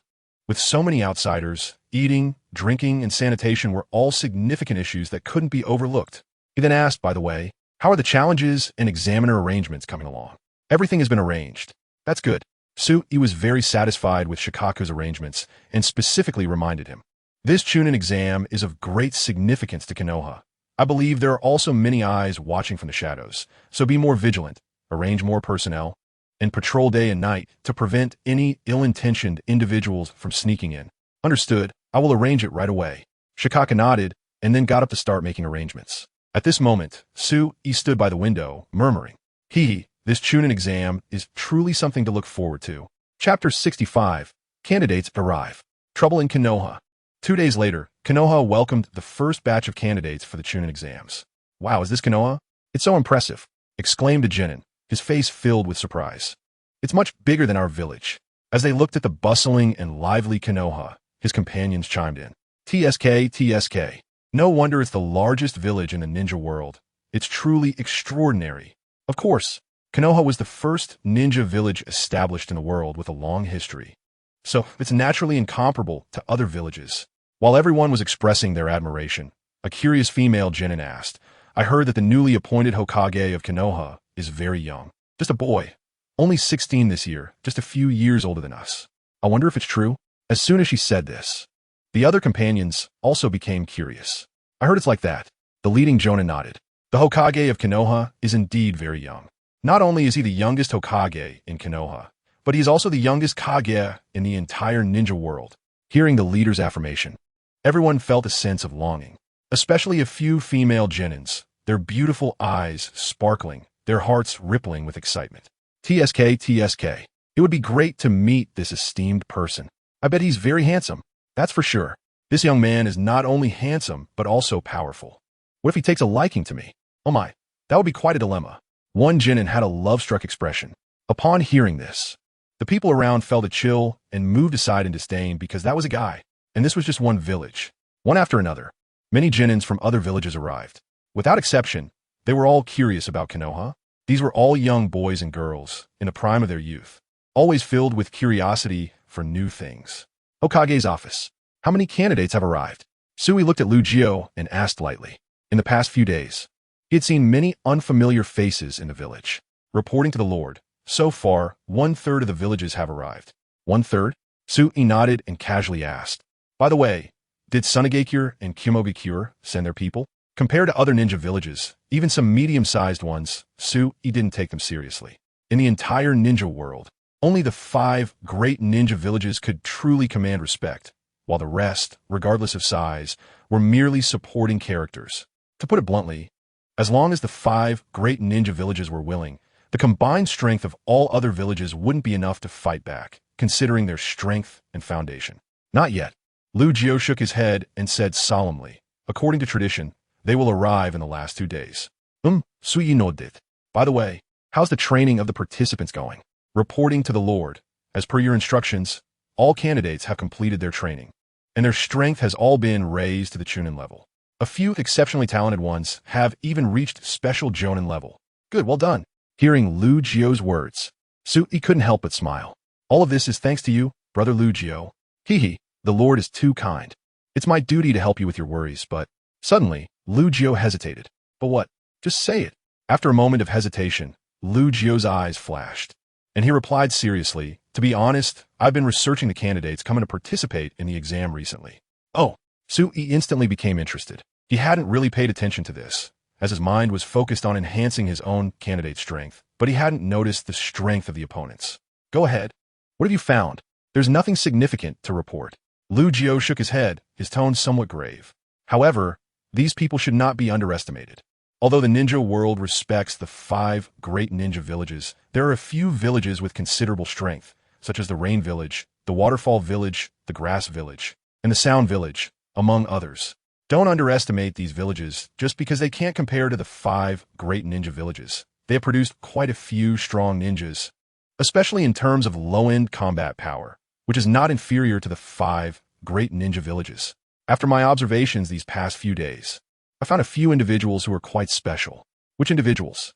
With so many outsiders, eating, drinking, and sanitation were all significant issues that couldn't be overlooked. He then asked, by the way, how are the challenges and examiner arrangements coming along? Everything has been arranged. That's good. Tsunade was very satisfied with Shikaku's arrangements and specifically reminded him. This Chunin exam is of great significance to Konoha. I believe there are also many eyes watching from the shadows, so be more vigilant, arrange more personnel, and patrol day and night to prevent any ill-intentioned individuals from sneaking in. Understood, I will arrange it right away. Shikaku nodded and then got up to start making arrangements. At this moment, Tsunade stood by the window, murmuring, this Chunin exam is truly something to look forward to. Chapter 65, Candidates Arrive. Trouble in Konoha. 2 days later, Konoha welcomed the first batch of candidates for the Chunin exams. Wow, is this Konoha? It's so impressive, exclaimed a Jonin, his face filled with surprise. It's much bigger than our village. As they looked at the bustling and lively Konoha, his companions chimed in. TSK. No wonder it's the largest village in the ninja world. It's truly extraordinary. Of course, Konoha was the first ninja village established in the world with a long history. So it's naturally incomparable to other villages. While everyone was expressing their admiration, a curious female Jonin asked, I heard that the newly appointed Hokage of Konoha is very young. Just a boy. Only 16 this year, just a few years older than us. I wonder if it's true? As soon as she said this, the other companions also became curious. I heard it's like that. The leading Jonin nodded. The Hokage of Konoha is indeed very young. Not only is he the youngest Hokage in Konoha, but he is also the youngest Kage in the entire ninja world. Hearing the leader's affirmation, everyone felt a sense of longing, especially a few female Jonins, their beautiful eyes sparkling, their hearts rippling with excitement. TSK. It would be great to meet this esteemed person. I bet he's very handsome. That's for sure. This young man is not only handsome, but also powerful. What if he takes a liking to me? Oh my, that would be quite a dilemma. One Jonin had a love-struck expression. Upon hearing this, the people around felt a chill and moved aside in disdain because that was a guy, and this was just one village. One after another, many Jonins from other villages arrived. Without exception, they were all curious about Konoha. These were all young boys and girls in the prime of their youth, always filled with curiosity for new things. Hokage's office. How many candidates have arrived? Sui looked at Lugio and asked lightly. In the past few days, he had seen many unfamiliar faces in the village. Reporting to the Lord, so far, 1/3 of the villages have arrived. 1/3? Sui nodded and casually asked. By the way, did Tsunade and Kumogakure send their people? Compared to other ninja villages, even some medium-sized ones, Sui didn't take them seriously. In the entire ninja world, only the 5 great ninja villages could truly command respect, while the rest, regardless of size, were merely supporting characters. To put it bluntly, as long as the 5 great ninja villages were willing, the combined strength of all other villages wouldn't be enough to fight back, considering their strength and foundation. Not yet. Lugio shook his head and said solemnly, according to tradition, they will arrive in the last 2 days. Sui nodded. By the way, how's the training of the participants going? Reporting to the Lord, as per your instructions, all candidates have completed their training, and their strength has all been raised to the Chunin level. A few exceptionally talented ones have even reached special Jonin level. Good, well done. Hearing Lugio's words, Sui couldn't help but smile. All of this is thanks to you, brother Lugio. The Lord is too kind. It's my duty to help you with your worries, but... Suddenly, Lugio hesitated. But what? Just say it. After a moment of hesitation, Lugio's eyes flashed, and he replied seriously, to be honest, I've been researching the candidates coming to participate in the exam recently. Oh, Sui instantly became interested. He hadn't really paid attention to this, as his mind was focused on enhancing his own candidate strength, but he hadn't noticed the strength of the opponents. Go ahead. What have you found? There's nothing significant to report. Lu Jiao shook his head, his tone somewhat grave. However, these people should not be underestimated. Although the ninja world respects the 5 great ninja villages, there are a few villages with considerable strength, such as the Rain Village, the Waterfall Village, the Grass Village, and the Sound Village, among others. Don't underestimate these villages just because they can't compare to the 5 great ninja villages. They have produced quite a few strong ninjas, especially in terms of low-end combat power, which is not inferior to the 5 great ninja villages. After my observations these past few days, I found a few individuals who are quite special. Which individuals?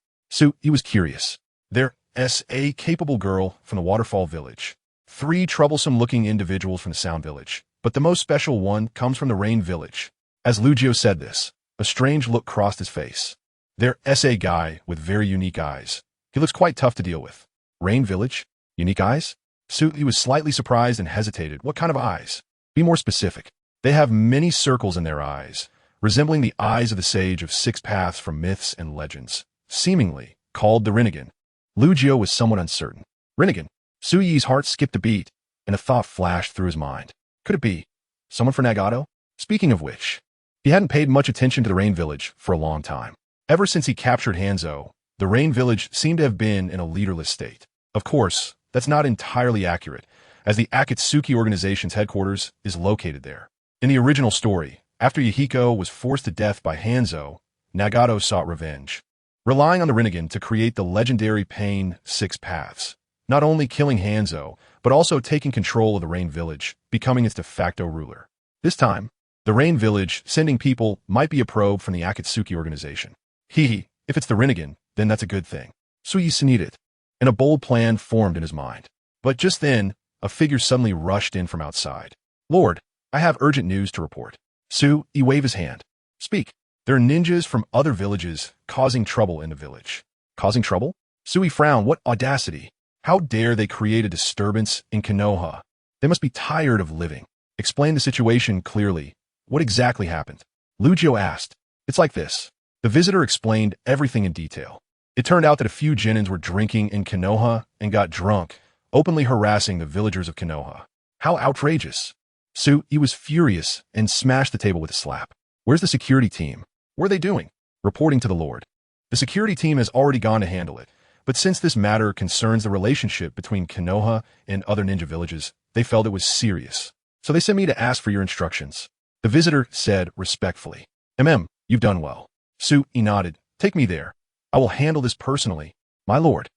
He was curious. There's a capable girl from the Waterfall Village, 3 troublesome-looking individuals from the Sound Village, but the most special one comes from the Rain Village. As Lu Jiao said this, a strange look crossed his face. There's a guy with very unique eyes. He looks quite tough to deal with. Rain Village? Unique eyes? He was slightly surprised and hesitated. What kind of eyes? Be more specific. They have many circles in their eyes, resembling the eyes of the sage of 6 paths from myths and legends, seemingly called the Rinnegan. Lu Jiao was somewhat uncertain. Rinnegan? Su Yi's heart skipped a beat, and a thought flashed through his mind. Could it be someone for Nagato? Speaking of which, he hadn't paid much attention to the Rain Village for a long time. Ever since he captured Hanzo, the Rain Village seemed to have been in a leaderless state. Of course, that's not entirely accurate, as the Akatsuki organization's headquarters is located there. In the original story, after Yahiko was forced to death by Hanzo, Nagato sought revenge, relying on the Rinnegan to create the legendary Pain 6 Paths, not only killing Hanzo, but also taking control of the Rain Village, becoming its de facto ruler. This time, the Rain Village sending people might be a probe from the Akatsuki organization. If it's the Rinnegan, then that's a good thing. Tsunade, and a bold plan formed in his mind. But just then, a figure suddenly rushed in from outside. Lord, I have urgent news to report. He waved his hand. Speak. There are ninjas from other villages causing trouble in the village. Causing trouble? He frowned. What audacity. How dare they create a disturbance in Konoha? They must be tired of living. Explain the situation clearly. What exactly happened? Lu Jiao asked. It's like this. The visitor explained everything in detail. It turned out that a few Jonins were drinking in Konoha and got drunk, openly harassing the villagers of Konoha. How outrageous. He was furious and smashed the table with a slap. Where's the security team? What are they doing? Reporting to the Lord. The security team has already gone to handle it, but since this matter concerns the relationship between Konoha and other ninja villages, they felt it was serious. So they sent me to ask for your instructions. The visitor said respectfully. You've done well. He nodded. Take me there. I will handle this personally, my lord.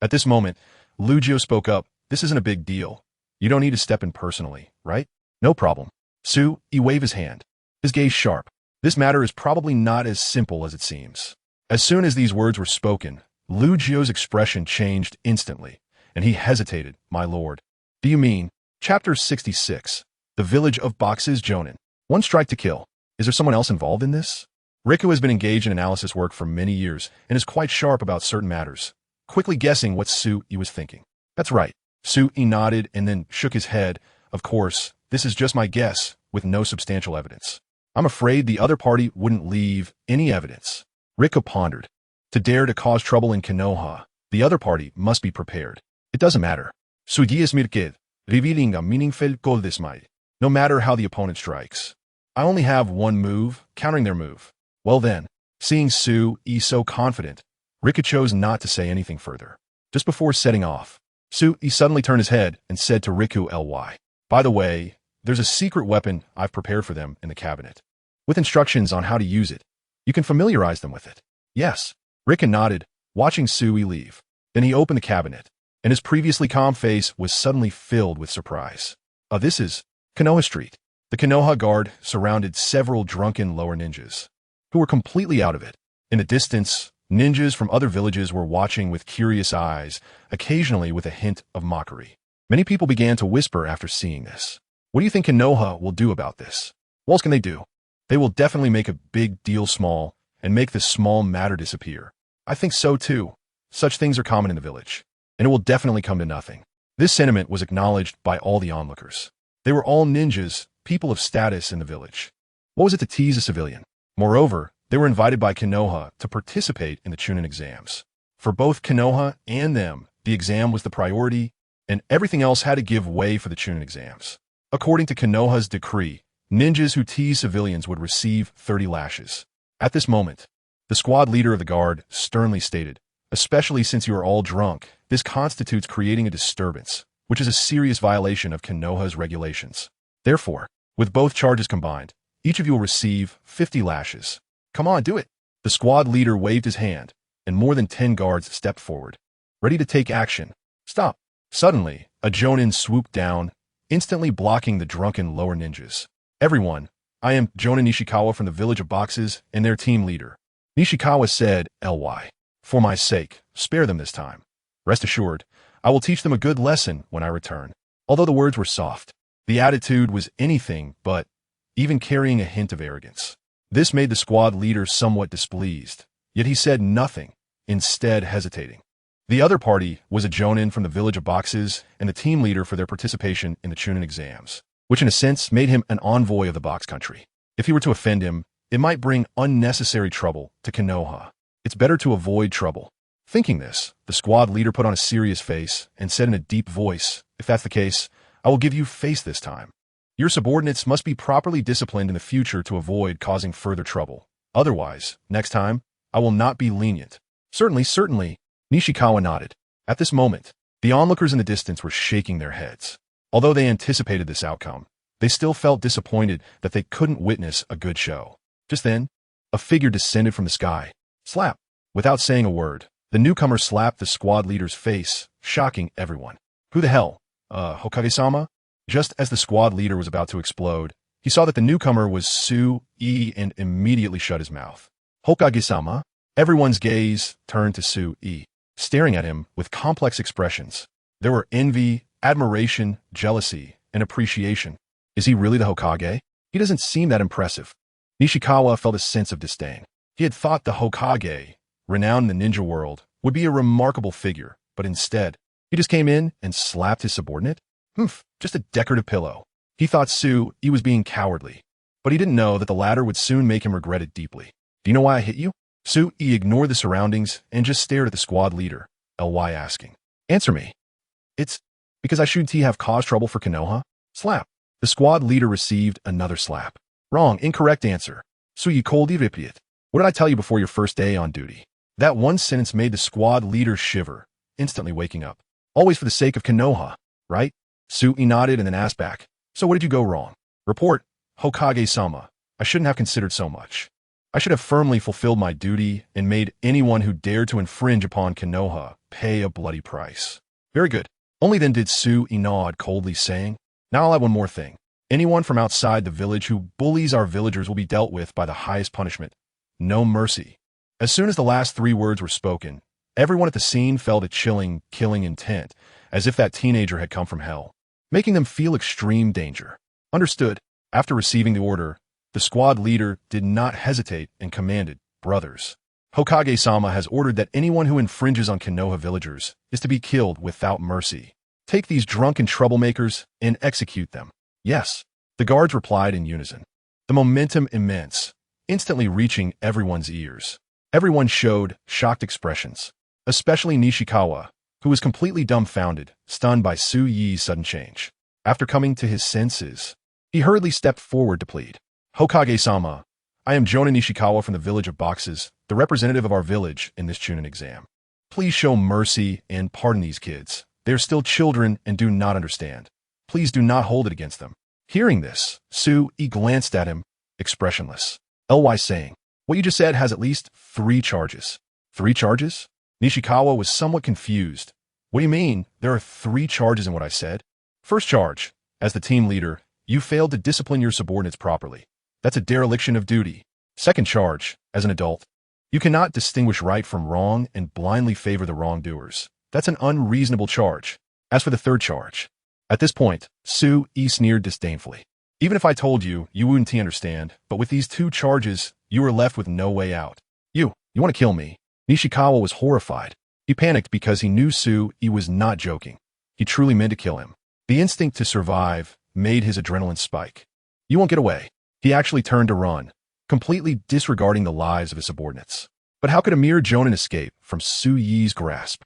At this moment, Lu Jiao spoke up. This isn't a big deal. You don't need to step in personally, right? No problem. He waved his hand. His gaze sharp. This matter is probably not as simple as it seems. As soon as these words were spoken, Lu Jiao's expression changed instantly, and he hesitated. My lord. Do you mean? Chapter 66. The Village of Boxes Jonin. 1 strike to kill. Is there someone else involved in this? Riku has been engaged in analysis work for many years and is quite sharp about certain matters, quickly guessing what He was thinking. That's right. He nodded and then shook his head. Of course, this is just my guess, with no substantial evidence. I'm afraid the other party wouldn't leave any evidence. Riku pondered. To dare to cause trouble in Konoha, the other party must be prepared. It doesn't matter. Sudias mirkid, revealing a meaningful goal this might. No matter how the opponent strikes. I only have 1 move, countering their move. Well then, seeing He so confident, Riku chose not to say anything further. Just before setting off, He suddenly turned his head and said to Riku Ly. By the way, there's a secret weapon I've prepared for them in the cabinet. With instructions on how to use it. You can familiarize them with it. Yes. Riku nodded, watching He leave. Then he opened the cabinet, and his previously calm face was suddenly filled with surprise. This is Konoha Street. The Konoha guard surrounded several drunken lower ninjas, who were completely out of it. In the distance, ninjas from other villages were watching with curious eyes, occasionally with a hint of mockery. Many people began to whisper after seeing this. What do you think Konoha will do about this? What else can they do? They will definitely make a big deal small and make this small matter disappear. I think so too. Such things are common in the village, and it will definitely come to nothing. This sentiment was acknowledged by all the onlookers. They were all ninjas, people of status in the village. What was it to tease a civilian? Moreover, They were invited by Konoha to participate in the Chunin exams. For both Konoha and them, the exam was the priority, and everything else had to give way for the Chunin exams. According to Konoha's decree, ninjas who tease civilians would receive 30 lashes. At this moment, the squad leader of the guard sternly stated, "Especially since you are all drunk, this constitutes creating a disturbance, which is a serious violation of Konoha's regulations. Therefore, with both charges combined, each of you will receive 50 lashes. Come on, do it." The squad leader waved his hand, and more than 10 guards stepped forward, ready to take action. Stop. Suddenly, a Jonin swooped down, instantly blocking the drunken lower ninjas. "Everyone, I am Jonin Nishikawa from the village of Boxes and their team leader." Nishikawa said, "Ly. For my sake, spare them this time. Rest assured, I will teach them a good lesson when I return." Although the words were soft, the attitude was anything but, even carrying a hint of arrogance. This made the squad leader somewhat displeased, yet he said nothing, instead hesitating. The other party was a Jonin from the village of Boxes and the team leader for their participation in the Chunin exams, which in a sense made him an envoy of the Box country. If he were to offend him, it might bring unnecessary trouble to Konoha. It's better to avoid trouble. Thinking this, the squad leader put on a serious face and said in a deep voice, "If that's the case, I will give you face this time. Your subordinates must be properly disciplined in the future to avoid causing further trouble. Otherwise, next time, I will not be lenient." "Certainly, certainly," Nishikawa nodded. At this moment, the onlookers in the distance were shaking their heads. Although they anticipated this outcome, they still felt disappointed that they couldn't witness a good show. Just then, a figure descended from the sky. Slap! Without saying a word, the newcomer slapped the squad leader's face, shocking everyone. "Who the hell? Hokage-sama?" Just as the squad leader was about to explode, he saw that the newcomer was Su-e and immediately shut his mouth. "Hokage-sama?" Everyone's gaze turned to Su-e, staring at him with complex expressions. There were envy, admiration, jealousy, and appreciation. Is he really the Hokage? He doesn't seem that impressive. Nishikawa felt a sense of disdain. He had thought the Hokage, renowned in the ninja world, would be a remarkable figure, but instead, he just came in and slapped his subordinate? Just a decorative pillow. He thought Su-e was being cowardly, but he didn't know that the latter would soon make him regret it deeply. "Do you know why I hit you?" Su-e ignored the surroundings and just stared at the squad leader, Ly asking. "Answer me." "It's because I shouldn't have caused trouble for Konoha." Slap. The squad leader received another slap. "Wrong, incorrect answer. Su-e cold idiot. What did I tell you before your first day on duty?" That one sentence made the squad leader shiver, instantly waking up. "Always for the sake of Konoha, right?" Su-e nodded and then asked back, "So what did you go wrong?" "Report, Hokage-sama. I shouldn't have considered so much. I should have firmly fulfilled my duty and made anyone who dared to infringe upon Konoha pay a bloody price." "Very good." Only then did Su-e nod coldly, saying, "Now I'll add one more thing. Anyone from outside the village who bullies our villagers will be dealt with by the highest punishment. No mercy." As soon as the last 3 words were spoken, everyone at the scene felt a chilling, killing intent, as if that teenager had come from hell, making them feel extreme danger. Understood. After receiving the order, the squad leader did not hesitate and commanded, "Brothers, Hokage-sama has ordered that anyone who infringes on Konoha villagers is to be killed without mercy. Take these drunken troublemakers and execute them." "Yes," the guards replied in unison. The momentum immense, instantly reaching everyone's ears. Everyone showed shocked expressions, especially Nishikawa, who was completely dumbfounded, stunned by Su-e's sudden change. After coming to his senses, he hurriedly stepped forward to plead. "Hokage-sama, I am Jonin Nishikawa from the village of Boxes, the representative of our village in this Chunin exam. Please show mercy and pardon these kids. They are still children and do not understand. Please do not hold it against them." Hearing this, Su-e glanced at him, expressionless. Ly saying, "What you just said has at least 3 charges. 3 charges? Nishikawa was somewhat confused. "What do you mean? There are 3 charges in what I said?" "First charge, as the team leader, you failed to discipline your subordinates properly. That's a dereliction of duty. Second charge, as an adult, you cannot distinguish right from wrong and blindly favor the wrongdoers. That's an unreasonable charge. As for the third charge." At this point, Su-e sneered disdainfully. "Even if I told you, you wouldn't understand, but with these 2 charges, you are left with no way out. You want to kill me?" Nishikawa was horrified. He panicked because he knew Su-e was not joking. He truly meant to kill him. The instinct to survive made his adrenaline spike. "You won't get away." He actually turned to run, completely disregarding the lives of his subordinates. But how could a mere Jonin escape from Su Yi's grasp?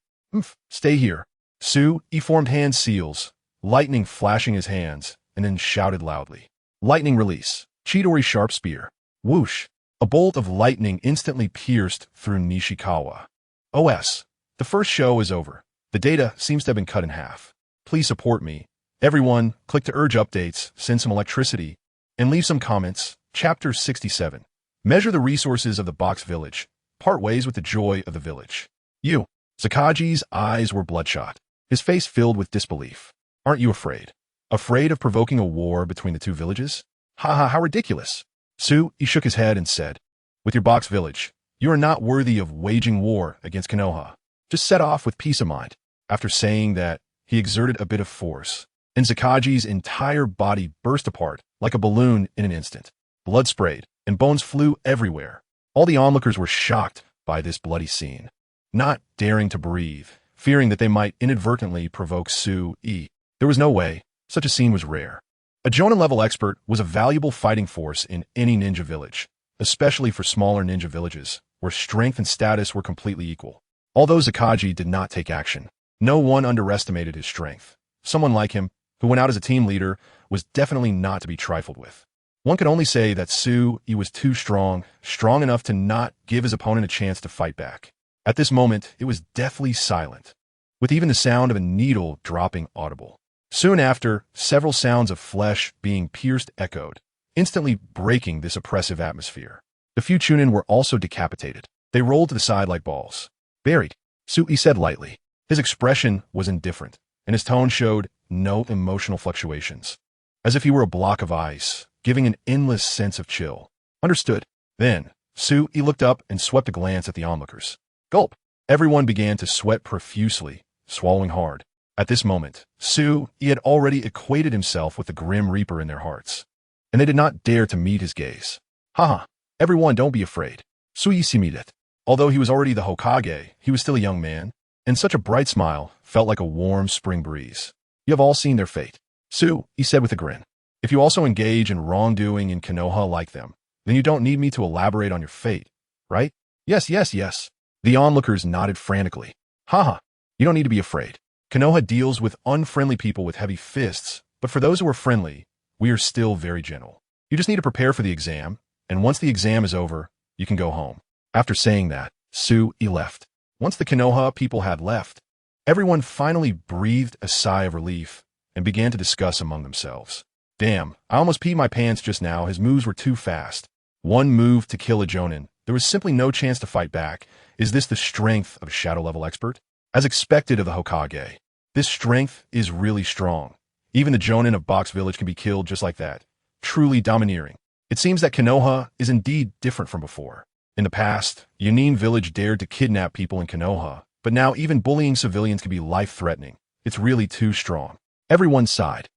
Stay here. Su Yi formed hand seals, lightning flashing his hands, and then shouted loudly. Lightning release. Chidori sharp spear. Whoosh. A bolt of lightning instantly pierced through Nishikawa. OS. The first show is over. The data seems to have been cut in half. Please support me. Everyone, click to urge updates, send some electricity, and leave some comments. Chapter 67. Measure the resources of the Box Village. Part ways with the joy of the village. You. Sakaji's eyes were bloodshot, his face filled with disbelief. Aren't you afraid? Afraid of provoking a war between the two villages? Haha, how ridiculous. He shook his head and said, with your Box Village, you are not worthy of waging war against Konoha. Just set off with peace of mind. After saying that, he exerted a bit of force, and Sakaji's entire body burst apart like a balloon in an instant. Blood sprayed, and bones flew everywhere. All the onlookers were shocked by this bloody scene, not daring to breathe, fearing that they might inadvertently provoke Su-Yi. There was no way. Such a scene was rare. A Jonin-level expert was a valuable fighting force in any ninja village, especially for smaller ninja villages, where strength and status were completely equal. Although Sakaji did not take action, no one underestimated his strength. Someone like him, who went out as a team leader, was definitely not to be trifled with. One could only say that Su-Yi was too strong enough to not give his opponent a chance to fight back. At this moment, it was deathly silent, with even the sound of a needle dropping audible. Soon after, several sounds of flesh being pierced echoed, instantly breaking this oppressive atmosphere. The few Chunin were also decapitated. They rolled to the side like balls. Buried, Su-Yi said lightly. His expression was indifferent, and his tone showed no emotional fluctuations, as if he were a block of ice, giving an endless sense of chill. Understood. Then, Su-Yi looked up and swept a glance at the onlookers. Gulp. Everyone began to sweat profusely, swallowing hard. At this moment, Su-Yi had already equated himself with the Grim Reaper in their hearts, and they did not dare to meet his gaze. Haha, everyone don't be afraid. Su-Yi similed. Although he was already the Hokage, he was still a young man, and such a bright smile felt like a warm spring breeze. You have all seen their fate. Su-Yi said with a grin. If you also engage in wrongdoing in Konoha like them, then you don't need me to elaborate on your fate, right? Yes. The onlookers nodded frantically. Haha, you don't need to be afraid. Konoha deals with unfriendly people with heavy fists, but for those who are friendly, we are still very gentle. You just need to prepare for the exam, and once the exam is over, you can go home. After saying that, Su-Yi left. Once the Konoha people had left, everyone finally breathed a sigh of relief and began to discuss among themselves. Damn, I almost peed my pants just now. His moves were too fast. One move to kill a Jonin. There was simply no chance to fight back. Is this the strength of a shadow-level expert? As expected of the Hokage, this strength is really strong. Even the Jonin of Box Village can be killed just like that. Truly domineering. It seems that Konoha is indeed different from before. In the past, Jonin village dared to kidnap people in Konoha, but now even bullying civilians can be life-threatening. It's really too strong. Everyone sighed.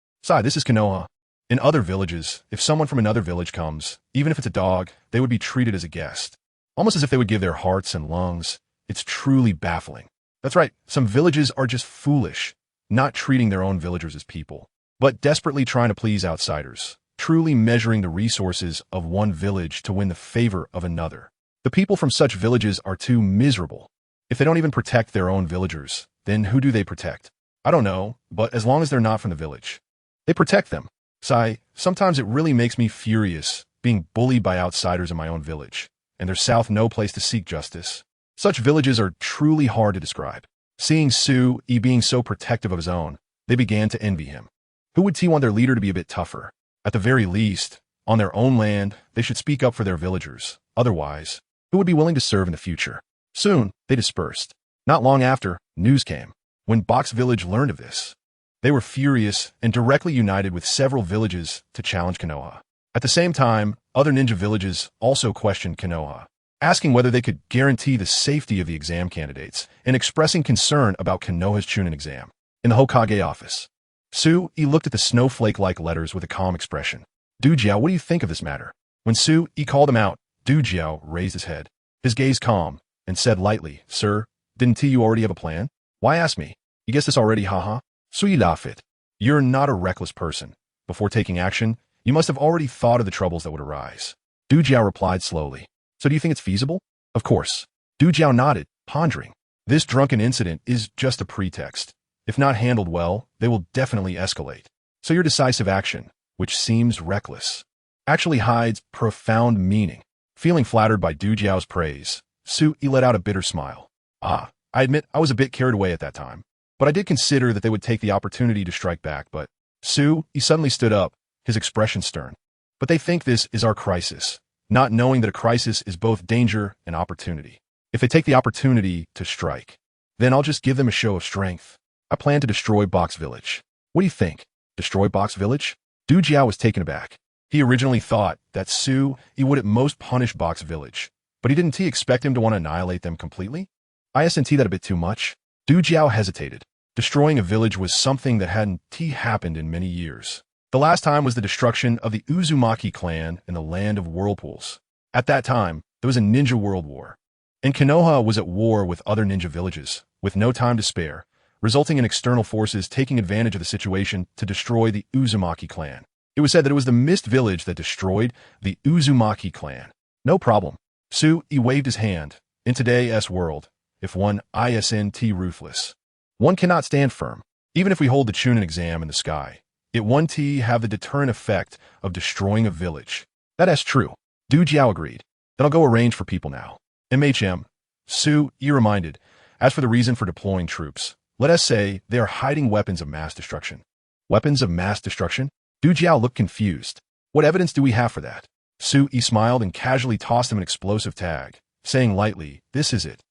This is Konoha. In other villages, if someone from another village comes, even if it's a dog, they would be treated as a guest. Almost as if they would give their hearts and lungs. It's truly baffling. That's right, some villages are just foolish, not treating their own villagers as people, but desperately trying to please outsiders, truly measuring the resources of one village to win the favor of another. The people from such villages are too miserable. If they don't even protect their own villagers, then who do they protect? I don't know, but as long as they're not from the village, they protect them. Sometimes it really makes me furious being bullied by outsiders in my own village, and there's no place to seek justice. Such villages are truly hard to describe. Seeing Su-Yi being so protective of his own, they began to envy him. Who would want their leader to be a bit tougher? At the very least, on their own land, they should speak up for their villagers. Otherwise, who would be willing to serve in the future? Soon, they dispersed. Not long after, news came. When Box Village learned of this, they were furious and directly united with several villages to challenge Konoha. At the same time, other ninja villages also questioned Konoha, asking whether they could guarantee the safety of the exam candidates and expressing concern about Konoha's Chunin exam. In the Hokage office, Su-Yi looked at the snowflake-like letters with a calm expression. Dujiao, what do you think of this matter? When Su-Yi called him out, Dujiao raised his head, his gaze calm, and said lightly, Sir, didn't you already have a plan? Why ask me? You guessed this already, haha? Su-Yi laughed. You're not a reckless person. Before taking action, you must have already thought of the troubles that would arise. Du Jiao replied slowly. So do you think it's feasible? Of course. Du Jiao nodded, pondering. This drunken incident is just a pretext. If not handled well, they will definitely escalate. So your decisive action, which seems reckless, actually hides profound meaning. Feeling flattered by Du Jiao's praise, Su Yi let out a bitter smile. I admit I was a bit carried away at that time, but I did consider that they would take the opportunity to strike back, but Su Yi suddenly stood up, his expression stern. But they think this is our crisis, not knowing that a crisis is both danger and opportunity. If they take the opportunity to strike, then I'll just give them a show of strength. I plan to destroy Box Village. What do you think? Destroy Box Village? Du Jiao was taken aback. He originally thought that Su Yi would at most punish Box Village, but didn't he expect him to want to annihilate them completely? Isn't that a bit too much? Du Jiao hesitated. Destroying a village was something that hadn't happened in many years. The last time was the destruction of the Uzumaki clan in the Land of Whirlpools. At that time, there was a ninja world war, and Konoha was at war with other ninja villages, with no time to spare, resulting in external forces taking advantage of the situation to destroy the Uzumaki clan. It was said that it was the Mist village that destroyed the Uzumaki clan. No problem. Su Yi waved his hand. In today's world, if one isn't ruthless, one cannot stand firm. Even if we hold the Chunin exam in the sky, it won't have the deterrent effect of destroying a village. That's true. Du Jiao agreed. Then I'll go arrange for people now. MHM, Su Yi reminded, as for the reason for deploying troops, let us say they are hiding weapons of mass destruction. Weapons of mass destruction? Du Jiao looked confused. What evidence do we have for that? Su Yi smiled and casually tossed him an explosive tag, saying lightly, this is it.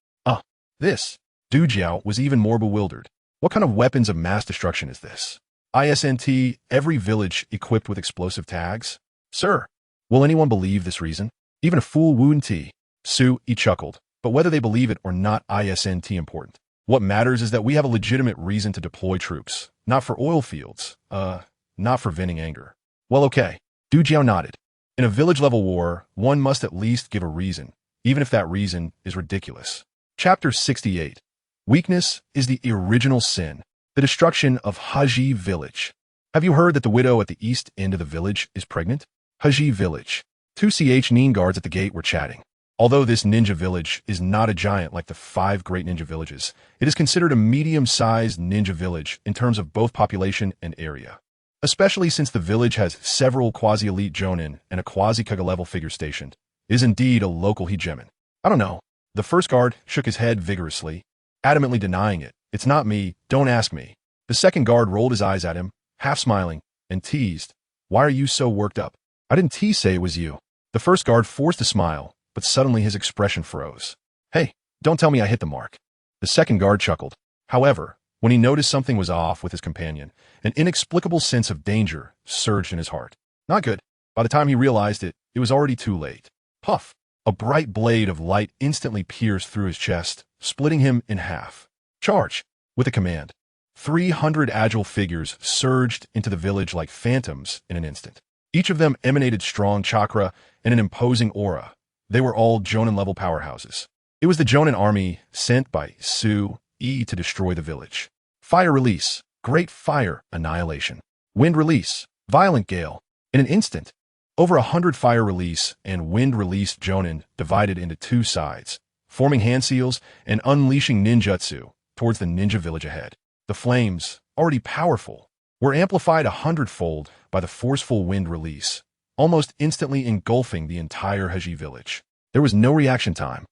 This. Du Jiao was even more bewildered. What kind of weapons of mass destruction is this? Every village equipped with explosive tags? Sir, will anyone believe this reason? Even a fool wouldn't. Su Yi chuckled. But whether they believe it or not isn't important. What matters is that we have a legitimate reason to deploy troops, not for oil fields, not for venting anger. Well, okay. Du Jiao nodded. In a village-level war, one must at least give a reason, even if that reason is ridiculous. Chapter 68. Weakness is the original sin. The destruction of Haji Village. Have you heard that the widow at the east end of the village is pregnant? Haji Village. 2 Nin guards at the gate were chatting. Although this ninja village is not a giant like the 5 great ninja villages, it is considered a medium-sized ninja village in terms of both population and area. Especially since the village has several quasi-elite Jonin and a quasi-Hokage level figure stationed. It is indeed a local hegemon. I don't know. The first guard shook his head vigorously, adamantly denying it. It's not me, don't ask me. The second guard rolled his eyes at him, half smiling, and teased. Why are you so worked up? I didn't say it was you. The first guard forced a smile, but suddenly his expression froze. Hey, don't tell me I hit the mark. The second guard chuckled. However, when he noticed something was off with his companion, an inexplicable sense of danger surged in his heart. Not good. By the time he realized it, it was already too late. Puff! A bright blade of light instantly pierced through his chest, splitting him in half. Charge! With a command. 300 agile figures surged into the village like phantoms in an instant. Each of them emanated strong chakra and an imposing aura. They were all Jonin-level powerhouses. It was the Jonin army sent by Su Yi to destroy the village. Fire release. Great fire. Annihilation. Wind release. Violent gale. In an instant, over 100 fire release and wind release Jonin divided into 2 sides, forming hand seals and unleashing ninjutsu towards the ninja village ahead. The flames, already powerful, were amplified 100-fold by the forceful wind release, almost instantly engulfing the entire Haji village. There was no reaction time.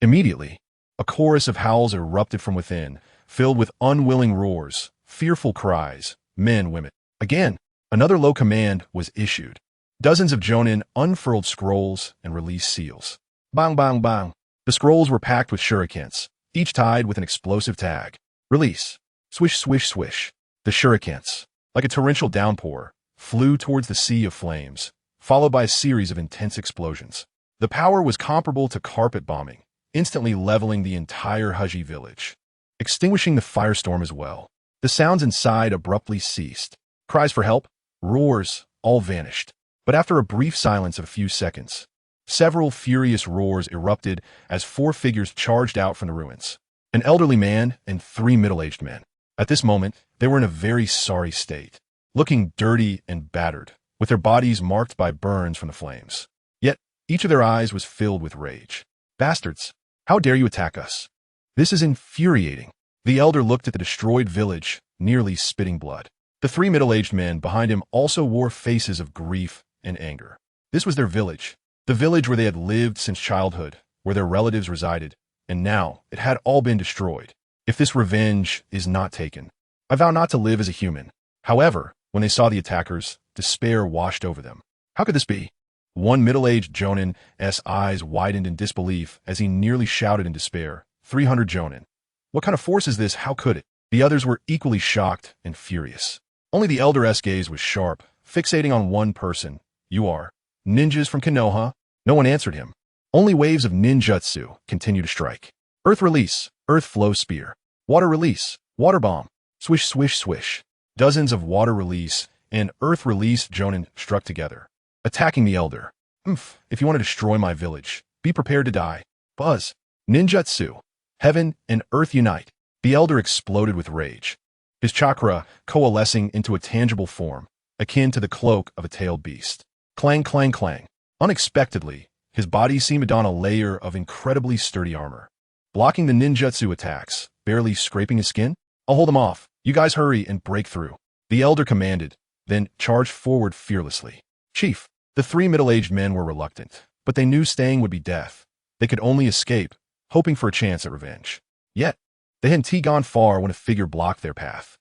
Immediately, a chorus of howls erupted from within, filled with unwilling roars, fearful cries, men, women. Again, another low command was issued. Dozens of Jonin unfurled scrolls and released seals. Bang, bang, bang. The scrolls were packed with shurikens, each tied with an explosive tag. Release. Swish, swish, swish. The shurikens, like a torrential downpour, flew towards the sea of flames, followed by a series of intense explosions. The power was comparable to carpet bombing, instantly leveling the entire Haji village, extinguishing the firestorm as well. The sounds inside abruptly ceased. Cries for help, roars, all vanished. But after a brief silence of a few seconds, several furious roars erupted as 4 figures charged out from the ruins. An elderly man and 3 middle-aged men. At this moment, they were in a very sorry state, looking dirty and battered, with their bodies marked by burns from the flames. Yet, each of their eyes was filled with rage. Bastards! How dare you attack us? This is infuriating. The elder looked at the destroyed village, nearly spitting blood. The three middle-aged men behind him also wore faces of grief and anger. This was their village, the village where they had lived since childhood, where their relatives resided, and now it had all been destroyed. If this revenge is not taken, I vow not to live as a human. However, when they saw the attackers, despair washed over them. How could this be? One middle-aged Jonin's eyes widened in disbelief as he nearly shouted in despair, 300 Jonin. What kind of force is this? How could it? The others were equally shocked and furious. Only the elder's gaze was sharp, fixating on one person. You are ninjas from Konoha? No one answered him. Only waves of ninjutsu continue to strike. Earth release, earth flow spear. Water release, water bomb. Swish, swish, swish. Dozens of water release and earth release Jonin struck together, attacking the elder. If you want to destroy my village, be prepared to die. Buzz. Ninjutsu. Heaven and earth unite. The elder exploded with rage, his chakra coalescing into a tangible form, akin to the cloak of a tailed beast. Clang, clang, clang. Unexpectedly, his body seemed to don a layer of incredibly sturdy armor, blocking the ninjutsu attacks, barely scraping his skin. I'll hold him off. You guys hurry and break through. The elder commanded, then charged forward fearlessly. Chief. The three middle-aged men were reluctant, but they knew staying would be death. They could only escape, hoping for a chance at revenge. Yet, they hadn't gone far when a figure blocked their path.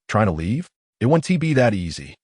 Trying to leave? It wouldn't be that easy.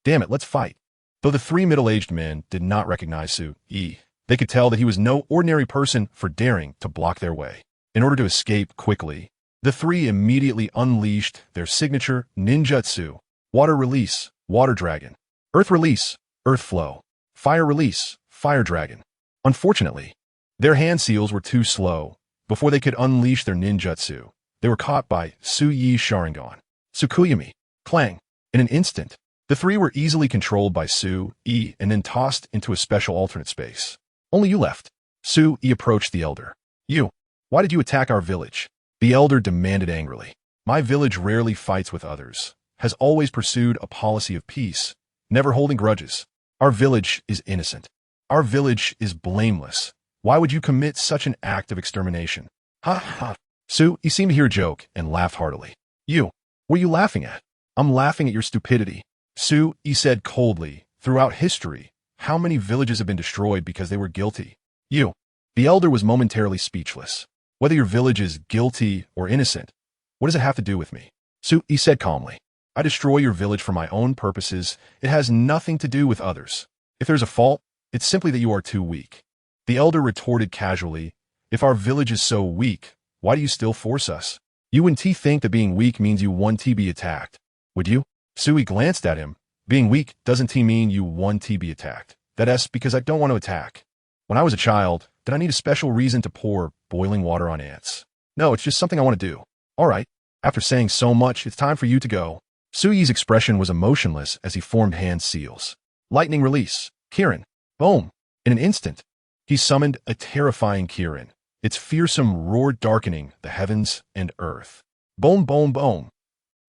Damn it, let's fight. Though the three middle-aged men did not recognize they could tell that he was no ordinary person for daring to block their way. In order to escape quickly, the three immediately unleashed their signature ninjutsu. Water release, water dragon. Earth release, earth flow. Fire release, fire dragon. Unfortunately, their hand seals were too slow. Before they could unleash their ninjutsu, they were caught by Suyi's Sharingan. Tsukuyami. Clang. In an instant, the three were easily controlled by Su-yi and then tossed into a special alternate space. Only you left. Su-yi approached the elder. You. Why did you attack our village? The elder demanded angrily. My village rarely fights with others, has always pursued a policy of peace, never holding grudges. Our village is innocent. Our village is blameless. Why would you commit such an act of extermination? Ha ha. Su-yi seemed to hear a joke and laughed heartily. You. What are you laughing at? I'm laughing at your stupidity. Su-yi said coldly, throughout history, how many villages have been destroyed because they were guilty? You. The elder was momentarily speechless. Whether your village is guilty or innocent, what does it have to do with me? Su-yi said calmly. I destroy your village for my own purposes. It has nothing to do with others. If there's a fault, it's simply that you are too weak. The elder retorted casually, if our village is so weak, why do you still force us? You wouldn't think that being weak means you want to be attacked, would you? Su-yi glanced at him. Being weak doesn't mean you want to be attacked. That's because I don't want to attack. When I was a child, did I need a special reason to pour boiling water on ants? No, it's just something I want to do. All right. After saying so much, it's time for you to go. Su-yi's expression was emotionless as he formed hand seals. Lightning release. Kirin. Boom. In an instant, he summoned a terrifying Kirin, its fearsome roar darkening the heavens and earth. Boom, boom, boom.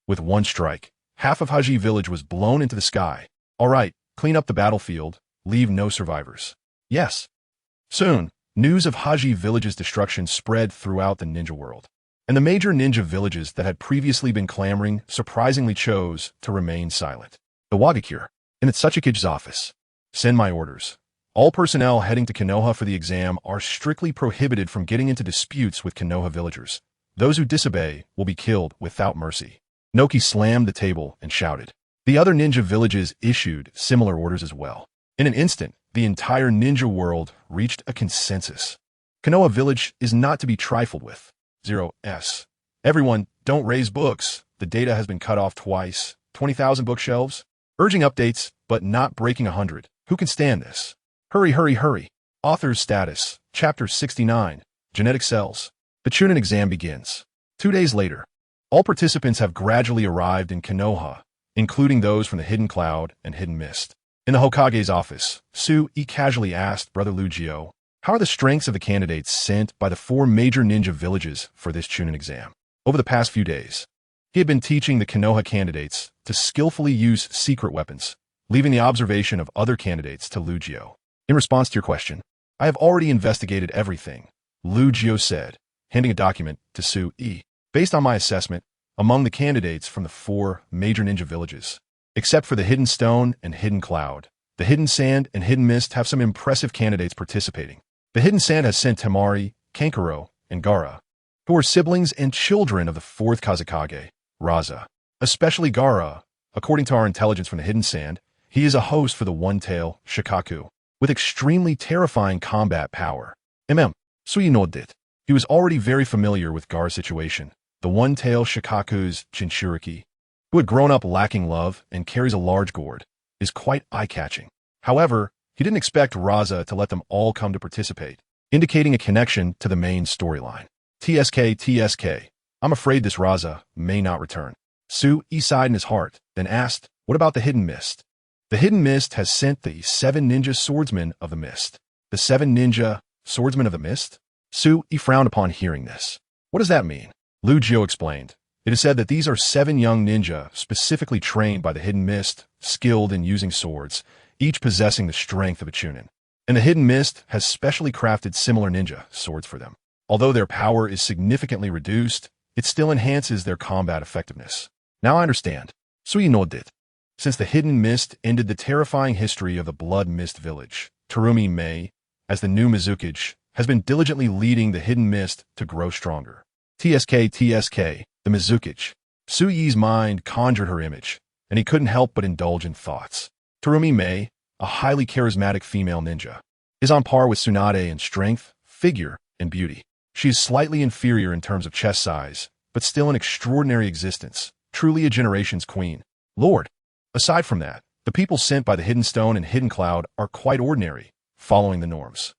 With one strike, half of Hokage village was blown into the sky. All right, clean up the battlefield, leave no survivors. Yes. Soon, news of Hokage village's destruction spread throughout the ninja world, and the major ninja villages that had previously been clamoring surprisingly chose to remain silent. The Wagakure, in its Suchikage's office. Send my orders. All personnel heading to Konoha for the exam are strictly prohibited from getting into disputes with Konoha villagers. Those who disobey will be killed without mercy. Noki slammed the table and shouted. The other ninja villages issued similar orders as well. In an instant, the entire ninja world reached a consensus. Konoha village is not to be trifled with. 0s. Everyone, don't raise books. The data has been cut off twice. 20,000 bookshelves. Urging updates, but not breaking 100. Who can stand this? Hurry, hurry, hurry. Author's status. Chapter 69. Genetic cells. The Chunin exam begins. 2 days later, all participants have gradually arrived in Konoha, including those from the Hidden Cloud and Hidden Mist. In the Hokage's office, Su-yi casually asked Brother Lugio, how are the strengths of the candidates sent by the 4 major ninja villages for this Chunin exam? Over the past few days, He had been teaching the Konoha candidates to skillfully use secret weapons, leaving the observation of other candidates to Lugio. In response to your question, I have already investigated everything, Lugio said, handing a document to Sui. Based on my assessment, among the candidates from the 4 major ninja villages, except for the Hidden Stone and Hidden Cloud, the Hidden Sand and Hidden Mist have some impressive candidates participating. The Hidden Sand has sent Temari, Kankuro, and Gaara, who are siblings and children of the 4th Kazekage, Raza. Especially Gaara, according to our intelligence from the Hidden Sand, he is a host for the One-Tail Shikaku, with extremely terrifying combat power. Sui nodded. He was already very familiar with Gaara's situation, the One-Tail Shikaku's Jinchuriki, who had grown up lacking love and carries a large gourd, is quite eye-catching. However, he didn't expect Raza to let them all come to participate, indicating a connection to the main storyline. TSK, I'm afraid this Raza may not return. Sui sighed in his heart, then asked, what about the Hidden Mist? The Hidden Mist has sent the 7 ninja swordsmen of the mist. The 7 ninja swordsmen of the mist? Sui frowned upon hearing this. What does that mean? Lugio explained. It is said that these are 7 young ninja specifically trained by the Hidden Mist, skilled in using swords, each possessing the strength of a Chunin. And the Hidden Mist has specially crafted similar ninja swords for them. Although their power is significantly reduced, it still enhances their combat effectiveness. Now I understand. Sui nodded. Since the Hidden Mist ended the terrifying history of the Blood Mist village, Terumi Mei, as the new Mizukage, has been diligently leading the Hidden Mist to grow stronger. TSK, the Mizukage. Sui's mind conjured her image, and he couldn't help but indulge in thoughts. Terumi Mei, a highly charismatic female ninja, is on par with Tsunade in strength, figure, and beauty. She is slightly inferior in terms of chest size, but still an extraordinary existence, truly a generation's queen. Lord. Aside from that, the people sent by the Hidden Stone and Hidden Cloud are quite ordinary, following the norms.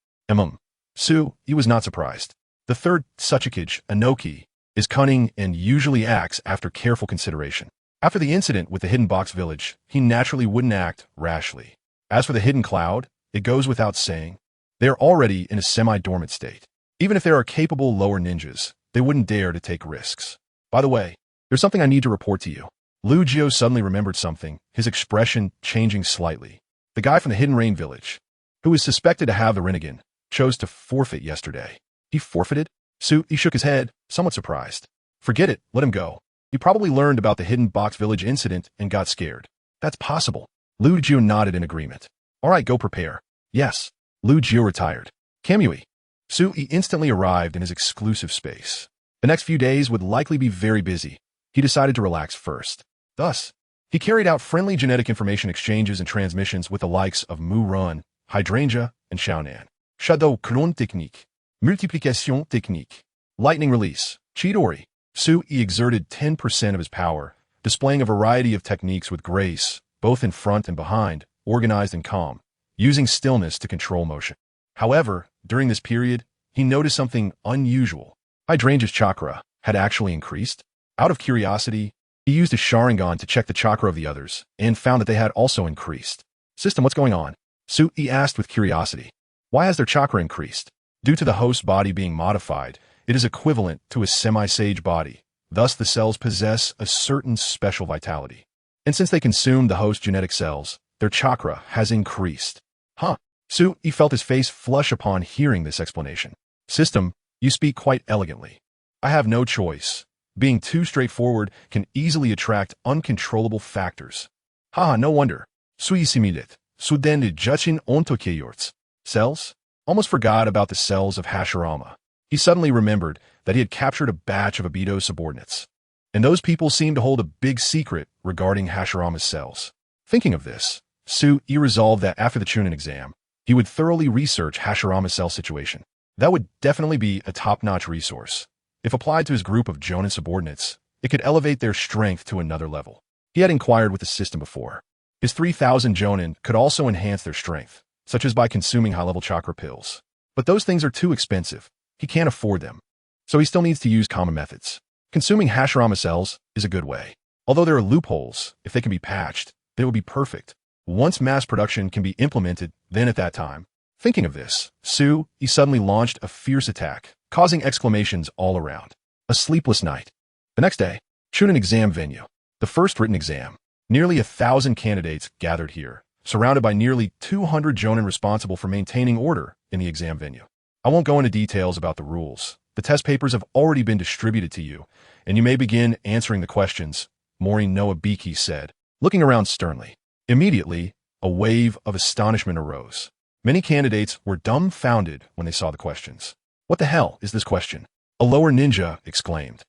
Sui was not surprised. The 3rd Tsuchikage, Inoki, is cunning and usually acts after careful consideration. After the incident with the Hidden Box Village, he naturally wouldn't act rashly. As for the Hidden Cloud, it goes without saying, they are already in a semi-dormant state. Even if there are capable lower ninjas, they wouldn't dare to take risks. By the way, there's something I need to report to you. Lugio suddenly remembered something, his expression changing slightly. The guy from the Hidden Rain Village, who is suspected to have the Rinnegan, chose to forfeit yesterday. He forfeited? Sui shook his head, somewhat surprised. Forget it, let him go. He probably learned about the Hidden Box Village incident and got scared. That's possible. Lugio nodded in agreement. All right, go prepare. Yes. Lugio retired. Kamui. Sui instantly arrived in his exclusive space. The next few days would likely be very busy. He decided to relax first. Thus, he carried out friendly genetic information exchanges and transmissions with the likes of Mu Run, Hydrangea, and Xiaonan. Shadow Clone Technique. Multiplication Technique. Lightning Release. Chidori. Sui exerted 10% of his power, displaying a variety of techniques with grace, both in front and behind, organized and calm, using stillness to control motion. However, during this period, he noticed something unusual. Hydrangea's chakra had actually increased. Out of curiosity, he used a Sharingan to check the chakra of the others and found that they had also increased. System, what's going on? Sui asked with curiosity. Why has their chakra increased? Due to the host body being modified, it is equivalent to a semi-sage body. Thus, the cells possess a certain special vitality. And since they consume the host genetic cells, their chakra has increased. Huh? Sui felt his face flush upon hearing this explanation. System, you speak quite elegantly. I have no choice. Being too straightforward can easily attract uncontrollable factors. Haha, no wonder. Sui similet. Suden jachin ontokeyorts. Cells? Almost forgot about the cells of Hashirama. He suddenly remembered that he had captured a batch of Obito's subordinates. And those people seemed to hold a big secret regarding Hashirama's cells. Thinking of this, Sui resolved that after the Chunin exam, he would thoroughly research Hashirama's cell situation. That would definitely be a top-notch resource. If applied to his group of Jonin subordinates, it could elevate their strength to another level. He had inquired with the system before. His 3,000 Jonin could also enhance their strength, such as by consuming high-level chakra pills. But those things are too expensive. He can't afford them. So he still needs to use common methods. Consuming Hashirama cells is a good way. Although there are loopholes, if they can be patched, they will be perfect. Once mass production can be implemented, then at that time. Thinking of this, Sui suddenly launched a fierce attack, causing exclamations all around. A sleepless night. The next day, Shonin exam venue. The first written exam. Nearly 1,000 candidates gathered here, surrounded by nearly 200 Jonin responsible for maintaining order in the exam venue. I won't go into details about the rules. The test papers have already been distributed to you, and you may begin answering the questions, Mori Noabiki said, looking around sternly. Immediately, a wave of astonishment arose. Many candidates were dumbfounded when they saw the questions. What the hell is this question? A lower ninja exclaimed.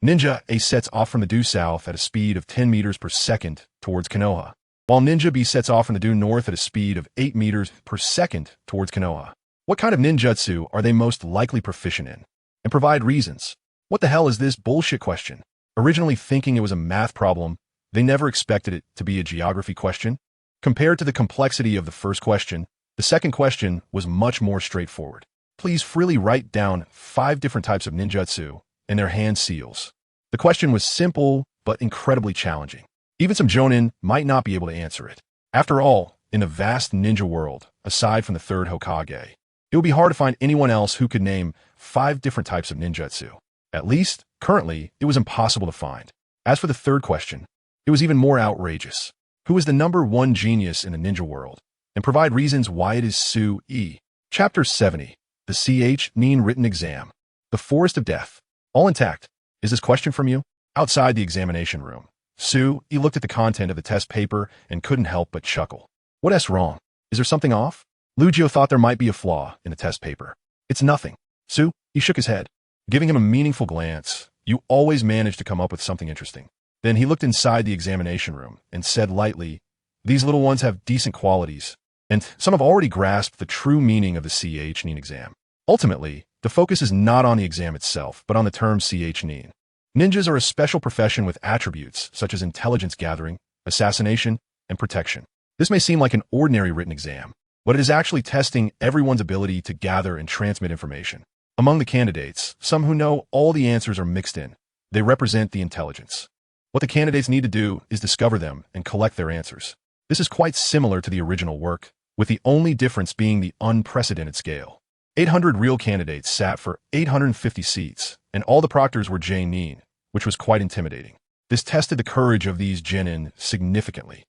Ninja A sets off from the due south at a speed of 10 meters per second towards Konoha, while Ninja B sets off from the due north at a speed of 8 meters per second towards Konoha. What kind of ninjutsu are they most likely proficient in? And provide reasons. What the hell is this bullshit question? Originally thinking it was a math problem, they never expected it to be a geography question. Compared to the complexity of the first question, the second question was much more straightforward. Please freely write down 5 different types of ninjutsu and their hand seals. The question was simple, but incredibly challenging. Even some Jonin might not be able to answer it. After all, in the vast ninja world, aside from the third Hokage, it would be hard to find anyone else who could name 5 different types of ninjutsu. At least, currently, it was impossible to find. As for the third question, it was even more outrageous. Who is the #1 genius in the ninja world? And provide reasons why it is Su-E. Chapter 70. The CH Nin Written Exam. The Forest of Death. All intact. Is this question from you? Outside the examination room, Su-E looked at the content of the test paper and couldn't help but chuckle. What's wrong? Is there something off? Lugio thought there might be a flaw in the test paper. It's nothing. Su-E shook his head, giving him a meaningful glance. You always manage to come up with something interesting. Then he looked inside the examination room and said lightly, these little ones have decent qualities, and some have already grasped the true meaning of the CH Nin exam. Ultimately, the focus is not on the exam itself, but on the term CH Nin. Ninjas are a special profession with attributes such as intelligence gathering, assassination, and protection. This may seem like an ordinary written exam, but it is actually testing everyone's ability to gather and transmit information. Among the candidates, some who know all the answers are mixed in. They represent the intelligence. What the candidates need to do is discover them and collect their answers. This is quite similar to the original work, with the only difference being the unprecedented scale. 800 real candidates sat for 850 seats, and all the proctors were Nin, which was quite intimidating. This tested the courage of these genin significantly.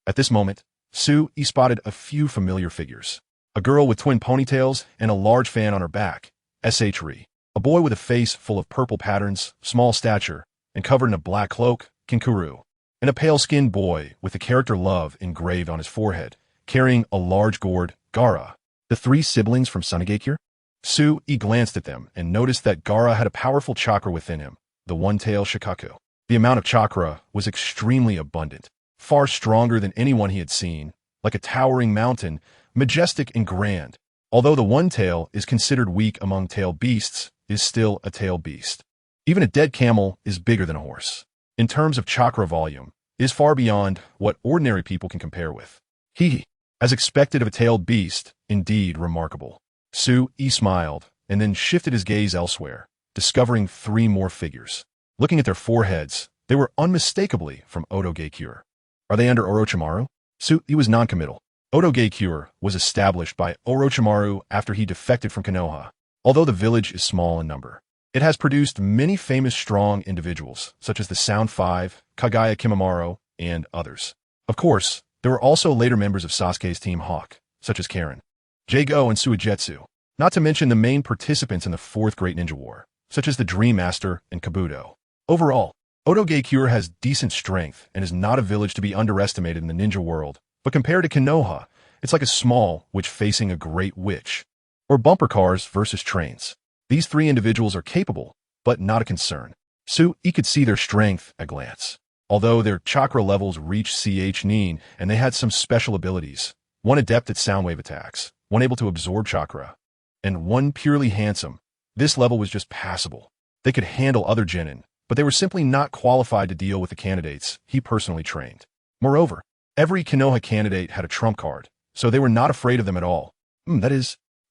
At this moment, Su-E spotted a few familiar figures. A girl with twin ponytails and a large fan on her back, Shri. A boy with a face full of purple patterns, small stature, and covered in a black cloak, Kinkuru. And a pale-skinned boy with the character Love engraved on his forehead, carrying a large gourd, Gaara. The 3 siblings from Tsunade. Su-E glanced at them and noticed that Gaara had a powerful chakra within him, the one-tail Shikaku. The amount of chakra was extremely abundant, far stronger than anyone he had seen, like a towering mountain, majestic and grand. Although the one-tail is considered weak among tail beasts, is still a tail beast. Even a dead camel is bigger than a horse. In terms of chakra volume, it is far beyond what ordinary people can compare with. As expected of a tailed beast, indeed remarkable. Su-E smiled, and then shifted his gaze elsewhere, discovering 3 more figures. Looking at their foreheads, they were unmistakably from Hokage. Are they under Orochimaru? Su-E was noncommittal. Hokage was established by Orochimaru after he defected from Konoha. Although the village is small in number, it has produced many famous strong individuals, such as the Sound Five, Kagaya Kimimaro, and others. Of course, there were also later members of Sasuke's team Hawk, such as Karen, Jago, and Suigetsu, not to mention the main participants in the 4th Great Ninja War, such as the Dream Master and Kabuto. Overall, Hokage has decent strength and is not a village to be underestimated in the ninja world, but compared to Konoha, it's like a small witch facing a great witch, or bumper cars versus trains. These 3 individuals are capable, but not a concern. Su-E could see their strength at a glance. Although their chakra levels reached CH Nin and they had some special abilities, one adept at sound wave attacks, one able to absorb chakra, and one purely handsome, this level was just passable. They could handle other genin, but they were simply not qualified to deal with the candidates he personally trained. Moreover, every Konoha candidate had a trump card, so they were not afraid of them at all.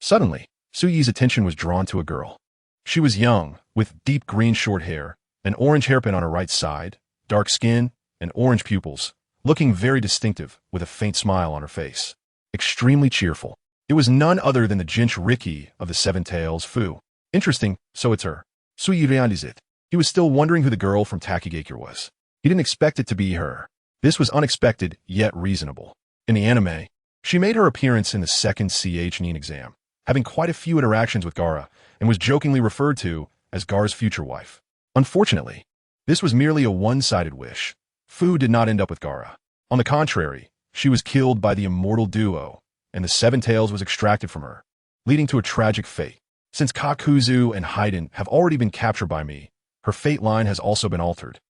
Suddenly, Su-E's attention was drawn to a girl. She was young, with deep green short hair, an orange hairpin on her right side, dark skin, and orange pupils, looking very distinctive with a faint smile on her face. Extremely cheerful. It was none other than the Jinchuriki of the 7 Tails Fu. Interesting, so it's her. Su-E realized it. He was still wondering who the girl from Takigakure was. He didn't expect it to be her. This was unexpected, yet reasonable. In the anime, she made her appearance in the second Nin exam, having quite a few interactions with Gaara, and was jokingly referred to as Gaara's future wife. Unfortunately, this was merely a one-sided wish. Fu did not end up with Gaara. On the contrary, she was killed by the immortal duo, and the Seven Tails was extracted from her, leading to a tragic fate. Since Kakuzu and Haiden have already been captured by me, her fate line has also been altered.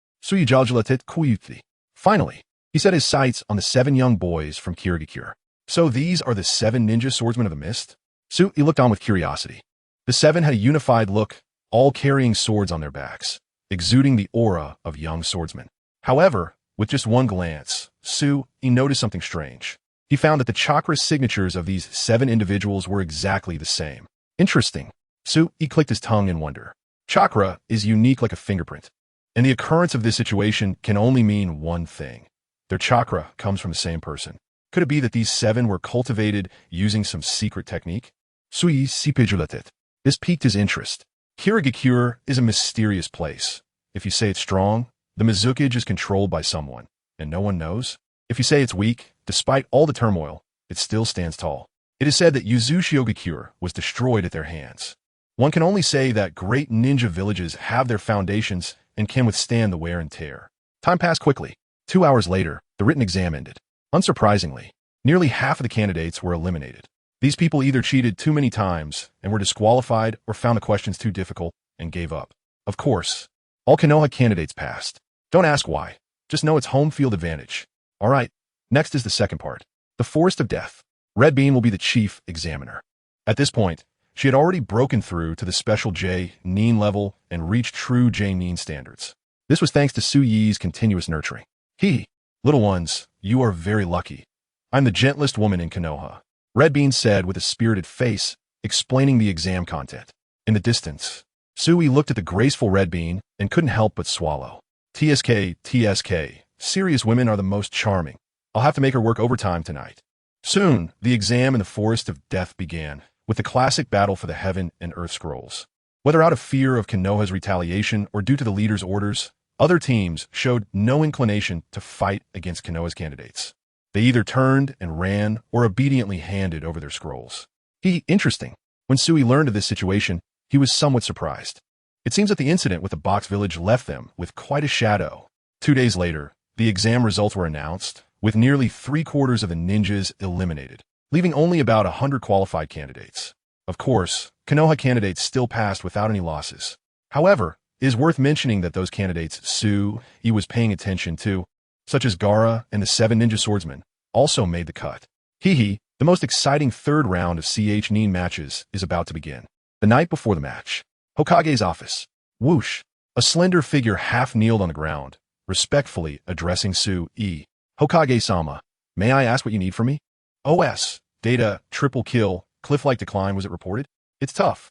Finally, he set his sights on the 7 young boys from Kirigakure. So these are the 7 ninja swordsmen of the mist? He looked on with curiosity. The 7 had a unified look, all carrying swords on their backs, exuding the aura of young swordsmen. However, with just one glance, he noticed something strange. He found that the chakra signatures of these 7 individuals were exactly the same. Interesting. He clicked his tongue in wonder. Chakra is unique like a fingerprint, and the occurrence of this situation can only mean one thing. Their chakra comes from the same person. Could it be that these 7 were cultivated using some secret technique? This piqued his interest. Kirigakure is a mysterious place. If you say it's strong, the Mizukage is controlled by someone, and no one knows. If you say it's weak, despite all the turmoil, it still stands tall. It is said that Yuzushigakure was destroyed at their hands. One can only say that great ninja villages have their foundations and can withstand the wear and tear. Time passed quickly. 2 hours later, the written exam ended. Unsurprisingly, nearly half of the candidates were eliminated. These people either cheated too many times and were disqualified or found the questions too difficult and gave up. Of course, all Konoha candidates passed. Don't ask why. Just know it's home field advantage. All right, next is the second part. The Forest of Death. Red Bean will be the chief examiner. At this point, she had already broken through to the special Nin level and reached true Nin standards. This was thanks to Su Yi's continuous nurturing. Little ones, you are very lucky. I'm the gentlest woman in Konoha, Red Bean said with a spirited face, explaining the exam content. In the distance, Sui looked at the graceful Red Bean and couldn't help but swallow. TSK, serious women are the most charming. I'll have to make her work overtime tonight. Soon, the exam in the Forest of Death began, with the classic battle for the Heaven and Earth Scrolls. Whether out of fear of Konoha's retaliation or due to the leader's orders, other teams showed no inclination to fight against Konoha's candidates. They either turned and ran or obediently handed over their scrolls. Interesting. When Sui learned of this situation, he was somewhat surprised. It seems that the incident with the Box Village left them with quite a shadow. 2 days later, the exam results were announced, with nearly 3/4 of the ninjas eliminated, leaving only about 100 qualified candidates. Of course, Konoha candidates still passed without any losses. However, it is worth mentioning that those candidates Sui was paying attention to, such as Gaara and the 7 ninja swordsmen, also made the cut. The most exciting third round of Nin matches is about to begin. The night before the match, Hokage's office. Whoosh! A slender figure half-kneeled on the ground, respectfully addressing Sui. Hokage-sama, may I ask what you need from me? OS. Data, triple kill, cliff-like decline, was it reported? It's tough.